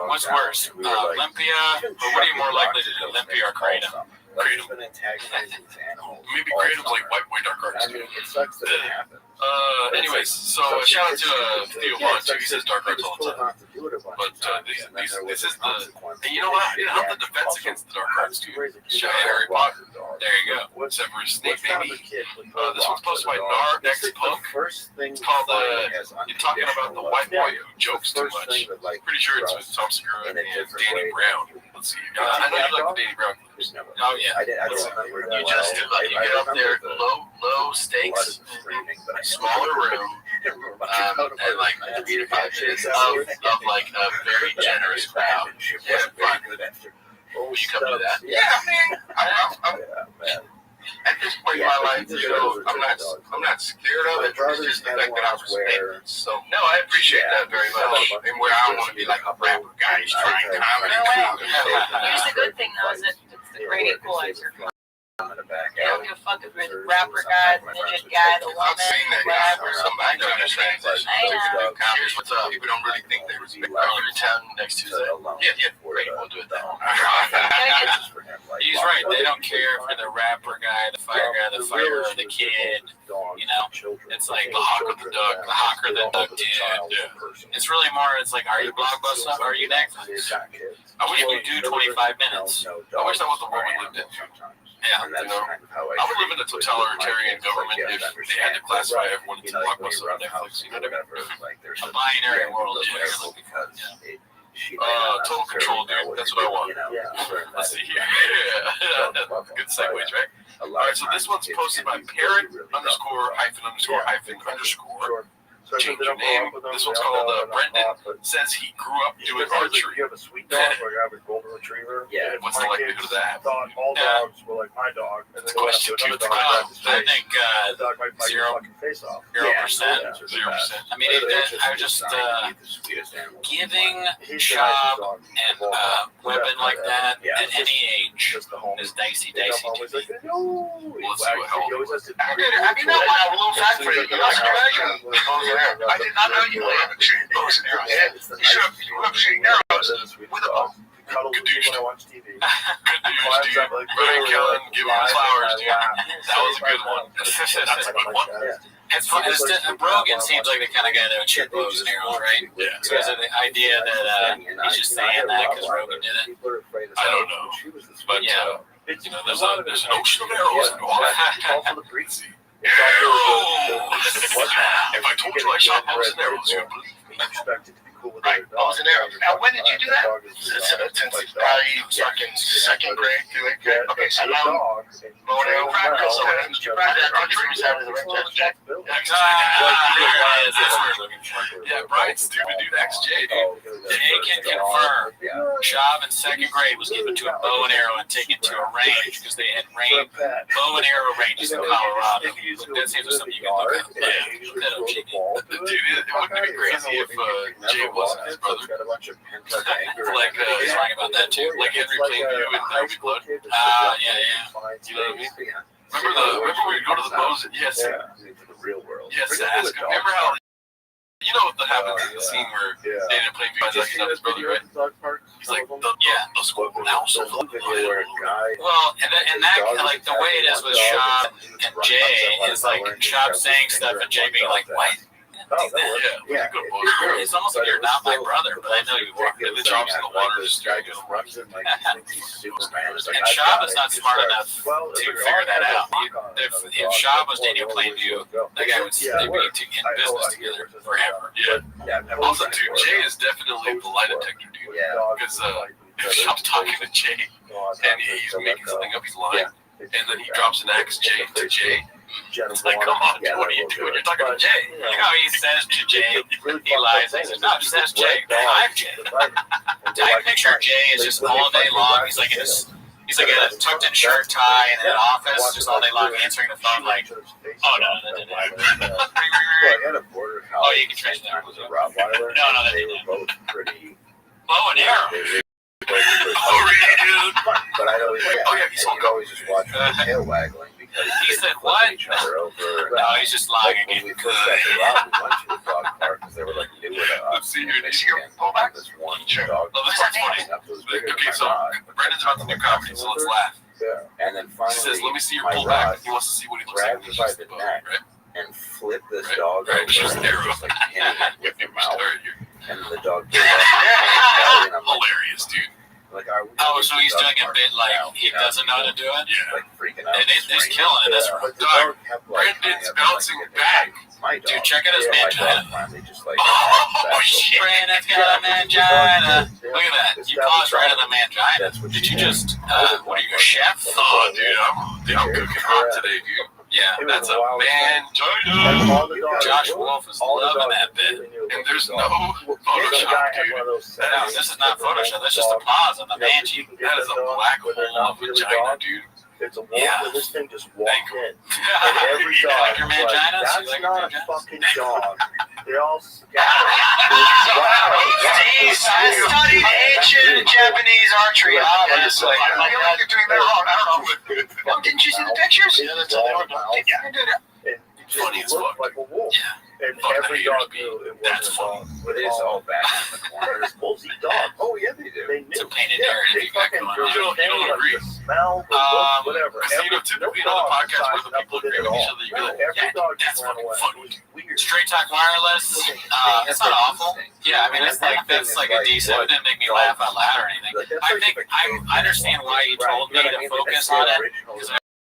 What's worse, Olympia, or what are you more likely to do, Olympia or Kratom? Kratom. Maybe Kratom's like White Boy Dark Artist. I mean, it sucks that it happened. Anyways, so shout out to Theo Vaughn too. He says Dark Arts all the time. But this is the, and you know what? I didn't have the defense against the Dark Arts too. Shout out Harry Potter. There you go. Severus Snape, baby. This one's posted by Nar X Punk. It's called you're talking about the white boy who jokes too much. Pretty sure it's with Tom Segura and Danny Brown. Let's see. I know you like the Danny Brown. Oh yeah. You just you get up there, low stakes, smaller room, and like 3 to 5 minutes of like a very generous crowd. Yeah, fun. Will you come to that? Yeah, I mean, at this point in my life, I'm not scared of it. It's just the fact that I was famous. So no, I appreciate that very much. And where I don't want to be like a rapper guy, he's trying comedy. Here's the good thing though, is that it's the great equalizer. You don't give a fuck if you're the rapper guy, the midget guy, the woman, whatever. Somebody know you're saying this. Here's what's up. People don't really think they respect. Are you in town next Tuesday? Yeah, great. We'll do it then. He's right. They don't care for the rapper guy, the fire guy, the fighter, or the kid. You know, it's like The hawk or the duck. the hawk or the duck dude. It's really more. It's like, are you Blockbuster? Are you Netflix? I wish we do 25 minutes. I wish that was the world we lived in. Yeah, I would live in a totalitarian government if they had to classify everyone into Blockbuster or Netflix. You know what I mean? a binary world. Total control, dude. That's what I want. Let's see here. Good segues, right? All right, so this one's posted by parent underscore hyphen underscore hyphen underscore. Change your name. This one's called Brendan. Says he grew up doing archery. You have a sweet dog or you have a golden retriever. Yeah. What's the likelihood of that? Thought all dogs were like my dog. And That's then question two. I think the dog might bite your fucking face off. 0%. 0%. I mean, I was just giving Shop and weapon like that at any age is dicey. Let's see what happens. I mean, a little fact for you. I did not know you had shooting bows and arrows. You should have shooting arrows with a bow. Good dude. When I watch TV. Good news, dude. Brian Kellen, give him flowers, dude. That was a good one. That's a good one. It's funny. Brogan seems like the kind of guy that would shoot bows and arrows, right? Yeah. So is it the idea that he's just saying that because Rogan did it? I don't know. But, you know, there's an ocean of arrows. Arrows. If I told you I shot bows and arrows, you would believe me. cool with Right, bows and arrows. Now, when did you do that? Since probably fucking second grade, third grade. Okay, so now bow and arrow practice. Did you practice that country? Was that the right Jack? Yeah, Brian's stupid, dude. XJ, dude. Jay can confirm. Shab in second grade was given to a bow and arrow and taken to a range because they had bow and arrow ranges in Colorado. But that seems like something you can look up. Dude, it wouldn't be crazy if Jay wasn't his brother. Like, he's talking about that too. Like Henry Plainview and Naomi Blood. Yeah. You know what I mean? Remember we would go to the bows? Yes. into the real world. Yes, ask him. Remember how? You know what happens in the scene where Daniel Plainview finds out he's not his brother, right? He's like, those now so Well, and that like the way it is with Shab and Jay is like Shab saying stuff and Jay being like, what? Yeah. It's almost like you're not my brother, but I know you are. And the drops in the water just guy just runs in like he's Superman. And Shab is not smart enough to figure that out. If Shab was Daniel Plainview, that guy would they'd be in business together forever. Yeah. Also, too, Jay is definitely the lie detector, dude. Because if Shab's talking to Jay and he's making something up, he's lying, and then he drops an axe Jay to Jay. It's like, come on, what are you doing? You're talking to Jay. You know how he says to Jay, he lies, and he says, no, just ask Jay. I'm Jay. I picture Jay is just all day long, he's like in a tucked in shirt, tie, in an office, just all day long answering the phone like, oh, no. Oh, you can trace that. No, that didn't. Bow and arrow. Oh, really, dude? But I know he's always just watching his tail waggling. He said, what? No, he's just lying again. When we first got to Rob, we went to the dog park because they were like new to us. See, dude, is he pull back? This one dog. Well, this one's funny. Okay, so Brendan's about to do comedy, so let's laugh. Yeah. And then finally, he says, let me see your pullback. He wants to see what he looks like. Grab him by the neck and flip this dog over. Just just like hitting it with your mouth. And the dog did hilarious, dude. Like, so he's doing a bit like he doesn't know how to do it? Yeah. Like freaking out. And he's killing it. That's right. Dog, Brendan's bouncing back. Dude, check out his mangina. Oh, shit. Brandon's got a mangina. Look at that. You paused right on the mangina. Did you just, what are you, a chef? Oh, dude, I'm cooking hot today, dude. Yeah, that's a mangina. Josh Wolf is loving that bit. And there's no Photoshop, dude. No, this is not Photoshop. That's just a pause on the mangina. That is a black hole of vagina, dude. It's a wolf, and this thing just walked in. And every dog, your mangina? that's not a fucking dog. They all scattered. I studied ancient Japanese archery, obviously. You're doing that wrong. I don't know. Oh, didn't you see the pictures? Yeah, that's how they were done. Funny as fuck. Like a wolf. Yeah. And every dog knew it was a dog. But it's all back in the corners. Wolves eat dogs. Oh, yeah, they do. They knew. It's a painted narrative. They fucking you don't agree. The smell, the look, whatever. Typically on the podcast where the people agree with each other, you go, every dog that's ran fucking away. funny. Weird. Straight Talk Wireless, it's not awful. Yeah, I mean, that's like a decent. It didn't make me laugh out loud or anything. I think I understand why you told me to focus on it, because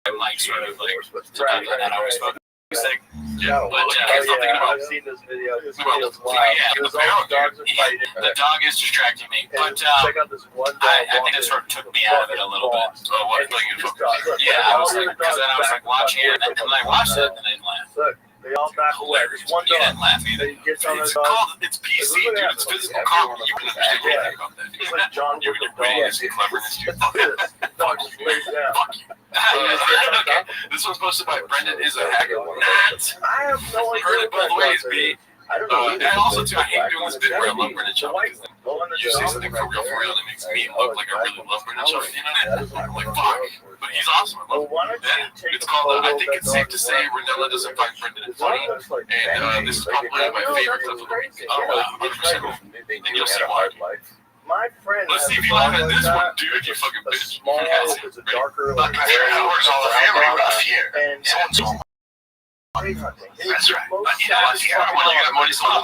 I'm like sort of like not always focused. Yeah, but I'm thinking about. I've seen this video. This Well, video's live. yeah, It was all the dogs are fighting. the dog is distracting me, but Check out this one dog. I think it sort of took me out of it a little bit. Oh, what? Yeah, I was like, because then I was like watching it, and then I watched it, and I didn't laugh. Look, they all back away. There's one You dog. didn't laugh either. He gets on the It's dog. called, it's PC, dude. It's physical comedy. You can understand anything about that, dude. He's like John You with and the your dog. wittiness and cleverness, dude. Dog just lays down. Fuck you. Okay, this one's posted by Brendan is a hacker. Not. I have no idea. Heard it both ways, B. I don't know. And also, too, I hate doing this bit where I love Brendan Schaub because you say something for real, and it makes me look like I really love Brendan Schaub. You know what I mean? I'm like, fuck. But he's awesome. I love him. Yeah. It's called, I think it's safe to say, Renella doesn't find Brendan funny. And this is probably my favorite clip of the week. Oh, 100%. And you'll see why. My friend. Let's see if you laugh at this one, dude, you fucking bitch. Small, it's a darker. Look, hours all the family rough here. And So-and-so. that's right. Yeah, well, you got money, so I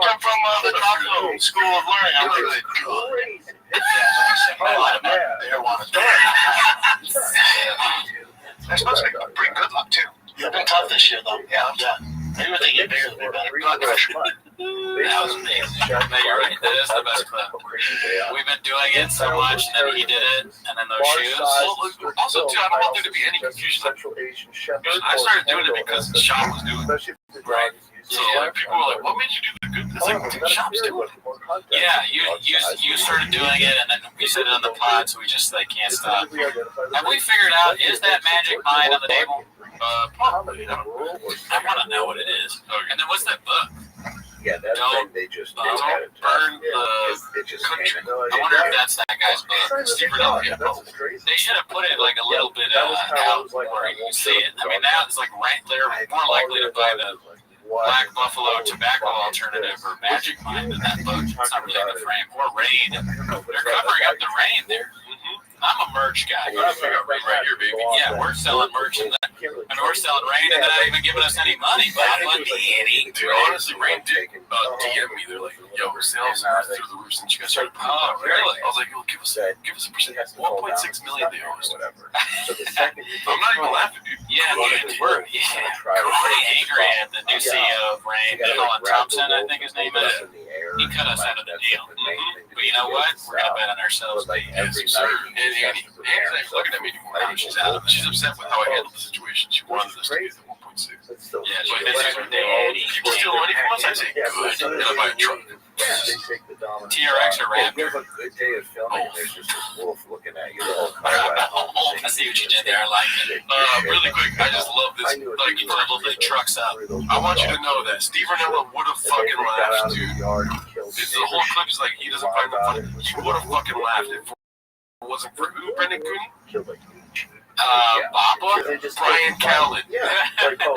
come from the Taco School of Learning. I'm really good. They're supposed to bring good luck, too. You've been tough this year, though. Yeah, I'm done. Maybe they get bigger than me, but blood pressure. They was amazing. No, you're right. That is the best clip. We've been doing it so much, and then he did it, and then those shoes. Well, also, too, I don't want there to be any confusion. I started doing it because the shop was doing it. Right. So like people were like, "What made you do the good?" It's like the shop's doing it. Yeah, you started doing it, and then we said it on the pod, so we just like can't stop. Have we figured out, is that magic mine on the table? Probably. I want to know what it is. And then what's that book? Yeah, that's Don't- they just don't had it. burn It just country. came in. I wonder if that's that guy's book. Steve Riddell, yeah. They should have put it like a little bit out where you can see it. I mean, now it's like they're more likely to buy the Black Buffalo tobacco alternative or magic mine than that book. It's not really in the frame. Or Rain. They're covering up the Rain there. I'm a merch guy. I figure out right here, baby. Yeah, we're selling merch and that. I mean, we're selling Rain and they're not even giving us any money. But Dude, honestly, Rain did DM me. They're like, "Yo, our sales are through the roof since you guys started putting it out." really? I was like, "Yo, give us a percent. 1.6 million they owe us." Whatever. So the second you I'm not even laughing, dude. Yeah, dude, we're pretty angry at the new CEO of Rain, Colin Thompson, I think his name is. He cut us out of the deal. But you know what? We're going to bet on ourselves. Like Yes, every sir. night. And Annie's not even looking at me anymore. Now she's out. She's upset with how I handled the situation. She wanted us to get the 1.6. It's still Yeah, But this is her daddy. people steal money from us. I say, good. And I buy a truck. They take the dominant. TRX or If you Raptor? have a good day of filming, there's just this wolf looking at you the whole I see what you did there. I like it. Really quick, I just love this. Like, You doubled the trucks up. I want you to know that Steve Ranella would have fucking laughed, dude. It's the whole clip is like he doesn't find the funny. He would have fucking laughed if it wasn't for who? Brendan Cooney? Baba? Brian Callen. Yeah.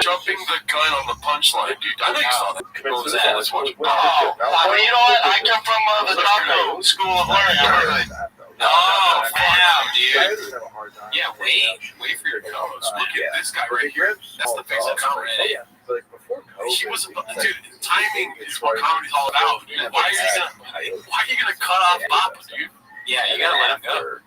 Jumping the gun on the punchline, dude. I know you saw that. What was that? Let's watch it. Well, you know what? I come from the taco school of learning. I really Oh, wow, dude. Yeah, Yeah, wait for your Co-host. Look at this guy right here. That's the face of comedy. He was, dude. Timing is what comedy's all about. Why are you gonna cut off Papa, dude? Yeah, you gotta let him go.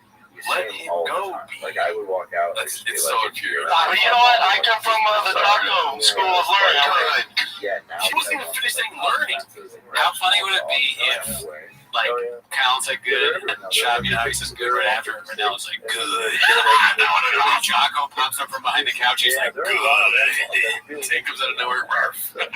Let him go. Like I would walk out. It's so infuriating. Well, you know what? I come from the taco school of learning. I really Yeah, now He wasn't even finished saying learning. How funny would it be if, like, Callen said good, and Shabby says good right after, and Renella's like, good. And Jocko pops up from behind the couch, he's like, good. Tank comes out of nowhere. Barf. When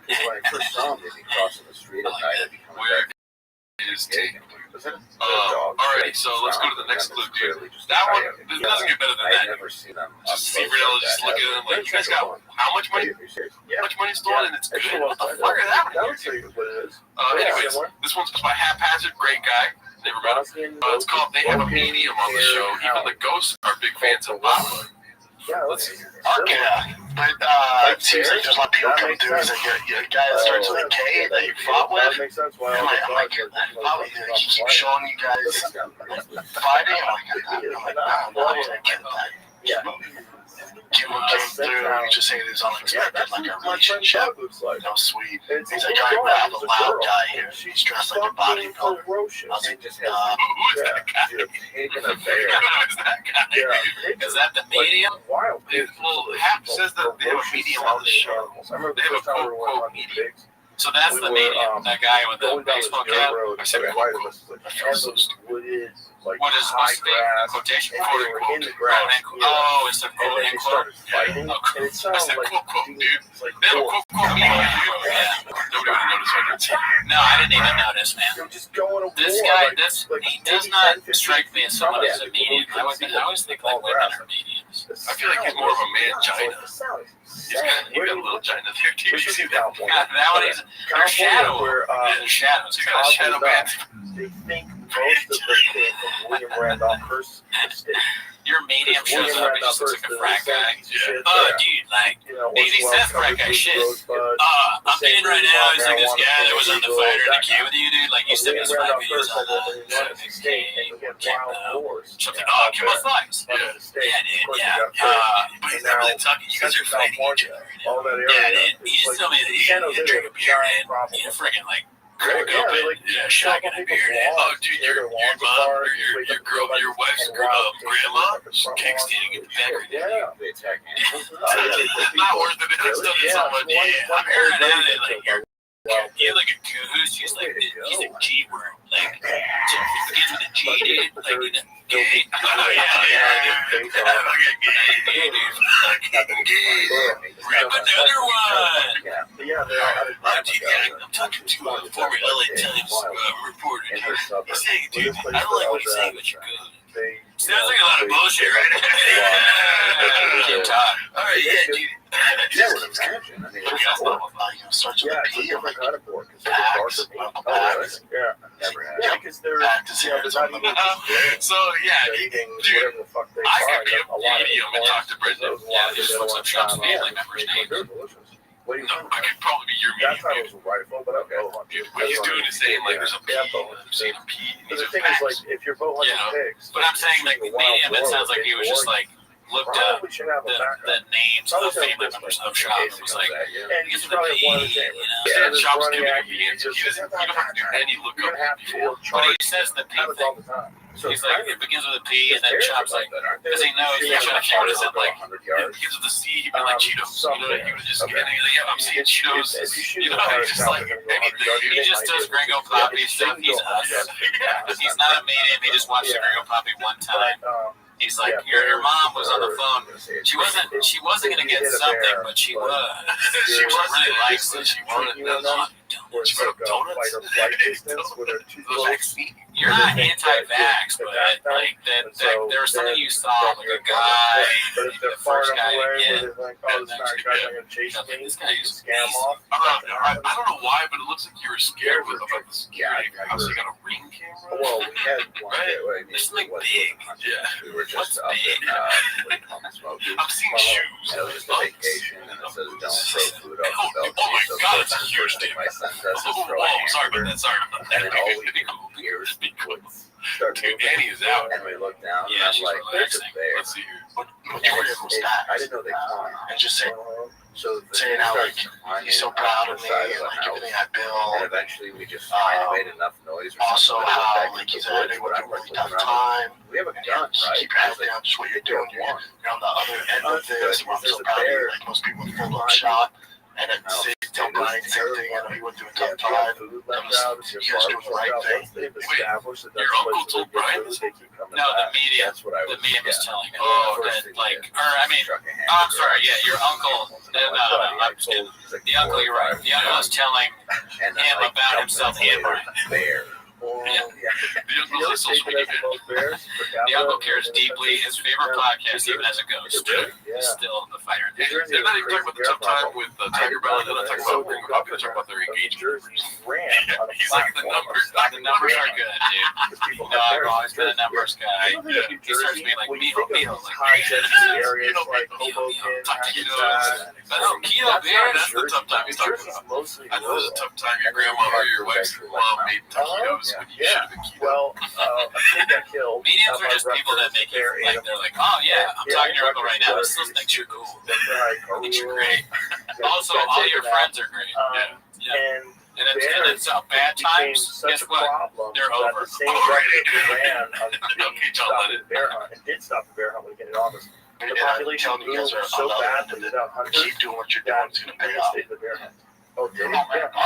I first saw him, they'd be crossing the street at night. I'd be coming Where back. is Tank? Was it? Alright, so let's go to the next clip, dude. That one, it doesn't get better than I've that. never seen them. Just Steve Riddell just looking at him like, you guys got how much money? How much money stolen and it's good? What the fuck is That happening would tell you what it is. Anyways, this one's by Haphazard, great guy. Never met him. It's called They Have a Medium on the show. Even the ghosts are big fans of Papa. Let's Okay, but it seems like there's a lot of people come through. Is a guy that starts with a K that you fought with? Makes sense. Why I'm like, probably he keeps showing you guys fighting. I'm like, I don't know, I get that. Yeah. Kim came through and just saying it's unexpected, like a relationship. No sweet. He's like, I have a loud guy here. He's dressed like a bodybuilder. I was like, Who's that guy? Taking a bear. Who's that guy? Yeah. Is that the medium? Wild. Well, Hap says that they have a medium on the show. They have a quote medium. So that's the medium, that guy with the baseball cap. I said quote. I feel so stupid. What is supposed to be in quotation? Quote unquote. Oh, it's a quote And then they started unquote. fighting. Oh, And it I sounds said like quote quote, dude. like They have a quote quote medium. Nobody would notice I didn't see it. No, I didn't even notice, man. They're just going to This war, guy, like- this like he does maybe not 10, 15 strike me as someone who's a people medium. I always think like women are mediums. I feel like he's more of a mangina. Sounds He's got a little gina there. Do you see that? That one is there's shadow. where There's shadows. He's got a shadow band. they think most of them came from William Randolph Hearst's estate. Your medium shows William up and just Randolph looks like a Hearst, frat guy. shit, Oh, dude, like, you know, Baby once Seth well frat guy covered shit. with rosebud. I'm in right now. He's like this Marijuana guy that was on the legal, fighter in the that queue with you, dude. Like, you sent me William 5 Randolph videos Hearst on had to run his estate and he had wild wars. something. Oh, kill my thighs. Run his estate. Yeah, Of dude, course, yeah. he got hurt. But he's not really talking. You guys are fighting each other. All that area. Yeah, dude. You just Like, tell me that you San Jose can drink a was a beer, giant man. problem. You freaking, like, Crack Yeah, open, like, shotgun a beer, dude. Oh, dude, your mom or your girl, your wife's grandma, she can't stand in the back. Yeah. They attack me. It's not worth it. It's done so much. Yeah, I'm hearing that. Like, He's like a goose. He's like a G word. Like, so it begins with a G, dude. Like, you know, gay. Oh, yeah. Fucking gay, dude. Fucking gay. Grab another one. I'm talking to a former LA Times reporter. He's saying, dude, I don't like what he's saying, but you're good. Sounds like a lot of bullshit, right? All right, yeah, dude. Yeah, what I'm saying. I mean, it's a different kind of board because they're darker. Yeah, never had. Yeah, because they're not even so yeah, eating whatever the fuck they I are. could be a medium and talk to Brendan. Yeah, he just looks up Shop's family members' names. What do you No, I could probably be your That's how medium. it was a rifle, but okay. What he's doing is saying like there's a P, I'm saying a P. But the thing is, like, if you're bow hunting pigs, But I'm saying like medium, it sounds like he was just like looked up we should have a the backup. names of the family members of Shop and was like, And he's he's the probably P, one of the you same. know. Yeah, And Shop's running giving him at the you, answer. just- You don't have to do any You're gonna have lookup before. to But he says the P happens thing. all the time. So He's like, it begins with a P, and then Shop's like, because he knows he's trying to figure this out, like, 100 it yards. begins with a C, he'd be like Cheetos. You know, he would just get in, he's like, yeah, I'm seeing Cheetos. If you shoot You know, he's just like anything. He just does Gringo Poppy stuff. He's us. He's not a medium. He just watched the Gringo Poppy one time. He's like, your mom was on the phone. She wasn't gonna get something, but she was. She really likes it. She wanted those. She wrote donuts. You're not anti-vax, but like that there was something you saw, like a guy, the first guy to get. This guy is scam off. I don't know why, but it looks like you were scared about the security. House. You got a ring camera. Well, we had one. Right? There's something big. Yeah. We were just up big? in I'm seeing shoes. It was just a vacation, and it says don't throw food off the belt. Oh my So God, the it's a huge first thing thing. my son does is Oh, throw a sorry about hamburger, that. Sorry about that. and then all we do here is start Dude, moving, Annie is out. and we look down, Yeah, and I'm she's like, there's a relaxing. bear. Let's see here. And I didn't know they climb. And just say, So the saying thing how, starts like, climbing he's so up proud the of me, side and the like house. everything I And build. eventually we just finally made enough noise or Also, something. how Back like into he's the woods, at but I'm working like really tough looking around. time. We have a And gun, just right? keep your head down, just what you're doing. You're on the other end of this, where I'm so proud of you. Like most people full up shot, and then say, tell Brian the same thing. You know, he went through a tough time. Food left out. It's your You guys doing the right thing. They've established that Your that's uncle what told they Brian do. this? They keep coming No, the back. media. That's what I The was. medium is yeah. telling And me. then the Oh, first that thing like, he did or I mean, struck a oh, I'm hamburger. sorry. Yeah, your uncle. No, I'm just kidding. The uncle, you're right. The uncle is telling And him like, about himself and Brian. Bear. Yeah. The uncle's a social Take it media as both bears, but that The uncle one- cares deeply. His favorite podcast, even as a ghost, Yeah. is still the fighter. New Jersey They're not was even talking about the crazy tough bear time problem. with Tiger Belly. They're not talking about Gringo Poppy. They're talking about their New engagement. Jersey ran on a He's like, the numbers are good, dude. because people No, have I've bears. always been a numbers guy. You know, New He starts Jersey, being like, when you Mijo, think of Mijo, these like, high density areas Mijo, like Mijo, Hoboken, taquitos. Hackensack, But no, keto beer, that's the tough time he's New talking Jersey's about. mostly I know there's a rural. tough time your grandma or your wife's mom made taquitos when you should have been keto. Well, a kid got killed. Mediums are just people that make you like, they're like, oh yeah, I'm talking to your uncle right now. This still thinks you're cool. Thinks you're great. Also, all your friends are great. Yeah. And And it's bad times. Guess what? They're over. The same government who ran on the Okay, John, stop let the it. bear hunt and did stop the bear hunt when he got in office. The Yeah, population telling you guys grew are so on the other end badly of it. without hunters Keep doing what you're doing. that It's gonna they pay off. stayed the bear hunt. Oh, did Come on, man. Come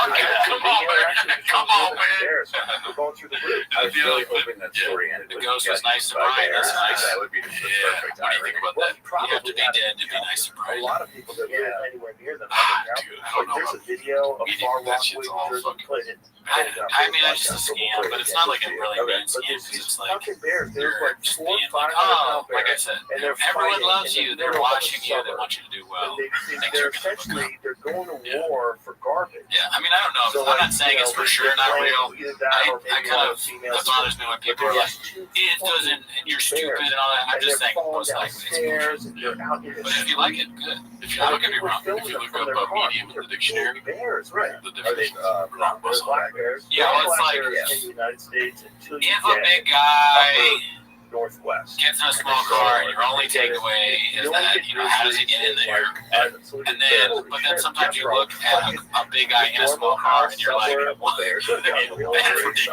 on, man. Come on, man. Bears. We're going through the roof. I was really hoping that story ended. The ghost was nice to Brian. That's nice. That would be the Yeah. perfect What do you think about that? You have to be dead to be nice to A Brian. lot of people that live anywhere near them. Dude, I don't know. There's a video of We Far think that Rockaway, shit's all New Jersey, fucking- played it. I mean, it's just a scam, but it's not like a really Okay, bad but scam. there's It's these like fucking bears. There's they're like just 400, being like, 500 oh, pound like I bears. said, And they're everyone fighting loves in you. the They're middle of a watching you. They suburb. want you to do well. And Things they're are gonna look essentially they're going to Yeah. war for garbage. Yeah, I mean, I don't know. So, I'm like, not saying it's for sure not real. Either that or I maybe kind one of, female that bothers me when people are like, it doesn't, and you're stupid and all that. I'm and just they're saying, falling most likely it's bullshit. downstairs and they're out in the But if you like it, good. If you don't get me wrong, if you look up medium in the dictionary, bears, right? the Are they definition of ground they're muscle. black bears? Yeah, They're well, it's black like- bears in the United States until you If a get big guy northwest. gets in a small car and your only takeaway is that, you know, how does he get in there? And then, but then sometimes you look at a big guy in a small car and you're like, what? That's ridiculous.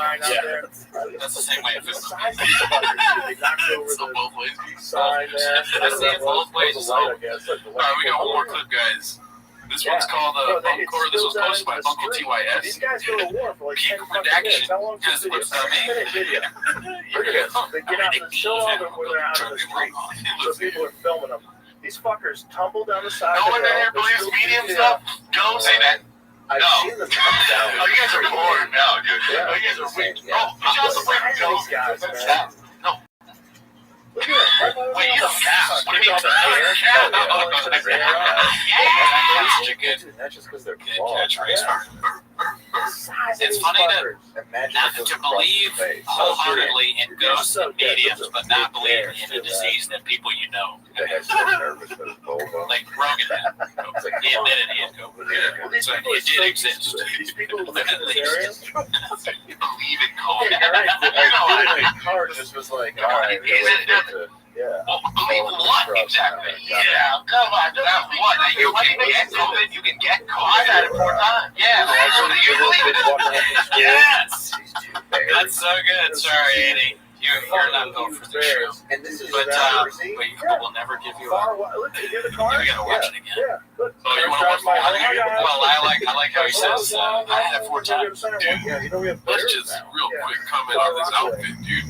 That's the same way it feels. They knocked over So the both ways. sign there. I see it both ways. So, all right, we got one more clip, guys. This one's called Bunker. This was posted by Uncle TYS. These guys go to war for like Peak 10 fucking minutes. redaction. How long is Guess this video? what's 6-minute video. Look at this. They get out and show all them when they're out on the street. So people are filming them. These fuckers tumble down the side No of one the in here hill. believes medium stuff. Don't say that. I've No. seen them come down. Oh, you guys are bored now, dude. Yeah. Oh, you guys are weak. Yeah. Oh, you guys are weak. These guys, man. No. Look at that. Wait, you don't count. What do you mean? That's just because they're Good small. catchphrase. It's funny to believe wholeheartedly in ghosts and mediums, but not believe in a disease that people you know. Like Rogan had. He admitted he had COVID. So it did exist. These people who live At in this least. area. You believe in COVID. Yeah, right. You know what I mean. Car just was like, all right, yeah. Well, believe what exactly? Yeah, come on. That's what? That you can get COVID. You can get COVID. I've had it 4 times. Yeah. You believe it? Yes. That's so good. Sorry, Andy. You're not built for this show. And this is But people will never give you up. Look, you hear the car? We gotta watch it again. Yeah. Look, Oh, you want to watch my more? Well, I like how he says, I had it 4 times. Yeah, you know we have Let's bears just now. real quick comment on this outfit, dude.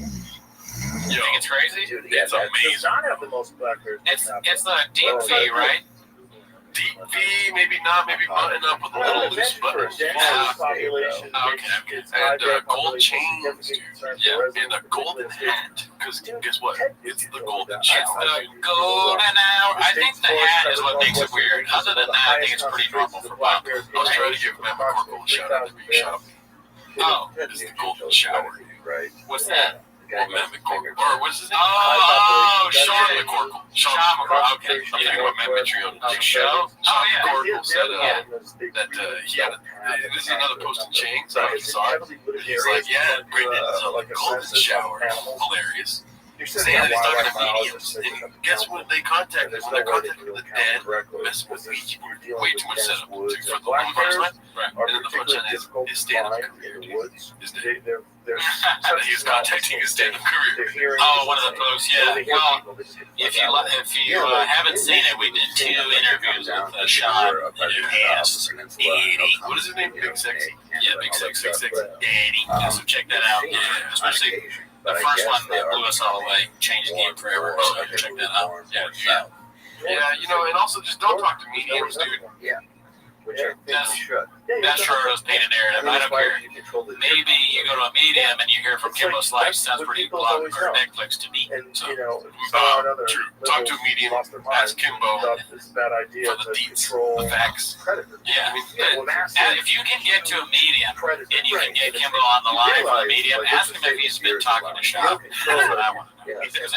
You think it's crazy? Dude, It's that amazing. does not have the most black bears. It's the deep V, right? Deep V, maybe not, maybe button up with a little loose buttons. Population. Okay. And gold chains, dude. Yeah, and a golden hat. Because guess what? It's the golden It's shower. the golden hour. I think the hat is what makes it weird. Other than that, I think it's pretty normal for Bob. I was trying to give Matt McCorkle a shout out to be shop. Oh, It's the golden shower. Right. what's that? Matt McCorkle. Or what's his name? Oh, Sean shit. McCorkle. Sean McCorkle. Okay. I'm thinking about Matt Mitchell on the show. Oh, Sean yeah. McCorkle said Yeah. that he had this is another post in chains. I saw it. He's like, yeah, Brendan's on the golden shower. Hilarious. Saying that he's talking to mediums. And guess what they contacted? When they contacted the dead, mess with me. Way too much setup for the one punchline. Right. And then the punchline is his stand-up career, dude. His name. He's contacting his stand-up career. Oh, one of the posts, yeah. Well, if you haven't seen it, we did 2 interviews with Sean. Yes. What is his name? Big Sexy. Yeah, Big Sexy. Daddy. So check that out. Yeah, especially the first one that blew us all away, changed the game forever. So check that out. Yeah. Yeah, and also just don't talk to mediums, dude. Which I think we should. That's Schroeder's painted narrative. I don't care. Maybe you go to a medium and you hear from Kimbo Slice. Sounds pretty blog or Netflix to me. And, So, you know, True. Talk to a medium, ask Kimbo It's a bad idea for the to deets, control the facts. predators. yeah. Well, And if you can get to a medium and you can get Kimbo on the line for the medium, ask him if he's been talking to Shop. That's what I want to know. Because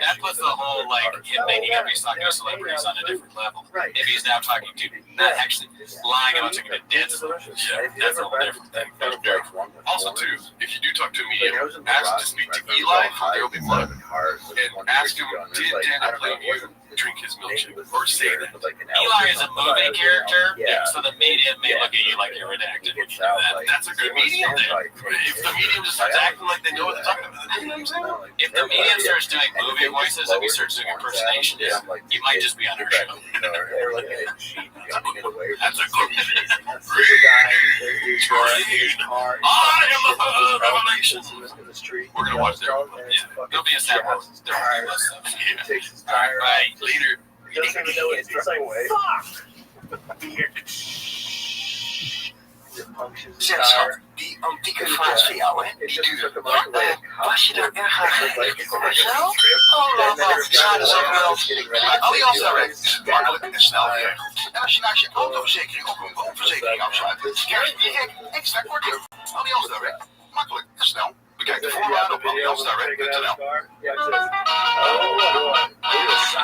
that puts the whole, him making up he's talking to celebrities on a different level. Maybe he's now talking to, not actually lying about talking to dead celebrities. Yeah, that's a whole different thing. Also, too, if you do talk to a medium, ask to speak to Eli from There Will Be Blood. And ask him, did Daniel play you drink his milkshake? Or say that. Eli is a movie character, so the medium may look at you like you're redacted when you do that. That's a good medium then. If the medium just starts acting like they know what they're talking about, you know what I'm saying? If the medium starts doing movie voices and he starts doing impersonations, you might just be on her show. That's a good Revelation. We're gonna watch their There'll be a sample. There'll be a stuff. Right, later. He doesn't even know it's like, fuck! Dikke vraag voor jou, hè? It just took him Was je er erg aan gekeken voor mezelf? Oh, Ja, dat is ook wel. Allianz Direct is makkelijk en snel geregeld. En als je naast je autoverzekering ook een woonverzekering afsluit, krijg je direct extra korting. Allianz Direct, makkelijk en snel. Bekijk de voorwaarden op allianzdirect.nl.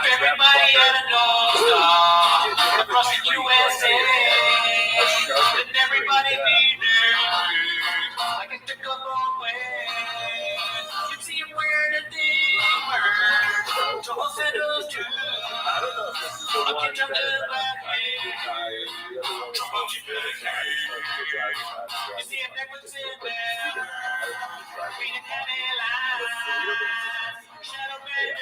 Everybody had a North across the USA, and everybody be there. Like it took a long way. You see him wearing a dimmer, to all settled too. I'll get under that way. You see him back with Silver. Reading headlines. Shadow man,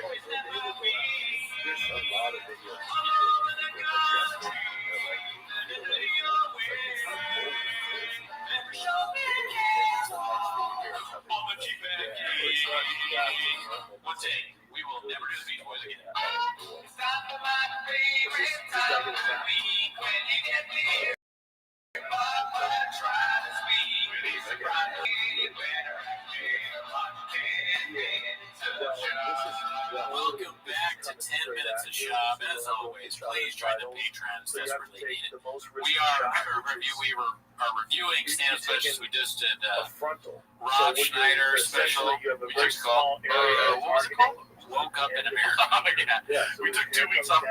always never be. One day, we will never do the Beach Boys again. Welcome back to 10 Minutes of Shop. As always, please join the patrons desperately needed. We are reviewing stand-up specials. We just did Rob Schneider special. We just called, what was it called? Woke Up in America. Yeah. We took 2 weeks off.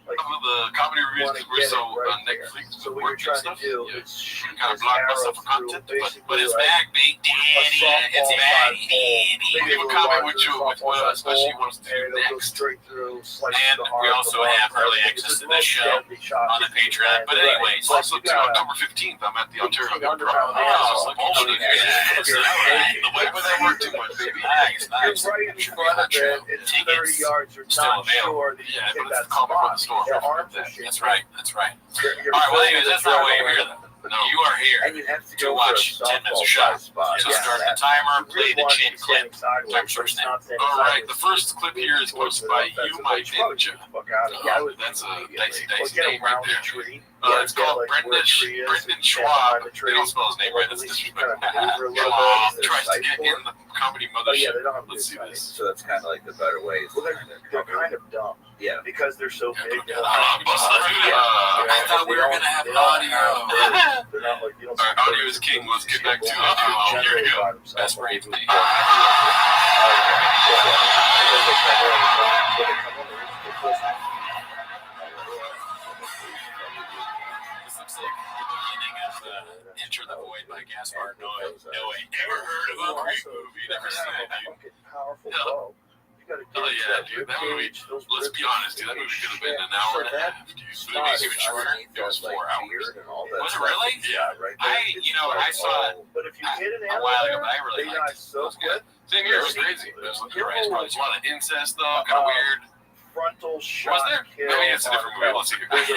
Some of the comedy reviews because we're so on Netflix with work and stuff. Kind of blocked myself for content, but it's back, big daddy. It's back, daddy. Leave a comment with what especially you want us to do next. And we also have early access to this show on the Patreon. But anyway, it's also to October 15th. I'm at the Ontario Gun Pro. The way would that work too much, baby? Nice. Tickets still available. Yeah, but it's the comic book store. That's right. All right, well, anyways, that's not why you're here, though. No. You are here to watch 10 Minutes of Shop. So start the timer, play the chin clip. Time starts now. All right, the first clip here is posted by You My Ninja. That's a dicey name right there. It's called Brendan Schwab. They don't spell his name right. That's disrespectful. Tries to get in the comedy mothership. Let's see this. So that's kind of like the better way. Well, they're kind of dumb. Yeah. Because they're so big. I thought we were going to have audio. They're not like, you don't. All right, audio is king. Let's get back to audio. Here we go. Best brains. Enter the Void by Gaspar Noé. Never heard of a great movie. Never seen it, dude. Powerful bow. Oh yeah, dude. That movie. Let's be honest, dude. That movie could have been an hour and a half, dude. But it was even shorter. It was 4 hours. Was it really? Yeah, right. I saw it a while ago, but I really liked it. It was good. Same here. It was crazy. It was you're right. Probably a lot of incest though. Kind of weird. Frontal shot. Was there? I mean, it's a different movie. Let's see. There's a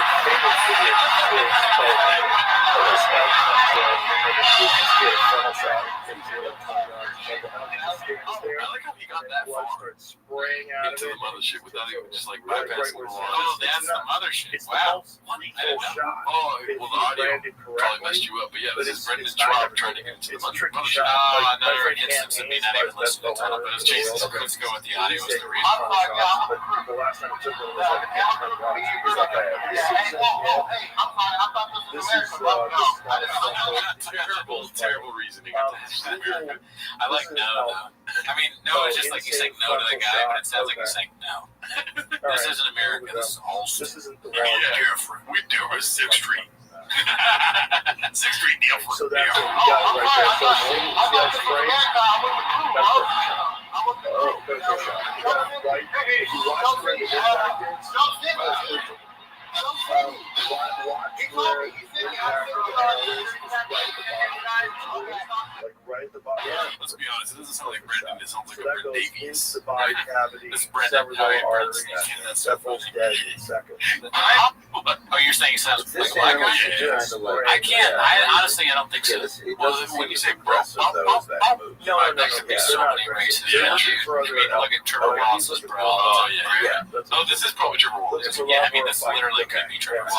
famous video I like how he got that far spraying out into of the mothership without even just like Right bypassing where the it's wall. at. Oh, that's the mothership. It's Wow. the most I didn't lethal know. shot. Oh, well, the audio Branded probably correctly. messed you up, but yeah, But this is it's Brendan not Schwab every- trying to get into the it's a tricky mothership. shot. Oh, Like, another like instance of me campaigns, not even like, listening to the title, but it's Jason. that's Let's go with the audio as the reason. But the last time I took one was like a This is terrible reasoning. I like no, though. I mean, no, it's just like you saying no to the guy, but it sounds like he's saying no. This isn't America. This is Holston. This isn't the Yeah, different. We do a 6th Street. 6th Street deal for So that's what we got right there. So see that spray? Oh, good shot. You got it right. If you watch where the impact is, watch where the impact is like right at the bottom. Yeah, let's be honest. It doesn't sound like Brendan. It sounds like So a that Brent goes Davies. into the body cavity. This Brendan, severs the artery. that's That fool's dead in seconds. Oh, you're saying he sounds like a black guy? I can't. Honestly, I don't think so. Well, when you say bro, No, there could be so many races. Yeah, look at Trevor Wallace's bro. Oh, yeah. Oh, this is probably Trevor Wallace. Yeah, I mean, this literally could be Trevor Wallace.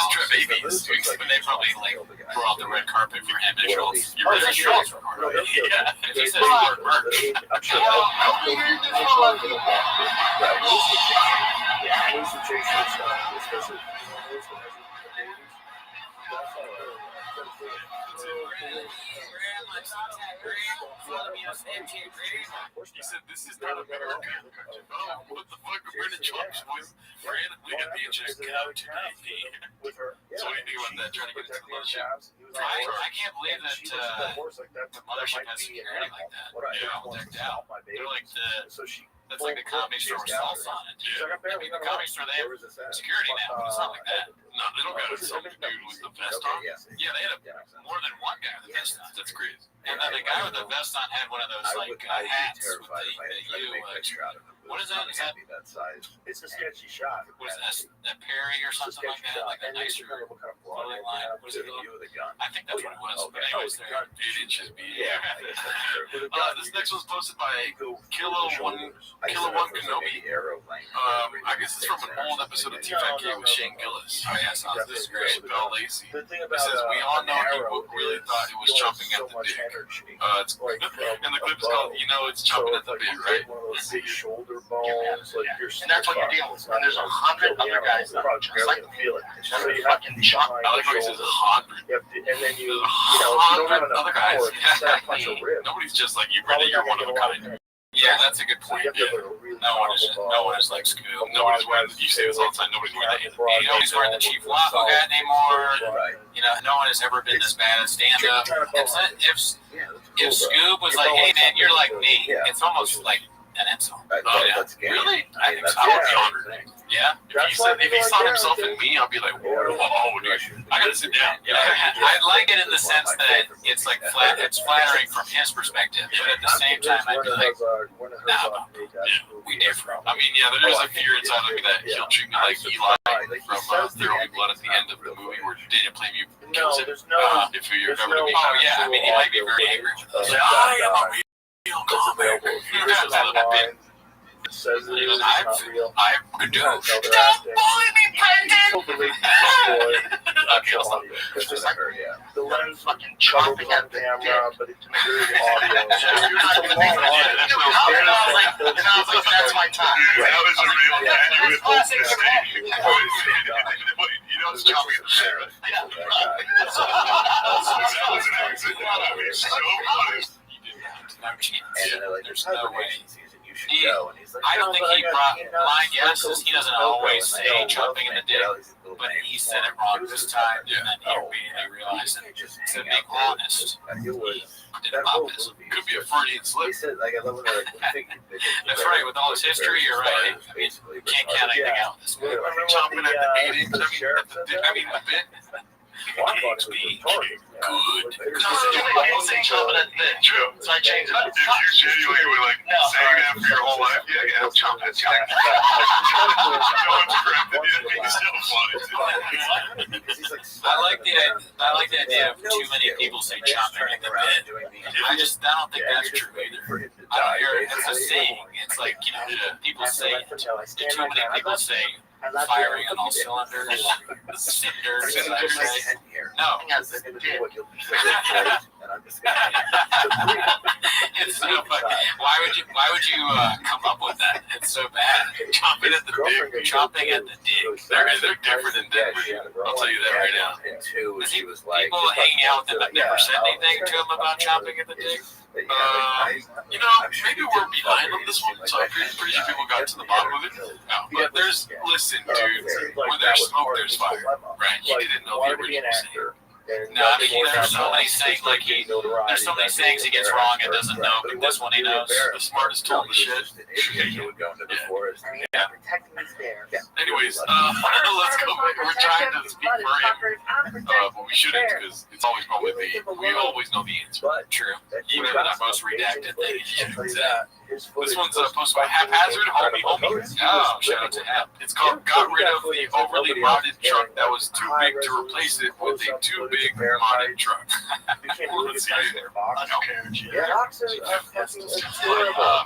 This is Trevor Davies. But they probably, like, brought out the red carpet for him and Schultz. You're really Schultz. Yeah, if he says the word merch. I'm sure He said, "This is not America." Oh, what the fuck? Brendan Trump's voice randomly at the inches out today. So what do you think about that? Trying to get into the mothership? I can't believe that the mothership has security like that. Yeah, all decked out. They're like that's like the Comedy Store with salsa on it. Yeah. I mean, the Comedy Store, they have security now, but it's not like that. No, they don't got some dude with the vest on. Yeah, they had more than one guy with the vest on. That's crazy. And then the guy with the vest on had one of those like hats with the U. What is that? Is that? It's a sketchy shot. What is that? That Perry or something like that? Like a nicer. clothing line. What is it called? I think that's what it was. But anyways, they're 8 inches B. This next one's posted by Kilo One Kenobi. I guess it's from an old episode of T5K with Shane Gillis. Oh yeah, sounds this is great. Bell Lacey. It says, we all know he really thought it was chomping at the dick. And the clip is called, it's chomping at the bit, right? Big shoulder bones, like you're. And that's what you're dealing with. And there's 100 other guys that are just like feel it. so you fucking chop. I like how he says 100. And then you don't have enough other guys. power to punch a rib. Nobody's just like you, brother. You're one of a kind. Yeah, that's a good point. Yeah. No one is like Scoob. Nobody's wearing. You say this all the time. Nobody's wearing that. Nobody's wearing the Chief Waffle hat anymore. No one has ever been this bad at stand up. If Scoob was like, hey man, you're like me, it's almost like an insult. Oh yeah, really? I think so. I would be honored. Yeah. If he saw himself in me, I'd be like, whoa, dude, I gotta sit down. I like it in the sense that it's like it's flattering from his perspective, but at the same time, I'd be like, nah, we different. I mean, there's a fear inside of me that he'll treat me like Eli from Throwing Blood at the end of the movie where Daniel Plainview kills him. If you're ever to be, I mean, he might be very angry with us. I am a real comic. Says it is I'm not real. a douche. Don't bully me, Brendan! Okay, I'll stop. It's just like the lens Fucking covers chomping on at the camera, dick. but it's very audio. You're not even thinking about it. And I was like, that's my time. That was a real That's classic Scoob. It's chopping at the bit, right? There's no way. I don't think he brought mine. Yes, he doesn't always say chopping in the dick, but he said it wrong this time, and then he immediately realized it. To be honest, he did it opposite. Could be a Freudian slip. That's right. With all his history, you're right. I mean, can't count anything out. This movie. Chopping at the 8 inch. I mean, the bit. It's be good. People say chopping at the dick. True. So I changed it. Did you genuinely like saying that for your whole life? Yeah, chopping at the dick. No one's corrected you. It's still funny. I like the idea of too many people say chopping at the bit. I don't think that's true either. I don't hear it. It's a saying. It's like, people say it. Too many people say firing on all cylinders, cinders, as I say. No. It's so funny. Why would you come up with that? It's so bad. Chopping at the dick. Chopping at the dick. They're different in Denver. I'll tell you that right now. People hanging out with them have never said anything to him about chopping at the dick. Maybe we're behind on this one, so I'm pretty sure people got to the bottom of it. No, but listen, dude, when there's smoke, there's fire, right? He didn't know the original saying. No, I mean, there's so many sayings, there's so many sayings he gets wrong and doesn't know, but this one he knows. The smartest tool in the shit. Yeah. Anyways, let's go. We're trying to speak for him, but we shouldn't because it's always going with me. We always know the answer. True. Even in that most redacted thing. This one's posted by Haphazard Homie. Oh, shout out to Hap. It's called Got Rid of the Overly Modded Truck That Was Too Big to Replace It with a Too Big Modded Truck. Let's see there. I don't care.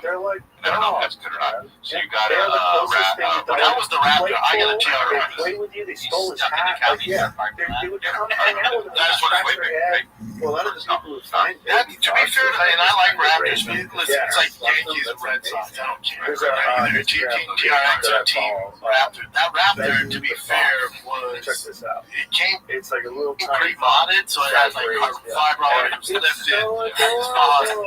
They're like, I don't know if that's good or not. So you got a Raptor. That was the Raptor. I got a TR. They played with you. They stole his hat. They would come hang out with him. That's what I think. Well, a lot of the people who find To be fair, and I like Raptors. Listen, it's like Yankees and Red Sox. I don't care. There's a Team TRX or Team Raptor. That Raptor, to be fair, was check this out. it came It's like a little tiny. pre-modded, so it has like carbon fiber on it. It was lifted. It's awesome.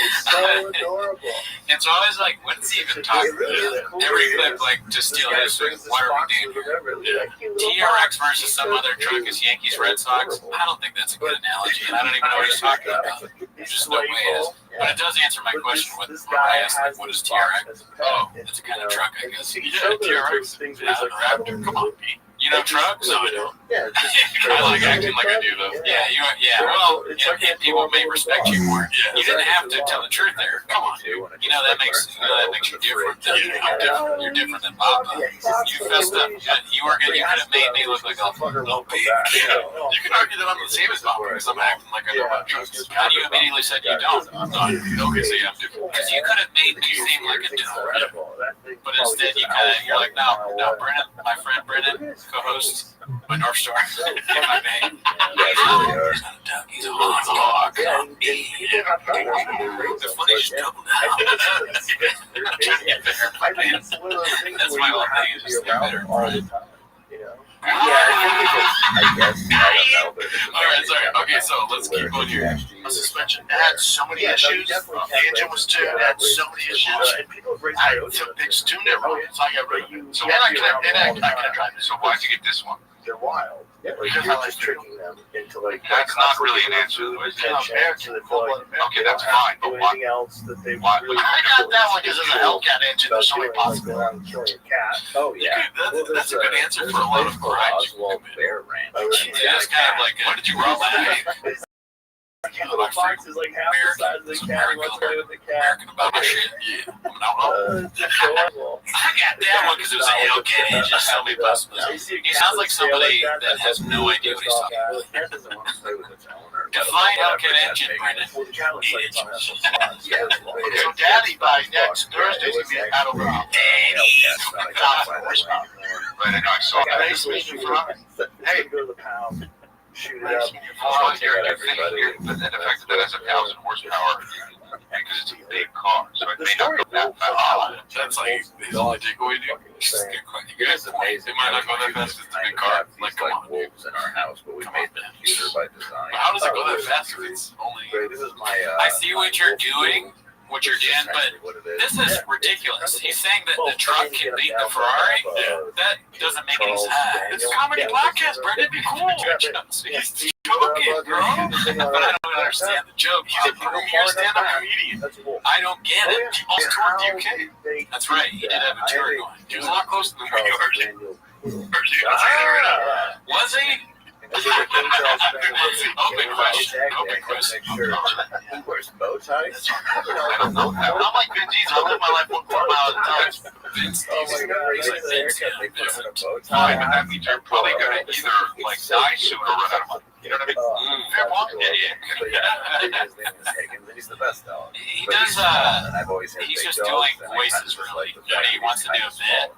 It's so adorable. And so I was like, what's he even talking about? Every clip, like, to steal his, what are we doing here? TRX versus some other truck is Yankees Red Sox. I don't think that's a good analogy, and I don't even know what he's talking about. There's just no way it is. But it does answer my question when I asked, like, what is TRX? Oh, it's a kind of truck, I guess. Yeah, TRX. Yeah, Raptor. Come on, Pete. You know trucks? No, I don't. Yeah. I like acting like I do, though. Yeah. Well, and people may respect you more. Yeah. You didn't have to tell the truth there. Come on, dude. That makes you different. You're different than Bob. You fessed up. You could have made me look like a little pig. You can argue that I'm the same as Bob because I'm acting like I know about trucks. And you immediately said you don't. Okay, so I'm different. Because you could have made me seem like a dumb. But instead, you're like, no, Brennan, my friend Brennan, co-host, my North Star, if I may. He's a hot dog. The funniest joke now. That's my whole thing, is just get better. I guess. I don't know. Alright, sorry. Okay, so let's keep going here. A suspension had so many issues. The engine was tuned, had so many issues. I took things tuned it wrong, so I got rid of it. So I couldn't drive it. So why'd you get this one? They're wild. Because I like tricking them into like. That's not really an answer. Okay, that's fine, but why? Else that they Why? I got that one because it's a Hellcat engine. There's so many possibilities. Oh yeah, That's a good answer for a lot of crimes. Bear Ranch. It's kind of like, what did you rob that? The fox is like half the size of the cat. Let's play with the cat. American about my shit. Yeah. I got that one because it was a Hellcat engine. So many possibilities. He sounds like somebody that has no idea what he's talking about. Define Hellcat engine, Brendan. So Daddy by next Thursday is going to be out of Daddy. Right, I saw that. Hey, go to the pound. Shoot it up. But then the fact that it has 1,000 horsepower because it's a big car, so it may not go that fast. That's like the only takeaway, dude. You guys, it might not go that fast. It's a big car. Like, come on, dude. In our house, but we made the computer by design. How does it go that fast if it's only? This is my. I see what you're doing. What you're doing, but this is ridiculous. He's saying that the truck can beat the Ferrari. That doesn't make any sense. It's a comedy podcast, Brendan. Be cool. He's joking, bro. But I don't understand the joke. He's a premier stand-up comedian. I don't get it. He also toured the UK. That's right. He did have a tour going. He was a lot closer than New York. Was he? Open question. He wears bow ties. I don't know how. I'm like Vin Diesel. I live my life 1 quarter mile at a time. Vince Oh Diesel. my God! He's like Vince. They put him in a bow Fine, tie. but that means you're probably gonna either like die soon or run out of money. You know what I mean? Fair point. Yeah. He's the best dog. He does. He's just doing voices really. When he wants to do a bit.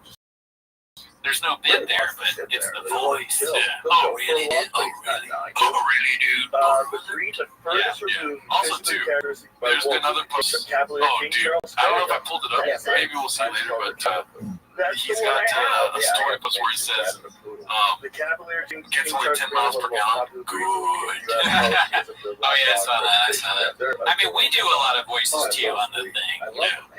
There's no bit there, but it's the voice. Oh really? Oh really, dude? Also, too, there's another post. Oh, dude. I don't know if I pulled it up. Maybe we'll see later, but he's got a story post where he says, gets only 10 miles per gallon. Good. Oh, yeah, I saw that. I mean, we do a lot of voices, too, on the thing.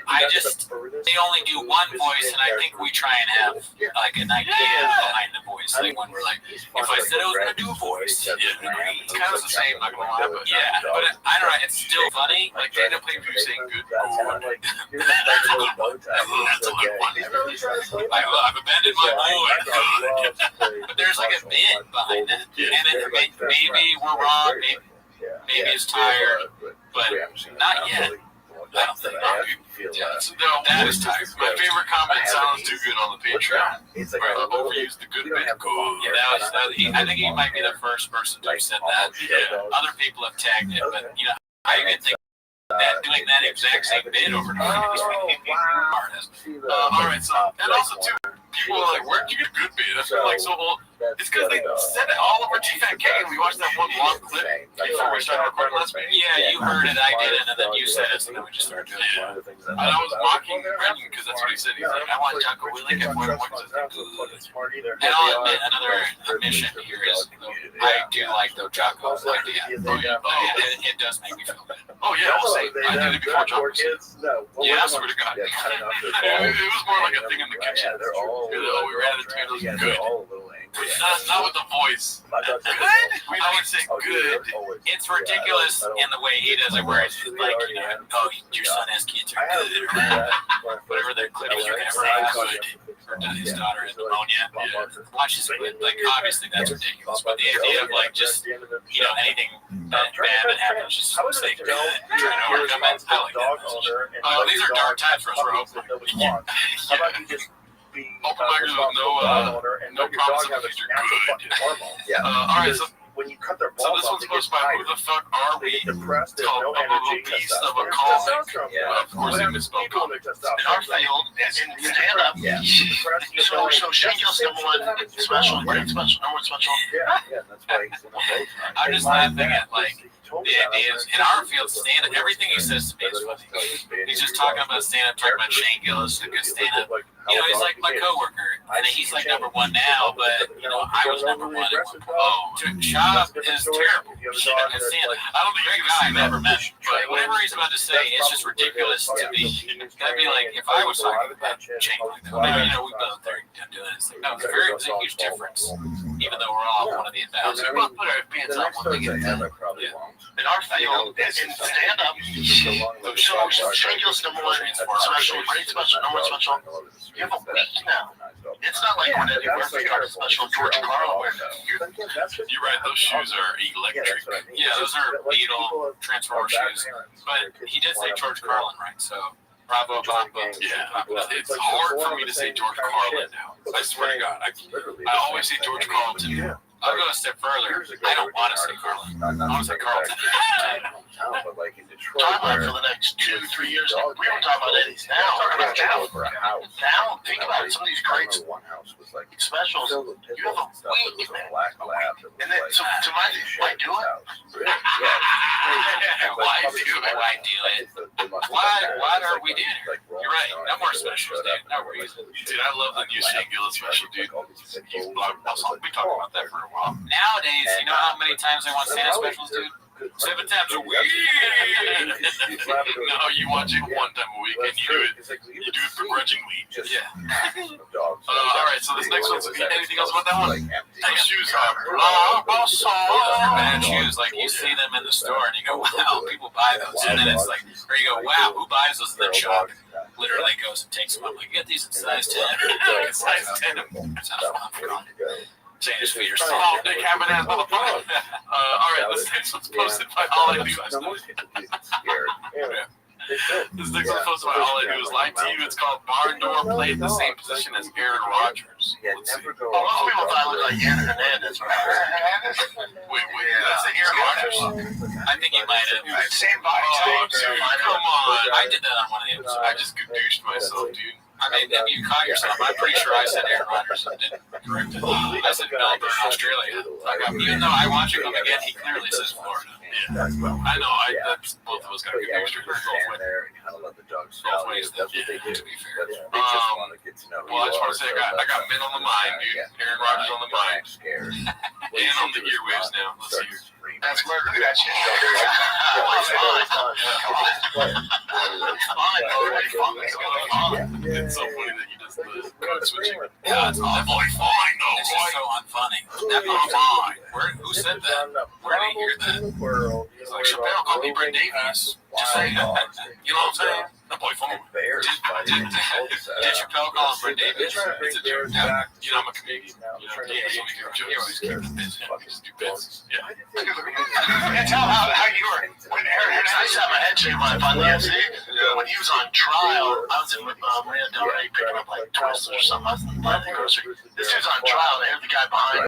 They only do one voice, and I think we try and have, like, an idea behind the voice. Like, when we're like, if I said I was going to do a voice, it's kind of the same, not going to lie, but yeah. But I don't know, it's still funny. Like, they end up playing people saying good. That's a good one. That's a good one. I've abandoned my boy. But there's like a bit behind that. And it, maybe we're wrong, maybe it's tired, but not yet. I don't think that is tired. My favorite comment sounds too good on the Patreon. Overuse the good bit. Yeah, I think he might be the first person to have said that. Other people have tagged it, but I even think that doing that exact same bit over and over again. Alright, so, and also too, people are like, where'd you get a good bit? That's like so old. It's because they said it all over T-Fat K, and we watched that one long clip before we started recording last week. Yeah, you heard it, I did it, and then you said it, and then we just started doing it. And I was mocking Brendan, because that's what he said. He's like, I want Jocko Willing at what was it? And I'll admit, another admission here is, I do like the Jocko's idea. It does make me feel bad. Oh yeah, we'll see. I did it before Jocko said it. Yeah, I swear to God. It was more like a thing in the kitchen. Oh, we ran out of tomatoes. Good. Not with the voice. Good? I would say good. It's ridiculous in the way he does it, where it's like, oh, your son has kids are good, or whatever the clip you can ever have. his daughter had pneumonia. Watch this, like, obviously that's ridiculous. But the idea of, like, just, anything bad that happens, just say, good, trying to overcome it, I like that. These are dark times for us. We're hoping. How about you just be open minded with no promise of the future. Good. All right, so when you cut their so balls this off, one's they get posted by tired. Who the fuck are They we? get depressed. There's Called no a energy. piece of a Testosterone. comic. Testosterone. Of course, he misspoke. People with testosterone. In our field, in stand-up, so Shane Gill's number one special, right? Special, number one special. Yeah, that's why he's in the boat. I'm just laughing at, like, the idea is, in our field, stand-up, everything he says to me is funny. He's just talking about stand-up, talking about Shane Gillis, a good stand-up. He's like my coworker, and he's like number one now, but, I was number one at one point. Oh, Chop is terrible. I don't think I've never met him, but whatever he's about to say, it's just ridiculous to me. That'd be like, if I was talking about Shane like that, maybe, we both are doing this thing. No, it's a huge difference, even though we're all one of the 1,000. We both put our pants up when we get done. In our field, in stand-up, so Shane Gill's number one special, great special, number one special. You have a week now. It's not like when Eddie Murphy got a special George Carlin. You're right, those shoes are electric. Yeah, those are Beatle Transformer shoes. But he did say George Carlin, right? So, bravo, Bob. Yeah, it's hard for me to say George Carlin now. I swear to God. I always say George Carlton. I'll go a step further. I don't want to say Carlin. I want to say Carlton. But like in Detroit, Timeline for the next 2-3 years. We were talking about Eddie's now. Now, think about it. Some of these great specials. You have a week, man. And then, so to my why do it? Why do it? Why are we doing it? You're right. No more specials, dude. No reason. Dude, I love the new Shane Gillis special, dude. He's blogged us. We talked about that for a while. Nowadays, you know how many times they want stand-up specials, dude? 7 times a week. No, you watch it 1 time a week, and you do it begrudgingly. Yeah. All right, so this next one's anything else about that one? Those shoes are bad shoes. Like, you see them in the store, and you go, wow, people buy those. And then it's like, or you go, wow, who buys those? And then Chuck literally goes and takes them. I'm like, get these in size 10. Size 10. That's how I'm saying his feet are small. Nick having that motherfucker. All right, this next one's posted by All I Do This next one's posted by All I Do Is Lie to You. It's called Barn Door, played the same position as Aaron Rodgers. Let's see. Most people thought I looked like Aaron Hernandez. Wait, that's Aaron Rodgers? I think he might have. Same body type. Come on. I did that on one of the episodes. I just douched myself, dude. I mean, if you caught yourself, I'm pretty sure I said Aaron Rodgers and didn't correct it. I said Melbourne, Australia. Even though I watch him again, he clearly says Florida. Yeah. I know. Both of us got confused. Both ways. Yeah, to be fair. Well, I just want to say I got men on the mind, dude. Aaron Rodgers on the mind. And on the earwaves now. Let's see here. That's murder. That shit. It's so funny that you just the code switching. Yeah, it's all boy fine. No, it's just so unfunny. That boy fine. Who said that? Where did he hear that? It's like Chappelle called me Brett Davies. Just saying. You know what I'm saying? That boy fine. Did Chappelle call him Brett Davies? It's a joke. You know, I'm a comedian. You always keep it busy. Do bits. Yeah. Tell how you were. When Aaron, I just had my head shaved when I found the FC. When he was on trial, I was in Marina Del Rey picking up like twists or something. I was in the grocery. This dude's on trial, and I heard the guy behind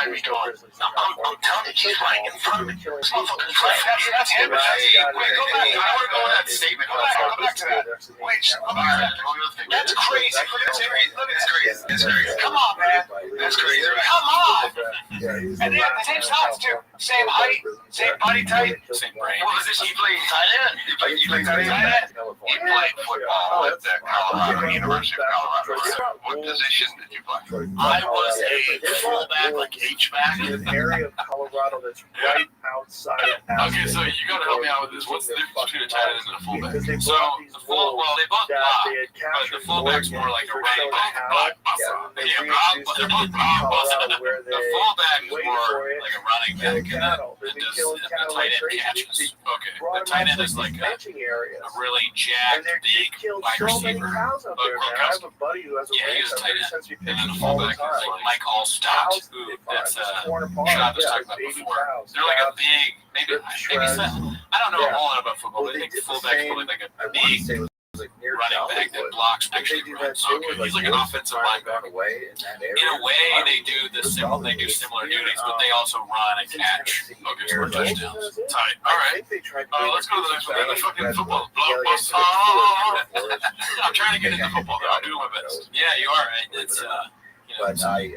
me going, I'm telling you, he's right in front of me. This motherfucker's right. That's him. Wait, go back. I want to go on that statement. Go back to that. Wait, that's crazy. Look at this. It's crazy. Come on, man. That's crazy. Come on. And they have the same size, too. Same height, same body type, same brain. What position he played? Tight end. He played tight end? He played football at the Colorado, University of Colorado. What position did you play? I was a fullback, like H-back. An area of Colorado that's right out outside of Okay, so you gotta help me out with this. What's the difference between a tight end and a fullback? So the they both block, but the fullback's more like a running back. They're both blockbusters. The fullback is more like a running back, and the tight end catches. Okay, the tight end is like a really jacked, big wide receiver. Yeah, he's a tight end. And then the fullback is like Mike Allstott, who that's Shab was talking about before. They're like a big, maybe some, I don't know a whole lot about football, but I think the fullback's probably like a big running back that blocks actually runs. Okay, he's like an offensive linebacker. In a way, they do similar duties, but they also run and catch. Okay, for touchdowns. Tight. All right. Let's go to the next one. The fucking football. I'm trying to get into football. I'm doing my best. Yeah, you are. It's But I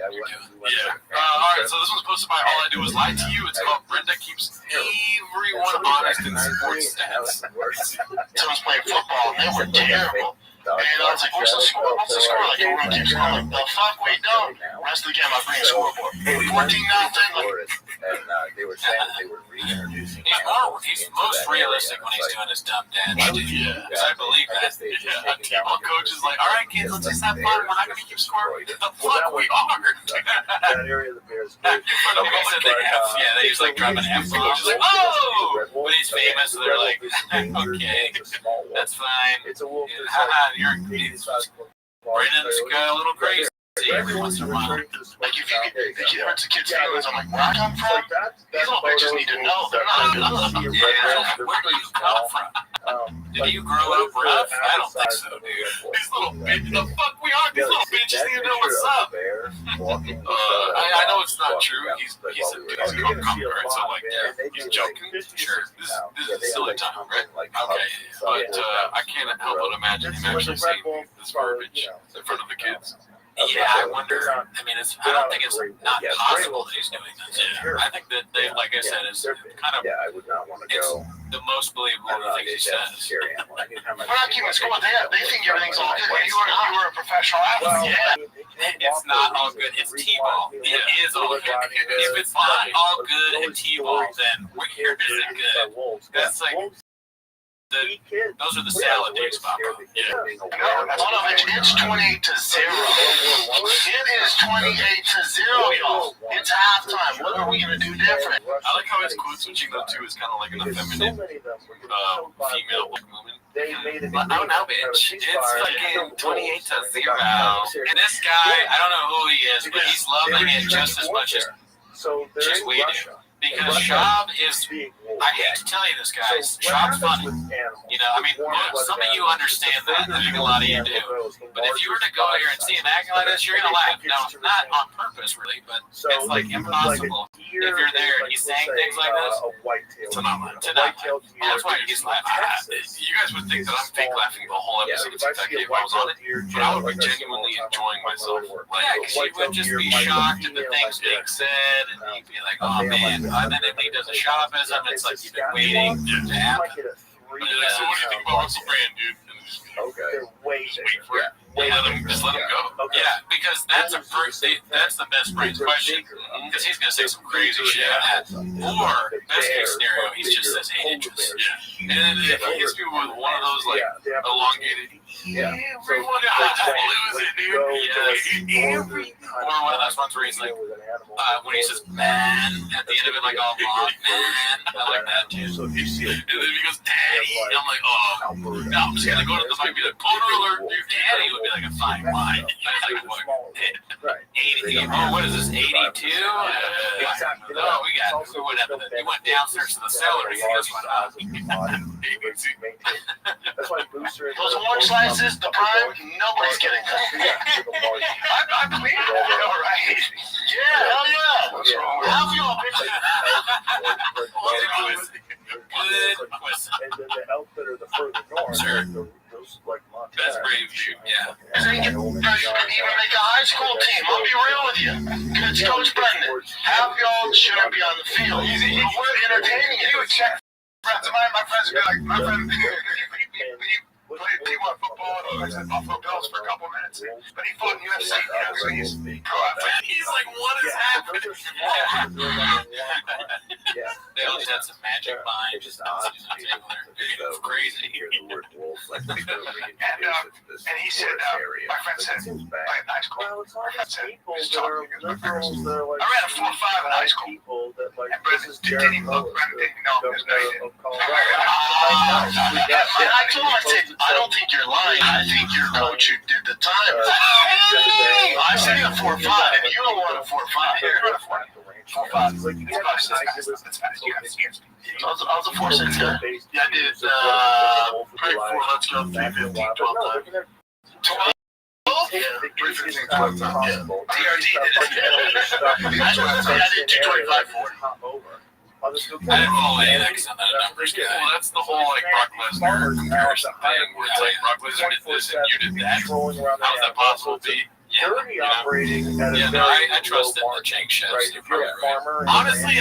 all right, so this one's posted by All I Do Is Lie to You. It's called Brenda Keeps Everyone Honest in Sports Stats. So I was playing football, and they were terrible. And I was like, what's the score? What's the score? Like, we're going to keep scoring. The fuck we don't. Rest of the game, I bring a scoreboard. 14-0. And they were saying they were reintroducing. He's most realistic when he's doing his dumb dad shit. Yeah, because I believe that. T-ball coach is like, all right, kids, let's just have fun. We're not going to keep scoring. The fuck we are. That area of the Bears. Yeah, they just like drop an F-bomb. Just like, oh! But he's famous, so they're like, okay, that's fine. It's a wolf. Brandon's got a little crazy every once in a while. Like, if you hurt the kid's feelings, I'm like, where I come from? These little bitches need to know they're not enough. Yeah, where do you come from? Did you grow up rough? I don't think so, dude. These little bitches, the fuck we are? These little bitches need to know what's up. I know it's not true. He's a cucumber, so like, yeah, he's joking. Sure, this is a silly time, right? Okay, but I can't help but imagine him actually saying this verbiage in front of the kids. Yeah, I wonder. I mean, I don't think it's not possible that he's doing this. Yeah. I think that they, like I said, is kind of. Yeah, I would not want to go. The most believable of the things he says. We're not keeping score with that. They think everything's all good. You were a professional athlete. Yeah. It's not all good. It's T-ball. It is all good. If it's not all good in T-ball, then where is it good? That's like. Those are the salad days, Papa. Yeah. It's 28-0. It is 28-0, y'all. It's halftime. What are we gonna do different? I like how his code switching though too is kind of like an effeminate female woman. Oh no, bitch! It's fucking 28-0. And this guy, I don't know who he is, but he's loving it just as much as we do. Because Shab is, I hate to tell you this, guys, Shab's funny. You know, I mean, some of you understand that. I think a lot of you do. But if you were to go here and see him acting like this, you're going to laugh. Now, not on purpose, really, but it's like impossible. If you're there and he's saying things like this, to not laugh. That's why he's laughing. You guys would think that I'm fake laughing the whole episode if I was on it, but I would be genuinely enjoying myself. Like, she would just be shocked at the things being said, and you'd be like, oh, man. And then if he does a Shabism, it's like you've been waiting to happen. So what do you think about Russell Brand, dude? Okay. Just wait for it. Just let him go. Okay. Yeah, because that's the best Brand's question. Because he's going to say some crazy shit. Or, best case scenario, he just says 8 inches. Yeah. And then if he hits me with one of those, like, elongated, everyone lose it, dude. Or one of those ones where he's like, when he says, man, at the end of it, like, oh, man, I like that, too. And then he goes, daddy. And I'm like, oh, no, I'm just going to go to the mic and be like, Boner alert, dude, daddy would be like a fine wine. Like, what? 80, what is this, 82? No, we went downstairs to the cellar. He just went up. Those orange slices, the prime, nobody's getting that. I'm clean. All right. Yeah, hell yeah. What's wrong with that? Y'all, good question. And then the outfit are the further north. Sure. Those like Best brave shoot, yeah. Even make a high school team. I'll be real with you. It's Coach Brendan. Half y'all shouldn't be on the field. We're entertaining you. Friends of mine, my friends would be like, my friend, we played D1 football and Buffalo Bills for a couple minutes, but he fought in UFC, so he's pro athlete. He's like, what is happening? they always had some magic behind. It's just odd to me. It's crazy. Hear the word wolf, like they go And he said, my friend said, in high school, well, it's all my friend these said, people he was that are talking to my parents. liberals that are like I ran a 4.5 in high school. people that like And this Brendan is didn't even look, Brendan didn't even know his name. of Colorado. I told him, I said, I don't think you're lying. I think your coach who did the time. I said a 4.5, and you don't want a 4.5. Here, run a 4. 4.5. Like you That's get fast. this That's fast. That's fast. You got to see it. I was a 4.6 guy. Yeah, I did probably 4 Let's Go 315 12 times. 12? possible. TRT did it. I did 225 for I didn't follow any of that because I'm not a numbers guy. Well, that's the whole like Brock Lesnar comparison thing where it's like Brock Lesnar did this and you did that. How's that possible to be? Dirty operating at a Yeah, no, I trust that the Chang chefs. right. They're If you're probably a right. farmer, Honestly,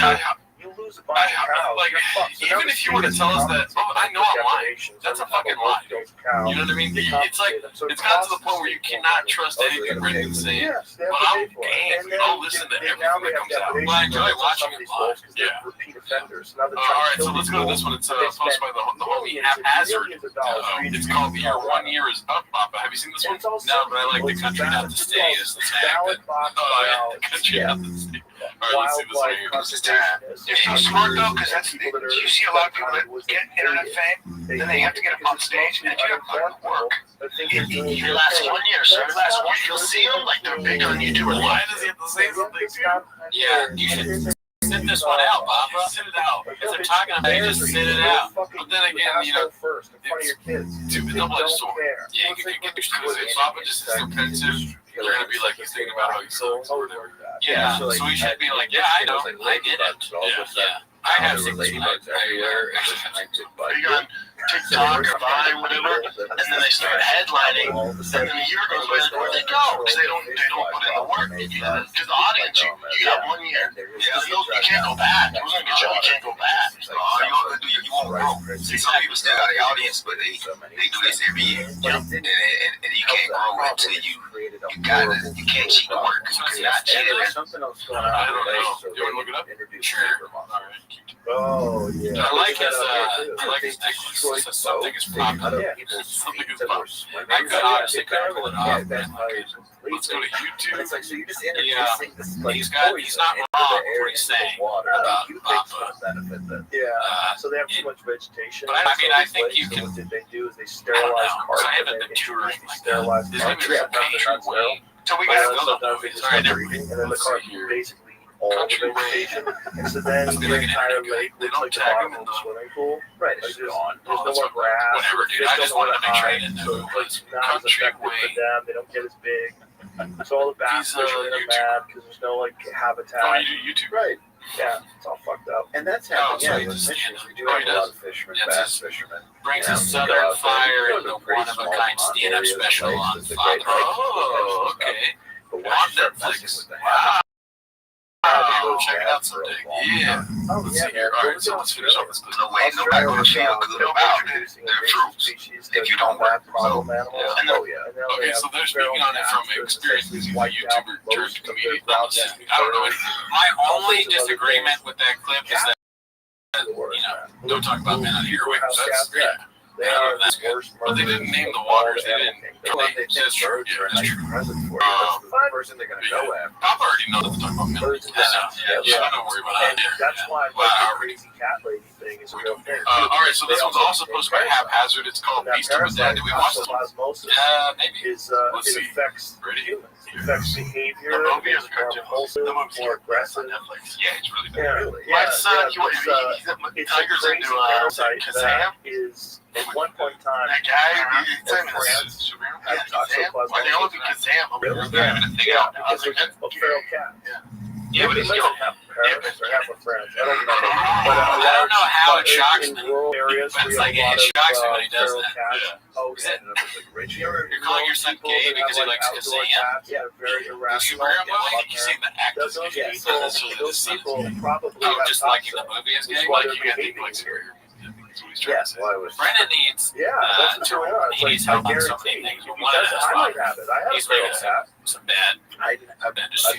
you lose a bunch of cows. like, you're fucked. So even now if you were to tell us that, oh, I know I'm lying. depredations That's a every time fucking wolf lie. kills a cow, You know what I mean? they It's like, compensate them. So it's gotten to the costs point where you people cannot money. trust anything Brendan's saying. Yes, they have But to I'm pay for it. game. And then I'll listen to now everything they that have comes out. depredation But I enjoy limits on watching some of it these live. wolves 'cause they're Yeah. repeat offenders. Now they're All trying right, to so kill let's go to this one. It's They posted by the homie Haphazard. It's called Your 1 Year is Up, Papa. Have you seen this one? No, but I like the country not to stay is the tag. ballot box Oh, yeah, ballots, the country not to stay. All right, let's see this one here. If you're smart though, because that's you see a lot of people that get internet fame, then they have to get up on stage, and if you don't put in the work, Your last 1 year, sir. Last 1 year, you'll see them like they're big on YouTube. Why does he have to say something? Yeah, you should sit this one out, Papa. Sit it out. If they're talking about it, just sit it out. But then again, you know, first in front of your kids. to the double-edged sword. Yeah, you can get used to it. Papa just is offensive. They're gonna be like, he's thinking about how he sucks or whatever. Yeah, so he should be like, yeah, I know, I get it. Yeah. I have seen this one. Are you on TikTok or Vine or whatever? And then they start headlining, and then a year goes by, like, where'd they go? Because they don't put in the work. Because the audience, you got 1 year. You can't go back. It wasn't a good show. You can't go back. You won't grow. See, some people still got an audience, but they do this every year. And you can't grow until you can't cheat the work. You're not cheating. Something else going on. I don't know. You want to look it up? Sure. All right. Oh yeah. I like his necklace. It says something is popular. Something is popular. I could honestly pull it off. Let's go to YouTube. It's like, so you're just introducing this, He's not wrong with what he's saying about Papa. Yeah. So they have too much vegetation. But I mean, I think you so can. what did they do is they I don't sterilize know. carpet. I haven't been touring like that. Sterilize There's maybe carpet. a country way. so we Let's got go to movies. All right, never mind. And then the Let's carpet see here. basically all the Country way. vegetation. And so then Must be the like an entire internet guy. lake They looks don't like the tag bottom them of in the the- swimming pool. Right. It's It's just gone. there's Oh, no that's more grass. whatever, dude. Fish I just don't know wanted to where make sure I hide, didn't so know it was it's not as country effective way. for them. They don't get as big. So all the bass He's, fishermen are YouTuber. mad because there's no like habitat. Oh, you do YouTube? Right. Yeah, it's all fucked up. And that's Oh, happening. so Yeah, he with just- fisheries. We do oh, have he a lot does? of fishermen, Yeah, bass it's fishermen. Brings Yeah, a we Southern go out there. Fire We go and to the pretty one-of-a-kind small stand-up areas, special lakes, on there's a Father. great lake, Oh, and stuff. okay. But On once you start messing Netflix. with the Wow. Wow. Check it out someday. Yeah. Oh, Let's yeah, see here. man. All right, so let's finish off this. No way, nobody gonna feel good about it. They're fruits. If you don't work, problem animals. Yeah. Oh yeah. And then they Okay, have so they're feral speaking on it from cats that experience. essentially He's a wipe out YouTuber most turned of the comedian. ground I don't know anything. My only disagreement with that clip is that, don't talk about men on heroin. That's great. They Yeah, are that's the good. worst But they murderers didn't name the of all waters. They animal didn't. kingdom. That's true. Yeah, that's true. Present for you. That's the person they're gonna go after. Papa already knows what to talk about men. Birds and bats. Yeah, don't worry about And that. that's why Wow. the crazy cat lady thing is a real thing. All right, so this one's also posted by Haphazard. It's called Beast of the Dead. Did we watch this one? Osmosis Maybe. is Let's it see. affects Ready? humans. It affects behavior. The movie is it's a cartoon. more impulsive, The movie's more aggressive. on Netflix. Yeah, it's really Yeah, bad. really. My Yeah, son, yeah, he's it's Tiger's a crazy into parasite Kazam. that is at one point in time. That guy, France had toxoplasmosis. Why they all do Kazam? Really? Yeah, even a thing Yeah, out. I was because like, it's a feral cat. Yeah, but It it's might still. be half Paris or half of France. I don't know. But I don't know how it shocks in me. rural areas, But it's where like, you have it a lot shocks me of, when he does feral that. cats. Yeah. Oh, Is that- You're calling your son gay because he likes Kazam? Yeah, very Does irrational. you wear him well? I think you say the act is Those gay. people, That's really the those son. people probably Oh, have just liking the toxins. movie is gay? That's why Like they're you got to behaving like weird. scary. That's what he's trying to Yes, say. well, I was. Brendan needs Yeah, that's what's going on. It's he like, needs help I on so guarantee many things. you, One of because those I might fathers. have it. I have He's a feral making cat. some bad I've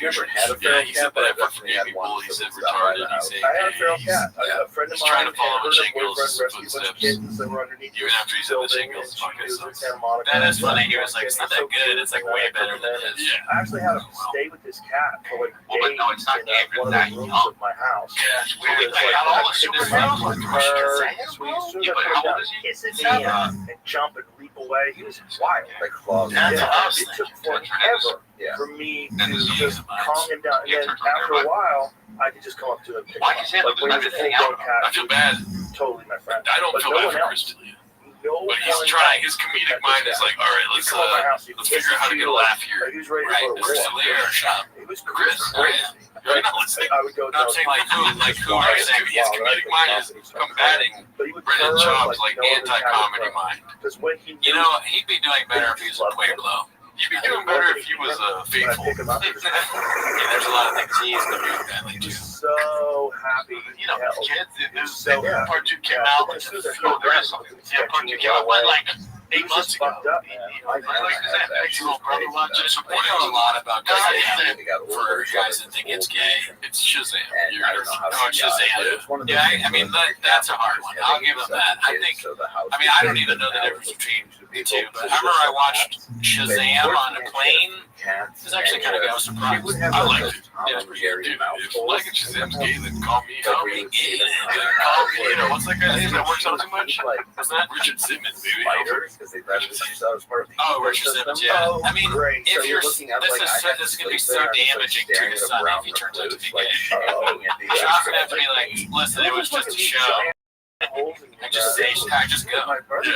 never had a Yeah, feral he said cat, but that I've definitely had forgave one. people. He said that was retarded. He said I had a feral cat. A friend of he's mine trying to follow her Jingles' boyfriend rescued a bunch of footsteps. kittens that were underneath Even after he said the Jingles and fucking she was in sucks. Santa Monica. That is funny. He was like, it's not that good. It's like way better than this. Yeah. I actually had to stay with this cat for like Well, but days no, it's not in gay if one you're of that the rooms young. of my house. Yeah, it's weird. Because, They like, got all the I could superheroes just with her, Shazam, so as soon as Yeah, I but put how him down, old is he? kissing me 7. and jump and leap away. He was wild. Like claws. That's Yeah, awesome. it took forever for me to just calm him down. And Yeah, then after a while, I could just come up to him and pick him Why up. you say Like when he was a everything full-grown out? cat, I feel bad. totally my friend. I don't But feel no bad one for else. Chris D'Elia. No But he's one trying. else His comedic protected mind this is guy. like, all right, He'd let's come over my house, he'd figure out how to get a laugh here. Like he was ready Right, to go to Chris war. D'Elia or Shop? It was Chris, crazy. you're not listening. I would go No, I'm saying like who his comedic mind is combating Brendan Schaub's like anti-comedy mind. Because when he You know, he'd be doing better if he was a Pueblo. You'd be doing better if he was faithful. pick him up, Yeah, there's a lot of things he's going to do badly too. so happy. You know, to help. kids, there's So happy. part 2 came Yeah, out. but as soon as I Oh, there is something. Yeah, part 2 came out. Went like He 8 was months just ago. fucked up, man. Like that makes your little brother watch it. We know a lot about No, Shazam it's for guys that think it's gay. It's Shazam. You're going to Shazam. Yeah, I mean, that's a hard one. I'll give him that. I think, I mean, I don't even know the difference between the two, but I remember I watched Shazam on a plane. It was actually kind of, I was surprised. I liked it. Yeah, Dude, if you like it, Shazam's gay, then call me. Call me gay. Call me, you know, what's that guy's name that works out too much? What's that? Richard Simmons, baby. Oh, Richard Simmons, yeah. I mean, if you're, this is going to be so damaging to your son if he turns out to be gay. Shop's going to have to be like, listen, it was just a show. I just go.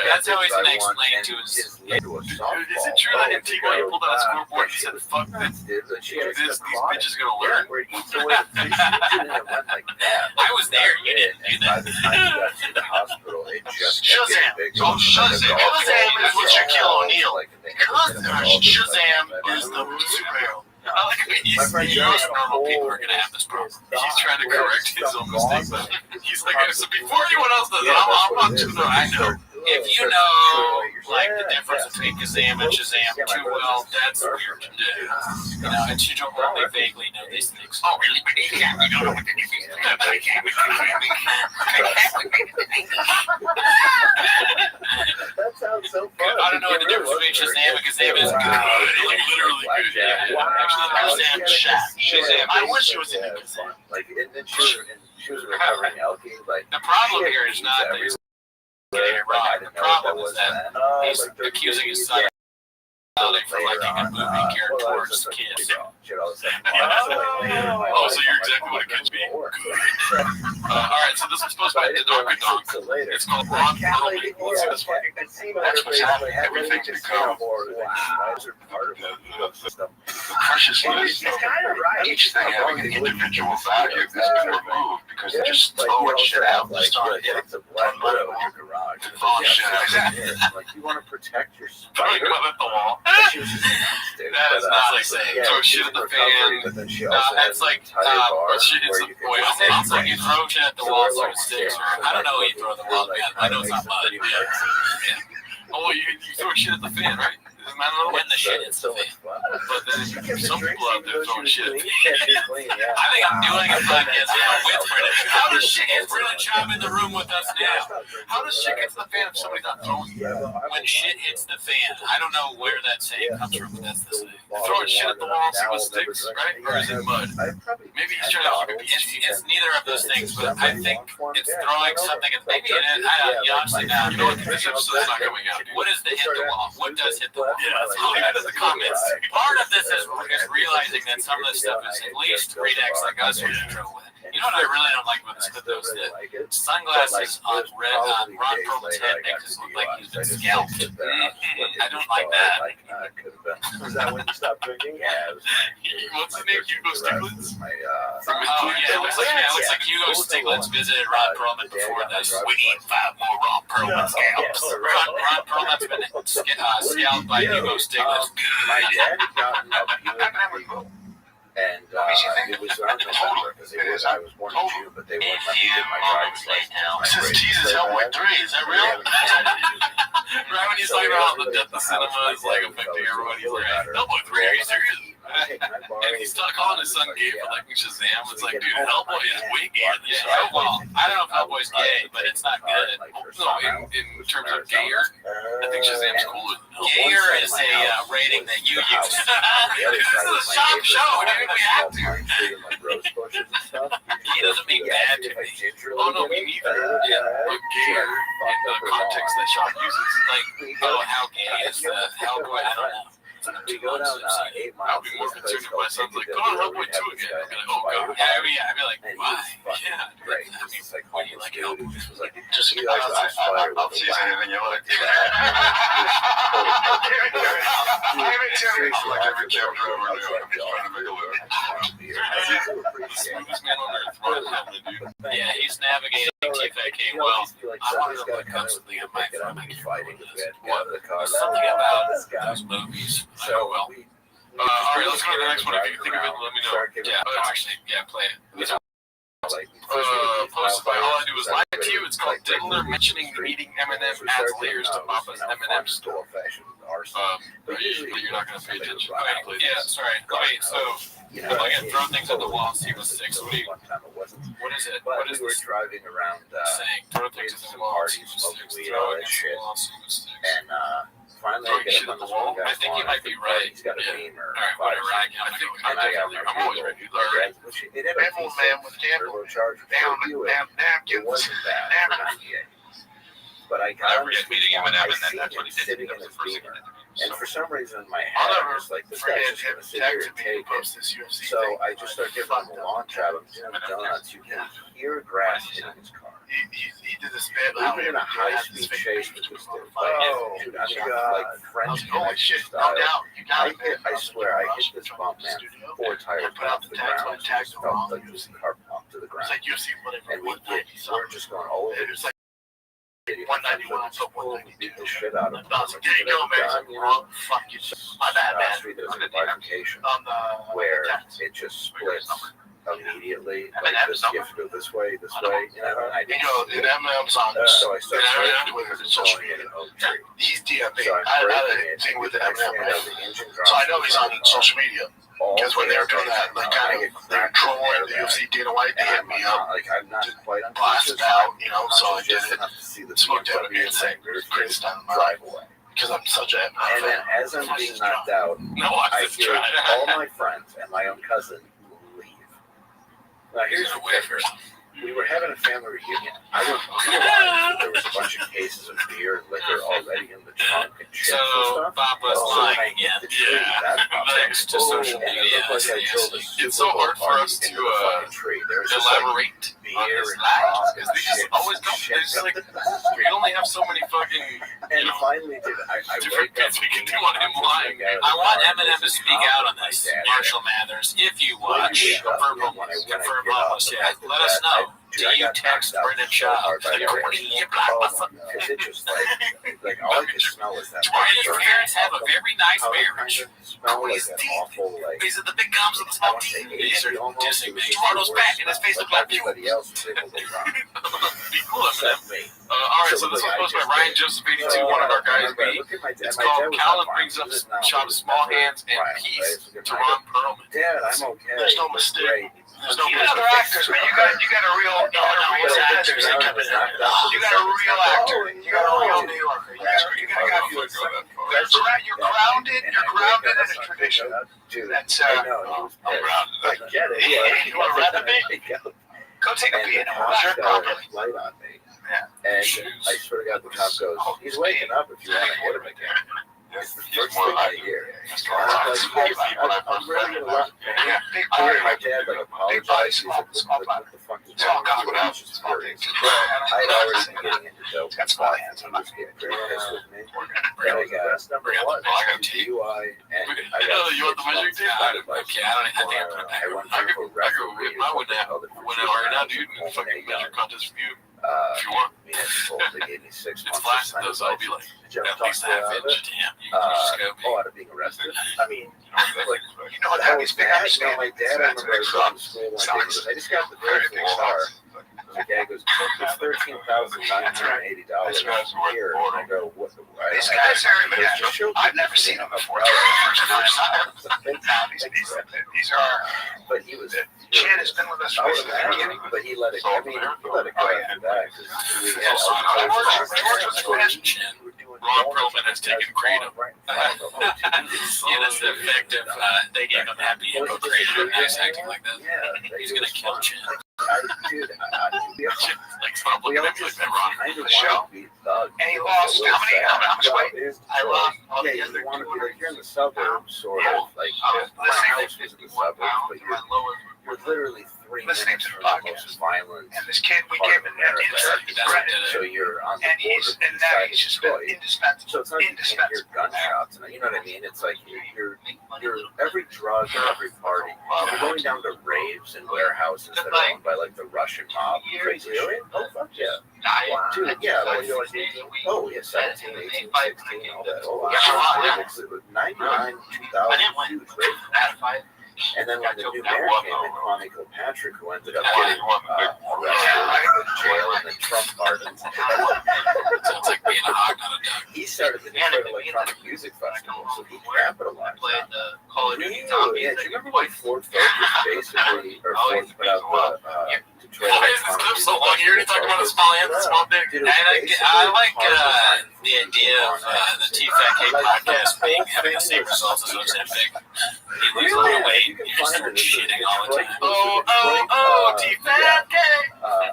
That's how he's going to explain to his. Dude, is it true that in T-Bone you pulled out a scoreboard and said, fuck this, these bitches going to learn? I was there, you didn't do that. Shazam. So Shazam is what Shaquille O'Neal. Shazam is the superhero. I like how most normal people are going to have this problem. He's trying to correct his own mistakes. He's like, so before anyone else does it, I'm not too though. I know. If you know, like, the difference between Kazam and Shazam too well, that's weird to do. You know, and you don't only vaguely know these things. Oh, really? Yeah, you don't know what the difference That sounds so fun. I don't know what the difference between Shazam and Kazam is. Like, literally good. Yeah. Shazam Shazam. I wish it was in the Kazam. Like, and then she was recovering algae. Like, The problem here is not that he's getting it wrong. The problem is that he's accusing his son of for liking a movie geared towards kids. Oh, so you're exactly what it could be. All right, so this is supposed to be the Donkey Donk. It's called Ron Perlman. What's this fucking everything to come? The preciousness of each thing having an individual value has been removed because they're just throwing shit out. Just started hitting the throwing shit out. Like, you want to protect your Throwing them at the wall. She was just nasty. That is not like saying throw shit at the fan. That's like, It's like you throw shit at the wall so it sticks. Or I don't know what you throw at the wall. I know it's not mud. Oh, you throw shit at the fan, right? Isn't that another When one? the shit hits the fan. But then some people out there throwing shit at the I think I'm doing a podcast now with Brennan. How does shit get Brennan Schaub in the room with us now? How does shit get to the fan if somebody's not throwing it? When shit hits the fan, I don't know where that saying comes from, but that's the saying. Throwing shit at the wall, see what sticks, right? Or is it mud? Maybe he's trying to keep It's neither of those things, but I think it's throwing something at maybe it is. I don't know, honestly now. You know what? This episode's not coming out. What is the hit the wall? What does hit the wall? Yeah, leave it in the comments. Part of this is realizing that some of this stuff is at least redacts like us are in trouble with. You know what I really don't like about this clip though is that sunglasses on Ron Perlman's head makes it look like he's been scalped. I don't like that. Was that when you stopped drinking? Yeah. What's the name? Hugo Stiglitz? Oh yeah, it looks like Hugo Stiglitz visited Ron Perlman before this. We need 5 more Ron Perlman scalps. Ron Perlman's been scalped by Hugo Stiglitz. My dad had gotten a Buick. And it was around November because I was born in June, but they wouldn't let me get my driver's license. Says Jesus, Hellboy 3. Is that real? Right when he's talking about the death of cinema is like affecting everybody, he's like, Hellboy 3, are you serious? Hey, can I borrow? And he's still calling his son gay for liking Shazam. It's like, dude, Hellboy is way gayer than Yeah, Shazam. well, I don't know if Hellboy's gay, but it's not good. No, in terms of gayer, I think Shazam's cooler than Hellboy. Gayer is a rating that you use. This is a shop show, dude. We have to. He doesn't mean bad to me. Oh, no, me neither. But gayer in the context that Sean uses. Like, oh, how gay is Hellboy? I don't know. We go down 8 miles. I'll be more concerned if my son's like, go on Hellboy 2 again. I'll be like, oh, God. Yeah, I'd be like, why? Yeah. Great. I mean, It's like, why do you like Hellboy? Just you guys are inspired I'll with see the anything you like. Give it to me. Like every cab driver knew I'm just trying to make a living. Smoothest man on earth. Ron Hellman, dude. Yeah, he's navigating TFK well. I wonder what comes to the mic from fighting. something about those movies. So, well. All right, let's go to the next one. If you think of it, let me know. Yeah, actually, yeah, play it. Posted by All I Do Is Lie to You. It's called Diddler mentioning meeting Eminem adds layers to Papa's Eminem story. But you're not going to pay attention. Okay, yeah, sorry. Okay, so I'm going to throw things at the wall and see what's six. What is it? What is this driving around saying? Throw things at the wall and see what's six. Throw it against the wall and see what's six. and finally Throwing I get shit him at on the this wall? one guy's I think you phone. might be right. He's got a Yeah. Beamer. All right, whatever. I'm always ready. All right. Rebel man with candle. Down napkins. It wasn't bad for 98. But I got I him forget meeting Eminem, and then seen that's what he him did. sitting That in was his the first thing Beamer. he did. And for some reason in my I'll head, never I was like, this forget guy's just him going to sit here texting and me take it. post this UFC So thing. I just started giving him a long job. I'm doing donuts. You can hear grass hitting his car. He did this bit. We've been in a high-speed chase with this dude. Oh, Dude, I mean, God. like I was French like, holy connection shit, no style. doubt. You got it. I swear, I hit this bump, man. 4 tires Put out off the the tags, ground. my tags Just were wrong. felt like this car pumped to the It's ground. like UFC, whatever. And we're just going all over. It was like 191 on top of 192. Beat the shit out of him. I was like, there you go, man. It's like, wrong. Fuck you. My bad, man. Street, there's a bifurcation On the where text. it just splits immediately. I Like mean, that this, was you have to go this way, you know, and I You didn't know, see and it. Eminem's on So I started Twitter and social going in media. an oak tree. He's DMing. So I had a thing with I Eminem, stand right? up, the engine So I know he's on drops social media. Because when they were doing that, like, kind of, they were trolling the UFC Dana White, they hit me up, like I'm not quite blasted unconscious. out, you know, so I did just it. enough to see the Smoked out BMW and saying, greatest time of my life. drive away. Because I'm such a And then as I'm being knocked out, No, I I just hear tried. all my friends and my own cousin leave. Now here's the kicker. We were having a family reunion. I didn't realize there was a bunch of cases of beer and liquor already in the trunk and So chips and stuff. Bob was So when lying I hit again. the tree, that popped Thanks to up. social And it media. looked like I drove a It's so hard for us into to the fucking tree. There was just like elaborate on beer his and lies rock because they just and always don't. shit. There's like we only have so many fucking And finally, dude, I different wake up bits we can do being on him lying. I want Eminem to speak out on this, Marshall Mathers. If you watch, confirm Bob was said. Let us know. Do you text Brendan Shaw? Because it just like all I could smell was that. Brendan's parents have a very nice marriage. Smell like an awful like. These are the big gums of the small teeth. These are dissing. Eduardo's back and his face looks like you. Everybody else was able to run. Be cool, Eminem. Except me. All right, so this was posted by Ryan Joseph 82, one of our guys. It's called Callan brings up Shaw's small hands and peace to Ron Perlman. Dad, I'm okay. There's no mistake. Great. There's no other actors, man. You got a real actors that come in there. You got a real actor. You got a real New Yorker. You got you're grounded. You're grounded in a tradition. Dude, That's I know. I'm grounded. I get it. Yeah. You want to run the beat? Go take a beat and wash it properly. Light on me. Yeah. And I swear to God, the cop goes, he's waking up if you want to hit him again. It's the first thing I hear. I'm really going to run. Big I hear party. my dad like apologize. He's like, what the fuck is wrong with you? She's furious. I'd already been getting into dope. That's my hands. He was getting very pissed with me. Bring Then I got number one, DUI, and I got You want the measuring tape? Okay, I think I put it back. I went I through a go with my one now. Went out right now, dude, and fucking measure contest for you. If you want. Municipal, they gave me 6 It's months. flaccid though, so I'll be like at least a half inch. Damn, you can just go. Out of being arrested. I mean, like, You know what happens? Big understand. my dad, I remember I was going to school one day, he goes, I just got the bill for the car. The guy goes, it's $13,980 a year. And I go, what? These guys are, I've never seen them before. It's the first first time. These are. But he was. Chin has been with us from the beginning. But he let it. I mean, he let it go after that. Ron Perlman has taken Kratom. That's the effect of they gave him happy hippo Kratom. He's acting like that. He's gonna kill Chin. Like stop looking at me like that, Ron. The show. And he lost how much weight? I lost all Yeah, the you other want to 200. be you're in the suburbs, sort of like my house was in the suburbs, but you're literally 3 Listening minutes to the from the podcast. most violent. And this kid, we part gave of him an America. interest. So you're on the And border and now he's just been Detroit. indispensable. So it's not like you can't hear gunshots, and you know what I mean? It's like you're every drug and every party. You're going down to raves and warehouses that are owned by like the Russian mob. Crazy shit. Oh fuck yeah. Wow. Dude, yeah, like, oh yeah, 17, 18, 16, all that. Oh, wow. It's 99, 2000, huge rave. And then when the new mayor came in, Kwame Kilpatrick, who ended up getting arrested, jail, and then Trump pardoned. Sounds like being a hog, not a duck. He started the Detroit Electronic Music Festival, so he capitalized Played on it. the Call of Duty Yeah, zombies. do you remember when Ford Focus basically, or Ford put out the Detroit Why is this clip so long? You already talked about a small hand and a small dick. Dude, I like the idea of the TFAK podcast having the same results as Ozempic. You lose a lot of weight, you just start shitting all the time. TFAK!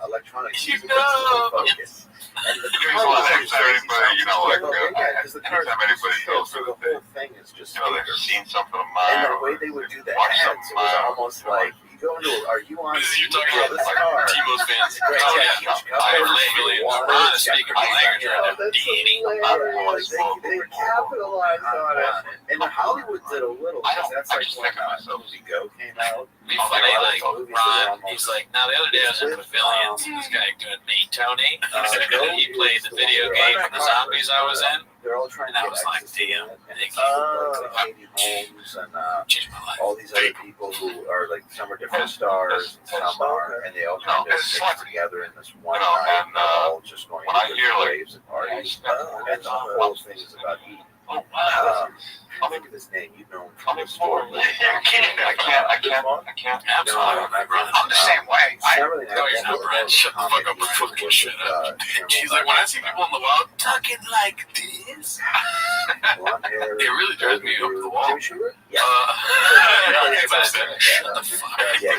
Electronic You Music know. Focus. And the Anytime anybody, you know, like, because the cars anytime anybody goes so through the whole thing is just you know, they've seen something of and mine. the way they would do the Watch ads, something it was mild. almost like you go into, are you on? You're talking yeah, about this car. Timo's fans. Right, Oh, yeah, yeah. huge cover. I really, Ron is speaking my language right now. That's hilarious. They capitalized on it. And Hollywood did a little, because that's like when Movie Go came out. Be funny, like Ron, he's like, now the other day I was in Pavilions, this guy doing me, Tony. He played the video game for the zombies I was in. They're all trying And I to was get like, access to damn, it. And thank it's you. like Katie Holmes and Changed my life. all these other people who are like, some are different stars, and some are, and they all kind of mix together in this one night. And they're all just going when I to hear, like, raves and parties. And the whole thing is about eating. Think of his name. You know him from the store. I can't. Absolutely. I'm the same way. No, he's not, Brad. Shut the fuck up and fucking shut up. She's like, when I see people in the wild talking like this, it really drives me up the wall. Yeah. Shut the fuck up. Yeah,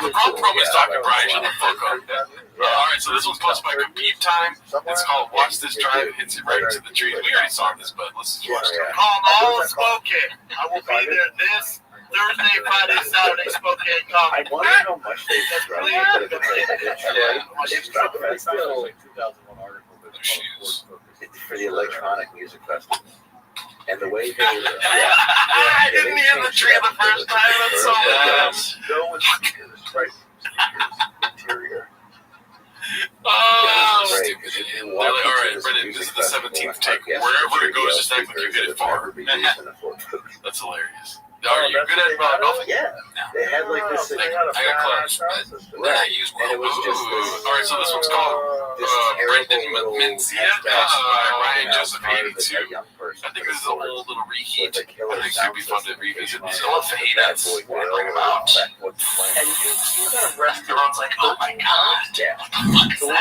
The problem is talking, Brian. Shut the fuck up. Alright, so this one's posted by Compete Time. It's called Watch This Drive. Hits it right into the trees. We already saw this, but let's watch it. All Spokane. I will be there this Thursday, Friday, Saturday, Spokane I Comedy. wonder how much they really but it's still Shoes. for the electronic music festival. And the way they I didn't hear the tree the first time. That's so bad. Go with speakers, right? Interior. Oh, stupid idiot. They're like, alright, Brendan, this is the 17th take. Wherever it goes, just act like you hit it far. That's hilarious. Are you good at golfing? Yeah. They had like this. I got close, but then I used one. And it was just this. Alright, so this one's called Brendan Mencia by Ryan Josephine 2. I think this is a whole little reheat. I think this would be fun to revisit. It's all fajitas. Bring them out. And you got a restaurant's like, oh my god. Yeah. What the fuck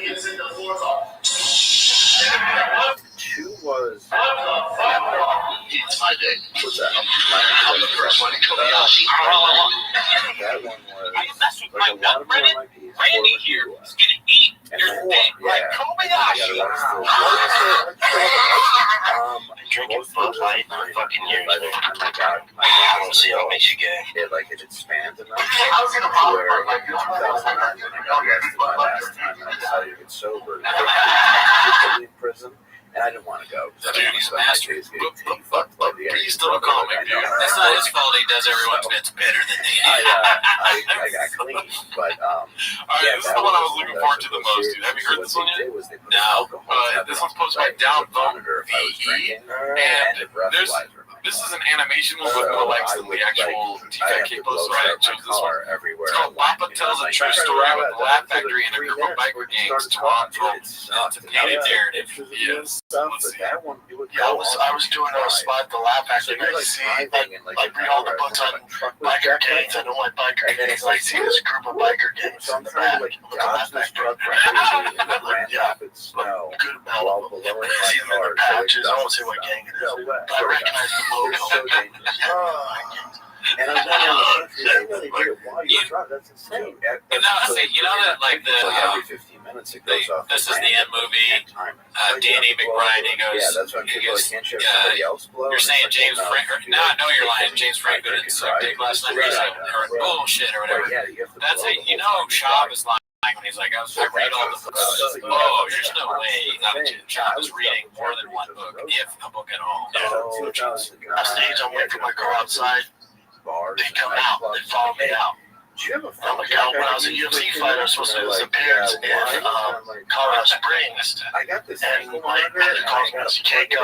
is that? Two was. It's my day. What's that? I'm the first one to Kobayashi. That one was. You mess with Like my a lot nut, of Brennan? them like these. Randy here is gonna eat your dick like Kobayashi. Drinking Bud Light for fucking years. By the time I got my See how it makes you gay. it expanded enough where in 2009 when I got arrested my last time and I decided to get sober, they put me in prison. And I didn't want to go. Dude, he's a master. He's still a comic, comic, dude. That's not his fault. He does everyone's bits better than they do. I got clean, but Alright, this is the one I was looking forward to the most, dude. Have you heard this one yet? No. This one's posted by Downvote VE. And this is an animation one with more likes than the actual TFAK post, so I chose this one. everywhere. It's called Papa Tells a True Story about the Laugh Factory and a group of biker gangs. Toronto. It's a painted narrative. Yes. Let's see. I was doing a spot at the Laugh Factory. I see, I read all the books on biker gangs. I don't like biker gangs. I see this group of biker gangs So I'm in the trying back. to dodge this truck in the Grand Rapids snow Good amount while of them. blowing I see them in my their car. pouches. I won't say what gang it is, but I recognize the logo. And I'm going down the country. They really do it while you're driving. That's insane. You know that like the every 15 minutes it goes off. this is the end movie. Danny McBride. He goes. Yeah, that's why people can't show somebody else blow. You're saying James Frank? No, I know you're lying. James Franco didn't suck dick last night. Or bullshit or whatever. That's it. You know, Schaub is lying when he's like, I read all the books. Oh, there's no way. Schaub is reading more than one book, if a book at all. Backstage, I'm waiting for my girl outside. They come out. They follow me out. I'm like, when I was a UFC fighter, I was supposed to do this appearance in Colorado Springs. I got this And my manager calls me and says, you can't go.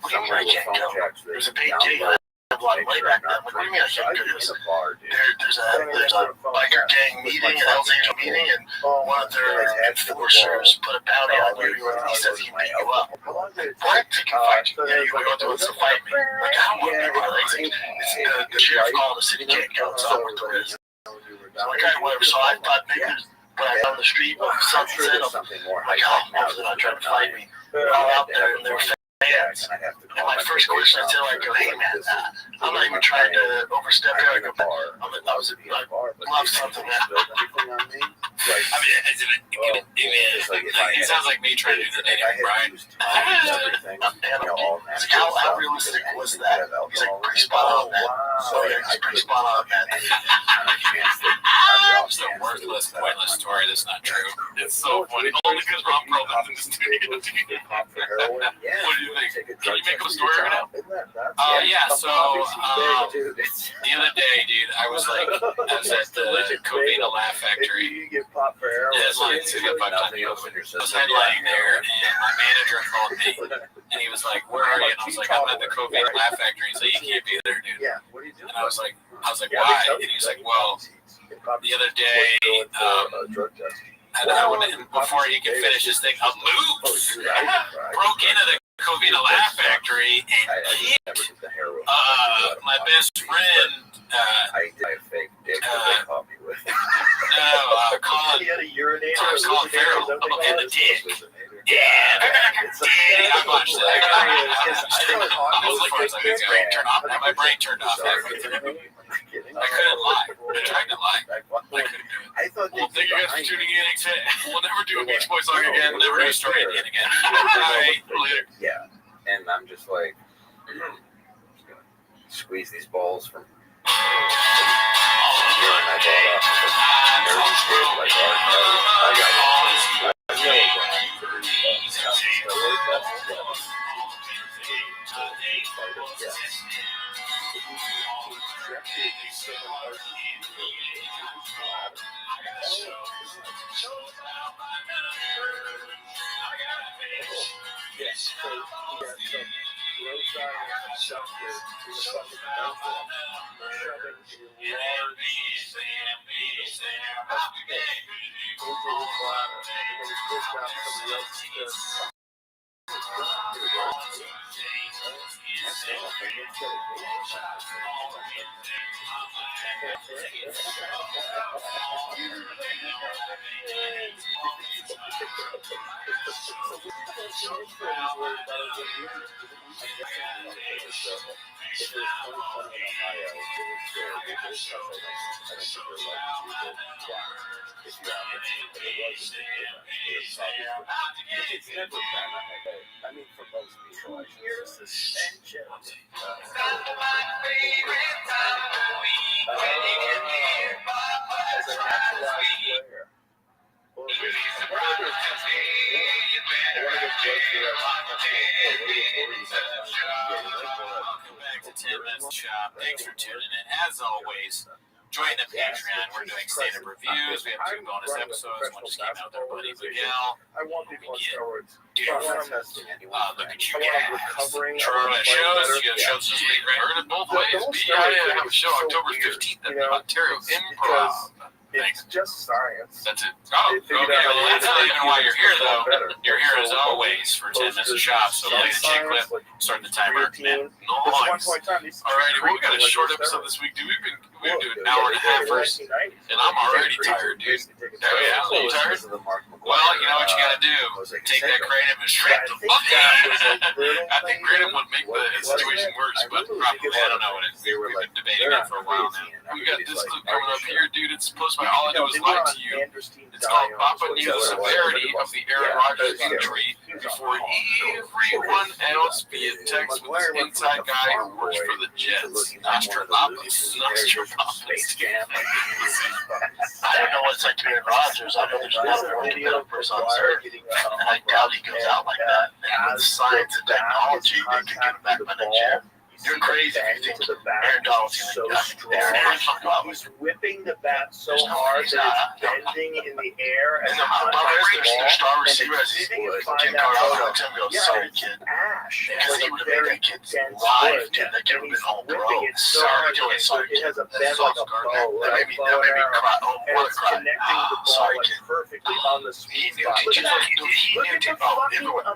What do you mean I can't go? There's a big gate. I have a lot of money back then. What do you mean I can't go to this? There's a biker gang meeting, an Hells Angel meeting, and one of their enforcers put a bounty on you, and he says he beat you up. What? He can fight you. Yeah, you're going to go to fight me. Like, I don't want to do it. The sheriff called the city can't go. It's not worth the risk. So like, whatever. So I thought maybe when I on the street, something said, I'm like, oh, they're not trying to fight me. They're all out there, and they're fans. And my first question I tell, I go, hey man, I'm not even trying to overstep here. I go, I love something that. It sounds like me trying to do the Danny McBride. How realistic was that? He's like, pretty spot on, man. So yeah, he's pretty spot on, man. It's a worthless, pointless story that's not true. It's so funny. Only because Ron Perlman's in the studio. What do you think? Can you make up a story right now? Yeah, so the other day, dude, I was at the Covina Laugh Factory. Yeah, it's like 5 times. I was headlining there, and my manager called me, and he was like, "Where are you?" And I was like, "I'm at the Covina Laugh Factory." He's like, "You can't be there, dude." And I was like, "Why?" And he's like, "Well, the other day, and before he could finish his thing, a moose broke into the Covina Laugh Factory and hit my best friend. Colin Farrell in the dick. Yeah, I watched that. I was like, my brain turned off halfway through. I couldn't lie. I tried to lie. I couldn't do it. Well, thank you guys for tuning in. We'll never do a Beach Boys song again. We'll never do a story at the end again. Bye. Later. Yeah, and I'm just like, just gonna squeeze these balls from. Thanks for tuning in. As always, join the Patreon. We're doing stand-up reviews. We have 2 bonus episodes. One just came out with our buddy Miguel. I want people on steroids. Look at you guys. Toronto shows. You have shows this week, right? Heard it both ways. I have a show October 15th at the Ontario Improv. It's just science. That's it. Oh, okay. Well, that's not even why you're here, though. You're here as always for 10 minutes of shop. So play the J clip, start the timer. Nice. Alrighty, well, we got a short episode this week, dude. We've been doing an hour and a half first, and I'm already tired, dude. Oh, yeah, are you tired? Well, you know what you gotta do. Take that kratom and shred the fuck out. I think kratom would make the situation worse, but probably, I don't know what it is. We've been debating it for a while now. We got this clip coming up here, dude. It's posted by All I Do Is Lie to You. It's called Papa Knew the Severity of the Aaron Rodgers injury before everyone else via text with this inside guy who works for the Jets. Nostradamus. Space Jam. I don't know what it's like to be Aaron Rodgers. I know there's a lot of working numbers on Earth, and I doubt he goes out like that. And with science and technology, they could get him back by next year. You're crazy if you think Aaron Donald's so going to strong. He's whipping the bat so hard that it's bending in the air. And their star receiver is Jim Carter. Sorry, kid. Ash. Because he would have made that kid live, dude. That kid would have been all pro. Sorry, it has a bend like a bow. That made me cry. Oh, And what a it's cry. connecting the ball Sorry, like kid. perfectly on the sweet spot. He knew, dude. Oh, everyone.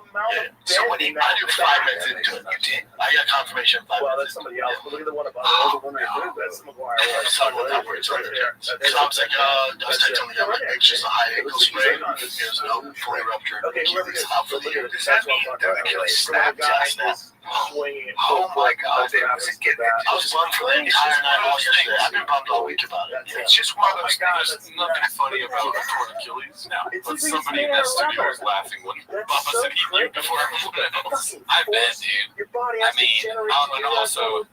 So when I knew 5 minutes into it, you did. I got confirmation 5 minutes. Well, that's somebody else. But look at the one above. That's McGuire. That's right there. So I was like, I was telling him, it's just a high ankle sprain. There's no fully ruptured. Okay, whoever Achilles it is. out for the year. Does that mean that Achilles snapped? swinging it. Oh my God! I was bummed for the entire night all yesterday. I've been bummed all week about it. It's just one of those things. There's nothing funny about a torn Achilles now. But somebody in that studio was laughing when Papa said he knew before everyone else. I bet, dude. I mean, and also,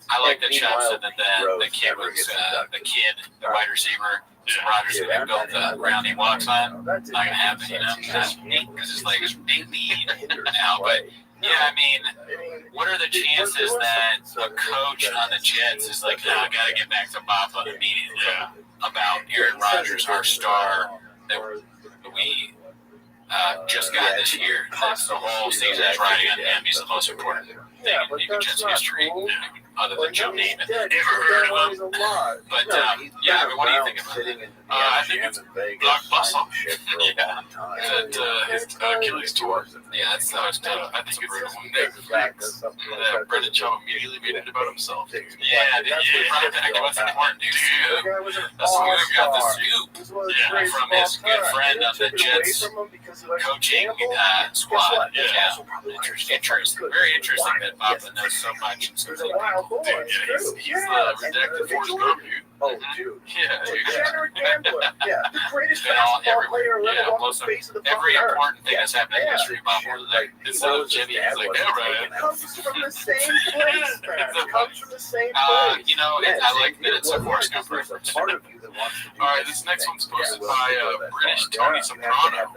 I like that Chop said that the kid was the wide receiver. Rodgers who built the ground he walks on. Not gonna happen, you know. That's neat because his leg is big lead now. But yeah, I mean, what are the chances that a coach on the Jets is like, I gotta get back to Papa immediately about Aaron Rodgers, our star that we just got this year? That's the whole season is riding on him. He's the most important thing in Jets history, other than Joe Namath. Never heard of him. But yeah, I mean, what do you think about it? I think it's blockbuster. Yeah, that his Achilles tore. Yeah, that's how it's done. I think it's that Brendan Joe immediately made it about himself. Yeah, right back. What's important, dude? That's the move. Got the scoop from his good friend on the Jets coaching squad. Yeah, interesting. Very interesting that Papa knows so much. And so many people. Dude, yeah, he's the redacted Forrest Gump, dude. Oh, dude. Yeah, dude. Degenerate gambler. Yeah, the greatest basketball player ever walked the face of the every fucking earth. important thing that's happened in history, Bob, like, instead of Jimmy, he's like, yeah, right. It comes from the same place, man. It comes from the same place. You know, I like that it's a Forrest Gump reference. Part of you that wants to do All right, this next one's posted by British Tony Soprano.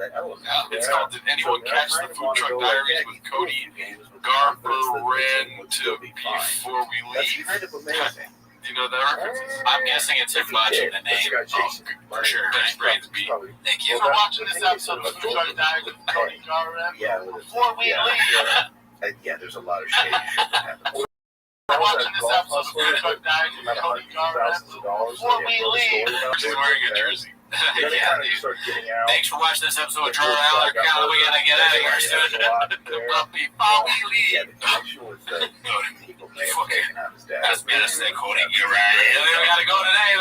It's called Did Anyone Catch the Food Truck Diaries with Cody Garber ran to Before We Leave? Kind of amazing. Do you know that reference? I'm guessing it's him botching the name. For sure. His brain's beat. Thank you for watching this episode of Food Truck Diaries with Cody Garber. Before we leave. Yeah, there's a lot of shit happening. Watching this episode of Food Truck Diaries with Cody Garber. Before we leave. He's wearing a jersey. Yeah, dude. Thanks for watching this episode of Jordan Aller. We gotta get out of here soon. Before we leave. That's me to say, Cody, you're right. We gotta go today.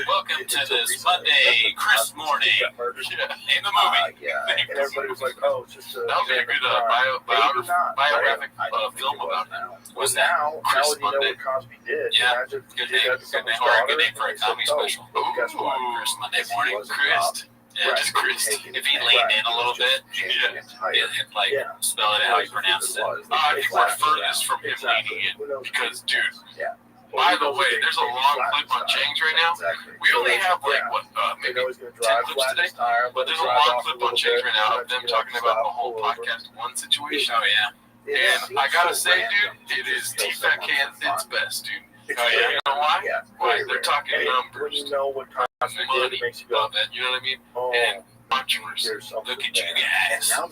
Welcome to this Monday, Chris morning in the movie. And everybody was like, oh, it's just a... That would be a good biographic film about him. Was that Chris Monday? Know what Cosby did. Yeah, good name. Good name for a comedy special. Chris Monday morning. Chris. Yeah, just Chris. If he leaned in a little bit, like spell it how he pronounces it. I think we're furthest from him leaning in because, dude. By the way, there's a long clip on Chang's right now. We only have like maybe 10 clips today, but there's a long clip on Chang's right now of them talking about the whole podcast one situation. Oh yeah. And I gotta say, dude, it is T-Fat Can its best, dude. Oh yeah, you know why? Why? They're talking numbers. You know what money, love that. You know what I mean? And controversy. Look at you guys. So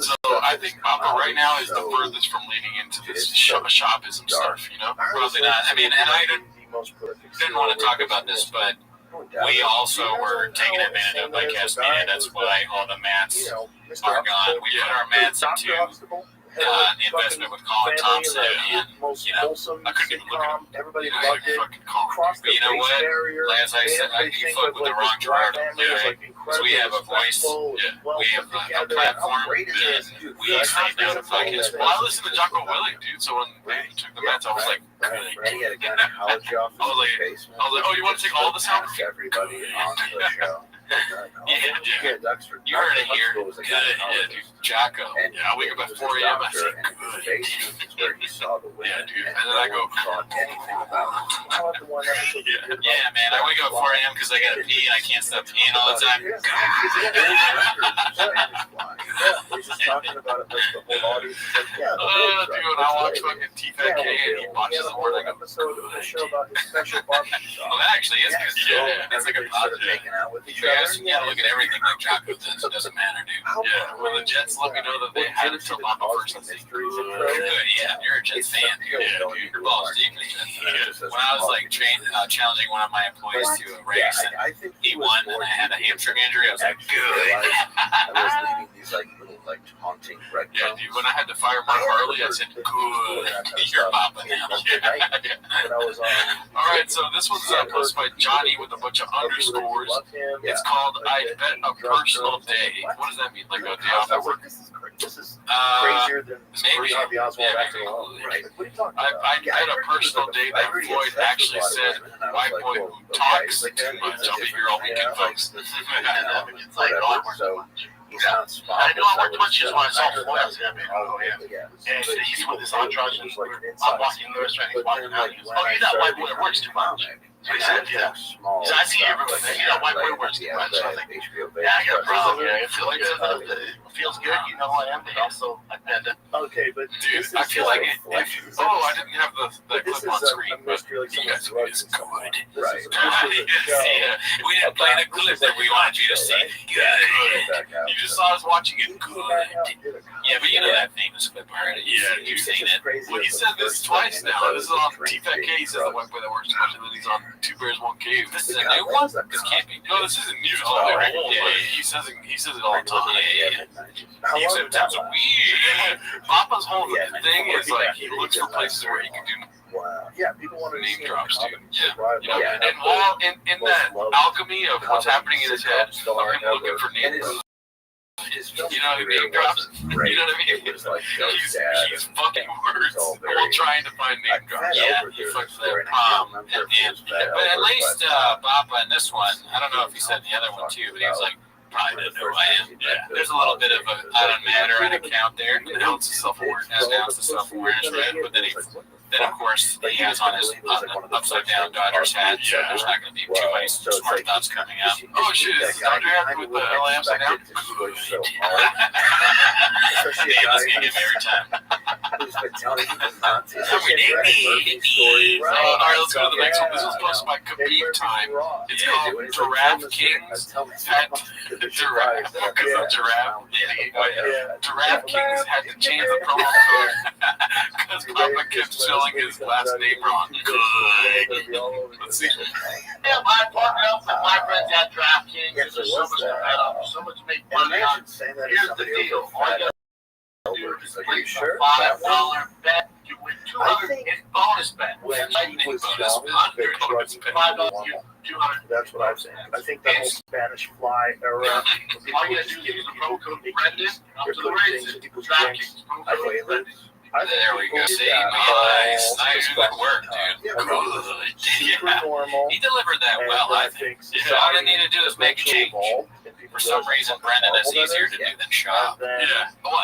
I think Papa right now is the furthest from leading into this shopism stuff. You know, probably not. I mean, and I didn't want to talk about this, but We also were taken advantage of by Caspania. That's why all the mats are gone. We put our mats into the investment with Colin Thompson, and I couldn't even look at him. Everybody He was loved like it. fucking calm. Crossed But you know what? As I said, you fuck with the wrong Gerardo. So we have a voice. We have a platform. And we say down the podcast. Well, I listened to Jocko Willing, dude. So when they took the mats, I was like, He had a gynecology office in the basement. I was like, oh, you want to take all this out? Everybody on the show. Yeah, you heard it here. Good, yeah, dude. Jocko. Yeah, I wake up at 4 a.m. I said, good. Where he saw the wind. Yeah, dude. And then I go, Anything about it. Yeah, man. I wake up at 4 a.m. because I gotta pee and I can't stop peeing all the time. He's just talking about it like the whole audience is like, yeah, dude, I watch fucking T-Fat K and he watches the word. I go, episode of the show about his special barbecue Well, sauce. that actually is good. Yeah, that's like a Started positive. making out with each Yeah, other. you gotta look at everything like Jocko does. It doesn't matter, dude. yeah, when the Jets let me know that they had until Mama first and Yeah, you're a Jets fan, dude. Yeah, dude. Your balls deep in Jets. When I was like challenging one of my employees to a race, and he won, and I had a hamstring injury, I was like, good. I was leaving these like little like taunting breadcrumbs. yeah, dude, when I had to fire Mark Harley, I said, good. You're popping now. When I was on. All right, so this one's posted by Johnny with a bunch of underscores. It's called I Bet a Personal Day. What does that mean? Like a day off at work? This is crazier than maybe. the Oswald Yeah, acting alone. right. What are you talking I about? bet a personal day that Floyd actually said, white boy who talks too much. I'll be here all weekend, folks. It's like, so he's on spot. I know I worked much when I saw Floyd. I was like, oh, yeah. And he's with his entourage, and I'm walking in the restaurant, he's walking out. He goes, oh, you're that white boy that works too much. So he said, yeah. He said, I see you everywhere, man. You're that white boy that works too much. So I was like, yeah, I got a problem. Yeah, it feels good. You know who I am, but also, I've been to. Okay, but Dude, I feel like I didn't have the this clip on is screen, a but mystery like You guys someone's are just drugged good. Right. We didn't play the clip that we wanted you to see. Good. you just saw us watching it. Good. Yeah, but you know that famous clip already. Yeah, You've seen it. Well, he said this twice now. This is on T-Fat K. He says the white boy that works too much, and then he's on Two Bears, One Cave. This is a new one? This can't be new. No, this isn't new. It's all old, but he says it all the time. He said times a week. Papa's whole thing is like he looks for places where he can do Wow. Yeah, people want to name see drops, dude. Yeah. You know, and all in that alchemy of what's happening in his head, of him looking for name drops. You know, name drops. You know what I mean? It was like He's fucking words while trying to find name drops. Yeah, he fucks that. But at least Papa in this one, I don't know if he said the other one too, but he was like, probably didn't know who I am. Yeah, there's a little bit of a I don't matter an account there. An ounce of self-awareness. Right? But then of course he has on his upside down Dodgers hat. So there's not going to be too many smart thoughts coming out. Oh shit! Is this Dodger hat with the LA upside down? Yeah, that's gonna get me every time. All right, let's go to the next one. This was posted by Khabib Time. It's called Giraffe Kings had Giraffe because of Giraffe. Giraffe Kings had to change the promo code because Papa kept spelling his last name wrong. Good. Let's see. Yeah, my partner up with my friends at DraftKings. Yes, There's it so was much that. better, so much make money on. Here's the deal. All you gotta do is place a $5 bet. You win 200 in bonus bet. When he was bonus young, bet. $5, you 200. that's what I'm saying. I think the whole Spanish Fly era. All you gotta do is use the promo code Brendan up to the races. DraftKings. Promo I code think Brendan. There we go. See, nice good work, dude. Good. Yeah. He delivered that well, I think. So all they need to do is make a change. For some reason, Brendan is easier to do than Shaw. Yeah. Well,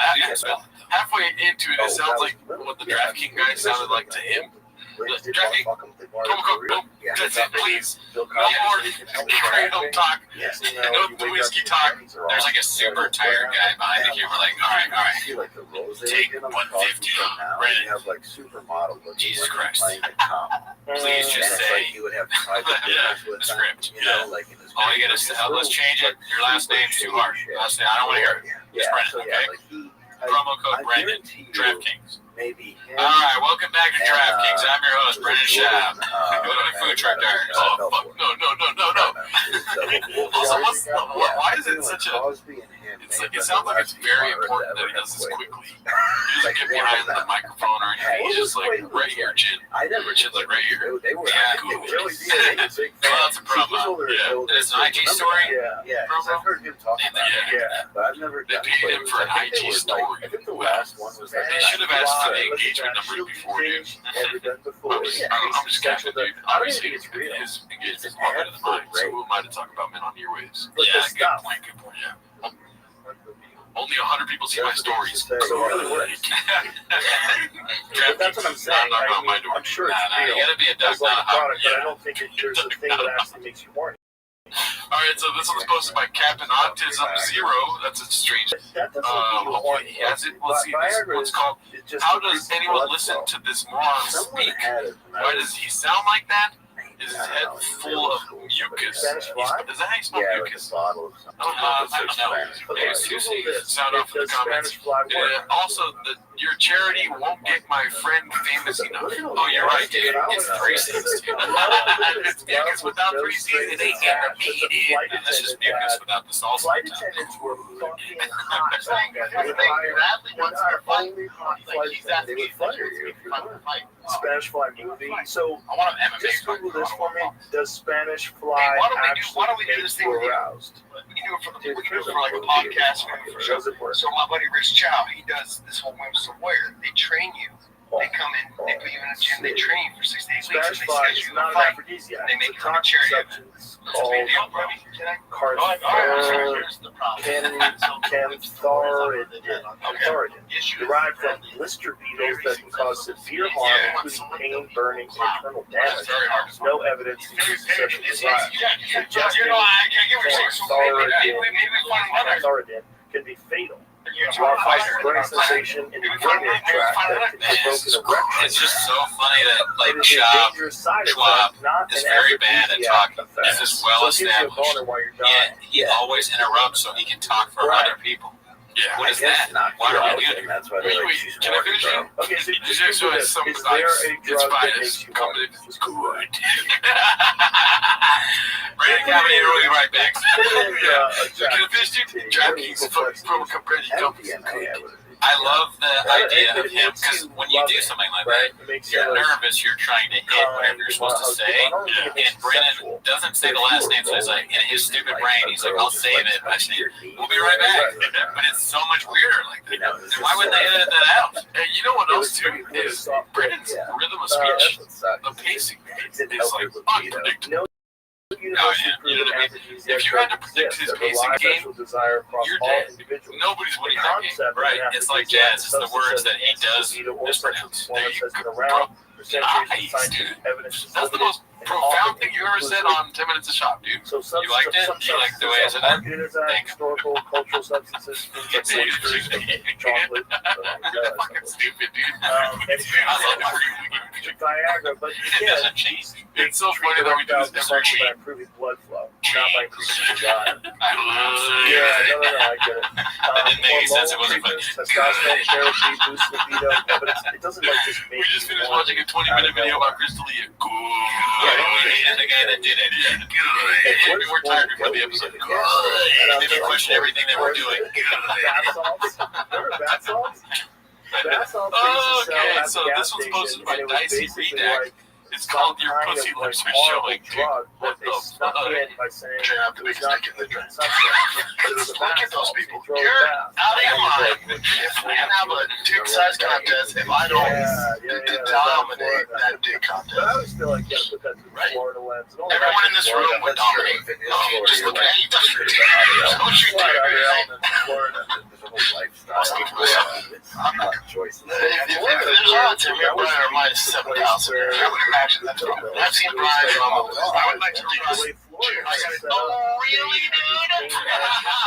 halfway into it, it sounds like what the DraftKings guy sounded like to him. DraftKings, promo code, boom. That's it, please. No more cradle talk. No whiskey talk. There's like a super tired guy behind the camera, like, all right. Take 150, Brendan. Have like supermodel. Jesus Christ. Please just say- you would have The script. You know, like in his All you gotta say, let's change it. Your last name's too hard. I don't want to hear it. It's Brendan, okay? Promo code Brandon. guarantee you, DraftKings. maybe him. All right, welcome back to And, DraftKings. I'm your host, Brendan Schaub. Go to the food truck there. Oh, fuck. No. Also, why is it such a... It sounds like it's very important that he does this quickly. He doesn't get behind the microphone or anything. He's just like, right here, Chin. Chin's like, right here. Yeah, cool. Well, that's a promo. Yeah. And it's an IG story? Yeah, I've heard him talk about it. Yeah, but I've never They paid him for an IG story. I think the last one was They should have asked for the engagement number before, dude. I'm just catching, dude. Obviously, his engagement is more better than mine, so who am I to talk about men on earwaves? Yeah, good point, yeah. Only 100 people see my stories. So really what? That's what I'm saying. I'm sure it's real. You gotta be a duck, It's like not a a product, but I hawk. don't think there's a thing that actually makes you horny. All right, so this one's posted by Captain Autism Zero. That's a strange. That doesn't make you Hopefully horny. he has it. Let's see. This one's called "How Does Anyone Listen to This Moron Speak?" Why does he sound like that? Is his head full of mucus? Is that how you spell mucus? I don't know. Hey, Susie, sound off in the comments. Also, your charity won't get my friend famous enough. Oh, you're right, dude. It's 3 C's, dude. It's mucus without 3 C's. It ain't gonna be it. That's just mucus without the salsa. Flight attendants were fucking hot. They would fire you if you wanted. Spanish Fly movie. So I want an MMA just fight. Google this for me. Does Spanish Fly Hey, why actually don't we do this make thing you with you? aroused? We can do it for like a podcast. We can do it for Does it work? So my buddy Rich Chow, he does this whole Whims of Wear. They train you. They come in, they put you in a gym, they train you for 6 to 8 weeks, and Spanish they Fly schedule is you not a an fight. aphrodisiac. They make It's it a a charity. substance What's the called deal, Robbie? Today? Cantharidin, derived from blister beetles that can cause severe harm, including pain, burning, and internal damage. No evidence to use sexual desire. Cantharidin can be fatal. While causing burning sensation in the urinary tract that can provoke an erection. It's just so funny that, like, It is a Schwab dangerous side Schwab effect, not is an very bad at talking. aphrodisiac This is effect. well So it gives you a established. boner while you're Yet dying. he always interrupts so he can talk for Right. other people. Yeah, what is that? Why are we doing That's that? Wait, can I finish it? Okay, so Just so this. it's some Is there a it's drug that bias. makes you Comedy horny? is good. Brandon Comedy, we'll be right back. So can I finish it? DraftKings promo code Brandon. I love the idea of him because when you do something like that, you're nervous, you're trying to hit whatever you're supposed to say. And Brandon doesn't say the last name, so he's like, in his stupid brain, he's like, I'll save it. I say, we'll be right back. But it's so much weirder like that. And why wouldn't they edit that out? And you know what else, too, is Brandon's rhythm of speech, the pacing is like unpredictable. No, you know what I mean? If you had to predict his pacing game, you're dead. Nobody's winning that game, right? It's like jazz. It's the words that he does mispronounce. There you go. Nice, dude. That's the most profound thing you ever said on 10 Minutes of Shop, dude. You liked it? You liked the way I said that? Thank you. Historical, cultural substances, foods like oysters, chocolate. Fucking stupid, dude. I I love it. Viagra, but It again, doesn't change. It's so funny that we do this every by week. improving blood flow, not by increasing desire. I love Yeah, it. no, I get it. That didn't make any sense. It wasn't funny. Testosterone therapy boosts libido, but it doesn't like just make We just you finished want watching a 20-minute video about Chris D'Elia. Good. And the guy that did it. Good. We were tired before the episode. Good. Made me question everything they were doing. bath salts. Remember bath salts? Bath salts Oh, they used to sell okay. at So the gas this one's posted station, by and it was Dicey basically Redact. like It's called Your some Pussy kind of, Lips like, Are horrible Showing, dude. drug that What they the snuck fuck? in by saying Turn out to it be was not sticking the convenient substance. But it was a Look bath at those salt. people. You throw it You're in bath. out of your mind. If we can have a dick size contest, if I don't dominate that dick But I contest. always feel like you have to put that through the Florida lens. It only Everyone in happens this Florida. room would That's true. dominate. No, just look at you. Don't you Flat dare. other elements in Florida. There's a whole lifestyle. I'm not choice. If there's odds here, me and Brian are minus 7,000. I would imagine that's wrong. I've seen Brian on the I would like to think this. Oh, really, dude?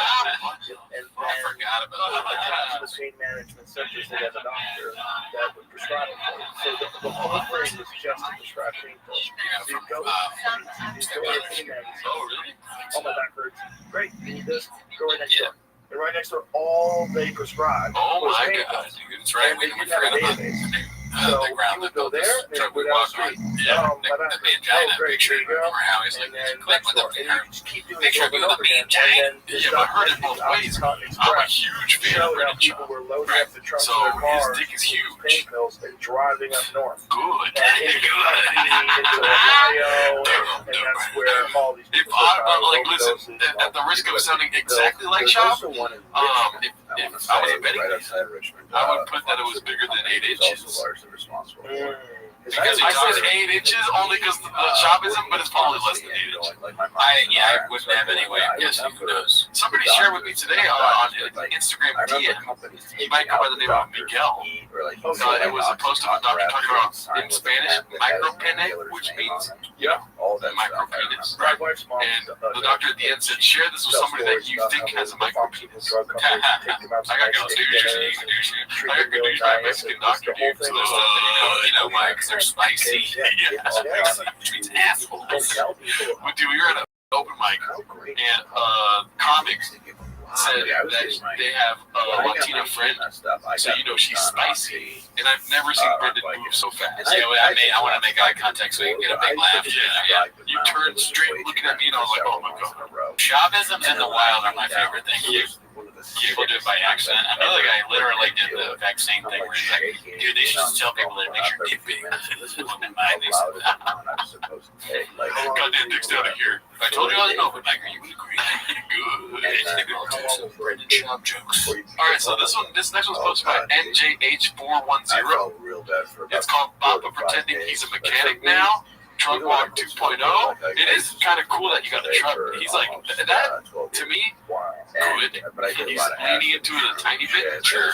I forgot about that. The pain management centers, they have a doctor that would prescribe it for you. So the whole thing is just to prescribe pain pills. So you go to the pain management. Oh, really? Oh, my back hurts. Great. You need this. Go right next door. And right next door, all all they prescribed. Oh was my pain God, pills. dude, that's right. And We they didn't have a forgot about database. the So ground you that would go built this there, and truck then we go down the walked on. street. Yeah, By that the time, angina great, picture. here you go. Remember how he's like, And then click next with the door. And you just keep doing make it sure over you and do over the again. angina. And then Yeah, but I heard it both ways. I'm a huge fan of showed how British people Chop. were loading Right. up the trunks So of their his cars dick is with huge. pain pills and driving up north. Good. And into Kentucky, into Ohio, and that's where all these If people start I, dying like, of listen, overdoses. at the risk of sounding exactly like There's Chop, also one in if Richmond, I was a betting right man, outside Richmond. I would put that it was bigger than 8 He's inches. also largely responsible for it. Because I said 8 inches only because the Chavism, but it's probably less than 8 inches. I wouldn't have any way of guessing. Who knows? Somebody shared with me today on Instagram I remember DM. companies He might go by the name of Miguel. It was a post of a doctor talking about, in Spanish, micropene, which means, all that micropenis. My wife's mom, And the doctor at the end said, share this with somebody that you think has a micropenis. I gotta go, dude. I gotta go, dude. My Mexican doctor, dude. So there's You know why? Because they're spicy. yeah, spicy, which means assholes. But dude, we were at an open mic, and comics said that they have a Latina friend, so you know she's spicy. And I've never seen Brendan move so fast. Yeah, I want to make eye contact so you can get a big laugh. Yeah. You turned straight looking at me, and I was like, oh my god. Chavisms in the wild are my favorite thing. People do it by accident. Another guy literally did the exact same thing where he's like, dude, they should just tell people to make your dick big. Women buy these. Goddamn dick's down here. If I told you I was an open micer, you would agree. Good. Brendan Schaub jokes. Alright, so this next one's posted by NJH410. It's called Papa Pretending He's a Mechanic Now. Truck Walk 2.0. It is kind of cool that you got the truck. He's like, that, to me, good. He's leaning into it a tiny bit, sure.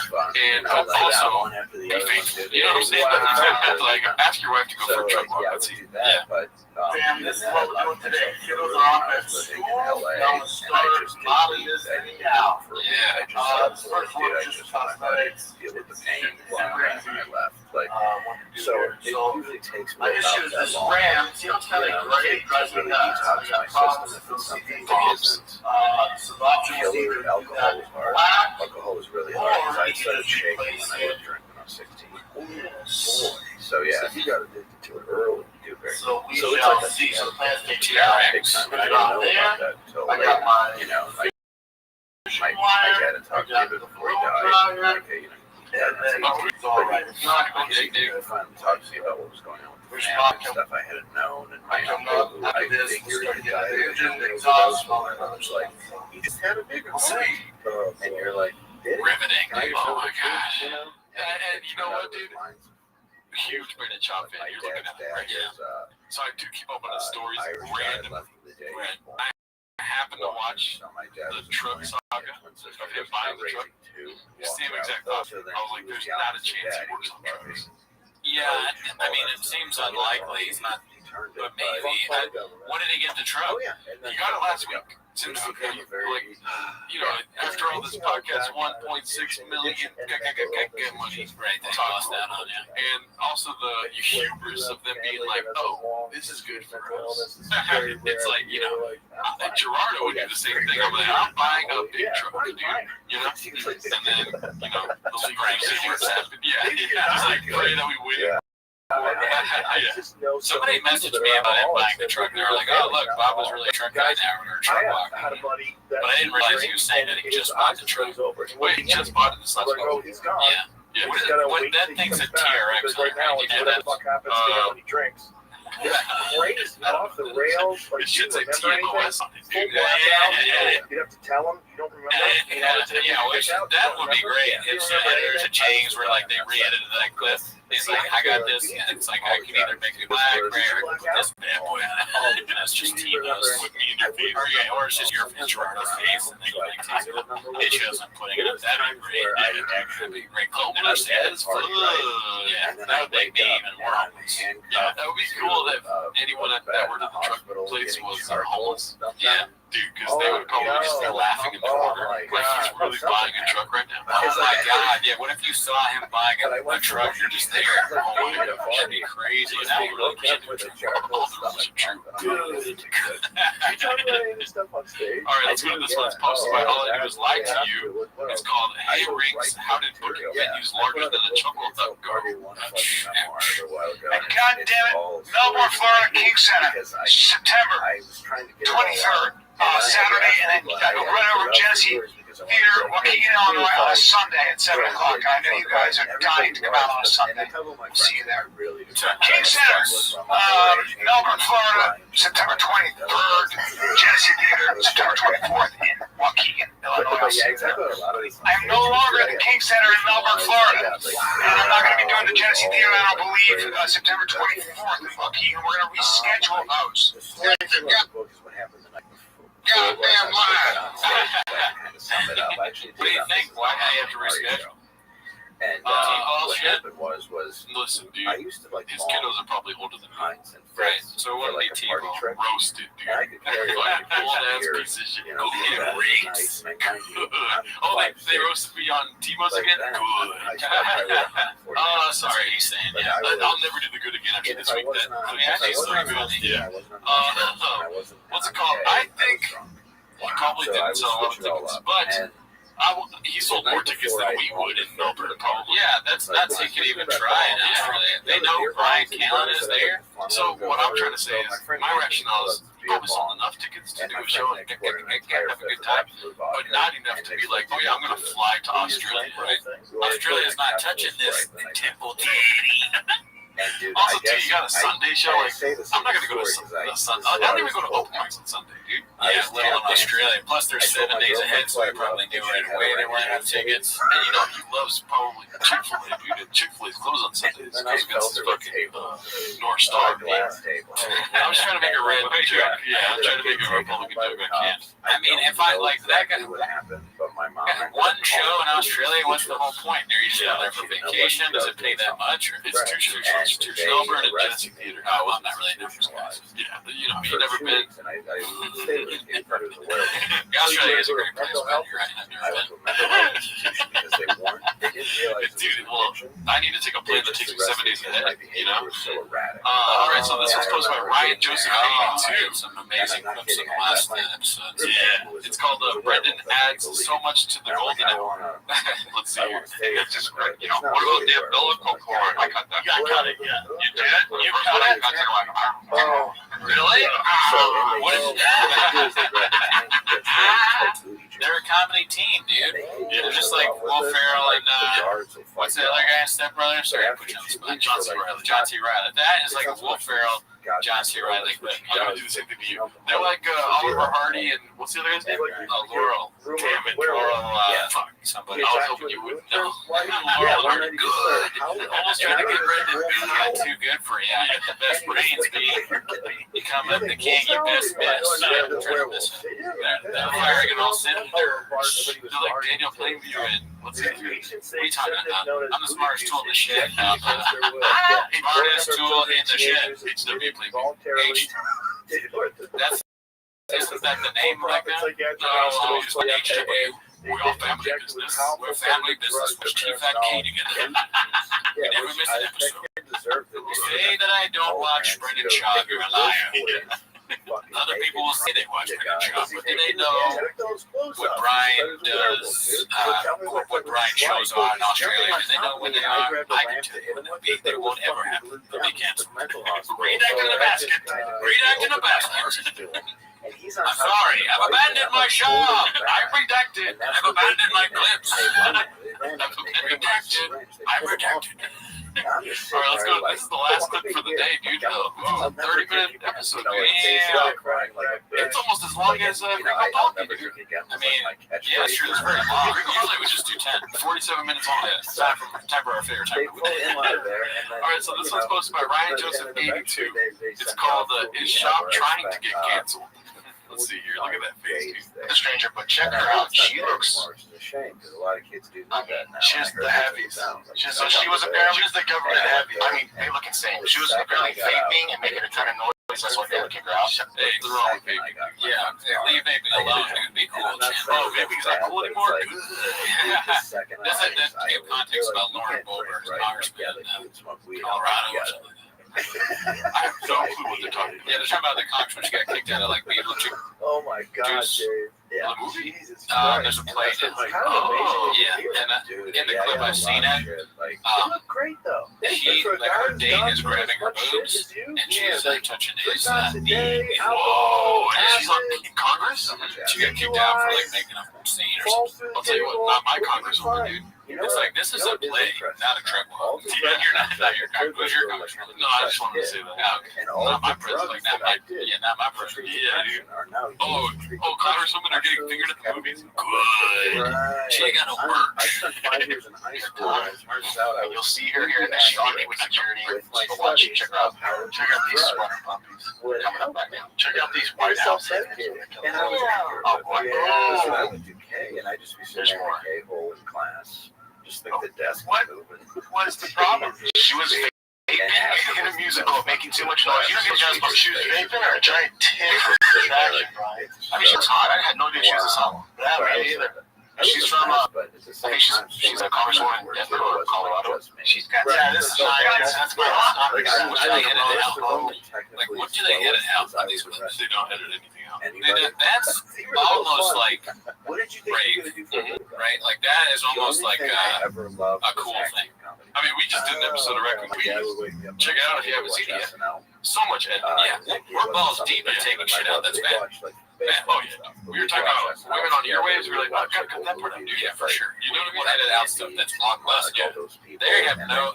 And also, be faithful. You know what I'm saying? Like, ask your wife to go for a truck walk. Let's see. Yeah. Damn, this is what we're doing today. Kiddos are on at school, down the start, Molly is heading out. Yeah. First one just talks about it. Deal with the pain when I left. Like, so it usually takes me My issue is this RAM, you know, it's kind of great, drives me nuts. I got problems with bombs. Killer alcohol was hard. Alcohol was really hard. I started shaking when I was drinking when I was 16. Boy. So yeah, you got addicted to it early. So we shall see some plans take care of it. I didn't know about that until I got my, you know, my dad had talked to me before he died. Okay, you know, it's all right. It's not going to he finally talked to me about what was going on with the family and stuff I hadn't known, and I come up after this, we start getting the engine, the exhaust, all that other stuff. he just had a bigger See. and you're like, Riveting. Oh my gosh. you know? And you know what, dude? Huge Brendan Schaub fan. You're looking at it right now. So I do keep up on the stories random. I happened to watch the truck saga of him buying the truck. Same exact thought. I was like, there's not a chance he works on trucks. Yeah, I mean, it seems unlikely. He's not, but maybe. When did he get the truck? He got it last week. Since, like, you know, after all this podcast, 1.6 million money. Right, they lost that on you. And also the hubris of them being like, oh, this is good for us. It's like, you know, Gerardo would do the same thing. I'm like, I'm buying a big truck, dude. You know? And then, you know, the league things happen. Yeah, just like, pray that we win. Somebody messaged me about him buying the truck. They were like, "Oh, look, Bob was really a truck guy now, or a truck walk." But I didn't realize he was saying that he just bought the truck. Wait, he just bought it this last week. Yeah. When that thing's a TRX, right now, you know that. what happens to him when he drinks. Crazy off the rails. Like, It should you say remember anything? TMOS on it, Full dude. blast out. You'd have to tell him you don't remember. That would be great. It's editors and James where like they re-edited that clip. It's like I got this, and it's like I can either make it black, gray, or I can put this bad boy on it. And it's just Tito's with me in your feet, or it's just your Gerardo's face, and they go like it shows I'm putting it up. That'd be great. That'd be great. Clip that says, yeah, that would make me even more homeless. Yeah, that would be cool if anyone that worked at the truck place was homeless. Yeah. Dude, because they would probably just be laughing in the corner. Like he's really buying a truck right now. Oh my God! Yeah, what if you saw him buying a truck? You're just there. Oh my God, that'd be crazy. Now you really can't do it. All the rules are true. Good. You talk about any of this stuff on stage? All right, let's go to this one. It's posted by All I Do Is Lie to You. It's called Hey Rings, How Did Booking Venues Larger Than a Chocolate Duck Go? And God damn it, Melbourne, Florida, King Center, September 23rd, Saturday, and then I go right over to Genesee Theater, Waukegan, Illinois on a Sunday at 7 o'clock. I know you guys are dying to come out on a Sunday. We'll see you there. King Center, Melbourne, Florida, September 23rd, Genesee Theater, September 24th in Waukegan, Illinois. I'm no longer at the King Center in Melbourne, Florida, and I'm not going to be doing the Genesee Theater, I don't believe, September 24th in Waukegan. We're going to reschedule those. Goddamn lie! What do you think? Why do you have to reschedule? And what happened was Listen, dude, I used to like his kiddos are probably older than me. Heinz and Right. Fritz So what for, did like, they a party T-bone? trip. Roasted, dude. And I could carry like Fucking old ass beer, piece of shit. you know, Good. that was nice, man. Oh, they roasted me on T-Mo's again? Good. Oh, sorry, he's saying, yeah. I'll never do the good again after this week. Then. I mean, actually, it's so good. Yeah. What's it called? I think he probably didn't sell a lot of tickets, but he sold more tickets than we would in Melbourne, probably. Yeah, that's nuts. He could even try it. They know Brian Callen is there. So what I'm trying to say is, my rationale is probably sold enough tickets to do a show and have a good time, but not enough to be like, oh yeah, I'm going to fly to Australia, right? Australia's not touching this temple. Also, too, you got a Sunday show. Like, I'm not gonna go to Sunday. I don't even go to open mics on Sunday, dude. Yeah, little in Australia. Plus, they're 7 days ahead, so they probably do right away. They weren't have tickets. And you know, he loves probably Chick-fil-A, dude. And Chick-fil-A's closed on Sundays. It goes against his fucking North Star. I was trying to make a Republican joke. Yeah, I'm trying to make a Republican joke. I can't. I mean, if I like that guy, one show in Australia, what's the whole point? They're usually out there for vacation. Does it pay that much? Or It's two shows. It's two shows. Melbourne and Genesee Theater. Oh, well, I'm not really known for guys. Yeah, you know, you've never been. Australia is a great place, but you're right. I've never been. Dude, well, I need to take a plane that takes me 7 days ahead, you know? All right, so this was posted by Ryan Joseph Oh, 82. some amazing clips in the last episodes. Yeah, it's called Brendan Adds So Much to the Golden Hour. Let's see here. It's just, you know, what about the umbilical cord? I cut that. I cut it, yeah. You did? You cut it? Oh, Really? What is They're a comedy team, dude. They're just like Will Ferrell and what's the other guy, Step Brother? Sorry, I put you on the spot. John C. Reilly. That is like a Will Ferrell, John C. Reilly. But I'm gonna do the same thing to you. They're like Oliver Hardy and what's the other guy's name? Laurel. Damn it, Laurel, fuck. somebody. I was hoping you wouldn't know. Laurel are good. Almost trying to get Brendan Bean got too good for you. You got the best brains, Bean. You come up the king, your best bitch. They're firing and all sitting there. They're like Daniel Plainview and what's the other guy? What are you talking about? I'm the smartest tool in the shed. Smartest tool in the shed. HW Plainview. That's isn't that the name right now? No, it's like HW. We're all family business. We're family business with Chief Fat K together. We never miss an episode. Say that I don't watch Brendan Shaw, you're a liar. Other people will say they watch Brendan Shaw, but do they know what Brian does, what Brian shows are in Australia? Do they know when they are? I can tell you when they'll be. They won't ever happen. They'll be canceled. Redact in the basket. Redact in the basket. I'm sorry, I've abandoned my show. I'm redacted. I've abandoned my clips. I'm redacted. I'm redacted. All right, let's go. This is the last clip for the day, dude. 30-minute episode, dude. Yeah. It's almost as long as Ringo Talking, dude. I mean, yeah, sure, it's very long. Usually we just do 10. 47 minutes on this. Time for our favorite time of the day. All right, so this one's posted by Ryan Joseph 82. It's called Is Shop Trying to Get Canceled? Let's see here. Look at that face, dude. The stranger, but check her out. She looks. It's a shame because a lot of kids do that now. She's the heavies. So she was apparently the government heavy. I mean, they look insane. She was apparently vaping and making a ton of noise place. That's why they would kick her out. Hey, the wrong baby. Yeah, leave baby alone. Dude, be cool. Oh, baby's not cool anymore. That's a give context about Lauren Boebert, congressman in Colorado. I have no clue what they're talking about. Yeah, they're talking about the congressman. She got kicked out of like Beetlejuice. Oh my God, dude. Yeah. There's a play. Oh, yeah. And in the clip I've seen it, you look great though. Her date is grabbing her boobs, and she's touching his knee. Whoa, and she's in Congress? She got kicked out for like making a scene or something. I'll tell you what, not my congresswoman, dude. It's like, this is a play, not a trick. You're not your congresswoman. Who's your congresswoman? No, I just wanted to say that. Okay. Not my president. Not my president. Yeah, dude. Oh, congresswomen are getting figured at the movies. Good. She ain't got no work. I spent 5 years in high school, and it turns out You'll see her here, and then she on me with security. But watch, check her out. Check out these sweater puppies coming up back now. Check out these White House. And I was Oh, boy. so I would do K, and I just be sitting in a K-hole in class. Just like the desk was moving. What's the problem? She was vaping in a musical, making too much noise. You don't get judged, but she was vaping or a giant tin for distraction, Brian. I mean, she was hot. I had no idea she was a song. Yeah, me either. She's from, I think she's a congresswoman in Denver or Colorado. She's got, this is that's my last topic. What do they edit out? Like, what do they edit out on these ones? They don't edit anything out. That's almost like rape, right? Like, that is almost like a cool thing. I mean, we just did an episode of Record Queens. Check it out if you haven't seen it yet. So much editing. Yeah, we're balls deep in taking shit out that's bad. Oh, yeah. We were talking about women on earwaves. We were like, oh, I gotta cut that part out, dude. Yeah, for sure. You know what I mean? Edit out stuff that's blockbuster. Yeah. They have no.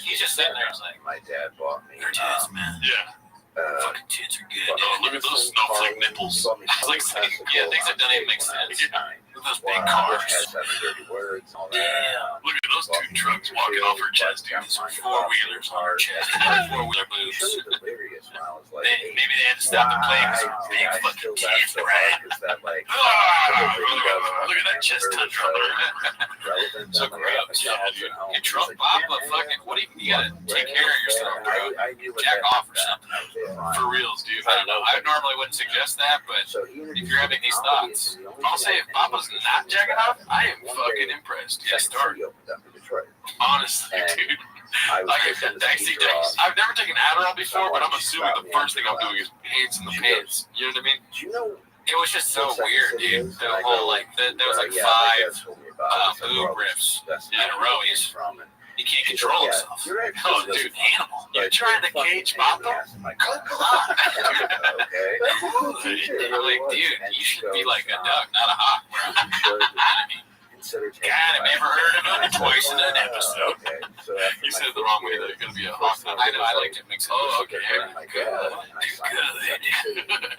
He's just sitting there. It's like, my dad bought me. Your tits, man. Yeah. Fucking tits are good. Oh, look at those snowflake nipples. I was like, yeah, things that don't even make sense. Look at those big cars. Damn. Look at those two trucks walking off her chest, dude. Some four-wheelers on her chest. Four-wheeler boobs. Maybe they had to stop the plane because her big fucking tits, right? Look at that chest tundra. So gross. Yeah, dude. You Trump Bob, but fucking, what do you gotta take care of yourself, bro? Jack off or something. For reals, dude. I don't know. I normally wouldn't suggest that, but if you're having these thoughts, I'll say if Papa's not jacking off, I am fucking impressed. Yeah, start. Honestly, dude. Like dicey days. I've never taken Adderall before, but I'm assuming the first thing I'm doing is hands in the pants. You know what I mean? It was just so weird, dude. The whole like, there was like 5 boob riffs in a row. He can't control himself. Oh, dude, animal. You're trying to cage Papa? Good luck. I'm like, dude, you should be like a duck, not a hawk, bro. God, I've never heard of it twice in an episode. You said it the wrong way, though. You're going to be a hawk. I know, I like to mix it. Oh, okay. Good.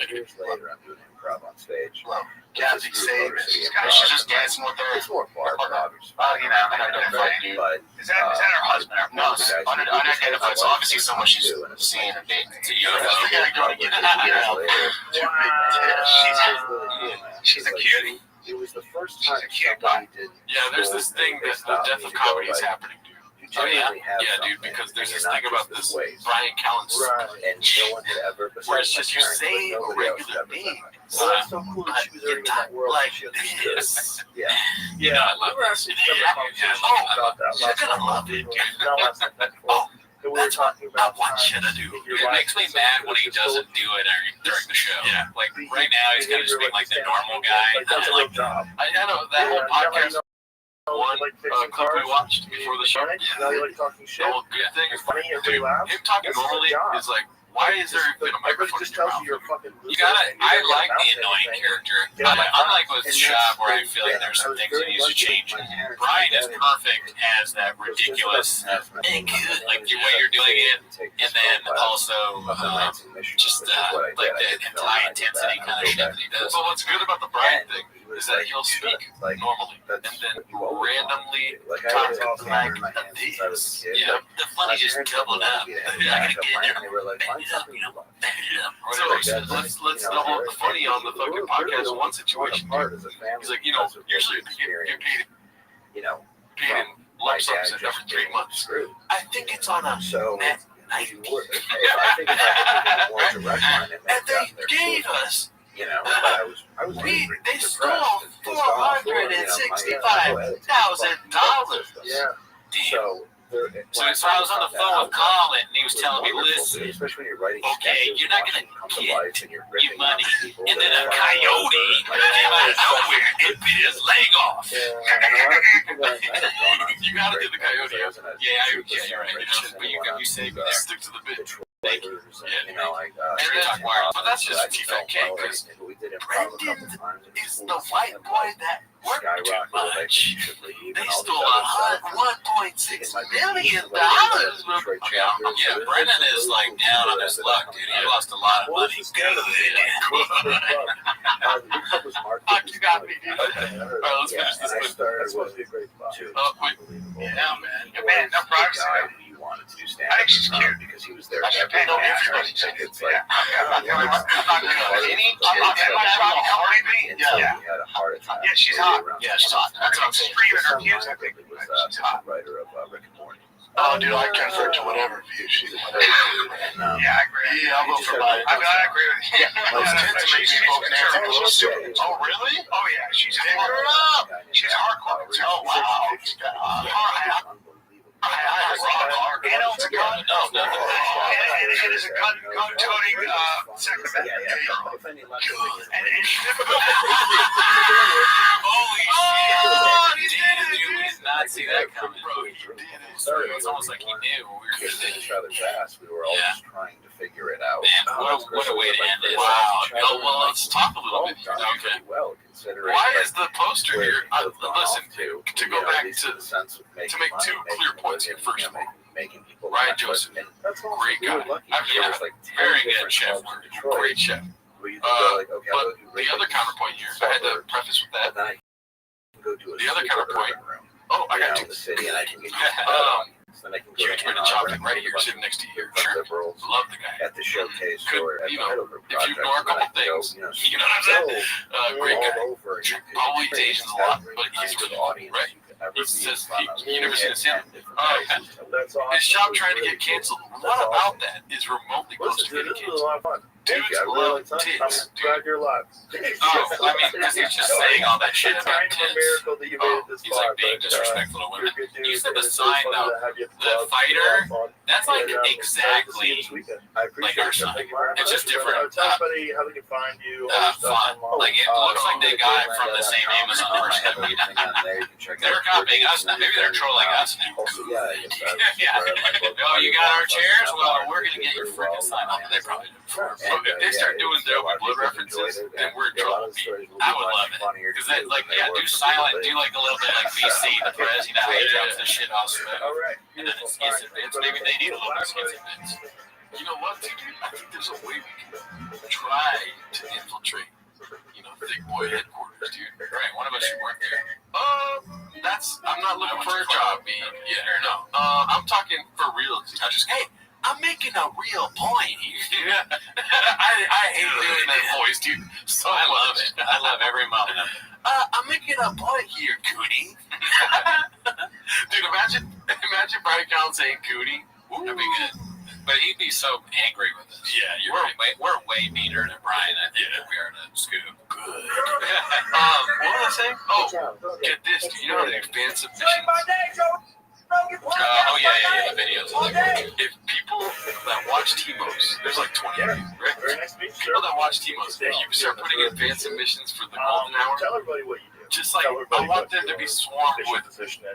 Years later, I'm doing improv on stage. Kathy saves. She's just dancing with her. It's more bar, obviously. You know, but is that her husband? No, it's unidentified. So obviously someone she's seeing and dating. It's a She's a cutie. It was the first time somebody did. Yeah, there's this thing that the death of comedy is happening, dude. Oh, yeah, dude, because there's this thing about this Brian Callen's, and no one had ever, where it's just you say a regular name. So that's so cool that she was already in that world. Like this. Yeah. Yeah, I love it. You're gonna love it, dude. Oh, that's what I should do. It makes me mad when he doesn't do it during the show. Yeah. Like, right now, he's kind of just being like the normal guy. I know that whole podcast. One clip we watched before the show. Yeah. The whole good thing is, dude, him talking normally is like, why is there even a microphone in your mouth? You gotta, I like the annoying character. Unlike with Shab, where I feel like there's some things that needs to change, Brian is perfect as that ridiculous, like the way you're doing it, and then also just like the high intensity kind of shit that he does. But what's good about the Brian thing is that he'll speak normally, and then randomly talk to the mic of this. Yeah, the funny just doubled up. I gotta get in there. So let's double the funny on the fucking podcast one situation. He's like, usually you're paid in lump sums every 3 months. I think it's on a net I think if I had more direct line, it And they gave us. but I was They stole $465,000. Yeah. Damn. So I was on the phone with Colin, and he was telling me, listen, especially when you're writing okay, you're not going to get your money. And then a coyote came out of nowhere and bit his leg off. You got to do the coyote. Yeah, you're right. But you say stick to the bit. Thank you. But that's just T-Fat K, because Brendan is the white boy that worked too much. They stole $1.6 million. Yeah, Brendan is like down on his luck, dude. He lost a lot of money. Good. You got me, dude. All right, let's finish this clip. That's supposed to be a great spot. Yeah, man. No progress. Wanted to do stand I think she's cute because he was there. I should pay no interest. Tickets, like, I'm not Cardi B. he had a heart attack. Yeah, she's hot. Yeah, she's hot. That's what I'm screaming her music. I think it was She's hot. writer of Rick and Morty. Oh, dude, I convert to whatever view she's. Yeah, I agree. Yeah, I'll vote for Biden. I agree with you. She's Oh, really? Oh, yeah. She's hardcore. She's hardcore. Oh, wow. And owns a gun. And is a gun-toting Second Amendment. Holy shit! We did not see that coming. It's almost like he knew we were going to each other's ass. We were all just trying to figure it out. Man, what a way to end it. Wow. Well, let's talk a little bit. Okay. Well, considering why is the poster here? Listen, to go back to make two clear points here. First of all, Ryan Joseph, great guy. I've never very good chef, great chef. But the other counterpoint here, I had to preface with that. The other counterpoint. Oh, I got two. Huge bit of chocolate right here, sitting next to you. Sure. Love the guy. At the showcase, or if you ignore a couple things, you know what I'm saying? Great guy. Probably Asians a lot, but he's really funny, right? He says you never seen his him. His shop trying to get canceled. What about that is remotely close to getting canceled? Dudes love tits. Glad you're alive. Oh, I mean, because he's just saying all that shit about tits. He's like being disrespectful to women. You said the sign, though, the fighter, that's like exactly like our sign. It's just different. Font. Like, it looks like they got it from the same Amazon person that we did. They're copying us now. Maybe they're trolling us now. Yeah. Oh, you got our chairs? Well, we're going to get your freaking sign. Oh, they probably do. So if they start doing their blood references, then we're in trouble. I would love it. Because they, like, do silent, do like a little bit like BC, the prez, you know how he drops the shit off smooth. And then it skips and bits. Maybe they need a little bit of skips and bits. You know what, dude? I think there's a way we can try to infiltrate, thick boy headquarters, dude. Right, one of us should work there. I'm not looking for a job, no. I'm talking for real. I just, hey, I'm making a real point here. I hate doing that voice, dude. So I love it. I love every moment of it. I'm making a point here, Cootie. Dude, imagine Brian Callen saying Cootie. That'd be good. But he'd be so angry with us. Yeah, we're way meaner than Brian, I think, than we are to Scoop. Good. What was I saying? Oh, get this. Do you know how to do fan submissions? The videos. If people that watch T-Mos, there's like 20 of you, right? People that watch T-Mos, if you start putting in fan submissions for the golden hour, tell everybody what you do. Just like, I want them to be swarmed with,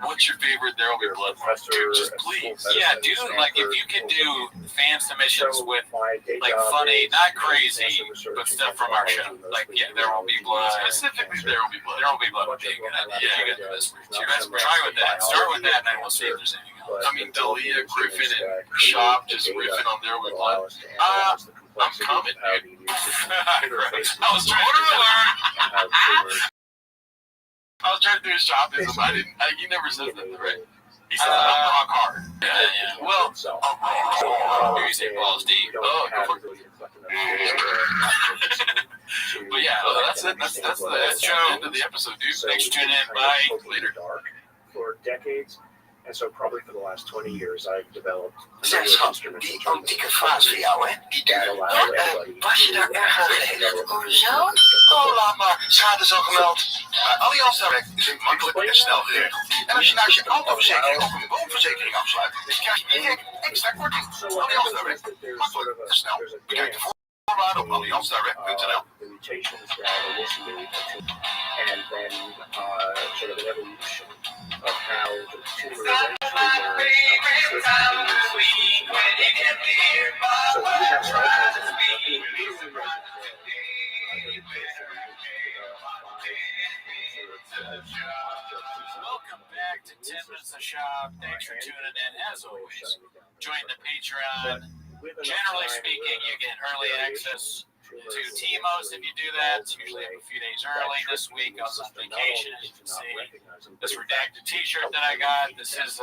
what's your favorite There Will Be Blood? Dude, just please. Yeah, dude, like, if you can do fan submissions with, like, funny, not crazy, but stuff from our show. Like, There Will Be Blood. Specifically, There Will Be Blood. There Will Be Blood would be a good idea. You gotta do this. Try with that. Start with that, and then we'll see if there's anything else. I mean, Dalia, Griffin, and Shop just riffing on There Will Be Blood. I'm coming, dude. I was trying to learn. I was trying to do a shopism. He never says that, right? He says I'm rock hard. Yeah. Well, do you say balls deep? Oh, go for it. But yeah, that's it. That's the end of the episode, dude. Thanks for tuning in. Bye. Later. For decades. And so probably for the last 20 years, I've developed Gezelschap, die antieke vaas voor jou, hè? Die duur. Was je daar erg aan gelegen? Hoezo? Oh, laat maar. Schade is al gemeld. Allianz Direct is makkelijk en snel geregeld. En als je naast je autoverzekering ook een woonverzekering afsluit, krijg je direct extra korting. Allianz Direct. Makkelijk en snel. Bekijk de voorwaarden op allianzdirect.nl. And then sort of an evolution of how the two were eventually so we have all kinds of Welcome back to 10 Minutes of Shop. Thanks for tuning in. As always, join the Patreon. Generally speaking, you get early access to TMOs if you do that. It's usually a few days early. This week I was on vacation, as you can see. This redacted t-shirt that I got, this is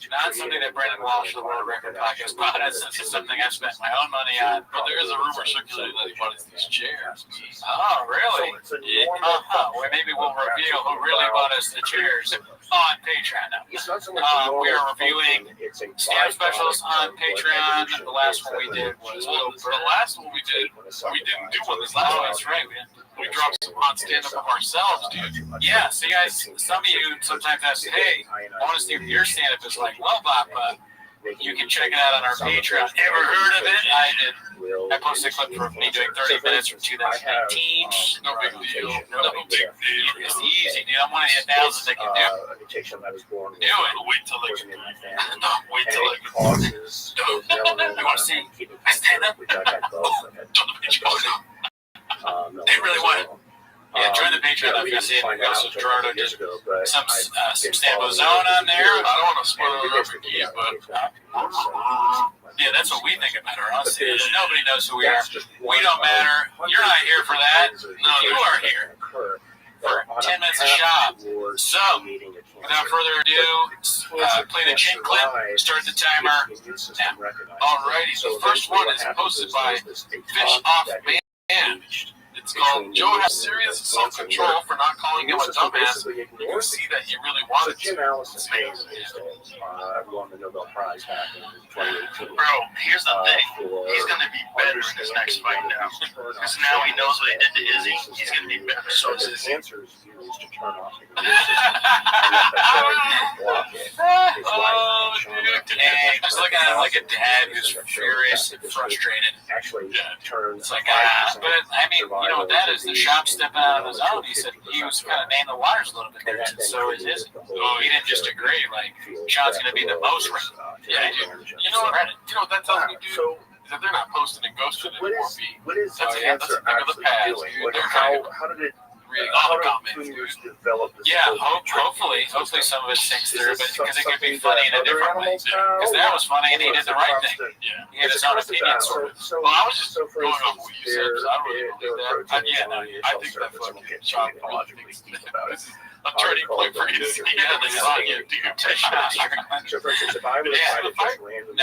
not something that Brendan Walsh of the World Record Podcast bought us. This is something I spent my own money on. But there is a rumor circulating that he bought us these chairs. Oh, really? Well, maybe we'll reveal who really bought us the chairs on Patreon now. We are reviewing stand specials on Patreon. The last one we did was the last one we did. We didn't do one this last one. That's right. We dropped some hot stand-up of ourselves, dude. Yeah, so you guys, some of you sometimes ask, hey, I want to see if your stand-up is like, well, Bob, you can check it out on our Patreon. Ever heard of it? I did. I posted a clip from me doing 30 minutes from 2019. No big deal. No big deal. It's easy, dude. I'm one of the 1,000 that can do it. Do it. Wait till I can. No, wait till I can. You want to see? I stand up. They really want it. Yeah, join the Patreon. If you see it, also Gerardo did some Stambo Zone on there. I don't want to spoil it for you, but yeah, that's what we think about her. Honestly, nobody knows who we are. We don't matter. You're not here for that. No, you are here for 10 minutes of shop. So, without further ado, play the chin clip, start the timer now. Alrighty, the first one is posted by Fish Off Man. It's called Joe has serious self-control for not calling him a dumbass. You can see that he really wanted to. Jim Allison won the Nobel Prize back in 2018. Bro, here's the thing. He's going to be better in his next fight now. Because now he knows what he did to Izzy. He's going to be better. So is Izzy. Answer is used to turn off the immune system and let the brain block it. His wife, Dang, just looking at it like a dad who's furious and frustrated. Actually turns it's like, but I mean, you know what that is? The shop stepping out of his own. He said he was kind of nailing the waters a little bit there, and so is his. Oh, he didn't just agree. Like, Sean's going to be the most right. Yeah, you know what that tells me, dude? Is that they're not posting and ghosting anymore. What is the answer actually doing? Like, how did it? How do juniors develop this? Yeah, hopefully some of it sinks through, but because it could be funny in a different way. Because that was funny, and he did the right thing. Yeah, he had his own opinion, sort of. Well, I was just going off what you said, because I don't really believe that. Yeah, no, I think that fucking Sean probably thinks about it. I'm turning point for you. Yeah, they saw you, dude. So, for instance, if I was to just randomly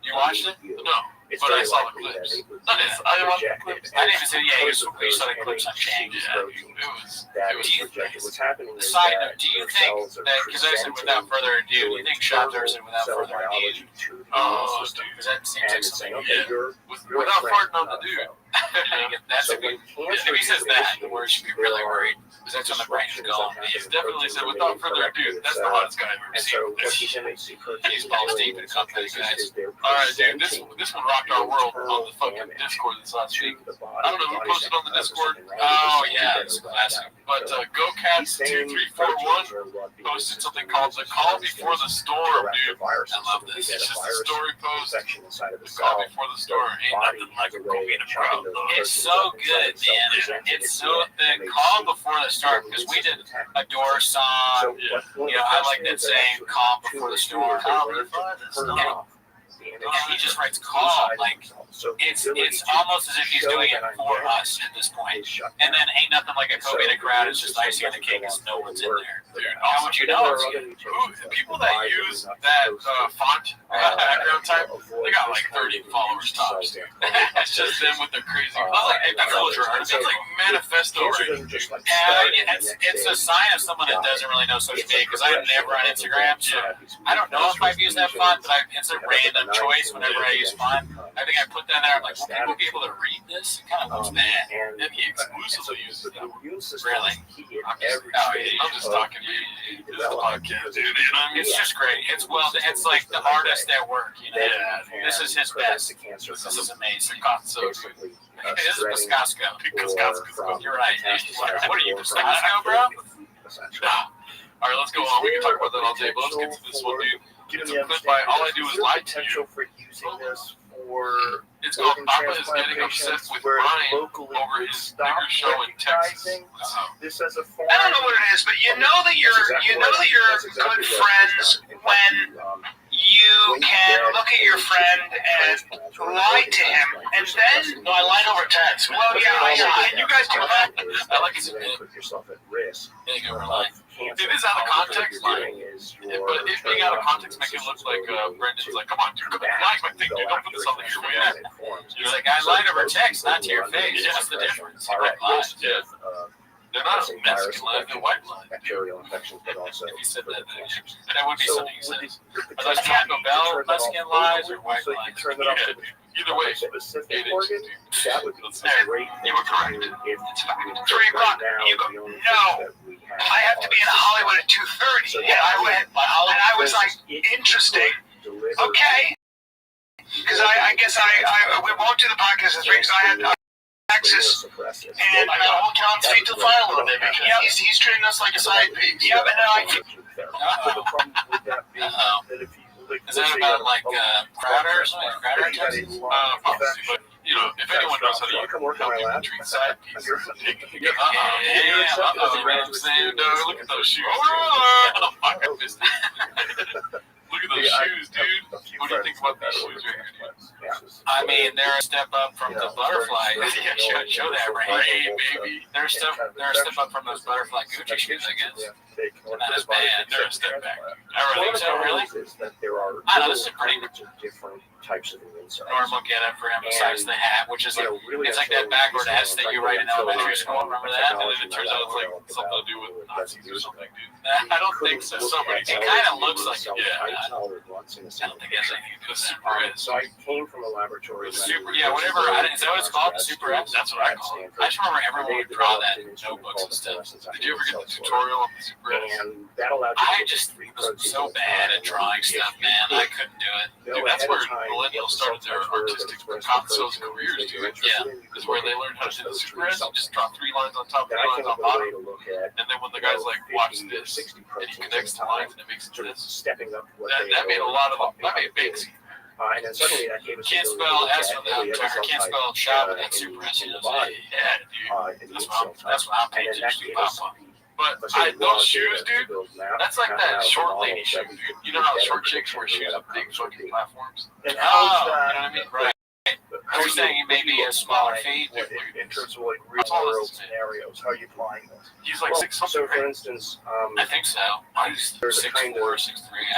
you watched it? No. But I saw the clips. I didn't even say, yeah, we saw the clips on Change. It was rejected. What's happening is side note, do you think that, because I said without further ado, do you think Shop said without further ado? Oh, because that seems like something, without farting on the dude. That's a good, if he says that, the word should be really worried, because that's when the brain is going. He's definitely said without further ado, that's the hottest guy I've ever seen. He's balls deep in something, guys. Alright, dude, this one rocked our world on the fucking Discord this last week. I don't know who posted on the Discord. Oh, yeah, it's classic. But GoCats2341 posted something called The Call Before the Storm, dude. I love this. It's just a story post. The Call Before the Storm. Ain't nothing like a go being a pro. It's so good, man. It's so the Calm Before the Storm, because we did a Door song. You know, I like that saying, Calm Before the Storm. And he just writes calm, like it's almost as if he's doing it for us at this point. And then ain't nothing like a Kobe in a crowd. It's just icing on the cake because no one's in there. Dude, how would you know? People that use that font background type. They got like 30 followers tops. It's just them with their crazy. I was like, hey, that's ultra art. It's like manifesto writing. It's a sign of someone that doesn't really know social media because I'm never on Instagram. So I don't know if I've used that font, but it's a random choice whenever I use font. I think I put that there. I'm like, will people be able to read this? It kind of looks bad. And he exclusively uses that one. Really? I'm just talking to you. This is a podcast, dude. You know, it's just great. It's like the artist at work. You know, this is his best. This is amazing. So good. This is Piscasco. You're right. What are you, Piscasco, bro? All right, let's go on. We can talk about that all day, but let's get to this one, dude. It's a clip by All I Do Is Lie to You. It's called Papa is Getting Obsessed with Ryan over his bigger show in Texas. I don't know what it is, but you know that you're good friends when you can look at your friend and lie to him, and then No, I lied over text. well, yeah, and you guys do that. I like his opinion. Getting over lying. It is out of context, lying. But it being out of context makes it look like Brendan's like, come on, dude, lie my thing, dude, don't put this on the your way. You're like, I lied over text, not to your face. What's the difference? Right, lies. Yeah. They're not a Mexican line, they're white line. Bacterial infections, but also If you said that, that would be something you said. Are those Taco Bell Mexican lies or white lies? Either way, specific organ, that would be great. you were correct. It's fact. 3 o'clock, and you go, no, I have to be in Hollywood at 2:30. And I went, and I was like, interesting. Okay. Because I guess we won't do the podcast at 3 because I had Texas, and I got to hold Count's feet to the fire a little bit because he's treating us like a side piece. Yeah, but Is that about like Crowder or something? Crowder, Texas? But, you know, if anyone knows how to use treat side pieces, you know what I'm saying? Look at those shoes. Oh, fuck, I missed it. Look at those shoes, dude. What do you think about these shoes right here, dude? I mean, they're a step up from the butterfly. Yeah, show that right, baby. They're a step up from those butterfly Gucci shoes, I guess. They're not as bad. They're a step back. I really think so, really. I know, this is a pretty normal get-up for him besides the hat, which is like, it's like that backward S that you write in elementary school. Remember that? And then it turns out it's like something to do with Nazis or something, dude. I don't think so. It kind of looks like it. Yeah. I don't think it has anything to do with Super S. So I came from a laboratory. Whatever. Is that what it's called? Super S? That's what I call it. I just remember everyone would draw that in notebooks and stuff. Did you ever get the tutorial on the Super S? I just was so bad at drawing stuff, man. I couldn't do it. Dude, that's where millennials started their artistic consoles careers, dude. Yeah. That's where they learned how to do the Super S. Just draw 3 lines on top, 3 lines on bottom. And then when the guy's like, watch this, and he connects the lines and it makes it this. That made a lot of them. That made banks. And then suddenly that gave us can't spell S without can't spell shop without Super S. Yeah, dude. That's what I'm paying attention to. But those shoes, dude, that's like that short lady shoe, dude. You know how short chicks wear shoes with big fucking platforms? You know what I mean? Right. You're saying maybe a smaller feet? In terms of like real world scenarios, how are you applying this? He's like 6 something. So for instance, I think so. I'm 6'4", 6'3". I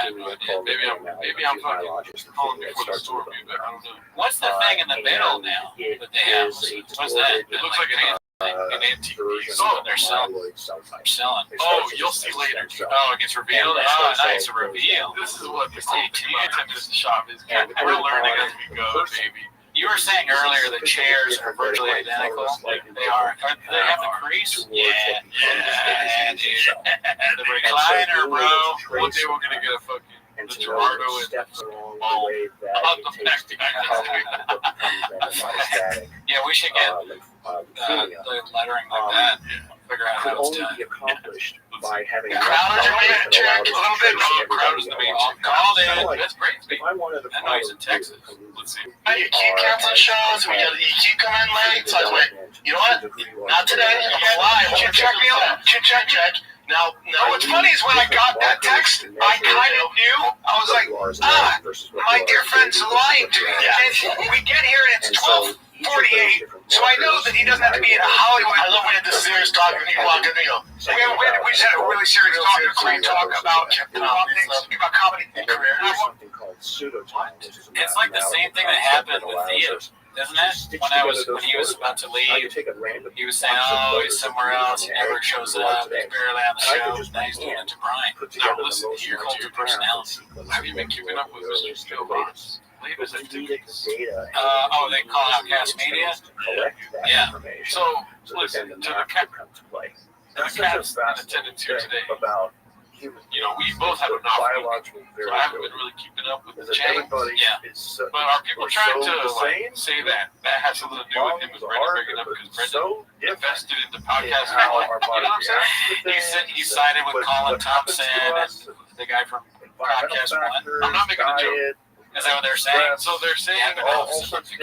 have no idea. Maybe I'm fucking calling before the store, but I don't know. What's the thing in the middle now that they have? What's that? It looks like an antique piece. Oh, they're selling. Oh, you'll see later. Oh, it gets revealed. Oh, nice, a reveal. This is what the 10 minutes to shop is. We're learning as we go, baby. You were saying earlier the chairs are virtually identical. They are. They have the crease. Yeah, dude. The recliner, bro. One day we're gonna get a fucking the Gerardo and the back. Yeah, we should get the lettering like that. Figure out how it's done. Accomplished by having Crowder's your man, check a little bit. Crowder's the main chick. Called in. That's great. I wanted to I know he's in Texas. Let's see. You keep canceling shows. You keep coming in late. It's like, wait, you know what? Not today. I'm alive. Check me out. Check. Now, what's funny is when I got that text, I kind of knew. I was like, my dear friend's lying to me. And we get here and it's 12:48, so I know that he doesn't have to be in Hollywood. I love when you had this serious talk and you walk in, we just had a really serious talk, a great talk about comedy and career. It's like the same thing that happened with Theo, isn't it? When he was about to leave, he was saying, "Oh, he's somewhere else. He never shows up. He's barely on the show." Now he's doing it to Brian. Now listen, here comes your personality. Have you been keeping up with Mr. Steelbox? Leave his activities. They call out Cast Media? Yeah. So, listen, to the cats in attendance here today, we both have a novel, so I haven't been really keeping up with the chain. Yeah. But are people trying to say that has something to do with him as Brendan breaking up because Brendan invested into podcast network? You know what I'm saying? He sided with Colin Thompson and the guy from Podcast One. I'm not making a joke. Is that what they're saying? So they're saying that he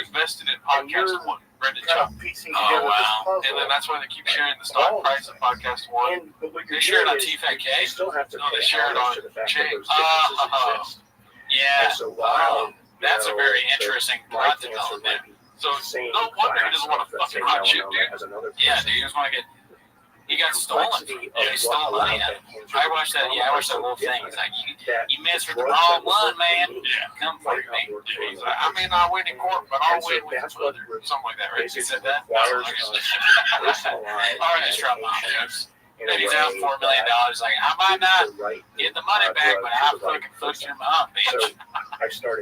invested in Podcast One, Brendan Chubb. Oh, wow. And then that's why they keep sharing the stock price of Podcast One. They share it on TFAK? No, they share it on Chain. Yeah. That's a very interesting plot development. So no wonder he doesn't want to fucking hot shit, dude. Yeah, dude, he just want to get... He got stolen. They stole money out of him. I watched that whole thing. He's like, you messed with the wrong one, man. Yeah. Come for me. He's like, I may not win in court, but I'll win with other. Something like that, right? He said that? All Alright, Trump jokes. And he's out $4 million. Like, I might not get the money back, but I fucking fucked your mom, bitch.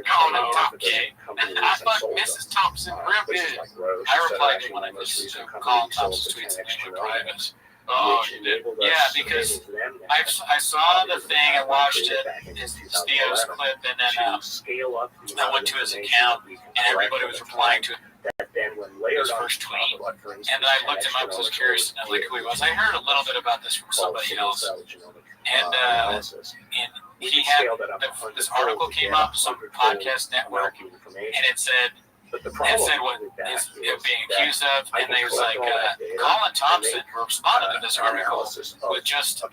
Calling him top kid. I fucked Mrs. Thompson real good. I replied to one of his Colin Thompson's tweets and they were private. Oh, you did? Yeah, because I saw the thing, I watched it, his Theo's clip, and then I went to his account, and everybody was replying to his first tweet. And then I looked him up because I was curious to know who he was. I heard a little bit about this from somebody else. And he had this article came up, some podcast network, and it said what is being accused of, and they was like, Colin Thompson responded to this article with just the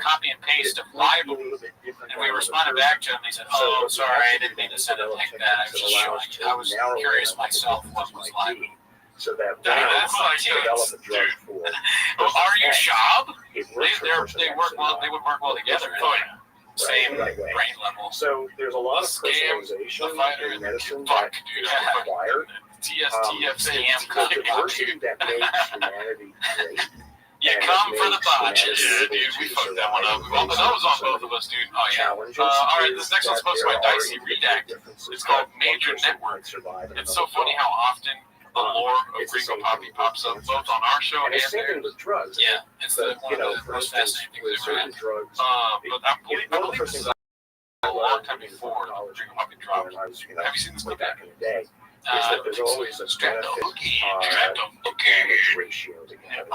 copy and paste of libel, and we responded back to him. He said, "Oh, I'm sorry, I didn't mean to send it like that. I was just showing you. I was curious myself what was libel." That's like, dude. Are you Shab? They would work well together. Oh yeah. Same brain level. So there's a lot of personalization in medicine that required. TSTF the diversity that makes humanity great. You come for the botches. Yeah, dude, we fucked that one up. Well, that was on both of us, dude. Oh, yeah. All right, this next one's supposed to be by Dicey Redact. It's called Major Network. It's so funny how often the lore of Ringo Poppy pops up both on our show and theirs. With drugs. Yeah, it's one of the most fascinating things ever happened. But I believe this is a long time before Ringo Poppy dropped. Have you seen this clip back in the day? There's always a benefit ratio to that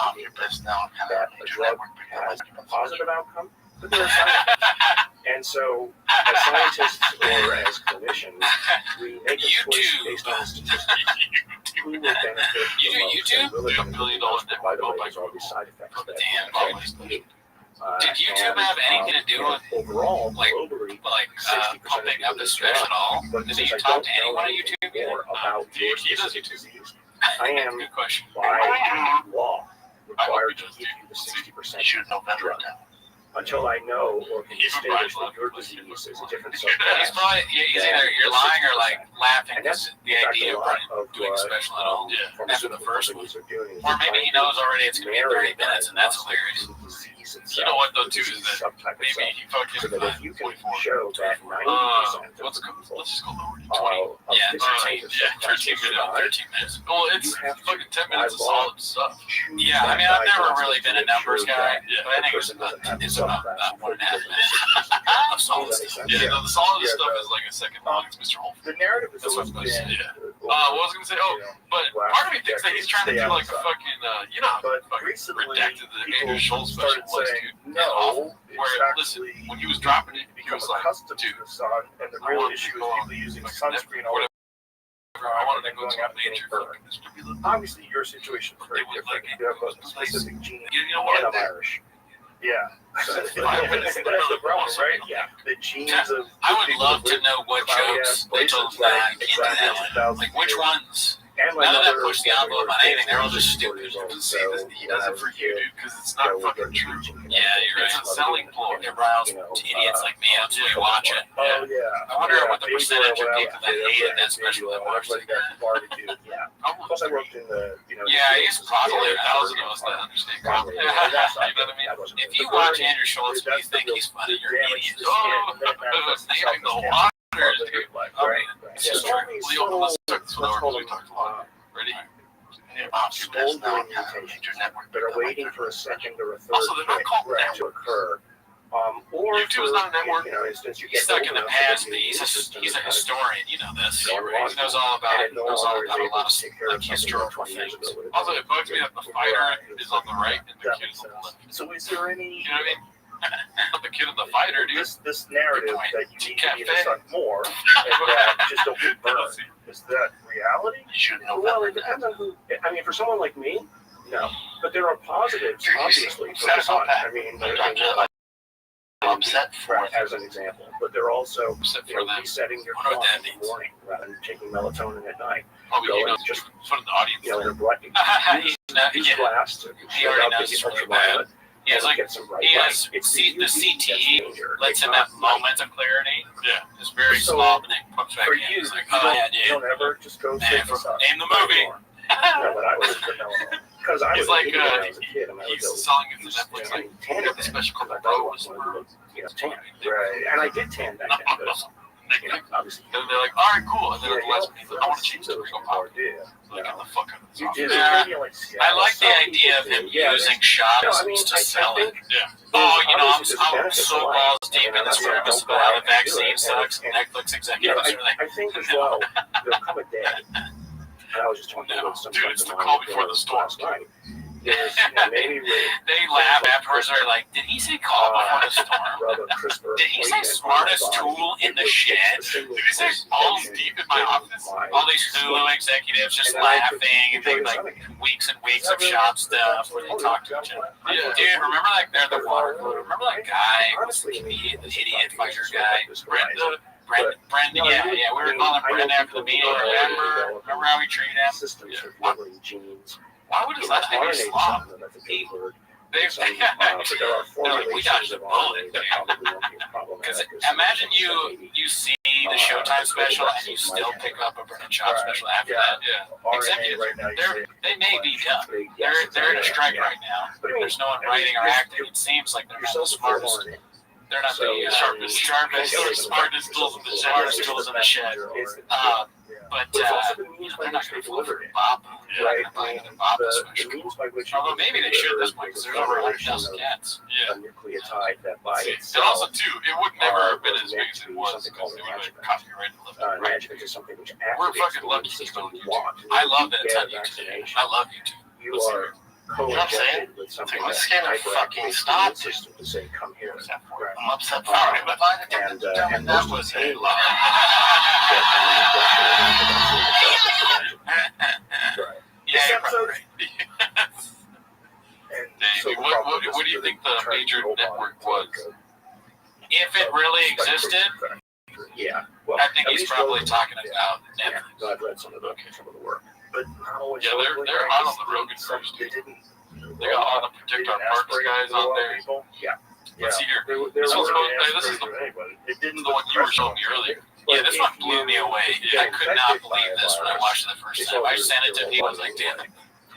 a drug has a positive outcome, but there are side effects. And so, as scientists or as clinicians, we make a choice based on statistics. Who will benefit the most and really $1 billion by the way, there's all these side effects that Did YouTube have anything to do with overall, globally, pumping up his special at all? Did you talk to anyone at YouTube more about he does YouTube. disease. I am Good question. by law required to give you the 60% drug. Until I know or can distinguish that your disease is a different He's subtype. probably he's either you're lying or laughing at the idea of doing special at all after the first one. Or maybe he knows already it's going to be 30 minutes and that's hilarious. You know what though too is that maybe he fucking so that if you can show that 90% let's just go lower to 13 minutes. Well, it's fucking 10 minutes of solid stuff. Yeah, I mean, I've never really been a numbers guy, but I think it's about 1.5 minutes of solid stuff. Yeah, no, the solid stuff is like a second long. It's Mr. Holmes. The narrative is That's what always I was been. going to say, but part of me thinks that he's trying to do like a fucking, how fucking redacted the Andrew Schultz special was, dude. No, Where, listen, when he was dropping it, he was like, dude, and the real issue is people using sunscreen all over I wanted to go to a major fucking distributor. Obviously, your situation is very It was different. like You have a specific gene, You know what? and I'm Irish. Yeah. So, That's that's the problem, right? Yeah. The genes of. I would love to know what jokes they told that kid that. Like, which ones? And my None of that mother- pushed the envelope on anything. They're all just stupid. See, he does it for you, dude, because it's not fucking true. Yeah, you're right. It's a selling ploy. It riles idiots like me up to watch it. Oh yeah. I wonder what the percentage of people that hated that special that watched it. Barbecue. Yeah. Plus, I worked in the. Yeah, he's probably 1,000 of us that understand comedy. You know what I mean? If you watch Andrew Schultz and you think he's funny, you're an idiot. Oh, naming the waters, dude. It's just true. Leo, let's talk this one over. We talked a lot. Ready? Smoldering mutations that are waiting for a second or a third Also, they're not called hit to occur. Or YouTube is not a network. Instance, you He's get stuck in the past, but he's a historian. You know this. He knows all about it. He knows all about a lot of like, historical things. Also, it bugs me that the fighter is on the right and the kid is on the left. So is there any? You know what I mean? The kid and the fighter, dude. This narrative that you need to be in the sun more and that just don't get burned. Is that reality? You should know Well, that. it depends on who. I mean, for someone like me, no. But there are positives, obviously, for the sun. I mean, I'm upset for it. as an example. But they're also Except for them. resetting your I wonder what clock that in the morning rather than taking melatonin at night. Probably, you know, Just put in the audience. in a bright use Yeah, glass to He already shut out knows the it's really bad. ultraviolet. he has like get some bright he light. has It's the UV that's CTE danger. lets It's him not have moments of clarity. Yeah. It's very So, small, but then it comes back For in. you, It's like, you oh yeah, don't dude. ever just go Man, sit aside. name the movie. No, but I was because I He's was like, when I was a kid. And I He's was selling it to just, Netflix. you know, Like, tan we have the special because I couple thought I pros. wanted to look, tan. Right, and I did tan back then, but you know, obviously. And they're like, all right, cool. And then at the last minute, he's like, I want to change the Ringo Pop. Yeah. Like, get the fuck out of You the do. Yeah. Maybe like I like the idea of him using shops No, I mean, to I sell it. think Yeah. Oh, you know, obviously I'm there's so benefits balls to deep in life, this and room that's about how the why I do vaccine it. sucks. And- Netflix You know, executives are like, I think as well, there'll come a day, and I was just talking No, about some dude, friends it's of the mine call before the storm. last night. There's, you know, maybe they laugh afterwards. They're like, did he say call before the storm? rather crisper. Did he say smartest tool in the shed? Did he say balls deep in my office? All these Hulu executives just laughing and they like weeks and weeks of shop stuff where they talk to each other. Yeah. Dude, remember like they're the water cooler? Remember that guy, the idiot fighter guy? Brendan, yeah, we were calling him Brendan after the meeting. Remember how we treated him? Systems for delivering genes. Why would his last name be RNA Slob? something that's a big word. They, But there are they're like, we dodged formulations a of bullet. RNA that probably won't be problematic. Because imagine you see the Showtime special and you still pick up a Brendan Schaub special after that. Yeah. RNA Executives, right now, they may be done. They're in a strike right now. There's no one writing or acting. It seems like they're not the smartest. They're not the smartest tools in the shed. Smartest tools in the shed. But they're not going to fall for Bob. They're not going to buy another Bob special. Although maybe they should at this point because there's over 100,000 cats. Yeah. A nucleotide that by And itself also, too, it would never have been as big as it was because it would have been copyrighted left and right. adjuvant is something which We're activates fucking the lucky immune he's system on you YouTube. want. I love that it's Get on YouTube. vaccination. I love YouTube. You are co-injected with something This that can't fucking stop, dude. system to say, come here. I'm upset for it. But And That most was of a the lot. Yeah, you're probably right. Dang, what do you think the major network was? If it really existed, Yeah. Well, I think at he's least probably locally, talking yeah. about Yeah, Netflix. so I've read some of the work, but not always. Yeah, they're locally, hot right? on the Rogan Some- first, They dude. didn't. They got all the Protect Our Parks guys on there. Yeah. Let's see here. There This one's weren't called- ask hey, this is for anybody. It didn't The one you were showing me earlier. Yeah, this one blew me away. I could not believe this when I watched it the first time. I sent it to people. I was like, damn it.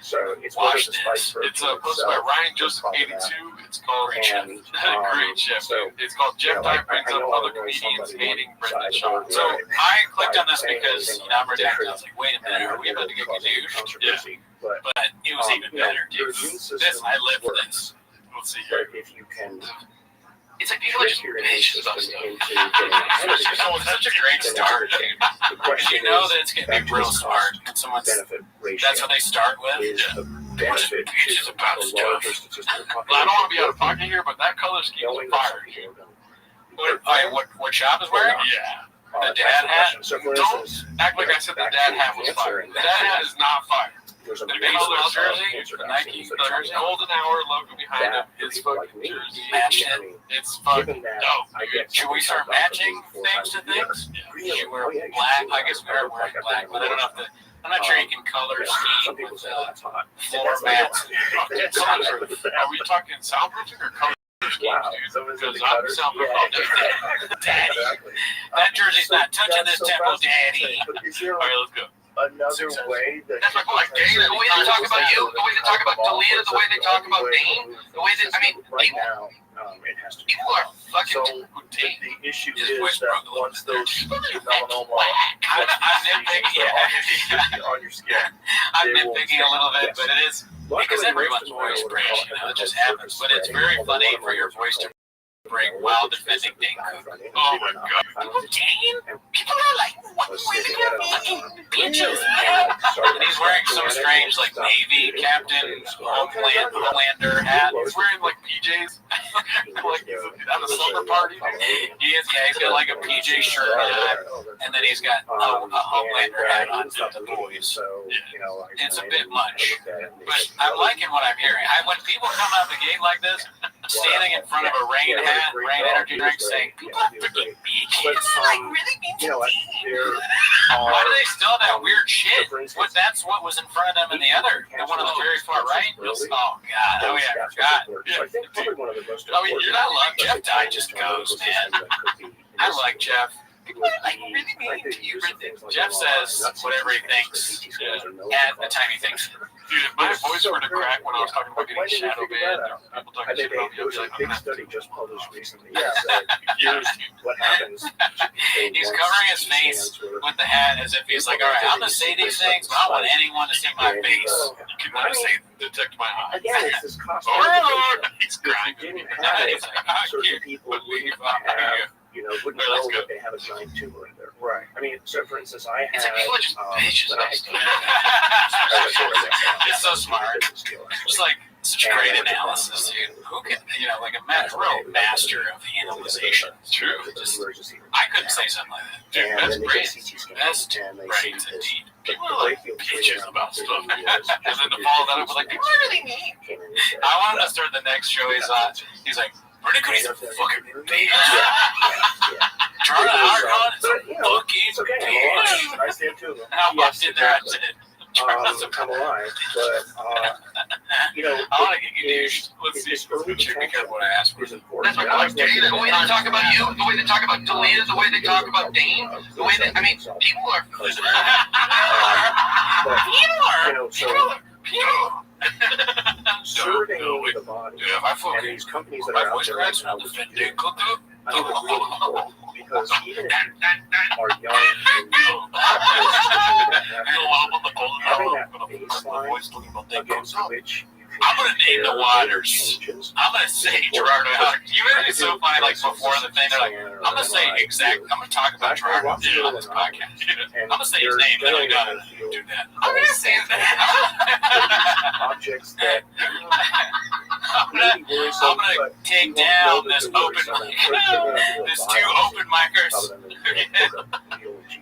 So it's Watch whether the spice this. It's protein posted by itself Ryan is Joseph problematic. 82. It's called Great chef. Great Chef. So, It's called Jeff you know, Dye brings I up know other I know comedians somebody hating on Brendan the Schaub. side So of the road. I clicked on this because, you know, I'm redacted. I was like, wait a minute, are we about to get douche? Controversy, but But it was even you know, better, your dude. immune system This, I live for works, this. Let's see but here. if you can it's like people are trick just your immune bitches about system stuff. into getting ahead of it, So it's such a great start, dude. the Because question you know is, that it's going to back be to real the smart. And someone's, benefit ratio that's what they start with. is Yeah. the benefit Bitches to about the stuff. larger statistical population. Well, I don't want to be out of pocket here, but that color scheme Knowing is that fire. some people are gonna- What shop is wearing? Yeah. The dad hat? So for Don't instance, act like I said the dad hat was fire. The dad hat is not fire. there's a The baseball jersey, cancer the Nike vaccines that jersey, come out golden hour logo behind it, that for his people fucking like me, jersey. Match I it. mean, It's fucking given that dope. I get Should we start something matching four things to times a year, things? really? Should we wear Oh, yeah, you should black? see I guess we are wearing black, but I don't know if the. I'm not sure you can color Yeah, some scheme people with say, oh, that's hot. floor mats. Soundproof. Are we talking soundproofing or color scheme, Wow. dude? So is it Because the I'm cutters? soundproof. Yeah. Daddy. Exactly. That jersey's not touching That's this so temple, fascinating. daddy. But is there All right, let's go. another way that That's like Dana, the way they talk about you, the way they talk about Delia, the way they talk about Dane, the way that, I mean, right people, now, it has to be. people are So fucking. the issue His is voice that broke a little once bit there. those melanoma I'm nitpicking, on your skin, I'm nitpicking a little bit, but it is because luckily, everyone's voice breaks, you know, it just happens. But it's very funny for your voice to break while defending Dane Cook. Oh my god. People, Dane, people are like, what way to go fucking bitches, man. And he's wearing some strange, like, Navy captain, Homelander hat. He's wearing like PJs. Like he's at a summer party. He is, yeah, he's got like a PJ shirt on, and then he's got a Homelander hat on to the boys. It's a bit much, but I'm liking what I'm hearing. When people come out the gate like this, standing in front of a rain hat, rain energy drink, saying, people are freaking bitches. Like, really mean to Why do they still have that weird shit? That's what was in front of them in the one of the very far right? Oh, God. Oh, yeah, I forgot. I mean, you're not loved. Jeff Dye just goes, man. I like Jeff. People are like really mean to you. Jeff says whatever he thinks at the time he thinks. Dude, if my voice were to crack when I was talking about getting shadow banned, people I talking think shit about me, there I'd was be a like, I'm big gonna study just published recently that said, here's what happens. He's covering his face with the hat as if he's like, all right, I'm going to say these things, but I don't want anyone to see my face. You can never say detect my eyes. Again, it's this cost. He's crying. Didn't have it. He's like, I Certain can't people believe wouldn't I'm have, here. wouldn't know that they have a giant tumor in there. Right. I mean, so for instance, I had. It's like people are just bitches. when I was It's so smart. It's like such great analysis, dude. Who can, like a real master of analyzation. It's true. I couldn't say something like that. Dude, And that's then they great. get CT scans, That's and they great, see this. indeed. People are like bitches about stuff. And then to follow that up with like, people are really mean. I want him to start the next show he's on. He's like, Vernon Cody's a fucking bitch. Charlie Argon is a fucking bitch. I stand too. I walked in there and said, I'm alive, but I want to get you douche. Let's see. Check me careful what I asked for. is important. That's my point. The way they talk about you, the way they talk about Delia, the way they talk about Dane, the way that, people are. Serving the body, Dude, if I and fucking these companies that my are out voice there cracks right now, on the Fed Day Cook up. I think it's really important because even if you are young and having that baseline against which I'm gonna name the waters. I'm gonna say Gerardo Howard. You made it so funny, like before the thing. They're like, I'm gonna say I'm gonna talk about Gerardo on this podcast. I'm gonna say his name. Then I gotta do that. I'm gonna say that. objects that I'm gonna take down this open mic. There's two open micers.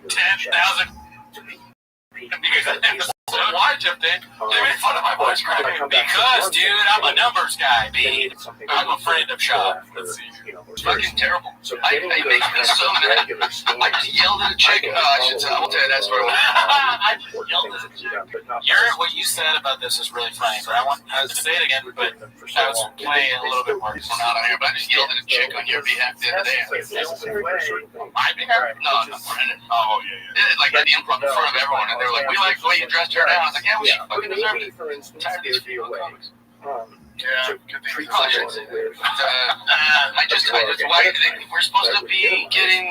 10,000. Why, Jeff Day? They made fun of my voice crack. Because, dude, I'm a numbers guy, B. I'm a friend of Shaw. Let's see. It's fucking terrible. So I make me so mad. I just yelled at a chick. I should tell you that's what I yelled at a chick. What you said about this is really funny, but I want to say it again, but I was playing a little bit more out on here, but I just yelled at a chick on your behalf the other day. My behalf? No, I'm Brennan. Oh, yeah. Like at the improv in front of everyone, and they were like, we like the way you dressed her down. I was like, yeah, well, she fucking deserved it. For instance, Tired of there'd these be a way Yeah. to Probably treat someone shouldn't say that. with I just we're supposed to be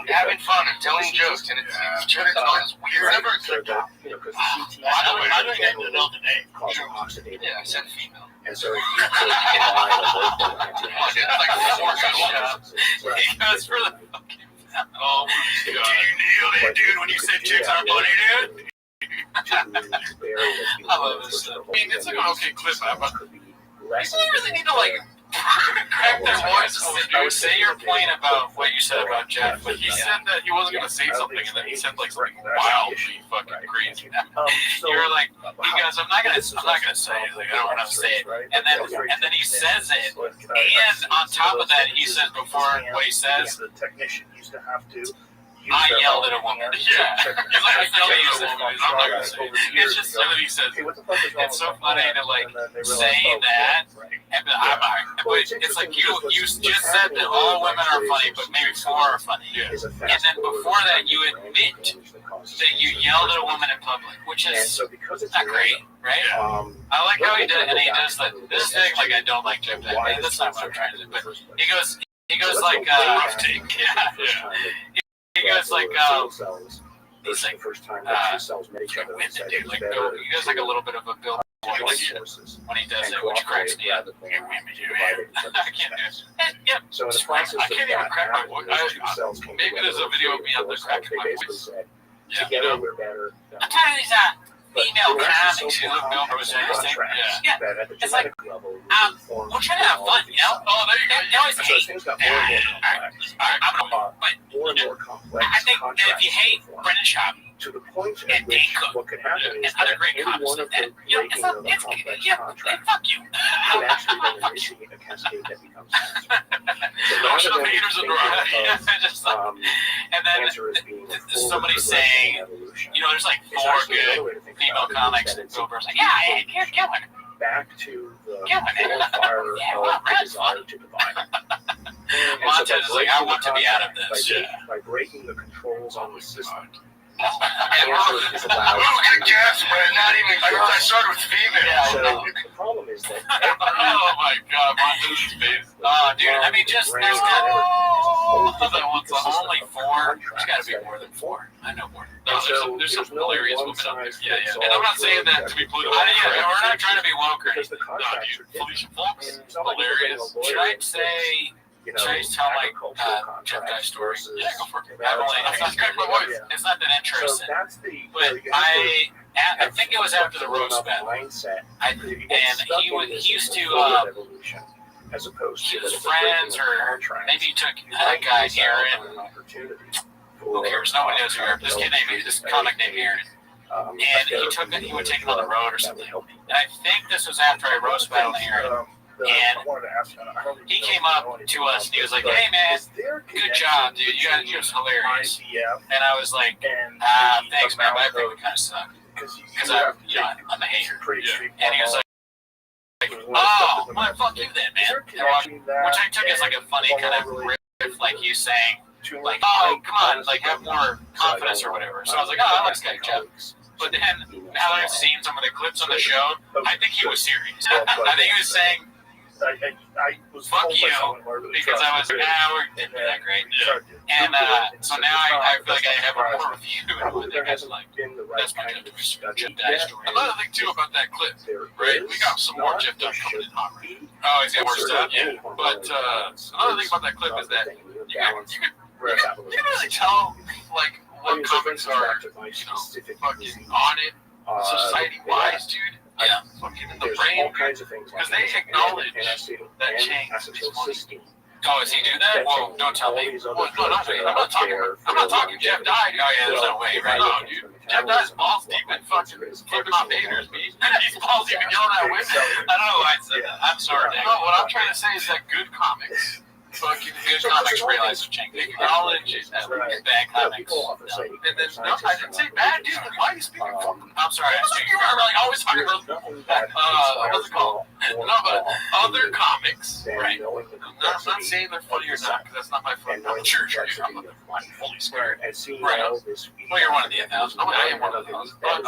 having fun and telling jokes, and it's turned into all this weird. because the How do I get to know the name? causes oxidative. Yeah, I said female. And so if you provide a local He goes for the fucking. Oh, dude, you nailed it, dude. When you said chicks aren't funny, dude. I love this stuff. I mean, it's like an okay clip, but People really need to cracked their voice. I would say your point about what you said about Jeff, but he said that he wasn't going to say something, and then he said like something wildly fucking crazy. You were like, he goes, I'm not gonna say it. Like, I don't want to say it. And then he says it, and on top of that, he says before what he says, the technician used to have to. I yelled at a woman. Yeah. He's like, I yelled at a woman. I'm not gonna say it. It's just something he says. It's so funny to like say that, and but it's like you just said that all women are funny, but maybe 4 are funny. Yeah. And then before that, you admit that you yelled at a woman in public, which is not great, right? I like how he does, and he does like this thing. Like I don't like Jeff. That's not what I'm trying to do. But he goes like rough take. Yeah. He goes like, he's like, first time that two cells met each other. Dude, like, he does like a little bit of a Bill voice when he does it, which cracks me up. I can't do it. Yep. So in the process I can't even crack my voice. Maybe there's a video of me out there cracking my voice. Together we're better. I'm tired of these female comics who look Bill was interesting. Yeah. It's like, we're trying to have fun, you know? Oh, there you go. They always hate. Things got more and more complex. I think that if you hate Brendan Schaub to the point and at which Dane Cook what could happen and is other that great any comics one like of that, the you know, breaking of a complex contract fuck you. can actually then initiate a cascade that becomes Those are the haters of drama. And then somebody's saying, you know, there's like 4 good female comics, and Goldberg's like, yeah, kill women. Back to the fire of the desire to divide. Montez is like, I want to be out of this. By breaking the controls on the system, Good guess, but not even. I started with female. So the problem is that. Oh my God, Montez's face. Oh, dude, I mean, just there's got only 4. There's got to be more than 4. I know more. No, there's some hilarious women out there. Yeah. And I'm not saying that to be political. We're not trying to be woke or anything. No, dude. Felicia Fox, hilarious. Should I say? Should I just tell like Jeff Guy's story? Yeah, go for it. It's not that interesting. But I think it was after the roast battle. And he used to as opposed to his friends, or maybe he took that guy Aaron. Who cares? No one knows who Aaron. This comic named Aaron. And he would take him on the road or something. And I think this was after I roast battled Aaron. And he came up to us and he was like, "Hey man, good job, dude. You was hilarious." And I was like, "Thanks, man. My thing would kind of suck because I'm a hater." And he was like, "Oh, well, fuck you then, man." Which I took as like a funny kind of riff, like he's saying, like, "Oh, come on, like have more confidence or whatever." So I was like, "Oh, I like this guy, Jeff." But then now that I've seen some of the clips on the show, I think he was serious. I think he was saying, I was fuck you, because I was like, we're didn't do that great. And so now I feel like I have a more review, and there has like, that's my Jeff Dye story. Another thing too about that clip, right? We got some more Jeff Dye coming in hot, right? Oh, he's got more stuff, yeah. But another thing about that clip is that you can really tell, like, what comics are, fucking on it, society-wise, dude. Yeah, fucking in the brain, because they acknowledge that change is funny. Oh, does he do that? Well, don't tell me. Well, no, I'm not talking Jeff Dye. Oh yeah, there's no way, right? No, dude. Jeff Dye's balls deep in fucking flipping off haters, man. He's balls deep in yelling at women. I don't know why I said that. I'm sorry. No, what I'm trying to say is that good comics, fucking good comics realize the change. They acknowledge that bad comics. And then, no, I didn't say bad, dude. Why are you speaking? I'm sorry, I'm speaking. You're like always talking about, what's it called? No, but other comics, right? I'm not saying they're funny or not, because that's not my fault. I'm sure I'm fully squared. Right. Well, you're one of the 1,000. I am one of those. But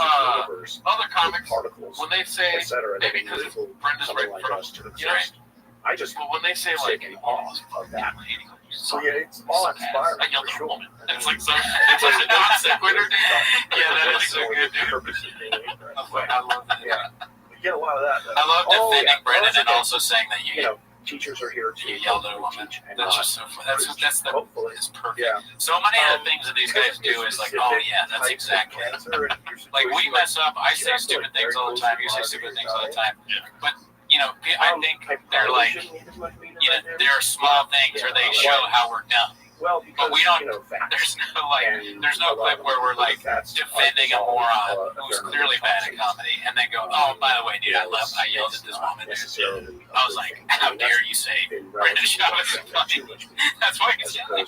other comics, when they say, maybe because Brenda's right in front of us, you know, but when they say like, of that. So yeah, it's all inspired. I yelled at a woman. And it's like such a non sequitur. Yeah, that is so good, dude. I love that. Yeah, you get a lot of that. I love defending Brendan and also saying that you teachers are here to yell at a woman. That's just so funny. That's perfect. Yeah. So many of the things that these guys do is like, oh yeah, that's exactly. Like we mess up. I say stupid things all the time. You say stupid things all the time. But you know, I think they're like, there are small things where they show how we're dumb. Well, because, But we don't. facts. There's no clip where we're like defending a moron who's clearly bad at comedy, and then go, oh, by the way, dude, I yelled at this woman. I was like, how dare you say Brendan Schaub is funny? That's why he's yelling. You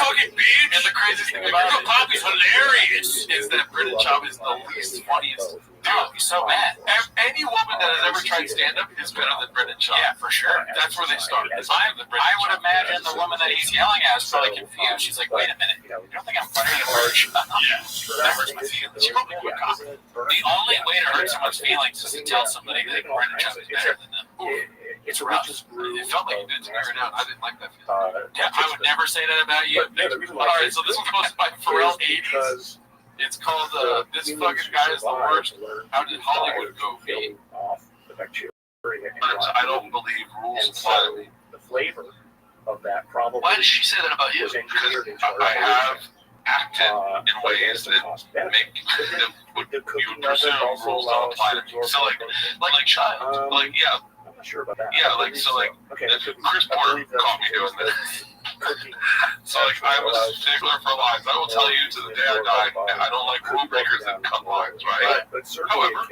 fucking bitch! And the craziest thing about it, Poppy's hilarious, is that Brendan Schaub is the least funniest. Dude, he's so bad. Any woman that has ever tried stand-up is better than Brendan Schaub. Yeah, for sure. That's where they start. I would imagine the woman that he's yelling at is probably confused. She's like, wait a minute. You don't think I'm funnier than Brendan Schaub? Yeah. That hurts my feelings. She probably would cop. The only way to hurt someone's feelings is to tell somebody that Brendan Schaub is better than them. It's rough. It felt like you did to figure it out. I didn't like that feeling. Yeah, I would never say that about you. All right, so this was posted by Pharrell 80s. It's called This Fucking Guy is the Worst. How did Hollywood go? I don't believe rules apply. The flavor of that probably. Why did she say that about you? Because I have acted in ways that make that would you would presume rules don't apply to me. So like child, like yeah. I'm not sure about that. Yeah, like so like Chris Porter caught me doing this. So like I was a stickler for lines. I will tell you to the day I die, I don't like rule breakers that cut lines, right? However,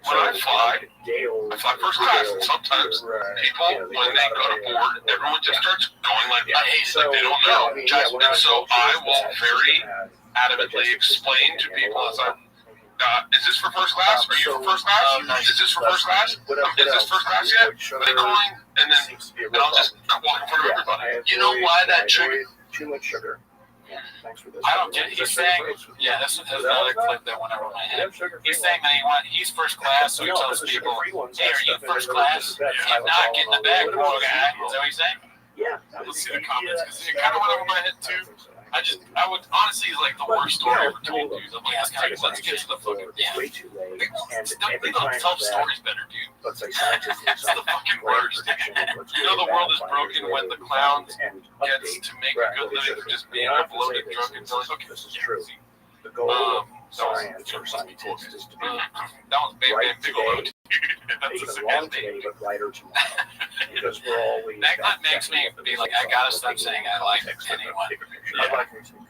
when I fly first class, and sometimes people, when they go to board, everyone just starts going like that. Like they don't know. And so I will very adamantly explain to people as I'm, is this for first class? Are you for first class? Is this for first class? Is this first class yet? Are they calling? And then I'll just walk in front of everybody. You know why that triggered? Too much sugar. Thanks for this. I don't get it. He's saying, yeah, that's another clip that went over my head. He's saying that he's first class, so he tells people, hey, are you first class? If not, get in the back, poor guy. Is that what he's saying? Yeah. Let's see the comments, because it kind of went over my head, too. I would honestly like the worst story ever told, dude. I'm like, let's get to the fucking, yeah. They don't tell stories better, dude. It's the fucking worst. You know the world is broken when the clowns gets to make a good living from just being a bloated, drunken, okay, this is true. The goal of science or scientists is to be that was Bam Bigelow. That's a today, but lighter tomorrow. Because we're always that makes me be like, I gotta stop saying I like anyone.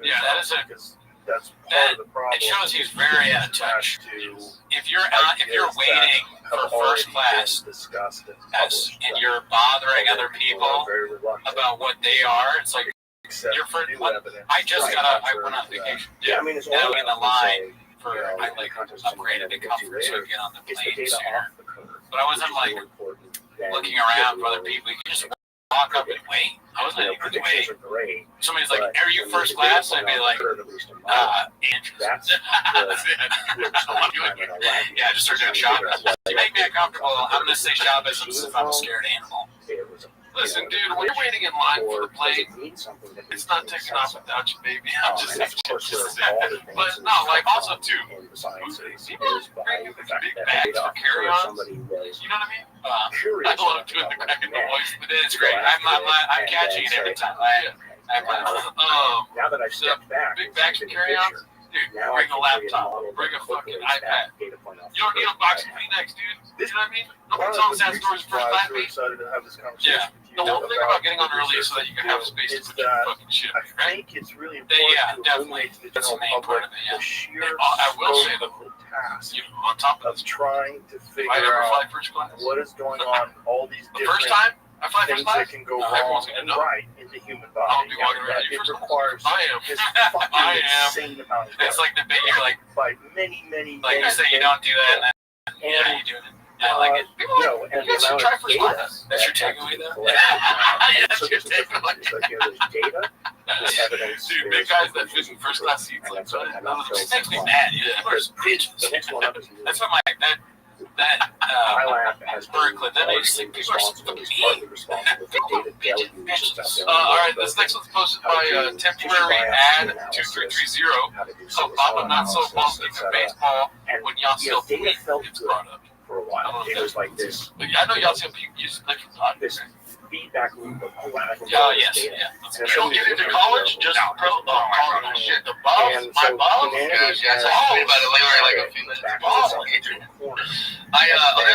Yeah, that is that's part of the problem. It shows he's very out of touch. If you're waiting for first class, and you're bothering other people about what they are, it's like you're for. I went on vacation. Yeah, I mean, it's all in the line for I like upgraded to comfort so I get on the plane sooner. But I wasn't like looking around for other people. You can just walk up and wait. I wasn't even waiting. Somebody's like, are you first class? I'd be like, Andrew. Yeah, I just started doing Shabbos. You make me uncomfortable. I'm going to say Shabbos as if I'm a scared animal. Listen, dude, when you're waiting in line for the plane, it's not taking off without you, baby. I'm just but no, like also too, people bring big bags for carry-ons. You know what I mean? I love doing the crack in the voice, but then it's great. I'm catching it every time. Now that I've stepped back, big bags for carry-ons. Dude, bring a laptop, bring a fucking iPad. You don't need a box of Kleenex, dude. You know what I mean? Nobody's telling sad stories first class, baby. Yeah. The whole thing about getting on early is so that you can have space to put your fucking shit up, right? I think it's really important. Yeah, definitely. That's the main part of it, yeah. I will say that, on top of this, trying to figure out what is going on, all these different first time I fly first things class, that can go wrong and right in the human body. I'll be walking around. It requires this fucking insane amount of It's like the big, you're like, by many, like you say you don't do that, and then yeah, you do it. I like it. People and you guys should try first class. That's your takeaway, though. That's your takeaway. There's data, there's evidence. Dude, big guys that fit in first class seats, like, it makes me mad. That's what my bird clip. That makes me people are fucking mean. All right, this next one's posted by temporary ad 2330. So Papa not so positive in baseball when Yasiel Puig gets brought up. For a while, it was like this. I know Yasiel Puig used to play for the this feedback loop of yes. You don't get into college, just pro. shit. The balls, And my so balls. humanity Yeah, has I told you about it later. Like a few minutes. Balls. I was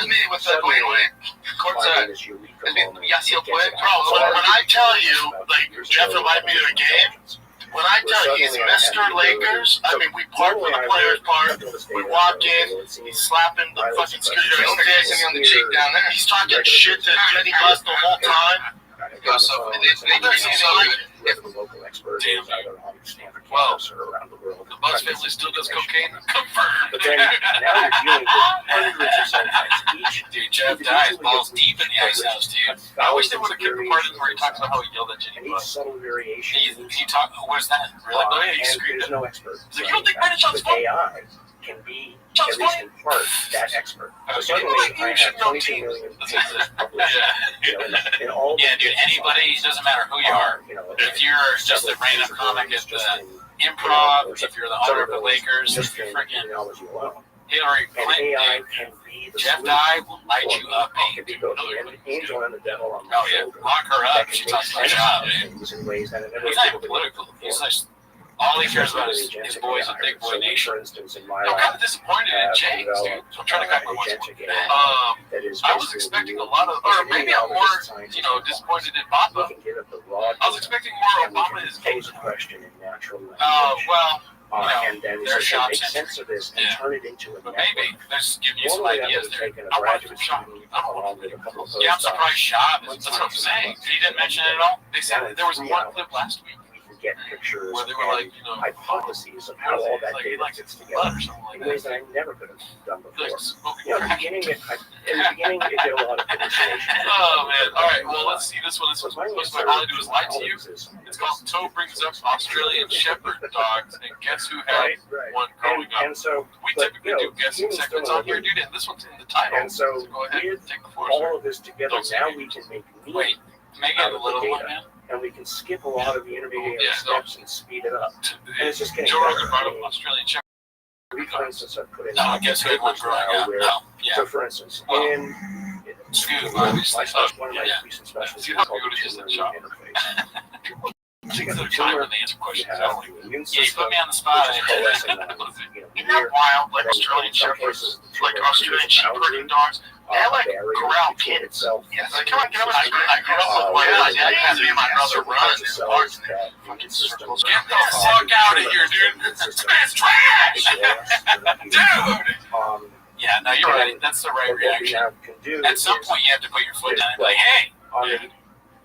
meeting with Dwayne Wade. Courtside. Yeah, see, bro, when I tell you, like, Jeff reminded me of a game. When I tell you he's Mr. Lakers, I mean, we park for the players' park. We walk in, he's slapping the fucking scooter, he's dancing on the cheek down there. He's talking shit to Jenny Bus the whole time. So, well, the Bucks family still does cocaine. Confirmed. But then now you're dealing with hundreds of sometimes each. Dude, Jeff dies balls deep in the ice house, dude. I wish they would have kept the part where he talks about how he yelled at Jenny And each Bus. subtle variation. He talked. What is that? Really? Oh, yeah, he And screamed there's it. no expert. He's like, you don't think Brandon Shot's But funny? AI can be, Shot's at least funny? in part, that expert. So You suddenly like I you should have know 22 teams. million That's papers it. published. Yeah. You know, in all Yeah, dude. Anybody, it doesn't matter who you are. You know, If you're just a random comic at the just in improv, if you're the owner of the Lakers, if just you're in freaking genealogy alone. Hillary And Clinton, AI dude, can be the Jeff solution Dye will light for you up, it dude. can be both the angel and the devil on the Oh yeah, shoulder. lock her That up. can She make talks about sense job, of dude. things in ways that it never He's not even would have political. before. He's just all he cares about is his Agentic boys AI. and Big Boy So, Nation. for instance, in my I'm kind life, of disappointed in James, dude. So I'm trying to cut my voice. agentic AI that is I was basically expecting a you lot of, or maybe I'm more, scientist disappointed in you Bapa. can get at the raw I was data, expecting more and we Obama can is pose a question in natural language. well, And then they're so shop make centric. sense of this and Yeah. turn it into a But network. maybe they're just giving you some Normally, I ideas would have there. taken a I want graduate to shop. student I don't want along with a couple of Yeah, I'm surprised Shab is. That's what I'm saying. He didn't mention it at all. They said there was one clip last week We can get pictures where they were like, and hypotheses of how all that like, data like fits blood together or something like in ways that. that I never could have done before. Like smoking You know, in the crack. beginning, it did a lot of hallucination. Oh man! All right, well let's see this one. This one's supposed to be all I do is lie to you. It's called Toe Brings Up Australian Shepherd Dogs, and guess who had Right. one growing up? And so, We but, typically you know, do guessing humans segments don't on here, really- dude, and this one's in the title. And so, Go ahead, with take the floor, all sir. of this together, Don't say now it. we can make Wait, meaning make it a little one, man. and we can skip a lot of the intermediate Yeah, no. steps and speed it up. And it's just getting Joe Rogan better. brought I up mean, Australian Shepherd we, for instance, have put in No, I guess who had one papers growing now up. where, No, yeah. so for instance, Well, in Scoob, one obviously. of my Yeah. recent specialties See is how called we go to the just tumor that shop. interface. So you got the There's time tumor, when they answer you questions. have I don't like the it. immune Yeah, you system, put me on the spot. which is coalescing on, Isn't that wild? Like and Australian in some Shepherds, cases, the like tumor Australian creates sheep boundary, herding dogs. They like barrier corral between kids. itself Yeah, and like, come on, get the up. I grew up with my dad. Dad had me and my brother run in the parks and that fucking system circles. Get the fuck out of here, dude. This man's trash! Dude! Yeah, no, you're right. That's the right What we reaction. now can do At some is, point, you have to put your foot down and be like, hey, on the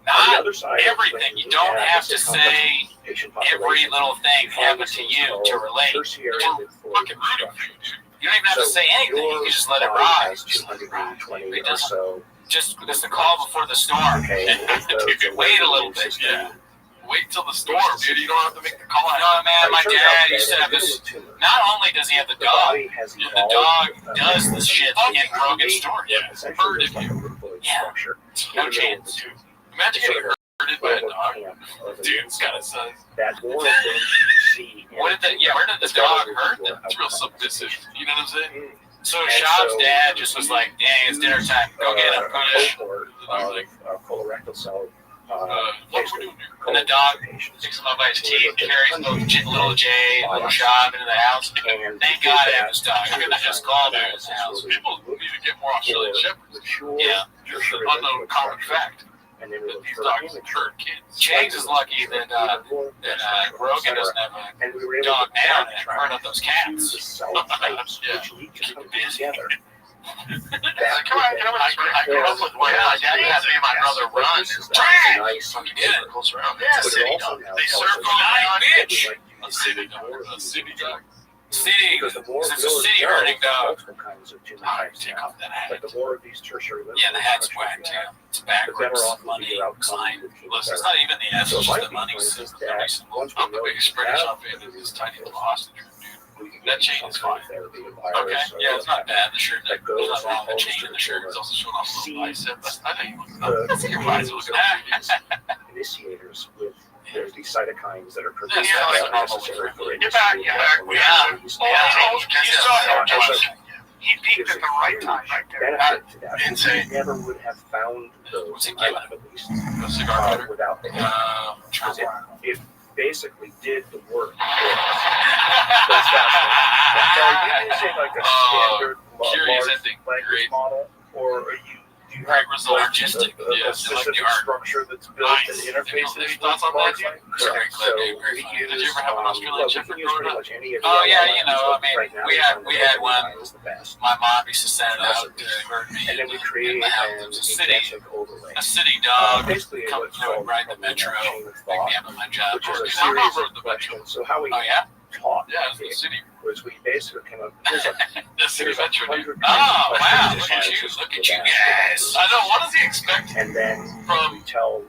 not other side, everything. You don't have to say every little thing happened to you to relate. Tertiary Fucking rooting for you, dude. You don't even have to say anything. You can just let it ride. Just let it ride. 220 It or doesn't. so. Just the call before the storm. Okay, Wait a little bit. Yeah. Wait till the storm, dude. You don't have to make the call. No, man, my dad used to have this. Not only does he have the dog, the dog does this shit in Rogan's story. Herded you. No chance. Imagine getting herded by a dog. Dude, it's kind of sus. That more of things you see. Where did the dog hurt them? It's real submissive. You know what I'm saying? So Shab's dad just was like, dang, it's dinner time. Go get him. Push. Cohort of colorectal cell. What we're doing here. And the dog picks him up by his teeth, carries little Jay, little Shab into the house. Thank God I have this dog. I could have just called him his house. People need to get more Australian Shepherds. Yeah. Just an unknown common fact. And then That these dogs herd kids. James is lucky that Rogan doesn't have a and we were able dog to now that hurt up those the cats. cell types which lead to come together. Come on, I grew up with my dad had me and my brother run. Nice. Fucking circles around. But Yeah, it city also dog. now They tells serve us on that bitch. like A city dog. A city dog. City, because the more it's a city herding dog. multiple kinds of tumor Oh, types take now. off that hat. But the more of these tertiary lymph Yeah, the hat's nodes whack you too. have, It's the better backwards. off will be Money, your outcome sign. with Listen, it's chemotherapy. not even the S, So it's my just the money. point is It's that once we I'm the know biggest you British have shop fan in this tiny little hostage room, dude. we can That give you chain some is kind fine. of therapy, a okay. virus, Yeah, it's not bad. The shirt, that there's goes nothing wrong with the and chain in the shirt. It's also showing off a little bicep. I know you look the That's your eyes looking at. initiators with there's these cytokines that are produced Yeah, that like are necessary for You're back, initiating you're back. inflammation. You saw him, Josh. He peaked Gives at a the right huge time right there. benefit to that. Insane. We never would have found What's those, he I giving? have at least, A cigar cutter. without the Uh, Because if basically did the work for us. So it's fascinating. Now, are you using like a standard curious large ending. language Great. model, or are you do you Great have result. like, Artistic. a Yes, I like specific the art. structure that's built Nice. and interfaces Any with thoughts on that, large dude? language? Very Correct. So clever, very we funny. use, Did you ever have an Australian well, we Shepherd can use growing pretty up? much any of the Oh, yeah, other you know, languages, I mean, right now we had one. is the best. My mom used to send it out to herd me. And then we create in the house. an There was a city agentic overlay. dog Basically, come what's through and called ride the a metro, chain of pick thought, me up at my job. which is a Oh, series rode of the questions. So how we yeah? taught Yeah, it's the city. was we basically came up here's a The city metro. 100 Oh, wow, questions look at to you, scientists look at would you ask guys. about I know. What does he expect? this. And then From- we tell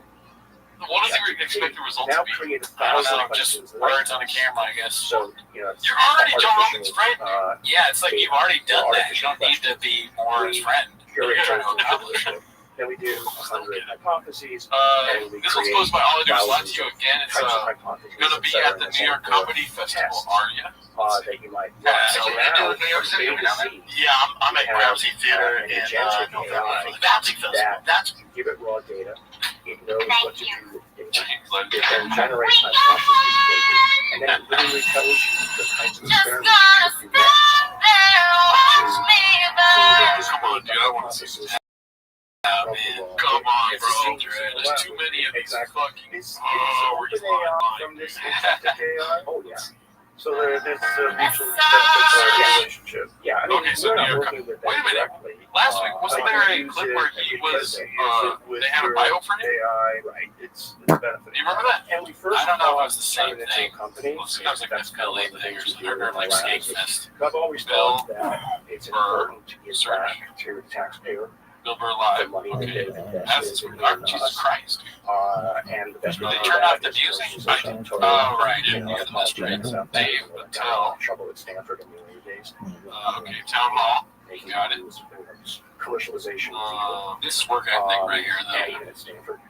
What does he expect the result now to be? create a I don't thousand know, just questions. words on a camera, I guess. So it's You're already Joe artificial, Rogan's friend. Yeah, it's like you've already done that. You don't need to be more his friend. curate Yeah. those algorithms. Then we do 100 hypotheses. And we This one's create posted by All I Do Is Lie to thousands You of again. It's types of hypotheses, gonna be etc., at the and New York so forth, Comedy Festival, tests, are you? that you might Yeah, run. so So we now, do in New York City, from A to Z, Yeah, I'm at have, Ramsey Theater an in agentic November AI for the Bouncy Festival. that That's you give it raw data, it knows what to do with data. Like, It then generates hypotheses for you, and then it literally tells you the kinds of experiments you should do next. come on, dude. I want to see this. Come on, bro. There's too many of these fucking. Is Oh, we're OpenAI from this agentic AI? Oh yeah. So there's a mutual relationship. Yeah, I mean, Okay, so we're New not York- working with wait a them minute. directly. Last week, wasn't Like, there a you use clip it where he because was, you use it with they had a your bio for him? AI, right? It's benefit. Do you remember that? And we first I don't know if it thought was the same turning it into thing. a company. Well, it sounds like That's kind of one of the thing things or we do in like my Skate labs. Fest. I've always Bill thought that it's Burr important to give search. back to the taxpayer Bill Burr the Live. money that Okay. they've That's invested in Jesus us. Christ. And the best way They to do turn that off the is music? commercialization. Totally. Oh, right. You know, Yeah, that's apologize. right. Dave I got Patel. in trouble at Stanford in the early days. Okay, Town Hall. Making Got it. commercialization. This is work ethic right here, And though. even at Stanford.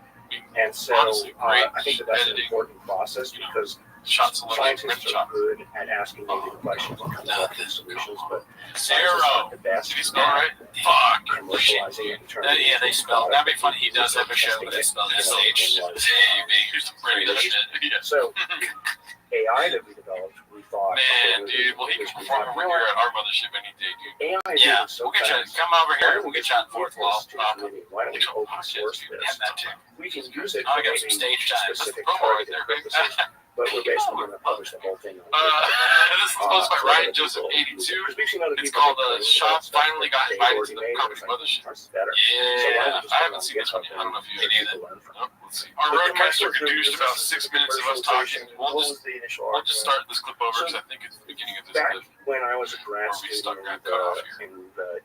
And so Honestly, great I think that's an editing. important process because Shots a little bit. scientists are good at asking negative questions and coming up with solutions, but scientists Zero. are the best Did he spell it right? at Fuck. commercializing it and turning it Yeah, they into a spell. That'd be product funny. He and does have a show, testing but they it, spell you know, SH. in large Here's some great shit. Yeah. So AI that we developed, we thought Man, dude, well, he can perform over here at our mothership any day, dude. AI is Yeah, moving so we'll get you. fast. Come over here. We'll get you on fourth wall. Why don't we open source And this? that too. We can use it I'll for get some maybe stage time. That's the specific promo right targeted there, baby. purposes, but we're basically going to publish the whole thing on This is posted by Ryan Joseph 82. It's called Shop Finally Got Invited to the Comedy Mothership. Yeah, I haven't seen this one yet. I don't know if you did either. Nope, let's see. Our roadcaster reduced about 6 minutes of us talking. We'll just start this clip over because I think it's the beginning of this Back clip. when I was a grad Or we stuck student that cut off here. in the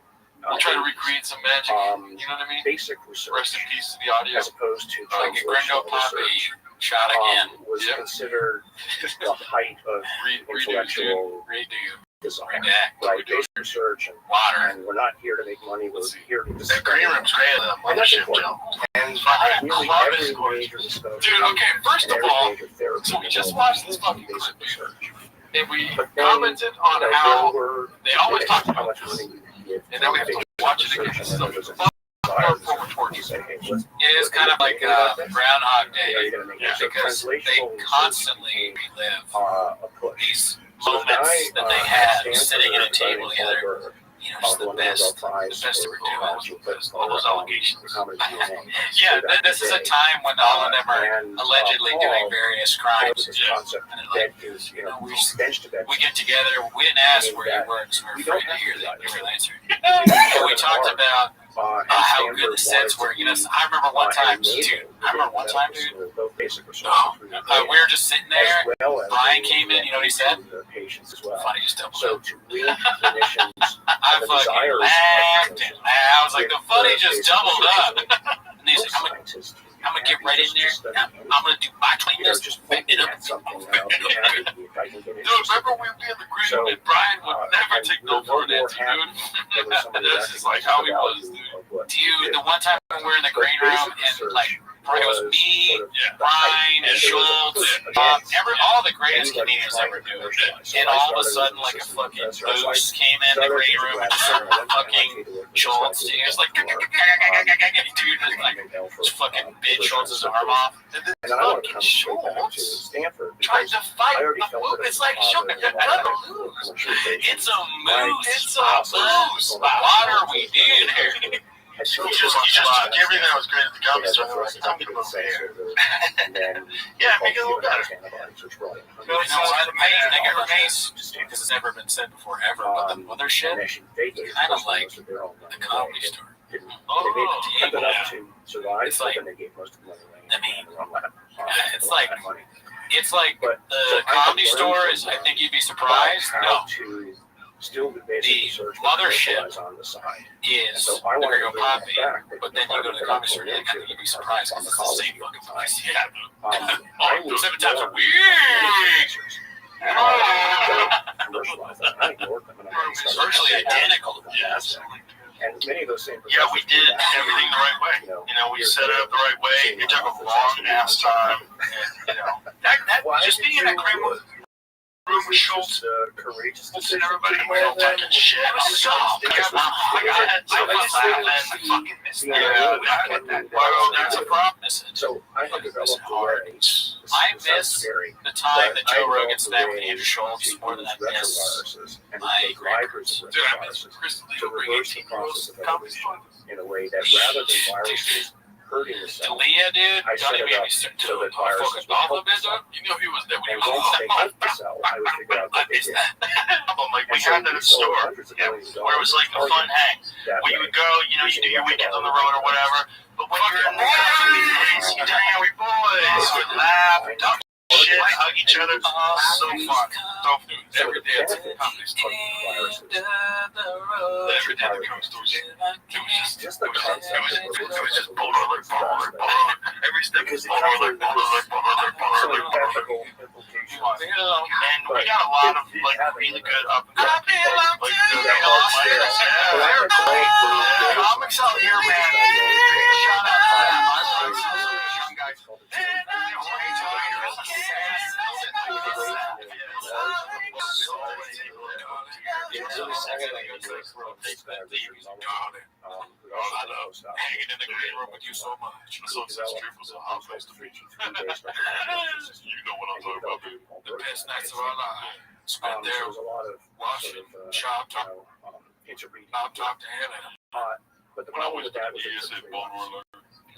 We'll try to recreate some magic. You know what I mean? basic Rest research, in peace to the audio. as opposed to Like a Gringo translational Poppy research, shot again. was Yep. considered the height of Redo, intellectual Redo. design. Redact. Right, basic research, Water. and we're not here to make money. We're here to the discover. green room's great. The mothership, Joe. And fucking Nearly club is every gorgeous. major discovery, Dude, okay, first and of every all, major therapy so we just involves watched this fucking basic clip, dude. research. and we But then, commented on you know, how there were they always talk how about much this. money you can give And now we have to basic watch it again. research, This is and a then there's a far desire forward towards to it. say, hey, let's It is kind of like Groundhog Day because they constantly relive a push. these moments that they had sitting at a table together. You know, just the best that we're doing because all those allegations. Yeah, this is a time when all of them are allegedly doing various crimes. And like, you know, we get together. We didn't ask where you were because we were afraid to hear that you were answered. But we talked about how good the sets were. You know, I remember one time, dude. We were just sitting there. Brian came in. You know what he said? Funny, just double So up. to read clinicians, I fucking laughed and I was like, the funny just doubled up. And he's like, I'm gonna get right in there. I'm gonna do my 20 minutes, just pick it up. something. Dude, remember when we had the green room and Brian would never take no for an answer, dude? This is like how he was, dude. Dude, the one time when we were in the green room and like It was me, Brian, Schultz, all the greatest comedians ever do it. And all of a sudden, like a fucking moose came in the green room and just fucking Schultz. He was like, dude, like, just fucking bit Schultz's arm off. And then fucking Schultz tried to fight the moose. It's like, Schultz, you're gonna lose. It's a moose. It's a moose. What are we doing here? You just took everything that was great at the comedy store. Some people say here. Yeah, make it a little better. I get Mace, because it's never been said before ever, but the mothership, kind of like the comedy store. It's like, I mean, it's like the comedy store is, I think you'd be surprised. No. The mothership is the Gringo Poppy, but then you go to the comedy store and I think you'd be surprised because it's the same fucking place. Yeah. 7 times a week. Virtually identical. Yes. And many of those same yeah, we did everything the right way. You know, we set it up the right way. It took a long ass time. And, that just being in that great room with Schultz, courageous and everybody talking shit. So, that's a problem. So I had developed I miss the time that Joe Rogan spent with Andrew Schultz more than I miss my grandparents. Dude, I miss Chris Leo bringing 18-year-olds to the comedy store. In a way that rather than viruses hurting the cell, Leah, dude, I set it up so that viruses would help the cell. You know he was there when he And was once they hit the cell, I would figure out what they did. Like we had that at the store, where it was like a fun hang. Where you would go, you do your weekends on the road or whatever. But when you're in the boys, you hang out with boys, we laugh, talk shit, hug each other. So fun. So every day at the comedy store. Every day at the comedy store. It was just bold alert. Every step was bold alert. And we got a lot of like really good up and comics out here, man. Shout out to my young guys. Hanging in the green room with you so much. So it's true for some house to meet you. You know what I'm talking about, dude. The best nights of our lives. Spent there watching Chop Talk to Hannah. But the When I problem was with that was he said Baltimore.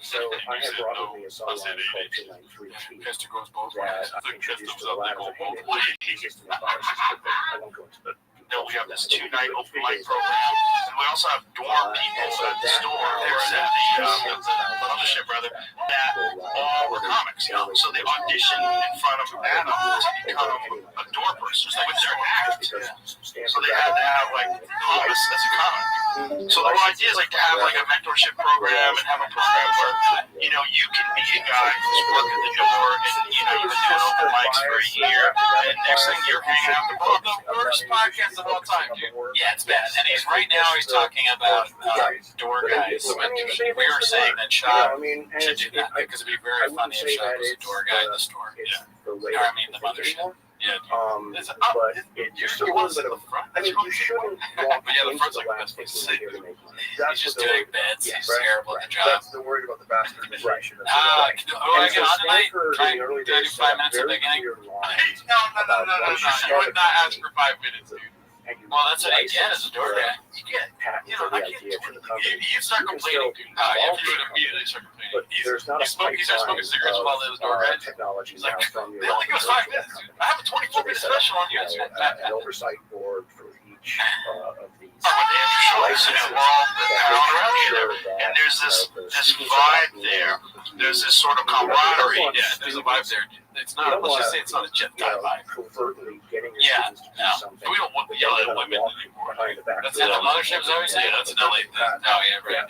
so I had brought with me a cell line called 293T Pester goes both that ways. I The introduced customs to the up, they lab go as a both hey, ways. just an viruses, but I won't go into the No, we have this 2-night open mic program, and we also have dorm people at the store or at the mothership, rather, that all were comics. So they audition in front of Adam to become a door person with their act. So they had to have like Thomas as a comic. So the whole idea is like to have like a mentorship program and have a program where you can be a guy who's working the door and you've been doing open mics for a year, and next thing you're hanging out the book. The worst podcast of all time, dude. Yeah, it's bad. And right now he's talking about door guys. We were saying that Shop should do that because it'd be very funny if Shop was a door guy in the store. Yeah. The mothership. Yeah. But it just a little bit of. I mean, you shouldn't walk But yeah, the into front's the like last this. thing here to make money. He's That's just what doing they're beds. He's Right, terrible at the job. That's the word about the bastardization of I get on tonight? Try in the early do I do days 5 minutes at the beginning? No. You would not ask for 5 minutes, dude. Well, that's what I get as a door guy. You start complaining, dude. If you would immediately start complaining. But there's not a He starts smoking cigarettes while those door guys. technology He's like, now from they only give us 5 minutes, dude. I have a 24-minute special on you. an oversight board for each of these. And there's this vibe there. There's this sort of camaraderie. Yeah, there's a vibe there. It's not, let's just say it's not a jet guy vibe. Covertly getting your Yeah, students to do no. something. We don't yell at women anymore. Behind the back That's in the mothership, is that what you say? That's an LA thing. Oh, yeah, right.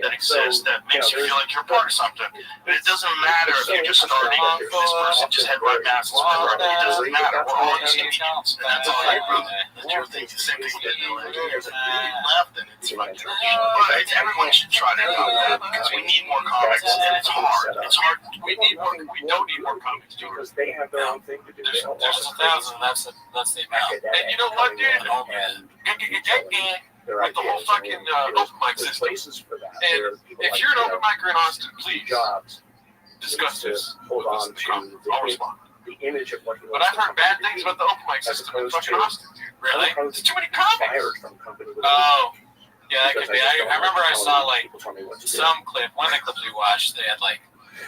that exists that makes you feel like you're part of something. But it doesn't matter if you're just starting. This person just had my master's program. It doesn't matter. We're all the same chance. And that's all I wrote. That you think the same thing that you left, and it's like, but everyone should try to do that because we need more comics, and it's hard. It's hard. We need more. We don't need more comics, dude. Because they have their own thing to do. There's 1,000. That's the amount. And you know what, dude? With the whole fucking open mic system. And if you're an open micer in Austin, please discuss this. Hold on to I'll respond. the image of what he But I've heard bad things about the open mic system in fucking Austin, dude. Really? There's too many comics. Oh, yeah, that could be. I remember I saw like some clip, one of the clips we watched, they had like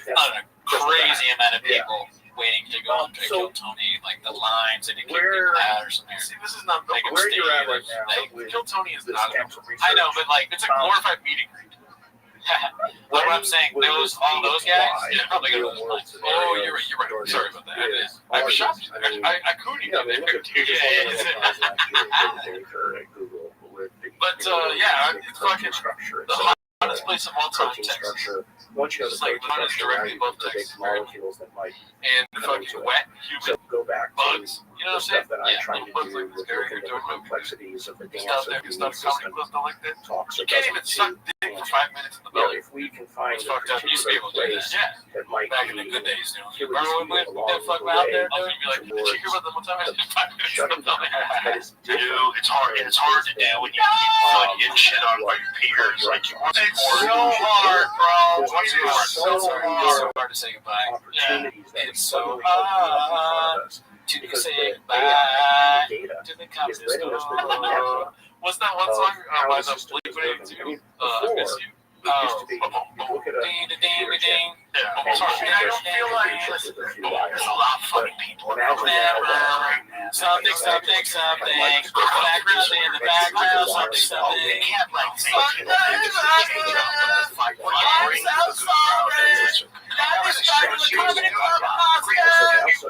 a crazy amount of people waiting to go and kill Tony, like the lines, and he kicked people out or something. See, this is not Like, where you're at right like, now. Kill Tony is This not. camp research. I know, but like it's a glorified meeting greet. What I'm saying, all those guys, yeah, probably go to those lines. Oh, you're right. Sorry about that. I was shocked. I couldn't Yeah, even. look at But yeah, it's fucking structure. the hottest place of all time, Protein Texas. structure. Once you know the It's like protein runs structure, directly above the big Texas. molecules that might And fucking wet, so humid go back to bugs. You know the what I'm saying? stuff that I'm Yeah, trying little to bugs do like this with area looking you're at the doing. complexities of the It's dance not of there. the It's immune not a comedy system. club like that. Talks You or can't even doesn't suck do. dick for 5 minutes in the You know, belly. if we can find It's a fucked up. You used to be able to do place that. Yeah. that might Back in be the good days, you know. here Remember when we that fuck out there? I was gonna be like, did you hear about the one time I did 5 minutes in the shutting down belly? that is Dude, different. it's hard. And it's hard to do when you feel like getting shit on by your peers. Like you want It's so hard, bro. There's It's so It's hard. so hard to say goodbye. Opportunities that It's so suddenly open up in front of us To because say the goodbye AI, the data, to the is communist letting us know store. What's that one of song how by the the system is Blink-182? working. I Miss You. It used to be, you look at a Ding, ding, ding, ding. Yeah, sorry, and I don't feel like there's a lot of funny people around right now. Something, something, something. Background in the background, something, something. They can't like say I'm so sorry. That was starting the comedy club podcast.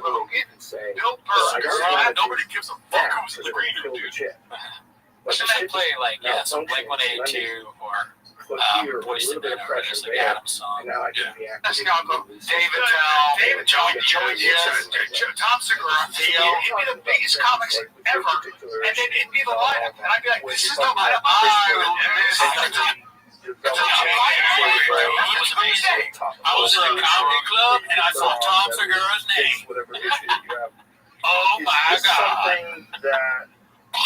Bill Burr, nobody gives a fuck who's in the green room, dude. Should I play like, yeah, some Blink-182 or Poison Man or just like Adam's song? now I can be Let's go, David Tell, David Joey Diaz, Tom Segura, it'd be the biggest comics ever, and then it'd be the lineup, and I'd be like, this is the lineup I would miss. It was amazing. I was in a comedy club and I saw Tom Segura's name. whatever issue you have. Oh my God. Something that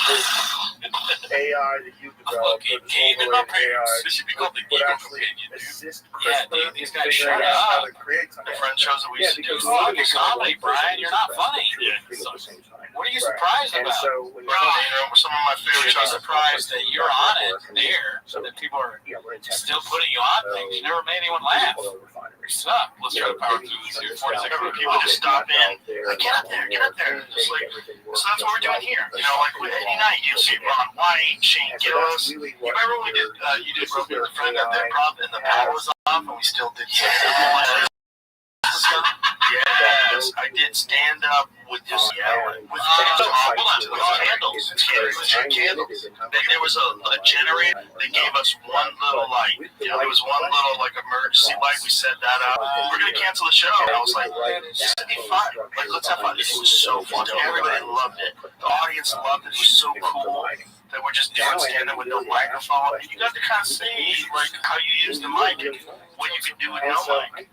this AI that you developed, or Fucking this game in my overlay pants. AI, This should be called the would Ego actually Companion, dude. assist Yeah, CRISPR dude, these in guys figuring shut out how up. to create The something. friend shows that we used to do. Fucking comedy, Brian. You're not funny. What are you surprised And about? so when Bro, you know, some of my You favorite should be shows. surprised that you're on it there, so that people are we're in Texas, still putting you on things. You never made anyone laugh. oil You refineries. suck. Let's try to power through this here. 40 seconds. People just stop in. Like, get up there, get up there. It's like, so that's what we're doing here. You know, like any night you'll see Ron White, Shane Gillis. You remember when we did, you did Rope with a Friend at that prop and the power was off and we still did something. Yes, I did stand up with this yelling. With hold on, candles. Candles. There was a generator. They gave us one little light. You know, there was one little like emergency light. We set that up. We're gonna cancel the show. And I was like, this would be fun. Like, let's have fun. This was so fun. Everybody loved it. The audience loved it. It was so cool that we're just doing stand up with no microphone. And you got to kind of see like how you use the mic and what you can do with no mic.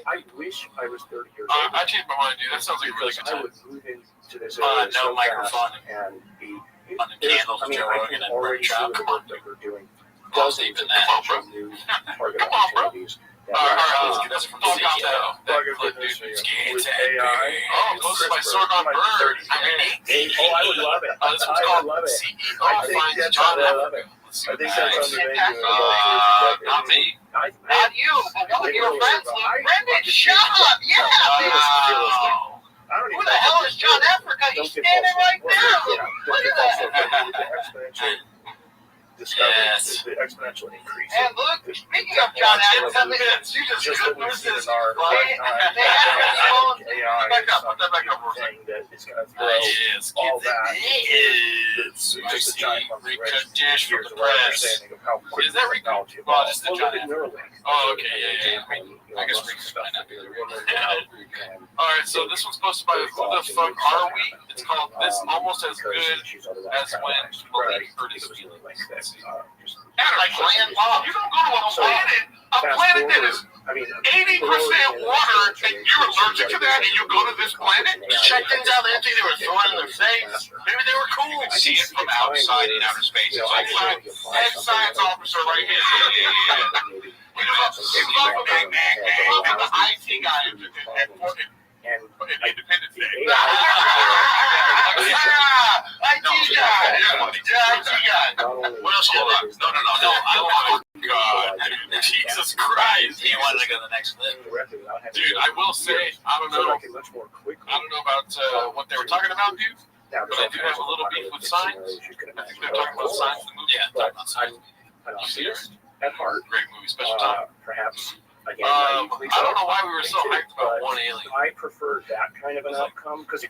I wish I was 30 years old. I changed my mind, dude. That sounds like a really good I time. would move into this area No so microphone. fast and be. On the candles, I mean, Joe I Rogan can and already Brett see Trout. the Come on, work that we're doing. Well, Dozens deep in of that. potential new target Come on, bro. opportunities. that All we're right, actually let's get this from the looking CEO. at. That Plug clip, into dude. this Skates with and AI. Oh, posted by Sorgon Bird. Oh, I would love it. This one's I called would love it. CEO I think finds that's John what I love Africa. it. Let's see I what think that that's is. on the menu. Not me. Not you, but one of your friends, Luke Brendan. Shut up. Yeah, man. Wow. Who the hell is John Africa? He's standing right there. Look at that. Yes. The exponential increase. And Luke, speaking of John Africa, You just Just what we've seen in our they have his phone. AI Back up, put that back up. thing that is going to throw Yes. all that It's just a spicy giant recut dish from years the of our press. understanding of how quick Is that technology Well, evolved. just the Well, look giant. at Neuralink. Oh, okay, yeah. I mean, I guess Musk Rick's stuff might not be that the they're one. doing now, you can Alright, so this one's supposed to be Who the Fuck Are We? It's called This Almost As Good as When Malik Hurt His Feelings. Like land law. You don't go to a planet that is I mean, 80% water, and you're allergic to that, and you go to this planet? You check things out, they didn't think they were throwing in their face. Maybe they were cool. You see it from outside in outer space. It's like head science officer right here. Yeah. He was up from the IT guy in Independence Day. AI IT guy. Yeah, IT guy. What else? Hold on. No. Oh, God. Jesus Christ. He wanted to go to the next clip. Dude, I will say, I don't know about what they were talking about, dude, but I do have a little beef with science. I think they're talking about science in the movie. Yeah, talking about science. I'm You see it? at heart. Great movie, special time. Perhaps again. I don't know why we were so hyped about one alien. I prefer that kind of an outcome because A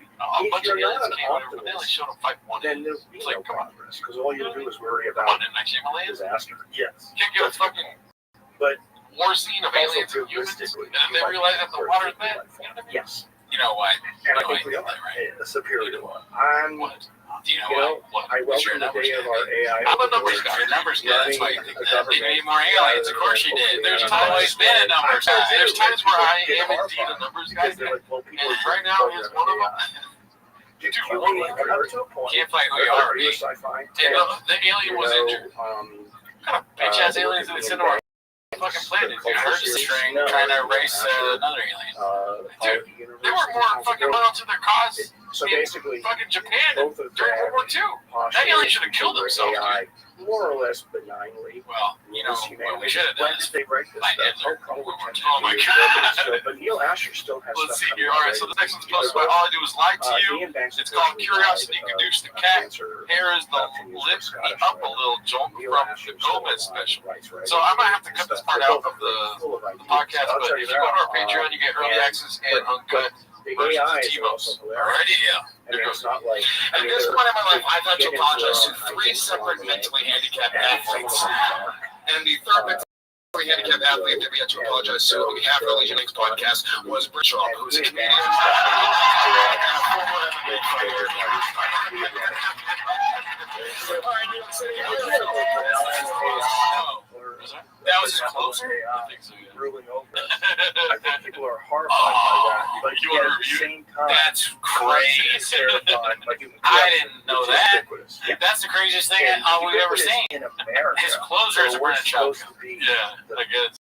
bunch of you're not aliens an came over, but they only optimist, showed them fight one then alien. there'll be It's no like, come on. progress because all you do is worry Come on, about didn't I came aliens? disaster. Yes, Can't get a fucking but war scene of aliens and humans, and then they realize that the water's bad. You know what I mean? yes, You know why? and I You know think we why are right? a superior one. I'm, What? Do you know you why? know, What? I What's your welcome the numbers day of guy? our AI. I'm a numbers guy. Your numbers good. That's why you think that. They need more aliens. Of course you did. There's always been a numbers guy. There's times where I am indeed a numbers guy. And right now he's one of them. Dude, up to a point. Can't fight who you are, Are you a dude. sci-fi? And the alien was injured. What kind of bitch ass aliens did they send to our fucking planet? Dude, I heard the string trying to erase another alien. Dude, they were more fucking loyal to their cause So in basically, fucking Japan both of during World War II. That alien should have killed himself, AI, more or less benignly. Well, you know, what we should have done When is did they write this find stuff? Hitler. Probably 10 Oh my years God. ago, but Neil Asher still has Let's see stuff here. coming Alright, so the next one's posted by All I Do Is Lie to You. It's called Curiosity Caduce the Cat. Here is the Lift Me Up a Little joke from the Gomez special. So I might have to cut this part out of the podcast, but if you go to our Patreon, you get early access and uncut the versions AI of is T-Mos. also hilarious. Alrighty, yeah. I mean, it's not like At this point in my life, I've had to apologize to 3 separate mentally handicapped athletes. And the third mentally handicapped athlete that we had to apologize to on behalf of the Legion X podcast was Britchall, who's a comedian and a former MMA fighter. That was his closer? I think so, yeah. ruling over us. I think people are horrified by that, but You yet wanna at the review same time, That's it's crazy. terrifying. Like, I didn't know it's that. ubiquitous. That's the craziest thing we've ever seen. In America, His closers so are we're running shotgun. supposed to be Yeah, I guess.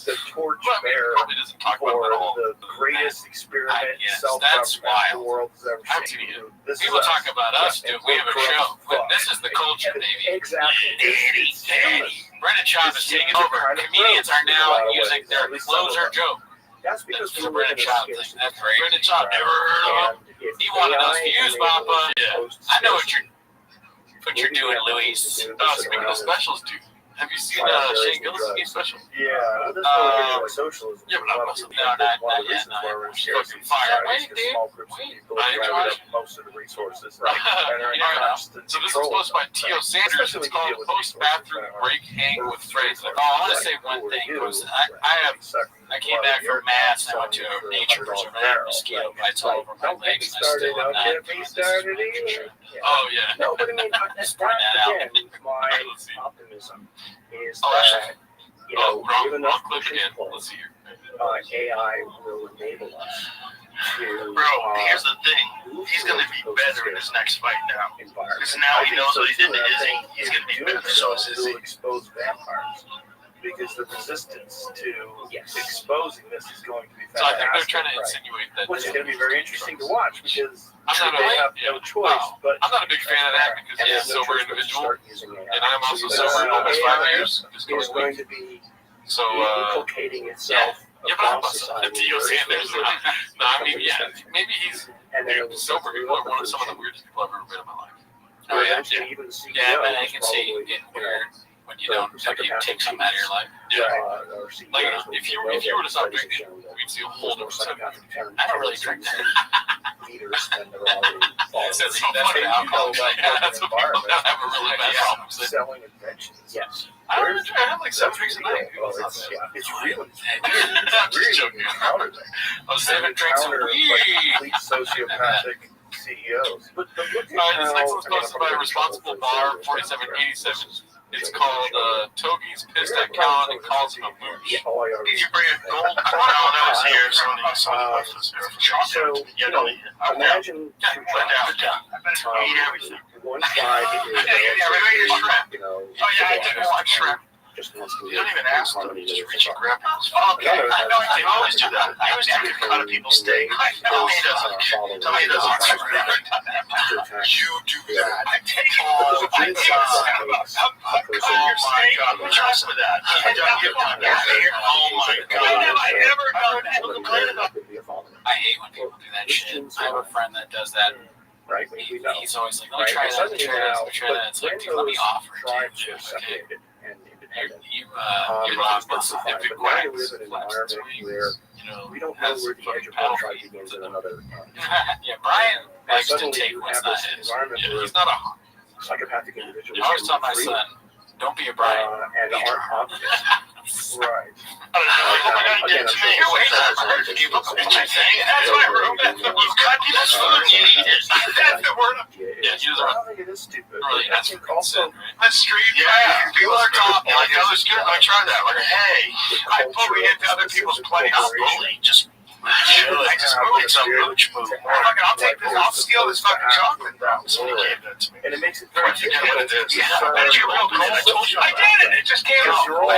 the torch Well, I mean, he bearer probably doesn't talk about for it at all. the greatest experiment Yes, self-government that's the wild. world has ever I've seen. seen it. This People is talk us. about us, dude. We have a show. But this is the culture, baby. Exactly. Daddy. Brendan Schaub is taking over. Comedians are now using their closer joke. That's because That's we the live in Brendan a Schaub scarcity thing. That's great. Brendan Schaub, never heard of him. And if He wanted those AI views, enables Papa. us Yeah. to I know what scarcity, you're doing, Luis. Speaking of specials, dude, have you seen Shane Gillis' special? Yeah, that's what we're doing with socialism. yeah, but A lot I'm of people not- think one of not the yet, reasons not why yet. we're in Fucking scarcity fire. society Wait, is because dude. small groups of Wait. people I have enjoy rounded it. up most of the resources and Right. are in Yeah, I know. constant So this is control posted by of them. T.O. Sanders. Especially It's called when you deal with Post resources Bathroom that are Break Hang with Friends. Oh, I want to say one thing. Was I came back from Mass and I went to a nature preserve. I had a mosquito bites all over my legs, and I still am not. Don't get me started either. Oh, yeah. No, but I mean, Just point that out. again, my Let's see. optimism is Oh, that, you know, given wrong enough clip pushing again. pull, Let's see here. AI will enable us to Bro, here's the thing. He's going to be better in his next fight now. environment. Because now he knows what he did to I Izzy. think He's going to be doing better. So so is Izzy. will expose vampires. Because the resistance to exposing this is going to be So I think they're fantastic, trying to right? insinuate that. Which is going to be very interesting to watch because I'm not they a- have yeah. no choice. Wow. But I'm not a big fan of that because he's a sober individual, and I'm also sober almost 5 years. Just is going going week. to be So, inculcating itself yeah, but I'm across society. T.O. Sanders. No, I mean, yeah, maybe he's And then dude, sober people are one of some of the weirdest people I've ever met in my life. Oh, yeah. Yeah, but I can see it getting weird when you don't, when you take something out of your life. Yeah. Like, if you were to stop drinking, we'd see a whole different set of beer. I don't really drink that. Meters and they're already That's the alcohol. That's what people that have a really bad problem with. selling inventions. Yes. I don't know, I have like 7 drinks a night. Well, it's really I'm just joking. I was 7 drinks a week. complete sociopathic CEOs. But look at This next one's posted by Responsible Bar 4787. It's called Togi's pissed at Callan and calls him a mooch. all I Did you bring a gold crown that was here? So, you know, imagine two tribes. I bet you eat everything. One tribe is, you know, Oh, yeah, I didn't want shrimp. just wants to You don't even ask them. harmony Just with reach and survival. grab people's phone. Okay, I know they always do that. He was taking cut of people's steak. Tell me he doesn't. Tell me he doesn't. You do that. I take it. I take it. I'm cutting your steak. I'm trust with that. Oh my God. Have I ever done that? I hate when people do that shit. I have a friend that does that. Right? He's always like, let me try that, let me try that, let me try that. It's like, dude, let me offer it. Tribes Dude. are separated and independent. You rock with some But epic now we wax, live in an flaps, environment where you know, we don't know where the edge of one tribe begins and another ends. Yeah, Brian And likes to suddenly take you what's have not this his. environment where He's not a psychopathic individuals I always tell my son, don't be a Brian. and aren't obvious. Right. Again, to me, you're waiting on it. You look at your thing. That's my room. You cut people's food. You eat it. That's the word. Yeah, he was I a don't think it is stupid. really I that's think what also right? The street. Yeah. People are talking. Like, that was good. I tried that. Like, hey, I bully into other people's place. I'll bully. Just. I just moved some mooch move. I'll take this. I'll steal this fucking chocolate. Somebody gave that to me. and it makes it very Forget what it is. Yeah, That is your real goal. I told you. I did it. It just came out. You're all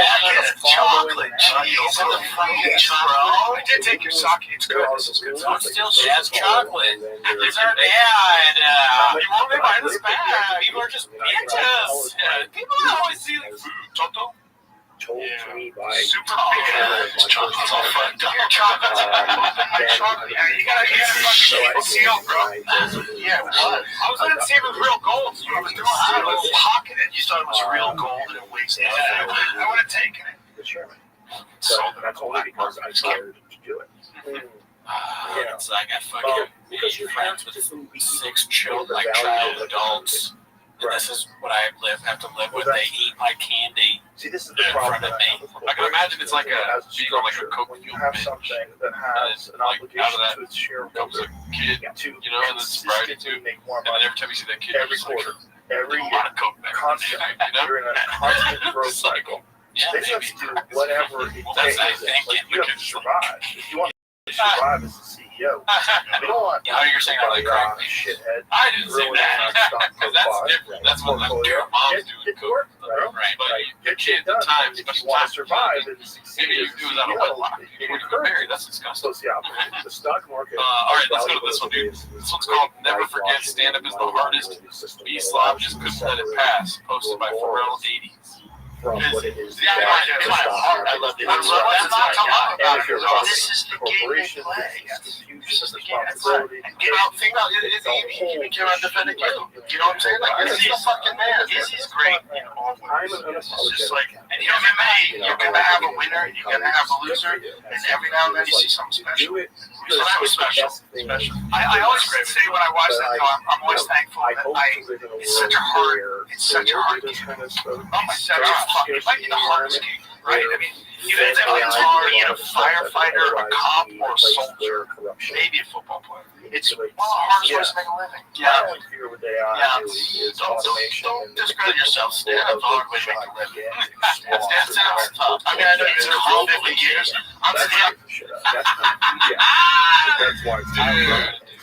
Chocolate. Cheese and the fucking chocolate. I did take your sake. It's good. This is good. Don't steal Jazz chocolate. These are bad. You won't be buying this bad. People are just bitches. People always see the food. Toto. told to me by Super big. Chocolate's all fucked up. Your chocolate's chocolate. You gotta fucking see how bro. Yeah, it was. I was gonna see if it was real gold. You were doing it. I was pocketing it. You thought it was real gold and it weighs nothing. I would have taken it. the chairman. So that's only because I scared to do it. It's like I fucking because made you friends have with to be 6 children, like child adults. And this is what I have to live with. They eat my candy. See, this is the in problem. front of me. I can imagine it's like a being on like a Coke when you fuel have binge. something that has an like, obligation out of that to its shareholder Comes a kid, to you know, and then sobriety too. consistently make more And then money every time you see that kid, every you're just like, quarter, every a year, lot of Coke back. constant. You know? You're in a constant growth cycle. Yeah, They maybe. just do whatever it That's takes. what I think. Like, you have to survive. If you want to survive as a CEO, you don't want Yeah, you're saying I like crack. shithead. I didn't say ruining that. our stock Because that's profile. different. That's what like, your mom's doing Get to Coke. work, right? Right. But Right. your kid at the time, If especially you want to time, survive and succeed maybe you as a do it out of CEO, wedlock. it You want to get married. That's disgusting. So, yeah, the stock market. All right, let's go to this one, dude. This one's called Never Forget Stand Up is the Hardest. B-Slob just couldn't let it pass. Posted by Pharrell 80s. From what it is. Yeah, I love it. That's not come up And about if you're it. a This is the game they corporation, play. this is confusion, responsibility. Think about it. He came out defending you. You know what I'm saying? Like, this is the fucking man. This is great. I'm an This is just like, unapologetic. and in MMA, you're gonna have a winner, you're gonna have a loser, and every now and then you see something special. Do it. So that was special. Special. I always say when I watch that, I'm always thankful I that hope to live in a it's such a world hard, where it's such a there hard will be game. this kind of stuff. It's such a fuck. It might be the hardest game, right? I mean, you have to be a firefighter, a cop, or a soldier, maybe a football player. It's one of the hardest ways to make a living. My only fear with AI Yeah. is Don't automation. discredit yourself. Stand-up's a hard way to make a living. Stand-up's tough. I mean, I know you've been around 50 years. I'm That's saying, that's why it's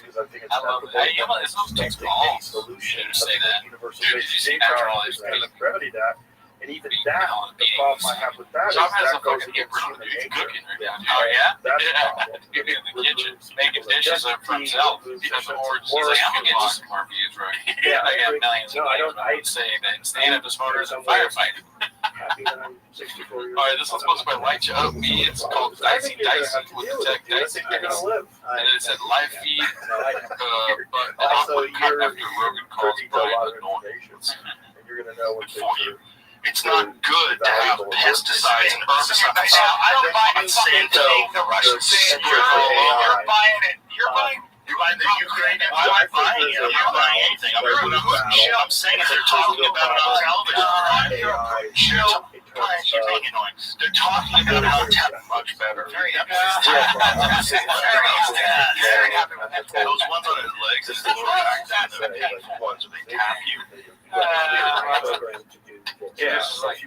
because I think it's I love it. Hey, you know, it's those dudes balls. solution You say that. universal Dude, did you see Naturalized? gravity that. And even that, the problem I have with that is Tom has that a goes fucking against apron on, human dude. He's nature. cooking right now. Oh, yeah? That's Yeah. the problem. He'll be in the kitchen making dishes up for himself. He has an orange. He's like, I'm gonna get you some more views, right? Yeah, I got millions No, of I views. don't- I would say that stand-up is harder than firefighting. Happy that I'm 64 years All right, this one's supposed to be Light You Up Me. It's called I Dicey think you're gonna Dicey have to with deal the tech with it. I Dicey think you're Dicey. gonna live. And then it said live feed, but Also, cut you're after Rogan calls privy to a lot Brian of annoying. information, and you're gonna know when things are It's not good to have pesticides and herbicides. I don't buy Monsanto, the Russians say you're buying it. You're buying the Ukrainian. I'm not buying it. I'm not buying anything. I'm saying they're talking about it on television. You're being annoying. They're talking about how to tap much better. Very happy. Very happy with that. Those ones on his legs, is the ones where they tap you.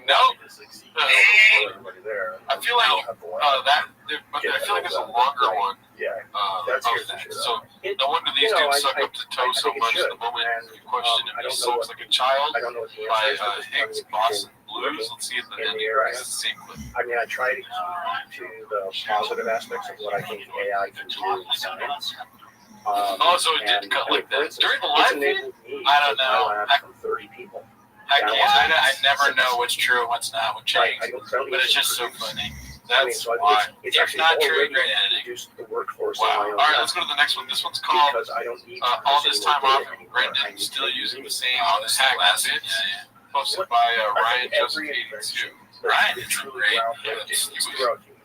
No. I feel like that. But I feel like there's a longer one. That's of that. So no wonder these dudes suck up the toe so much. The moment you question if he sucks like a child by Higgs Boston Blues. Let's see if the ending is the same clip. I mean, I try to keep to the positive aspects of what I think AI can do in science. So it didn't cut like that. During the live feed? I don't know. From 30 people. I never know what's true and what's not with Chang, but it's just so funny. That's why. If not true, great editing. Wow. All right, let's go to the next one. This one's called All This Time Off and Brendan Still Using the Same Hack Bit. Posted by Ryan Joseph 82. Ryan is great. He was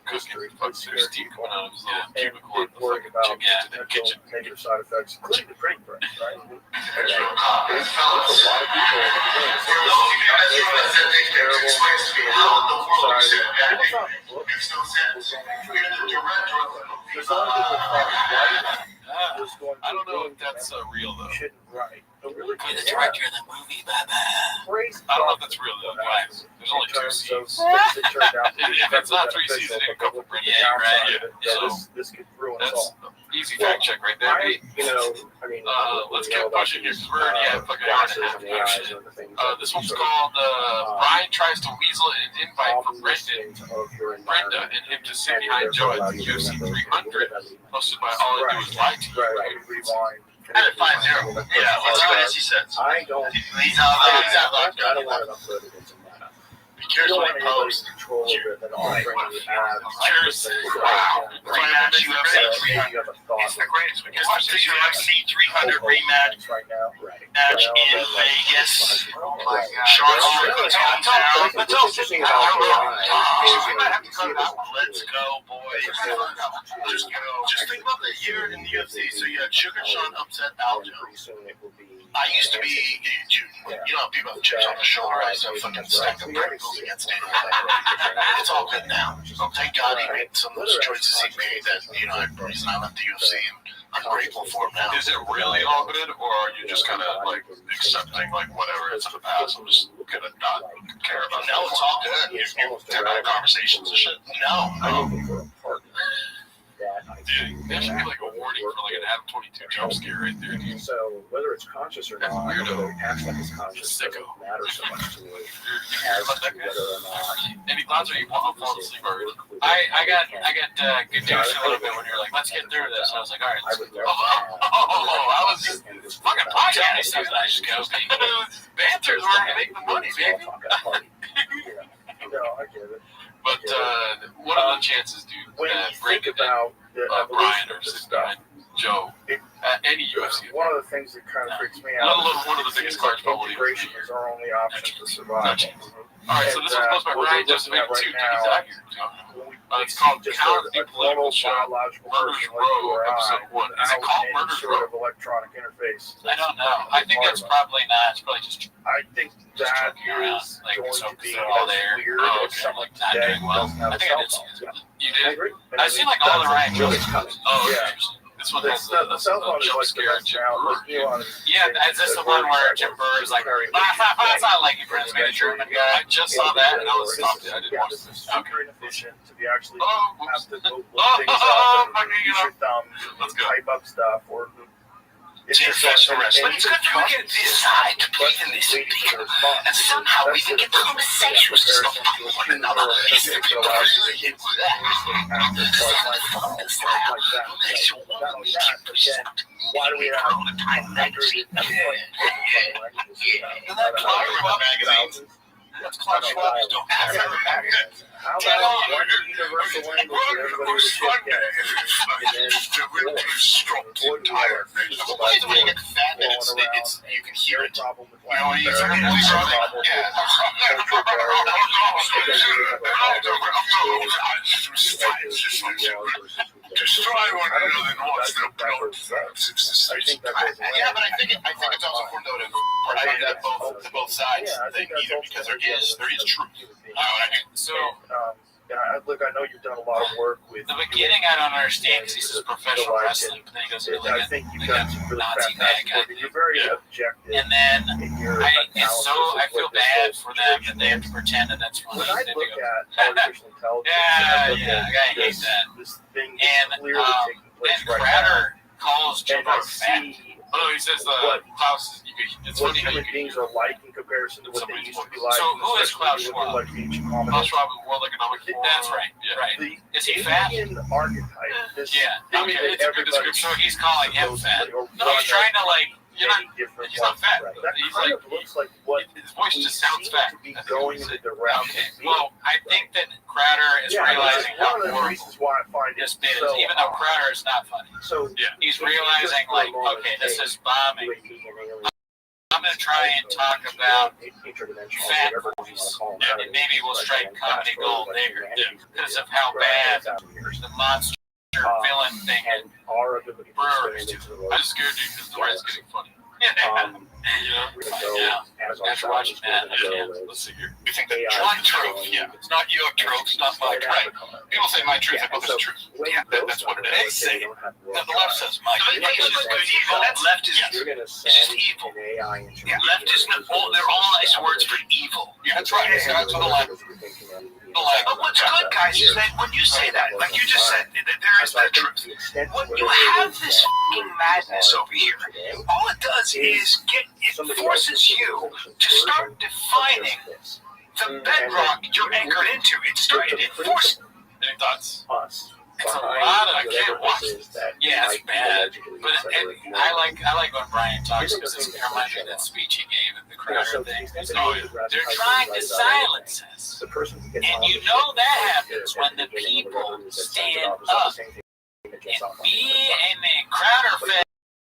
cooking there's steam coming out of his little cubicle in the fucking into the kitchen. Negative side effects, including the printing press, right? I don't know if that's real though. Right. You're the director of the movie, Baba. I don't know if that's real though, guys. There's only 2 scenes. If it's not 3 scenes, it ain't a couple of Brendan. Yeah, right. So this could ruin us that's all. easy fact check right there. Let's get pushing here because we're already at fucking hour and a half now. This one's called Brian Tries to Weasel an Invite for Brenda and him to sit behind Joe at the UFC 300, posted by All I Do Is Lie to You. At 5-0. Yeah, let's go as he says. I don't. He's out locked I up. don't want to upload it into Meta. Be careful when he posts. Control of it and offering you ads. Wow. Rematch UFC 300. You have a thought. It's the greatest. Because the UFC 300 rematch right now. Right. match in Vegas. Oh my God. Sean Strickland's hometown. What's interesting about We might have to cut it out. Let's go, boys. Just think about the year in the UFC. So you had Sugar Sean upset Aljo. I used to be, you know, people have chips on the shoulder. I used to have fucking stack of Pringles against Daniel. It's all good now. Thank God he made some of those choices he made that, you know, the reason I left the UFC, and I'm grateful for him now. Is it really all good, or are you just kind of like accepting like whatever it's in the past? I'm just gonna not care about it. No, it's all good. You're having conversations and shit. No. Dude, there should be like a warning for like an Adam 22 jump scare right there, dude. So whether it's conscious or not, whether it acts like it's conscious doesn't matter so much to me as to whether or not. Any thoughts, or you want to fall asleep already? I got good news a little bit when you were like, let's get through this. I was like, all right, let's go. I was just fucking podcast stuff that I just go. Banter's where I make the money, baby. No, I get it. But what are the chances, dude, that Brandon and Brian are sitting behind Joe at any UFC? One of the things that kind of freaks me Let out alone one of the biggest cards probably. integration is our only option to survive. All right, so this one's posted by Ryan Joseph 82. He's out here. It's called Counter the Political Show, Murder's Row, Episode 1. Is it called Murder's Row? Of electronic interface. I don't know. I think that's probably not. It's probably just I think just that joking around. is Like, going so to be they're all as there. weird Oh, as okay. someone Like, not today doing well. doesn't have I a think I cell did see phone. this. You I did? agree. I seen like all the Ryan really Joseph. coming. Oh, Yeah. okay. This one The has the cell phone is jump like the scare and best Jim now. Brewer. Yeah, is this the one where Jim Brewer is like, that's not like you friends made a German guy. I just saw that and I was stopped it. I didn't watch this. Super inefficient to be actually Oh, have to go look Oh, things up and fucking, use your thumb Let's to go. type up stuff or it's It's just just wrestling. It's good you can decide to believe in this people, and somehow we can get conversations to stop with one another. It's the people really into why do we have That's Clark Schwab magazines. That's Clark Schwab. Don't have a magazine. How about one universal language for everybody to ship gets? And then the entire thing. Just Well, when you get the fat, then it's you can hear it. problem with You know, he's language. Destroy one another and watch them blood. Yeah, but I think it's also important though to portray that both sides thing either, because there is truth. So Look, I know you've done a lot of work with the beginning I don't understand because he says professional wrestling, but then he goes into I like think a, you've like done a some really Nazi fantastic bad work, guy. and you're very objective. And then in your I analysis feel of what this bad whole for them situation that they have is. to pretend that that's funny. When I They look go, at artificial intelligence, Yeah, and yeah, I hate that. this thing And, that's clearly taking then place right Crowder calls now, and Jimbo I fat. see Oh no, he says what Klaus. It's what funny how you human can beings are like in comparison to what they used to be like. So who is Klaus especially Schwab? with like ancient hominids. Klaus Schwab is World Economic Forum. That's right. Yeah, right. The Is he fat? alien archetype. This Yeah. thing Okay, that it's a good everybody description. So he's calling him fat. or No, he's trying to like. You're not. any different He's not ones, fat. right? That He's kind like. of looks like what His voice we just sounds seem fat. to be That's going what in he the said. direction. Okay. Well, I think that Crowder is realizing one how of the horrible reasons why I find it this bit is, so even though Crowder is not funny. So He's realizing like, okay, this is bombing. I'm gonna try and talk about fat movies, and maybe we'll strike comedy gold there because of how bad the monster villain thing in Brewers do. I'm scared you because the rest getting funny. After watching that, let's see here. You think that my truth? Yeah, it's not your truth, it's not my truth. People say my truth, I go, this is truth. Yeah, that's what it is. They say it. The left says my truth. Left is just evil. Yeah, left is not, they're all nice words for evil. Yeah, that's right. That's what the left. But what's good, guys, is that when you say that, like you just said, there is that truth. When you have this fucking madness over here, all it does is it forces you to start defining the bedrock you're anchored into. It forces. Any thoughts? Us. It's a lot of, I can't watch it. Yeah, it's bad. But I like when Brian talks because it reminds me of that speech he gave at the Crowder thing. They're trying to silence us. And you know that happens when the people stand up. And me and the Crowder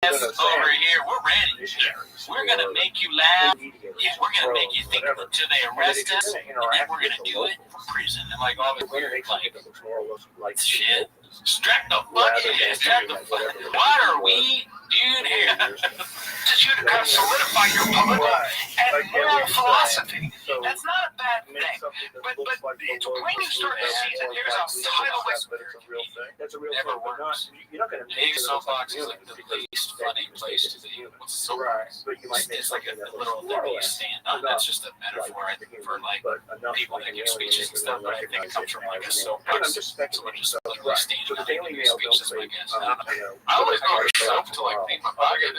fest over here, we're ready. We're going to make you laugh. Yeah, we're going to make you think until they arrest us. And then we're going to do it from prison. And like all the weird, like, shit. Strap the fuck in. Strap the fuck in. What are we doing here? Just you to kind of solidify your political and moral philosophy. That's not a bad thing. But it's when you start to see that there's a tidal wave. That's a real Never thing, but works. you're not going to Being soapbox is like the least funny place to be. What's soapbox? But you might make It's like a something that literal looks thing more or you less stand on. That's just a metaphor, I think, for like people that give speeches and stuff. But I think it comes from like a soapbox. Someone just literally standing on it and giving speeches, I guess. I always go to soap to like think my pocket.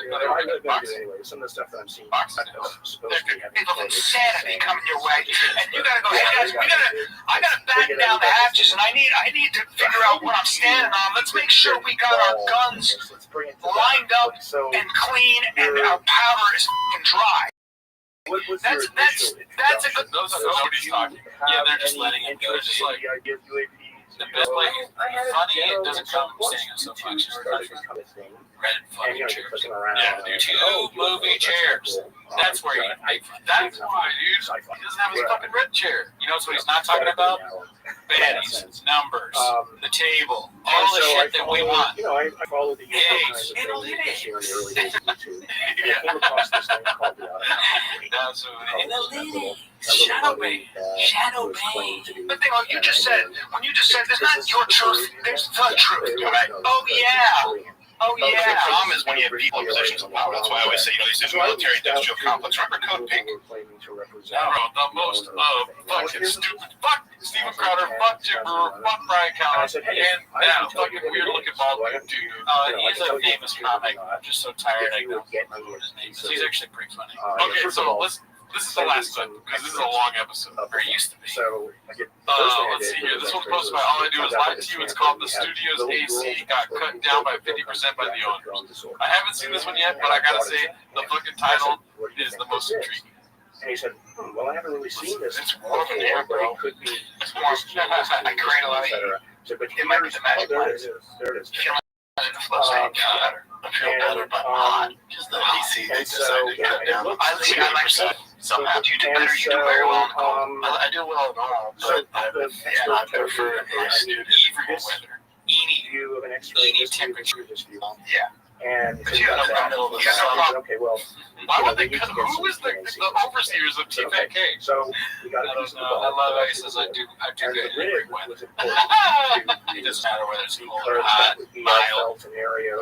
Some of the stuff that I'm seeing Boxing. supposed to be having People insanity coming your way, and you gotta go. Hey guys, I gotta batten down the hatches, and I need to figure out what I'm standing on. Let's make sure we got our guns lined up and clean, and our powder is dry. That's a good. Those are nobody's talking. Yeah, they're just letting him go. They're just like the best way. Funny, it doesn't come standing on soapbox. Red fucking chairs. Yeah, two movie chairs. That's where you. That's why, dude. He doesn't have his fucking red chair. You know what he's not talking about? Baddies, numbers, the table, all the shit that we want. You know, I follow the Eggs, analytics in the early days of YouTube. And I came across this thing called the Shadow Bay. Shadow Bay. But thing, like you just said, when you just said there's not your truth, there's the truth. Right? Oh yeah. Oh yeah. The problem is when you have people in positions of power. That's why I always say, these military industrial complex. Remember Code Pink? The most fucking stupid. Fuck Steven Crowder. Fuck Jim Brewer. Fuck Brian Callen. And now, fucking weird looking bald dude. He's a famous comic. I'm just so tired I don't remember what his name is. He's actually pretty funny. Okay, so this is the last clip because this is a long episode. Or it used to be. So, let's see here. This one's posted by All I Do Is Lie to You. It's called The Studio's AC Got Cut Down by 50% by the Owners. I haven't seen this one yet, but I gotta say, the fucking title is the most intriguing. And he said, well, I haven't really seen this It's before, warm in here, but bro. it could be It's warm. this gene, this gene, I create a lot of et cetera. heat. So, but It might be the magic there light. it is. There it is. The flip side, better. I feel better, but not. Just the DC, they and so, decided to cut yeah, down. it looks- I like that. Somehow. You do better. You do very well in cold. I do well in all, So but I the I expert told prefer you, my I need students Evil this weather. Eeny. view of an X-ray, this view, this view, this view. Yeah. And Because you got that, the middle of the I sun. said, okay, well, Why would they we need cut? to get Who some was the DNA overseers of sequencing. TFK? So we got I a piece don't of the know. I ball. love how he says I do And good the in rig every weather. was important to It doesn't matter whether it's cold or because hot. that would be mild. felt an area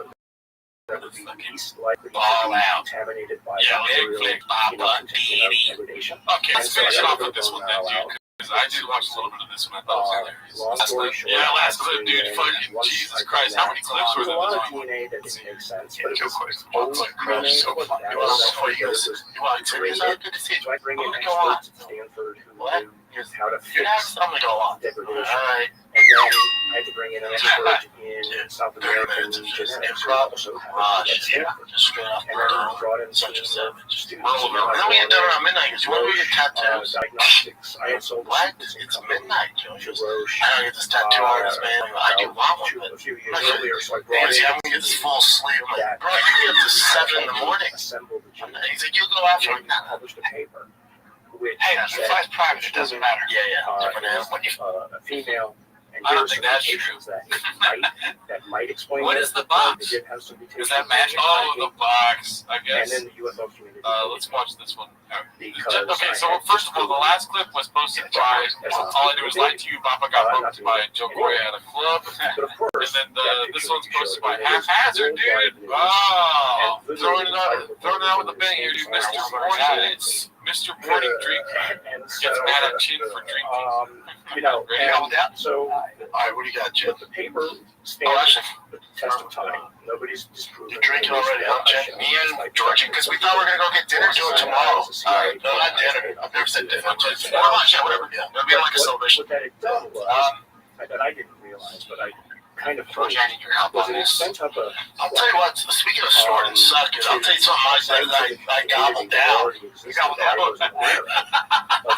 that would be least likely to Ball be out. contaminated by Yeah, bacterial, big papa, degradation. Okay, let's And so I finish it got off to with this go one now then, out. dude. Because I did watch a little bit of this one. I thought it was hilarious. Long That's story the- short, yeah, last I clip, dude. came in, Fucking once Jesus I Christ. did How many that, clips were there's there a lot this of week? DNA that didn't make sense, Yeah, but it go was for it. old DNA. So That you want was before you that use was You want to use that? Good to see you. So I bring in Go on. experts at Stanford who What? knew how to You're fix next. I'm gonna go on. degradation. Alright. And then I had to bring in an expert in South American genetics who also had Rush. at Stanford. Just straight up. And then brought in Such some a seven. students. Roll over. And then we get done around midnight because you want to get tattoos. Diagnostics. I had sold a What? sequencing It's company midnight, Joe. to Roche. I don't get this tattoo artist, man. I do want one, but A few years earlier, so I brought Nancy, in I'm gonna get this full sleeve. I'm like, that bro, you get up to 7 in the morning. assembled the And gene. he's like, you go after And it. Nah. published a paper which Hey, that's said, flies private. It doesn't matter. Yeah, different animal. When you a female, and I here don't are think some that's mutations that might explain What it. is the box? They did have some mutations. Is that magic? Oh, the box, I And guess. then the UFO community. Let's watch this one. Because Okay, I so had first of all, the last clip was posted by All I Do Is Lie to You, Papa Got Booked by Joe Coy at a club. But of course, And then that this picture one's you showed posted by me is Haphazard, worldwide dude. news. Wow. And Throwing literally it out with a bang here, dude. Mr. Morning. It's Mr. Morning Drink. And so, Gets mad at Chin for drinking. you know, Ready? and so Alright, what do you got, Jim? but the paper Oh, stands actually, the test of time. Nobody's disproven. you're drinking it. already, huh, Jim? Me and Georgie, because we thought we were gonna go get dinner, do it tomorrow. Alright, no, not dinner. I've never said dinner. Just lunch, yeah, whatever. Yeah, it'll be like a celebration. What that it done was, that I didn't realize, but I kind of Georgie, I need your help was on it this. sent up a. I'll tell you what, speaking of snorting suckers, I'll tell you something I gobbled down. You gobbled down.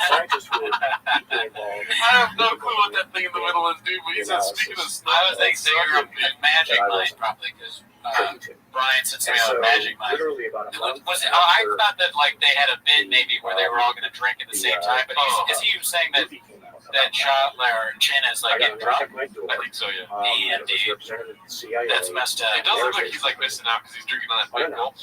Scientists were deeply involved. I have no clue what that thing in the middle is, dude. But he said, speaking of I was thinking you're a magic that I mind, wasn't probably, because privy to. Brian sits me And on so, a magic mind. literally about a month Was it? I after thought that like they had a bid maybe where they were all going to drink at the same time. But is he saying that movie came out that about shot or Chin is I like got getting a knock drunk? at my door. I think so, yeah. It was dude. representative of the CIA. That's messed up. It does look like he's like missing out because he's drinking on that big gulp.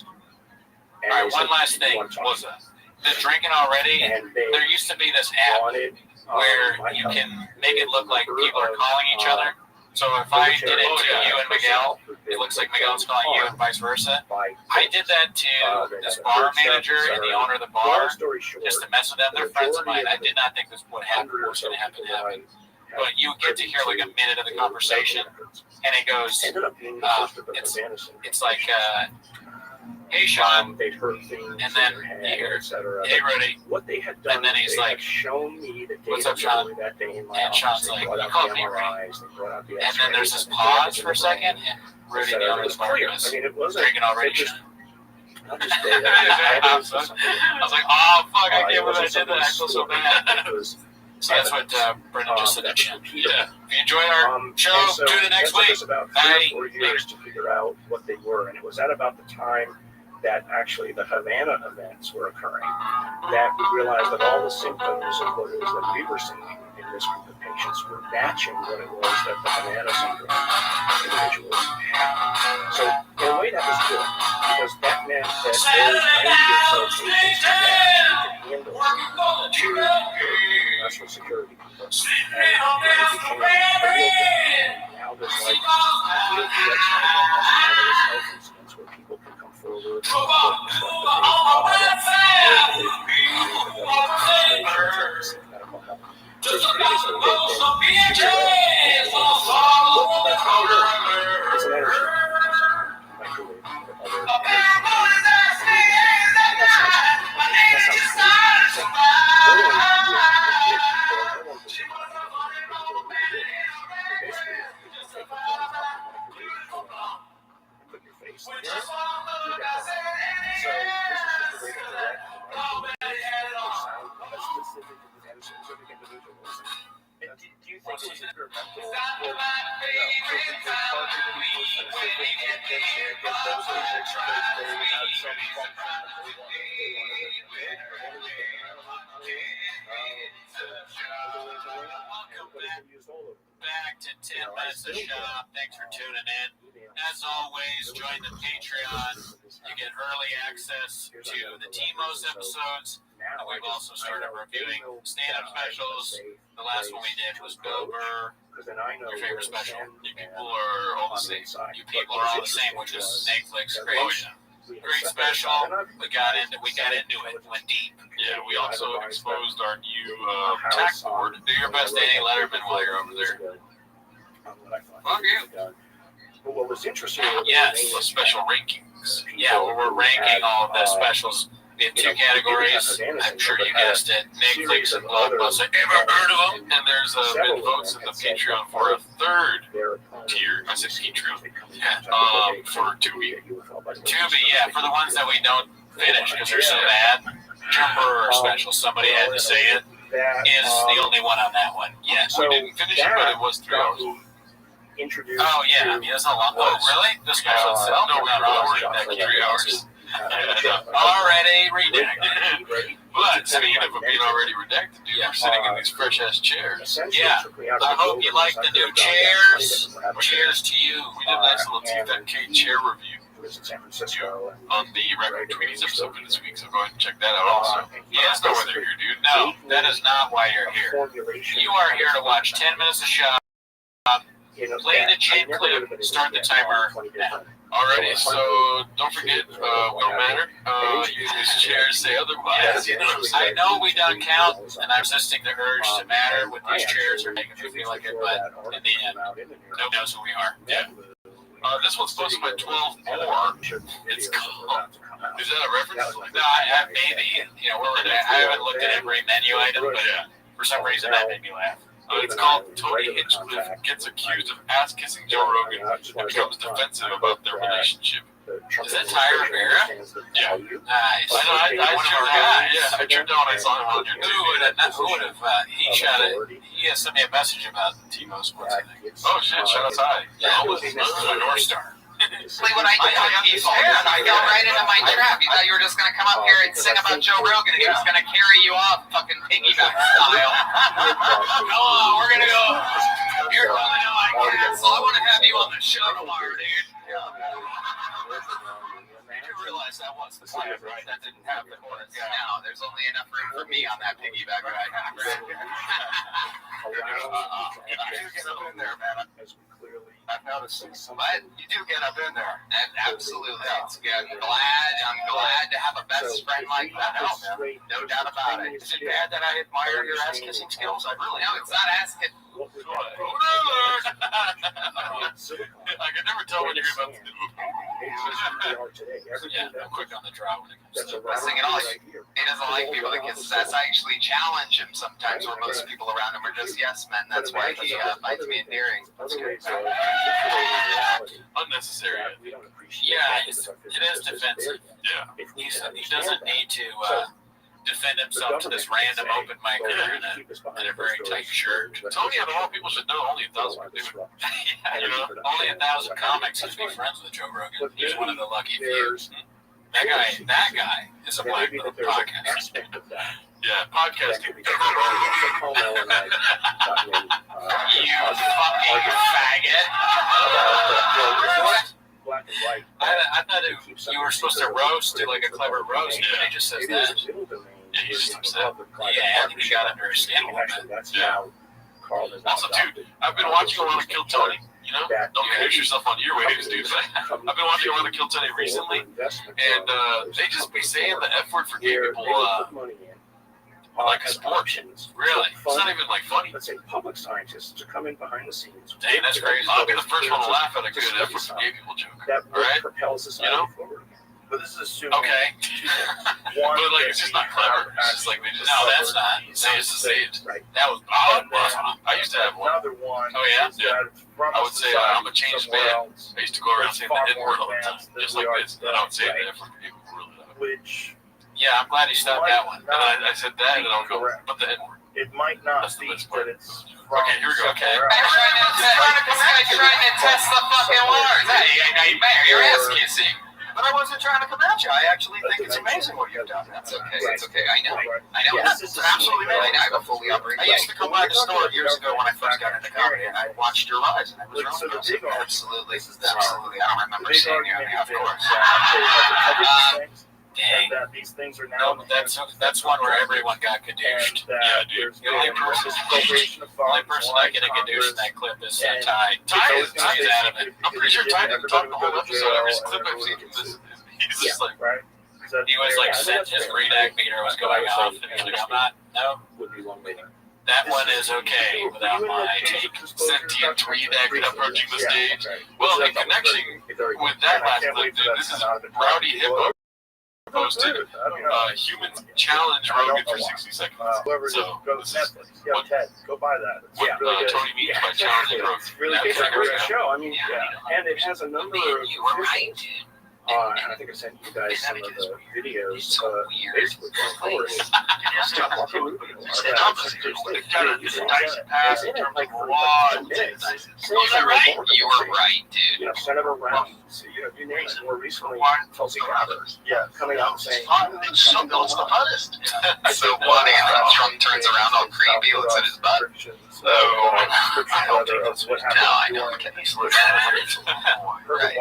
And All right, they one said, last "You thing want to talk was to us?" the drinking already. And they There used to be this app wanted where my you help. can make it look like people are calling each other. So if Oh, I did it to you and Miguel, it looks like Miguel's calling you and vice versa. I did that to this bar manager and the owner of the bar story short, just to mess with them. They're friends of mine. I did not think this would happen. Was going to happen. But you get to hear like a minute of the conversation, and it goes, ended up being the first of the it's- Madison. it's like, "Hey Sean, they'd heard things and then in their head, you hear, etc. hey Rudy," What they had done, and then is he's they like, had shown me the "What's data up, Sean?" earlier that day in my And office. Sean's They like, brought "You out called the me Rudy." MRIs, they brought out the And then there's X-rays, this and the pause damage for a in the brain, second, and Rudy, the etc. owner It of was the bar, clear. I goes, mean, it wasn't "Drinking already, it just Sean?" not just data. I I was like, oh, fuck, I can't believe I did that. I feel so bad. It was So that's what Brendan just said to Chin. Yeah. If you enjoyed our show, and so tune in next that took week. us about Bye. 3 or 4 years to figure out what they were, and it was at about the time that actually the Havana events were occurring that we realized that all the symptoms of what it is that we were seeing in this group of patients were matching what it was that the Havana syndrome individuals had. So in a way that was good, because that meant that those 90 or so patients had to handle two national security people. And it became a real thing. Now there's like real threats like this health incidents where people can come forward and report the stuff that they've medical help. So it's pretty big thing. It's an energy microwave or other energy. Back to 10 Minutes of Shop. Thanks for tuning in. As always, join the Patreon. You get early access to the Timos episodes. And we've also started reviewing stand-up specials. The last one we did was Bill Burr. Your favorite special. You people are all the same. You people are all the same, which is Netflix. Great special. We got into it. Went deep. Yeah, we also exposed our new tax board. Do your best, Danny Letterman, while you're over there. Fuck you. But what was interesting? Yes, the special rankings. Yeah, we're ranking all of the specials. We have two categories. I'm sure you guessed it. Netflix and Blockbuster. Ever heard of them? And there's been votes in the Patreon for a third tier. I said Patreon. Yeah. For Tubi. Tubi, yeah, for the ones that we don't finish because they're so bad. Jumper special, somebody had to say it, is the only one on that one. Yes. We didn't finish it, but it was 3 hours. Oh, yeah, I mean, it's a long. Oh, really? The special itself? No, not like 3 hours. Already redacted. But speaking of being already redacted, dude, we're sitting in these fresh ass chairs. Yeah. I hope you like the new chairs. Cheers to you. We did a nice little TFK chair review on the Record Tweeties episode for this week, so go ahead and check that out also. Yeah, that's not why they're here, dude. No, that is not why you're here. You are here to watch 10 Minutes of Shop. Play the chain clip. Start the timer now. Alrighty, so don't forget, we don't matter. These chairs say otherwise. I know we don't count, and I'm resisting the urge to matter with these chairs or making me feel like it, but in the end, nobody knows who we are. Yeah. This one's sponsored by 12 More. It's called. Is that a reference? No, maybe. You know, I haven't looked at every menu item, but for some reason that made me laugh. It's called Tony Hinchcliffe Gets Accused of Ass-Kissing Joe Rogan and Becomes Defensive About Their Relationship. Is that Tyra Rivera? Yeah. Nice. I turned down when I saw him on your Who would have, he sent me a message about Timos once, I think. Oh shit, shout out Ty. Yeah, it was a North Star. See what I did? I fell right into my trap. You thought you were just going to come up here and sing about Joe Rogan and he was going to carry you off fucking piggyback style. Come on, we're going to go. You're coming to my castle. I want to have you on the show tomorrow, dude. You realize that was the plan, right? That didn't happen. No, there's only enough room for me on that piggyback ride. You do get up in there, man. I've noticed this. But you do get up in there. Absolutely. It's good. I'm glad to have a best friend like that. No doubt about it. Is it bad that I admire your ass kissing skills? I really know it's not ass kissing. I can never tell when you're about to do Yeah, I'm quick on the draw when it comes to I sing it all. He doesn't like people that kiss his ass. I actually challenge him sometimes when most people around him are just yes men. That's why he finds me endearing. That's good. unnecessary. Yeah, it is defensive. Yeah. He doesn't need to defend himself to this random open micer in a very tight shirt. Tony, out of all people should know, only 1,000 would do it. Yeah, you know, only 1,000 comics would be friends with Joe Rogan. He's one of the lucky few. That guy is a black podcast. Yeah, podcasting. You fucking faggot. I thought you were supposed to roast, do like a clever roast, but he just says that. Yeah, he's just upset. Yeah, I think he got under his skin a little bit. Yeah. Also, dude, I've been watching a lot of Kill Tony. You know, don't introduce yourself on your waves, dude. I've been watching a lot of Kill Tony recently, and they just be saying the F word for gay people like a sport. Really? It's not even like funny. Let's say public scientists to come in behind the scenes. Dang, that's crazy. I'll be the first one to laugh at a good F word for gay people joke. That Right? propels society forward. But this is assuming. Okay. But like, it's just not clever. It's just like they just. No, that's not. They just say it. Right. That was awesome. I used to have one. Another one. Oh, yeah? is that from I would say I'm a changed man. I used to go around saying the N word all the time, just like this. And I would say the F word for gay people really loud. which Yeah, I'm glad he stopped that one. And I said that, and I'll go, but the N word. it might not That's the be best part. that it's from. Okay, here we go. Okay. somewhere else. This guy's trying to test the fucking waters. Hey, you're ass kissing. But I wasn't trying to come at you. I actually think it's amazing what you've done. That's okay. It's okay. I know. It's absolutely amazing. I have a fully operating. I used to come by the store years ago when I first got into comedy, and I watched your rise, and I was wrong. Absolutely. Absolutely. I don't remember seeing you. Of course. Dang. That these things are now. No, but that's one where everyone got gadooshed. Yeah, dude. The only person I get a gadoosh in that clip is Ty. Ty is out of it. I'm pretty sure Ty didn't talk the whole episode. Every clip I've seen, he's just like, right. He was like, his redact meter was going off, and he's like, I'm not. No. That one is okay without my take. sentient redact approaching the stage. Well, in connection with that last clip, dude, this is Rowdy Hippo posted humans challenge Rogan for 60 seconds. So, this is what go buy that. Tony means by challenging Rogan. It's really good. It's a great show. I mean, and it has a number of. You were right, dude. And I think I sent you guys some of the videos. Basically, of course. Was that right? You were right, dude. You know, Senator Rounds, you name it. More recently, Tulsi Gabbard, coming out and saying, Some builds the hottest. So funny, and then Trump turns around all creepy, looks at his butt. So, I don't think that's what happened. No, I know. He's looking at it. Right.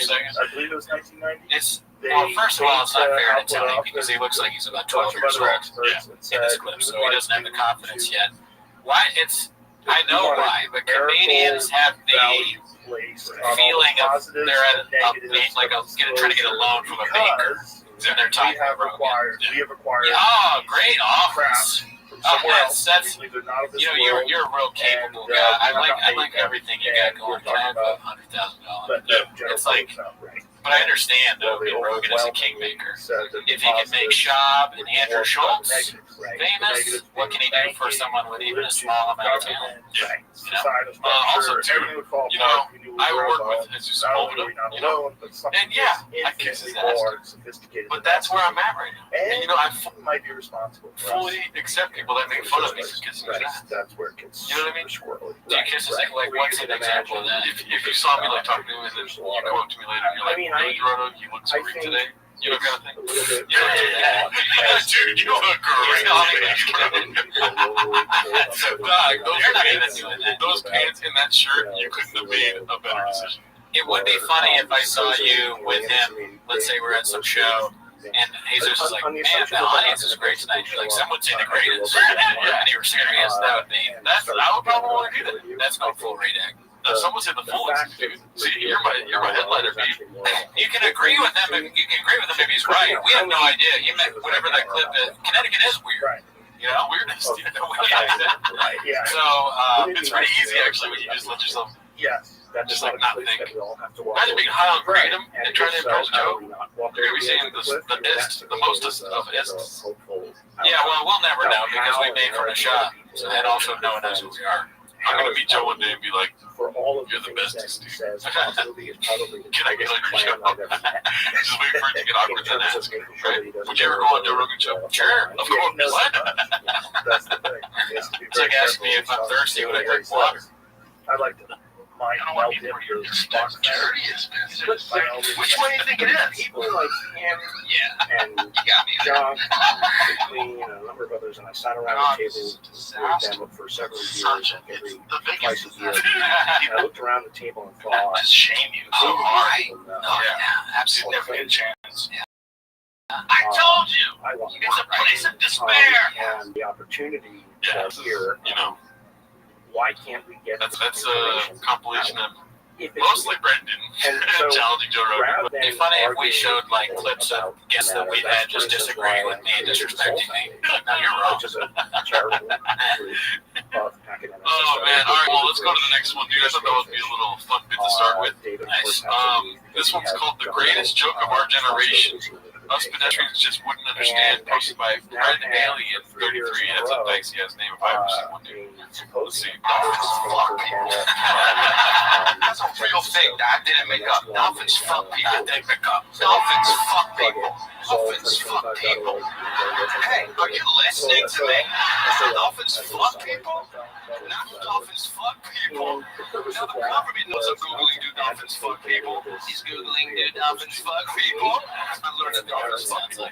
I believe it was 1990. Well, first of all, it's not fair to Tony because he looks like he's about 12 years old in this clip, so he doesn't have the confidence yet. Why? I know why, but comedians have the feeling of they're at trying to get a loan from a banker, and they're talking about Rogan. We have acquired. Oh, great office. That's you're a real capable guy. I like everything you got going. Can I have $100,000? It's like, but I understand though. Rogan is a kingmaker. If he can make Schaub and Andrew Schultz famous, what can he do for someone with even a small amount of talent? Also, too, I work with Jesus Moldo, and I kiss his ass. But that's where I'm at right now. And I might be responsible. fully accept people that make fun of me for kissing his ass. That's where it gets. You know what I mean? Do you kiss his like? What's an example of that? If you saw me like talking to him and then you go up to me later and you're like, really, Gerardo, you look so great today. You know, kind of thing. You don't do that. Dude, you look great. Those pants and that shirt, you couldn't have made a better decision. It would be funny if I saw you with him. Let's say we're at some show, and Jesus is like, "Man, the audience is great tonight." You're like, "Some would say the greatest." And you were serious. That would be. I would probably want to do that. That's no full redact. Someone said the fullest, dude. See, you're my headliner, babe. You can agree with him. You can agree with him if he's right. We have no idea. He meant whatever that clip is. Connecticut is weird. You know, weirdness. So it's pretty easy actually when you just let yourself. Yes. That's just like not think. Imagine being high on kratom and trying to impress Joe. You're gonna be saying the mostest of ists. Yeah, well, we'll never know because we made from a shot, and also no one knows who we are. I'm gonna meet Joe one day and be like, "You're the bestest, dude." Can I get on your show? Just wait for it to get awkward then ask. Right? Would you ever go on Joe Rogan show? Sure, of course. What? That's the thing. It's like asking me if I'm thirsty when I drink water. I'd like to. I don't want to be your dirtiest, man. Which one do you think it is? People like him and John, between a number of others, and I sat around the table with them for several years, every twice a year. And I looked around the table and thought, just shame you so hard. Absolutely. Never get a chance. I told you. It's a place of despair. And the opportunity here. Why can't we get that's a compilation of mostly Brendan challenging Joe Rogan. It'd be funny if we showed like clips of guests that we've had just disagreeing with me and disrespecting me. No, you're wrong. Oh man, all right, well let's go to the next one, dude. I thought that would be a little fun bit to start with. Nice. This one's called The Greatest Joke of Our Generation. Us pedestrians just wouldn't understand, posted by Fred Alien 33. That's a dicey ass name if I ever seen one, dude. supposedly That's a real thing. That didn't make up. Dolphins fuck people. That didn't make up. Dolphins fuck people. Dolphins fuck people. Hey, are you listening to me? Dolphins fuck people? Not dolphins fuck people. Now the government knows I'm Googling do dolphins fuck people. He's Googling do dolphins fuck people. I learned that dolphins fuck people.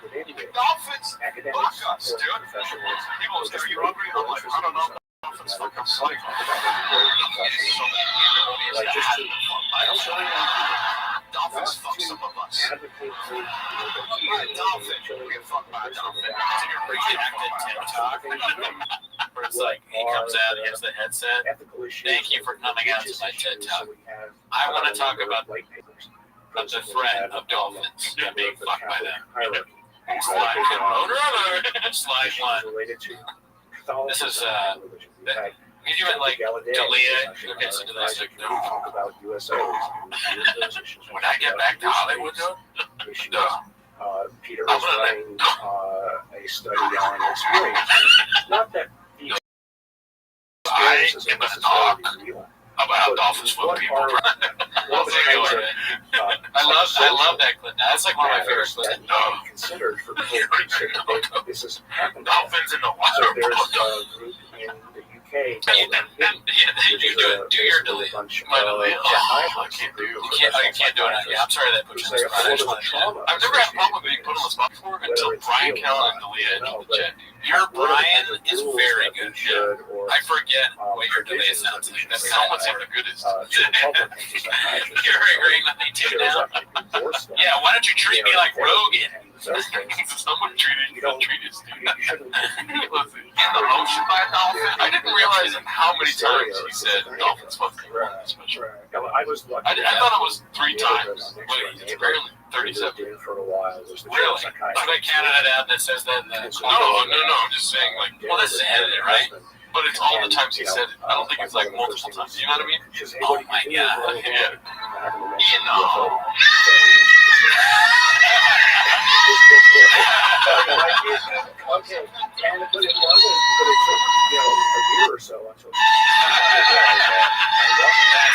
Dolphins fuck us, dude. People say, are you hungry? I'm like, I don't know. Dolphins fuck us. Like, so many animals that have to fuck by us. Dolphins fuck some of us. We're a dolphin. We get fucked by a dolphin. It's like a redacted TikTok where it's like he comes out, he has the headset. Thank you for coming out to my TED Talk. I want to talk about the threat of dolphins and being fucked by them. Slide one. This is you went like Dalia. Okay, so do this. When I get back to Hollywood, though, Peter was running a study on experience. Not that these experiences are necessarily real. about how dolphins fuck people. I love that clip. That's like one of my favorite clips. Considered for people this has happened. Dolphins in the water. So there's a group in the UK. Do your delete. I can't do it. Yeah, I'm sorry that put you on the spot. I've never had a problem being put on the spot before until Brian Callen and Dalia need to check. Your Brian is very good. I forget what your delay sounds like. That sounds like the goodest. You're agreeing with me too now. Yeah, why don't you treat me like Rogan? Someone treated you, treat us, dude. In the ocean by a dolphin? I didn't realize how many times he said dolphins fuck people on this special. I thought it was 3 times. Wait, it's barely 37. Really? Should I count it out that says that? No, I'm just saying, like, well, this is edited, right? But it's all the times he said it. I don't think it's like multiple times. You know what I mean? Oh my god. Yeah. You know. Okay, but it wasn't, but it took, a year or so until that's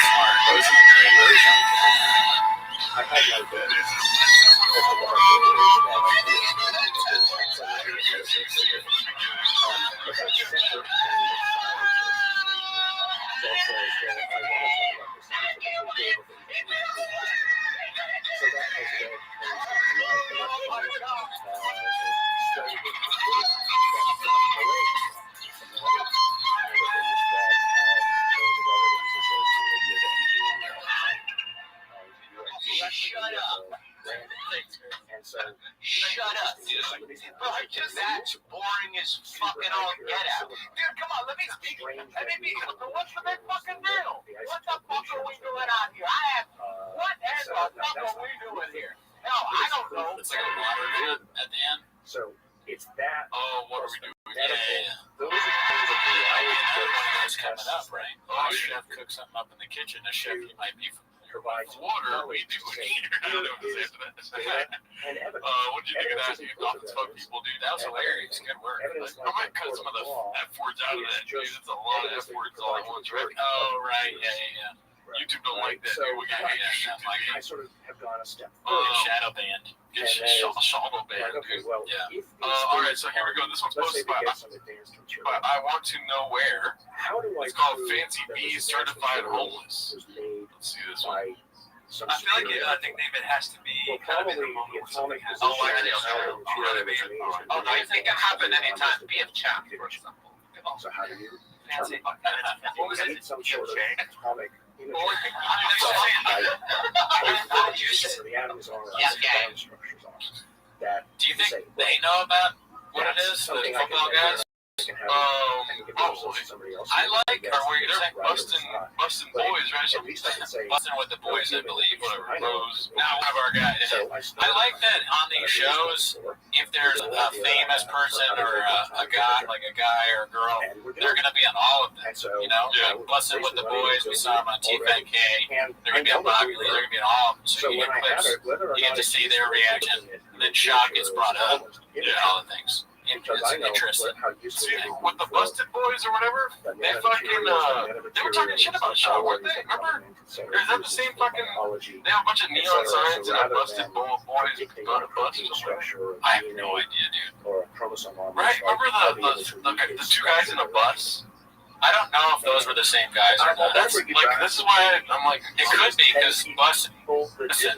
smart. I had my bed. Shut up, dude. That's boring as fucking all get out. Dude, come on, let me speak. What's the big fucking deal? What the fuck are we doing out here? What the fuck are we doing here? Hell, I don't know. It's like a water at the end. So it's that. Oh, what are we doing? Yeah. Those are things that It's coming up, right? Oh, chef cook something up in the kitchen. A chef you might be provides water. We do it here. I don't know what to say after that. and evidence. What did you think of that? You dolphins fuck people, dude. That was hilarious. Good work. I might cut some of the F words out of that, dude. It's a lot of F words all at once, right? Oh, right. Yeah. YouTube don't like that. So I sort of have gone a step further. Shadow band. Shadow band. Well, yeah. All right, so here we go. This one's posted by I Want to Know Where. How do I? It's called Fancy Bees Certified Homeless. Let's see this one. I feel like I think it has to be kind of in the moment when something has Oh, I think it happened anytime. BF Chat, for example. So how do you? fancy. What was it? Some sort of atomic. The atoms are structures on that. Do you think they know about what it is? The football guys? I like, or were you saying busting boys, right? So busting with the boys, I believe, whatever. Rose, now one of our guys. I like that on these shows, if there's a famous person or a guy, like a guy or a girl, they're going to be on all of them, you know? Like busting with the boys, we saw them on TFNK, they're going to be on Bobby Lee, they're going to be on all of them, so you get clips, you get to see their reaction, and then Shock gets brought up, all the things. because I know interested. how useful See, it is with the Busted Boys or whatever, they fucking, they were talking shit about Shaw, weren't they? Remember? Or is that the same fucking, they have a bunch of neon signs and a Busted Boys about a bust or something? I have no idea, dude. or a chromosome on Right, remember the two guys in a bus? I don't know if those were the same guys or not. That's like, this is why I'm like, It could be because bus. Yeah,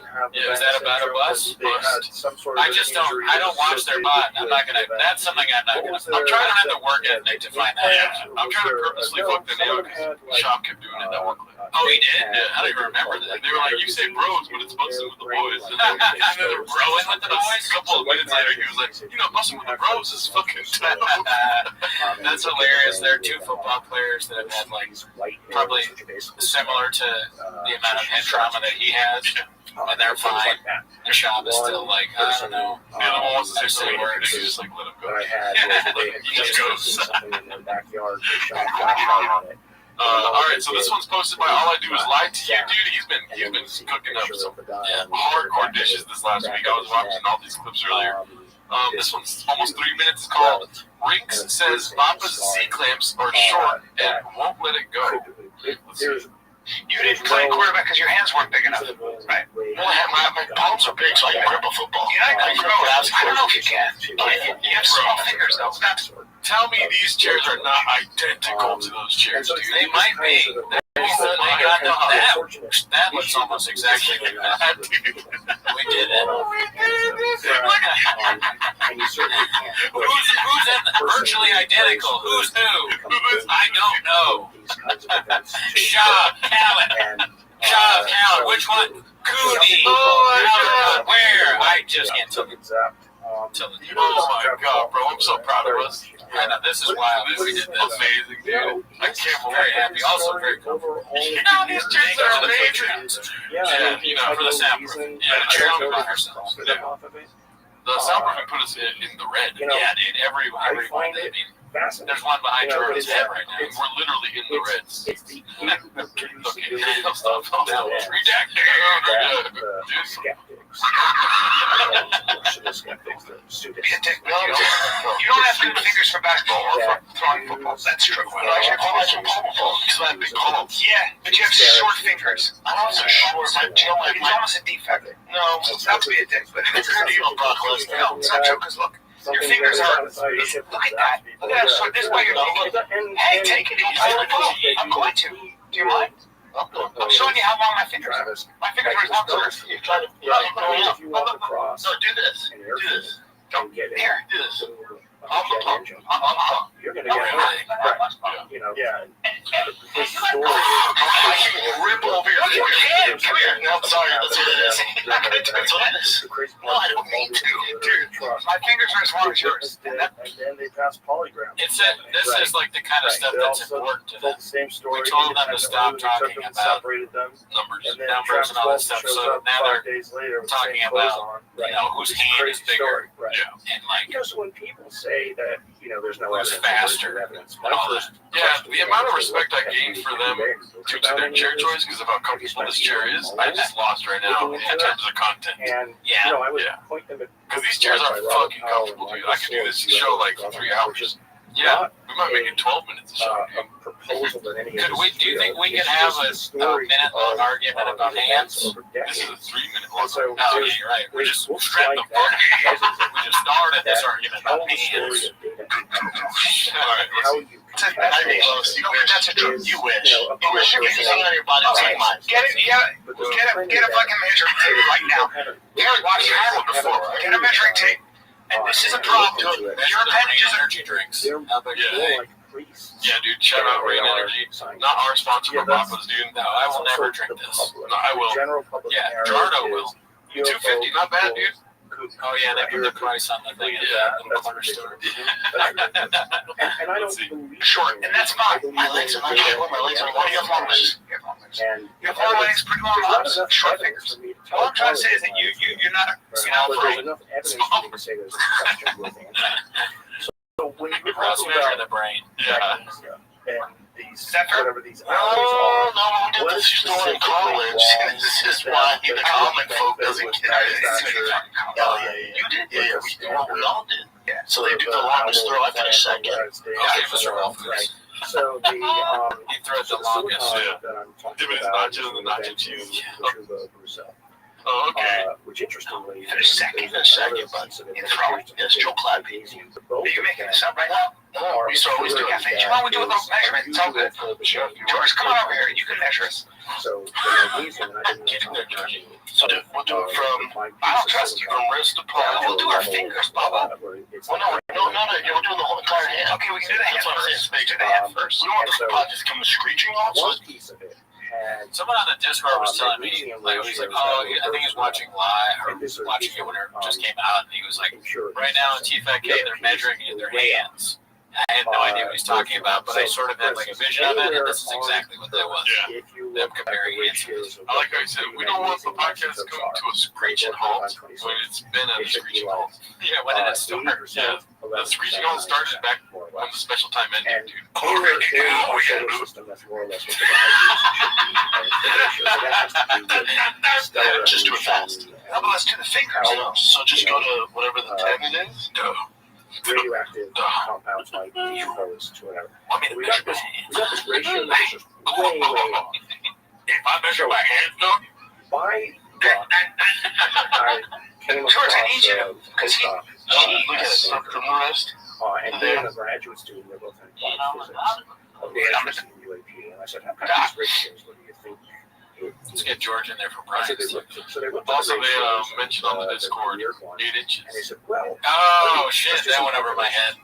is that about a bus? I just don't. I don't watch their butt. I'm not gonna. That's something I'm not gonna. I'm trying to have the work ethic to find that out. I'm trying to purposely fuck the nail because Shop kept doing it that one clip. Oh, he did. Yeah, I don't even remember that. They were like, you say bros, but it's busting with the boys. And And they were growing with the boys. a couple of minutes later, he was like, you know, busting with the bros is fucking tough. That's hilarious. There are two football players that have had like probably similar to the amount of head trauma that he has, and they're fine. Their shop is still like, I don't know. The other one wants to They're say saying words, words. and just like let him go. that I had where they had just something in their backyard. They shot a flashlight on it. All right, so this one's posted by All I Do Is Lie to You, dude. He's been cooking up some hardcore dishes this last week. I was watching all these clips earlier. This one's almost 3 minutes. It's called Rinks Says Papa's Z-clamps are short and won't let it go. Let's see. You didn't play quarterback because your hands weren't big enough, right? Well, my palms are big, so I can grip a football. Yeah, I don't know if you can. You have small fingers, though. That's Tell me these chairs are not identical to those chairs, dude. They might be. That looks almost exactly like that. We did it. Who's virtually identical? Who's who? I don't know. Shaw, Callan. Shaw, Callan. Which one? Cooney. Where? I just can't tell. Oh my god, bro, I'm so proud of us. I know, this is wild. This We is did this. amazing, dude. I can't believe Very it. happy. Also very cool. You know, these chairs are amazing. Yeah, you know, for the soundproofing. Yeah, the chairs are by ourselves. The soundproofing put us in the red. Yeah, dude. Everyone. I mean, there's one behind Jordan's head right now. And we're literally in the reds. It's the Okay, stop. Redacted. You don't have good fingers for basketball or for throwing football. That's true. You actually have big palms. Yeah, but you have short fingers. I'm also short. It's almost a defect. No, it's not to be a dick, but it's a good deal. No, it's not true, because look. Your fingers are. Look at that. Look at that. So this way you're taking. Hey, take it easy. I'm going to. Do you mind? I'm showing you how long my fingers are. My fingers are as long as yours. You're trying to. If you walk across. No, do this. Do this. Don't get it. Here, do this. You're gonna get hurt. You know. Yeah. The story. I can rip over your fingers. You can. Come here. No, I'm sorry. That's what it is. That's what it is. No, I don't mean to. Dude, my fingers are as long as yours. And then they pass polygraph. This is like the kind of stuff that's important to them. The same story. We told them to stop talking about Numbers. numbers and all that stuff. So now they're talking about, you know, whose hand is bigger. Right. And like, Because when people say that, you know, there's no Who's evidence, faster there's evidence. and all that. Yeah, the amount of respect I gained for them due to their chair choice because of how comfortable this chair is, I just lost right now in terms of content. And Yeah. you know, I would Yeah. point them at Because these chairs are fucking comfortable, dude. I could do this show like for 3 hours. yeah. We might make it 12 minutes a show. a proposal that any Do you think we could have a minute-long argument about hands? This is a 3-minute long. So, Oh, yeah, you're right. We're just strap the fuck. We just started this argument about hands. Alright, let's see. I mean, you know, that's a truth. You wish. You wish you could hang on your body. Take mine. Get it. Get a fucking measuring tape right now. Gary, watch your hand before. Get a measuring tape. And this is a problem. Your appendages are. Energy drinks. Yeah, yeah, dude. Shout out Rain Energy. Not our sponsor, but Papa's, dude. No, I will never drink this. No, I will. Yeah, Jardo will. $2.50, not bad, dude. Oh, yeah, they put the price on the thing at the corner store. And I Let's don't see. believe Short, and that's fine. My legs are not short. My legs are long. You have long legs. And You have long legs, pretty long arms, short fingers. All I'm trying to say is that you're not But there's a enough evidence for me to say there's a question with answer. So when you Cross talk measure about the brain. Yeah. and these Is that fair? whatever these No, hours no, we did this story in college. This is why the comic folk doesn't get it. are. Yeah, you did. Yeah, we all did. So they do the longest throw after the second. Okay, Mr. Rolf. Right. So the He throws the longest. that I'm talking Give me the about nachos and the nacho cheese. Brussels. Oh, okay. Which interestingly, In a second, but in throwing, there's Joe Club. Are you making this up right now? No, we used to always do cafe. Why don't we do a little measurement? It's all good. George, come on over here. You can measure us. So the magnesium, and I didn't know So we'll do it from, I don't trust you, from wrist to palm. We'll do our fingers, Bubba. Well, no, you're doing the whole entire hand. Okay, we can do the hand first. Do the hand first. We don't want the pot just come screeching off. One piece of it had Someone on the Discord was telling me, like, he's like, oh, I think he's watching live, or watching it when it just came out, and he was like, right now in TFK, they're measuring in their hands. I had no idea what he's talking about, but I sort of had like a vision of it, and this is exactly what that was. Yeah. Them comparing answers. I like how you said, we don't want the podcast to come to a screeching halt when it's been at a screeching halt. Yeah, when did it start? Yeah, the screeching halt started back when the special time ended, dude. system that's more or less what the Just do it fast. How about let's do the fingers? So just go to whatever the tendon is. radioactive compounds might be exposed to whatever. I mean, We got this ratio that's just way off. if I measure my hand, no, By luck, I came across George, I need you, because he, postdoc, look at this, from the wrist. and then a graduate student, they're both in applied physics, of the interest in UAP, and I said, how come these ratios, what do you think? let's get George in there for I said, prize. so they looked at Also, the they ratios, mentioned on the Discord, weird ones, 8 inches. and they said, well, Oh shit, that went over my head.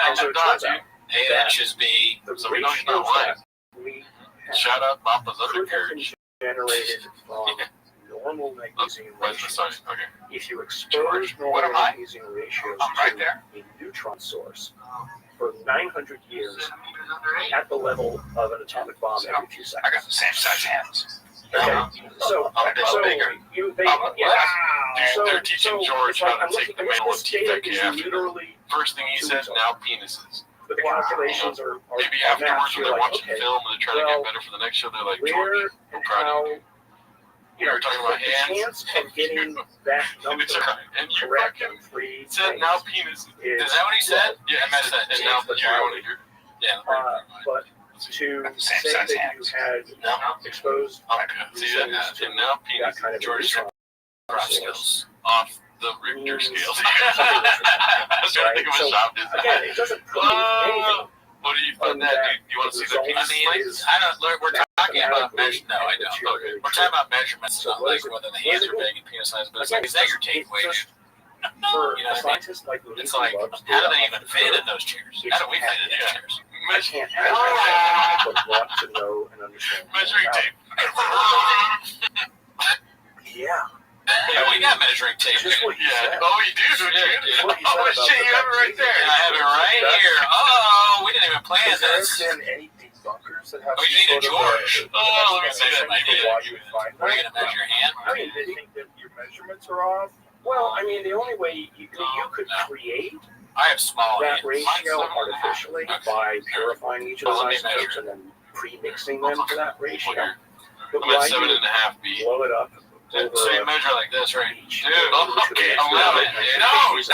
and so it turns out 8 inches be. the So we know he's not ratios lying. that we have Shout out Papa's could have been undercarriage. generated from normal magnesium Where's the ratios. sign? Okay. If you expose George, what normal am I? magnesium ratios I'm right to there. a neutron source for 900 years at the level of an atomic bomb every few seconds. I got the same size hands. Okay, so I'm a bit bigger. you they I'm a- yeah. Dude, So they're teaching George it's like, how I'm to take the looking- manual this data TFK is after. literally, First thing he said, now penises. but the calculations are Maybe mapped. afterwards when You're they're like, watching okay, film and they're trying to well, get better for the next show, they're like, where George, I'm and proud how, of you. You were talking about the hands. chance of getting that number It's alright. And you correct fucking in three said things now penises. is Is that what he said? Yeah, I missed that. and now you want to hear. Yeah. but to Got the same say size that hands. you had No. exposed See that? And now that penis. kind of George neutron Crop source skills. off the Richter means scale. something different, I was trying to think of a So, shop design. again, it doesn't prove anything. What do you find that, dude? You want to see the I penis mean, plates? I don't. Look, we're talking about measurement. No, I don't. Okay. We're talking about measurements, So not what like is it- whether the what hands is are it? big and penis size. But it's Again, like, is that your takeaway? just You know for a what I mean? scientist like me, It's who like, loves how do data they off even the fit curve, in those chairs? It's How do we fit in those yeah. chairs? I can't have that, but want to know and understand. more Measuring about tape. it. Yeah. Yeah, we got measuring tape. Just what you Yeah. said. Oh, you do, Yeah, dude. dude. What you Oh, said shit, about you have it right the there. I have it right here. Oh, we didn't even plan Has there this. been any debunkers that have Oh, you need a some sort of George. Oh, let me see that. explanation for why you would find Are you that? gonna measure your hand? I mean, they think that your measurements are off. Well, I mean, the only way you could create I have small that hands. ratio artificially by purifying each of Well, the let me isotopes measure. and then pre-mixing them to that ratio. But I'm at why 7.5 B. blow it up over So you measure like this, right? each? Dude, okay, I love it. No, dude.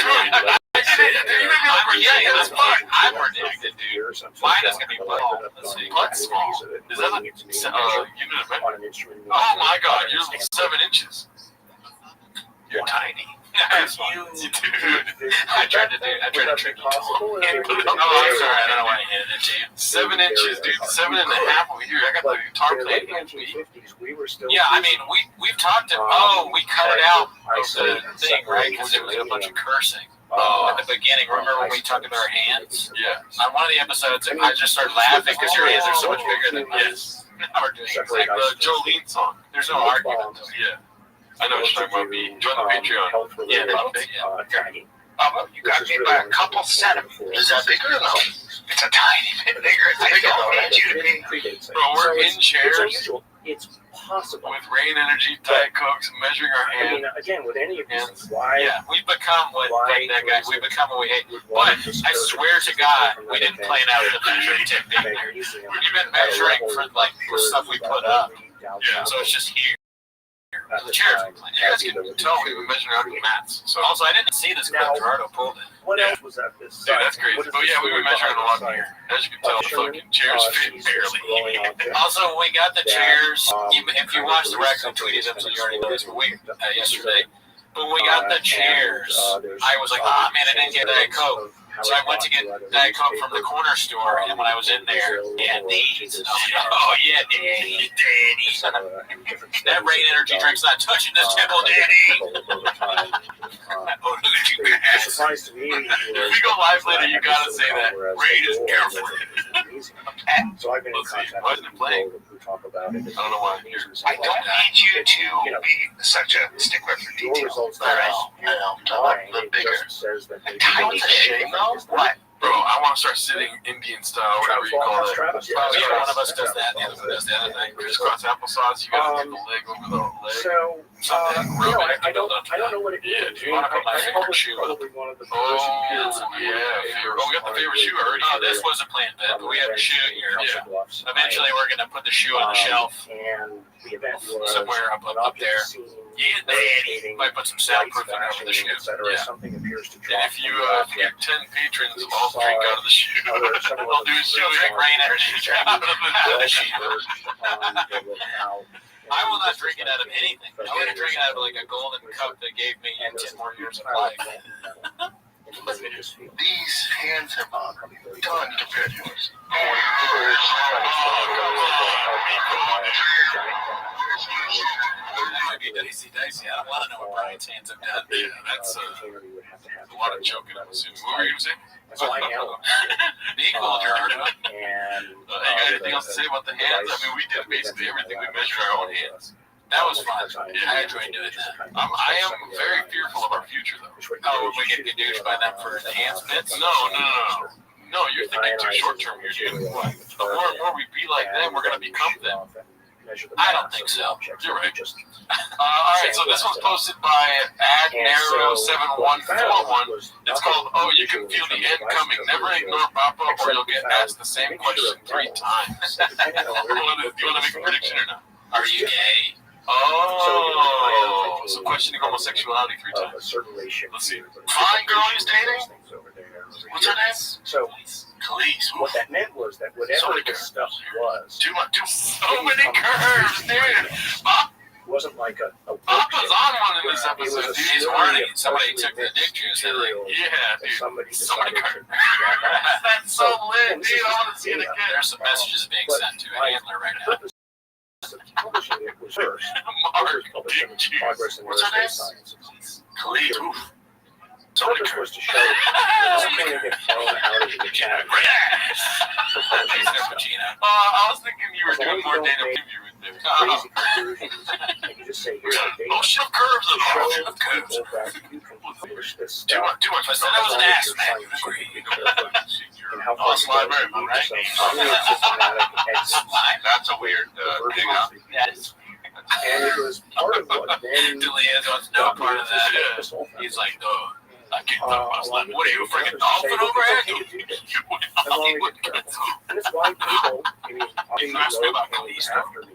Yeah, that's fine. I'm predicted, dude. Mine is gonna be butt. Let's see. Butt small. Is that like unit of measurement? on an instrument? Oh my god, you're 7 inches. You're tiny. Dude. I tried to trick you. Possible? Oh, I'm sorry. I don't want to hand it to you. 7 inches, dude. 7.5 over here. I got the guitar plate. We were still. Yeah, I mean, we've talked to. Oh, we cut it out of the thing, right? Because it was a bunch of cursing. Oh, at the beginning, remember when we talked about our hands? Yeah. On one of the episodes, I just started laughing because your hands are so much bigger than mine. Now we're doing It's like the Jolene song. There's no argument. Yeah. I know what you're talking about. Me. Join the Patreon. Yeah, tiny. You got me by a couple centimeters. Is that bigger or no? It's a tiny bit bigger. I don't need you to be. Bro, we're in It's chairs unusual. It's possible. with Rain Energy, Diet Cokes, measuring our I hand. mean, again, with any of these, why? Yeah, we've become what like that guy. We've become what we hate. But I swear to God, we didn't plan out the measuring tip being there. We've been measuring for like the stuff we put up, Yeah. so it's just here. at The the chairs. time. You guys can tell we've been measuring out the mats. So also, I didn't see this Now- clip. Gerardo pulled it. What Yeah. else was at this Dude, site? that's crazy. What is But the yeah, we story were measuring a behind lot the here. site? As you can tell, the fucking chairs fit she's this barely. glowing object Also, we got the that, chairs. If you kind of watched the released Raccoon something tweeted them, that's so been you already know this. But we exploded. yesterday. But we got the chairs. There's I was like, oh man, I didn't get Diet Coke. So I went to get Diet Coke from the corner store, and when I was in there, yeah, these. Oh yeah, Daddy. That rain energy drink's not touching this table, Daddy. Oh, look at you The guys. surprise to me was If we go live later, you gotta say that. Rain is girlfriend. So I've been in Let's see, contact why with isn't it playing? people who talk about it. I don't know why. I don't need you to be such a stickler for Your detail. results I dispute know. mine. The It bigger. just says that they You know what's a shame though? What? Bro, I want to start sitting Indian style, whatever you call it. Travis, Probably one of us does that, the other one does the other thing. Crisscross applesauce, you gotta get the leg over the leg. So, I don't know what it Yeah, is. do you want to put my favorite shoe up? Probably one of the Oh, first periods of yeah. Oh, we got the favorite shoe already. Oh, this wasn't planned bed, but we have a shoe here. Yeah. Eventually, we're going to put the shoe on the shelf And the event was somewhere up there. Yeah, Daddy. Might put some soundproofing over the shoe. Yeah. Something appears to And if you get 10 patrons, I'll drink out of the shoe. I'll do a shoe drink rain energy out of the shoe. I will not drink it out of anything. I'm going to drink it out of like a golden cup that gave me 10 more years of life. These hands have done compared to yours. That might be dicey. I don't want to know what Brian's hands have done. Yeah, that's a lot of choking, I'm assuming. What were you going to say? So I am. Be cool, Gerardo. And You got anything else to say about the hands? I mean, we did basically everything. We measured our own hands. That was fun. I enjoyed doing that. I am very fearful of our future, though. Oh, we get douched by them for the hands bits? No. No, you're thinking too short term. You're doing what? The more and more we be like them, we're going to become them. I don't think so. You're right. All right, so this was posted by AdNarrow7141. It's called, oh, you can feel the end coming. Never ignore pop-up or you'll get asked the same question 3 times. Do you want to make a prediction or not? Are you gay? Oh, so questioning homosexuality 3 times. Let's see. Fine girl he's dating? What's her name? So Khalees. what that meant was that whatever this stuff was, So many curves, dude. wasn't like a Papa's on one of these episodes. He's warning. Somebody took the dick juice and like, yeah, dude. somebody So many decided curves. to That's so lit, dude. I want to see it again. There's some messages being sent to a handler right now. publishing it was first. Mark, Publishing dick juice. Progress in What's her name? Aerospace Sciences. Khalees. Oof. The purpose was to show that this thing would get thrown out of the chat. I was thinking you were doing more data preview with them. Crazy conclusions. And you just say, here's the data. Oh, shit, curves To of show the curves. people that you can publish this Too stuff. much. I said that was an ass, man. You agree. And how Oh, far you slide go right, to right? really systematic exits. That's a weird dig up. And it was part of what then Delia's wants no part of that. this whole thing. He's like, oh, I can't talk about slime. What are you, a freaking dolphin over here? You went As long as Hollywood. you're careful. And it's why people, I mean, obviously Ask me about came police. after me.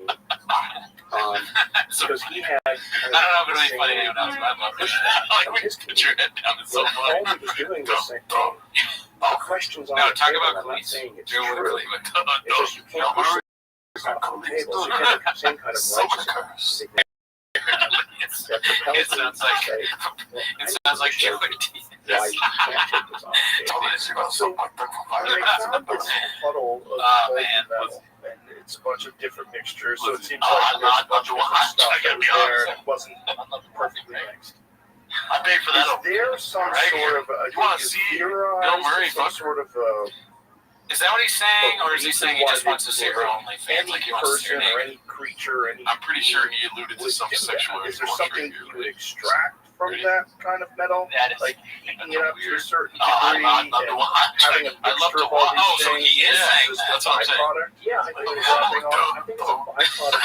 So, Because he had I don't know if it'll be funny to anyone else, but I love it. Like, when you put your head down, it's so when funny. Paul was doing this thing, all questions on Now, the talk table, about I'm not police. saying it's Deal with true. Cleveland. It's just you can't push it on the table. So you have the same kind of So much righteousness curse. that propels It you sounds to like say, it sounds like Joey D. why you can't take this off the table. So they found this puddle of molten metal, and it's a bunch of different mixtures. So it seems like there's a bunch of different stuff that was there, and it wasn't perfectly mixed. I paid for that. Is there some Right sort here. of You wanna see Bill Murray some fuck sort of Is that what he's saying, or is he saying he just wants to see her OnlyFans, any like he wants to see her person or naked? any creature, any I'm pretty sure he alluded to would some do that? sexual Is there intercourse something right you here. would extract from that kind of metal? That is Like heating it up to a certain I'm degree not and the one. having a I love mixture to of all watch. these Oh, so things. he is saying Is that. this That's what I'm saying. byproduct? Yeah, I think it's something on. I think it's a byproduct of the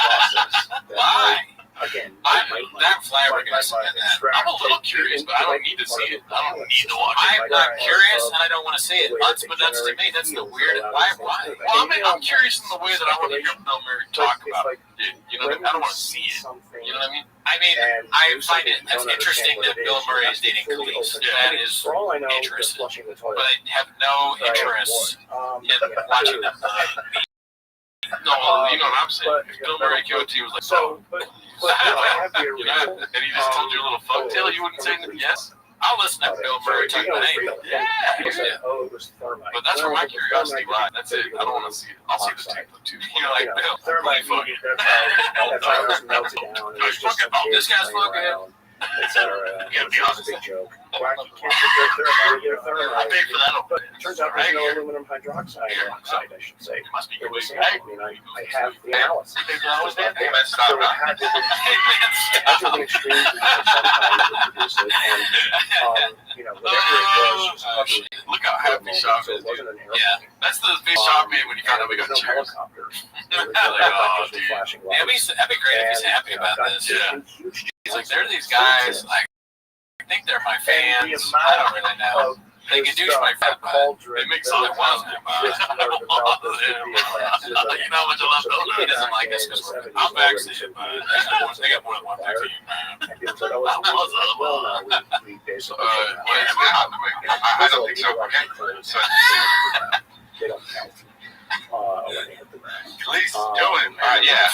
process. That Why? Again, I That flabbergasted at that. I'm a little curious, but I don't need to see it. I don't need to watch it. I'm not curious, and I don't want to see it. Unbeknownst to me, that's the weird. Why? Well, I'm curious in the way that I want to hear Bill Murray talk about it. You know, I don't want to see it. You know what I mean? I find it interesting that Bill Murray is dating Khalees. That is interesting. But I have no interest in watching them. No, you know what I'm saying. Bill Murray came up to you was like, and he just told you a little fuck tale. You wouldn't say yes? I'll listen to Bill Murray talk about anything. Yeah. But that's where my curiosity lies. That's it. I don't want to see it. I'll see the tape too. You know, like Bill. Thermite fucking. This guy's fucking. You gotta be honest. Big joke. Why can't you get thermite? I paid for that. But it turns out there's no aluminum hydroxide, I should say. It must be I good. have the analysis. So it had to be extreme sometimes to produce it, and whatever it was look how happy Shop is, dude. Yeah, that's the big Shop man when you found out we got no chairs. helicopter. Oh, dude. That'd be great if he's happy about this. Yeah. He's like, there are these guys, like, I think they're my fans. I don't really know. They can douche my fat butt. They make something wild. You know how much I love Bill? He doesn't like us because I'm vaccinated, but they got more than one vaccine, man. I don't think so. They don't count. When they hit the ground. At least doing, yeah.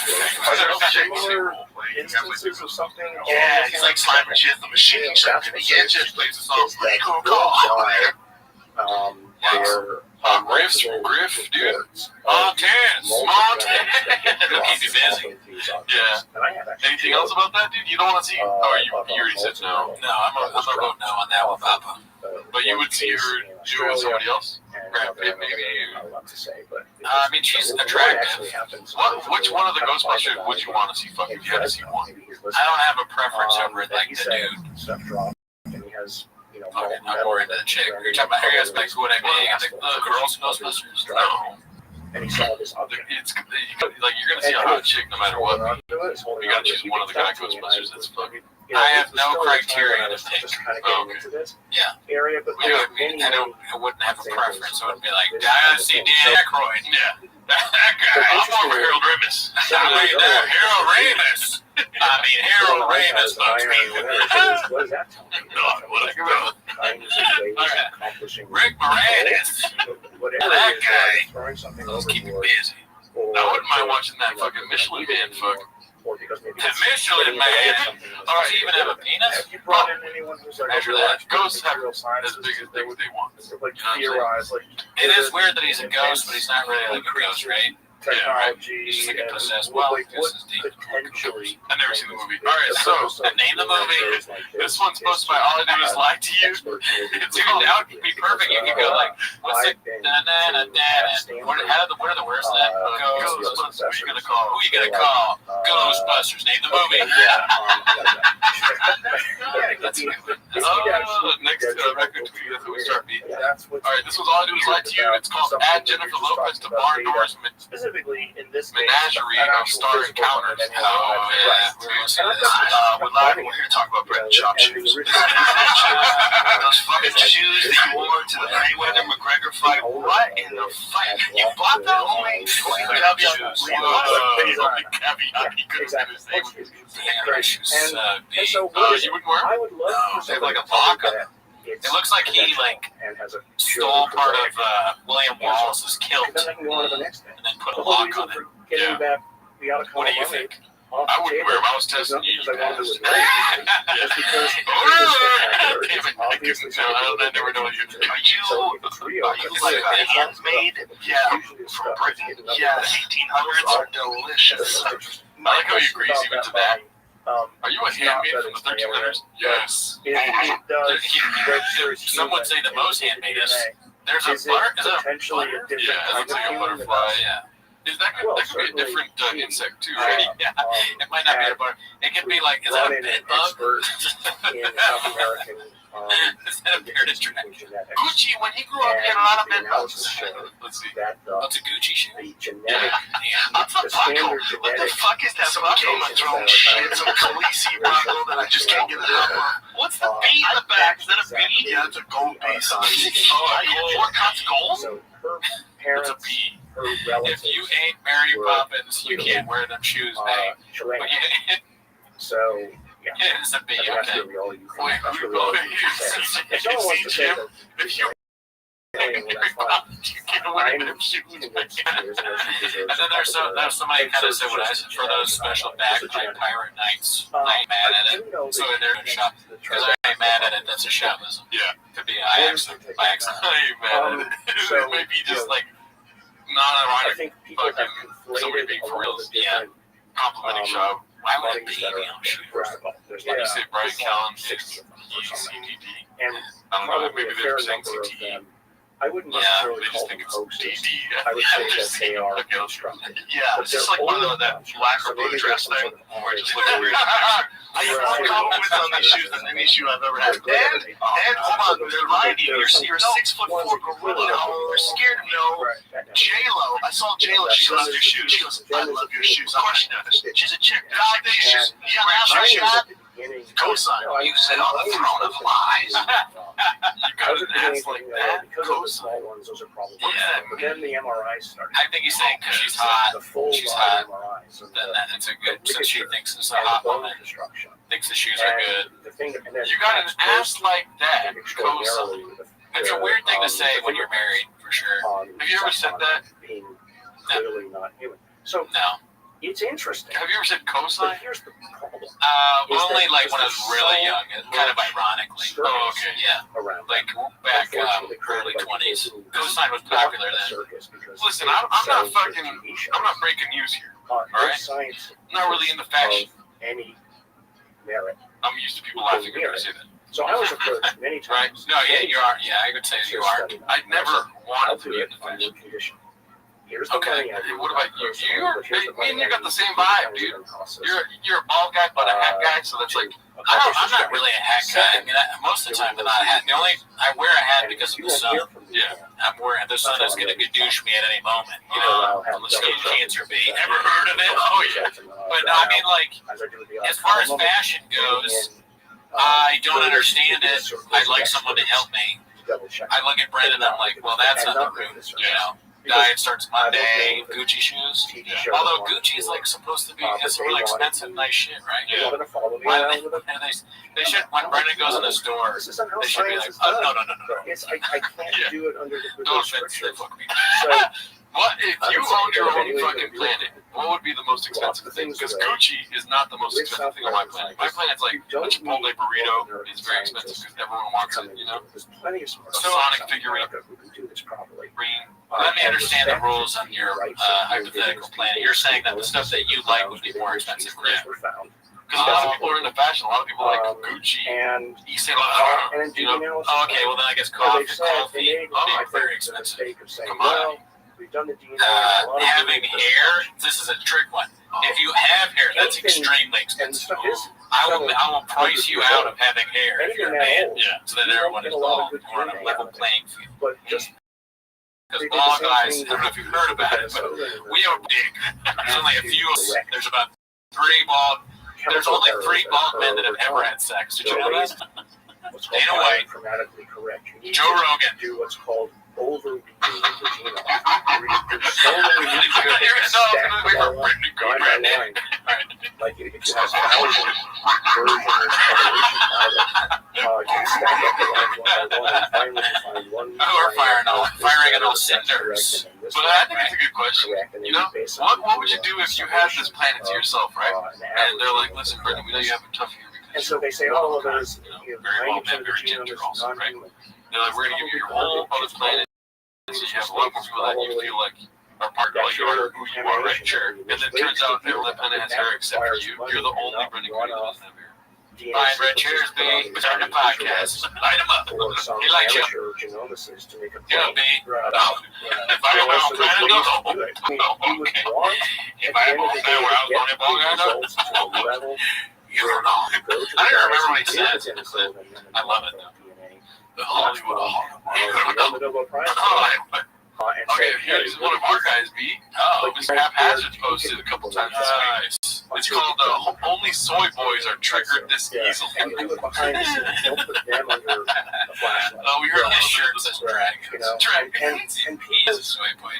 Similar instances of something. Yeah, he's like slamming shit in the machine. Yeah, just plays a song. Cool call. Griff, dude. Montana. It'll keep you busy. Yeah. Anything else about that, dude? You don't want to see? Oh, you already said no. No, I'm a vote no on that one, Papa. But you would see her do it with somebody else? Brad Pitt, maybe. I mean, she's attractive. Which one of the Ghostbusters would you want to see fuck if you had to see one? I don't have a preference over it, like the dude. Okay, I'm more into the chick. You're talking about Harry aspects, what I mean. I think the girls in Ghostbusters. No. And he saw this object. It's like you're gonna see a hot chick no matter what. You gotta choose one of the guy Ghostbusters that's fucking. I have no criteria to pick. Yeah. Area, but I wouldn't have a preference. I would be like, I gotta see Dan Aykroyd. Yeah. That guy. I'm over Harold Ramis. Harold Ramis. Harold Ramis bugs me. What is that? Rick Moranis. That guy. Let's keep it busy. I wouldn't mind watching that fucking Michelin Man fuck. Michelin Man? Or even have a penis? Have you brought in anyone who's like after that? Ghosts have as big as they want. It is weird that he's a ghost, but he's not really like a ghost, right? Technology. Yeah, right. He's just like a possessed. Well, potentially. I've never seen the movie. Alright, so name the movie. This one's posted by All I Do Is Lie to You. Dude, that would be perfect. You could go like, what's it? What are the words then? Ghostbusters. Who are you gonna call? Who are you gonna call? Ghostbusters. Name the movie. That's good. Next record tweet. That's what we start beating. Alright, this was All I Do Is Lie to You. It's called Add Jennifer Lopez to Barn Doors. Specifically in this menagerie of star encounters. Oh, yeah. We're going to see this. We're here to talk about Brett Chop shoes. Those fucking shoes that you wore to the Mayweather McGregor fight. What in the fight? You bought those? Only shoes. And so you wouldn't wear them? I would love they have like a block on it. It looks like he stole part of William Wallace's kilt and then put a lock on it. Yeah. What do you think? I wouldn't wear them. I was testing you. I never know what you think. Are you like a handmade? Yeah, from Britain. Yeah, 1800s are delicious. I like how you agree even to that. Are you a handmaid from the 1300s? Yes. Some would say the most handmade is. There's a butter. Is that a butter? Yeah, it looks like a butterfly. Yeah. That could be a different insect too, right? Yeah. It might not be a butter. It could be like, is that a bed bug? In South American Instead of bearded dragon. genetics. Gucci, when he grew up, he had a lot of The men analysis bugs. showed Let's see. that What's a Gucci shoe? the genetic, What the the fuck? standard What the genetic fuck is that buckle on my throat? Shit, some Khaleesi buckle that I just can't get enough of. What's the bead in the back? Is that a bead? Yeah, it's a gold bead. Four cuts gold? So her It's parents, a P. her If relatives, you ain't Mary were Poppins, you can't wear them shoes, babe. Chilean. But yeah, So yeah, it is a B. that's Okay. really all you can. Wait, That's really all you can say. If someone wants to say that, If you Chilean, well, that's fine. you can't wear I'm them shoes. convinced there's no she deserves And then there's somebody kind of said what I said for those special bagpipe pirate nights. I ain't mad at it. So they're in a shop. Because I ain't mad at it. That's a shoppism. Yeah. Could be I accident. I ain't mad at it. So, It may be just like I non-ironic think people have somebody conflated being a for lot real. of Yeah. different Complimenting shop. Why would it bodies be? that are You know, shoot. first of all, there's You like say Brian Callen 60 is of them or something. ECDD. And I don't know. probably Maybe a fair they're saying number of CTE. them, I wouldn't Yeah, necessarily they call just them think it's hoaxes. DD. I would say that they are Okay. constructed. Yeah, But it's just they're like one older of that ones, black so or blue maybe dress there's some thing. sort of Where it just obvious looks weird. I have more Right. compliments on these shoes than any shoe I've ever had. Then- Dan, hold on, they're lying to you. You're a 6'4" gorilla. You're scared of me. J-Lo, I saw J-Lo. She loves your shoes. She goes, I love your shoes. Of course she does. She's a chick. I think she's cosign. You sit on the throne of lies. You got an ass like that? Because of the small ones, those are probably. Yeah. But then the MRIs started. I think he's saying because she's hot, The full she's body hot, MRIs. And then the, that's a good, since she thinks it's a and the hot bone woman, construction. thinks the shoes are good. And the thing, and then You got an that's ass like that, extraordinarily cosign. the- It's a weird thing to say when you're married, for sure. Have you ever said that? Being clearly not human. So No. it's interesting. Have you ever said But cosign? here's the problem Only like when I was really young, and kind of ironically. Oh, okay. Yeah, around. like back Unfortunately, early like, 20s. people who Cosign was walk popular the then. circus because Listen, they I'm not sell their fucking- TV shows. I'm not breaking news here. There's Alright. science I'm not really into fashion. of any merit. I'm used to people laughing when I say that. So I was approached many Right? times. No, yeah, you are. Yeah, I would say you are. I never I'll wanted to do be it into on fashion. your condition. Here's the Okay, money I do. what about you? But here's the Me and money you I got do the same to vibe, do dude. analysis. You're a bald guy, but a hat guy, so that's like, I'm not really a hat guy. I mean, most of the time, I'm not a hat. The only I wear a hat because of the sun. Yeah. I'm wearing the sun is going to gadoosh me at any moment. You know, from the skin cancer bait. Never heard of it? Oh yeah. But no, I mean, like, as far as fashion goes, I don't understand it. I'd like someone to help me. I look at Brendan, I'm like, well, that's not the route. You know, diet starts Monday. Gucci shoes. Although Gucci is like supposed to be, it's really expensive, nice shit, right? You're gonna follow me Why around with a they should, when Brendan goes in the store, This isn't how they should be science like, is oh, done. no. It's, I can't Yeah. do it under the No with offense, they restrictions. fuck me. So what if I you would say owned your that own anyway, fucking but planet? What would be the most expensive thing? Because Gucci is not the most with expensive thing on my planet. My planet's like a Chipotle burrito is very expensive because everyone wants it, you know? There's plenty of smart So- science Sonic out figurine. there who can do this properly. Green. Let me understand the rules on your hypothetical planet. You're saying that the stuff that you like would be more expensive, correct? Were found. Because a lot of people are into fashion. A lot of people like Gucci, And Yves Saint Laurent, and you know? analysis. Oh, okay, well then I guess So coffee they said they would made, be I very think, the expensive. mistake of saying, Come on. well, we've done the DNA. and a lot of Having people- hair, this is a trick one. If you have hair, that's extremely And the expensive. stuff is, I will price you out of having hair if you're a man. Yeah. So that everyone is bald. We're on a level playing field. but just Because bald guys, I don't know if you've heard about it, but we have a big. There's only a few. There's about 3 bald. There's only 3 bald men that have ever had sex. Did you know that? Dana White, grammatically correct. You need Joe to Rogan. do what's called overreading the genome. There's so many like if you have 1,000 versions of evolution model, you stack up the lines one by one, and finally you find one. We're firing on all cinders. But I think it's a good question. You know, what would you do if you had this planet to yourself, right? And they're like, listen, Brendan, we know you have it tough here And because so they say, oh, well, there's very well 90% of the very genome ginger is also, right? non-human. they're like, we're gonna give you your whole other planet. So you have a lot more people that you feel like are part of like you are who you are, right? Sure. And then it turns out that planet has hair except for you. You're the only Brendan Green that doesn't have hair. Fine, red chairs, B. We're starting a podcast. Light 'em up. Or some He likes you. amateur genomicist to make a Yeah, claim. B. Right. No. If I don't So know, there's I ways don't to do it. I mean, know. you would want, If at I the end of the don't day, know where I to was get going to ball, I the results to a know. level You don't know. you go to the I don't guys remember who what he did said, the penicillin and then I love it, though. The Hollywood won the Nobel Prize. Okay, here's one of our guys, B. Oh, Mr. Haphazard posted a couple times this week. It's called Only Soy Boys Are Triggered This Easily. And do it behind the scenes. Don't put them under a flashlight. Oh, we heard a His little shirt bit says of dragons. Dragons. And He is a soy boy.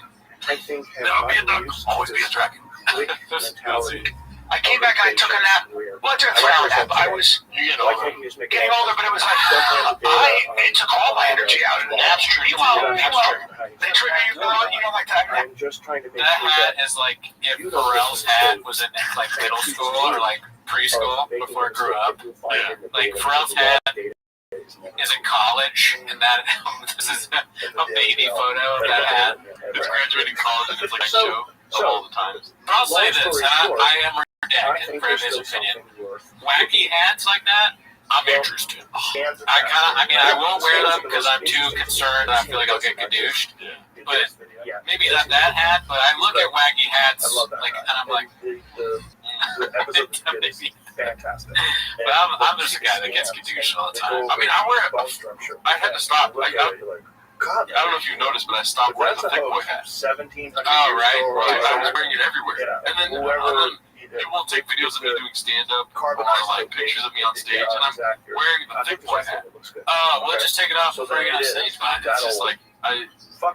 I think have No, be a gotten dog. used Always to be a this dragon. quick mentality. I came back and I took a nap. Well, I took a 3-hour nap. I was You get Why over can't you just make getting older, but it was like, it took all my energy out of the naps. Meanwhile, they trigger you, like that. I'm just trying to make That sure hat that is like if Pharrell's hat was in like middle school or like preschool before it grew up. Like Pharrell's hat is in college, and that this is a baby photo of that hat. It's graduating college, and it's like a show of all the time. But I'll say this, and I am redacted for his opinion. Wacky hats like that, I'm interested. I won't wear them because I'm too concerned. I feel like I'll get gadooshed. But maybe not that hat. But I look at wacky hats, like, and I'm like, the episode is fantastic. but I'm just a guy that gets gadooshed all the time. I mean, I wear it. I had to stop. Like, I don't know if you noticed, but I stopped wearing the thick boy hat. 1700 Oh, right. I was years wearing it everywhere. And then people will take videos of me doing stand-up or like pictures of me on stage, and I'm wearing the thick boy hat. Well, just take it off before I get on stage, man. It's just like,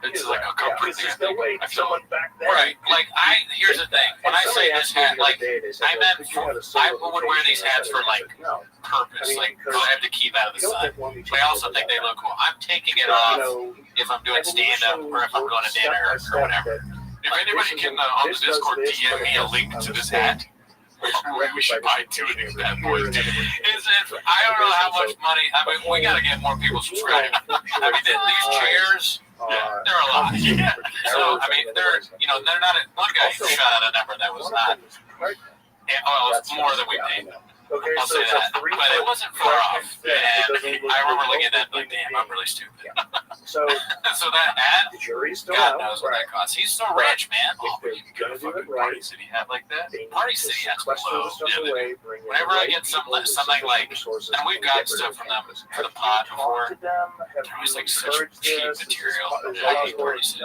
it's like a comfort thing, I think. I feel like, right, like, here's the thing. When I say this hat, like, I meant, I would wear these hats for, like, purpose, like, because I have to keep out of the sun. But I also think they look cool. I'm taking it off if I'm doing stand-up or if I'm going to dinner or whatever. If anybody can, on the Discord, DM me a link to this hat, we should buy 2 of these bad boys. I don't know how much money. I mean, we got to get more people subscribed. I mean, these chairs, they're a lot. So, I mean, they're not. One guy shot out a number that was not. Well, it's more than we paid. I'll say that. But it wasn't far off. And I remember looking at that like, damn, I'm really stupid. So that hat, the jury's still God out. knows what that costs. He's so rich, man. Oh, you can get a fucking Party City hat like that. Party City hats are low. Whenever I get something like, and we've got stuff from them for the pod before, they're always like such cheap material. I hate Party City.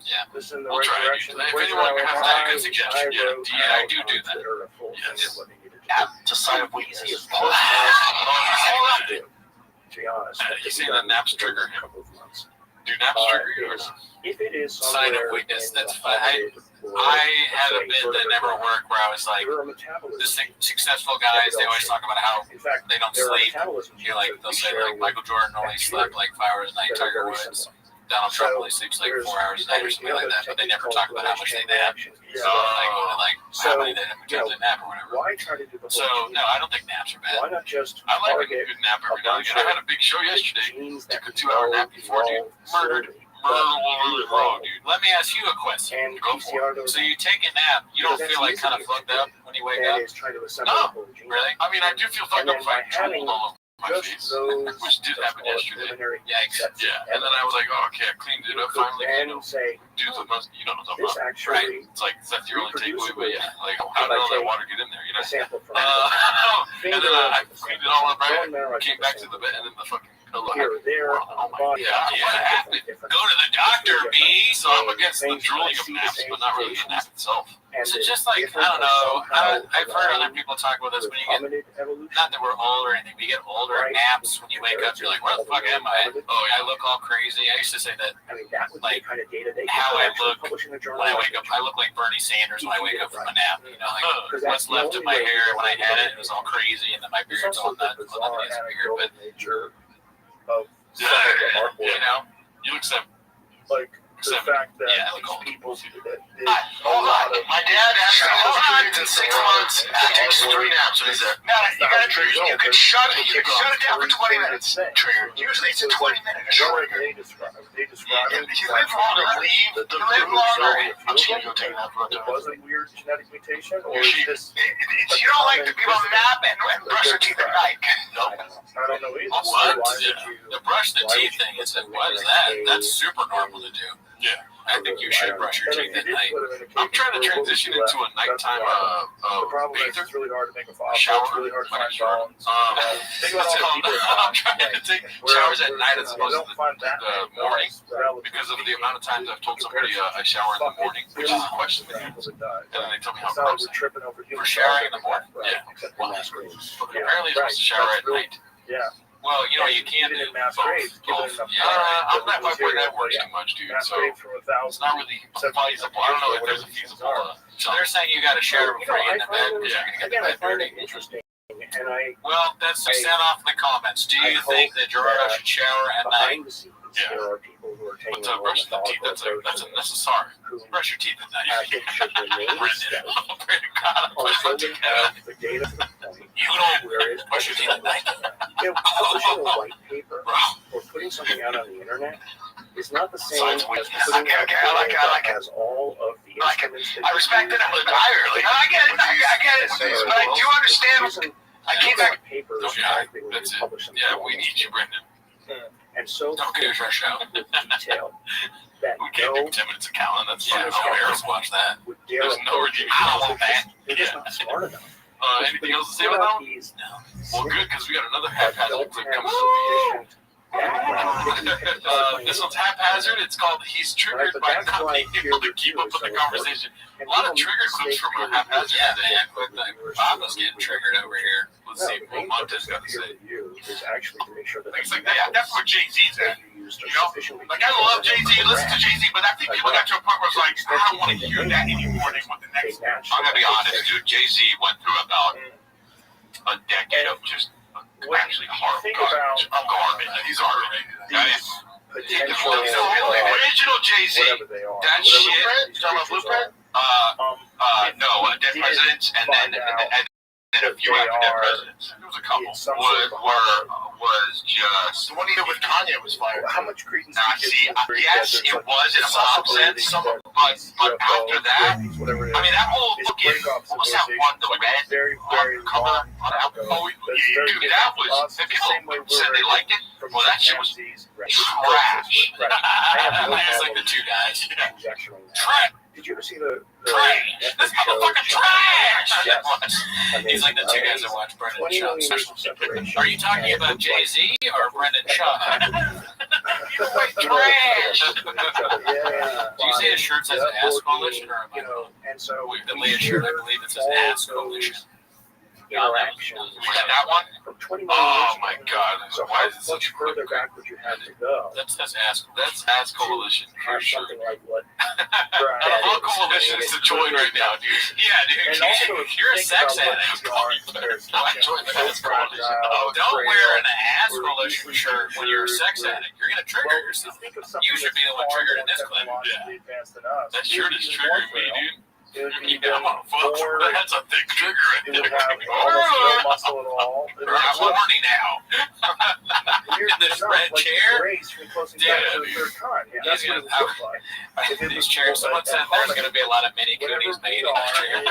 Yeah. We'll try to do that. If anyone has a good suggestion, I do that. Yes. To sign up Wheezy. To be honest, you see the naps trigger him. Do naps trigger you or not? If it is Sign of weakness, that's fine. I had a bit that never worked where I was like, the successful guys, they always talk about how they don't sleep. They'll say like Michael Jordan only slept like 5 hours a night, Tiger Woods, Donald Trump only sleeps like 4 hours a night or something like that, but they never talk about how much they nap. So how many they nap or whatever. So no, I don't think naps are bad. Why not just I like a good nap every now and again. I had a big show yesterday. Took a 2-hour nap before, dude. Murdered, dude. Let me ask you a question. Go for it. So you take a nap, you don't feel like kind of fucked up when you wake up? No, really? I mean, I do feel fucked up if I drooled all over my face, which did happen yesterday. Yikes. Yeah, and then I was like, oh, okay, I cleaned it up finally. Do the most, you know what I'm talking about, right? It's like, that's your only takeaway, but yeah, like, how did all that water get in there, you know? And then I cleaned it all up, right? Came back to the bed, and then the fucking pillow. Yeah. Go to the doctor, B. So I'm against the drooling of naps, but not really the nap itself. So just like, I don't know, I've heard other people talk about this when you get, not that we're old or anything, but you get older, naps, when you wake up, you're like, where the fuck am I? Oh, I look all crazy. I used to say that, like, how I look when I wake up, I look like Bernie Sanders when I wake up from a nap, you know, like, what's left of my hair when I had it, it was all crazy, and then my beard's all nuts, well, nothing is weird, but, you know, you look so, like, the fact that people Hold on. My dad asked me how many in 6 months it takes 3 naps. What is that? No, you can shut it down for 20 minutes. Trigger. Usually it's a 20-minute trigger. they describe If you live longer, leave. You live longer. I'm just gonna go take a nap. it was a weird genetic mutation, or You don't like the people nap and brush their teeth at night. I don't know either. what? The brush the teeth thing, what is that? That's super normal to do. Yeah, I think you should brush your teeth at night. I'm trying to transition into a nighttime bather. It's really hard to make a fossil. Shower. It's really hard to find Shower. bones. Think about all the people I'm trying to take showers at night as opposed to the morning relative because of the amount of times I've told somebody I shower in the morning, which is a question they use, and then they tell me how It's not gross we're tripping over for showering in the morning. Yeah. Except Well, in mass graves. but apparently you're supposed to shower at night. Yeah. Well, you know, you can't Even do in mass both. graves, given enough Yeah, time, I'm not my boy that works yeah. too much, dude. Mass So graves from it's not really feasible. I don't know if there's a feasible. So they're saying you got to shower before you get in the bed because Yeah. you're going to get Again, the I bed find dirty. it interesting, and I Well, that's sent off in the comments. Do you think that Gerardo should shower at night? behind the scenes, Yeah. there are people who are taking But a more brushing the teeth, methodical that's a approach necessary. who Brush your teeth at I night. think should remain Brendan, steady oh, Brendan, God, I'm until pushing we my have the data to the point You don't where it's brush your teeth at night. You know, publishing a white paper Bro. or putting something out on the internet is not the same Science as week. putting out Okay, I like it, I like it. has all of the I like it. instruments that I you respect it use entirely. I get it. I get it. But I do understand. I keep keep that. papers Oh, yeah, frankly, when that's you it. publish them. Yeah, we need you, Brendan. And so Okay, rush out. with detail that We can't no do 10 minutes of Callan. That's Yeah, no Harris watch that. would dare There's no approach it redeeming because all that. they're just not smart enough. Anything else to say Put about out that? these Well, good, because we got another that haphazard don't clip have coming sufficient background. This one's haphazard. It's called He's Triggered Right, but by that's Not why Being Able to Keep Up with the Conversation. And A lot of people trigger clips mistake from peer haphazard. review Yeah, as they act peer like reviewers Bob to was getting review. triggered over here. Let's No, see the what main Monte's purpose got of to peer say. review is actually to make sure that Things the like that. Yeah, that's what Jay-Z's at. that you used are You know, sufficiently Like, I love Jay-Z, listen to Jay-Z, but I think people got to a point where it's like, I don't want to hear that anymore. They want the next. I'm going to be honest, dude. Jay-Z went through about a decade of just actually horrible Think garbage. about Garbage. He's garbage. That is. potential The original Jay-Z, whatever they are. that whatever shit, these John creatures Blueprint? are. No, Dead did Presidents, and then a few they after Dead are Presidents. There was a couple. in some sort of a Was just. The one he did with Kanye was fire. How much credence Nah, do you see, give to the theory yes, that it there's, was in a like, pop sense, possibility that but these after that, UFOs, whatever it I mean, that whole is fucking, break off what was that one, the civilizations, like, red very, very cover long on time Apple? ago. Oh, That's very dude, different that from was, us, the the same way people said they we're liked it. from Well, that shit was chimpanzees, trash. Right. I have no It's like problem the two guys. conjecturing that. Trash. Did you ever see the Trash. This Netflix show? motherfucker trash. Yes. He's like the two guys that watch Brendan 20 Shaw. million years of separation. Are you talking And about it looks Jay-Z or Brendan Shaw? like, Trash. Yeah. Do you see his shirt says Ass Coalition or am I wrong? And so The latest shirt, I believe it says Ass Coalition. interactions We got that one? from 20 million Oh years my ago. God. So Why how is it such much a quick further back would you have to go? That's Ass Coalition. Have something like what? The whole coalition is to join right now, dude. Yeah, dude. And also, You're a think sex about addict. what You you are. better join the Ass Coalition. Oh, don't wear an Ass Coalition shirt when you're a sex addict. You're going to trigger Well, yourself. think of something You should be the one that's far triggered in more this clip. technologically advanced than us. That shirt is triggering me, dude. It would be Yeah, more, that's a thick trigger right it there. would have almost no muscle at all. It would I'm look- horny now. You're In this not red like chair? Grace from Closing Yeah, Time to the dude. Third Con. Yeah, He's that's what gonna it would look like. If it These was chairs, someone said there's going to be a lot of mini Whatever cooties made we in are, this chair.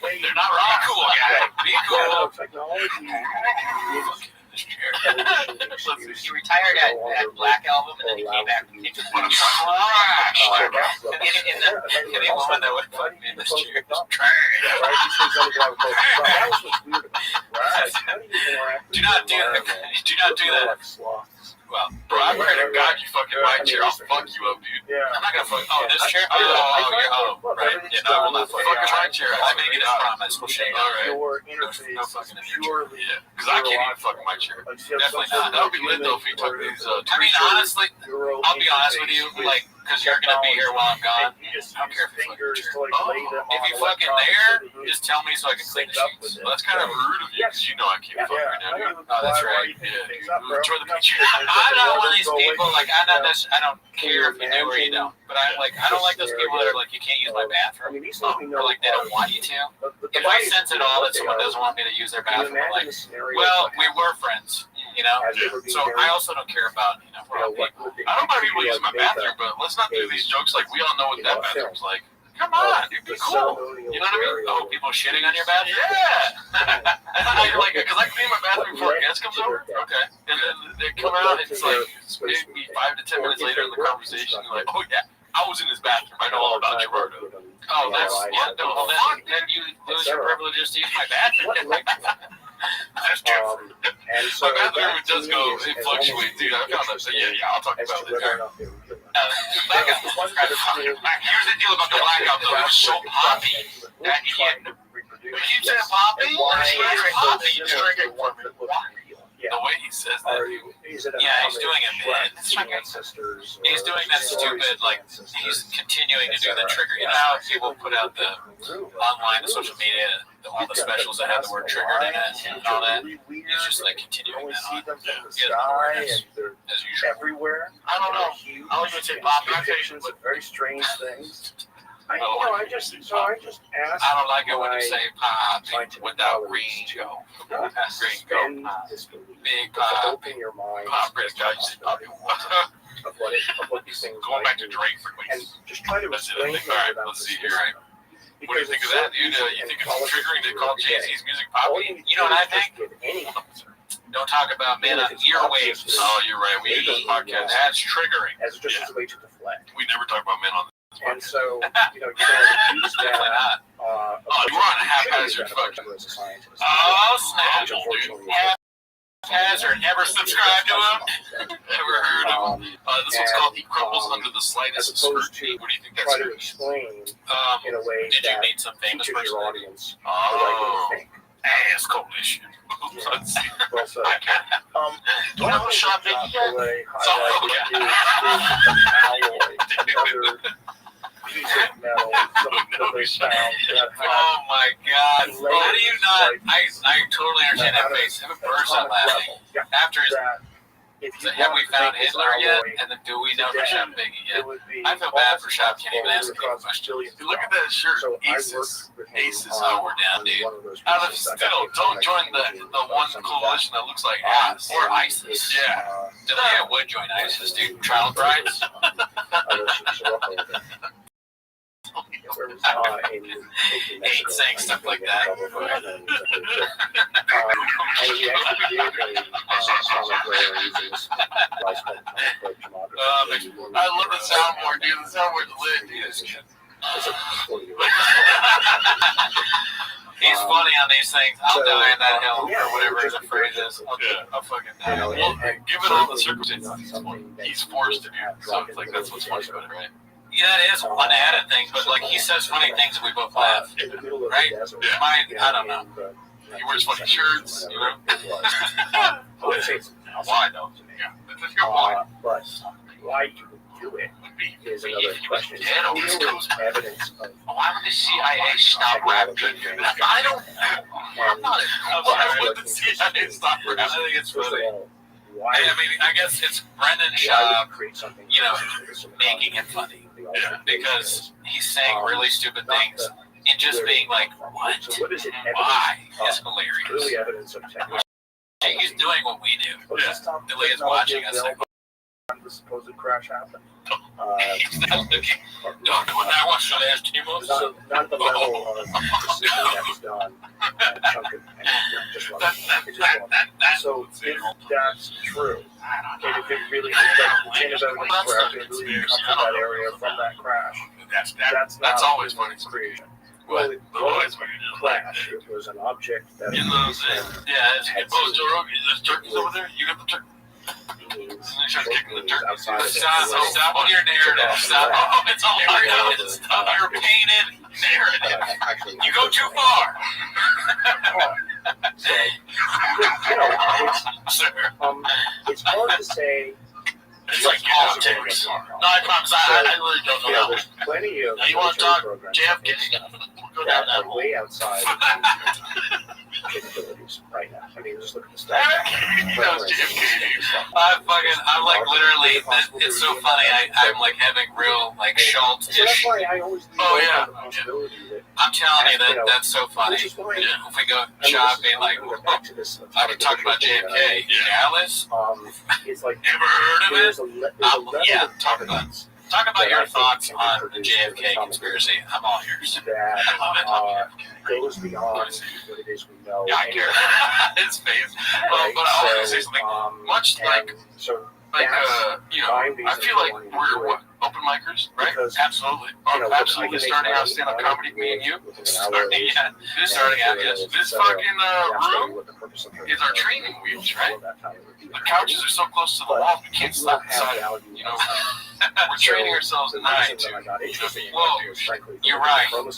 way They're not wrong. Be cool, guy. Be Yeah, cool. no, technology is This chair. evolution Let's excuse. see. He retired at Black Album and then he came back and became trash. Any woman that would fuck me in this chair is trash. Do not do that. Do not do that. Well, bro, I pray to God you fucking my chair. I'll fuck you up, dude. Yeah. I'm not gonna fuck. Oh, this chair? Oh, right. Yeah, no, I will not fuck my chair. I make it a promise. We'll shake. All right. Your No interface fucking in is your chair. purely Yeah, because I can't even fuck my chair. Definitely not. That would be lit though if you took these. I mean, honestly, I'll be honest with you, like, because you're gonna be here while I'm gone. I don't care if you fucking chair. If you fucking there, just tell me so I can clean the sheets. Well, that's kind of rude of you, because you know I can't fuck right now, dude. Oh, that's right. Yeah, dude. Enjoy the picture. I'm not one of these people. Like, I don't care if you do or you don't. But I don't like those people that are like, you can't use my bathroom. Or like they don't want you to. If I sense at all that someone doesn't want me to use their bathroom, I'm like, well, we were friends, you know. So I also don't care about, we're all people. I don't mind people using my bathroom, but let's not do these jokes like we all know what that bathroom's like. Come on, dude, be cool. You know what I mean? Oh, people shitting on your bathroom? Yeah. You're like, because I clean my bathroom before a guest comes over. Okay. And then they come out, and it's like maybe 5 to 10 minutes later in the conversation, you're like, oh yeah, I was in his bathroom. I know all about Gerardo. Oh, that's what the fuck? Then you lose your privileges to use my bathroom. That's true. And so My bathroom that does to me go, is it almost fluctuates, dude. I found that. Yeah, I'll talk as about to it whether or later. not they were good. Here's the deal about the blackout, though. It was so poppy that he had. You keep saying poppy? It's poppy. Yeah. The way he says that, Is it Yeah, he's doing it, man. ancestors? He's doing that stupid, like, he's continuing to do the trigger. You know how people put out the online and social media, all the specials that have the word triggered in it and all that? He's just, like, continuing that on. He has awareness, as usual. Everywhere. I don't know. I was going to say poppy. Depictions of very strange things. I just asked. I don't like it when you say poppy without green go. Green go. Big pop. Open your mind. Pop red guy, you say poppy. Of what these things Going back to might Drake for be. And just try to That's it. explain All right, let's see here. What do you think of that, dude? You think it's triggering to call Jay-Z's music poppy? You know what I think? Any answer. Don't talk about men on earwaves. Oh, you're right. We do this podcast. That's triggering. As just as a way to deflect. We never talk about men on this And podcast. so, you know, you can use that. Oh, you were on a haphazard fucking. as a scientist. Oh, snap. Which unfortunately Hazard. Ever subscribe to him? Never heard of him. This one's called He Crumbles Under the as Slightest opposed Scrutiny. to What do you think try that's to explain in a way Did you that meet some famous teaches person? your audience the Oh, right way to think. ass coalition. Let's see. Well said. Do you know who shot Biggie yet? Alloy, So, another piece of metal, something that they found that had Oh my God! layers, How do you not? like, I totally understand that face. Have a burst on laughing. Yeah, After his, that if so you have we wanted to found make this Hitler yet? alloy, And then do we know who shot Biggie it yet? would be I feel bad for almost Shop. Can't even ask impossible me questions. billions You look at that shirt. So I Aces. worked with him Aces. on- Oh, we're down, on dude. one of those Out of pieces. I still, got don't paid join for the making one some of coalition that looks like that. ass. Or And ISIS. it's, Yeah. Then I would join ISIS, dude. Child brides. Ain't saying stuff like that. And he actually did a comic where using this device called comic pornography. I love the soundboard, dude. The soundboard's lit, dude. It's a 40-year-old. He's funny on these things. I'll So, die in that hell yeah, or whatever just the phrase is. I'll fucking die. You know, Well, and given all the certainly circumstances, not something that he's you forced to would do. have So dropped it's like into that's what's the funny desert. about it, right? Yeah, that is one added thing, but like he says funny things and we both laugh. In the middle of Right? the desert. Yeah. Mine, I don't know. He wears funny shirts, you know? I wouldn't say it's Why though? Yeah. That's your why. but why you would do it is another question. Dead on this There coast. is evidence of Why would the CIA stop technology rapping? advancement. I don't know. I'm not. Why would the CIA stop I rapping? think it's First of funny. all, why I mean, I guess it's Brendan why Schaub would you create something you know, so making it funny. Yeah, because he's saying really stupid things and just being like, what? So what is it evidence Why? It's of? hilarious. Clearly evidence of technology. He's doing what we do. What Yeah. is top Billy is watching us like, when the supposed crash happened. he's not looking. No, when I watched the last team of Not the level of precision that was done. And chunk it and just run it. It just won't. So if that's true, and if it really is like the chain of evidence where it really comes from that area from that crash, that's That's not always funny. creation. Well, it always was funny. a crash. It was an object that In those, yeah, it's there's turkeys over there. You got the turkey. Starts kicking the turkey. outside of Stop on your narrative. Stop. Oh, it's hilarious. Stop your painted narrative. You go too far. So, it's hard to say. It's like politics. No, I promise. I really don't You know, know. there's plenty of Now, you wanna military talk programs JFK? Go down that that are way outside of the capabilities right now. I mean, just look at the stuff. I'm like literally, it's so funny. I'm like having real, like, So that's Schultz-ish. why I always leave Oh, open yeah. the possibility that I'm telling you that's so funny. which is why If we go I mean, shop this- being like, I'm gonna go back to this I could talk about JFK. Dallas? it's like Never heard of it? there's a level Yeah, of talk about evidence Talk about your thoughts on the JFK conspiracy. I'm all yours. that I love it. goes beyond what it is we know. Yeah, I care. His face. Right? But I was going to say something So, much and like, so you know, my I reason feel for like wanting to we're do it open micers, right? Because, Absolutely. you know, Absolutely. Starting out stand-up comedy, me and you. Starting out, yes. This fucking room is our training wheels, right? The couches are so close to the wall, we can't slap inside. You know, we're training ourselves at night to, Well, you're right. We're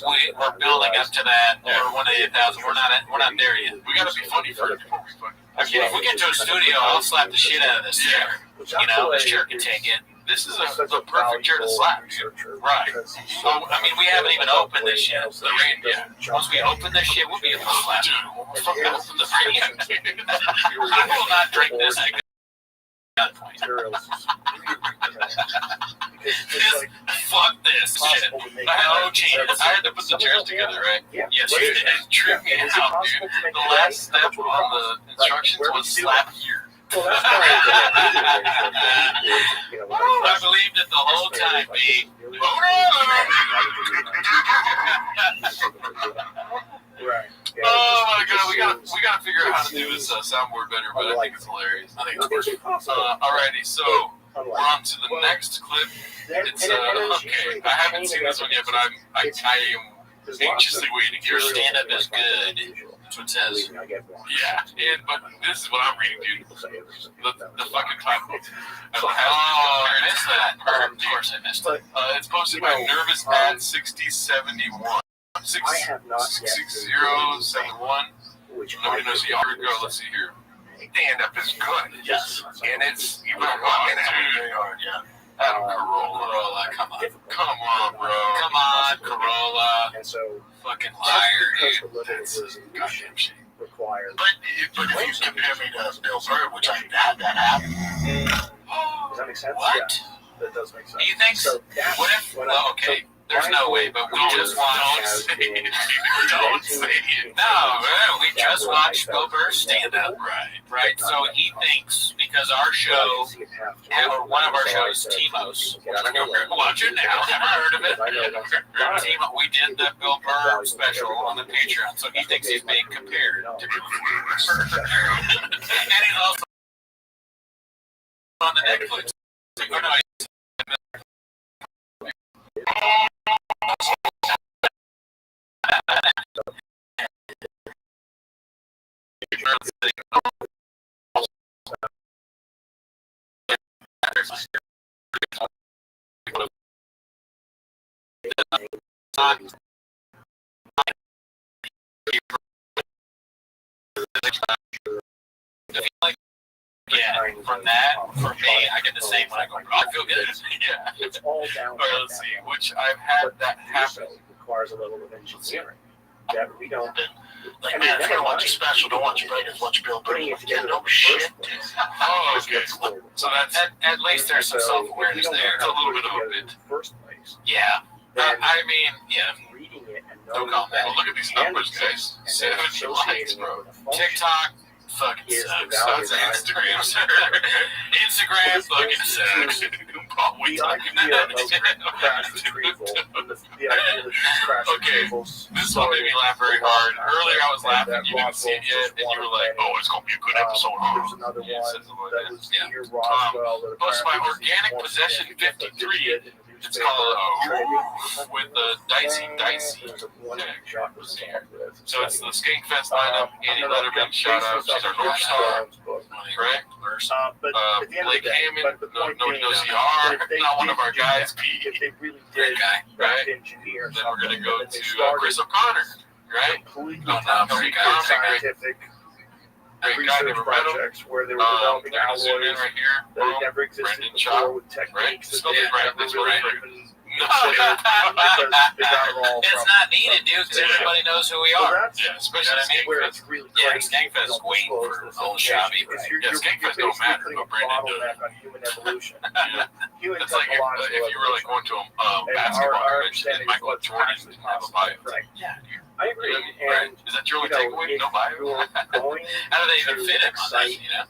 building up to that. We're 1 to 8,000. We're not there yet. we gotta be funny first before we fucking. If we get to a studio, I'll slap the shit out of this chair. You know, this chair can take it. This is the perfect chair to slap, dude. Right. Oh, I mean, we haven't even opened this yet. The rain, once we open this shit, we'll be able to slap. Dude, we'll fucking open the rain. I will not drink this at gunpoint. Fuck this shit. I had no chance. I had to put the chairs together, right? Yes, you did. It tripped me out, dude. The last step on the instructions was slap here. Well, that's why I believed it the whole time, B. Right. Oh my god, we gotta figure out how to do this soundboard better, but I think it's hilarious. I think it's worth. Alrighty, so we're on to the next clip. It's okay. I haven't seen this one yet, but I am anxiously waiting. Your stand-up is good. That's what it says. Yeah, but this is what I'm reading, dude. The fucking title. I missed that. Of course I missed it. It's posted by Nervous at 6071. 6071. Nobody knows the author. Go. Let's see here. Stand-up is good. Yes. And it's even walking out. Yeah. Corolla, come on, bro. Come on, Corolla. And so, Fucking liar, because dude. the level of resolution requires. But if you compare me to Bill Burr, which I've had that happen. Does that make sense? What? Yeah, that does make sense. Do you think? So that's What if? when Well, okay. There's no way, but we just watched. Don't say it. No, we just watched Bill Burr stand up. Right. So he thinks because our show, or one of our shows, Timos. Watch it now. Never heard of it. We did the Bill Burr special on the Patreon, so he thinks he's being compared to Bill Burr. And he's also on the Netflix. Oh, no, yeah, from that, for me, I get the same when I go, I feel good. Yeah. It's all down. All right, let's see. Which I've had that happen. Requires a level of engineering that we don't. Like, man, if you watch a special, don't watch Brandon's, watch Bill Burr. Yeah, no shit. Oh, okay. So that's At least there's some self-awareness there. a little bit of a bit. First place. Yeah. I mean, yeah. Reading it and Don't knowing call that Well, look at these numbers, guys. 70 likes, bro. TikTok fucking sucks. That's Instagram, sir. Instagram fucking sucks. We the idea of crash retrieval, the idea that these crash Okay, retrievals. This one made me laugh very hard. Earlier I was laughing, you didn't see it yet, and you were like, oh, it's going to be a good episode. There's another Yeah, it one says it like that that. was Yeah. near Roswell. that Plus my apparently Organic was Possession more significant 53. than the It's newspaper. called with the Dicey. There's a one shot was there. So it's the Skankfest lineup. Annie Letterman, shout out. She's our North Star. Correct? But at the end of Blake the day, Hammond, but the point nobody being, knows who you are. if they Not one did of our do guys, that, Pete. if they really Great did guy. Right? engineer Then we're going to something, go and they to started Chris O'Connor. Right? completely Oh, no, top great secret guy. scientific Great guy, research never met him. projects where they were developing They're going to zoom in alloys right here. that had Boom. never existed Brendan before Shaw. with Right? techniques that Spelled they it right. never That's really right. even considered because they got it all It's from. not needed, dude, because everybody knows who we So are. that's Yeah, especially where Skankfest. it's really Yeah, crazy. Skankfest You don't waiting disclose for this old information Shabby, because right? you're Yeah, Skankfest basically don't matter, putting but a Brandon does. bottleneck on human evolution. Yeah. Human It's like technological if you were like going to a And basketball our convention and understanding Michael is what's Jordan actually didn't have a possible. bio. Right. Yeah. I agree. Right? And Is that your only you know, takeaway? if No bio? you're going How do they even to fit him on that, excite you know?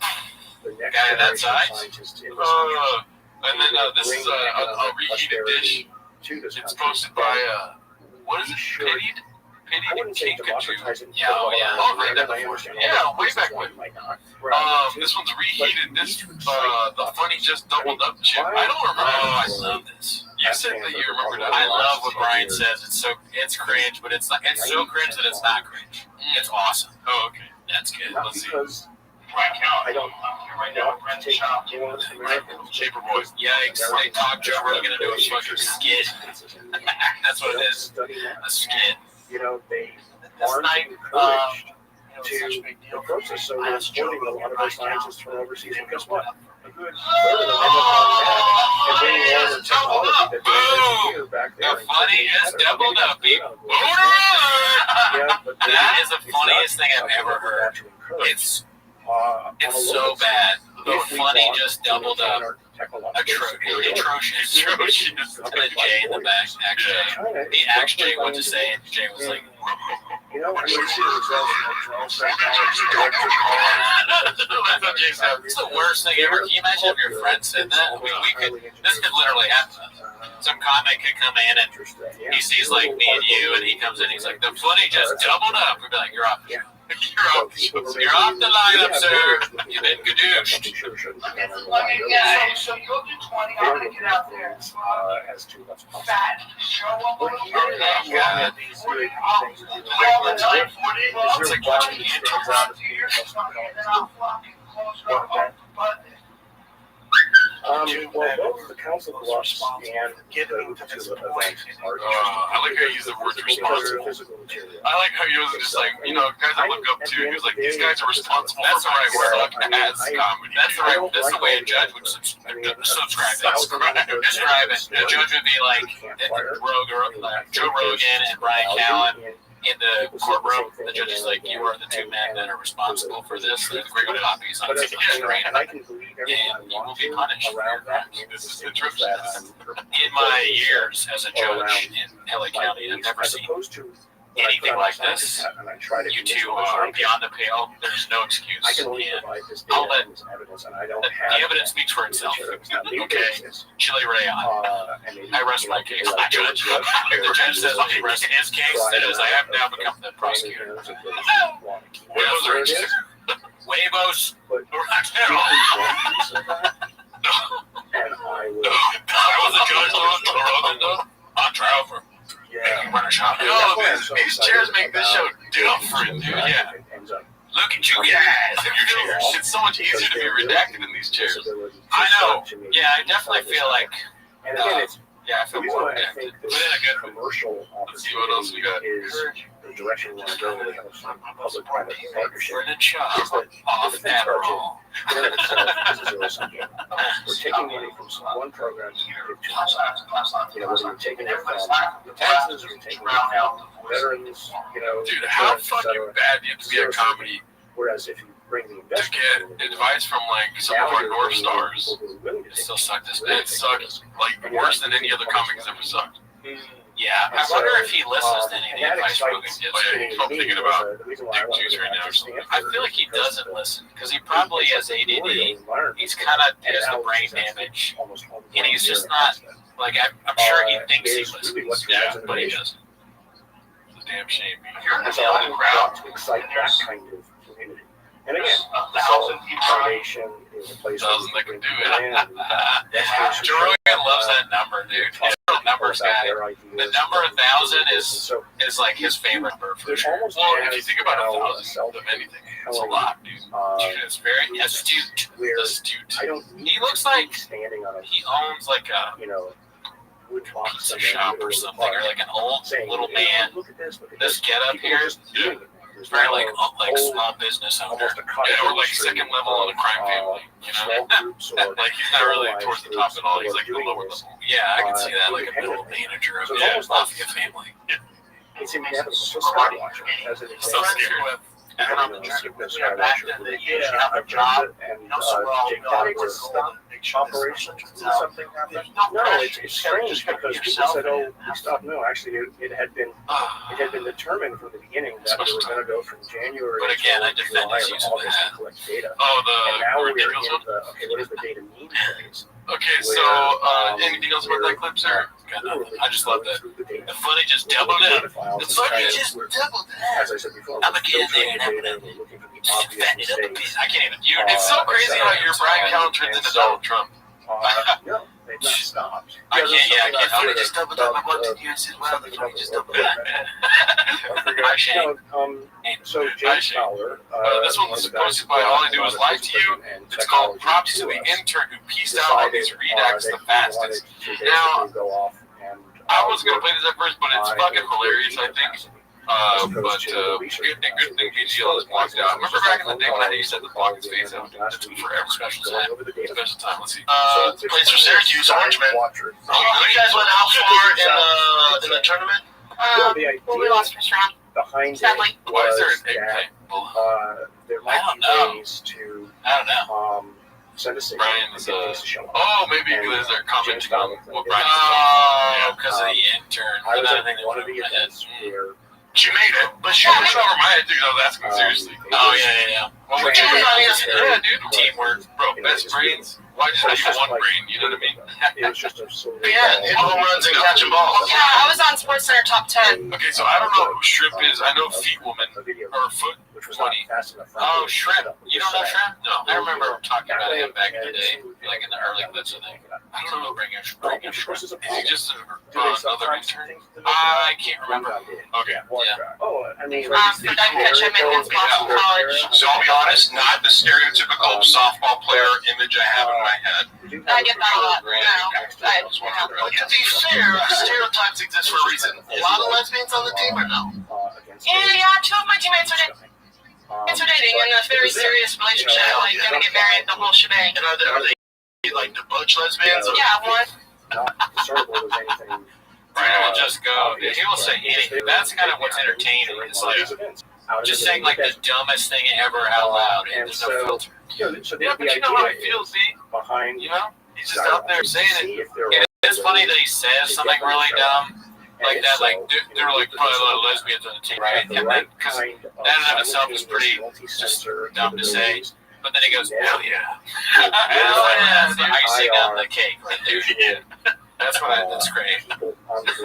the next Guy that generation of size? scientists in this country, And then this is a reheated dish. to this It's country, posted by, what is it? should- Pitied? I Pitied wouldn't say Pikachu. democratizing. Yeah, oh, yeah. Oh, right, that I before. understand. Yeah, way back Why when. it might not. Right. This one's reheated. This, the funny just doubled up chip. I don't remember Oh, I this. love this. impressive that you remember that. I love what Brian says. It's cringe, but it's so cringe that it's not cringe. It's awesome. Oh, okay. That's good. Not Let's see. because I don't want to take more Americans. Shaper Boys. Yikes! They talk Joe Rogan into a fucking skit. That's what it is. Study that. A skit. You know, they This aren't night, encouraged such a to big deal. approach this. So we're Last importing a Joe lot of right our scientists now. from overseas. And guess what? A good third of them end up going back and bringing all the technology that they invented here back there. The funny just doubled up, people. Yeah, but That is the it's funniest not thing I've ever something heard. to encourage. It's On a so local bad. The if we funny want just to doubled maintain up. our technological superiority. Atrocious. And then Jay in the back, Axe Jay. China He is asked Jay what to roughly say, and Jay was like, You know, I mean, see the results of drone technology, electric That's what Jay said. It's the worst thing ever. Can you imagine if your friend said that? I mean, this could literally happen. Some comic could come in and he sees like me and you, and he comes in, he's like, the funny just doubled up. We'd be like, you're off. You're off the lineup, sir. You've been gadooshed. So you'll do 20. I'm gonna get out there. As to what's possible. Fat. Show up on the Yeah, these very things that you It's like watching the intro. well, both the Council Bluffs and the event are I like how you use the word because responsible. of physical material. I like how you was just like, guys I look up to. He was like, these guys are responsible. That's the right for word. my suck as comedy. That's the way a judge would subscribe. Describe it. A judge would be like Joe Rogan and Brian Callen in the courtroom. The judge is like, you are the two men that are responsible for this. They're the great copies on But as screen. and I can believe everything I And you will want be to punished. around that. This is interesting. In my years as a judge in LA County, I've never as seen opposed to anything like this. And I try to You convince two my are scientists, beyond the pale. There's no excuse. I can only And provide this I'll data let- and this evidence, and I don't the have evidence speaks for itself. Okay. Chili Rayon. I rest my case. I judge. If the judge says he rests his case, it is I have now become the prosecutor. Huevos. And I will. I was a judge on trial for runner shop. These chairs make this show different, dude. Yeah. Look at you guys. It's so much easier to be redacted in these chairs. I know. Yeah, I definitely feel like. And again, it's Yeah, I the feel reason more why I protected. think But this in a good commercial Let's see what else we got. is the direction we want to go. We have some public-private partnership. for the chop Is that off the defense budget Adderall. in and of itself is a zero-sum game. We're taking money from one program to give to another. You know, whether you're taking it from the taxes or you're taking it from veterans, Dude, how insurance, et fucking cetera. bad do you have to be a comedy Whereas if you bring the to investment, get advice from like some of our North Stars? It still sucked this It bad. sucked like worse than any other comics ever sucked. Yeah, I wonder if he listens to any of the advice Rogan gives. Oh, yeah, I'm thinking about the reason why I wanted Juice to right now. get to Stanford I feel like he because doesn't the listen because he probably has ADD. He's kind of has the brain damage, almost all the and he's time just here not in like I'm sure he thinks he is listens. really what Yeah, drives But he innovation. doesn't. It's a damn shame. And so I want to excite that kind of community. And again, the Solid Foundation is a place where Thousand that can do it. Joe Rogan loves that number, dude. He's a numbers guy. The number 1,000 is like his favorite number for There's sure. almost Well, if you think about now 1,000 of anything, it's a lot, dude. It's very astute. where Astute. I don't He looks like standing on a he owns like a wood box pizza somewhere shop in the or middle of the something, or park like an old saying, little you know, man. look at this, look at This this. get up People here, are just doing it. There's very no like whole- small business owner. almost a cottage Yeah, or like industry second level on a crime family, you know? small groups or Like he's not really towards the top at all. He's like the doing lower this. level. Yeah, I can see that, like a middle manager of So a it's almost mafia like- family. It's inevitable. So Skywatcher, as an So example, scary. and on the journey with Skywatcher, I've done it, and Jake Dodd was operation. Something happened. No, it's strange because people said, "Oh, we stopped." No, actually, it had been determined from the beginning that we were going to go from January But again, I to defend July his or use of August that. to collect data. Oh, And now the we're in Daniels one? the okay. What does the data mean phase? Okay, so anything else about that clip, sir? Got nothing. I just love that. The data. The funny just doubled up. The funny just We're- doubled As up. I said before, I'm a we're kid filtering there, the data, we're looking for the Just obvious fattened it up a mistakes. bit. I can't even. It's so crazy how your Brian Callen turns into Donald Trump. No, they had not stopped. I can't help it. Just double tap my button. You said, well, just double tap. So James Fowler, this one's posted by All I Do Is Lie to You. It's called Props to the Intern Who Pieced Out all these redacts the fastest. Now, I was going to play this at first, but it's fucking hilarious, I think. Good thing BGL is blocked out. Remember back in the day when I used to have to block his face out? That took forever. Special time. Let's see. Plays for Syracuse, Orangeman. You guys went how far in the tournament? Well, we lost first round. Behind Sadly. Why is there an egg table? There might be ways to send a signal and get things to show up. Oh, maybe because they're commenting on what Brian's Oh, because of the intern. I was at one of the events where she made it, but she was over my head, dude. I was asking seriously. Oh, yeah. Well, She was on yeah, dude. Teamwork, bro. Best brains. Why just have one brain? You know what I mean? it was just a sort of Hit home runs and catching balls. Yeah, I was on SportsCenter top 10. Okay, so I don't know who Shrimp is. I know Feet Woman or Foot. which was not fast enough. Oh, Shrimp. You don't know Shrimp? No. I remember talking about him back in the day, like in the early clips of thing. I don't know bringing Shrimp. Is he just another intern? I can't remember. Okay. Oh, I mean, For diving catch, I met against Boston College. So I'll be honest, not the stereotypical softball player image I have in my head. I get that a lot now. But to be fair, stereotypes exist for a reason. A lot of lesbians on the team or no? Yeah, two of my teammates are dating in a very serious relationship, like gonna get married, the whole shebang. And are they like the butch lesbians? Yeah, one. Not discernible as anything. Brian will just go, he will say anything. That's kind of what's entertaining. It's like just saying like the dumbest thing ever out loud, and there's no filter. Yeah, but you know how it feels, D. Behind, You know? He's just out there saying it. And it's funny that he says something really dumb like that. Like there are like probably a lot of lesbians on the team, right? And then because that in of itself is pretty just dumb to say. But then he goes, hell yeah. Hell yeah. The icing on the cake right there. Yeah. That's great. One's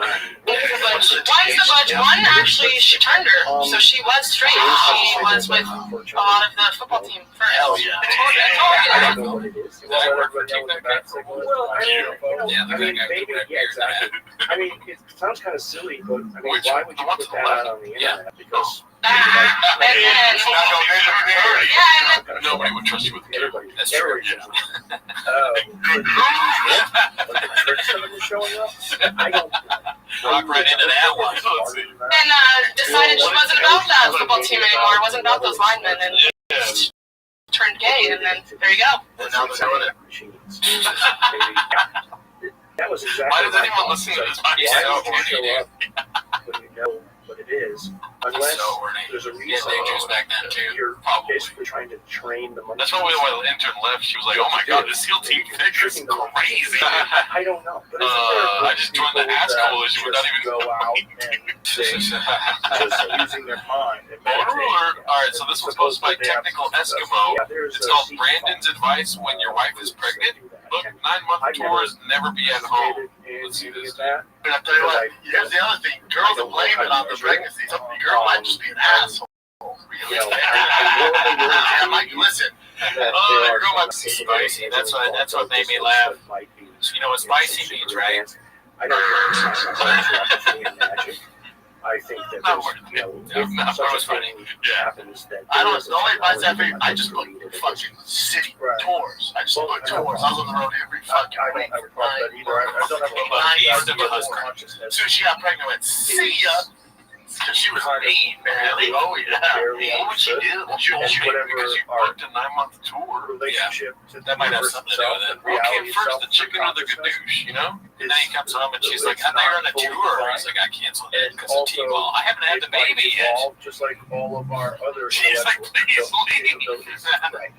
the budge. One actually, she turned her, so she was straight. She was with a lot of the football team first. Hell yeah. I don't know what it is. Does that work for Take That Guy? Well, I mean, maybe, yeah, exactly. Yeah. I mean, it sounds kind of silly, but I mean, Which why would you one put to the that left? out on the internet? Because Nobody would trust you with a camera. That's true. Yeah. like the tricks of them showing up. I don't Walk right into that one. And decided she wasn't about that football team anymore. It wasn't about those linemen, and turned gay, and then there you go. And now they're doing it. That was exactly. Why does anyone listen to this podcast? Why would you show up when you know what it is? Unless there's a reason. Yeah, dangerous back then too. You're Probably. basically trying to train the money. That's probably why the intern left. She was like, "Oh my god, this SEAL team thing is crazy." I don't know. But I just joined the ass coalition without even go out and just using their mind. Alright, so this was posted by Technical Eskimo. It's called Brandon's Advice When Your Wife is Pregnant. Look, 9-month tours, never be at home. Let's see this. But I tell you what, here's the other thing. Girls are blaming it on the pregnancy. Your girl might just be an asshole. Yeah, Mike, listen. Oh, your girl might be Spicy. That's what made me laugh. You know what spicy means, right? I don't know. I think that if such a thing happens, that I don't know. The only advice I figured, I just put fucking city tours. I just put tours. I was on the road every fucking week. I would probably that either. I don't have a consciousness. As soon as she got pregnant, I went, see ya. Because she was mean, man. Oh, yeah. What would she do? She because you booked a 9-month tour. Relationship to That might have something to do with it. What came first, the chicken or the gadoosh, you know? And then he comes home and she's like, I thought you were on a tour. He's like, I canceled it because of T-ball. I haven't had the baby yet. Just like all of our other She's like, please leave. Right.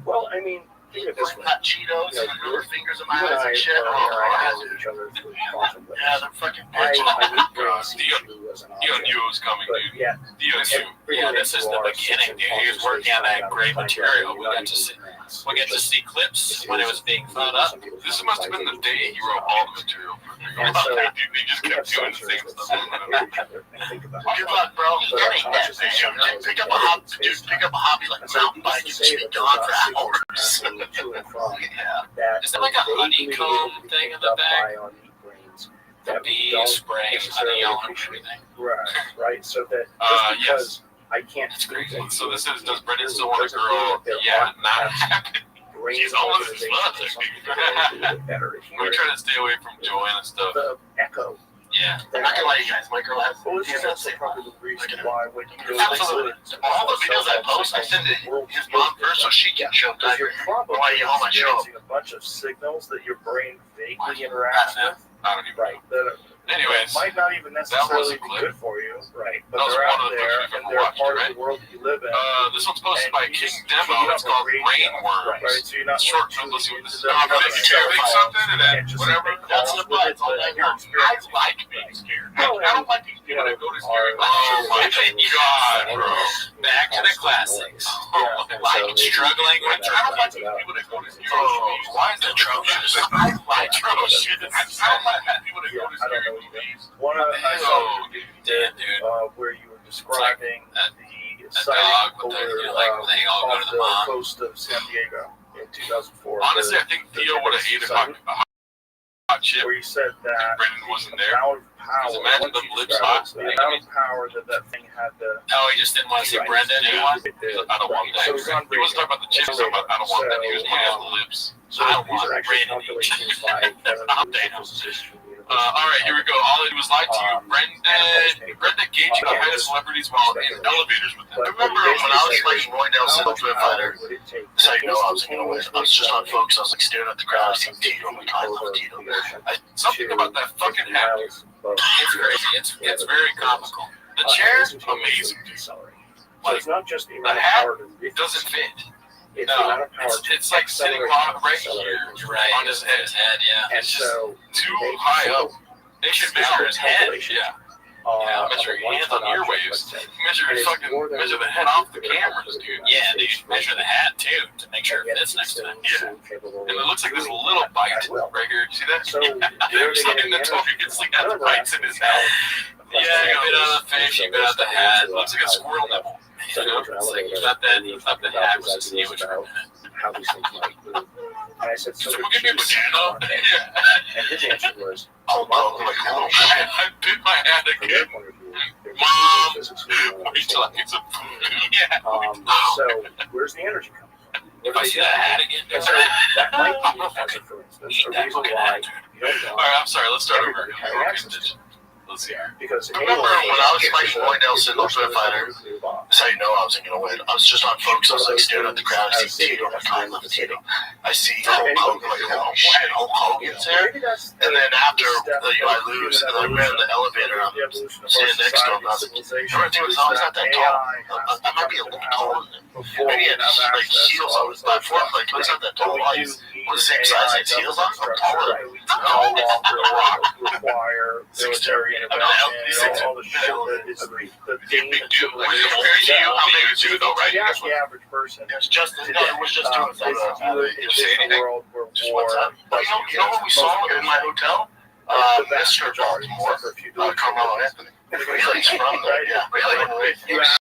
Well, I mean, think of it this way. Not Cheetos, and her fingers in my You and eyes I and shit. interact with each other through quantum waves. Yeah, they're fucking I bitches. need grace issue as an Dio object. knew it was coming, But dude. yeah, Dio knew. Yeah, this is the beginning, dude. He was working on that great material. We got to sit. months. We get to see clips when it was being thought up. This must have been the day he wrote all the material for me. And so They just we have kept doing the sensors same that stuff. hear each other and think about Good it. luck, bro. But That our ain't that. consciousness Dude, somehow is pick up a hobby, dude. based Pick up a hobby like And so mountain who's to biking. say Just be that gone there's for not signals hours. passing to and from Yeah. that Is there like a are vaguely honeycomb able to be thing in picked the up back? by our meat brains The that we bee don't spraying necessarily honey on appreciate. everything. Right. So that just Yes. because I can't That's do crazy. things, So this is, does Brendan still want a doesn't mean girl? that there Yeah, aren't not perhaps happy. brain She's almost his organizations or mother. something that are a little bit better. If you We try to stay away from Joanna stuff. the echo. Yeah. I'm not gonna lie, you guys. My girl has. Well, this He's is that also same. probably the reason why when you go Absolutely. All the videos I post, I send to his mom first so she can show because you're Tiger. probably Why you home I show? experiencing a bunch of signals that your brain vaguely interacts with. I don't even. Right. That Anyways, might not even necessarily a be clip. good for you. Right. But That was they're one out of the there clips we've and ever they're watched, part right? of the world that you live in. this one's posted And by you King just Demo. tune It's up called a radio. Brainworms. Right. So you're not Short like clip. Let's see what this is. tuned I'm into gonna the scare stuff. something and then Can't just whatever. make That's calls the with buzz. it, but I you're know. I like being scared. I don't like being you When I know, go to scary. our Oh my situations God, and bro. Back to the classics. Yeah, and Like so maybe struggling with that I don't like brings these it up. people that go to scary Oh, movies. why is that atrocious? I like atrocious. I don't like people that Yeah, go to I don't scary know either. movies. One of I saw Oh, dude. Damn, dude. where you were describing the a sighting dog with over the, you know, like when they all go off to the the mom. coast of San Diego in 2004. Honestly, I think Theo would have hated a hot chip where you said if that Brendan wasn't the there. amount of power, imagine once them you lips described hot. it, the amount of power that thing had to. Oh, he just didn't want to see Right. Brendan. He Yeah. wanted. I don't want that. So it's on He wasn't talking about the chips. He was talking about I don't want that. He was looking at the lips. So I these want are actually Brandon each. calculations by Kevin I'm Lewis, down. physicist from the University All right, here we go. All I did was lie to you. Brendan gauging the height of just celebrities while in elevators with them. But Remember when I was fighting Roydell how much Silver power Fighter? would it take That's how you know I was gonna win. I was just on focus. I was like staring at the crowd. I seen Tito. I'm like, I love Tito. Something about that fucking hat, dude. It's crazy. It's very comical. The chair, amazing. So it's not just the The amount of hat power to It doesn't fit. It's the amount of power to It's like sitting accelerate on right accelerate here. those You're right. On his head. Yeah. And It's just so too they high show, up. They should measure his head. Yeah. Yeah, Measure of your hands one on your object, waves. let's say. Measure And his it's fucking more than measure the we head off the cameras, dude. Yeah, they measure the hat too to make sure it Yet fits next to it. Yeah. And it looks like this little bite right here. See that? So It's like in the toe. It's like has bites in his head. Yeah, you bit on the fish, you bit on the hat. It looks like a squirrel nipple. You know, it's like you thought the hat was just huge for a minute. how these things might move. And I said, so So did we'll give you a Jesus. banana. And his answer was, Oh, Mom, like, oh, shit. I bit my hand from their again. point of view, there's Mom! physics we don't Wait till I understand. get some food. Yeah. So where's the energy coming from? If I see that hat again, And so that might be, as a, for instance, eat a that reason fucking why hat. you don't know. All right, I'm sorry. Let's start over. Everybody has access to it. Let's see here. Because Remember when I was fighting Roydell Silver Fighter? That's how you know I wasn't gonna win. I was just on focus. I was like staring at the crowd. I see Tito. I'm like, I love Tito. I see Hulk Hogan. Like, oh shit, Hulk Hogan's there. And then after I lose, and I ran in the elevator. I'm sitting next to him. I was like, everything was always not that tall. I might be a little taller than him. Maybe he had like heels on his platform. Like he's not that tall. He's the same size as heels on. I'm taller than him. No longer require military intervention, all the shit that is the Big dude. When compared to you, I'm big too, though, right? That's the average person. It was just no, it was just doing that. It's a world where Just war. what's up? But you know what we saw in my hotel? Mr. Baltimore, Carmelo Anthony. Really? He's from there, yeah. Really? You ask,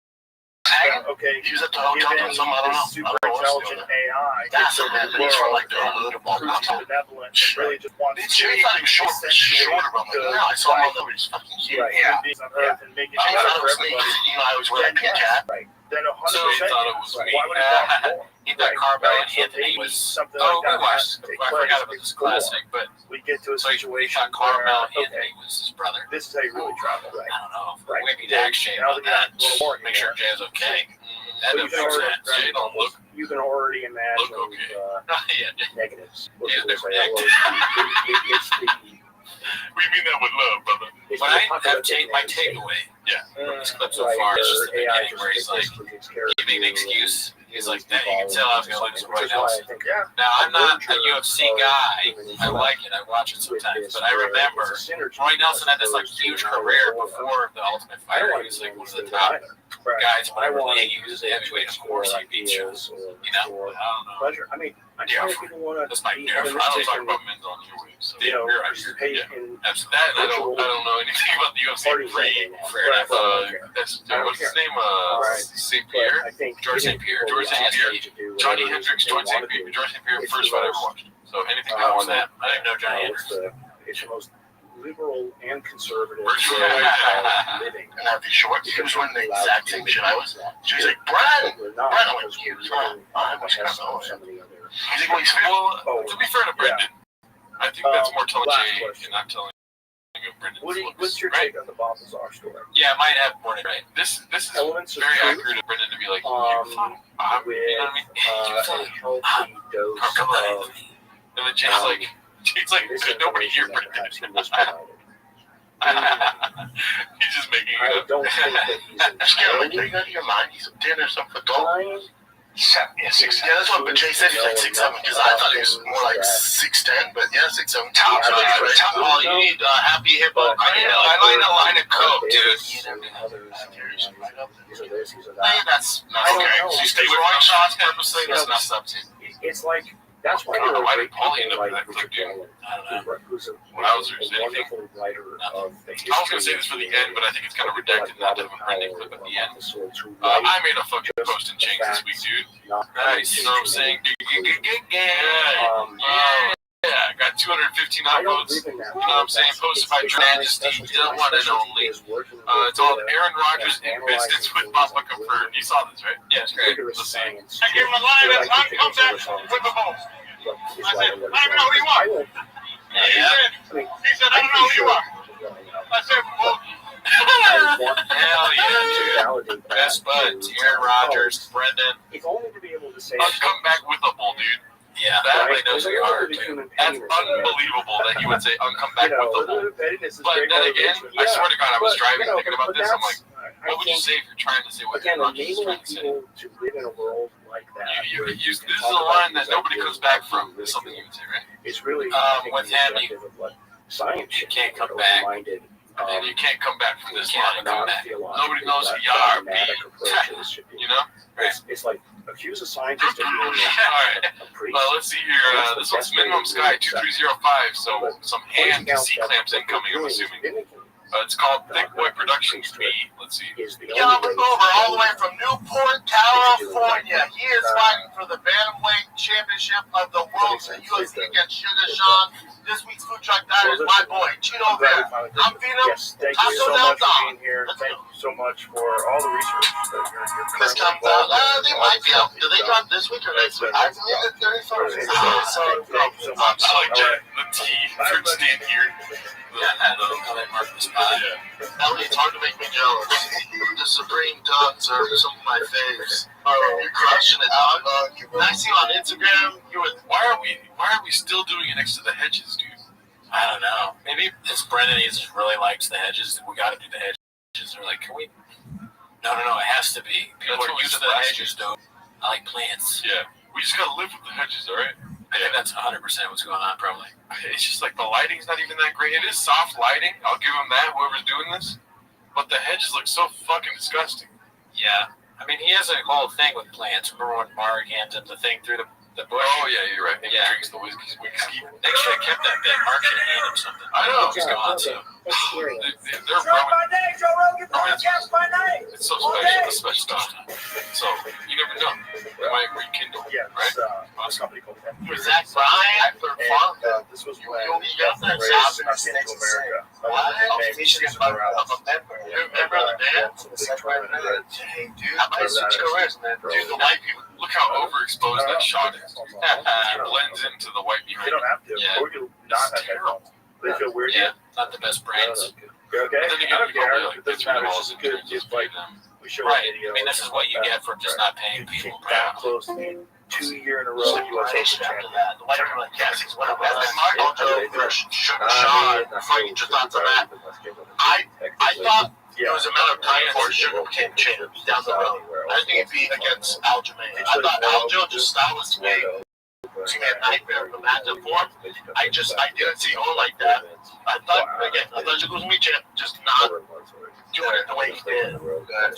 okay, He was at the hotel given doing something, I don't know. this super intelligent AI, That's so what the he's from, world like the unbelievable proves hotel. benevolent and really just wants It's to I thought he was shorter, but I'm like, no, I saw him on the fucking cute. right, Yeah. beings on Earth and making I it thought better it for was like, everybody. you know, I was wearing a pink hat. Right. Then So 100%. he thought it was Right. me. Why would it cost more? He thought Carmelo and So Anthony maybe was. something Oh, like that we watched. has to take I place forgot about this before classic, but we get to a so he situation thought Carmelo where, Anthony okay, was his brother. this is how you really travel, right? I don't know. Right. Maybe Dax Shane Now about that that. you're a little more Make sure Jay's okay. That So you doesn't can make already, sense. Jay don't look. you can already imagine Look okay. Yeah. negatives. Yeah, It's they're We mean that with love, brother. When I have my takeaway Yeah. from this clip so far is just the beginning where he's like giving an excuse. He's like, that you can tell I was going to lose to Roy Which is why Nelson. I think, yeah, Now, I'm not a merger UFC of guy. human I intellect like it. I watch it with sometimes. this, But I where remember it's a synergy Roy Nelson had this like as opposed to huge an career hour before the Ultimate I Fighter. don't want He was to like one of the do top that either. Right. guys I whenever want they to use use it heavyweight. to Of course, explore he beat you. ideas or You know? for I don't know. pleasure. I mean, I Yeah, think people want That's to my be difference. I don't optimistic talk and, about men's on your way. So you know, you're right. participate Yeah. in That's that. I don't know anything about the UFC. parties all Free. day long. Fair Right. enough. I don't care. That's I don't what's his care. name? Right. St. But Pierre. I think George giving St. Pierre. people George the St. Pierre. opportunity to do Johnny whatever it is Hendricks. they George want St. to Pierre. do. George St. Pierre. It's First the fight I ever most, watched. So anything I want that. I didn't know Johnny it's Hendricks. it's the most liberal and conservative First way fight. of living. And have these shorts. He was wearing the exact same shit I was. So he's like, Brad! We're not, Brad, I'm like, because you, we're son. living I must has know so him. many other. He's like, well, he's fit. Well, to be fair to Brendan, I think that's more telling last Jay question. and not telling Brendan's looks. What's your right? take on the Bob Lazar story? Yeah, I might have more than right. This is Elements of very truth, accurate of Brendan to be like, with you know what I mean? a healthy dose of And then Jay's like, this could nobody hear information that Brendan? perhaps he was provided. He's just making I it up. don't think that he's Scared, like, entirely you out of your mind. He's a dinner, something adult. lying. Yeah, 6'7". Yeah, that's what. But Jay said he's like 6'7", because I thought he was more like 6'10", but yeah, 6'7". Top, Oh, you need happy hippo. I line of coke, dude. These are this, these are Hey, that. that's I don't okay. know. So you stay with wrong shots purposely. That's messed up too. It's like, that's why I don't know there why are did great Paulie end people up in like that clip, Richard dude? Gallen, I don't know. who's a Wowzers, anything? wonderful writer of the history. I was gonna say this for the end, but I think it's kind of redacted not to have a Brendan clip at the end. I made a fucking post in Jinx this week, dude. Nice, you know what I'm saying? Yeah, I got 215 upvotes. You know what I'm saying? Posted by Majesty, the one and only. It's called Aaron Rodgers in business with Papa Confirmed. You saw this, right? Yeah, it's great. Let's see. I gave him a line that's uncomeback with the ball. I said, I don't know who you are. He said, I don't know who you are. I said, well, Hell yeah, dude. Best buds, Aaron Rodgers, Brendan. If only to be able to say I'll come back with a bull, dude. Yeah, that really knows who you are, too. That's unbelievable that he would say, I'll come back with a bull. But then again, I swear to God, I was driving thinking about this. I'm like, what would you say if you're trying to say what again, Aaron Rodgers is enabling trying to say? people to live in a world like that. This is a line that nobody comes back from. Is something you would say, right? It's really with him, you science can't come back. And you can't come back from this line and come back. Nobody knows who you are, you know? It's like accuse a scientist of being Alright. a priest. Well, let's see here. This one's Minimum Sky 2305, so some hand C-clamps incoming, I'm assuming. It's called Thick Boy Productions. Let's see. Calvin Boober, all the way from Newport, California. He is fighting for the Bantamweight Championship of the World UFC against Sugar Sean. This week's food truck diet is my boy, Chino Bear. I'm feeding him Thank you so much for being here. Thank you so much for all the research that you're This comes out. They might be out. Do they drop this week or next week? I believe the 31st. Thank you so much. I like the T. Third stand here. It's hard to make me jealous. The Supreme Ducks are some of my faves. You're crushing it, dog. I see you on Instagram. Why are we still doing it next to the hedges, dude? I don't know. Maybe it's Brendan. He just really likes the hedges. We got to do the hedges. They're like, can we? No. It has to be. People are used to the hedges, though. I like plants. Yeah, we just gotta live with the hedges, all right? I think that's 100% what's going on, probably. It's just like the lighting's not even that great. It is soft lighting. I'll give him that. Whoever's doing this, but the hedges look so fucking disgusting. Yeah, I mean he has a whole thing with plants. Remember when Mark hands him the thing through the bush? Oh yeah, you're right. He drinks the whiskey. They should have kept that bit. Mark should have handed him something. I know. He's gone too. They're it's so special, the special stuff. So you never know. They might rekindle. Yeah, right? This company called Zach Bryan. This was when You got that raised job in America. Remember the band? Hey, dude, I switch careers, man. Dude, the white people. Look how overexposed that shot is. It blends into the white behind They don't it. have to. Yeah. Or you not have headphones. They feel weird. Yeah, not the best brands. You're okay? But then I again, don't you probably care. like It doesn't matter. It's just good. Just like we show right. a video. I mean, this is what you get from just not paying people. That close in 2 year in a row. US Open champion. The white people like, yes, he's one of us. Mojo for Sugar Sean, before you just onto that. I thought It was a matter of time for Sugar became champ down the road. I think he'd be against Aljamain. I thought Aljo just style was big. To me a nightmare of a matchup for him. I didn't see him like that. I thought Sugar was gonna be champ, just not doing it the way he did.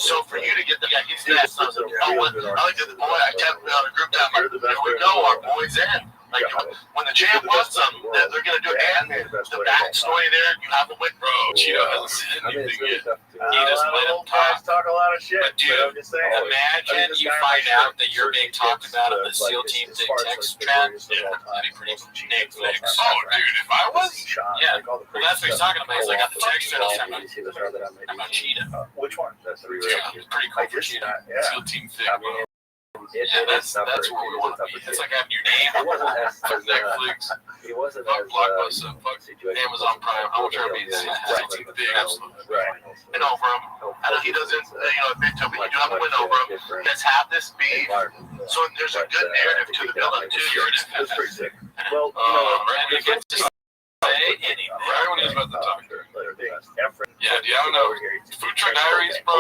So for you to get the guy, he's that. I like the boy. I tapped me on a group chat. Here we go, our boys in. Like when the champ wants them, they're gonna do it. And the backstory there, you have a win, bro. Cheeto hasn't said anything yet. He doesn't let him talk a lot of shit. But dude, imagine you find out that you're being talked about in the SEAL Team Dick text chat. Yeah, that'd be pretty cool. Nick Flicks. Oh, dude, if I was, yeah. Well, that's what he's talking about. He's like, I got the text chat. He's talking about Cheetah. Which one? That's pretty cool for Cheetah. SEAL Team Thick. Yeah, that's where we want to be. It's like having your name on Netflix. Fuck Blockbuster. Fuck Amazon Prime. I want to be the SEAL Team Thick. Absolutely. And over him. I know he doesn't, admit to me. You do have a win over him. Let's have this beef. So there's a good narrative to the villain, too. That's pretty sick. Well, and you get to say anything. Everyone knows about the talk. Yeah, dude, I don't know. Food Truck Diaries, bro.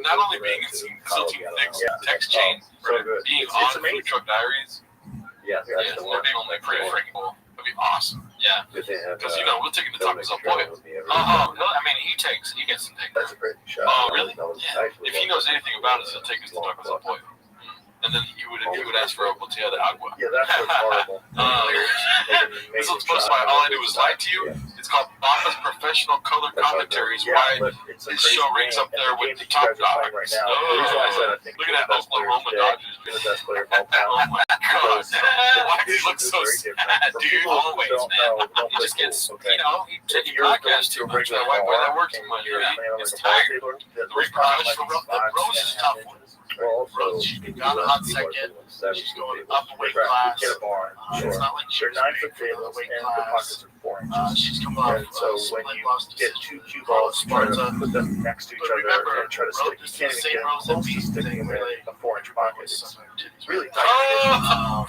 Not only being in SEAL Team Thick's text chain, being on Food Truck Diaries. Yeah, they're being on like pretty freaking cool. That'd be awesome. Yeah. Because, we'll take it to talk to some boy. Oh, no, I mean, he gets some take. That's a great shot. Oh, really? Yeah. If he knows anything about us, he'll take us to talk to some boy. And then he would ask for a botella de agua. Yeah, that's horrible. This one's supposed to be All I Do Is Lie to You. It's called Bapa's Professional Color Commentaries. Why his show ranks up there with the top dogs. Look at that Oklahoma Dodgers. Oh my God. Why do you look so sad, dude? Always, man. He just gets, he podcasts too much. That white boy that works too much. He's tired. The repercussions for Rose is a tough one. Rose, she's been gone a hot second. She's going up a weight class. It's not like she's 9 foot tables and the pockets are 4 inches. She's come up. So when you get 2 cue balls, try to put them next to each other and try to stick. You can't even get close to sticking them in a 4-inch pocket. It's really tight.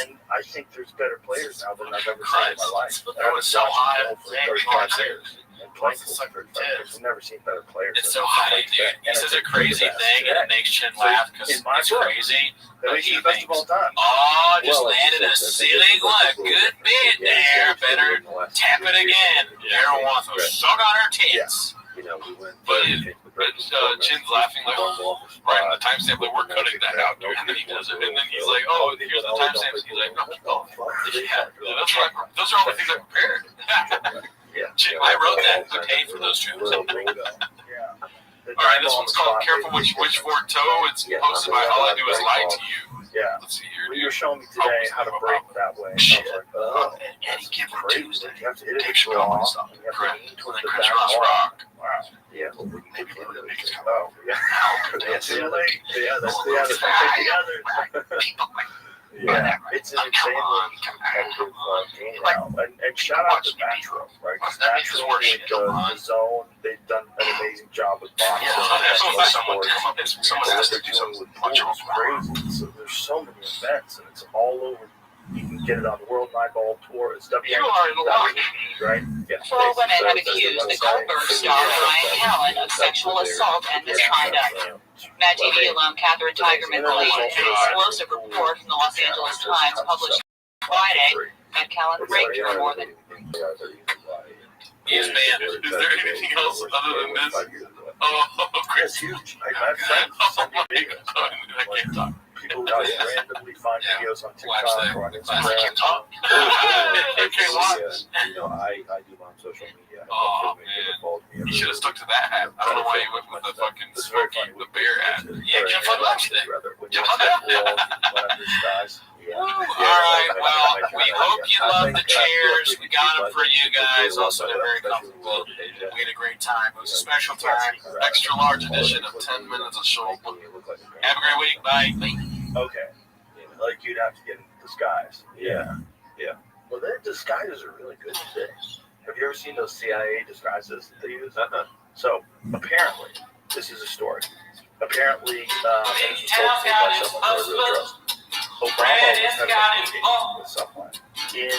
And I think there's better players now than I've ever seen in my life. They're so high for 35 years. I've never seen better players. It's so funny, dude. He says a crazy thing and it makes Chin laugh because it's crazy. But he thinks, oh, just landed a ceiling one. Good bit there. Better tap it again. Everyone wants to suck on her tits. But Chin's laughing like, right on the timestamp, like, we're cutting that out, dude. And then he does it. And then he's like, oh, here's the timestamps. He's like, no, keep going. Yeah, those are all the things I prepared. I wrote that. I paid for those trips. All right, this one's called Careful Which Fork Toe. It's posted by All I Do Is Lie to You. Yeah. Let's see here. You were showing me today how to break that way. Shit. Any given Tuesday. You have to hit it Takes your going stuff. Correct. When Then Chris Ross Rock. Wow. Yeah. Maybe a little bit. Oh, yeah. That's too late. Yeah, that's together. Yeah, it's an insanely competitive game now. And shout out to Natural, right? Because Natural with the zone, they've done an amazing job with boxing. Someone has to do something with punch it's crazy. So there's so many events, and it's all over. You can get it on the World Nightball Tour. It's You are in luck. right? Yeah. 4 women have accused the Goldberg star Ryan Allen of sexual assault and misconduct. Mad TV alum Catherine Tigerman believes an explosive report from the Los Angeles Times published Friday that Callen raped her more than. Yes, man. Is there anything else other than this? Oh, Chris. It's huge. I've friends send me videos. I can't talk. People randomly find videos on TikTok or on Instagram. I can't talk. I can't watch. I do my own social media. Oh, man. You should have stuck to that hat. I don't know why you went with the fucking Smokey the Bear hat. Yeah, can't fuck watch that. All right, well, we hope you love the chairs. We got them for you guys. Also, they're very comfortable. We had a great time. It was a special time. Extra large edition of 10 minutes of show. Have a great week. Bye. Okay. Like you'd have to get disguised. Yeah. Well, their disguises are really good today. Have you ever seen those CIA disguises that they use? So, apparently, this is a story. Apparently, this is told to me by someone who I really trust. Obama was having a meeting with someone, in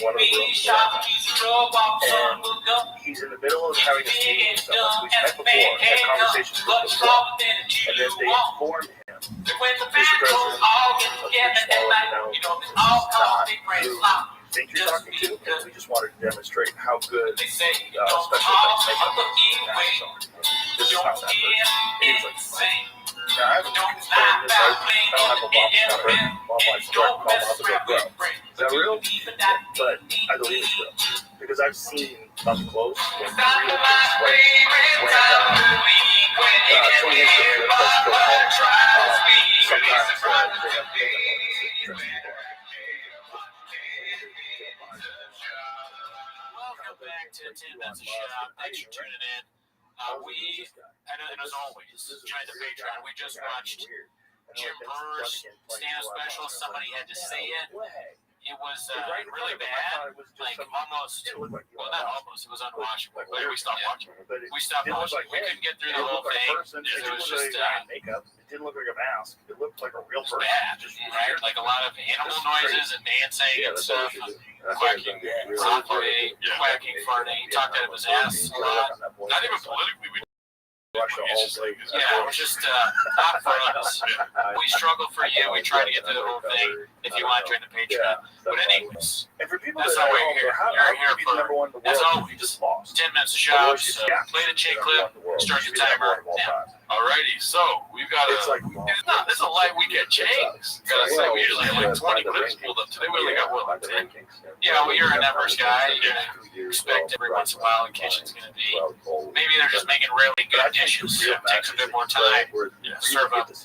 one of the rooms, and he's in the middle of having a meeting with someone who's met before, had conversations with before, and then they inform him, Mr. President, think you're talking to, and we just wanted to demonstrate how good special effects are. This is how that works. And he was like, now, I haven't explained this. I don't have a mom number. Mom likes to talk about mom as a bro. Is that real? But I believe it's real. Because I've seen up close when real things when 20 years ago, sometimes Welcome back to 10 Minutes of Shop. Thanks for tuning in. And as always, join the Patreon. We just watched Jim Brewer's stand-up special. Somebody had to say it. It was really bad. Like almost, well, not almost. It was unwatchable. But we stopped watching. We stopped watching. We couldn't get through the whole thing. It was just makeup. It didn't look like a mask. It looked like a real person. Bad, right? Like a lot of animal noises and dancing and stuff. Quacking, quacking, farting. He talked out of his ass a lot. Not even politically. Yeah, it was just not for us. We struggle for you. We try to get through the whole thing. If you want to join the Patreon. But anyways, and for people that's that how are we're here. You're here for, as always, 10 minutes of shops. Play the chain clip. Start your timer. Now. Alrighty, so we've got It's like this is a light week at Chains. Gotta say, we usually have like 20 clips pulled up. Today we only got what, like 10? Yeah, well, you're a numbers guy. You're gonna respect every once in a while. The kitchen's gonna be. Maybe they're just making really good dishes. So it takes a bit more time to serve up the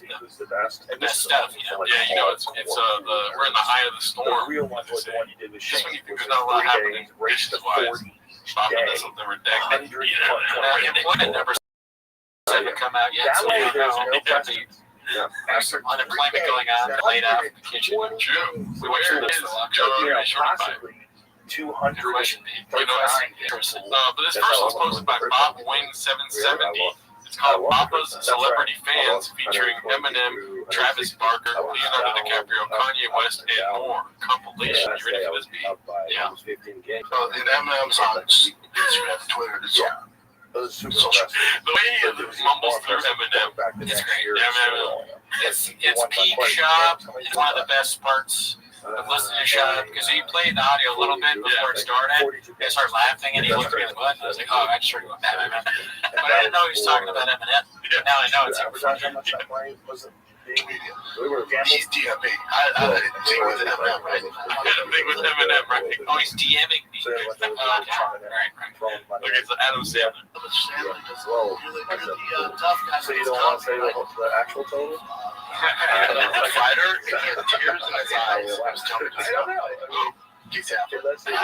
best stuff. You know. Yeah, you know, it's we're in the eye of the storm. The real one was the one you did with Just Shane. when you think there's not a lot happening dishes wise, Bob does something ridiculous. Employment numbers haven't come out yet. That So way, you there's know, no there's unemployment going on laid out in the kitchen. True. We went through this. Possibly 200. But this first one's posted by Bob Wing 770. It's called Papa's Celebrity Fans, featuring Eminem, Travis Barker, Leonardo DiCaprio, Kanye West, and more. Compilation. You ready for this beat? Yeah. In Eminem's on Instagram, Twitter, it's The way he mumbles through Eminem, It's great. It's peak shop. It's one of the best parts of listening to shop because he played the audio a little bit before it started. I started laughing and he looked at the button. I was like, oh, I just heard about that. But I didn't know he was talking about Eminem. Now I know it's him. He's DMing. I had a thing with Eminem, right? Oh, he's DMing me. Look, it's Adam Sandler. So you don't want to say the actual total? The fighter, he had tears in his eyes. I was telling I don't know. He's happy. Let's say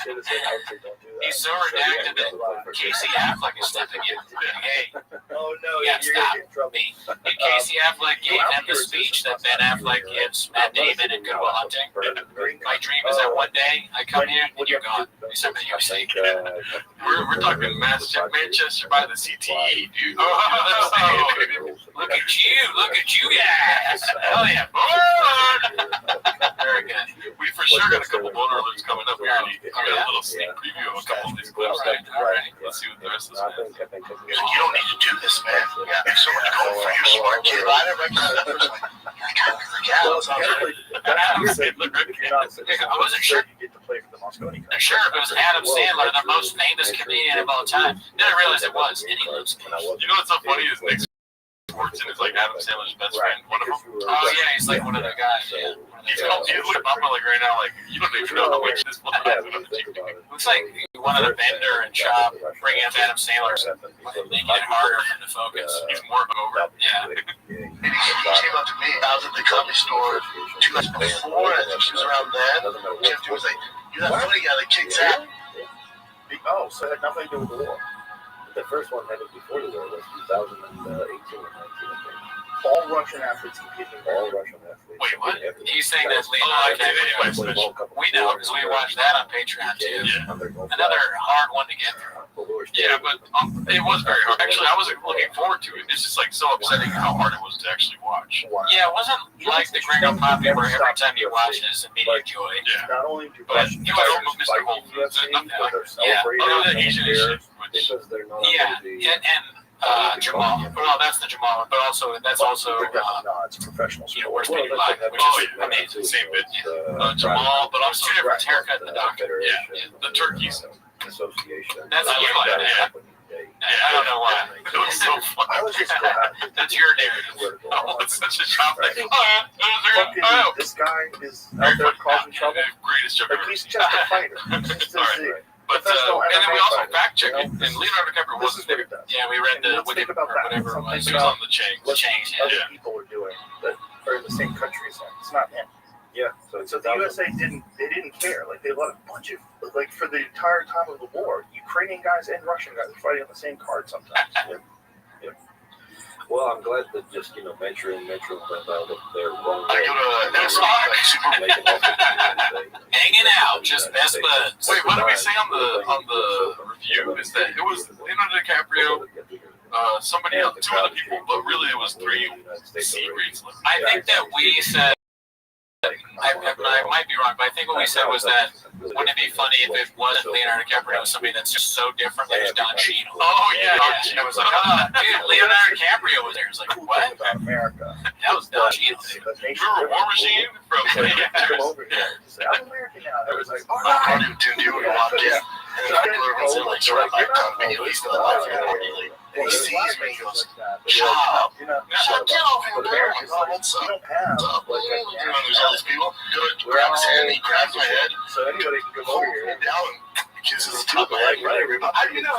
citizen, I would say don't do that. He's so redacted that Casey Affleck is stepping in. Hey, Oh no, Yeah, you're stop. gonna get in trouble. Casey Affleck gave him the speech that Ben Affleck gives Matt Damon in Good Will Hunting. My dream is that one day I come here and you're gone. Except that you're safe. We're talking Manchester by the CTE, dude. Look at you guys. Hell yeah, board. Very good. We for sure got a couple boner alerts coming up. We already got a little sneak preview of a couple of these clips. Right. Let's see what the rest of this is. You don't need to do this, man. If someone's going for your smart kid, I didn't recognize that person. I wasn't sure. I'm sure if it was Adam Sandler, the most famous comedian of all time. Then I realized it was, and he lives. You know what's so funny is Nick Swartzen is like Adam Sandler's best friend. One of them. Oh yeah, he's like one of the guys. Yeah. He's like Papa like right now, like you don't even know how much this one Looks like one of the Bender and Chop bringing up Adam Sandler, making it harder for him to focus. He's more over. Yeah. And he came up to me. I was at the comedy store 2 months before, and she was around then. Jeff was like, "You're that funny guy that kicks out." Oh, so it had nothing to do with the war. The first one had it before the war. It was 2018 or 19, I think. all Russian athletes competing. All Russian athletes. Wait, what? He's saying that Leonardo DiCaprio. We know because we watched that on Patreon too. Yeah. Another hard one to get through. Yeah, but it was very hard. Actually, I wasn't looking forward to it. It's just like so upsetting how hard it was to actually watch. Yeah, it wasn't like the Gringo Poppy where every time you watch it is immediate joy. Yeah. Not only do But Russian you know, fighters Mr. fight Whole in Foods, there's UFC, nothing but like they're Yeah. celebrated other than and Asian they're- shit, which because they're not Yeah, able to be. and Jamal. Well, that's the Jamal, but also that's also no, it's professional you know, sport. Worst Baby Live, which Oh, is yeah. amazing. Same bit. Jamal, but also two different haircut in the doctor. Yeah, the turkeys. Association. That's I you. like that, yeah. I don't know why. It was so fun. I was just glad. That's your narrative. Oh, it's such a shock. I think fucking this guy is out there causing trouble. The greatest joke Like ever. he's just a fighter. He's just All right. a But professional and then we MMA also fighter, fact checked you it, know? and Leonardo DiCaprio This is wasn't what there. it does. Yeah, we read the Let's think Wicked or about that. whatever it Something was. He was on the chain. What Change, other yeah. people are doing that are in the same country as him. It's not him. Yeah. So So the USA didn't care. Like they let a bunch of like for the entire time of the war, Ukrainian guys and Russian guys were fighting on the same card sometimes. Well, I'm glad that just Metro went out of their wrong I go to making all Hanging out, just best buds. Wait, what did we say on the review? Is that it was Leonardo DiCaprio, somebody else, two other people, but really it was three C grades. I think that we said, I might be wrong, but I think what we said was that wouldn't it be funny if it wasn't Leonardo DiCaprio, it was somebody that's just so different, like it's Don Cheadle. Oh yeah, And it was like, dude, Leonardo DiCaprio was there. It was like, what? About America. That was Don Cheadle. The nation. remember War Machine from Come over here. Just say, I'm American now. I was like, all I right. do too. You would want to. And then people are going to like sort of like talk to me. He's still alive. And he sees me. He goes, shut up. You're not. Shut up. But Americans, like, we don't have like a You know, there's all these people. Go to grab his hand. He grabs my head. so anybody can come Pull over me here. down. Kisses the top of my head. How do you know?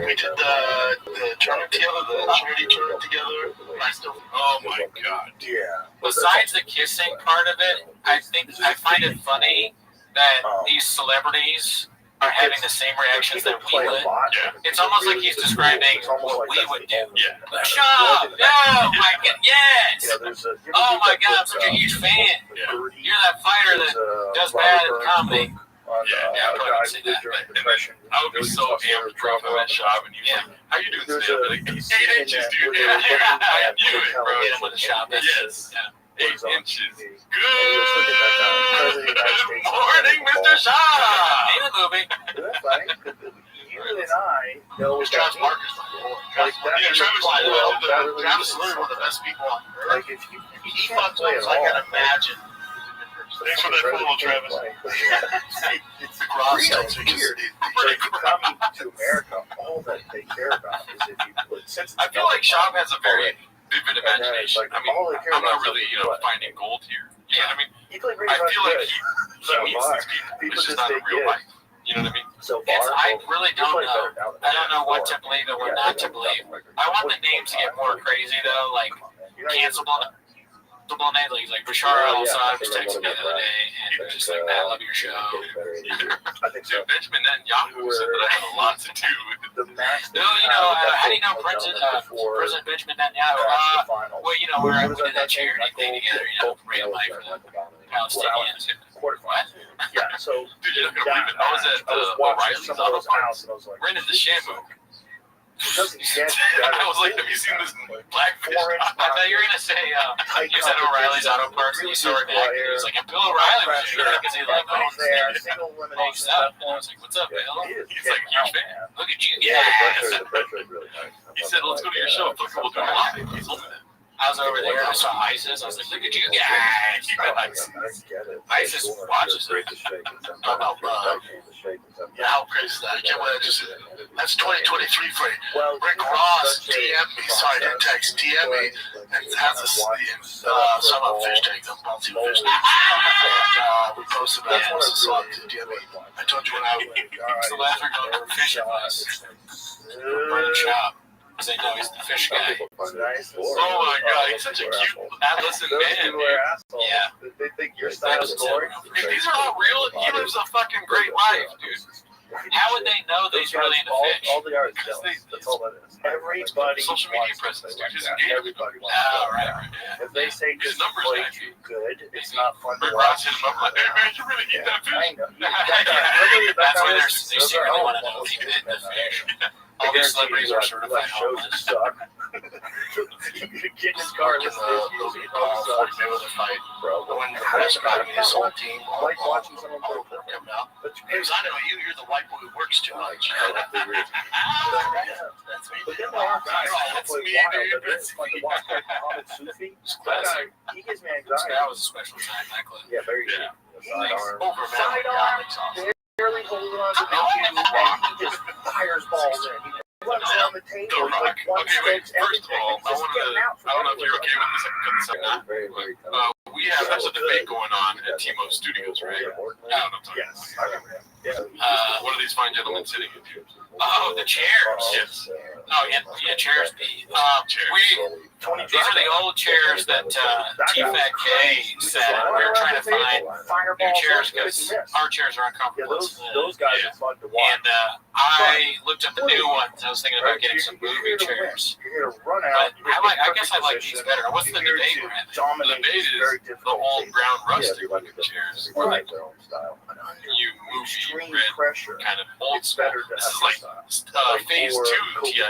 We did the tournament together, the charity tournament together. I still. Oh my god. Yeah. Besides the kissing part of it, I find it funny that these celebrities are having the same reactions that we would. Yeah. It's almost like he's describing what we would do. Yeah. Shut up! Oh my god! Yes! Oh my god! I'm such a huge fan. Yeah. You're that fighter that does bad in comedy. Yeah, I probably wouldn't say that, but I would be so amped for that shop, and you're like, how you doing today? I'd be like, 8 inches, dude. Yeah, I knew it, bro. Hit him with a shot. Yes. Yeah. 8 inches. Good morning, Mr. Shaw. Ain't a movie. Isn't that funny? You and I know what that Travis means. Barker's my boy. Like, that Yeah, really Travis is literally one of the best people on earth. Like if you He can't fucks play up, at so I all. can imagine. Thanks for that follow, Travis. It's The Gross real tells me because weird. So if you come to America, all that they care about is if you put sense. I feel like Shab has a very vivid imagination. I mean, I'm not really, finding gold here. You know what I mean? He played I feel like he meets these people. People It's just just not in take real it. life. You know what I mean? So far, I really don't know. I don't know what to believe and what not to believe. I want the names to get more crazy though, like cancelable names. Like Bashar al-Assad was texting me the other day and just like, man, I love your show. I think so. Dude, Benjamin Netanyahu said that I had a lot to do with The max. No, how do you know President Benjamin Netanyahu? Well, we did that charity thing together, raise money for the Palestinians. What? Yeah, so Dude, you're not gonna believe it. I was at watching O'Reilly's some of auto those parts. house and I was like, Rented the Shamu. it doesn't get better. I was like, have you seen this blackfish? I thought you were gonna say you said O'Reilly's Auto Parts and you saw it back. He was like, and Bill O'Reilly was here because he like owns there, it. single Oh, elimination stuff. And I was like, what's up, Bill? He's like, huge fan. Look at you. Yeah, Yes. the pressure is really nice. He said, let's go to your show. Fuck, we'll do it live. He's loving it. I was over there. I saw ISIS. I was like, look at you guys. I get it. ISIS watches it. Yeah, how crazy is that? I can't believe that's 2023 for you. Well, Rick Ross DM me, sorry, didn't text, DM me, and has a some fish tank, the multi-fish tank. And we posted that, and saw it, DM me. I told you when I It's the last we're going for fishing us. Burning shop. Because they know he's the fish guy. Oh my god, he's such a cute adolescent man, dude. Yeah. They think your style is boring. Dude, these are all real. He lives a fucking great life, dude. How would they know that he's really into fish? All they are is Because jealous. That's all that is. Everybody social media wants presence, to dude. His like that. engagement. Everybody wants Oh, to. right. Yeah. If they say His just numbers play guy, too good, it's not fun to Rick watch. Ross hit him up like, hey man, you really eat that fish? I know. That's why they secretly want to know if he did the fish. All these celebrities are certified shows that suck. You get in his car and listen to this. Mayweather fight, bro. When the best part of his whole team, Like watching someone play all coming out. That's Because I know you're the white boy who works too much. That's me. But then there are guys who play wild, but it's fun to watch. Like Muhammad Sufi, that guy, he gives me anxiety. That was a special time, that clip. Yeah, very good. Sidearm. Sidearm. Barely holding on to the cue, and he just fires balls in. He runs around the table, he's like one sticks, First of everything. all, He's just getting out I don't know if you're okay with this. I can cut this out now. Very, very We have there's a debate going on at Timo Studios, right? I don't know what I'm talking Yes, I remember him. Yeah. What are these fine gentlemen sitting in here? Oh, the chairs. Yes. Oh, yeah, chairs. These are the old chairs that T-Fat K said we were trying to find new chairs because our chairs are Yeah, uncomfortable. those guys are fun to watch. And I looked up the new ones. I was thinking about getting some movie chairs. You're gonna run But out. I guess I like these better. What's the debate, Brad? The Dominate debate is is very the difficult. old brown rustic everybody chairs. Or like their own style. You Extreme movie red pressure. kind of old It's school. better to This have is like style. phase or 2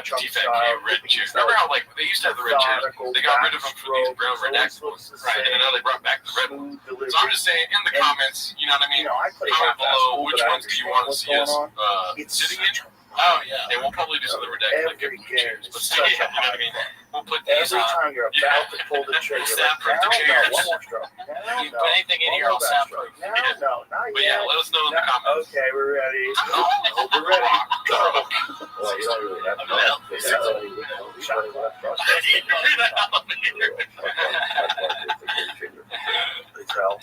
Chunk T-Fat K style, red cooking chairs. style. Remember how like they used to have the red chairs? They got rid of them for these brown red axles. Right, and now they brought back the red ones. So I'm just saying, in the comments, you know what I mean? You know, I play Comment half-ass below school, which but I ones do you want to see us It's sitting in. Oh, yeah. And we'll probably do something ridiculous like Every give game chairs. is But such yeah, a you know what I mean? We'll put Every these on. time you're about to pull the trigger, you're like, Soundproof the now, chairs. no, one more stroke. Now, You no. put anything in here, I'll soundproof. Now, no, not But yeah, yet. let us know in the comments. Okay, we're ready. We're ready. Go. Well, you don't really have to know. It's only, you know, we only left us. They tell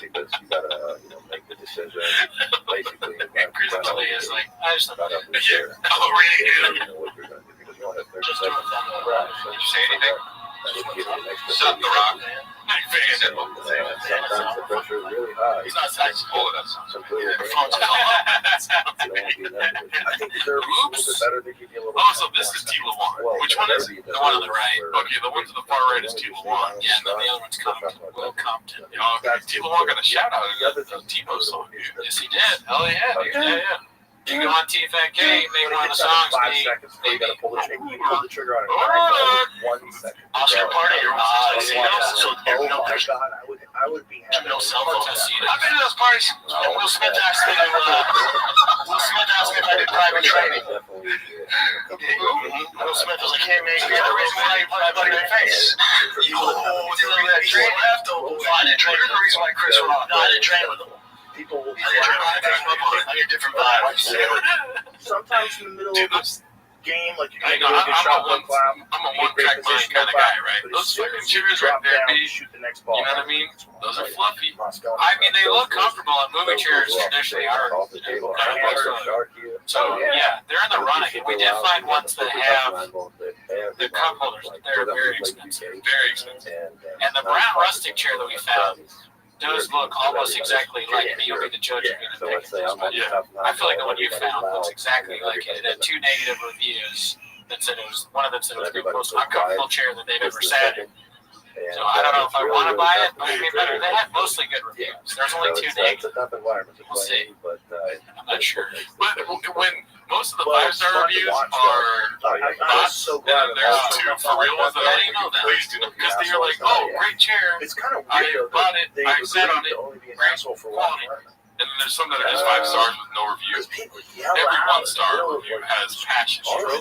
because you gotta, you know, make the decision. Basically, Chris Kelly is like, I just about up thought, the chair. Oh, really good. You know what you're gonna do because you only have 30 just do it seconds. on the Right. So Did you say anything? that would give you an extra Shut the 30 rock. seconds. Big fan. And sometimes the pressure is really high. He's not size full of that song. Some clear Yeah, game. phone call. You don't want to be in that position. I think the derby is a little bit better. They give you a little. Also, this is T. Lamar. Which one is it? The one on the right. Okay, the one to the far right is T. Lamar. yeah, and then the other one's Compton, Will Compton. Okay, T. Lamar got a shout out in the T-Mo song, dude. Yes, he did. Hell yeah, dude. Yeah. You go on T-Fat K, make one of the songs 5 be seconds before you gotta pull the trigger. You pull the trigger on it. 1 second. Oscar party or so Oh my god, I would be happy. no cell phone. I've been to those parties. And Will Smith asked me to. Will Smith asked me if I did private training. Will Smith was like, "Hey man, you're the reason why you put that in your face." You with that train left over. I didn't train. You're the reason why Chris Rock. No, I didn't train with him. People will I get different vibes. sometimes in the middle of this game, like you're I gonna know, go get shot one clap. I'm a one-track mind kind of guy, right? But Those as soon fucking as you chairs right drop there, down, B, you shoot the next ball. you know what I mean? Those are fluffy. I mean, they look comfortable on movie chairs traditionally are. So yeah, they're in the running. We did find ones that have the cup holders. They're very expensive. Very expensive. And the brown rustic chair that we found does look almost exactly like it. You'll be the judge of So it. let's say I'm on the Yeah. top nine. I feel like the one you found looks exactly like it. It had 2 negative reviews that said it was, one of them said it was the most uncomfortable chair that they've ever sat in. So I don't know if I want to buy it, but it'd be better. They had mostly good reviews. There's only 2 It's negative. a tough environment to We'll play see. in, but I'm not sure. But when most of the Well, it's 5-star fun to reviews watch, are I was so and glad then there's about 2 it. for real ones that How I do you know that? please do them because they're like, oh, great chair. It's kind of I weird though bought that it, they I sat on agreed it, to only be an great asshole for quality. one. And then there's some that are just 5 stars with no reviews. People yell Every out. 1-star review has passion. You know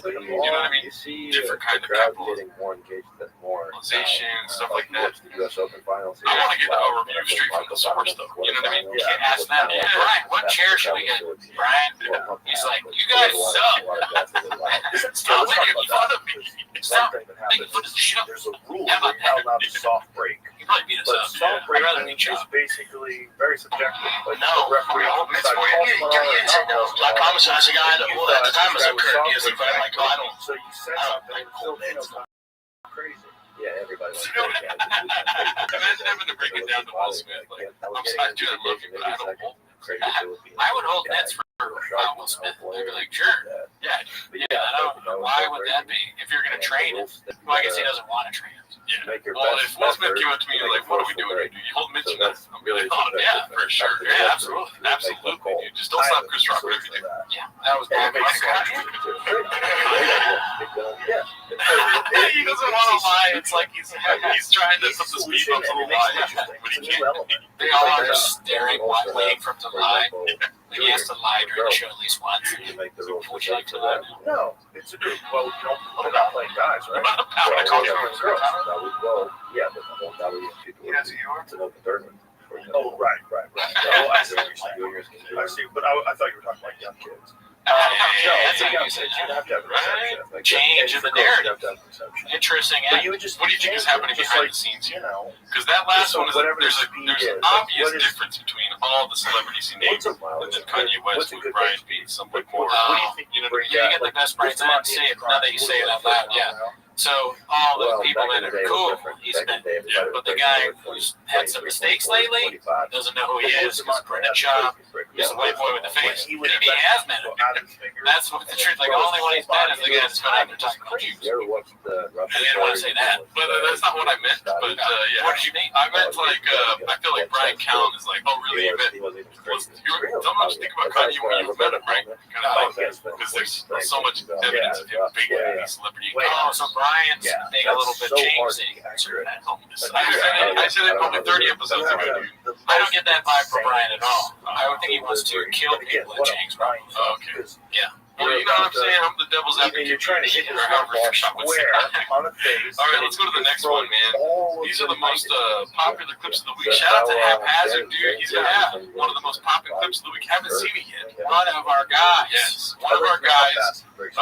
what I mean? You see Different kind the of crowd capitalism. getting more engaged than more. Organization, stuff like that. The U.S. Open Finals. I want to get a review straight from the source, though. You know what I mean? You can't ask them, yeah, Brian, what chair should we get? Brian, he's like, you guys suck. Stop making fun of me. Stop making fun of the show. There's a rule How where about you're not allowed to soft break. You probably beat us But up. soft I'd break rather be is chopped. basically very subjective. Like No, the referee no, will it's decide for you. call You tomorrow didn't say or no. not. I promise you, as a guy that, well, at the time, as a Kurt, he was like, I'm like, I don't. So you said I don't something like and cold Filipino's beds. not crazy. Yeah, everybody wants to Imagine having to break it down to Will Smith. Like, I'm sorry, dude, I love you, but I don't hold. I would hold nets for about Will Smith. They'd be like, sure. Yeah. I don't know. Why would that be? If you're going to train him. Well, I guess he doesn't want to train him. Yeah. Well, if Will Smith came up to me like, what are we doing? Do you hold Mitch Smith? I'll be like, oh, yeah, for sure. Yeah, absolutely. Absolutely. You just don't stop Chris Rock, whatever you do. Yeah. That was good. He doesn't want to lie. It's like he's trying to put the speed bumps on the lie, but he can't. They all are just staring, waiting for him to lie. He has to lie during the show at least once. Would you like to lie now? No, it's a good. Well, you don't put out playing guys, right? Well, yeah, but that would be people. To know the third one. Oh, right. Oh, I see. I see, but I thought you were talking like young kids. No, that's a young kid. You'd have to have perception. Change in the narrative. Interesting. But you would just. What do you think is happening behind the scenes here? Because that last one is there's an obvious difference between all the celebrities he named and then Kanye West with Brian being somewhat more. You know, you get the best Brian now that you say it out loud. Yeah. So all the people that are cool, he's been. But the guy who's had some mistakes lately doesn't know who he is. Because Brendan Schaub is the white boy with the face. Maybe he has met him. That's what the truth. Like the only one he's met is the guy that's been out there talking about Jews. I didn't want to say that, but that's not what I meant. But yeah, what did you mean? I meant like I feel like Brian Callen is like, oh really? You met? Tell me what you think about Kanye when you met him, right? Kind of like because there's so much evidence of him being a celebrity. Oh, so Brian's being a little bit changing. I said it probably 30 episodes ago. I don't get that vibe from Brian at all. I would think he wants to kill people and change Brian. Okay. Yeah. Well, you know what I'm saying? I'm the devil's advocate. You're trying to hit his square on the face. All right, let's go to the next one, man. These are the most popular clips of the week. Shout out to Haphazard, dude. He's going to have one of the most popular clips of the week. Haven't seen it yet. One of our guys. Yes, one of our guys. Great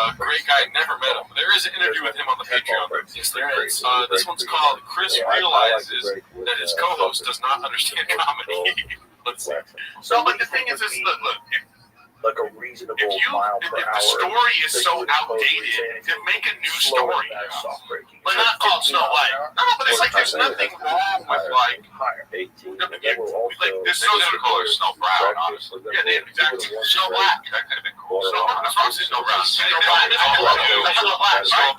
guy. Never met him. There is an interview with him on the Patreon. Yes, there is. This one's called Chris Realizes That His Co-Host Does Not Understand Comedy. Let's see. So, but the thing is, look. Like a reasonable mile per hour. If the story is so outdated, then make a new story. But not called Snow White. No, but it's like there's nothing wrong with like higher 18. Like this is gonna call her Snow Brown, honestly. Yeah, exactly. Snow Black. That could have been cool. That's wrong. Snow Brown. Snow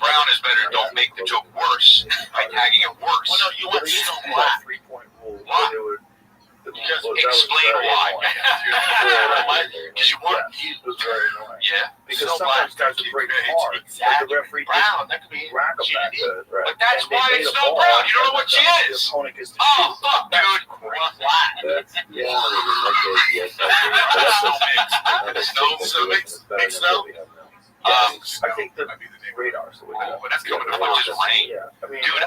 Brown is better. Don't make the joke worse by tagging it worse. Well, no, you want Snow Black. 3-point rule. Why? Just explain why. Because you want it was very annoying. Yeah. Because sometimes guys are break hard. Exactly. The referee Brown. That could be rack them back to right. But that's why it's Snow Brown. You don't know what she is. The opponent gets to oh, fuck, dude. Black. So make snow. I think the radars. But that's coming to punches rain. Yeah. I mean, dude,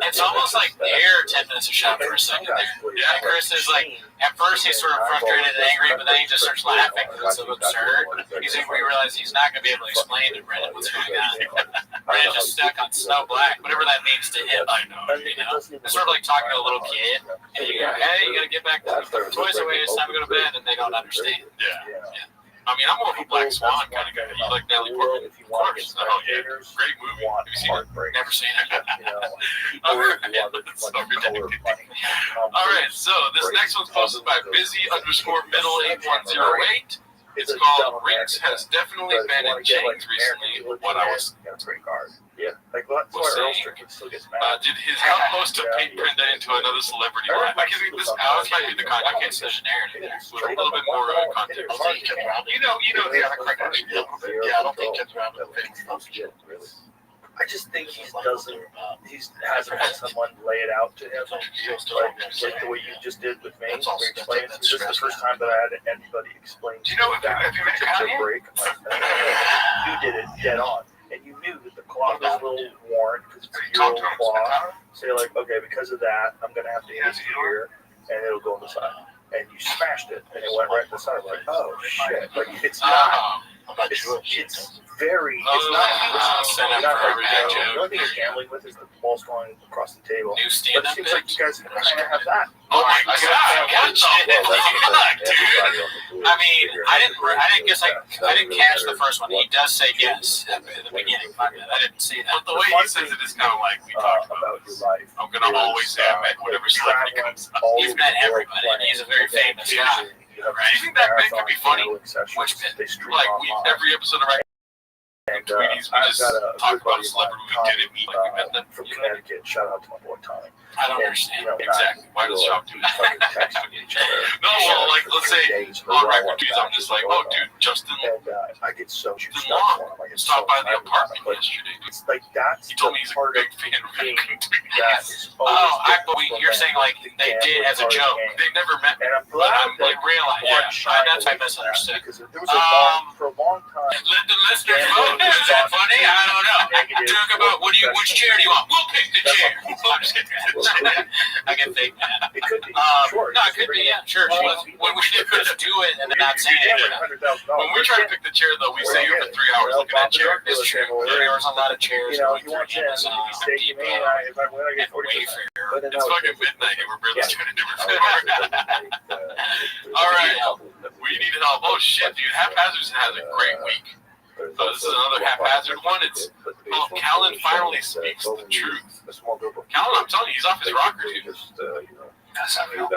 It's almost like the air 10 minutes of shot for a second there. Yeah, Chris is like, at first he's sort of frustrated and angry, but then he just starts laughing because it's so absurd. He's like, we realize he's not going to be able to explain to Brendan what's going on. Brendan's just stuck on Snow Black, whatever that means to him. I know. You know? It's sort of like talking to a little kid, and you go, hey, you got to get back to the toys away, it's time to go to bed, and they don't understand. Yeah. I mean, I'm more of a Black Swan kind of guy. You like Natalie Portman? Of course. Oh, yeah. Great movie. Have you seen it? Never seen it. All right, so this next one's posted by busy_middle8108. It's called Riggs Has Definitely Been in Chains Recently. What I was did his outpost of Pete Brenda into another celebrity line? Like, this might be the context. There's a narrative with a little bit more context. You know the other Kardashian. Yeah, I don't think Ken's around with the I just think he hasn't had someone lay it out to him, like the way you just did with me. This is the first time that I had anybody explain. Do you know if you met Kanye? Break, you did it dead on, and you knew that the cloth was a little worn because it's a yellow cloth. So you're like, okay, because of that, I'm gonna have to hit it here, and it'll go on the side. And you smashed it, and it went right in the side. Like, oh shit! Like it's not. It's very. It's not. The only thing you're gambling with is the ball's going across the table. New stand-up. But it seems like you guys kind of have that. Oh my God! I mean, I didn't catch the first one. He does say yes at the beginning. I didn't see that. But the way he says it is kind of like we talked about your life. I'm gonna always say I met whatever celebrity comes up. He's met everybody, and he's a very famous guy. you have Do you think that bit could be funny? sessions. Which bit? They stream Like online. every episode of And Tweeties, we I've just got a talk good about a buddy of celebrity we mine, didn't meet, like we met them. from You know what I mean? Connecticut. Shout out to my boy Tommy. I don't And, understand you know, exactly why does Shop do that. fucking texting each other. No, well, like for let's 3 say days in a on row record dudes, I'm just like, oh, dude, Justin And I get so juiced Justin up Long for him. I get stopped so by the excited. apartment But yesterday. Dude. it's like that's He told me the he's a part big of fan of being Record that is Oh, always but you're saying like they did as a joke. They never met me. And I'm But glad I'm that like realized, that's I misunderstood. because there was a long, for a long time. Let the listeners vote. Is that funny? I don't know. Talk about which chair do you want? We'll pick the chair. I'm just kidding. I can think that. It could be. Sure. No, it could be, yeah, sure. When we could just do it and then not say it. When we try to pick the chair, though, we stay here for 3 hours looking at chair. This chair. There's a lot of chairs. You know, you want to if I win, I get 40%. It's fucking midnight and we're barely starting to record. All right. We need help. Oh, shit, dude. Haphazard has a great week. This is another haphazard one. It's Callan finally speaks the truth. Callan, I'm telling you, he's off his rocker, dude. That's not real.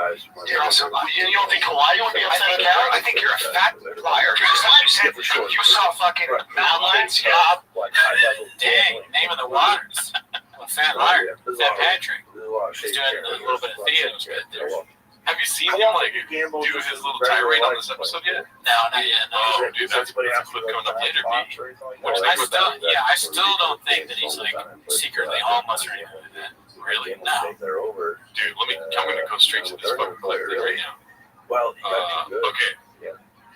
You're also, you don't think Hawaii would be upset at Carol? I think you're a fat liar. You said you saw fucking mountains, yeah. Dang, name of the waters. A fat liar. Fat Patrick. He's doing a little bit of theater bit there. Have you seen him like do his little tirade on this episode yet? No, not yet. No. Oh, dude, that's a clip coming up later. What do you I think about that? I still don't think that he's like secretly homeless or anything like that. Really? No. Dude, I'm gonna go straight to this fucking clip right now. Well, Okay.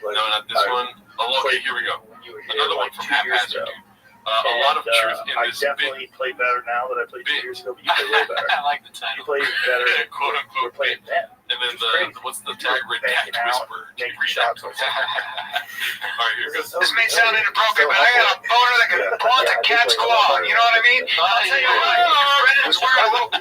No, not this one. Oh, okay, here we go. Another one from Haphazard, dude. A lot of truth in I this definitely bit. play better now that I played 2 years ago, but you play way better. I like the You title. play better than Quote you were unquote playing bit. then. And then what's the tag? Redact whisper. Making Redact shots. whisper. Alright, here goes. This may sound inappropriate, but I got a boner that can pull the cat's claw. You know what I mean? I'll tell you what, Brennan's wearing a little.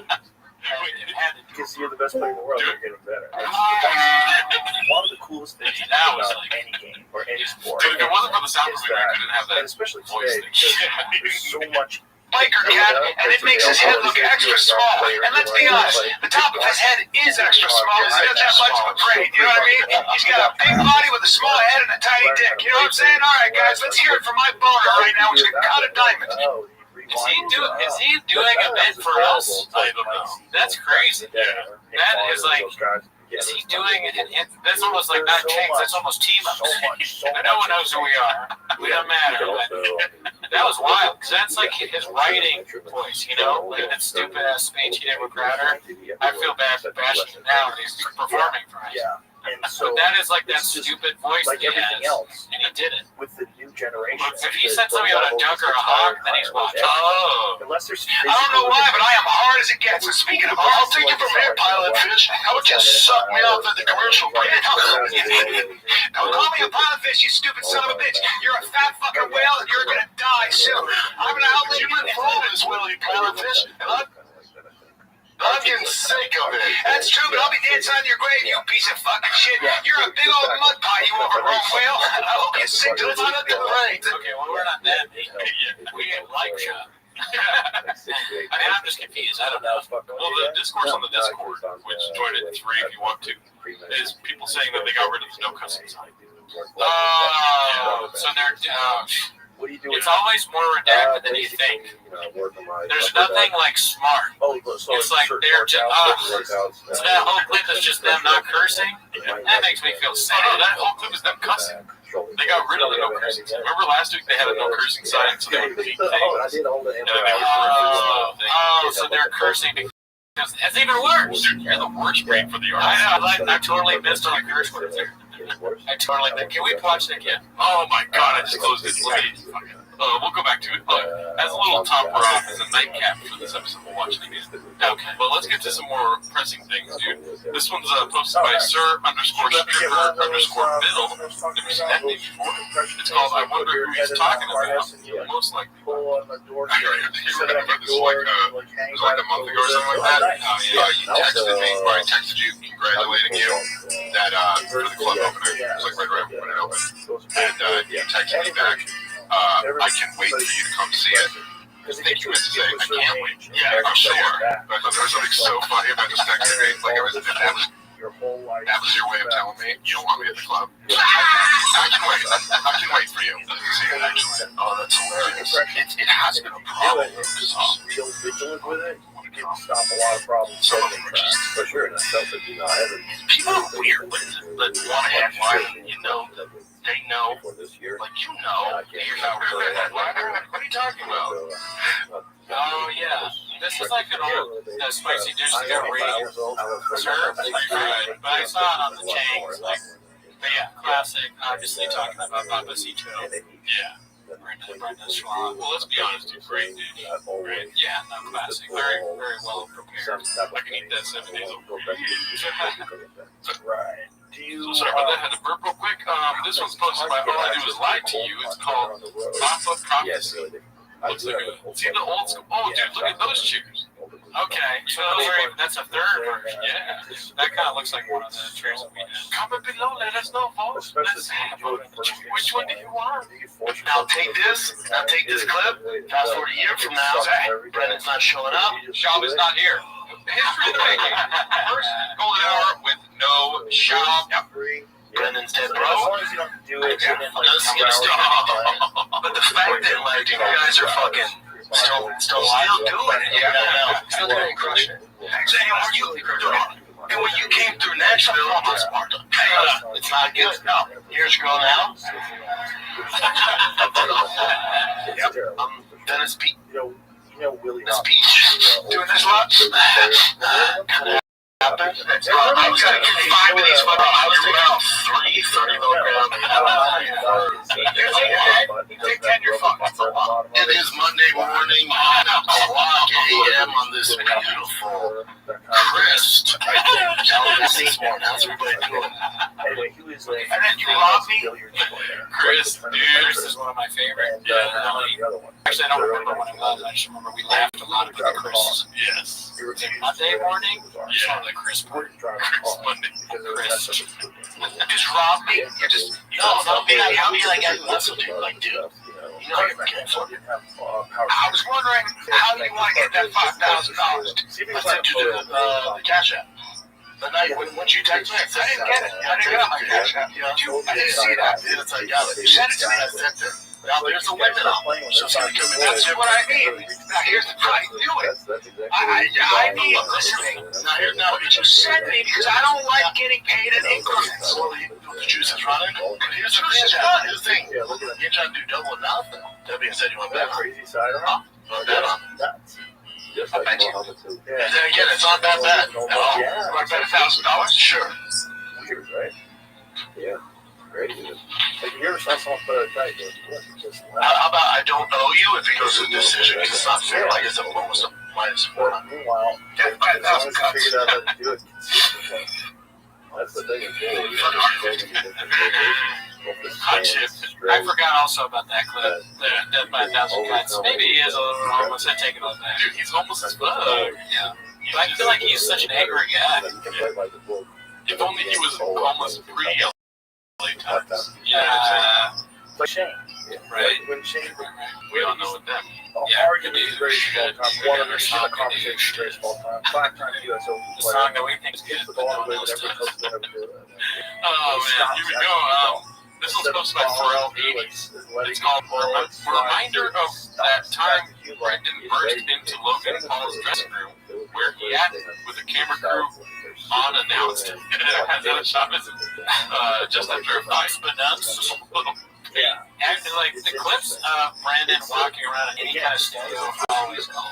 Because you're the best player in the world, you're getting better. One of the coolest things That was about like- any game or any sport Dude, if it wasn't for the sound is from me, we that, couldn't have and that especially voice today, thing. because there's so much. Biker cat, and it makes his head look extra small. And let's be honest, the top of his head is extra small because he doesn't have much of a brain. You know what I mean? He's got a big body with a small head and a tiny dick. You know what I'm saying? All right, guys, let's hear it from my boner right now, which can cut a diamond. Is he doing a bit for us? I don't know. That's crazy. That is like, is he doing it? That's almost like not Chinks. That's almost team ups. No one knows who we are. We don't matter. But that was wild because that's like his writing voice, you know, like that stupid ass speech he did with Crowder. I feel bad for bashing him now that he's performing for us. Yeah. And so But that is like that stupid voice like that he everything has, else and he did it. with the new generation. If he said something about a duck or a hawk, then he's watching. Oh. Unless there's I don't know why, but I am hard as it gets. And speaking of, I'll take it from here, pilot fish. How would you suck me off at the commercial break? Don't call me a pilot fish, you stupid son of a bitch. You're a fat fucking whale and you're gonna die soon. I'm gonna outlive you for all this whale, you pilot fish. And I'm getting sick of it. That's true, but I'll be dancing on your grave, you piece of fucking shit. You're a big old mud pie, you overgrown whale. I hope you're sick till it's out of your brains. Okay, well, we're not that big. We ain't like shop. I mean, I'm just confused. I don't know. Well, the discourse on the Discord, which join it 3 if you want to, is people saying that they got rid of the no cussing sign. Oh, so they're. What do you do? It's always more redacted than you think. There's nothing like smart. It's like they're just. So that whole clip is just them not cursing. That makes me feel sad. Oh, no, that whole clip is them cussing. They got rid of the no cursing sign. Remember last week they had a no cursing sign, so they would beat things. And then they were So they're cursing because it's even worse. Dude, you're the worst brain for the I artist. know. I totally missed on the curse words there. I totally. Can we watch it again? Oh my god, I just closed it. Let me. We'll go back to it. Look, as a little topper off, as a nightcap for this episode, we'll watch it again. Okay, but let's get to some more pressing things, dude. This one's posted by Sir_Stripper_Middle. Never seen that name before. It's called I Wonder Who He's Talking About. Most likely. This is like a month ago or something like that. You texted me, or I texted you congratulating you that for the club opening. It was like right when it opened. And you texted me back. I can't wait for you to come see it. I think you meant to say, I can't wait. Yeah, I'm sure. But there was something so funny about this text me. Like, it was your whole life. That was your way of telling me you don't want me at the club. I can wait for you. See you actually. Oh, that's hilarious. It has been a problem. Real vigilant with it, you can stop a lot of problems. For sure, and that's something, I haven't. People are weird, but want to have fun, that they know, like here's how we're doing it. What are you talking about? Oh, yeah. This is like an old spicy dish that got served, but I saw it on the Changs. But yeah, classic, obviously talking about Papacito. Yeah. Brendan Schwab. Well, let's be honest, dude. Great dude. Right? Yeah, no, classic. Very, very well prepared. I can eat that 7 days a week. Right. Do you? So sorry about that. I had to burp real quick. This one's posted by All I Do Is Lie to You. It's called Papa Prophecy. Looks like see the old school. Oh, dude, look at those chairs. Okay, so that's a third version. Yeah. That kind of looks like one of the chairs that we had. Comment below. Let us know, folks. Let's have a which one do you want? Now take this clip, fast forward a year from now, Brendan's not showing up, Shab is not here. History of the making. First golden hour with no shop. Brendan's dead, As bro. long as you don't do it within like 2 hours. But the fact that, like, you guys are fucking still doing it, still doing it, crushing it. And when you came through Nashville, it's not good. No, here's your girl now. Dennis Peach. You know Willie. Dennis Peach doing this lot. I was gonna get 5 of these fucking. I was taking out 30 milligrams. Take 10, you're fucked. It is Monday morning, 9:00 a.m. on this beautiful, crisp this morning. How's everybody doing? Anyway, he was like, And then you robbed me? Chris, dude. Chris is one of my favorite. Actually, I don't remember what it was. I just remember we laughed a lot about Chris. Yes. Monday morning? Yeah. The Chris part. Chris Monday. Chris. Just rob me? I'll be like, that's what you like, dude. You know you're getting for it. I was wondering how you want to get that $5,000. I sent you the cash app. The night when you text me, I didn't get it. I didn't get my cash app. I didn't see that. It's like, you sent it to me. I sent it. Now there's a limit on it. So it's going to come in. That's what I mean. Now here's the price. Do it. I need listening. Now did you send me because I don't like getting paid in increments. The juice is running. Here's the thing. You're trying to do double or nothing. That being said, you want to bet on crazy side it? You want to bet on it? I bet you. And then again, it's not that bad. You want to bet $1,000? Sure. Weird, right? Yeah. Crazy. Like, you ever saw someone put a tight How about I don't owe you if it goes to a decision? Because it's not fair. Like, it's almost a -4. Meanwhile, as long as you figured out how to do it consistently, that's the thing. I forgot also about that clip. Death by 1,000 Cuts. Maybe he is a little homeless. I take it all back. Dude, he's almost as fuck. Yeah. But I feel like he's such an angry guy. If only he was almost pre-LA times. Yeah. Like Shane. Right. When Shane, We all know what that means. arguably the greatest of all time, one of the conversation greatest of all time, 5-time US Open The song that we think is hits good. the ball with every coach will ever do it. Oh, man. Here we go. This one's posted by Pharrell Beach. It's called a reminder of that time Brendan burst into Logan Paul's dressing room where he acted with a camera crew unannounced. Just after 5 minutes. Yeah. And like the clips of Brandon walking around in any kind of studio are always cool.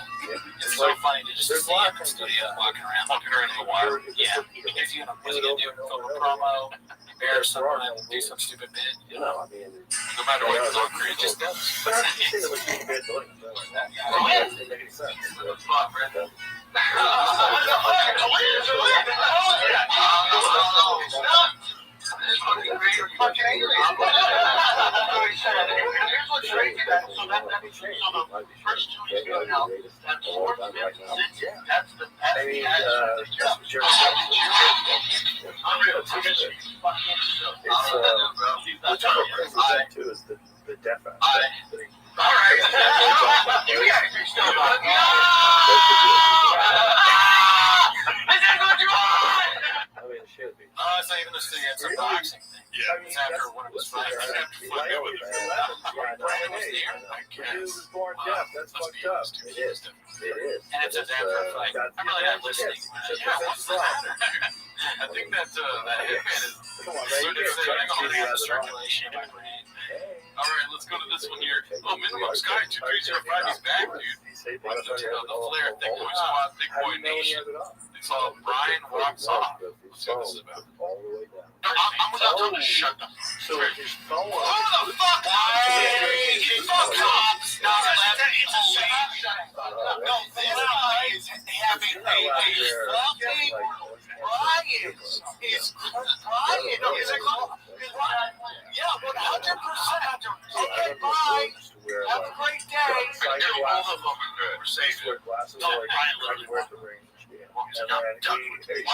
It's so funny to just see him in the studio walking around in the water. Yeah. If you know, do a promo, embarrass someone, do some stupid bit. You know, I mean, No matter what his own creed just does. but I don't think it was being bad doing it like that. It doesn't make any sense. Fuck, Brandon. Too is the deaf aspect. I mean, shit. boxing thing. Yeah. It's after one of his fights. I have to find out what it is. Brian was there. I He guess. was born Wow. deaf. That's Let's fucked be up. honest, dude. It is. It is. And it's after a fight. I'm really not listening. Yeah, what's the matter, dude? I think that hitman is Come on, So man. does So I don't Yeah, have the circulation in my brain. all right. Let's go to this one here. Oh, minimum sky 2305. He's back, dude. The flare thing. Boy Squad, Big Boy Nation. It's all Brian walks off. Let's see what this is about. All the way down. I'm without telling you to shut the So his phone. Who the fuck? Hey, fuck off! Stop letting people leave. No, this guy is having a fucking Brian. Is Brian? No, is it called? Yeah, 100%. Okay, bye. Have a great day. Both of them. We're safe. Wear glasses. No, like, Brian he literally wears the ring. And Why then he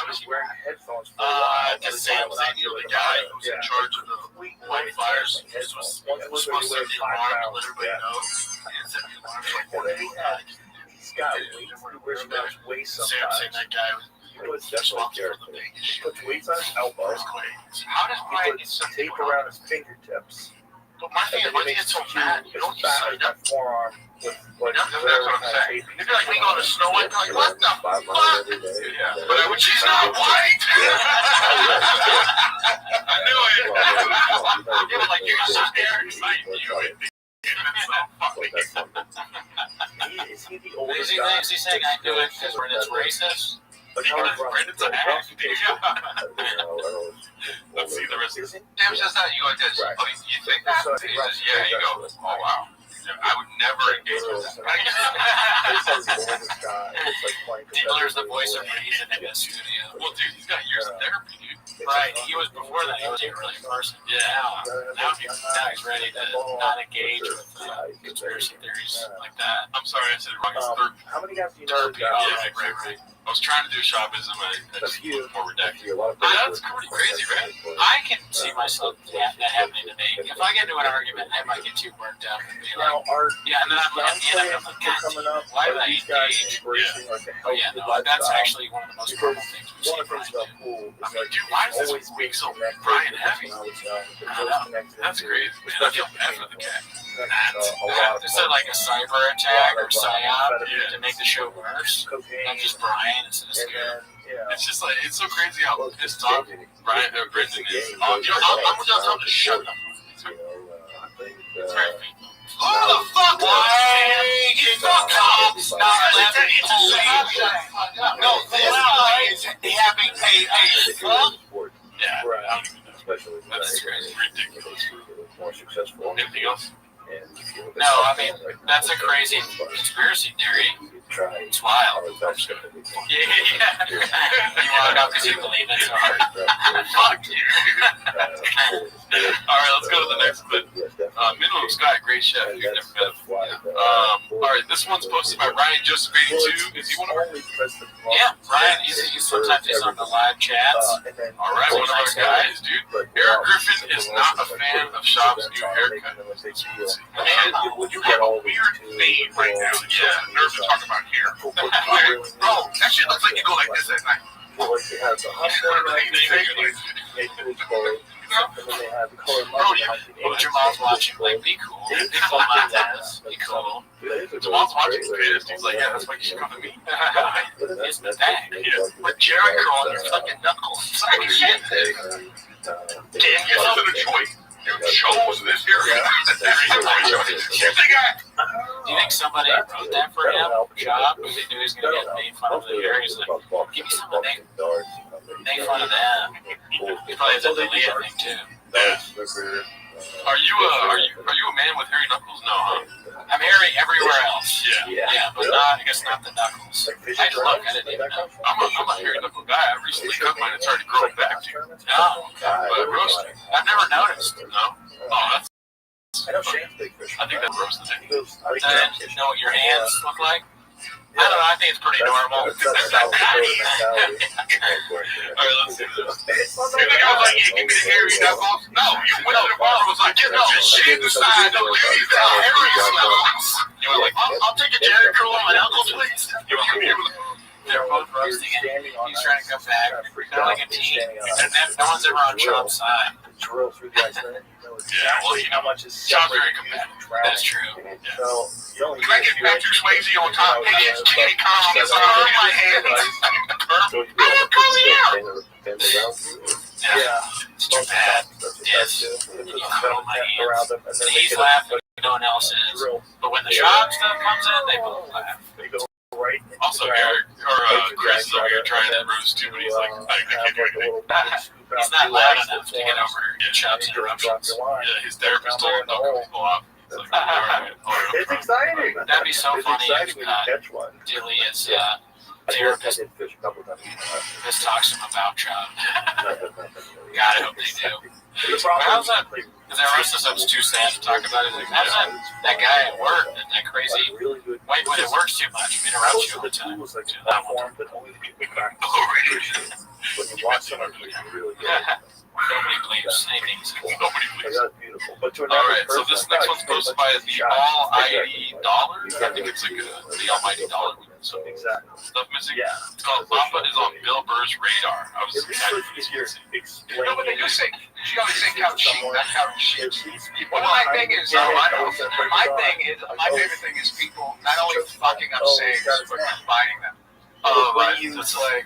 was wearing headphones for a Uh, while. the sales lady, the guy who's in charge of the wildfires. This was supposed to be alarm, let everybody know. And send the alarms like And then he had, he's got weights. He wears around his waist Sam sometimes. saying that guy was He puts responsible for the Vegas he shit. puts weights on his elbows. How does He Brian get puts something tape going on? around his fingertips. But my thing is, why do you get so mad? You don't sign up. Forearm with like That's what I'm saying. If you're like me going to snow white, like, what the fuck? Yeah, but she's not white. I knew it. You were like, you're so scared. I knew it. It's so funny. Is he the Is oldest he, guy? is he saying I knew it because it's racist? Like, Because how Brandon's a hack, dude. Let's see the rest of this. Sam says that, you go like this. Right. Oh, you think that? So, He says, yeah, you go, oh, wow. I would never engage with that. Diddler's the voice of reason in the studio. Well, dude, he's got years of therapy, dude. Right, he was before that. He wasn't really a person. Yeah. Now he's ready to not engage with conspiracy theories like that. I'm sorry, I said it wrong. It's therapy. How many guys do you know that got Yeah, right. I was trying to do shoppism, and I just more redacted. That's pretty crazy, man. I can see myself that happening to me. If I get into an argument, I might get too worked up and be like, Now, are yeah, and then I'm young at the end, I'm like, God, coming up? why Are would I these guys engage? embracing like the Oh yeah, healthy no, that's lifestyle? actually one of the most common things we see. One of the things about pool is I mean, like dude, why is always this week so connected Brian with heavy? when I was young. They're I always know. connected That's to- crazy. Man, I feel bad for the cat. a lot of Is it like a cyber attack or psyop to make the show worse? cocaine, Not just Brian instead of and Scared. then It's just like, it's so crazy how pissed off Brendan is. I'm without telling you to shut the It's very painful. Who the fuck? Why? Fuck off! Stop letting people leave. No, this guy is having a fuck. Yeah, I Right. don't even know. especially That's crazy. Ridiculous. more successful. Anything else? No, I mean, that's a crazy conspiracy theory. It's wild. Yeah. You want to know because you believe it so hard. Fuck you. All right, let's go to the next clip. Minimum Sky, great chef. You've never met him. All right, this one's posted by Ryan Joseph 82. Is he one of our? Yeah, Brian, sometimes he's on the live chats. All right, one of our guys, dude. Eric Griffin is not a fan of Shop's new haircut. Man, you have a weird fade right now. Yeah, nerves are talking about hair. Bro, that shit looks like you go like this at night. But Jamal's watching, like, be cool. Be cool, Montez. Be cool. Jamal's watching the pissed. He's like, yeah, that's why you should come to me. It's the thing. With Jericho on your fucking knuckles. Fucking shit. Can't get something to choice. You chose this area. Do you think somebody wrote that for him? Job? Because they knew he was going to get made fun of the area. He's like, give me something to make fun of them. He probably has a delete thing, too. Are you a man with hairy knuckles? No, huh? I'm hairy everywhere else. Yeah. Yeah, but not, I guess not the knuckles. I didn't even know. I'm a hairy knuckle guy. I recently cut mine and started growing back too. No, But roasted. I've never noticed. No. Oh, that's. I know Shane's big fish. I think that's roasted. He goes, I think I didn't know what your hands look like. I don't know, I think it's pretty normal. That's South Dakota mentality. All right, let's do this. You think I was like, yeah, give me the hairy knuckles? No, you went to the bar and was like, get no, just shave the side. Don't give me the hairy knuckles. You were like, I'll take a Jericho on my knuckles, please. you want me? They're both roasting it. He's trying to come back. They're like a team. And no one's ever on Chop's side. Drill through the ice. Yeah, well, you know, how much is Chop's very competitive. That's true. Yeah. So, Can I get Patrick Swayze on top? Hey, it's Kitty Carl. It's on my hand. I have coming out. Yeah. It's too bad. Yes. He's laughing. No one else is. But when the Chop stuff comes in, they both laugh. Also, Eric or Chris is over here trying to roast too, but he's like, I can't do anything. He's not loud enough to get over Chop's interruptions. Yeah, his therapist told him don't cut people off. It's like, all right. It's exciting. That'd be so It's funny exciting if when you catch one. Delia's therapist just talks to him about Chop. God, I hope they do. How's that? Because the rest of the stuff's too sad to talk about it. Like, how's that guy at work, that crazy white boy that works too much, interrupts you all the time? Nobody believes anything. Nobody believes. Alright, so this next one's posted by the Almighty Dollar. I think it's like the Almighty Dollar. So stuff missing. Yeah. It's called Papa is on Bill Burr's radar. I was excited for this one. No, but they do say, she always say couch sheet, not couch sheet. Well, my thing is, my favorite thing is people not only fucking up sayings, but combining them. When you like,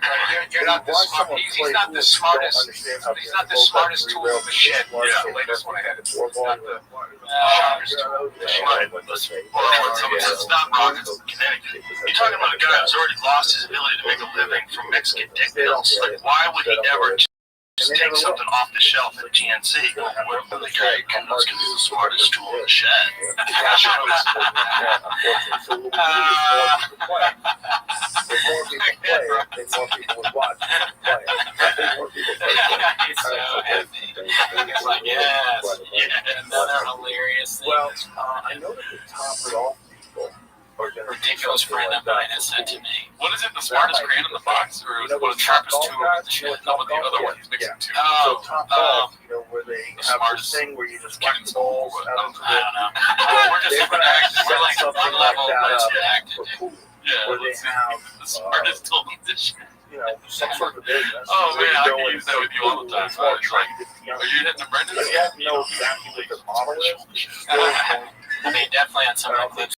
you're not the smart. He's not the smartest. He's not the smartest tool in the shed. Yeah, the latest one I had. It's not the sharpest tool in the shed. Well, when someone says stop rocking Connecticut, You're talking about a guy who's already lost his ability to make a living from Mexican dick pills. Like, why would he ever just take something off the shelf at GNC? Well, the guy can be the smartest tool in the shed. If more people play, then more people would watch. He's so happy. He's like, yes, another hilarious thing. Well, I know that the top golf people are going to ridiculous friend of mine has said to me, what is it, the smartest crayon in the box, or what is the sharpest tool in the shed? No, the other one, he's mixing two. So top golf, where they have this thing where you just whack the balls out into I don't know. We're just we're like one level active. Yeah, where they have the smartest tool in the shed. Some sort of a business. Oh man, I can use that with you all the time. Are you hitting the Brendan? You have to know exactly what the model is. I mean, definitely on some of the clips.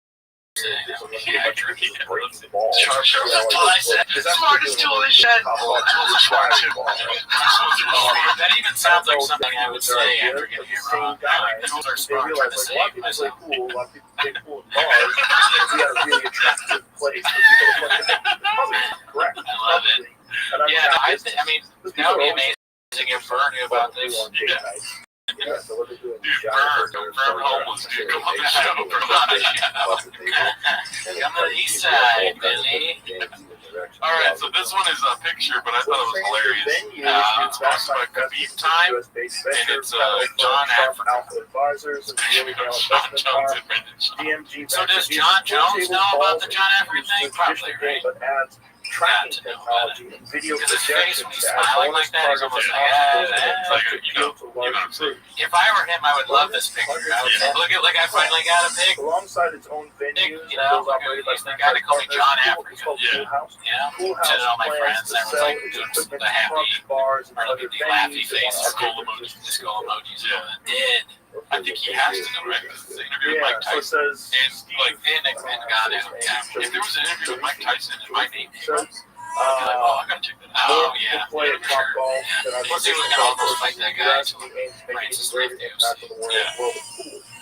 Smartest tool in the shed. That even sounds like something I would say after getting it wrong. Tools are smart, trying to save myself. A lot of people play pool in bars. We had a really attractive place for people to play. Correct. I love it. Yeah, I mean, that would be amazing if Vern knew about this. Yeah, so what are they doing? Dude, Vern homeless, dude. Come on the show, Come on the east side, Billy. Alright, so this one is a picture, but I thought it was hilarious. It's sponsored by Khabib Time, and it's John Africa. John Jones and Brendan Shaw. So does John Jones know about the John Africa thing? Probably, right? Tracking technology and video projection. projection. Smiling like that, he's almost like, if I were him, I would love this picture. I would say, look, I finally got a pic. Alongside its own venues, he's the guy to call me John Africa. Sending all my friends, I was like doing the happy, or looking at the laughy face, skull emojis, the skull emojis. Did. I think he has to know, right? Because it's an interview with Mike Tyson. And God, if there was an interview with Mike Tyson and my name came up, I'd be like, oh, I gotta check that out. Oh, yeah. Play at top golf. Plus, he was gonna almost fight that guy until Francis left the UFC.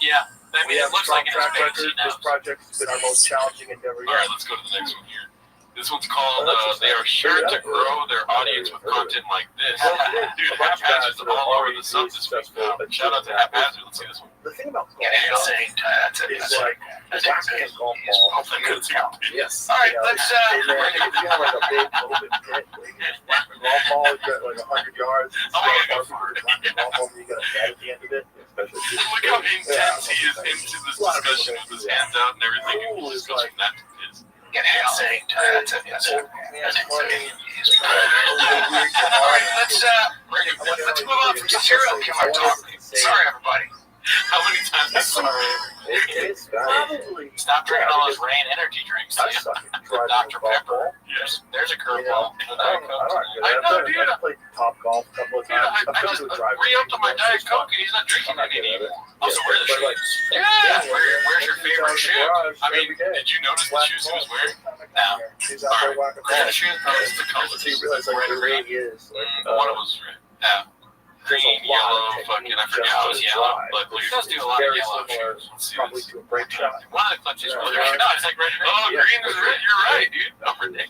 Yeah. I mean, it looks like in his face, he knows. This project's been our most challenging endeavor yet. Alright, let's go to the next one here. This one's called, they are sure to grow their audience with content like this. Dude, Haphazard's all over the sub this week now. Shout out to Haphazard. Let's see this one. The thing about golf is like, whacking a golf ball. Yes. All right, let's. And then if you have like a big open pit where you just whack the golf ball, you got like 100 yards. Oh, my God, You got a bat at the end of it. Look how intense he is into this discussion with his hands out and everything. He's just going that to his. Get insane. Let's move on from serial killer talk. Sorry, everybody. How many times? Sorry. It's probably. Stop drinking all those rain energy drinks. I suck at driving Dr. golf Pepper. ball. There's a You know, curveball. I know, dude. I played Top Golf a couple of Dude, times. I just re-upped on my Diet Coke and he's not drinking any anymore. Also, where are the shoes? Yeah, where's your favorite shoe? I mean, did you notice the shoes he was wearing? No. He's out there walking Where are the balls. shoes? Oh, it's the colors. So you realize like there really is like One of them was red. Yeah. Green, yellow, fucking, I forget how it was yellow, but he does do a lot of very yellow similar, shoes. Let's see probably this. to a break shot. One of the clutches really good. No, it's like red. Oh, green is red. You're right, dude. Number 90.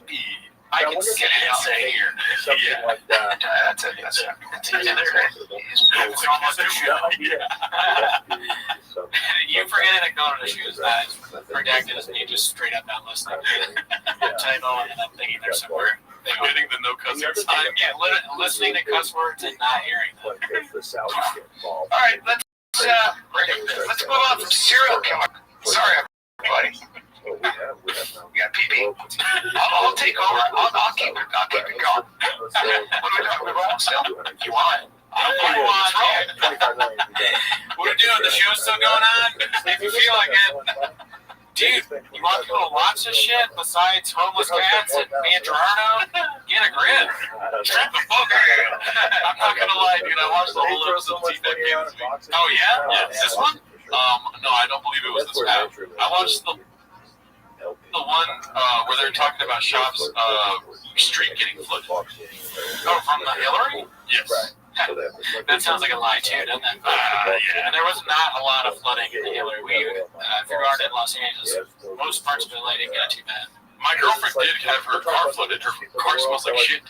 I can see it outside here. Something like that. That's it. It's almost a shoe. You forgetting to go to the shoes that is redacted as me just straight up not listening. Typo and then I'm thinking they're somewhere. Forgetting the no cuss words. Listening to cuss words and not hearing them. All right, let's move on from serial killer. Sorry, everybody. We got PB. I'll take over. I'll keep it going. What are we doing? We're rolling still? You want it? We're doing the show still going on. If you feel like it, dude, you want people to watch this shit besides homeless cats and me and Gerardo? Get a grip. Trip the fuck out. I'm not gonna lie, dude. I watched the whole episode of T-Fed Game this week. Oh yeah? Yeah. This one? No, I don't believe it was this one. I watched the one where they're talking about Shop's street getting flooded. Oh, from the Hillary? Yes. That sounds like a lie too, doesn't it? Yeah. And there was not a lot of flooding in the Hillary. If you are in Los Angeles, most parts of LA didn't get it too bad. My girlfriend did have her car flooded. Her car smells like shit.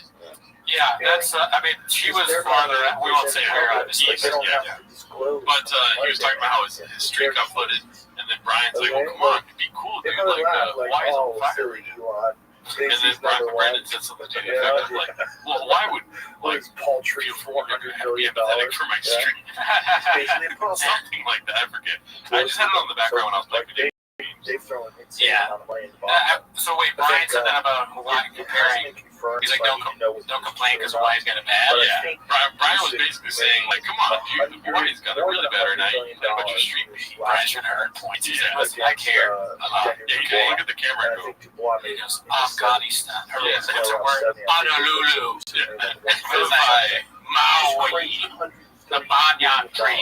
Yeah, that's. I mean, she was farther. We won't say where. Obviously. Yeah. But he was talking about how his street got flooded, and then Brian's like, "Well, come on, be cool, dude. Like, why is it fire right now?" And then Brandon said something to the effect of like, "Well, why would paltry feel $400 million for my street?" Something like that. I forget. I just had it on the background when I was playing video. Yeah. So wait, Brian said that about Hawaii comparing. He's like, don't complain because Hawaii's got it bad. Yeah. Brian was basically saying, like, come on, dude, Hawaii's got it really bad right now. You know about your street beat. Brian's trying to earn points. He said, listen, I care a lot. Yeah, you can look at the camera and go, he goes, Afghanistan. Yeah, it's a word. Honolulu. Maui. The Banyan Tree.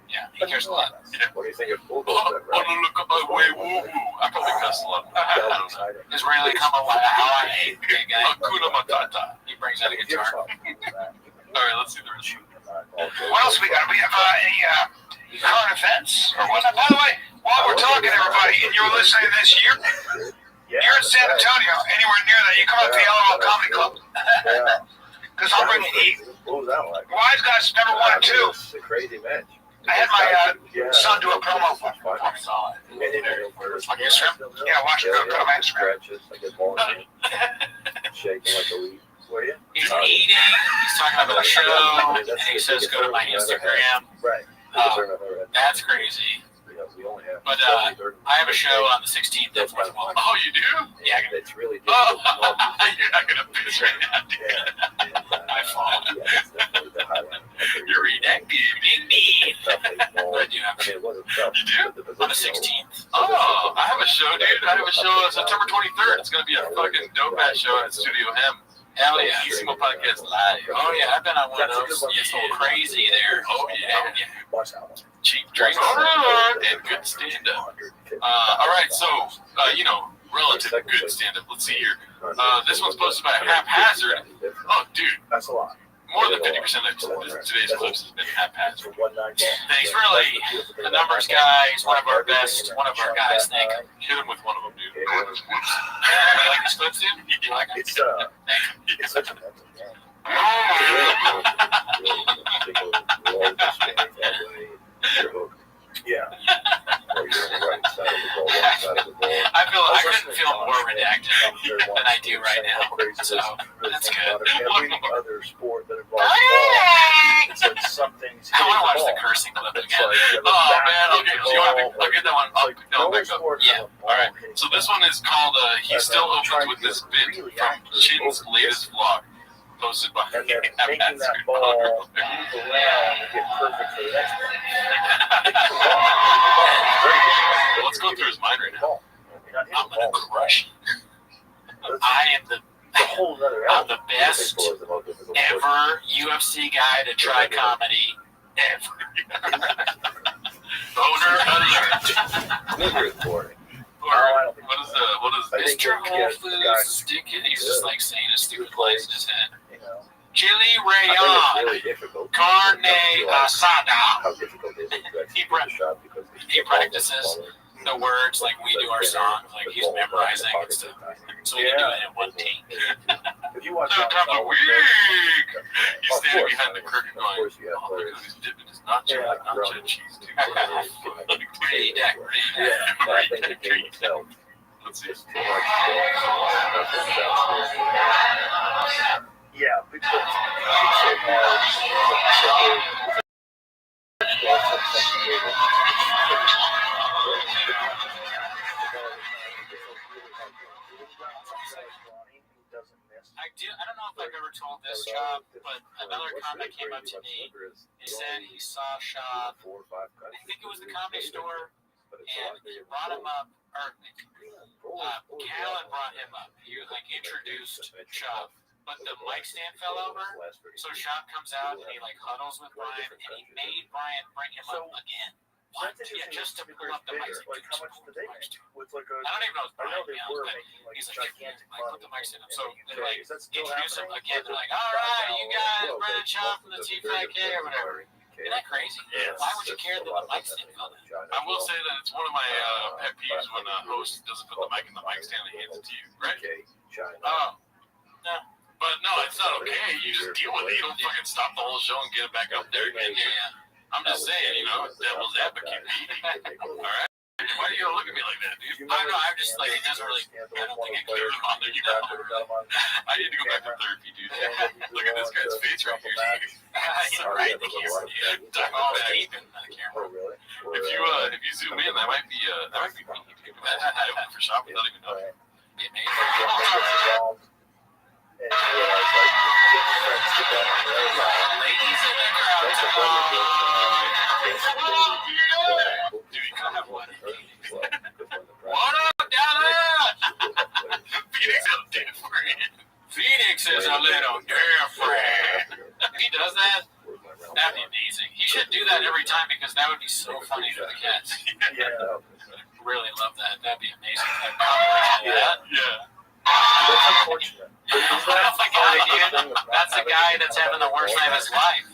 Yeah, he cares a lot. What do you think of Look at my way, woo woo. I probably cuss a lot. I don't know. Israeli Kamala, how I hate big guy. Hakuna Matata. He brings out a guitar. All right, let's see the rest. What else we got? We have any current events or whatnot? By the way, while we're talking, everybody, and you're listening to this, you're in San Antonio, anywhere near that, you come up to the LOL Comedy Club. Because I'll bring you eat. Wise Guys number 1 and 2. It's a crazy match. I had my son do a promo for me. I saw it. On Instagram? Yeah, watch it. Go to my Instagram. Shaking like a leaf. Were you? He's eating, he's talking about the show, and he says go to my Instagram. Right. That's crazy. But I have a show on the 16th of March. Oh, you do? Yeah. It's really Oh, you're not going to piss right now, dude. I fall. You're redacted. Me. I do have a show. You do? On the 16th. Oh, I have a show, dude. I have a show on September 23rd. It's going to be a fucking dope-ass show at Studio M. Hell yeah, Sumo Podcast Live. Oh yeah, I've been on one of those. It's so crazy there. Oh yeah. Cheap drinks and good stand-up. All right, so, relative good stand-up. Let's see here. This one's posted by Haphazard. Oh, dude. That's a lot. More than 50% of today's clips has been haphazard. He's really the numbers guy. He's one of our best, one of our guys, Nick. Hit him with one of them, dude. You like his clips, dude? You like him? It's such a mental game. Yeah. I couldn't feel more redacted than I do right now. So that's good. Every other sport that involves ball, it's like something's. I want to watch the cursing clip again. Oh man, I'll get that one. I'll back up. Yeah. All right. So this one is called "He Still Opens with This Bit" from Chin's latest vlog. Posted by and then making that ball move around and get perfect for the next one. try comedy ever. Boner alert. What is Mr. Whole Foods sticking? He's just like saying a stupid place in his head. Chili rayon, carne asada. He practices the words like we do our songs, like he's memorizing and stuff. So he can do it in one take. Third time a week. He's standing behind the curtain going, oh, look at he's dipping his nacho cheese too. Read that. Let's see. Yeah, because it's so hard. I don't know if I've ever told this, Chop, but another comic came up to me and said he saw Shop, I think it was the Comedy Store, and he brought him up, or Callan brought him up. He introduced Shop, but the mic stand fell over, so Shop comes out and he huddles with Brian, and he made Brian bring him up again. What? Yeah, just to pull up the mic stand. How much did they make? I don't even know if Brian but he's put the mic stand up. So they introduce him again. They're like, all right, you got Brian Shop from the T5K or whatever. Isn't that crazy? Yes. Why would you care that the mic stand fell down? I will say that it's one of my pet peeves when a host doesn't put the mic in the mic stand and hands it to you, right? Oh. No. But no, it's not okay. You just deal with it. You don't fucking stop the whole show and get it back up there again. I'm just saying, devil's advocate. All right? Why do you look at me like that, dude? I don't know. I'm just it doesn't really. I don't think it clears on there. I need to go back to therapy, dude. Look at this guy's face right here. Yeah, right. The camera. Oh, deep in the camera. If you zoom in, that might be me. I open for Shop without even knowing. It may be. And Ladies in the crowd. Dude, you kind of have one. What up, Dallas? Phoenix is different. Phoenix is a little different. If he does that, that'd be amazing. He should do that every time because that would be so funny for the cats. yeah. Really love that. That'd be amazing. Yeah. That's unfortunate. That's a guy that's having the worst night of his life.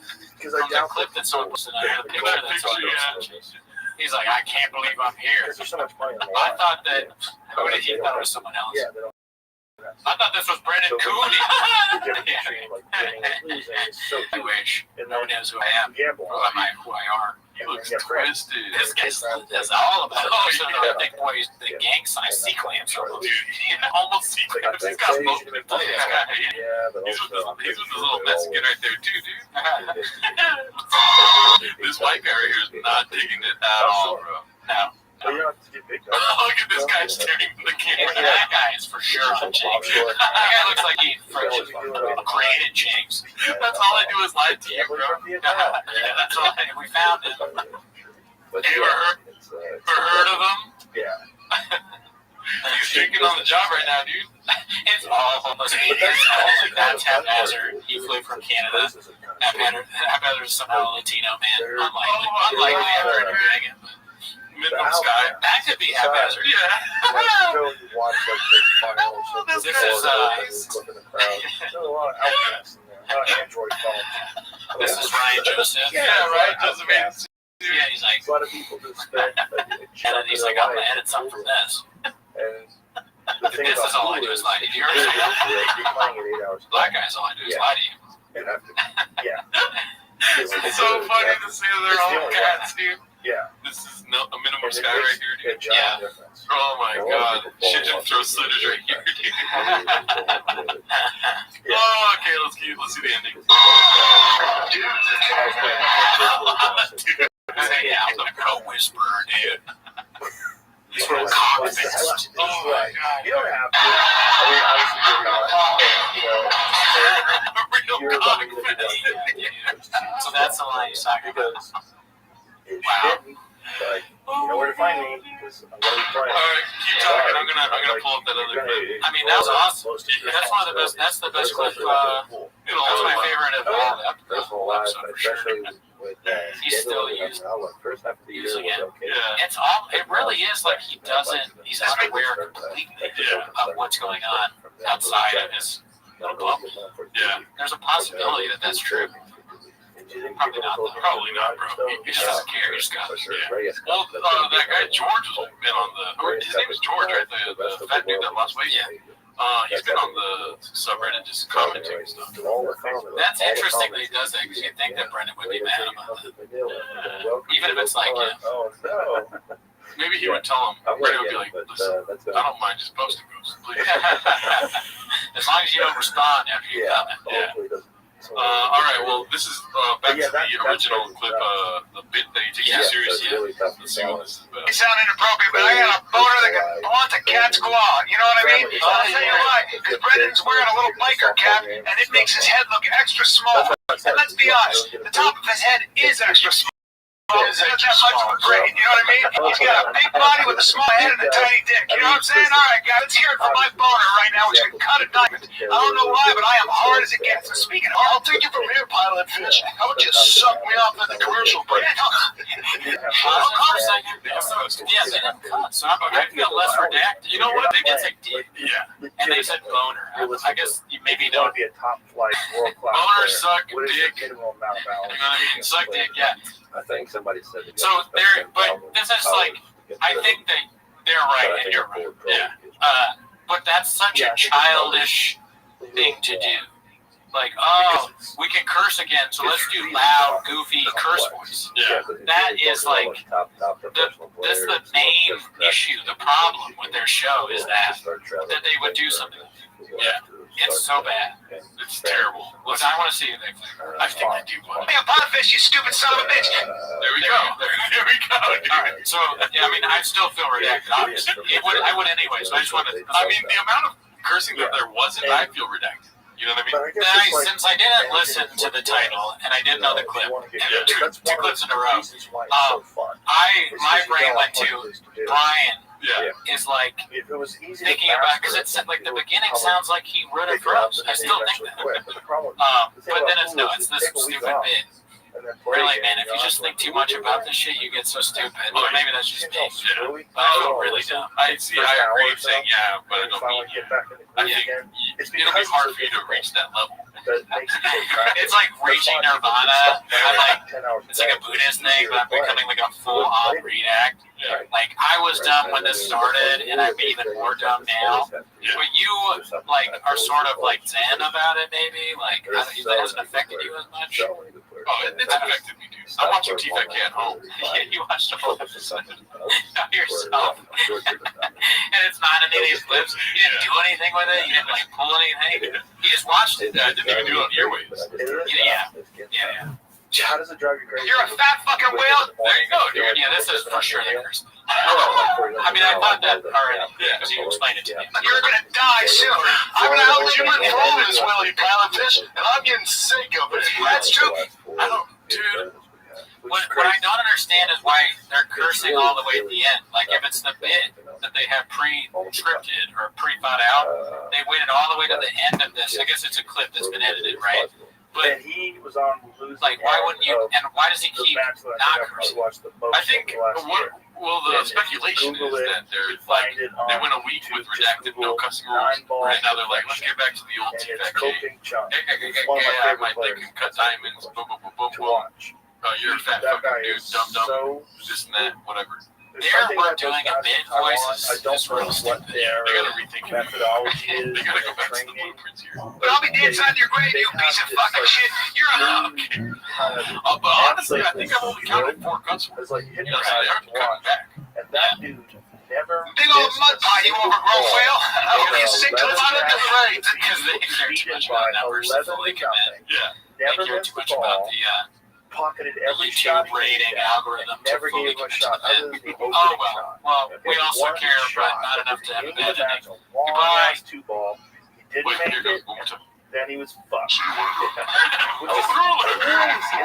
From the clip that someone posted, I had a picture that's on He's like, I can't believe I'm here. There's so much money on the I thought that he thought it was someone else. Yeah, I thought this was Brendan Cooley. I wish no one knows who I am. Who I are. He looks twisted. This guy's that's all about it. Also, the big boys, the gang size C-clamps. Dude, almost C-clamps. He's got both of them. He's with this little Mexican right there, too, dude. This white guy right here is not digging it at all, bro. No. Look at this guy staring at the camera. That guy is for sure on James. That guy looks like he created James. That's all I do is lie to you, bro. Yeah, that's all. We found it. You ever heard of him? Yeah. He's drinking on the job right now, dude. It's all homeless people. That's haphazard. He flew from Canada. Haphazard is somehow Latino man. Unlikely ever to bring it. Minimum Sky. That could be haphazard. Yeah. This is This is Ryan Joseph. Yeah, Ryan Joseph. Yeah, he's like, a lot of people just spend and then he's like, I'm gonna edit something from this. This is all I do is lie to you. Black guys, all I do is lie to you. It's so funny to see they're all cats, dude. Yeah. This is a minimum sky right here, dude. Yeah. Oh my god. Shit just throw slitters right here, dude. Oh, okay, let's see the ending. Dude, Yeah, I'm the co-whisperer, dude. These were cockpits. Oh my god. You don't have to. I mean, obviously, Real cockpits. So that's the line he's talking about. Because it Wow. shouldn't But you know where to find me because I'm going to be All right, keep talking. I'm gonna pull up that other clip. I mean, that was awesome. That's one of the best. That's the best clip. That's my favorite of all the episodes for sure. He's still using it. Yeah. It's all. It really is like he doesn't. He's unaware completely of what's going on outside of his little bubble. Yeah. There's a possibility that that's true. Probably not, though. Probably not, bro. He just doesn't care. He just got it. Yeah. Well, that guy George has been on the. His name is George, right? The fat dude that lost weight. Yeah. He's been on the subreddit just commenting and stuff. That's interesting that he does that because you'd think that Brendan would be mad about that. Even if it's like, Maybe he would tell him. Brendan would be like, listen, I don't mind just posting those, please. as long as you don't respond after you comment. Yeah. All right, well, this is back to the original clip, the bit that he takes seriously. Let's see what this is about. It sound inappropriate, but I got a boner that can blunt a cat's claw. You know what I mean? I'll tell you why. Because Brendan's wearing a little biker cap, and it makes his head look extra small. And let's be honest, the top of his head is extra small. It's not that much of a brain, you know what I mean? He's got a big body with a small head and a tiny dick. You know what I'm saying? All right, guys, let's hear it from my boner right now, which can cut a diamond. I don't know why, but I am hard as it gets. And speaking of, I'll take you from here, Pilot Fish. How about you suck me off in the commercial break? Yeah, they didn't cut, so I feel less redacted. You know what? They did say dick. Yeah. And they said boner. I guess you maybe don't. be a top flight world class. Boner, suck, What is dick. the minimum amount of hours? You know what I mean? Suck dick, yeah. I think somebody said it. So they're, but this is like, I think that they're right and you're right. Yeah. But that's such a childish thing to do. Like, oh, we can curse again, so let's do loud, goofy curse voice. Yeah. That is like, this is the main issue, the problem with their show is that they would do something. Yeah. It's so bad. It's terrible. Look, I want to see it. I think I do. Hey, a Pilotfish, you stupid son of a bitch. There we go. There we go. All right, so, yeah, I mean, I still feel redacted. Obviously. I would anyway, so I just wanted to. I mean, the amount of cursing that there wasn't, I feel redacted. You know what I mean? Since I didn't listen to the title and I didn't know the clip, two clips in a row, my brain went to Brian. Yeah. Is like thinking about, because it's like the beginning sounds like he wrote it for us. I still think that. But then it's this stupid bit. Really, man, if you just think too much about this shit, you get so stupid. Or maybe that's just me. I feel really dumb. I agree saying but I don't mean I think it'll be hard for you to reach that level. It's like reaching nirvana. It's like a Buddhist thing, but I'm becoming like a full-on react. Yeah. Like, I was dumb when this started, and I'm even more dumb now. Yeah. But you, like, are sort of, like, zen about it, maybe? Like, that hasn't affected you as much? Oh, it's affected me, dude. I'm watching TFK at home. Yeah, you watched the whole episode yourself. And it's not any of these clips. You didn't do anything with it. You didn't, like, pull anything. You just watched it. I didn't even do it on earwaves. Yeah. How does it drive you crazy? You're a fat fucking whale. There you go, dude. Yeah, this is for sure the curse. I mean, I thought that already because you explained it to me. You're gonna die soon. I'm gonna help you control this Willie Pilotfish, and I'm getting sick of it. That's true. I don't, dude. What I don't understand is why they're cursing all the way at the end. Like, if it's the bit that they have pre-scripted or pre-thought out, they waited all the way to the end of this. I guess it's a clip that's been edited, right? But he was on losing. Like, why wouldn't you? And why does he keep not cursing? I think the speculation is that they went a week with redacted no cussing rules, and now they're like, let's get back to the old TFK. They can cut diamonds. Boom, boom, boom, boom, boom. You're a fat fucking dude, dumb, this and that, whatever. We're doing a bit voices. I don't know what their They gotta rethink methodology is. They gotta go back to the blueprints here. But I'll be dead inside your grave, you piece of fucking shit. You're a hunk. But honestly, I think I've only counted 4 cuts. It's like you hit They aren't cutting back. and that dude never. Big old mud pie, you overgrown whale. I hope you sick to the bottom of the brain. Because they care too much about numbers to fully commit. Yeah. They Never care missed too the much about ball. the Pocketed every YouTube shot. rating algorithm to Never fully gave him a commit to shot the other bit. than the opening Oh, well, shot. we also One care, but shot not at enough the to have beginning a of the bad match, ending. a long Goodbye. ass 2-ball. He didn't Wait, make here it. goes one more time. Then he was fucked. Which Oh, is crazy.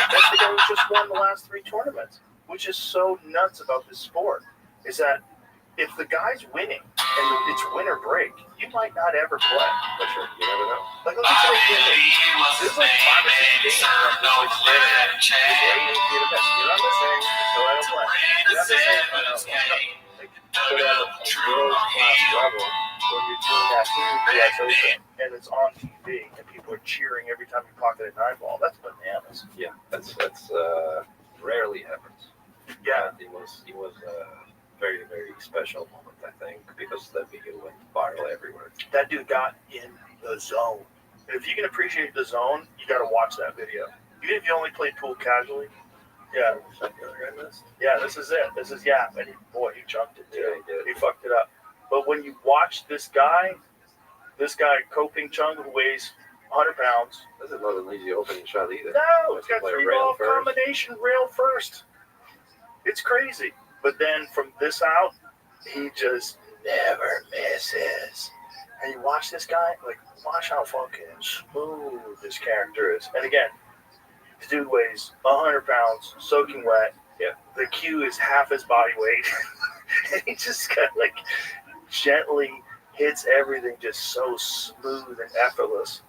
That's the guy who just won the last 3 tournaments. which is so nuts about this sport, is that if the guy's winning and it's win or break, you might not ever play. For sure, you never know. Like, look at there's like 5 or 6 games where I'm just like standing there, just waiting to get a miss. You're not missing, so I don't play. You're not missing, I don't play. Like, but at a world-class level, when you're doing that US Open, and it's on TV, and people are cheering every time you pocket a 9-ball, that's bananas. Yeah, that's rarely happens. Yeah. It was a very, very special moment, I think, because that video went viral everywhere. That dude got in the zone. And if you can appreciate the zone, you got to watch that video. Even if you only played pool casually, yeah, this is it. This is Yap, and boy, he chunked it too. Yeah, he did. He fucked it up. But when you watch this guy, Ko Ping Chung, who weighs 100 pounds. This is not an easy opening shot either. No, it's got Play 3-ball rail first. combination, rail first. It's crazy. But then from this out, he just never misses. And you watch this guy, like, watch how fucking smooth this character is. And again, the dude weighs 100 pounds, soaking wet. Yeah. The cue is half his body weight. And he just kind of, like, gently hits everything just so smooth and effortless.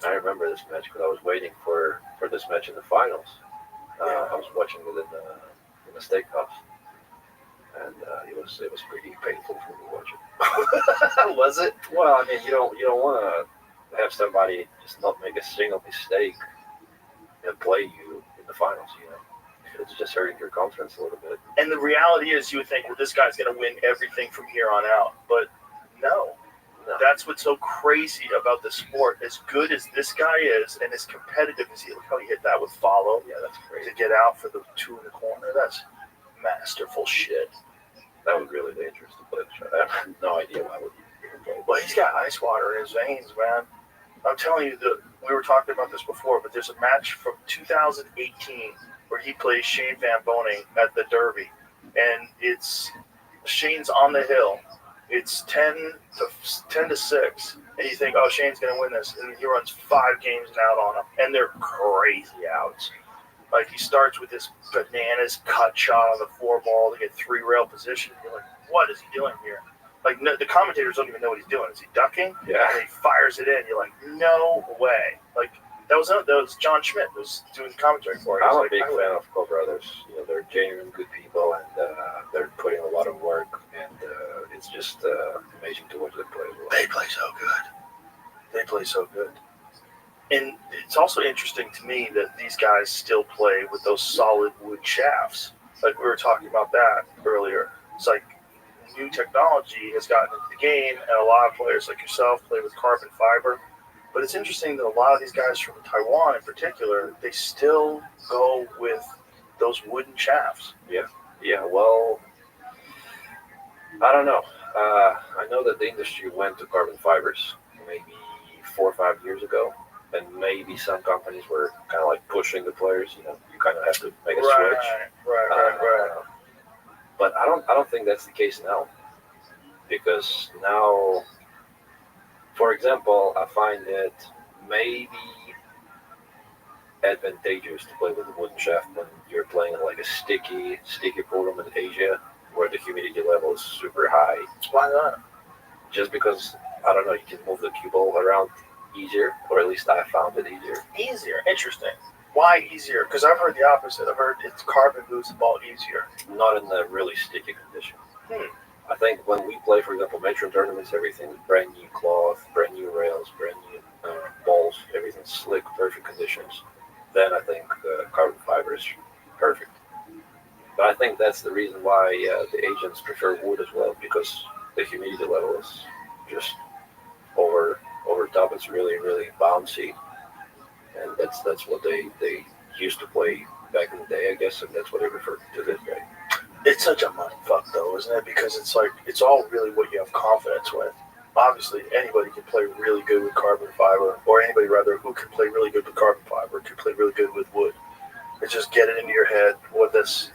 I remember this match because I was waiting for this match in the finals. I was watching it in the steakhouse, and it was pretty painful for me to watch it. Was it? Well, I mean, you don't want to have somebody just not make a single mistake and play you in the finals. You know, it's just hurting your confidence a little bit. And the reality is, you would think, well, this guy's going to win everything from here on out, but no. That's what's so crazy about the sport. As good as this guy is, and as competitive as he, look how he hit that with follow. Yeah, that's crazy. To get out for the 2 in the corner, that's masterful shit. That was really dangerous to play the shot. I have no idea why would you play. Well, he's got ice water in his veins, man. I'm telling you, we were talking about this before, but there's a match from 2018 where he plays Shane Van Boening at the Derby, and it's Shane's on the hill. It's 10 to 6, and you think, oh, Shane's going to win this, and he runs 5 games out on him, and they're crazy outs. Like, he starts with this bananas cut shot on the 4-ball to get 3-rail position, and you're like, what is he doing here? Like, no, the commentators don't even know what he's doing. Is he ducking? Yeah. And he fires it in. You're like, no way. Like, that was John Schmidt who was doing commentary for it. I'm a like, big fan of Co Brothers. You know, they're genuine good people, and they're putting a lot of work, and it's just amazing to watch them play. They play so good. They play so good. And it's also interesting to me that these guys still play with those solid wood shafts. Like, we were talking about that earlier. It's like new technology has gotten into the game, and a lot of players like yourself play with carbon fiber. But it's interesting that a lot of these guys from Taiwan in particular, they still go with those wooden shafts. Yeah, well, I don't know. I know that the industry went to carbon fibers maybe 4 or 5 years ago, and maybe some companies were kind of like pushing the players. You know, you kind of have to make a switch. Right. But I don't think that's the case now, because now, for example, I find it maybe advantageous to play with a wooden shaft when you're playing in like a sticky program in Asia where the humidity level is super high. Why not? Just because, I don't know, you can move the cue ball around easier, or at least I found it easier. Easier. Interesting. Why easier? Because I've heard the opposite. I've heard it's carbon moves the ball easier. Not in a really sticky condition. I think when we play, for example, matron tournaments, everything's brand new cloth, brand new rails, brand new balls, everything's slick, perfect conditions. Then I think carbon fiber is perfect. But I think that's the reason why the Asians prefer wood as well, because the humidity level is just over top. It's really, really bouncy, and that's what they used to play back in the day, I guess, and that's what they refer to this day. It's such a mind fuck, though, isn't it? Because it's like, it's all really what you have confidence with. Obviously, anybody can play really good with carbon fiber, or anybody, rather, who can play really good with carbon fiber can play really good with wood. It's just get it into your head what this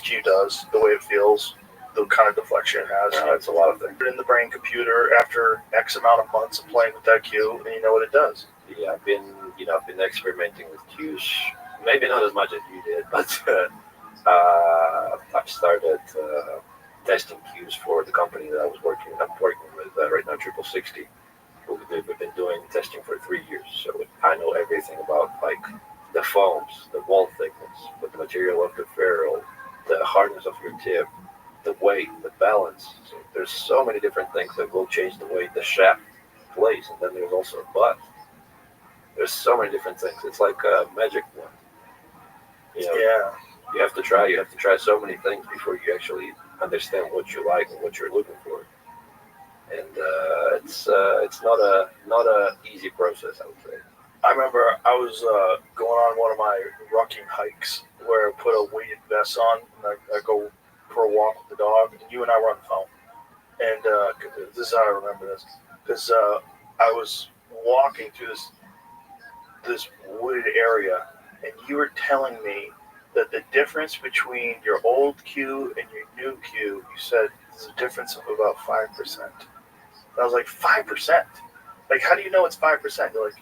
cue does, the way it feels, the kind of deflection it has. It's a lot of things. Put it in the brain computer after X amount of months of playing with that cue, and you know what it does. Yeah, I've been experimenting with cues. Maybe not as much as you did, but I started testing cues for the company that I'm working with right now, 6060. We've been doing testing for 3 years, so I know everything about like the foams, the wall thickness, what the material of the ferrule, the hardness of your tip, the weight, the balance. So there's so many different things that will change the way the shaft plays, and then there's also a butt. There's so many different things. It's like a magic wand. Yeah. You have to try. You have to try so many things before you actually understand what you like and what you're looking for. And it's not a easy process, I would say. I remember I was going on one of my rucking hikes where I put a weighted vest on and I go for a walk with the dog, and you and I were on the phone. And this is how I remember this, because I was walking through this wooded area, and you were telling me that the difference between your old cue and your new cue, you said there's a difference of about 5%. And I was like, 5%? Like, how do you know it's 5%? You're like,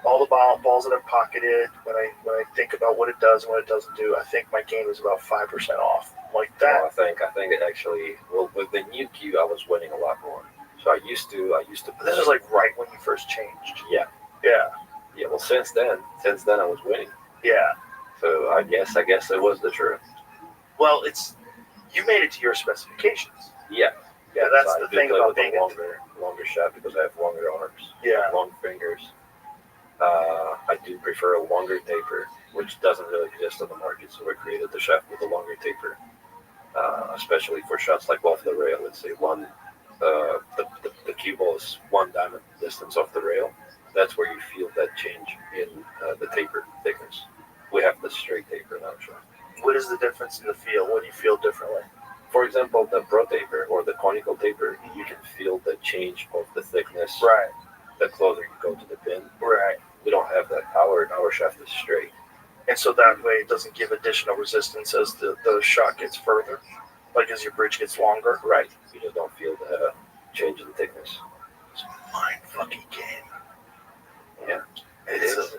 all the balls that I've pocketed, when I think about what it does and what it doesn't do, I think my game is about 5% off. Like that. Well, I think it actually, well, with the new cue, I was winning a lot more. So I used to. But this was like right when you first changed. Yeah. Yeah. Yeah. Well, since then I was winning. Yeah. So I guess it was the truth. Well, you made it to your specifications. Yeah. Yeah, that's the thing about being longer shaft because I have longer arms. Yeah. Long fingers. I do prefer a longer taper, which doesn't really exist on the market. So we created the shaft with a longer taper, especially for shots like off the rail. Let's say the cue ball is 1 diamond distance off the rail. That's where you feel that change in the taper thickness. We have the straight taper now. So. What is the difference in the feel? What do you feel differently? For example, the pro taper or the conical taper, you can feel the change of the thickness. Right. The closer you go to the pin. Right. We don't have that. Our shaft is straight. And so that way it doesn't give additional resistance as the shot gets further, like as your bridge gets longer. Right. You just don't feel the change in thickness. It's a mind fucking game. Yeah. It is.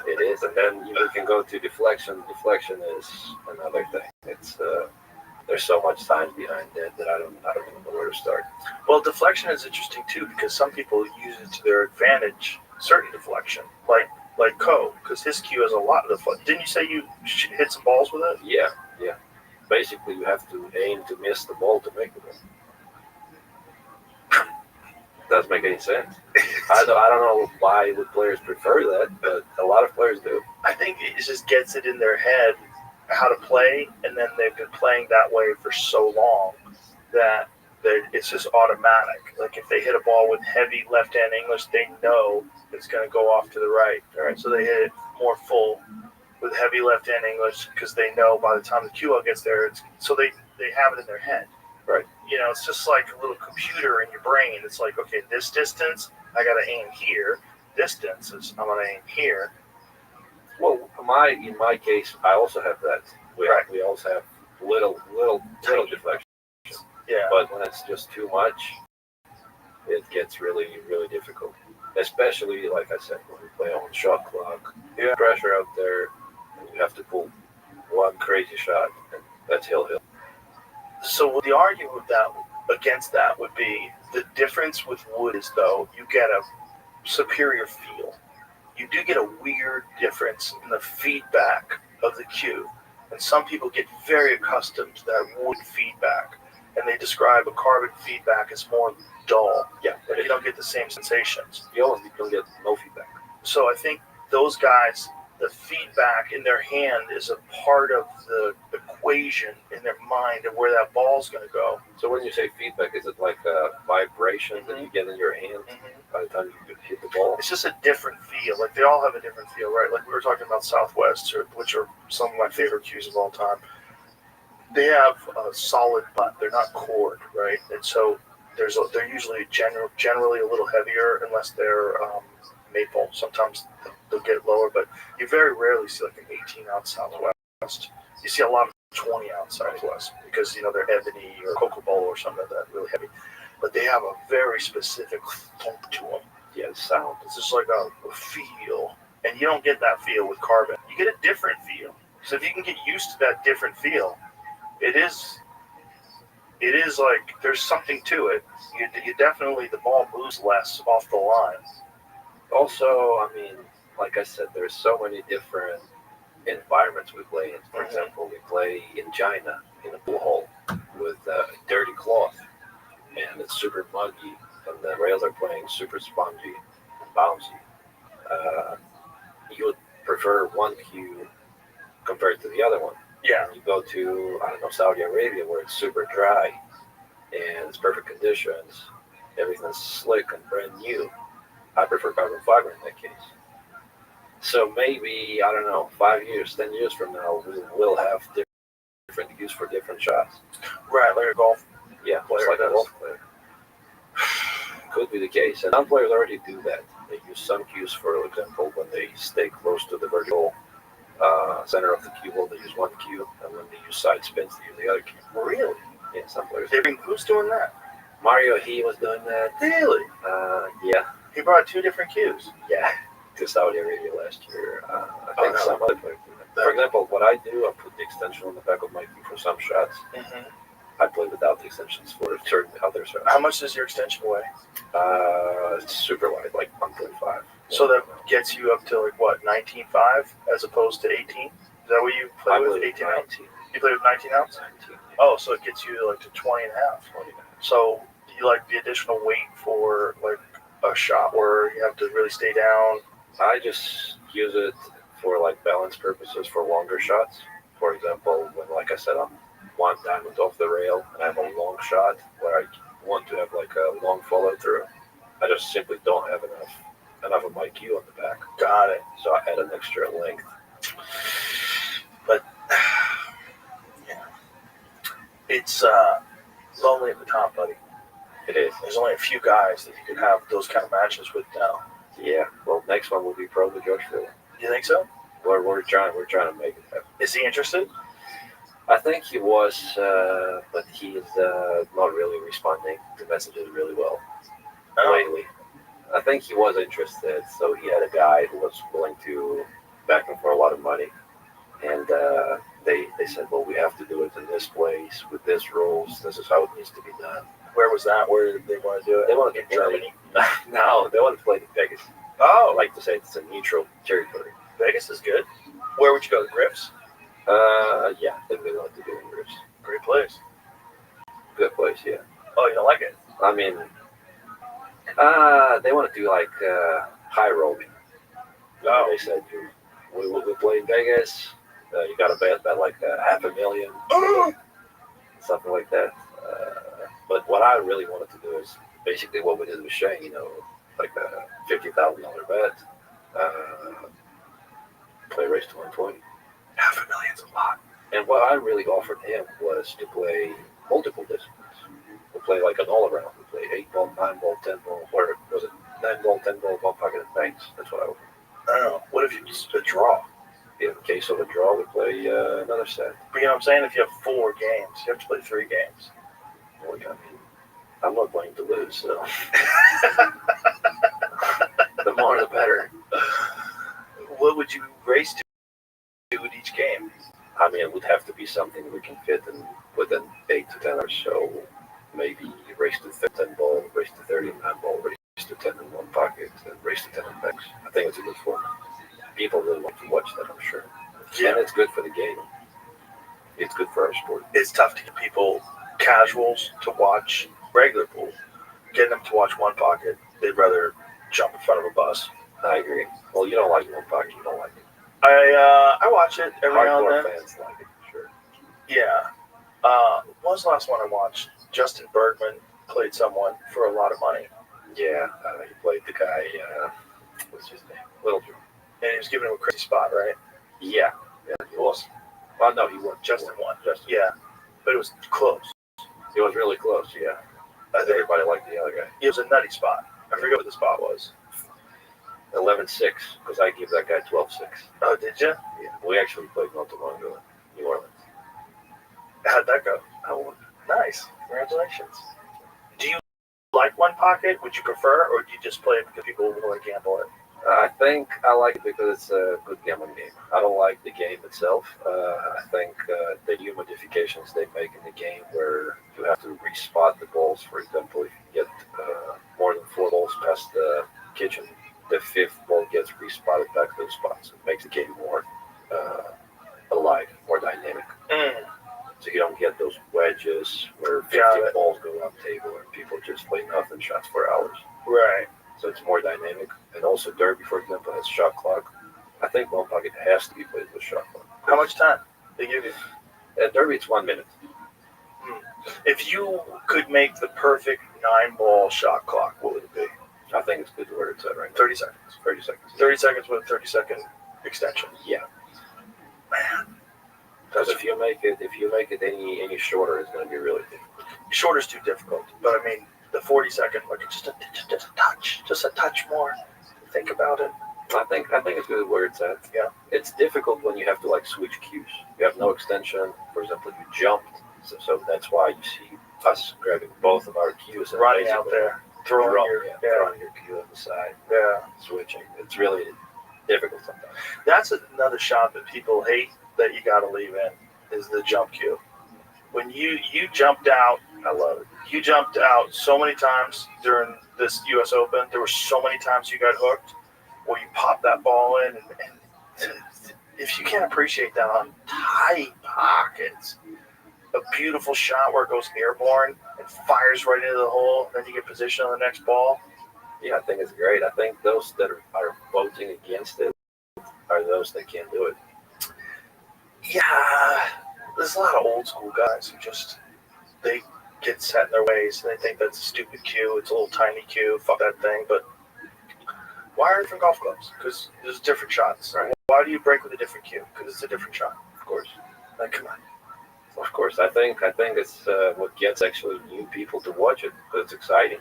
It is. And then we can go to deflection. Deflection is another thing. It's there's so much science behind it that I don't even know where to start. Well, deflection is interesting too because some people use it to their advantage. Certain deflection, like Ko, because his cue has a lot of deflection. Didn't you say you hit some balls with it? Yeah. Basically, you have to aim to miss the ball to make the ball. Doesn't make any sense. I don't know why would players prefer that, but a lot of players do. I think it just gets it in their head how to play, and then they've been playing that way for so long that it's just automatic. Like if they hit a ball with heavy left-hand English, they know it's going to go off to the right. Right, so they hit it more full with heavy left-hand English because they know by the time the cue gets there, so they have it in their head. Right. You know, it's just like a little computer in your brain. It's like, okay, this distance, I got to aim here. Distance is I'm going to aim here. Well, in my case, I also have that. We also have little deflection. Yeah. But when it's just too much, it gets really, really difficult. Especially, like I said, when we play on shot clock, you have pressure out there, and you have to pull one crazy shot, and that's hill. So the argument against that would be the difference with wood is though you get a superior feel. You do get a weird difference in the feedback of the cue, and some people get very accustomed to that wood feedback, and they describe a carbon feedback as more dull. Yeah, but you don't get the same sensations. You almost don't get no feedback. So I think those guys, the feedback in their hand is a part of the equation in their mind of where that ball's going to go. So when you say feedback, is it like a vibration that you get in your hand by the time you hit the ball? It's just a different feel. Like they all have a different feel, right? Like we were talking about Southwest, which are some of my favorite cues of all time. They have a solid butt. They're not cord, right? And so they're usually generally a little heavier unless they're maple. Sometimes they'll get lower, but you very rarely see like an 18-ounce Southwest. You see a lot of 20-ounce Southwest because, they're ebony or cocoa bowl or something like that, really heavy. But they have a very specific thump to them. Yeah, sound. It's just like a feel. And you don't get that feel with carbon. You get a different feel. So if you can get used to that different feel, it is like there's something to it. You definitely, the ball moves less off the line. Also, I mean, like I said, there's so many different environments we play in. For example, we play in China in a pool hall with dirty cloth, and it's super muggy, and the rails are playing super spongy and bouncy. You would prefer one cue compared to the other one. Yeah. You go to, I don't know, Saudi Arabia where it's super dry and it's perfect conditions, everything's slick and brand new. I prefer carbon fiber in that case. So maybe, I don't know, 5 years, 10 years from now, we will have different cues for different shots. Right, like a golf. Yeah, just like a golf player. Could be the case. And some players already do that. They use some cues, for example, when they stay close to the vertical center of the cue ball, they use one cue, and when they use side spins, they use the other cue. Really? Yeah, some players. Who's doing that? Mario, he was doing that. Really? Yeah. He brought 2 different cues. Yeah, to Saudi Arabia last year. I think no. some other players do that. For example, what I do, I put the extension on the back of my cue for some shots. Mm-hmm. I play without the extensions for certain other shots. How much does your extension weigh? It's super light, like 1.5. So that gets you up to like what, 19.5 as opposed to 18? Is that what you play with? 18 ounce? 19. You play with 19 ounce? 19. Oh, so it gets you like to 20 and a half. 20 and a half. So you like the additional weight for like a shot where you have to really stay down? I just use it for like balance purposes for longer shots. For example, when, like I said, I'm one diamond off the rail and I have a long shot where I want to have like a long follow through, I just simply don't have enough of my cue on the back. Got it. So I add an extra length. But yeah, it's lonely at the top, buddy. It is. There's only a few guys that you could have those kind of matches with now. Yeah. Well, next one will be probably George Philly. You think so? We're trying to make it happen. Is he interested? I think he was, but he's not really responding to messages really well lately. I think he was interested, so he had a guy who was willing to back him for a lot of money. And they said, well, we have to do it in this place with this rules. This is how it needs to be done. Where was that? Where did they want to do it? They want to in Germany. No, they want to play in Vegas. Oh, I like to say it's a neutral territory. Vegas is good. Where would you go? The Griffs? Yeah, they really want to do it in Griffs. Great place. Good place, yeah. Oh, you don't like it? I mean, they want to do like high rolling. Oh. They said we will play in Vegas. You got to bet like $500,000, something like that. But what I really wanted to do is basically what we did with Shane, like a $50,000 bet. Play race to 120. $500,000's a lot. And what I really offered him was to play multiple disciplines. We play like an all around. We play 8 ball, 9 ball, 10 ball, or was it 9 ball, 10 ball, 1 pocket and banks. That's what I offered. I don't know. What if you just a draw? In case of a draw, we play another set. But you know what I'm saying? If you have 4 games, you have to play 3 games. Well, I mean, I'm not going to lose, so the more the better. What would you race to with each game? I mean, it would have to be something we can fit in within 8 to 10 hours. So maybe race to 10 ball, race to 39 ball, race to 10 in 1 pocket, and race to 10 in banks. I think it's a good format. People really want to watch that, I'm sure. Yeah. And it's good for the game. It's good for our sport. It's tough to get people, casuals, to watch regular pool. Getting them to watch 1 pocket, they'd rather jump in front of a bus. I agree. Well, you don't like 1 pocket, you don't like it. I watch it every now Hardcore and then. fans like it, sure. Yeah. What was the last one I watched? Justin Bergman played someone for a lot of money. Yeah, he played the guy, what's his name? Little Drew. And he was giving him a crazy spot, right? Yeah, he was. Well, no, he won. Justin won. Justin. Yeah. But it was close. It was really close, yeah. I think Everybody liked the other guy. it was a nutty spot. I forget what the spot was. 11-6, because I gave that guy 12-6. Oh, did you? Yeah. We actually played not too long ago in New Orleans. How'd that go? I won. Nice. Congratulations. Do you like 1 pocket? Would you prefer, or do you just play it because people want to gamble it? I think I like it because it's a good gambling game. I don't like the game itself. I think the new modifications they make in the game where you have to respot the balls, for example, if you get more than 4 balls past the kitchen, the 5th ball gets respotted back to the spots. It makes the game more alive, more dynamic. So you don't get those wedges where 50 balls go on table and people just play nothing shots for hours. Right. So it's more dynamic. And also Derby, for example, has shot clock. I think Lone Pocket has to be played with shot clock. How much time they give you? At Derby, it's 1 minute. If you could make the perfect 9-ball shot clock, what would it be? I think it's good where it's at right now. 30 seconds. 30 seconds. 30 seconds with a 30-second extension. Yeah. Man. Because if you make it any shorter, it's going to be really difficult. Shorter's too difficult. But I mean, the 40-second, like just a touch more. Think about it. I think it's good where it's at. Yeah. It's difficult when you have to like switch cues. You have no extension. For example, you jumped, so that's why you see us grabbing both of our cues and running out there, throwing your cue on the side. Yeah. Switching. It's really difficult sometimes. That's another shot that people hate that you got to leave in is the jump cue. When you jumped out, I love it. You jumped out so many times during this U.S. Open. There were so many times you got hooked where you popped that ball in, and if you can't appreciate that on tight pockets, a beautiful shot where it goes airborne and fires right into the hole, then you get position on the next ball. Yeah, I think it's great. I think those that are voting against it are those that can't do it. Yeah, there's a lot of old school guys who just, they get set in their ways and they think that's a stupid cue. It's a little tiny cue. Fuck that thing. But why are different golf clubs? Because there's different shots. Right? Why do you break with a different cue? Because it's a different shot. Of course. Like, come on. Of course. I think it's what gets actually new people to watch it because it's exciting.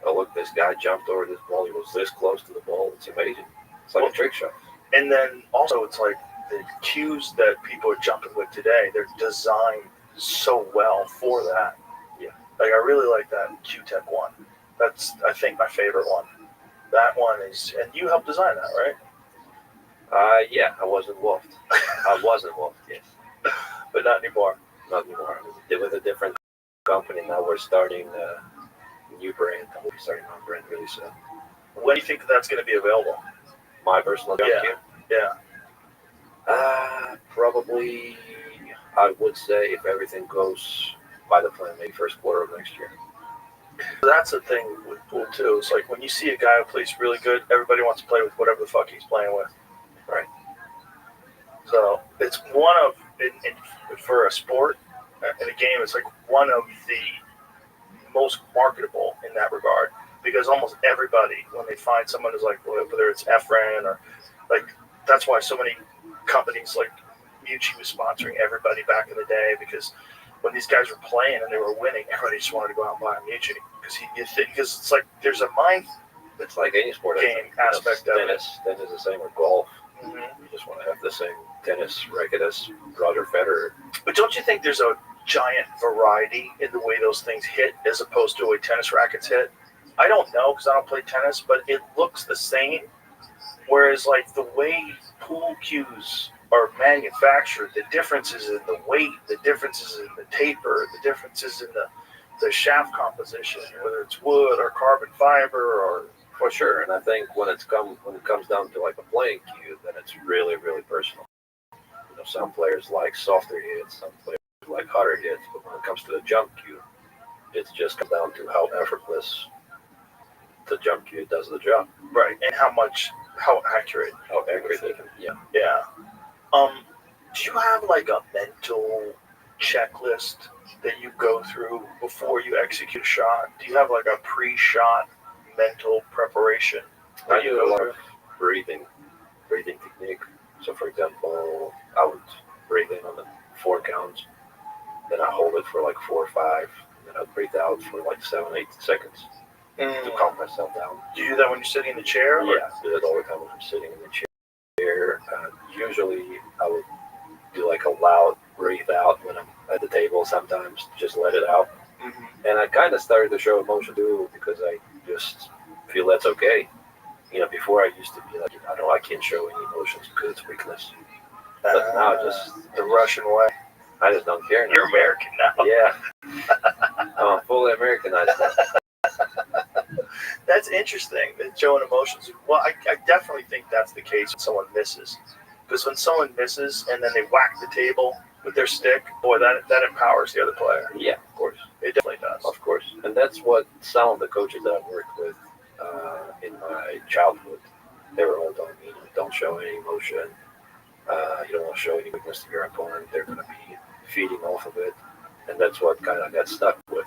Oh, look, this guy jumped over this ball. He was this close to the ball. It's amazing. It's like a trick shot. And then also it's like the cues that people are jumping with today, they're designed so well for that. Yeah. Like, I really like that Q-Tech one. That's, I think, my favorite one. That one is, and you helped design that, right? Yeah, I was involved. Yes. But not anymore. Not anymore. With a different company. Now we're starting a new brand. We'll be starting our brand really soon. When do you think that's going to be available? My personal jump cue? Yeah. Probably, I would say if everything goes by the plan, maybe first quarter of next year. That's the thing with pool too. It's like when you see a guy who plays really good, everybody wants to play with whatever the fuck he's playing with. Right. So it's one of, for a sport, in a game, it's like one of the most marketable in that regard. Because almost everybody, when they find someone who's like, whether it's Efren or like, that's why so many companies like Mucci was sponsoring everybody back in the day, because when these guys were playing and they were winning, everybody just wanted to go out and buy a Mucci because it's like there's a mind. It's like any sport game aspect of it. Tennis is the same with golf. Mm-hmm. You just want to have the same tennis racket as Roger Federer. But don't you think there's a giant variety in the way those things hit as opposed to the way tennis rackets hit? I don't know because I don't play tennis, but it looks the same. Whereas like the way pool cues are manufactured, the differences in the weight, the differences in the taper, the differences in the shaft composition, whether it's wood or carbon fiber or for sure. And I think when it comes down to like a playing cue, then it's really, really personal. You know, some players like softer hits, some players like harder hits, but when it comes to the jump cue, it just comes down to how effortless the jump cue does the job. Right, and how accurate they can. Yeah. Yeah. Do you have like a mental checklist that you go through before you execute a shot? Do you have like a pre-shot mental preparation? I do a lot of breathing technique. So for example, I would breathe in on the 4 counts, then I hold it for like 4 or 5, and then I breathe out for like 7, 8 seconds to calm myself down. Do you do that when you're sitting in the chair? Yeah, I do that all the time when I'm sitting in the chair. Usually I would do like a loud breathe out when I'm at the table sometimes, just let it out. Mm-hmm. And I kind of started to show emotion too because I just feel that's okay. Before I used to be like, I can't show any emotions because it's weakness. But now the Russian way. I just don't care now. You're American now. Yeah. I'm fully Americanized now. That's interesting, that showing emotions. Well, I definitely think that's the case when someone misses. Because when someone misses and then they whack the table with their stick, boy, that empowers the other player. Yeah, of course. It definitely does. Of course. And that's what some of the coaches that I've worked with in my childhood, they were all telling me, don't show any emotion. You don't want to show any weakness to your opponent. They're going to be feeding off of it. And that's what kind of got stuck with.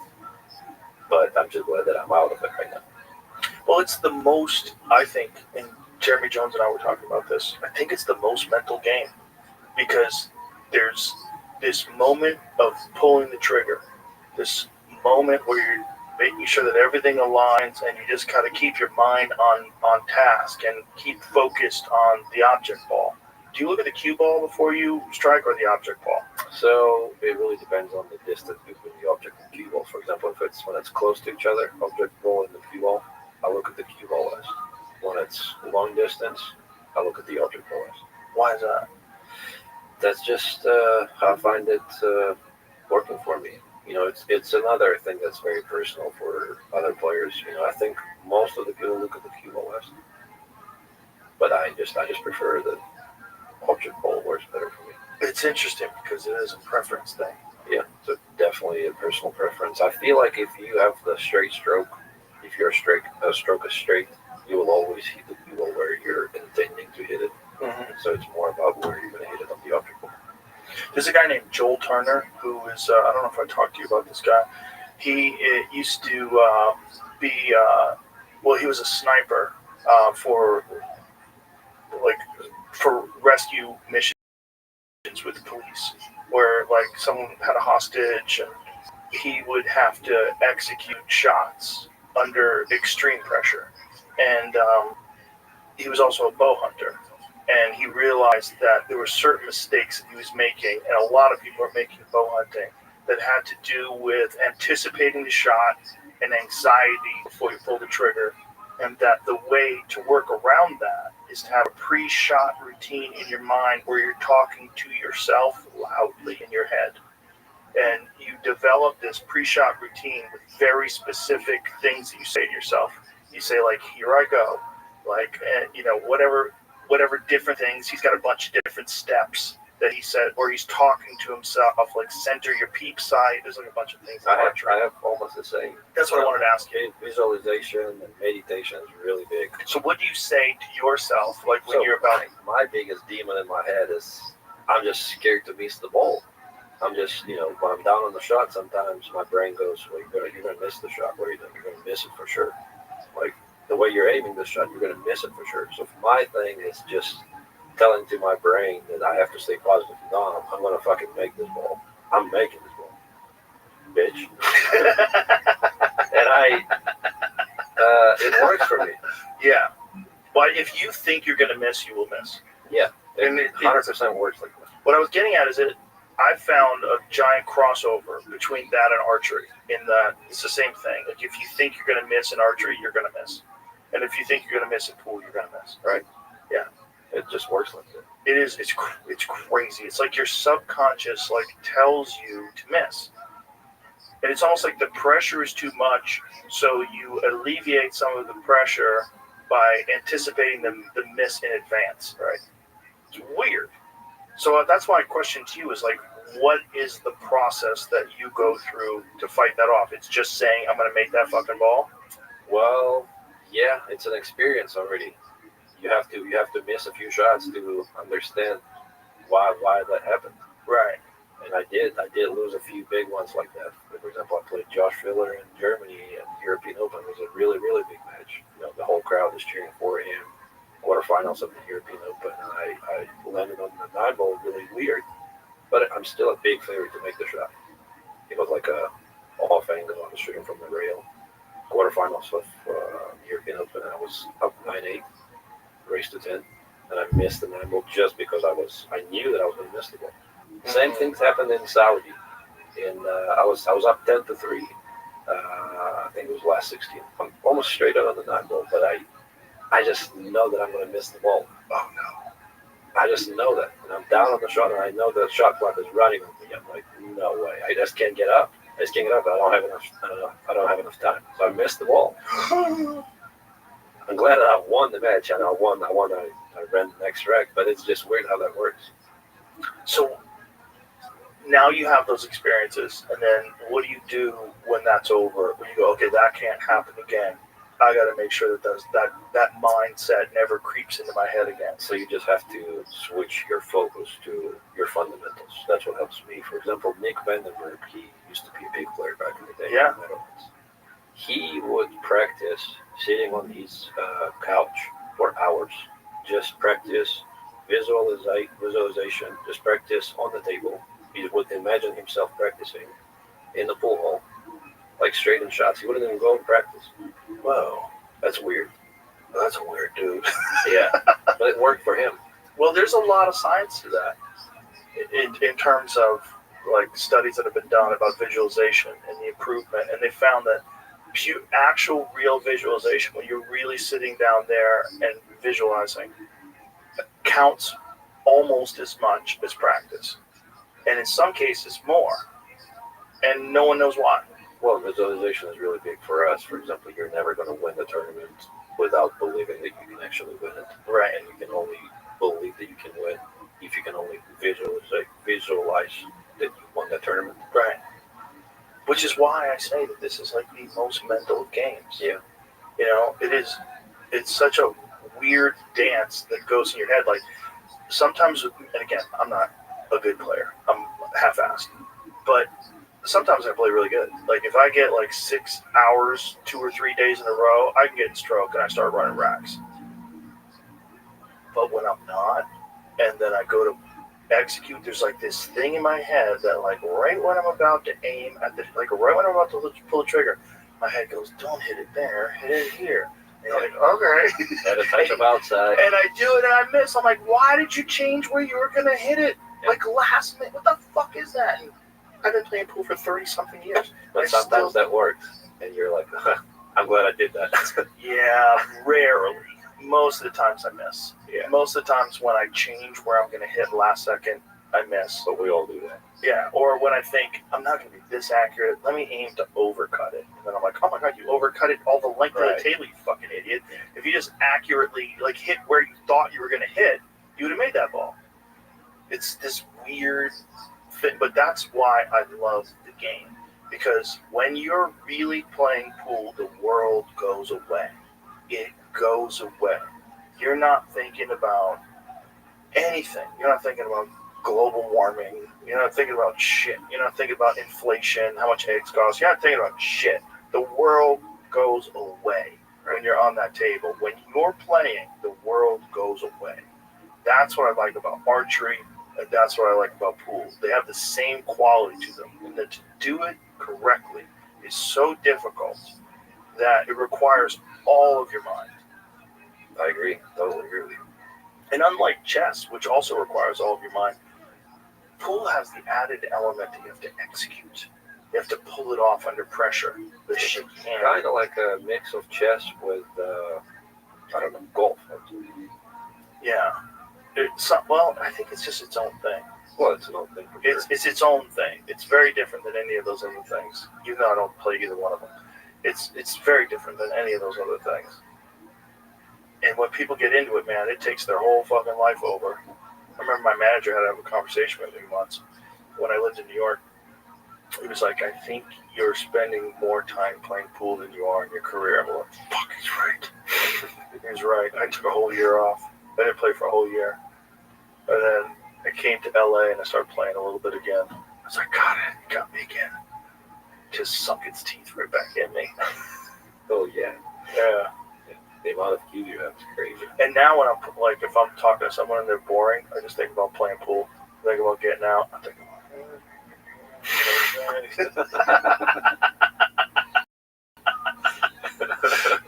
But I'm just glad that I'm out of it right now. Well, it's the most, I think, and Jeremy Jones and I were talking about this, I think it's the most mental game. Because there's this moment of pulling the trigger. This moment where you're making sure that everything aligns and you just kind of keep your mind on task and keep focused on the object ball. Do you look at the cue ball before you strike or the object ball? So it really depends on the distance between the object and cue ball. For example, if it's when it's close to each other, object ball and the cue ball, I look at the cue ball as. When it's long distance, I look at the object ball as. Why is that? That's just how I find it working for me. It's another thing that's very personal for other players. I think most of the people look at the cue ball as. But I just prefer the object ball works better for me. It's interesting because it is a preference thing. Yeah, so definitely a personal preference. I feel like if you have the straight stroke, if your stroke is straight, you will always hit the cue ball where you're intending to hit it. Mm-hmm. So it's more about where you're going to hit it on the object ball. There's a guy named Joel Turner who is, I don't know if I talked to you about this guy. He used to be, he was a sniper for rescue missions with the police, where like someone had a hostage and he would have to execute shots under extreme pressure. And he was also a bow hunter. And he realized that there were certain mistakes that he was making, and a lot of people are making bow hunting, that had to do with anticipating the shot and anxiety before you pull the trigger. And that the way to work around that is to have a pre-shot routine in your mind where you're talking to yourself loudly in your head. And you develop this pre-shot routine with very specific things that you say to yourself. You say, like, here I go. Like, whatever different things. He's got a bunch of different steps that he said, where he's talking to himself, like center your peep sight. There's like a bunch of things. I have almost the same. That's what I wanted to ask you. Visualization and meditation is really big. So what do you say to yourself, like when you're about? My biggest demon in my head is I'm just scared to miss the ball. I'm just, when I'm down on the shot, sometimes my brain goes, well, you're gonna miss the shot. What are you doing? You're gonna miss it for sure. Like the way you're aiming the shot, you're gonna miss it for sure. So my thing is just telling to my brain that I have to stay positive. No, I'm gonna fucking make this ball. I'm making this ball, bitch. And it works for me. Yeah. But if you think you're gonna miss, you will miss. Yeah. And it 100% works like that. What I was getting at is I found a giant crossover between that and archery. In that it's the same thing. Like if you think you're gonna miss in archery, you're gonna miss. And if you think you're gonna miss in pool, you're gonna miss. Right. Yeah. It just works like that. It is. It's crazy. It's like your subconscious tells you to miss, and it's almost like the pressure is too much. So you alleviate some of the pressure by anticipating the miss in advance. Right. It's weird. So that's my question to you is like, what is the process that you go through to fight that off? It's just saying I'm going to make that fucking ball. Well, yeah, it's an experience already. You have to miss a few shots to understand why that happened. Right. And I did lose a few big ones like that. For example, I played Josh Filler in Germany at the European Open. It was a really, really big match. The whole crowd is cheering for him. Quarterfinals of the European Open, and I landed on the 9-ball really weird. But I'm still a big favorite to make the shot. It was like a off angle. I was shooting from the rail. Quarterfinals of European Open, and I was up 9-8. Race to 10, and I missed the 9-ball just because I knew that I was going to miss the ball. Same things happened in Saudi. I was up 10-3. I think it was last 16. I'm almost straight out on the 9-ball, but I I just know that I'm going to miss the ball. Oh no. I just know that. And I'm down on the shot, and I know the shot clock is running on me. I'm like, no way. I just can't get up. I just can't get up. I don't have enough. I don't have enough time. So I missed the ball. I'm glad that I won the match, and I won. I ran the next rack, but it's just weird how that works. So now you have those experiences, and then what do you do when that's over? When you go, okay, that can't happen again. I got to make sure that mindset never creeps into my head again. So you just have to switch your focus to your fundamentals. That's what helps me. For example, Nick Vandenberg, he used to be a big player back in the day. Yeah. He would practice sitting on his couch for hours. Just practice visualization. Just practice on the table. He would imagine himself practicing in the pool hall, like straight in shots. He wouldn't even go and practice. Whoa, That's weird. that's a weird dude. Yeah, but it worked for him. Well, there's a lot of science to that in terms of like studies that have been done about visualization and the improvement, and they found that actual real visualization, when you're really sitting down there and visualizing, counts almost as much as practice, and in some cases more, and no one knows why. Well, visualization is really big for us. For example, you're never going to win the tournament without believing that you can actually win it. Right. And you can only believe that you can win if you can only visualize that you won that tournament. Right. Which is why I say that this is like the most mental of games. Yeah. You know, it's such a weird dance that goes in your head. Like sometimes, and again, I'm not a good player. I'm half-assed. But sometimes I play really good. Like if I get like 6 hours, 2 or 3 days in a row, I can get in stroke and I start running racks. But when I'm not, and then I go to execute, there's like this thing in my head that like right when I'm about to aim at the, like right when I'm about to pull the trigger, my head goes, don't hit it there, hit it here. And you're like, okay. At a touch of outside. And I do it and I miss. I'm like, why did you change where you were gonna hit it? Like last minute, what the fuck is that? And I've been playing pool for 30-something years. But sometimes that works, and you're like, I'm glad I did that. Yeah, rarely. Most of the times I miss. Yeah. Most of the times when I change where I'm going to hit last second, I miss. But we all do that. Yeah, or when I think, I'm not going to be this accurate, let me aim to overcut it. And then I'm like, oh my God, you overcut it all the length of the table, you fucking idiot. If you just accurately like hit where you thought you were going to hit, you would have made that ball. It's this weird thing, but that's why I love the game. Because when you're really playing pool, the world goes away. It goes away. You're not thinking about anything. You're not thinking about global warming. You're not thinking about shit. You're not thinking about inflation, how much eggs cost. You're not thinking about shit. The world goes away when you're on that table. When you're playing, the world goes away. That's what I like about archery, and that's what I like about pool. They have the same quality to them. And that to do it correctly is so difficult that it requires all of your mind. I agree. Totally agree with you. And unlike chess, which also requires all of your mind, pool has the added element that you have to execute. You have to pull it off under pressure. The shit can't. Kind of like a mix of chess with, I don't know, golf. Yeah. Well, I think it's just its own thing. Well, it's an own thing. It's its own thing. It's very different than any of those other things. Even though I don't play either one of them. It's very different than any of those other things. And when people get into it, man, it takes their whole fucking life over. I remember my manager had to have a conversation with me once when I lived in New York. He was like, I think you're spending more time playing pool than you are in your career. I'm like, fuck, he's right. He's right. I took a whole year off. I didn't play for a whole year. And then I came to LA and I started playing a little bit again. I was like, God, it got me again. Just sunk its teeth right back in me. Oh, yeah. Yeah. The amount of cues you have is crazy. And now when I'm like, if I'm talking to someone and they're boring, I just think about playing pool. I think about getting out. I think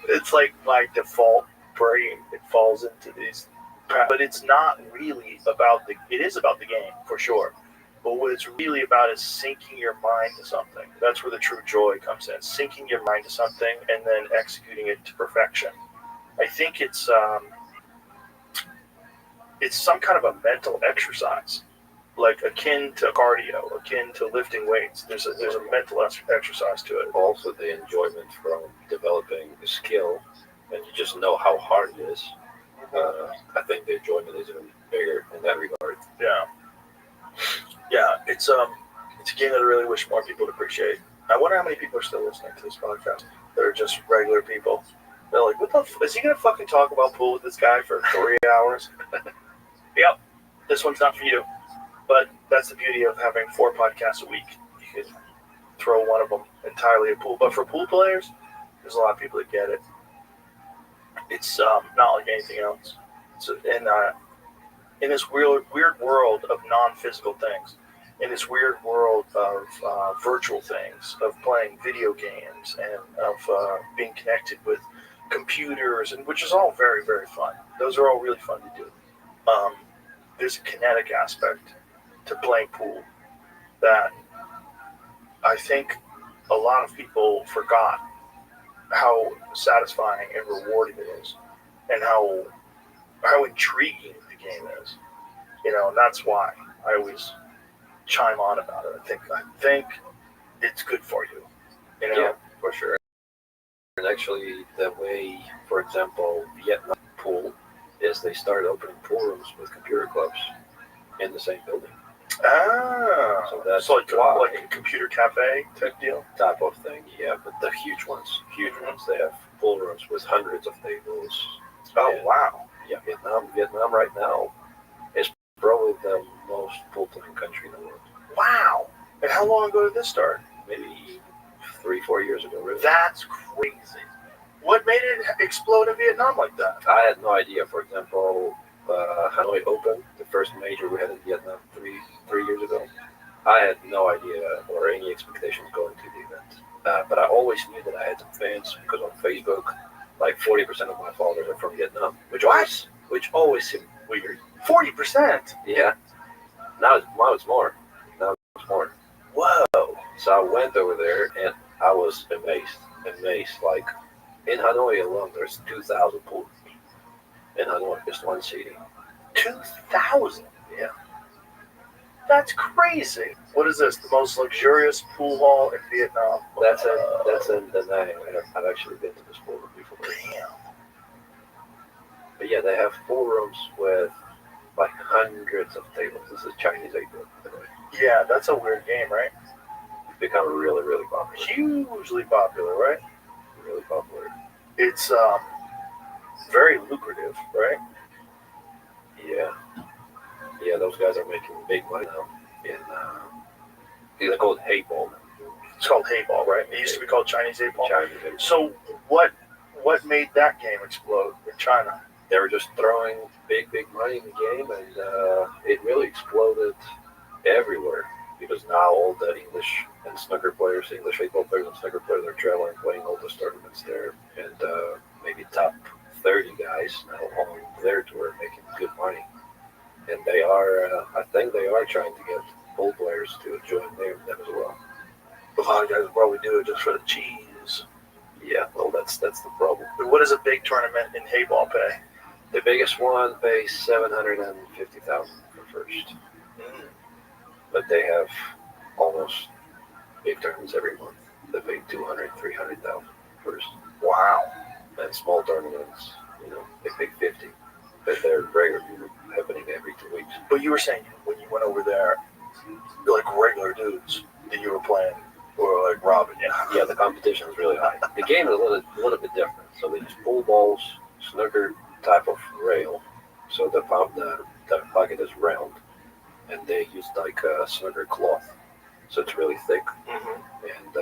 it's like my default brain. It falls into these, but it's not really about it is about the game for sure. But what it's really about is sinking your mind to something. That's where the true joy comes in. Sinking your mind to something and then executing it to perfection. I think it's some kind of a mental exercise, like akin to cardio, akin to lifting weights. There's a mental exercise to it. Also, the enjoyment from developing a skill, and you just know how hard it is. I think the enjoyment is even bigger in that regard. Yeah, it's a game that I really wish more people would appreciate. I wonder how many people are still listening to this podcast that are just regular people. They're like, what the is he gonna fucking talk about pool with this guy for 3 hours? Yep, this one's not for you. But that's the beauty of having 4 podcasts a week. You can throw one of them entirely at pool. But for pool players, there's a lot of people that get it. It's not like anything else. So, in this weird world of non-physical things, in this weird world of virtual things, of playing video games and of being connected with computers, and which is all very, very fun. Those are all really fun to do. There's a kinetic aspect to playing pool that I think a lot of people forgot how satisfying and rewarding it is, and how intriguing the game is. And that's why I always chime on about it. I think it's good for you. Yeah, for sure. And actually, the way, for example, Vietnam pool is they started opening pool rooms with computer clubs in the same building. Ah, so that's like a computer cafe type deal? Type of thing, yeah, but the huge ones. They have pool rooms with hundreds of tables. Oh, wow. Yeah, Vietnam right now is probably the most pool playing country in the world. Wow. And how long ago did this start? Maybe 3-4 years ago, really. That's crazy. What made it explode in Vietnam like that? I had no idea. For example, Hanoi Open, the first major we had in Vietnam three years ago. I had no idea or any expectations going to the event. But I always knew that I had some fans because on Facebook, like 40% of my followers are from Vietnam, which always seemed weird. 40%? Yeah. Now it's more. Whoa! So I went over there and I was amazed. Like in Hanoi alone, there's 2,000 pools. In Hanoi, just one city. 2,000? Yeah. That's crazy. What is this? The most luxurious pool hall in Vietnam? That's in Da Nang. I've actually been to this pool room before. Damn. But yeah, they have pool rooms with like hundreds of tables. This is Chinese 8-bit, by the way. Yeah, that's a weird game, right? It's become really, really popular. Hugely popular, right? Really popular. It's very lucrative, right? Yeah, those guys are making big money now. They're called 8-ball now. It's called 8-ball, right? It used to be called Chinese 8-ball. Chinese 8-ball. So what made that game explode in China? They were just throwing big money in the game, and it really exploded everywhere. Because now all the English and snooker players, English 8-ball players and snooker players are traveling, playing all those tournaments there, and maybe top 30 guys now on their tour making good money. And they are, I think they are trying to get pool players to join them as well. A lot of guys probably do it just for the cheese. Yeah, well, that's the problem. But what does a big tournament in 8-ball pay? The biggest one pays $750,000 for first. But they have almost big tournaments every month. They pay $200,000, $300,000 first. Wow. And small tournaments, they pay $50,000. But they're regularly happening every 2 weeks. But you were saying when you went over there, like regular dudes that you were playing were like robbing you. Yeah, the competition is really high. The game is a little bit different. So they use pool balls, snooker type of rail. So the bucket is round. And they use like a snooker cloth, so it's really thick and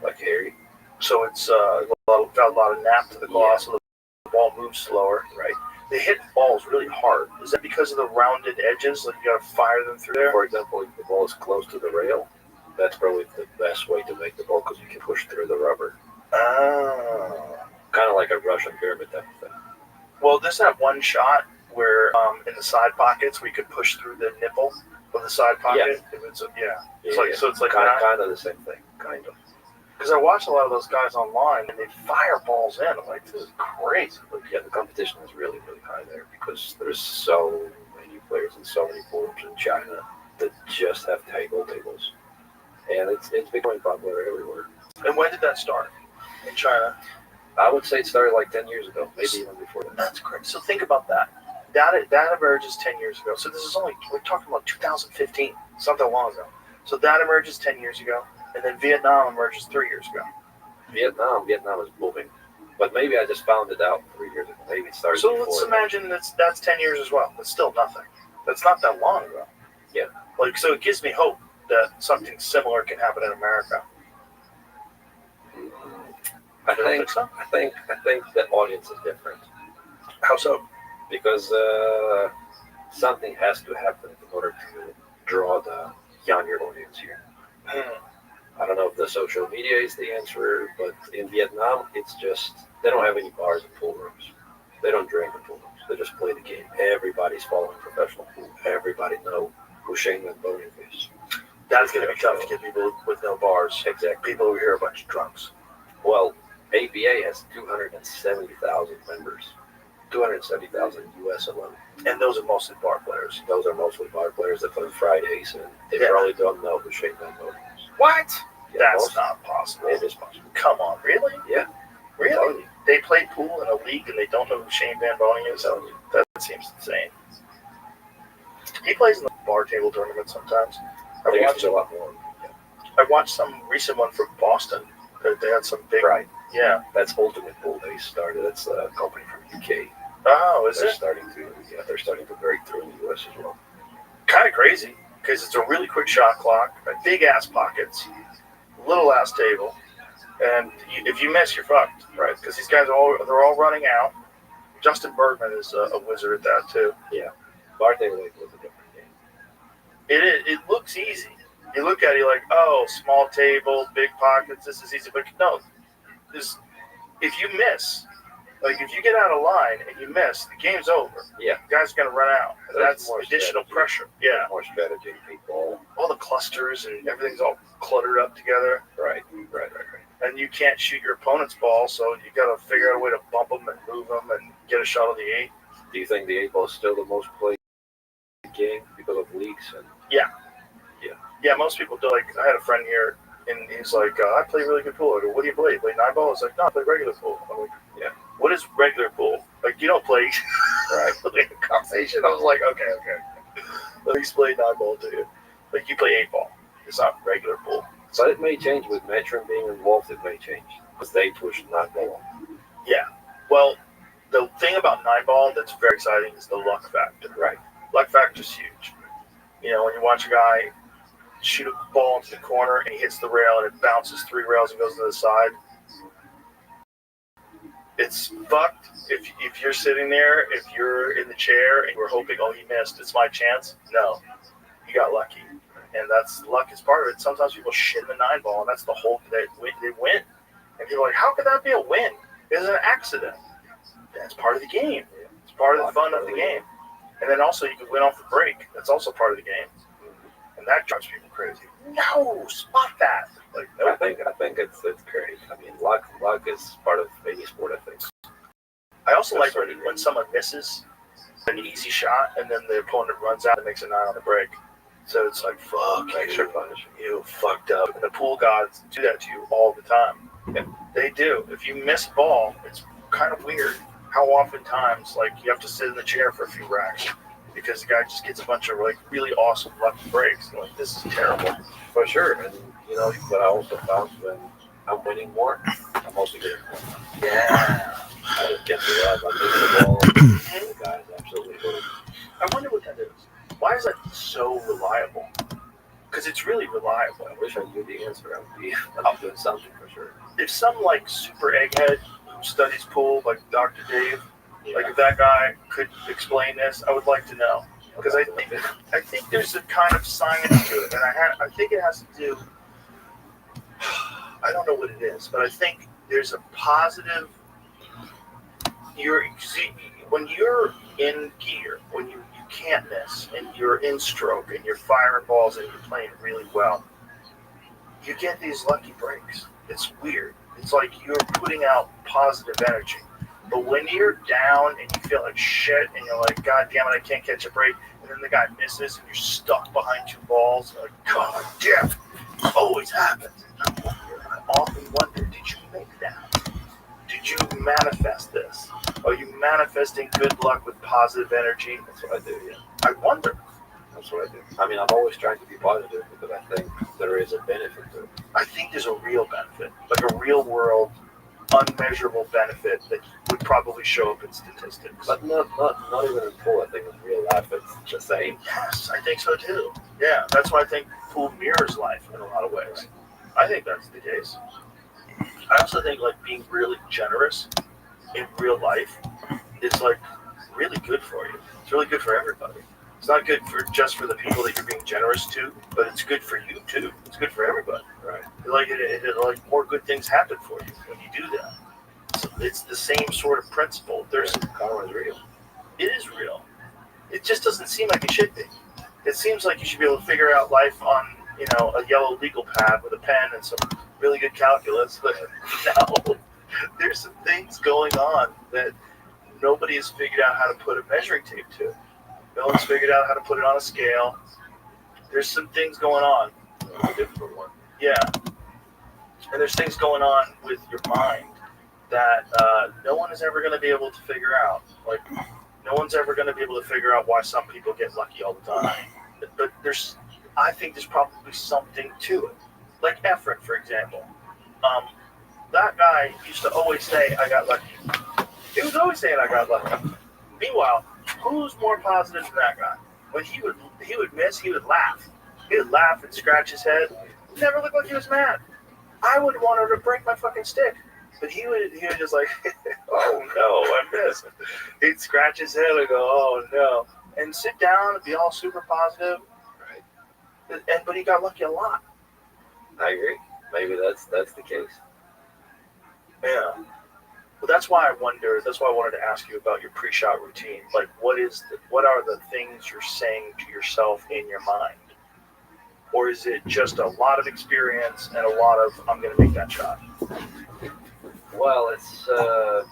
like hairy. So it's got a lot of nap to the cloth, so the ball moves slower. Right. They hit balls really hard. Is that because of the rounded edges? Like you got to fire them through there? For example, if the ball is close to the rail, that's probably the best way to make the ball because you can push through the rubber. Oh. Kind of like a Russian pyramid type of thing. Well, there's that one shot where in the side pockets we could push through the nipple of the side pocket. Yeah. So it's like kind of the same thing, kind of. Because I watch a lot of those guys online, and they fire balls in. I'm like, this is crazy. But yeah, the competition is really, really high there because there's so many players and so many pools in China that just have tables. And it's becoming popular everywhere. And when did that start in China? I would say it started like 10 years ago, maybe even before that. That's correct. So think about that. That emerges 10 years ago. So this is we're talking about 2015, something long ago. So that emerges 10 years ago, and then Vietnam emerges 3 years ago. Vietnam is booming. But maybe I just found it out 3 years ago. Maybe it started So before. let's imagine that's 10 years as well. That's still nothing. That's not that long ago. Yeah. Like, so it gives me hope that something similar can happen in America. I think the audience is different. How so? Because something has to happen in order to draw the younger audience here. I don't know if the social media is the answer, but in Vietnam, it's just, they don't have any bars and pool rooms. They don't drink in pool rooms. They just play the game. Everybody's following professional pool. Everybody knows who Shane Van Boning is. That's going to be tough to get people with no bars. Exactly. People who hear a bunch of drunks. Well, ABA has 270,000 members. 270,000 US alone. And those are mostly bar players. Those are mostly bar players that play Fridays, and they probably don't know who Shane Van Boning is. What? Yeah, that's not possible. It is possible. Come on, really? Yeah. Really? They play pool in a league and they don't know who Shane Van Boning is? That seems insane. He plays in the bar table tournament sometimes. I watched a lot more. Yeah. I watched some recent one from Boston. They had some big. Right. Yeah. That's Ultimate Pool. They started. That's a company from UK. Oh, is they're it? They're starting to break through in the US as well. Kind of crazy because it's a really quick shot clock, big ass pockets, little ass table, and if you miss, you're fucked, right? Because these guys they're all running out. Justin Bergman is a wizard at that too. Yeah, bar table was a different game. It looks easy. You look at it, you're like, oh, small table, big pockets. This is easy, but no, if you miss. Like, if you get out of line and you miss, the game's over. Yeah. The guy's going to run out. That's additional strategy. Pressure. Yeah. More strategy, people. All the clusters and everything's all cluttered up together. Right. And you can't shoot your opponent's ball, so you got to figure out a way to bump them and move them and get a shot on the 8. Do you think the 8 ball is still the most played game because of leagues? Yeah, most people do. Like, I had a friend here, and he's like, I play really good pool. I go, what do you play? You play 9 ball? He's like, no, I play regular pool. I'm like, yeah. What is regular pool? Like, you don't play. Right. Conversation. I was like, okay. Let me explain 9 ball to you. Like, you play 8 ball. It's not regular pool. But it may change with Metron being involved. It may change because they push 9 ball. Yeah. Well, the thing about 9 ball that's very exciting is the luck factor. Right. Luck factor is huge. You know, when you watch a guy shoot a ball into the corner and he hits the rail and it bounces 3 rails and goes to the side. It's fucked if you're sitting there, if you're in the chair and you're hoping, oh, he missed, it's my chance. No, you got lucky. And that's luck is part of it. Sometimes people shit in the 9 ball, and that's the whole, they win. And people are like, how could that be a win? It's an accident. That's part of the game. It's part of the fun of the game. And then also you can win off the break. That's also part of the game. And that drives people crazy. No, spot that. Like, no. I think it's great. I mean, luck is part of any sport, I think. I also like when someone misses an easy shot and then the opponent runs out and makes a 9 on the break. So it's like, fuck, extra punishment. You fucked up. And the pool gods do that to you all the time. Yeah. They do. If you miss a ball, it's kind of weird how oftentimes, like, you have to sit in the chair for a few racks because the guy just gets a bunch of, like, really awesome lucky breaks. And, like, this is terrible. For sure. And, you know, what I also found when I'm winning more, I'm also getting more. Yeah. I just get the love. I miss the ball. The guys absolutely good. I wonder what that is. Why is that so reliable? Because it's really reliable. I wish I knew the answer. I'd be doing something for sure. If some, like, super egghead who studies pool, like Dr. Dave, like, if that guy could explain this, I would like to know. Because I think there's a kind of science to it, and I think it has to do. I don't know what it is, but I think there's a positive. When you're in gear, when you can't miss, and you're in stroke, and you're firing balls, and you're playing really well, you get these lucky breaks. It's weird. It's like you're putting out positive energy. But when you're down and you feel like shit and you're like, God damn it, I can't catch a break, and then the guy misses and you're stuck behind two balls, you're like, God damn, it always happens. I often wonder, did you make that? Did you manifest this? Are you manifesting good luck with positive energy? That's what I do, yeah. I wonder. That's what I do. I mean, I'm always trying to be positive because I think there is a benefit to it. I think there's a real benefit, like a real world, unmeasurable benefit that would probably show up in statistics. But not even in pool. I think in real life it's the same. Yes, I think so too. Yeah, that's why I think pool mirrors life in a lot of ways. I think that's the case. I also think like being really generous in real life is like really good for you. It's really good for everybody. It's not good for just for the people that you're being generous to, but it's good for you too. It's good for everybody. Right. Like like more good things happen for you when you do that. So it's the same sort of principle. There's Karma is real. It is real. It just doesn't seem like it should be. It seems like you should be able to figure out life on, a yellow legal pad with a pen and some really good calculus. But no, there's some things going on that nobody has figured out how to put a measuring tape to. No one's figured out how to put it on a scale. There's some things going on. A difficult one. Yeah. And there's things going on with your mind that no one is ever going to be able to figure out. Like, no one's ever going to be able to figure out why some people get lucky all the time. But I think there's probably something to it. Like Efren, for example. That guy used to always say, I got lucky. He was always saying, I got lucky. Meanwhile, who's more positive than that guy? When he would miss, he would laugh. He would laugh and scratch his head. He never looked like he was mad. I would want her to break my fucking stick. But he would just like, oh no, I missed. He'd scratch his head and go, oh no. And sit down and be all super positive. Right. But he got lucky a lot. I agree. Maybe that's the case. Yeah. Well, that's why I wanted to ask you about your pre-shot routine. Like, what are the things you're saying to yourself in your mind? Or is it just a lot of experience and a lot of, I'm going to make that shot? Well, it's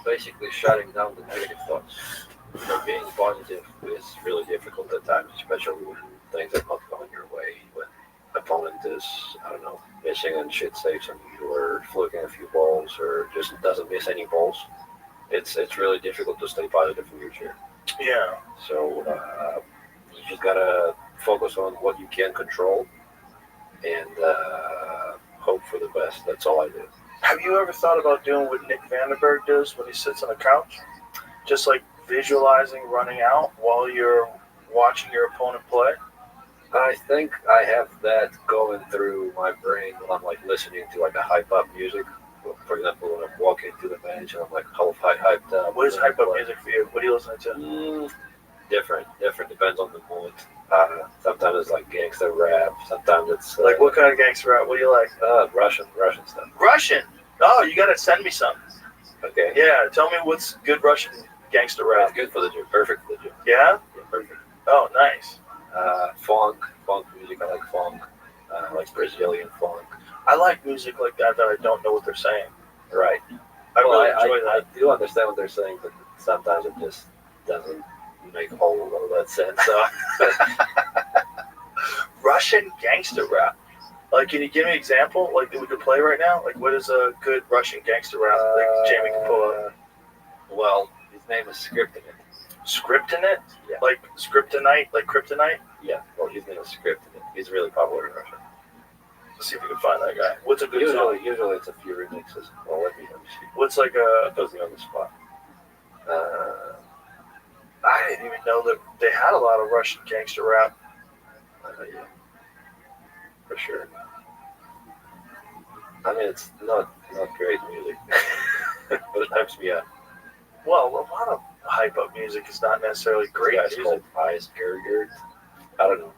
basically shutting down the negative thoughts. Being positive is really difficult at times, especially when things are not going your way. When the opponent is, I don't know, missing and shit saves on you, or fluking a few balls, or just doesn't miss any balls. It's really difficult to stay positive in your chair. Yeah. So you just gotta focus on what you can control and hope for the best. That's all I do. Have you ever thought about doing what Nick Vandenberg does when he sits on a couch? Just like visualizing running out while you're watching your opponent play? I think I have that going through my brain when I'm like listening to like a hype up music. For example, when I'm walking to the bench and I'm like hyped up. What is hype up music for you? What are you listening to? Different. Depends on the mood. Sometimes it's like gangster rap. Sometimes it's like what kind of gangster rap? What do you like? Russian stuff. Russian? Oh, you gotta send me some. Okay. Yeah, tell me what's good Russian gangster rap. It's good for the gym. Perfect for the gym. Yeah? Yeah, perfect. Oh, nice. Funk music. I like funk. Like Brazilian funk. I like music like that I don't know what they're saying. Right. I really enjoy that. I do understand what they're saying, but sometimes it just doesn't make a whole lot of that sense. So. Russian gangster rap. Like, can you give me an example? Like, that we could play right now? Like, what is a good Russian gangster rap that Jamie can pull up? Well, his name is Scriptinit. Scriptinit? Yeah. Like Scriptonite? Like Kryptonite? Yeah. Well, his name is Scriptinit. He's really popular in Russia. Let's see if we can find that guy. What's a good song? Usually it's a few remixes. Well, let me see. What's like a... It puts me on the spot. I didn't even know that they had a lot of Russian gangster rap. Yeah. For sure. I mean, it's not great music, but it hypes me up. Well, a lot of hype-up music is not necessarily great This guy's music. called Ice Gergert. I don't know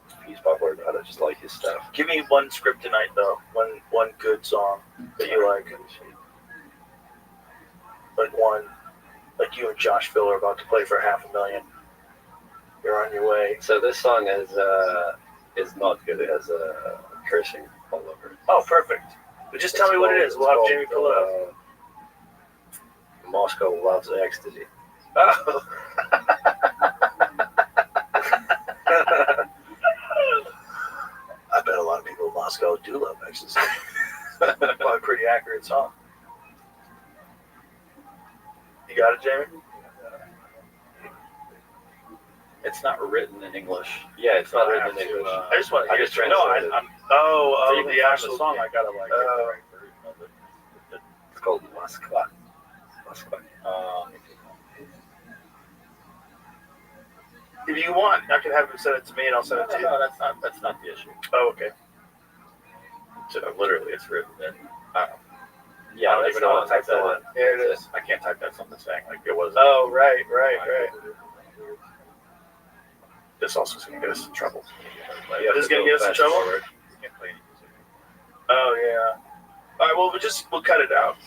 if he's popular or not. I just like his stuff. Give me one Scriptonite, though. One good song that you like. Like one, like you and Josh Phil are about to play for $500,000. You're on your way. So this song is not good. It has cursing all over it. Oh, perfect. But just tell me what it is. We'll have Jamie pull it up. Moscow loves ecstasy. Oh. I bet a lot of people in Moscow do love ecstasy. Probably a pretty accurate song. You got it, Jamie? It's not written in English. Yeah, it's not written in English. I just want to hear it. translated. The actual song. I gotta like get the right version of it. It's called Moskva. Moskva. If you want, I can have him send it to me, and I'll send it to you. No, that's not the issue. Oh, okay. So, literally, it's written in. Yeah, I don't that's even know the how to type that in. There it is. I can't type that something saying like it was. Oh, right. This also is going to get us in trouble. This is going to get us in trouble? You can't play any music. Oh, yeah. All right, well, we'll cut it out.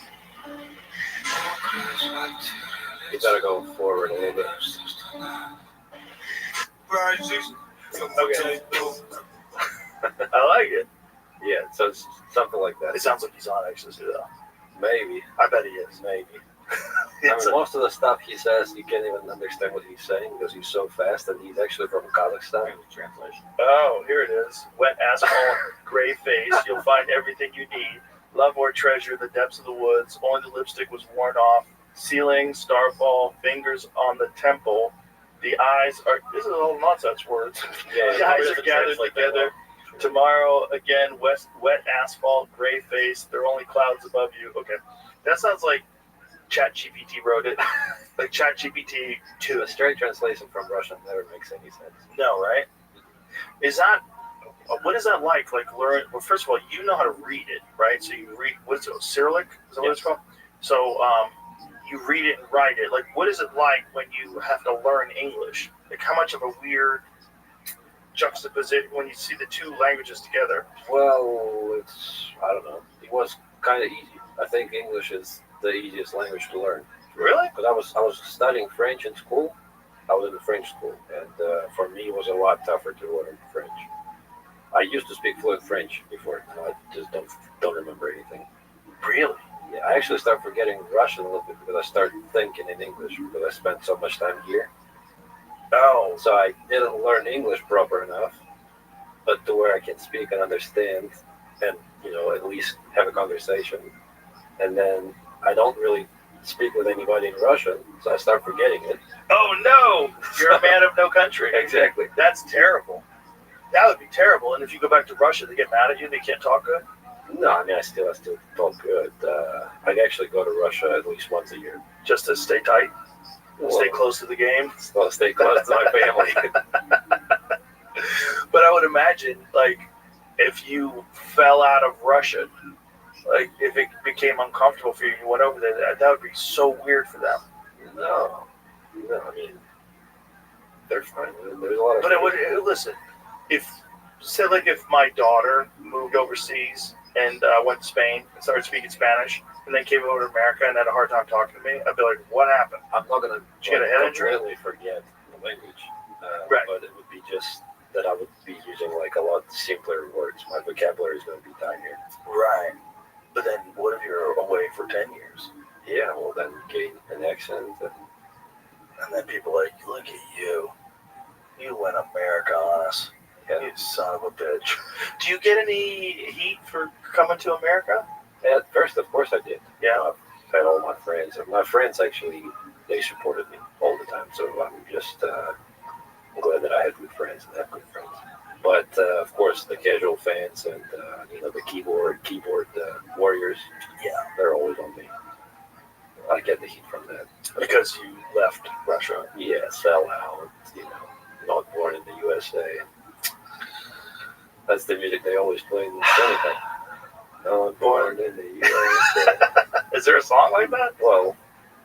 You gotta go forward a little bit. Okay. I like it. Yeah, so it's something like that. It sounds like he's on ecstasy, though. Maybe. I bet he is. Maybe. Most of the stuff he says, you can't even understand what he's saying because he's so fast, and he's actually from Kazakhstan. Translation. Oh, here it is. Wet asphalt, gray face. You'll find everything you need. Love or treasure the depths of the woods. Only the lipstick was worn off. Ceiling, starfall, fingers on the temple. The eyes are. This is all nonsense words. Yeah, the eyes are gathered together. Tomorrow again. Wet asphalt, gray face. There are only clouds above you. Okay, that sounds like ChatGPT wrote it. Like ChatGPT 2. A straight translation from Russian never makes any sense. No, right? Is that what is that like? Like learn. Well, first of all, you know how to read it, right? So you read. What's it? Cyrillic? Is that what it's called? So you read it and write it. Like, what is it like when you have to learn English? Like, how much of a weird juxtaposition when you see the two languages together? Well, I don't know. It was kind of easy. I think English is the easiest language to learn. Really? Because I was studying French in school. I was in a French school, and for me it was a lot tougher to learn French. I used to speak fluent French before. I just don't remember anything. Really? Yeah, I actually started forgetting Russian a little bit because I started thinking in English because I spent so much time here. Oh. So I didn't learn English proper enough, but to where I can speak and understand and, at least have a conversation. And then I don't really speak with anybody in Russian, so I start forgetting it. Oh, no! You're a man of no country. Exactly. That's terrible. That would be terrible. And if you go back to Russia, they get mad at you? They can't talk good? No, I mean, I still talk good. I actually go to Russia at least once a year. Just to stay tight? Stay close to the game? Well, stay close to my family. But I would imagine, like, if you fell out of Russian, like, if it became uncomfortable for you and you went over there, that would be so weird for them. No, I mean, they're fine. There's a lot of... But it would, listen, if my daughter moved overseas and went to Spain and started speaking Spanish and then came over to America and had a hard time talking to me, I'd be like, what happened? I'm not going to completely forget the language, right. But it would be just that I would be using like a lot simpler words. My vocabulary is going to be tinier. Right. But then what if you're away for 10 years? Yeah, well then gain an accent. And then people are like, look at you. You went America on us. Yeah. You son of a bitch. Do you get any heat for coming to America? At first, of course I did. Yeah. I've had all my friends. And my friends actually, they supported me all the time. So I'm just glad that I had good friends and have good friends. But of course, the casual fans and the keyboard warriors, yeah, they're always on me. I get the heat from that because you left Russia. Yeah, sell out. Not born in the USA. That's the music they always play in the anything. Not born in the USA. Is there a song like that? Well,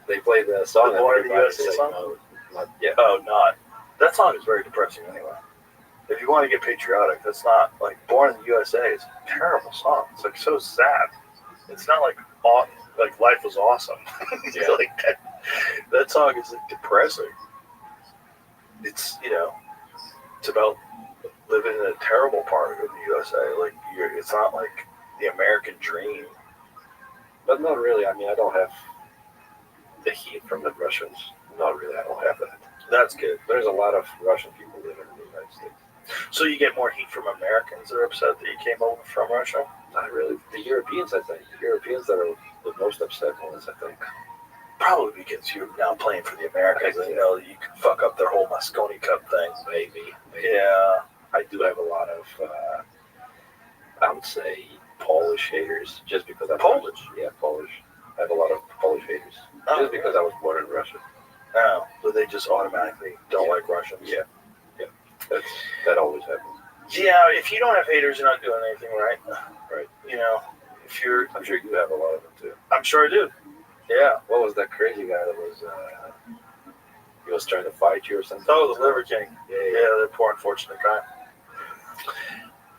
they play the song. The Born in the USA song? No, not yet. Oh, not. That song is very depressing anyway. If you want to get patriotic, that's not like Born in the USA is a terrible song. It's like so sad. It's not like life was awesome. Yeah. Like that song is like depressing. It's it's about living in a terrible part of the USA. Like it's not like the American dream. But not really. I mean, I don't have the heat from the Russians. Not really. I don't have that. That's good. There's a lot of Russian people living in the United States. So you get more heat from Americans that are upset that you came over from Russia? Not really. The Europeans, I think. The Europeans that are the most upset ones, I think. Probably because you're now playing for the Americans and you know that you can fuck up their whole Mosconi Cup thing. Maybe. Yeah. I do have a lot of, I would say, Polish haters, just because I'm Polish? Yeah, Polish. I have a lot of Polish haters, just because I was born in Russia. Oh, so they just automatically don't like Russians? Yeah. That always happens. Yeah, if you don't have haters, you're not doing anything right. Right. You know, if you're... I'm sure you have a lot of them, too. I'm sure I do. Yeah. What was that crazy guy that was, he was trying to fight you or something? Oh, the Liver King. Yeah, the poor unfortunate guy.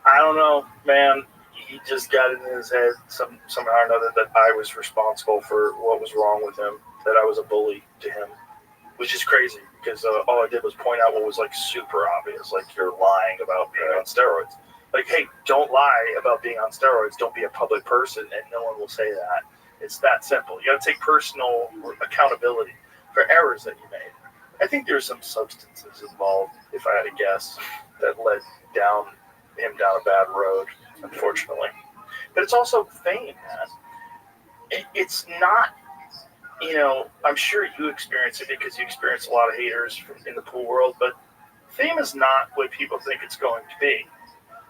I don't know, man. He just got it in his head somehow or another that I was responsible for what was wrong with him, that I was a bully to him, which is crazy because all I did was point out what was like super obvious, like you're lying about being on steroids. Like, hey, don't lie about being on steroids. Don't be a public person, and no one will say that. It's that simple. You got to take personal accountability for errors that you made. I think there's some substances involved, if I had to guess, that led him down a bad road, unfortunately. But it's also fame, man. It's not, you know, I'm sure you experience it because you experience a lot of haters in the pool world, but fame is not what people think it's going to be.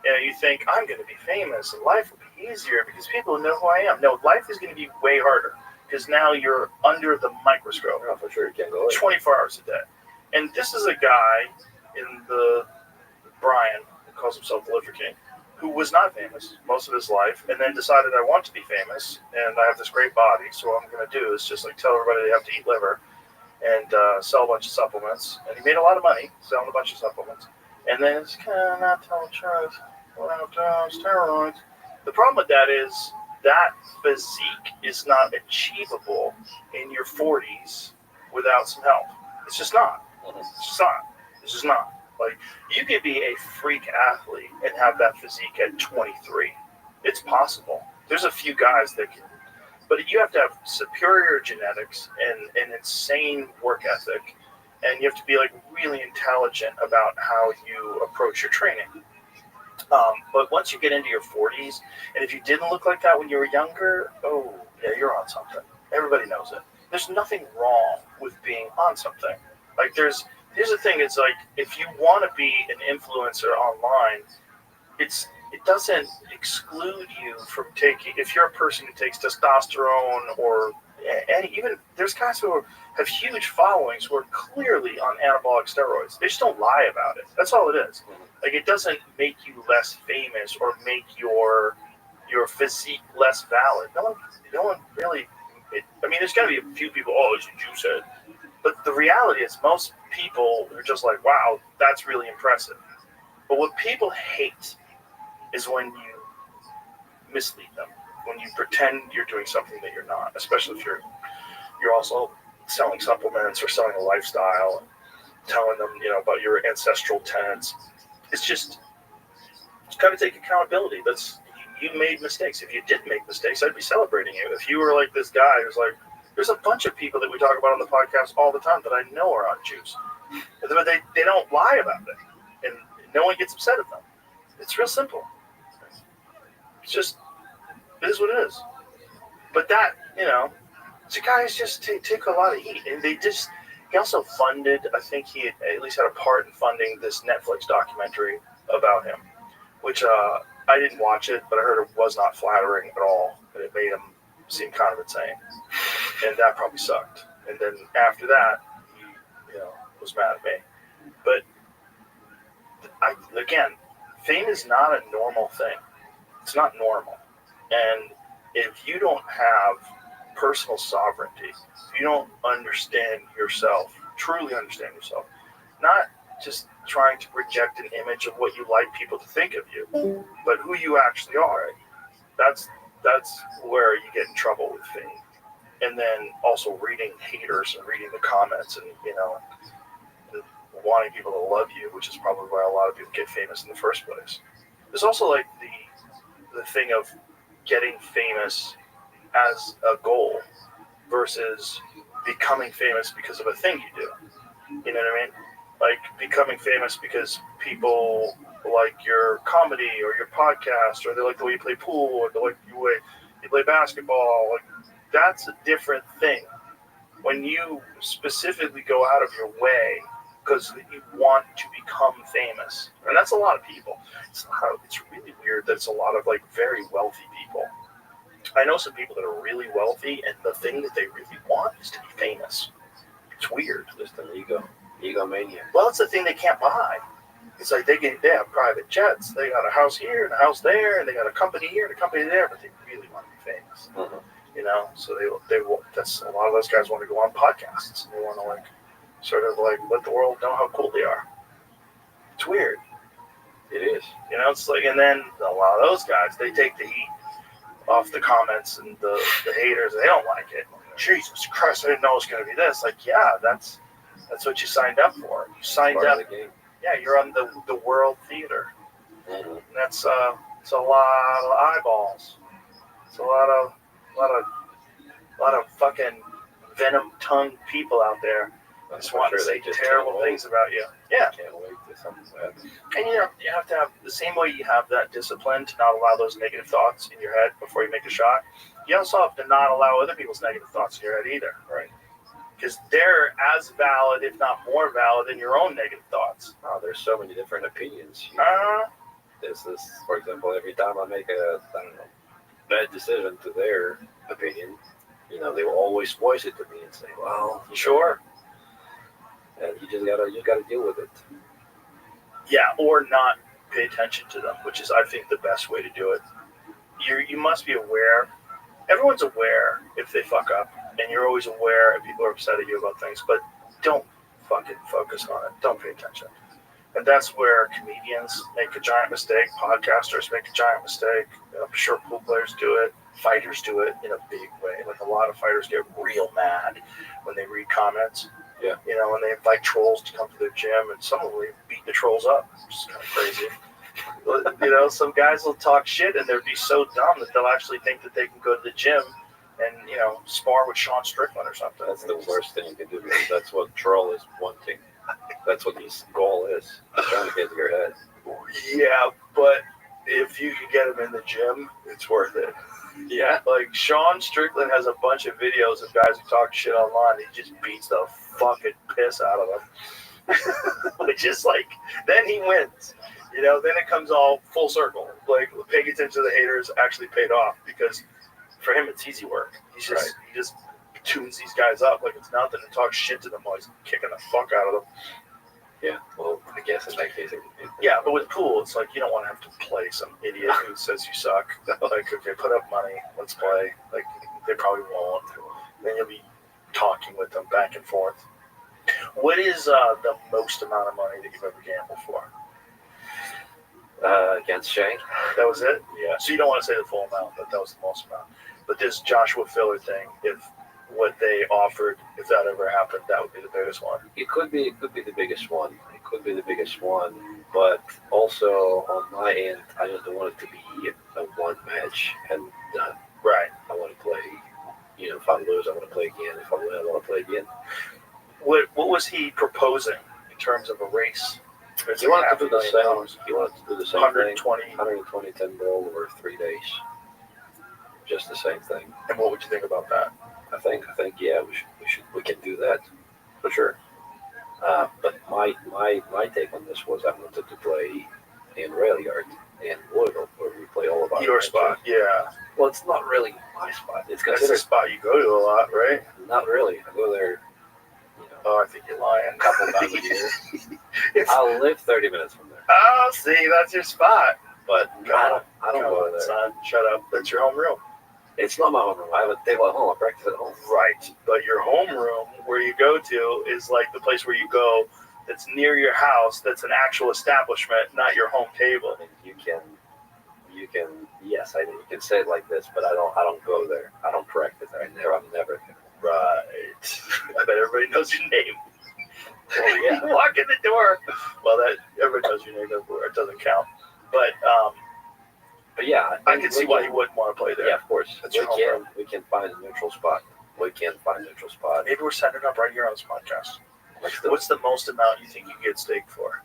You know, you think, I'm going to be famous and life will be easier because people know who I am. No, life is going to be way harder because now you're under the microscope. Oh, for sure, you can't go away. 24 hours a day. And this is a guy in the Brian, who calls himself the Liver King, who was not famous most of his life and then decided I want to be famous and I have this great body, so what I'm going to do is just like tell everybody they have to eat liver and sell a bunch of supplements. And he made a lot of money selling a bunch of supplements. And then it's kind of not telling the truth without steroids. The problem with that is that physique is not achievable in your 40s without some help. It's just not. It's just not. It's just not. Like, you could be a freak athlete and have that physique at 23. It's possible. There's a few guys that can, but you have to have superior genetics and an insane work ethic, and you have to be like really intelligent about how you approach your training. But once you get into your 40s, and if you didn't look like that when you were younger, oh yeah, you're on something. Everybody knows it. There's nothing wrong with being on something. Like here's the thing, it's like if you want to be an influencer online, it doesn't exclude you from taking, if you're a person who takes testosterone or even there's guys who have huge followings who are clearly on anabolic steroids. They just don't lie about it. That's all it is. Like, it doesn't make you less famous or make your physique less valid. No one really. I mean, there's going to be a few people. Oh, as you said, but the reality is most people are just like, wow, that's really impressive. But what people hate is when you mislead them, when you pretend you're doing something that you're not, especially if you're also selling supplements or selling a lifestyle and telling them, you know, about your ancestral tenets. It's just got to take accountability. You made mistakes. If you did make mistakes, I'd be celebrating you. If you were like this guy who's like, there's a bunch of people that we talk about on the podcast all the time that I know are on juice, but they don't lie about it, and no one gets upset at them. It's real simple. It's just, it is what it is. But that, you know, the guys just take a lot of heat, and he also funded, I think he at least had a part in funding this Netflix documentary about him, which I didn't watch it, but I heard it was not flattering at all, and it made him seem kind of insane, and that probably sucked. And then after that, he, you know, was mad at me. But again, fame is not a normal thing. It's not normal. And if you don't have personal sovereignty, if you don't understand yourself, truly understand yourself, not just trying to project an image of what you like people to think of you, but who you actually are, that's where you get in trouble with fame. And then also reading haters and reading the comments and, you know, and wanting people to love you, which is probably why a lot of people get famous in the first place. There's also like the thing of getting famous as a goal versus becoming famous because of a thing you do. You know what I mean? Like becoming famous because people like your comedy or your podcast, or they like the way you play pool, or they like the way you play basketball. Like that's a different thing. When you specifically go out of your way because you want to become famous, and that's a lot of people. It's really weird that it's a lot of like very wealthy people. I know some people that are really wealthy, and the thing that they really want is to be famous. It's weird. Just an egomania. Well, it's the thing they can't buy. It's like they have private jets, they got a house here and a house there, and they got a company here and a company there, but they really want to be famous. Mm-hmm. You know, so that's a lot of those guys want to go on podcasts, and they want to like sort of like let the world know how cool they are. It's weird. It is. You know, it's like, and then a lot of those guys, they take the heat off the comments and the haters. They don't like it. Jesus Christ, I didn't know it was going to be this. Like, yeah, that's what you signed up for. You signed up. The game. Yeah, you're on the World Theater. Mm-hmm. And that's it's a lot of eyeballs. It's a lot of fucking venom-tongued people out there. Just want to say terrible things about you. Yeah. Can't wait to something happen. And you have to have the same way you have that discipline to not allow those negative thoughts in your head before you make a shot. You also have to not allow other people's negative thoughts in your head either, right? Because they're as valid, if not more valid, than your own negative thoughts. Oh, there's so many different opinions. There's this, for example, every time I make a bad decision to their opinion, you know, they will always voice it to me and say, "Well, sure." And you just gotta deal with it. Yeah, or not pay attention to them, which is, I think, the best way to do it. You must be aware. Everyone's aware if they fuck up, and you're always aware if people are upset at you about things, but don't fucking focus on it. Don't pay attention. And that's where comedians make a giant mistake, podcasters make a giant mistake. I'm sure pool players do it, fighters do it in a big way. Like a lot of fighters get real mad when they read comments. Yeah. You know, when they invite trolls to come to their gym, and some of them beat the trolls up, which is kind of crazy. You know, some guys will talk shit and they'll be so dumb that they'll actually think that they can go to the gym and, you know, spar with Sean Strickland or something. That's the worst thing you can do, because that's what troll is wanting. That's what his goal is. He's trying to get to your head. Yeah, but if you can get him in the gym, it's worth it. Yeah. Like, Sean Strickland has a bunch of videos of guys who talk shit online. He just beats the fucking piss out of them. Which is like, then he wins. You know, then it comes all full circle. Like, paying attention to the haters actually paid off, because for him it's easy work. He just tunes these guys up like it's nothing and talks shit to them while he's kicking the fuck out of them. Yeah, well, I guess in that case, yeah, but with pool, it's like you don't want to have to play some idiot who says you suck. Like, okay, put up money, let's play. Like, they probably won't. Then you'll be talking with them back and forth. What is the most amount of money that you've ever gambled for? Against Shane. That was it? Yeah. So you don't want to say the full amount, but that was the most amount. But this Joshua Filler thing, if what they offered, if that ever happened, that would be the biggest one. It could be the biggest one. It could be the biggest one. But also on my end, I just don't want it to be a one match and done. Right. I want to play. You know, if I lose, I want to play again. If I win, I want to play again. What was he proposing in terms of a race? He wanted to do the same. He wanted to do the same 120. thing. 120 $10 over 3 days. Just the same thing. And what would you think about that? I think, yeah, we can do that for sure. But my take on this was I wanted to play in Rail Yard in Louisville, where we play all of our your spot. Yeah. Well, it's not really my spot. It's That's the spot you go to a lot, right? Not really. I go there. Oh, I think you're lying. A couple times a year. I'll live 30 minutes from there. Oh, see, that's your spot. But I don't go there. Son, shut up. That's your homeroom. It's not my homeroom. I have a table at home. I practice at home. Right. But your homeroom, where you go to, is like the place where you go that's near your house, that's an actual establishment, not your home table. I mean, you can, yes, I mean, you can say it like this, but I don't go there. I don't practice there. I'm never there. Right. I bet everybody knows your name. Oh, yeah. You walk in the door. Well, that everybody knows your name. It doesn't count. But But yeah, I can see why he wouldn't want to play there. Yeah, of course. That's your home We can find a neutral spot. Maybe we're setting it up right here on this podcast. Let's do What's the most amount you think you get steak for?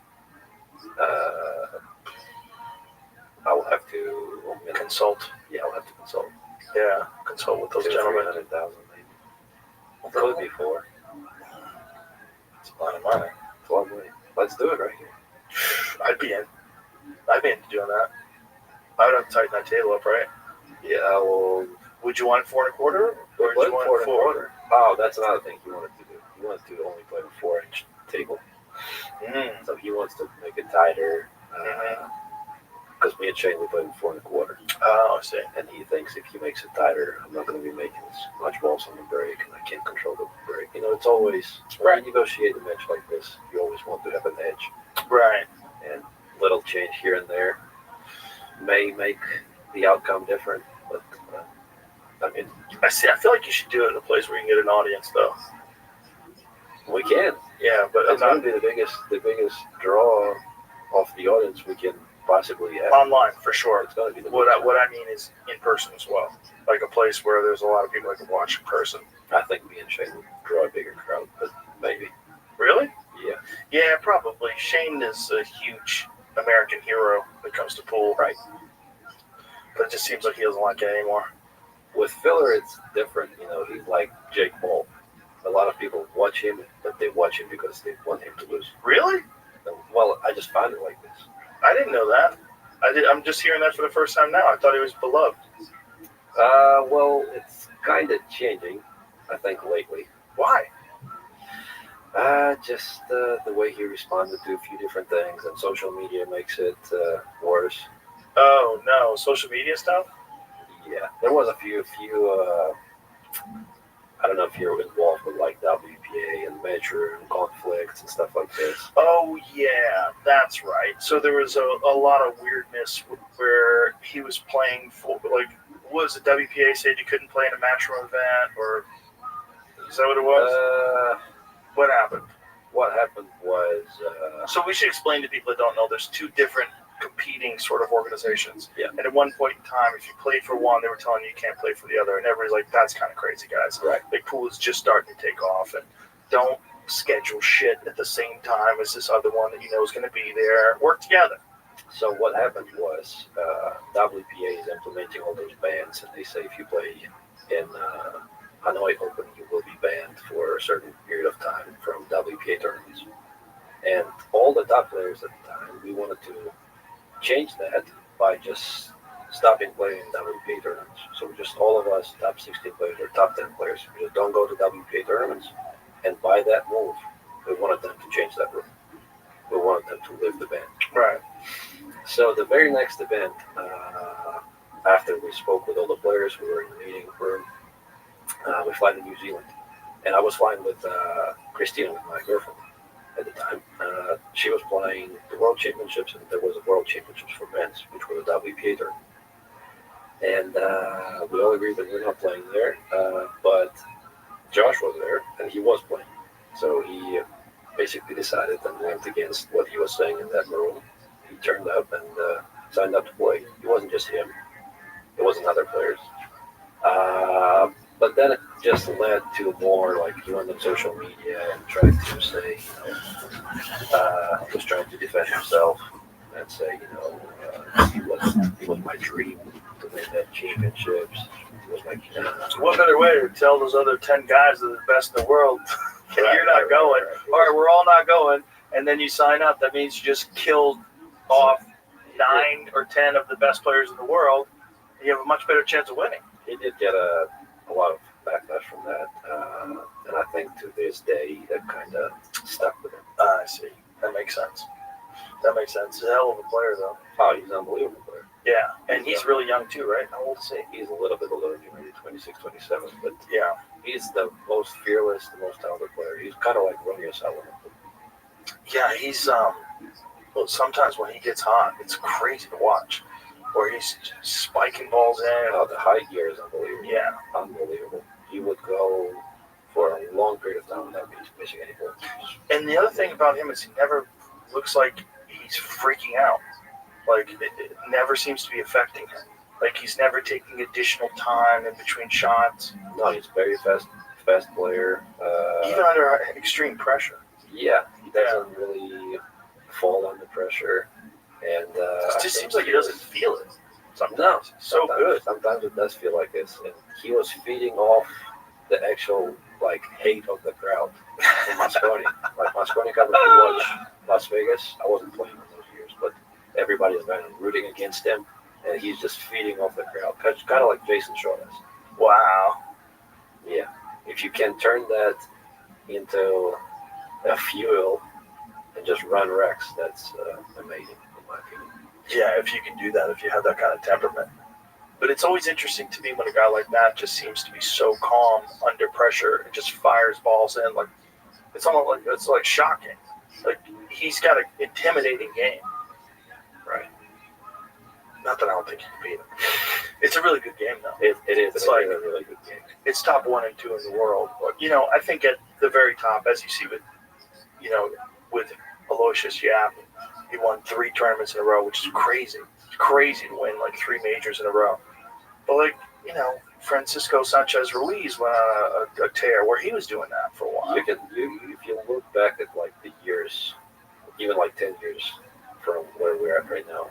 I will have to Consult. Yeah, I'll have to consult. Yeah, consult with those gentlemen. 300,000 maybe. Could be 4. It's a lot of money. 12 million. Let's do it right here. I'd be into doing that. I would have to tighten that table up, right? Yeah, well. Would you want it 4 1/4? Or would you want it 4? Oh, that's another thing he wanted to do. He wanted to only play a 4-inch table. So he wants to make it tighter. Because me and Shane, we played 4 1/4. Oh, I see. And he thinks if he makes it tighter, I'm not going to be making as much balls on the break, and I can't control the break. You know, it's always, when you negotiate a match like this, you always want to have an edge. Right. And little change here and there may make the outcome different, but I mean, I feel like you should do it in a place where you can get an audience, though. We can. Yeah, but it's going to be the biggest draw of the audience we can possibly have. Online, for sure. It's going to be what I mean is in person as well. Like a place where there's a lot of people that can watch in person. I think me and Shane would draw a bigger crowd, but maybe. Really? Yeah. Yeah, probably. Shane is a huge American hero when it comes to pool. Right. But it just seems like he doesn't like it anymore. With Filler, it's different. You know, he's like Jake Paul. A lot of people watch him, but they watch him because they want him to lose. Really? Well, I just found it like this. I didn't know that. I'm just hearing that for the first time now. I thought he was beloved. Well, it's kind of changing, I think, lately. Why? Just the way he responded to a few different things, and social media makes it worse. Oh, no. Social media stuff? Yeah. There was a few I don't know if you're involved with like WPA and matchroom conflicts and stuff like this. Oh, yeah, that's right. So there was a lot of weirdness where he was playing for, like, what was it, WPA said you couldn't play in a matchroom event, or is that what it was? What happened? What happened was... so we should explain to people that don't know, there's 2 different competing sort of organizations. Yeah. And at one point in time, if you played for one, they were telling you can't play for the other. And everybody's like, that's kind of crazy, guys. Right. Like, pool is just starting to take off. And don't schedule shit at the same time as this other one that you know is going to be there. Work together. So what happened was WPA is implementing all those bans. And they say if you play in Hanoi Open, you will be banned for a certain period of time from WPA tournaments. And all the top players at the time, we wanted to change that by just stopping playing WPA tournaments. So just all of us, top 16 players or top 10 players, we just don't go to WPA tournaments. And by that move, we wanted them to change that rule. We wanted them to lift the ban. Right. So the very next event, after we spoke with all the players, we were in the meeting room. We fly to New Zealand, and I was flying with Christina, with my girlfriend at the time. She was playing the World Championships, and there was a World Championships for men's, which were the WPA tournament. And we all agreed that we're not playing there, but Josh was there, and he was playing. So he basically decided and went against what he was saying in that room. He turned up and signed up to play. It wasn't just him. It wasn't other players. But then it just led to more, like, he went on social media and tried to say, you know, he was trying to defend himself and say, you know, it was my dream to win that championships. It was like, what better way to tell those other 10 guys that are the best in the world, you're not going. All right, we're all not going. And then you sign up. That means you just killed off 9 or 10 of the best players in the world. You have a much better chance of winning. He did get a lot of backlash from that, and I think to this day that kind of stuck with him. I see. That makes sense. He's a hell of a player, though. Oh, he's an unbelievable player. Yeah, and he's really young, too, right? How old is he? He's a little bit older than you, maybe 26, 27, but yeah, he's the most fearless, the most talented player. He's kind of like Romeo Solomon. Yeah, he's, well, sometimes when he gets hot, it's crazy to watch. Where he's spiking balls in. Oh, the high gear is unbelievable. Yeah. Unbelievable. He would go for a long period of time without missing any balls. And the other thing about him is he never looks like he's freaking out. Like, it never seems to be affecting him. Like, he's never taking additional time in between shots. No, he's very fast player. Even under extreme pressure. Yeah, he doesn't really fall under pressure. And it just seems like he doesn't feel it. Sometimes. No, so good. Sometimes it does feel like this. And he was feeding off the actual hate of the crowd in Moscone. Moscone got to watch Las Vegas. I wasn't playing in those years, but everybody was rooting against him, and he's just feeding off the crowd, kind of like Jason Shaw does. Wow. Yeah. If you can turn that into a fuel and just run wrecks, that's amazing, in my opinion. Yeah, if you can do that, if you have that kind of temperament. But it's always interesting to me when a guy like that just seems to be so calm under pressure and just fires balls in. Like, it's almost like shocking. Like, he's got an intimidating game. Right. Not that I don't think you can beat him. It's a really good game, though. It is. It's like a really good game. It's top 1 and 2 in the world. But, I think at the very top, as you see with Aloysius Yap, he won 3 tournaments in a row, which is crazy. It's crazy to win 3 majors in a row. But Francisco Sanchez Ruiz went on a tear where he was doing that for a while. If you look back at the years, even 10 years from where we're at right now,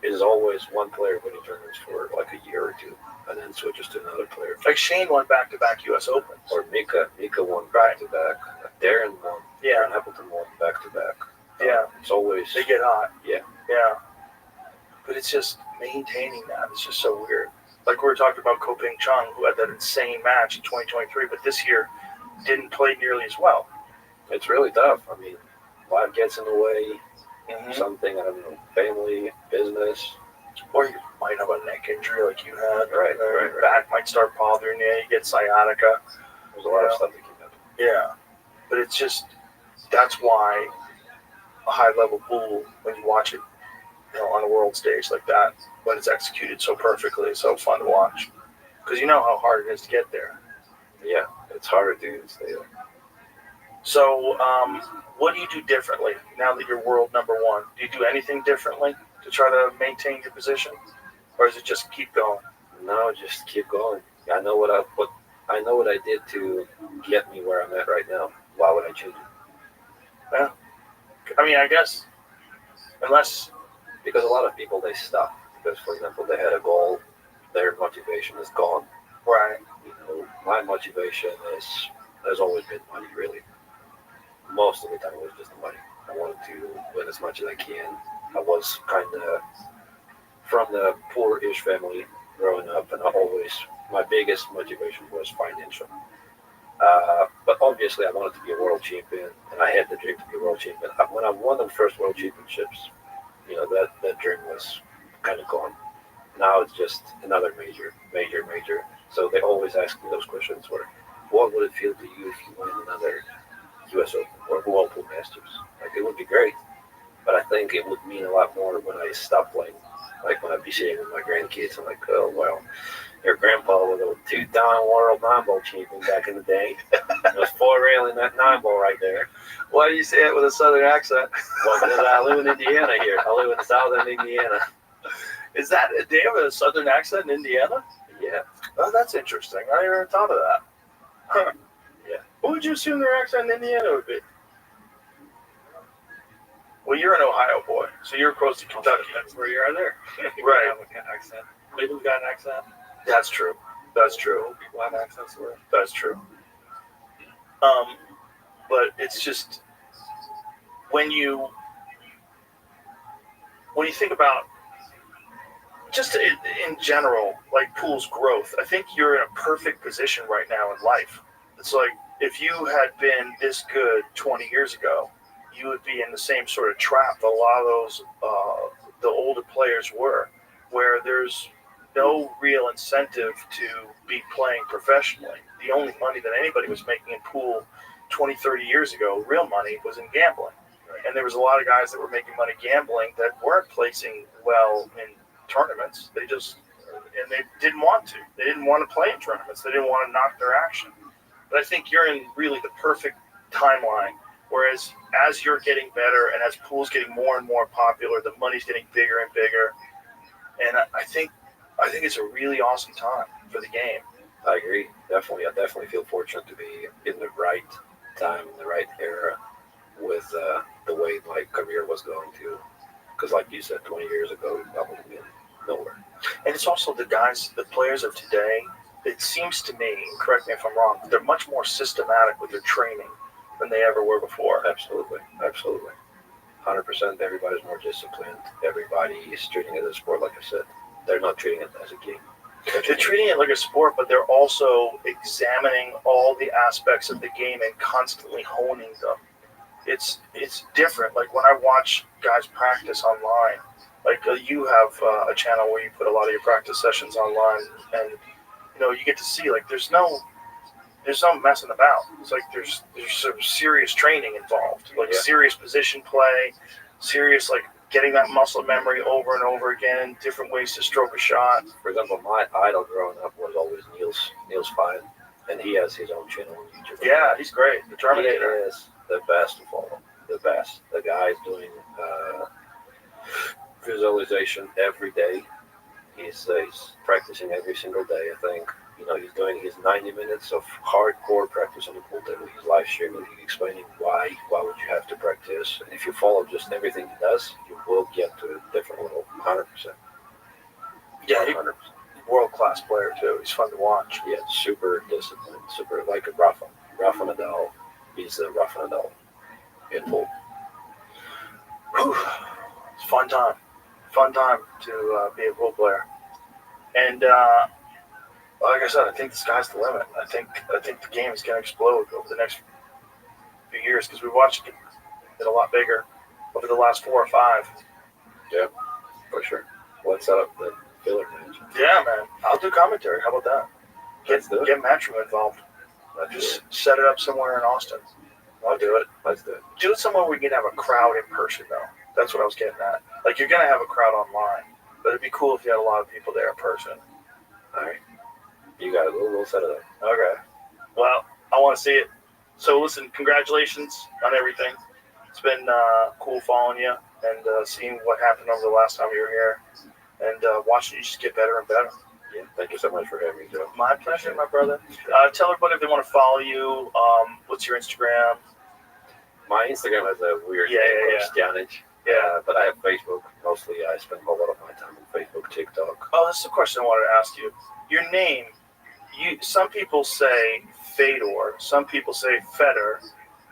it is always one player winning tournaments for a year or two, and then switches to another player. Like Shane won back-to-back U.S. Opens. Or Mika won back-to-back. Darren won. Yeah. Darren Appleton won back-to-back. Yeah. It's always... They get hot. Yeah. Yeah. But it's just maintaining that. It's just so weird. Like we were talking about Ko Ping Chung, who had that insane match in 2023, but this year didn't play nearly as well. It's really tough. I mean, life gets in the way. Mm-hmm. Something, I don't know, family, business. Or you might have a neck injury like you had. Right. Back might start bothering you. You get sciatica. There's a lot of stuff that can happen. Yeah. But it's just, that's why a high-level pool, when you watch it, on a world stage like that, when it's executed so perfectly, it's so fun to watch. Because you know how hard it is to get there. Yeah, it's harder to stay there. So, what do you do differently now that you're world number 1? Do you do anything differently to try to maintain your position? Or is it just keep going? No, just keep going. I know what I did to get me where I'm at right now. Why would I change it? Yeah. I mean, I guess, unless... Because a lot of people, they stop. Because, for example, they had a goal, their motivation is gone. Right. My motivation has always been money, really. Most of the time it was just the money. I wanted to win as much as I can. I was kind of from the poor-ish family growing up, and my biggest motivation was financial. But obviously I wanted to be a world champion, and I had the dream to be a world champion. When I won the first world championships, that dream was kind of gone. Now it's just another major. So they always ask me those questions where, what would it feel to you if you win another U.S. Open or Whirlpool Masters? It would be great, but I think it would mean a lot more when I stop playing. When I'd be sitting with my grandkids, I'm like, oh, well, your grandpa was a 2-time world 9-ball champion back in the day. It was 4-railing that 9-ball right there. Why do you say it with a southern accent? Well, because I live in Indiana here. I live in southern Indiana. Is that, they have a southern accent in Indiana? Yeah. Oh, that's interesting. I never thought of that. Huh. Yeah. What would you assume their accent in Indiana would be? Well, you're an Ohio boy, so you're close to Kentucky. That's where you are there. Right. Have an accent. Cleveland's got an accent. That's true. That's true. People have accents where. That's true. But it's just when you think about just in general, Pool's growth, I think you're in a perfect position right now in life. It's like if you had been this good 20 years ago, you would be in the same sort of trap that a lot of those the older players were, where there's no real incentive to be playing professionally. The only money that anybody was making in pool 20, 30 years ago, real money, was in gambling. And there was a lot of guys that were making money gambling that weren't placing well in tournaments. They didn't want to. They didn't want to play in tournaments. They didn't want to knock their action. But I think you're in really the perfect timeline Whereas as you're getting better and as pool's getting more and more popular, the money's getting bigger and bigger. And I think it's a really awesome time for the game. I agree. Definitely. I definitely feel fortunate to be in the right time, in the right era with the way my career was going to. Because like you said, 20 years ago, I would have been nowhere. And it's also the players of today, it seems to me, correct me if I'm wrong, they're much more systematic with their training than they ever were before. Absolutely. 100%. Everybody's more disciplined. Everybody is treating it as a sport, like I said. They're not treating it as a game. They're treating it like a sport, but they're also examining all the aspects of the game and constantly honing them. It's different. Like when I watch guys practice online, like you have a channel where you put a lot of your practice sessions online, and you get to see like there's no messing about. It's like there's some serious training involved, like serious position play, serious like getting that muscle memory over and over again, different ways to stroke a shot. For example, my idol growing up was always Niels Fine, and he has his own channel on YouTube. Yeah, he's great. The Terminator. He is the best of all. The best. The guy's doing visualization every day. He's practicing every single day, I think. He's doing his 90 minutes of hardcore practice on the pool table. He's live streaming, explaining why would you have to practice. And if you follow just everything he does, you will get to a different level, 100%. Yeah, 100%. World-class player, too. He's fun to watch. Yeah, super disciplined, super like a Rafa Nadal. He's a Rafa Nadal in pool. Whew. It's a fun time. Fun time to be a pool player. And like I said, I think the sky's the limit. I think the game is going to explode over the next few years because we watched it get a lot bigger over the last 4 or 5. Yeah, for sure. Let's set up the filler match. Yeah, man. I'll do commentary. How about that? Get Matchroom involved. Just set it up somewhere in Austin. I'll do it. Let's do it. Do it somewhere where we can have a crowd in person, though. That's what I was getting at. Like, you're going to have a crowd online, but it'd be cool if you had a lot of people there in person. All right. You got it. We'll set it up. Okay. Well, I want to see it. So, listen, congratulations on everything. It's been cool following you and seeing what happened over the last time you were here and watching you just get better and better. Yeah, thank you so much for having me, Joe. My pleasure, my brother. Tell everybody if they want to follow you. What's your Instagram? My Instagram has a weird name, Stianich. Yeah. But I have Facebook. Mostly I spend a lot of my time on Facebook, TikTok. Oh, this is a question I wanted to ask you. Your name, some people say Fedor, some people say Fedor,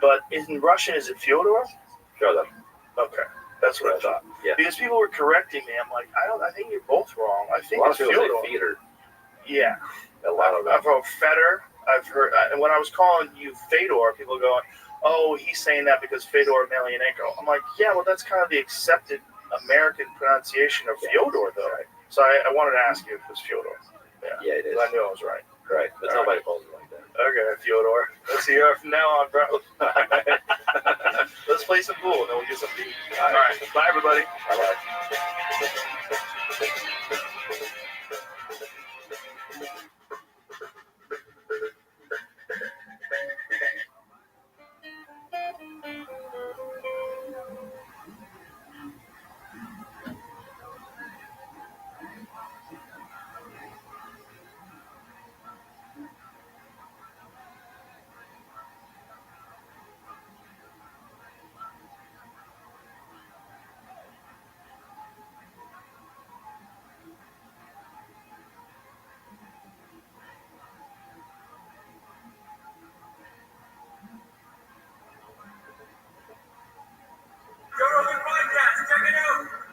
but in Russian, is it Fyodor? Fyodor. Okay, that's what I thought. Yeah. Because people were correcting me. I'm like, I think you're both wrong. I think it's Fyodor. Fyodor. Yeah. I've heard Fedor. I've heard, and when I was calling you Fedor, people going, oh, he's saying that because Fedor Emelianenko. I'm like, yeah, well, that's kind of the accepted American pronunciation of Fyodor, though. Right. So I wanted to ask you if it was Fyodor. Yeah, it is. I knew I was right. Right, but nobody calls it like that. Okay, Fyodor. Let's see you from now on, bro. Let's play some pool, and then we'll get some beat. All right. Bye, everybody. Bye-bye.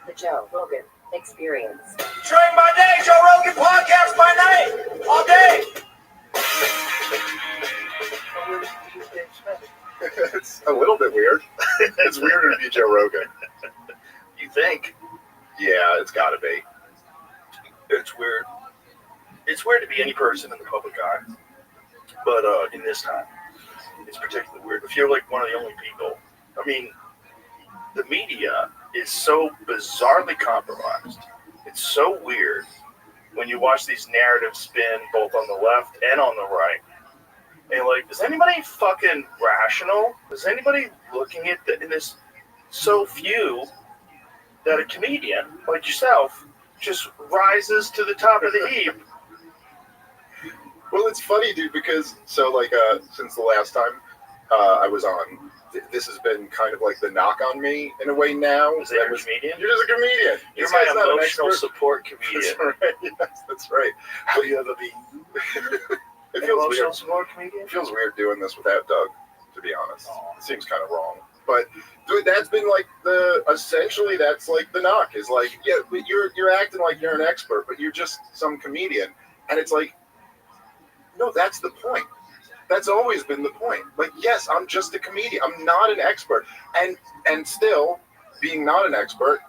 The Joe Rogan Experience. Train by day, Joe Rogan podcast by night, all day. It's a little bit weird. It's weirder to be Joe Rogan. You think? Yeah, it's got to be. It's weird. It's weird to be any person in the public eye. But in this time, it's particularly weird. If you're like one of the only people, I mean, the media is so bizarrely compromised. It's so weird when you watch these narratives spin both on the left and on the right. And like, is anybody fucking rational? Is anybody looking at this? So few that a comedian like yourself just rises to the top of the heap. Well, it's funny, dude, because since the last time I was on, this has been kind of like the knock on me in a way now. Is that a comedian? You're just a comedian. You're my emotional support comedian. That's right. Yes, that's right. Have you ever been It an feels emotional weird. support comedian? It feels weird doing this without Doug, to be honest. It seems kind of wrong. But dude, that's been like essentially that's like the knock is like, yeah, but you're acting like you're an expert, but you're just some comedian. And it's like, no, that's the point. That's always been the point. Like, yes, I'm just a comedian. I'm not an expert. And still, being not an expert,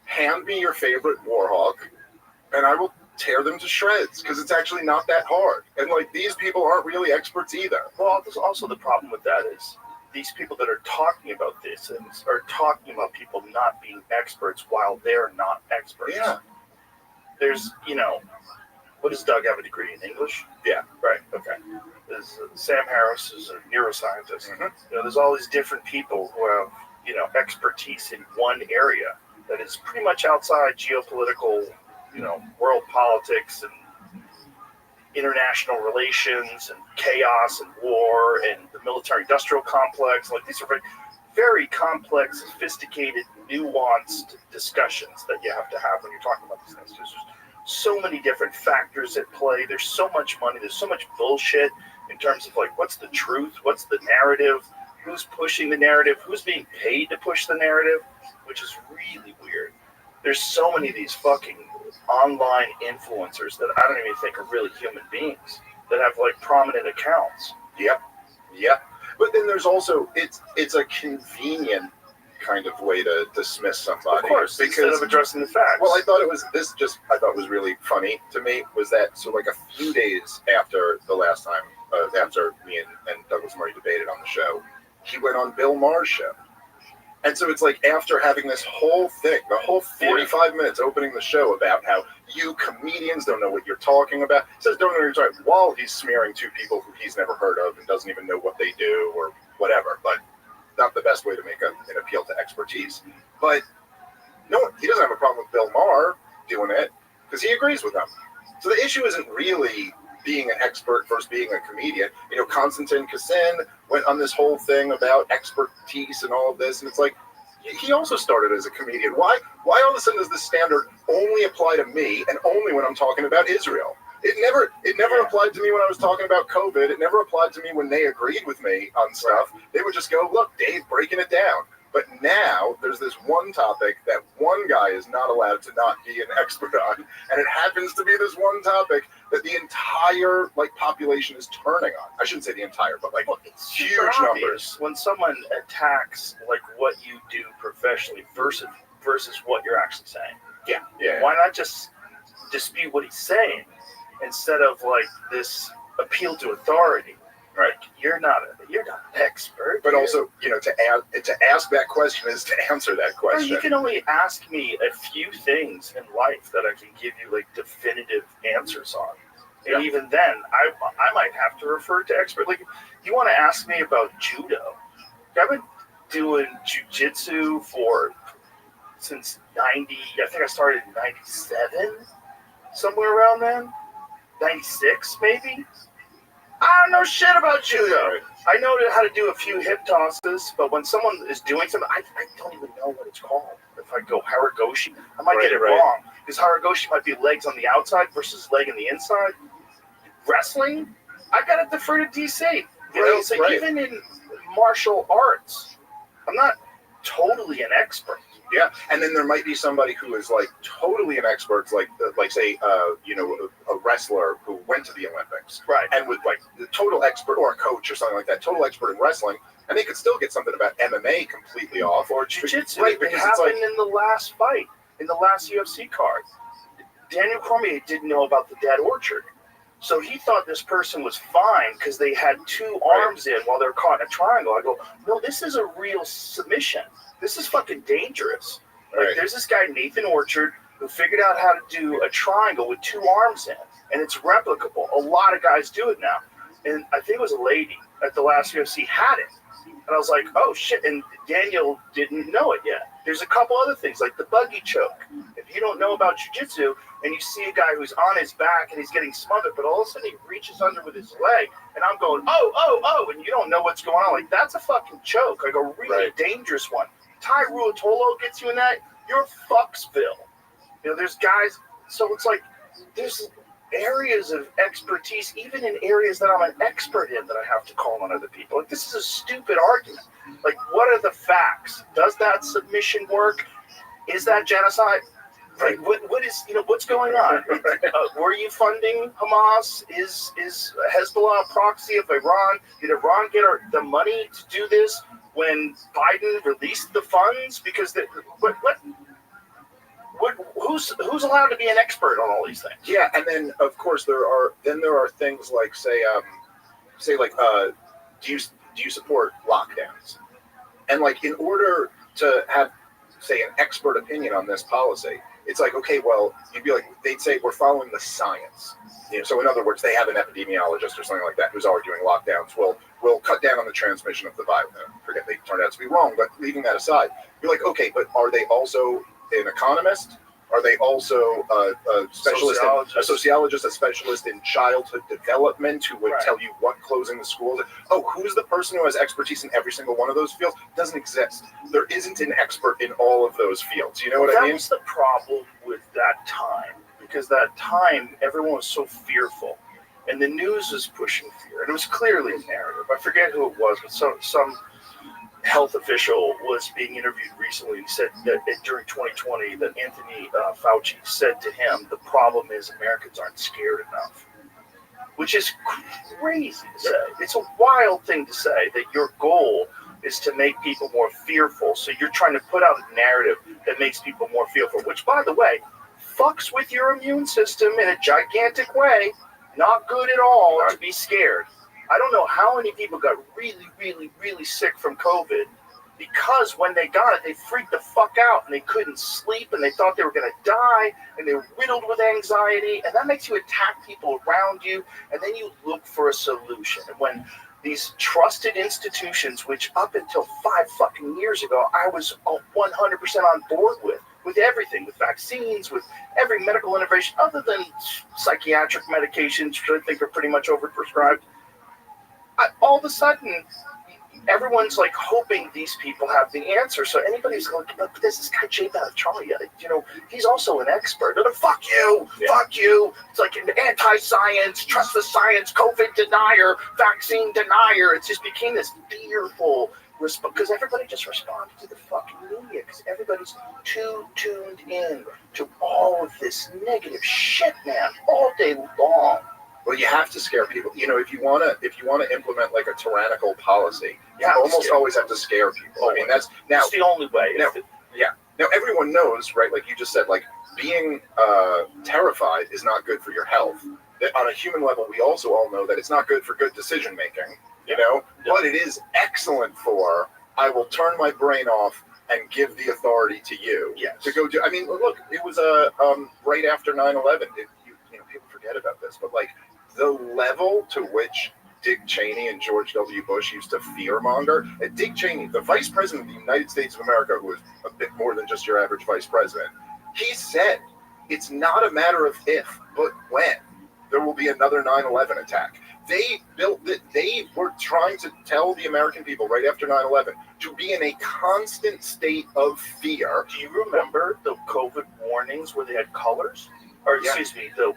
hand me your favorite Warhawk, and I will tear them to shreds, because it's actually not that hard. And, like, these people aren't really experts either. Well, there's also the problem with that is these people that are talking about this and are talking about people not being experts while they're not experts. Yeah. There's, what does Doug have a degree in English? Yeah. Right. Okay. There's Sam Harris is a neuroscientist. Mm-hmm. There's all these different people who have, expertise in one area that is pretty much outside geopolitical, world politics and international relations and chaos and war and the military-industrial complex. Like, these are very, very complex, sophisticated, nuanced discussions that you have to have when you're talking about these things. There's so many different factors at play. There's so much money. There's so much bullshit in terms of, like, what's the truth? What's the narrative? Who's pushing the narrative? Who's being paid to push the narrative? Which is really weird. There's so many of these fucking online influencers that I don't even think are really human beings that have, like, prominent accounts. Yep. But then there's also, it's a convenient kind of way to dismiss somebody. Of course, because, instead of addressing the facts. Well, I thought was really funny to me was that, so like a few days after the last time, after me and Douglas Murray debated on the show, he went on Bill Maher's show. And so it's like, after having this whole thing, the whole 45 minutes opening the show about how you comedians don't know what you're talking about. He says don't know what you're talking about while he's smearing two people who he's never heard of and doesn't even know what they do or whatever. But not the best way to make an appeal to expertise. But no, he doesn't have a problem with Bill Maher doing it because he agrees with them. So the issue isn't really being an expert versus being a comedian. Konstantin Kassin went on this whole thing about expertise and all of this, and it's like, he also started as a comedian. Why all of a sudden does this standard only apply to me and only when I'm talking about Israel? It never applied to me when I was talking about COVID. It never applied to me when they agreed with me on stuff. They would just go, look, Dave, breaking it down. But now there's this one topic that one guy is not allowed to not be an expert on, and it happens to be this one topic that the entire population is turning on. I shouldn't say the entire, but it's huge obvious numbers. when someone attacks what you do professionally versus what you're actually saying. Yeah. Why not just dispute what he's saying instead of this appeal to authority? Right, you're not an expert. But also, to ask that question is to answer that question. You can only ask me a few things in life that I can give you definitive answers on, and even then, I might have to refer to expert. You want to ask me about judo? I've been doing jiu-jitsu since '90. I think I started in '97, somewhere around then. '96 maybe. I don't know shit about judo. I know how to do a few hip tosses, but when someone is doing something, I don't even know what it's called. If I go haragoshi, I might get it wrong. Because haragoshi might be legs on the outside versus leg on the inside. Wrestling, I got to defer to DC. Even in martial arts, I'm not totally an expert. Yeah, and then there might be somebody who is totally an expert, say a wrestler who went to the Olympics, right? And with the total expert, or a coach or something like that, total expert in wrestling, and they could still get something about MMA completely off, or jiu-jitsu. Right, it happened in the last fight, in the last UFC card. Daniel Cormier didn't know about the dead orchard, so he thought this person was fine because they had two arms in while they're caught in a triangle. I go, no, this is a real submission. This is fucking dangerous. There's this guy, Nathan Orchard, who figured out how to do a triangle with two arms in, and it's replicable. A lot of guys do it now. and I think it was a lady at the last UFC had it. And I was like, oh shit, and Daniel didn't know it yet. There's a couple other things, like the buggy choke. If you don't know about jiu-jitsu, and you see a guy who's on his back and he's getting smothered, but all of a sudden he reaches under with his leg, and I'm going, oh, and you don't know what's going on. Like, that's a fucking choke, like a really dangerous one. Ty Ruotolo gets you in that, you're Fucksville. You know, there's guys, so it's like, there's areas of expertise, even in areas that I'm an expert in, that I have to call on other people. Like, this is a stupid argument. Like, what are the facts? Does that submission work? Is that genocide? Like, what is, you know, what's going on? Were you funding Hamas? Is Hezbollah a proxy of Iran? Did Iran get the money to do this when Biden released the funds? Because who's allowed to be an expert on all these things? Yeah, and then of course there are things like say do you support lockdowns? And like, in order to have, say, an expert opinion on this policy, it's like, okay, well, you'd be like, they'd say we're following the science. You know, so in other words, they have an epidemiologist or something like that who's arguing lockdowns will cut down on the transmission of the virus. Forget they turned out to be wrong, but leaving that aside, you're like, okay, but are they also an economist? Are they also a specialist, a sociologist, a specialist in childhood development who would tell you what closing the schools? Oh, who's the person who has expertise in every single one of those fields? Doesn't exist. There isn't an expert in all of those fields. You know what I mean? That was the problem with that time, because that time everyone was so fearful, and the news was pushing fear, and it was clearly a narrative. I forget who it was, but some health official was being interviewed recently. He said that during 2020 that Anthony Fauci said to him, the problem is Americans aren't scared enough, which is crazy to say. It's a wild thing to say, that your goal is to make people more fearful. So you're trying to put out a narrative that makes people more fearful, which, by the way, fucks with your immune system in a gigantic way. Not good at all to be scared. I don't know how many people got really, really, really sick from COVID because when they got it, they freaked the fuck out and they couldn't sleep and they thought they were going to die and they were riddled with anxiety, and that makes you attack people around you, and then you look for a solution. And when these trusted institutions, which up until 5 fucking years ago, I was 100% on board with everything, with vaccines, with every medical innovation, other than psychiatric medications, which I think are pretty much overprescribed. All of a sudden, everyone's like hoping these people have the answer. So anybody's going, but there's this guy Jay Bhattacharya, you know, he's also an expert. And fuck you. It's like an anti-science, trust the science, COVID denier, vaccine denier. It just became this fearful response because everybody just responded to the fucking media, because everybody's too tuned in to all of this negative shit, man, all day long. Well, you have to scare people. You know, if you want to implement like a tyrannical policy, you almost always have to scare people. I mean, that's the only way. Now everyone knows, right? Like you just said, like being terrified is not good for your health. On a human level, we also all know that it's not good for good decision making. You know, but it is excellent for, I will turn my brain off and give the authority to you to go do. I mean, look, it was right after 9/11. You know, people forget about this, but like, the level to which Dick Cheney and George W. Bush used to fearmonger. Dick Cheney, the vice president of the United States of America, who was a bit more than just your average vice president, he said, it's not a matter of if, but when there will be another 9/11 attack. They were trying to tell the American people right after 9/11 to be in a constant state of fear. Do you remember the COVID warnings where they had colors? Or excuse me, the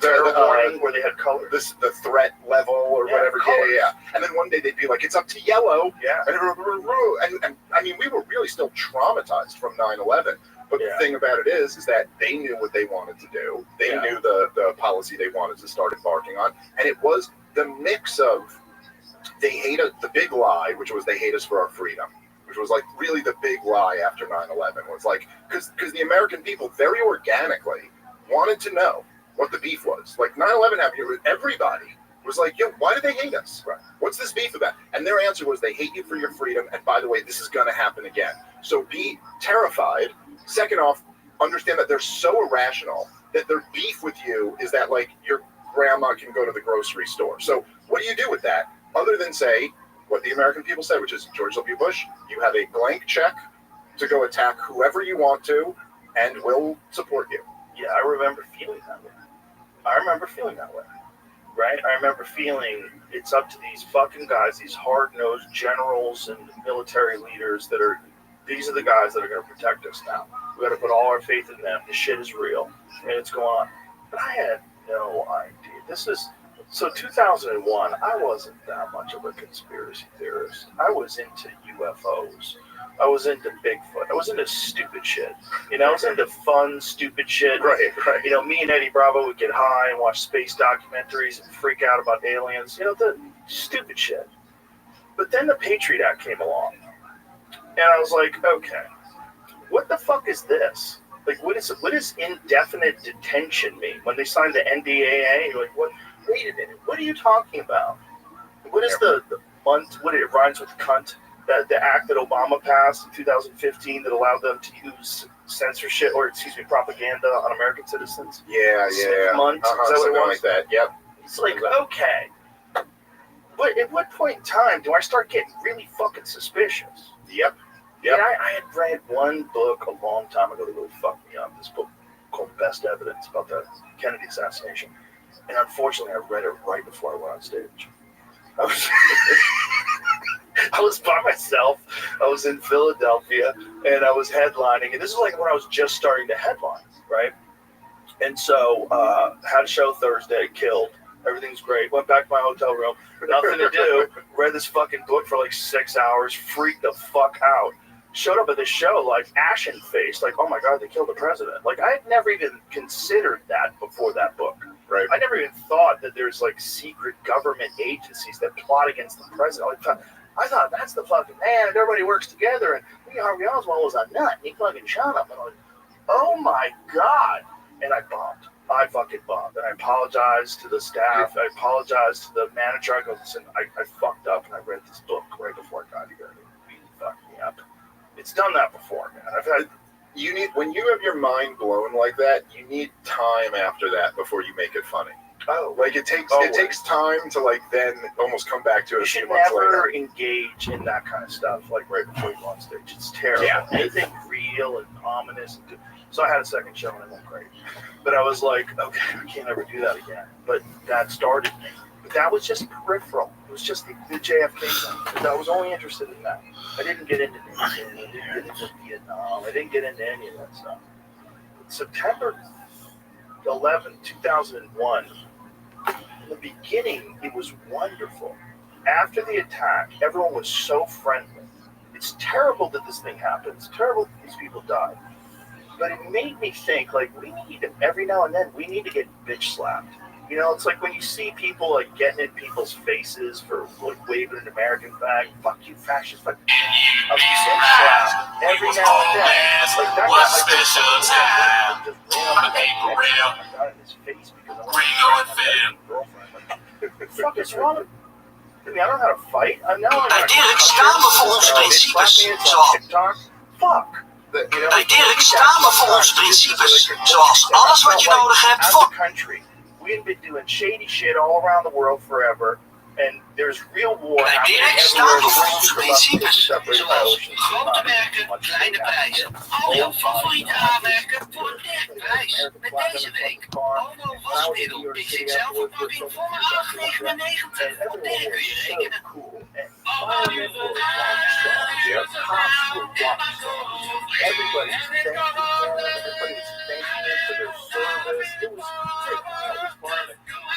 terror warning where they had colors. The threat level or whatever. Yeah. And then one day they'd be like, it's up to yellow. Yeah. And I mean, we were really still traumatized from 9/11. But the thing about it is that they knew what they wanted to do. They knew the policy they wanted to start embarking on. And it was the mix of, they hate us, the big lie, which was they hate us for our freedom, which was like really the big lie after 9/11, was like, because the American people very organically wanted to know what the beef was. Like 9/11 happened, everybody was like, yo, why do they hate us? Right. What's this beef about? And their answer was, they hate you for your freedom, and by the way, this is going to happen again. So be terrified. Second off, understand that they're so irrational that their beef with you is that, like, you're grandma can go to the grocery store. So what do you do with that? Other than say what the American people said, which is George W. Bush, you have a blank check to go attack whoever you want to, and we'll support you. Yeah, I remember feeling that way. Right? I remember feeling it's up to these fucking guys, these hard-nosed generals and military leaders these are the guys that are going to protect us now. We got to put all our faith in them. This shit is real, and it's going on. But I had no idea. So 2001, I wasn't that much of a conspiracy theorist. I was into UFOs. I was into Bigfoot. I was into stupid shit. I was into fun, stupid shit. Right. Me and Eddie Bravo would get high and watch space documentaries and freak out about aliens. The stupid shit. But then the Patriot Act came along. And I was like, okay, what the fuck is this? Like, what does indefinite detention mean? When they signed the NDAA, you're like, what? Wait a minute. What are you talking about? What is the month? What it rhymes with cunt? The act that Obama passed in 2015 that allowed them to use censorship, or propaganda on American citizens. Yeah. Month, is that what it Something was? like that. Yep. It's like, okay, but at what point in time do I start getting really fucking suspicious? Yep. And I had read one book a long time ago that really fucked me up. This book called Best Evidence about the Kennedy assassination, and unfortunately, I read it right before I went on stage. I was by myself. I was in Philadelphia, and I was headlining. And this is like when I was just starting to headline, right? And so, had a show Thursday, killed. Everything's great. Went back to my hotel room. Nothing to do. Read this fucking book for like 6 hours. Freaked the fuck out. Showed up at the show like ashen-faced. Like, oh my God, they killed the president. Like, I had never even considered that before that book. Right. I never even thought that there's like secret government agencies that plot against the president. I thought that's the fucking man, and everybody works together. And Lee Harvey Oswald was a nut. And he fucking shot him. And I was like, oh my God. And I bombed. I fucking bombed. And I apologized to the staff. I apologized to the manager. I go, listen, I fucked up, and I read this book right before I got here. It really fucked me up. It's done that before, man. When you have your mind blown like that, you need time after that before you make it funny. Oh, like it takes time to like then almost come back to it. You should never engage in that kind of stuff like right before you go on stage. It's terrible. Yeah. Anything real and ominous. So I had a second show and it went great. But I was like, okay, I can't ever do that again. But that started me. But that was just peripheral. It was just the JFK thing. I was only interested in that. I didn't get into Nixon. I didn't get into Vietnam. I didn't get into any of that stuff. September 11, 2001, in the beginning, it was wonderful. After the attack, everyone was so friendly. It's terrible that this thing happened. It's terrible that these people died. But it made me think, like, every now and then, we need to get bitch slapped. It's like when you see people, like, getting in people's faces for, like, waving an American flag. Fuck you, fascist. Fuck you. A bitch slap every now and then. Like, that guy, just ran in his face because I want to my girlfriend. Like, the fuck is wrong with me? I don't know how to fight. Uiteindelijk staan we voor onze principes, zoals... Fuck. Uiteindelijk staan we voor onze principes, zoals alles wat je nodig hebt voor... We have been doing shady shit all around the world forever, and there's real war happening staan we voor onze everywhere. principes, zoals grote merken, kleine prijzen. Al jouw favoriete aanmerken voor een derde prijs. Met deze week Omo wasmiddel XXL verpakking voor maar €8,99. Op deze kun je rekenen. Everybody was thanking for their service. It was fun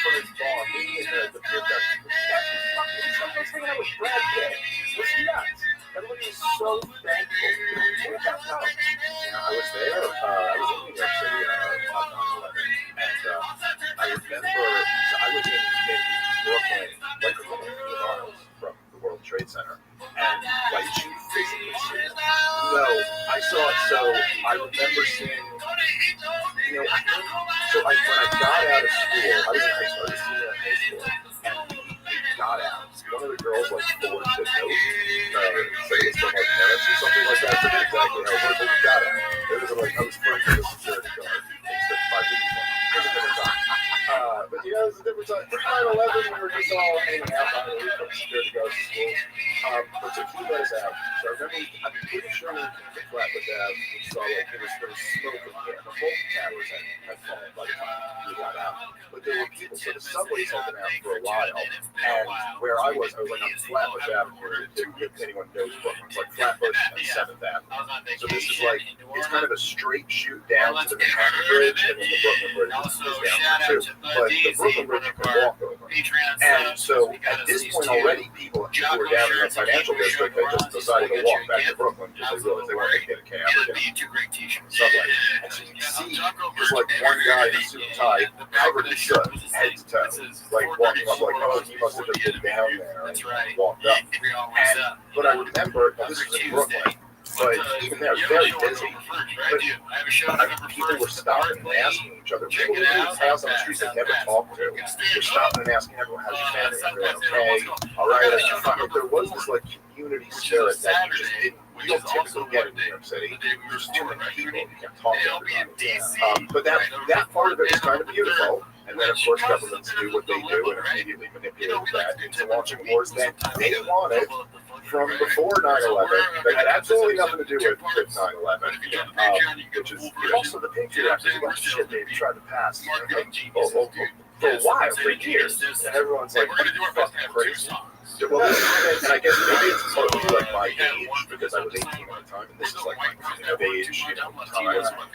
for his bar. Me and the beer guy. I was hanging out with Brad Pitt. It was nuts. Everybody was so thankful. I was there. I was in New York City on 9/11, and I remember I was in Brooklyn, like a few miles from the World Trade Center, and like you physically see it. No, I saw it. So I remember seeing, when I got out of school, I was in high school. I was a senior in high school, and we got out. One of the girls forwarded the note, say it's from our parents or something like that. I forget exactly how it was, but we got out. It was like I was friends with a security guard. It's the 5 weeks. But it was a different time. For 9/11, we were just all hanging out by the week, scared to go to school. But so he let us out. So I remember, I'm pretty sure we came to Flatbush Ave. We saw like there was smoke in the air. The whole towers had fallen by the time we got out. But there were people, so the subways had been out for a while. And where I was like on Flatbush Avenue. If anyone knows Brooklyn, it's like Flatbush and 7th Avenue. So this is like, it's kind of a straight shoot down to the Manhattan Bridge, and then the Brooklyn Bridge is down there too. But the Brooklyn Bridge you can walk over. And so at this point already, people who were down in the financial district, they just decided to walk back to Brooklyn because they realized they weren't going to get a cab or get a subway. And so you can see there's like one guy in a suit and tie covered in soot, head to toe, like walking up like, oh, he must have just been down there and walked up. But I remember, this is in Brooklyn, but even there, very busy. But people were stopping and asking each other. People who pass on the streets they never talked to were stopping and asking everyone, how's your family? Everyone okay? All right. And I thought there was this like community spirit that you don't typically get in New York City. There's too many people. You can't talk to everybody. But that part of it was kind of beautiful. And then, of course, governments do what they do and immediately manipulate that into launching wars that they wanted from before 9/11. That had absolutely nothing to do with 9/11, which is also the Patriot Act. There's a bunch of shit they tried to pass for a while, for years. And everyone's like, what are you fucking crazy? Well, and I guess maybe it's supposed to be like my age because I was 18 at the time, and this is like my coming of age, time.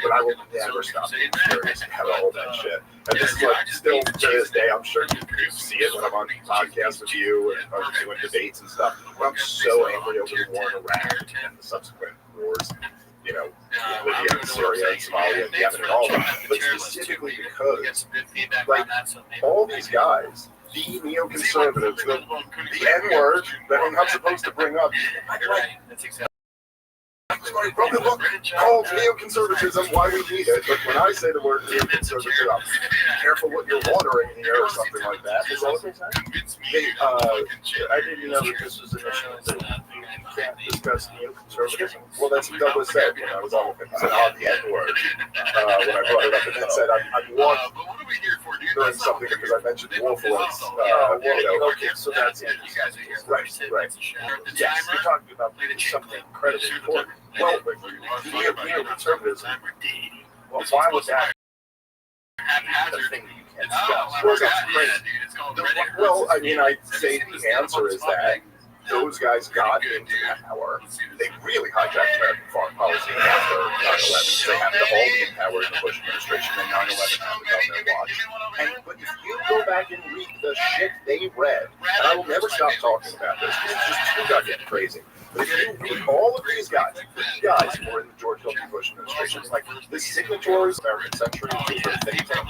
But I will never stop being curious about all that shit. And this is like still to this day, I'm sure you see it when I'm on podcasts with you and doing debates and stuff. But I'm so angry over the war in Iraq and the subsequent wars. You know, Libya and Syria and Somalia and Yemen and all that. But specifically because, like, all these guys, the neoconservatives, the N-word that I'm not supposed to bring up, somebody wrote a book called Neoconservatism, Why We Need It, but when I say the word neoconservatism, be careful what you're watering here or something like that. Is that what they said? I didn't know that this was an issue that you can't discuss neoconservatism. Well, that's what Douglas said when I was on with him. He said, the N-word, when I brought it up, and then said, I'm doing something because I mentioned Wolfowitz. Okay, so that's it. Right. Yes, you're talking about something incredibly important. Well, neoconservatism, well, why was that the thing that you can't discuss? Well, that's crazy. Well, I mean, I'd say the answer is that those guys got into power. They really hijacked American foreign policy after 9/11. They happened to all be in power in the Bush administration, and 9/11 happened on their watch. But if you go back and read the shit they read, and I will never stop talking about this because it's just too goddamn crazy. But if you read all of these guys who were in the George W. Bush administration, like the signatories of American Century, who were think tank,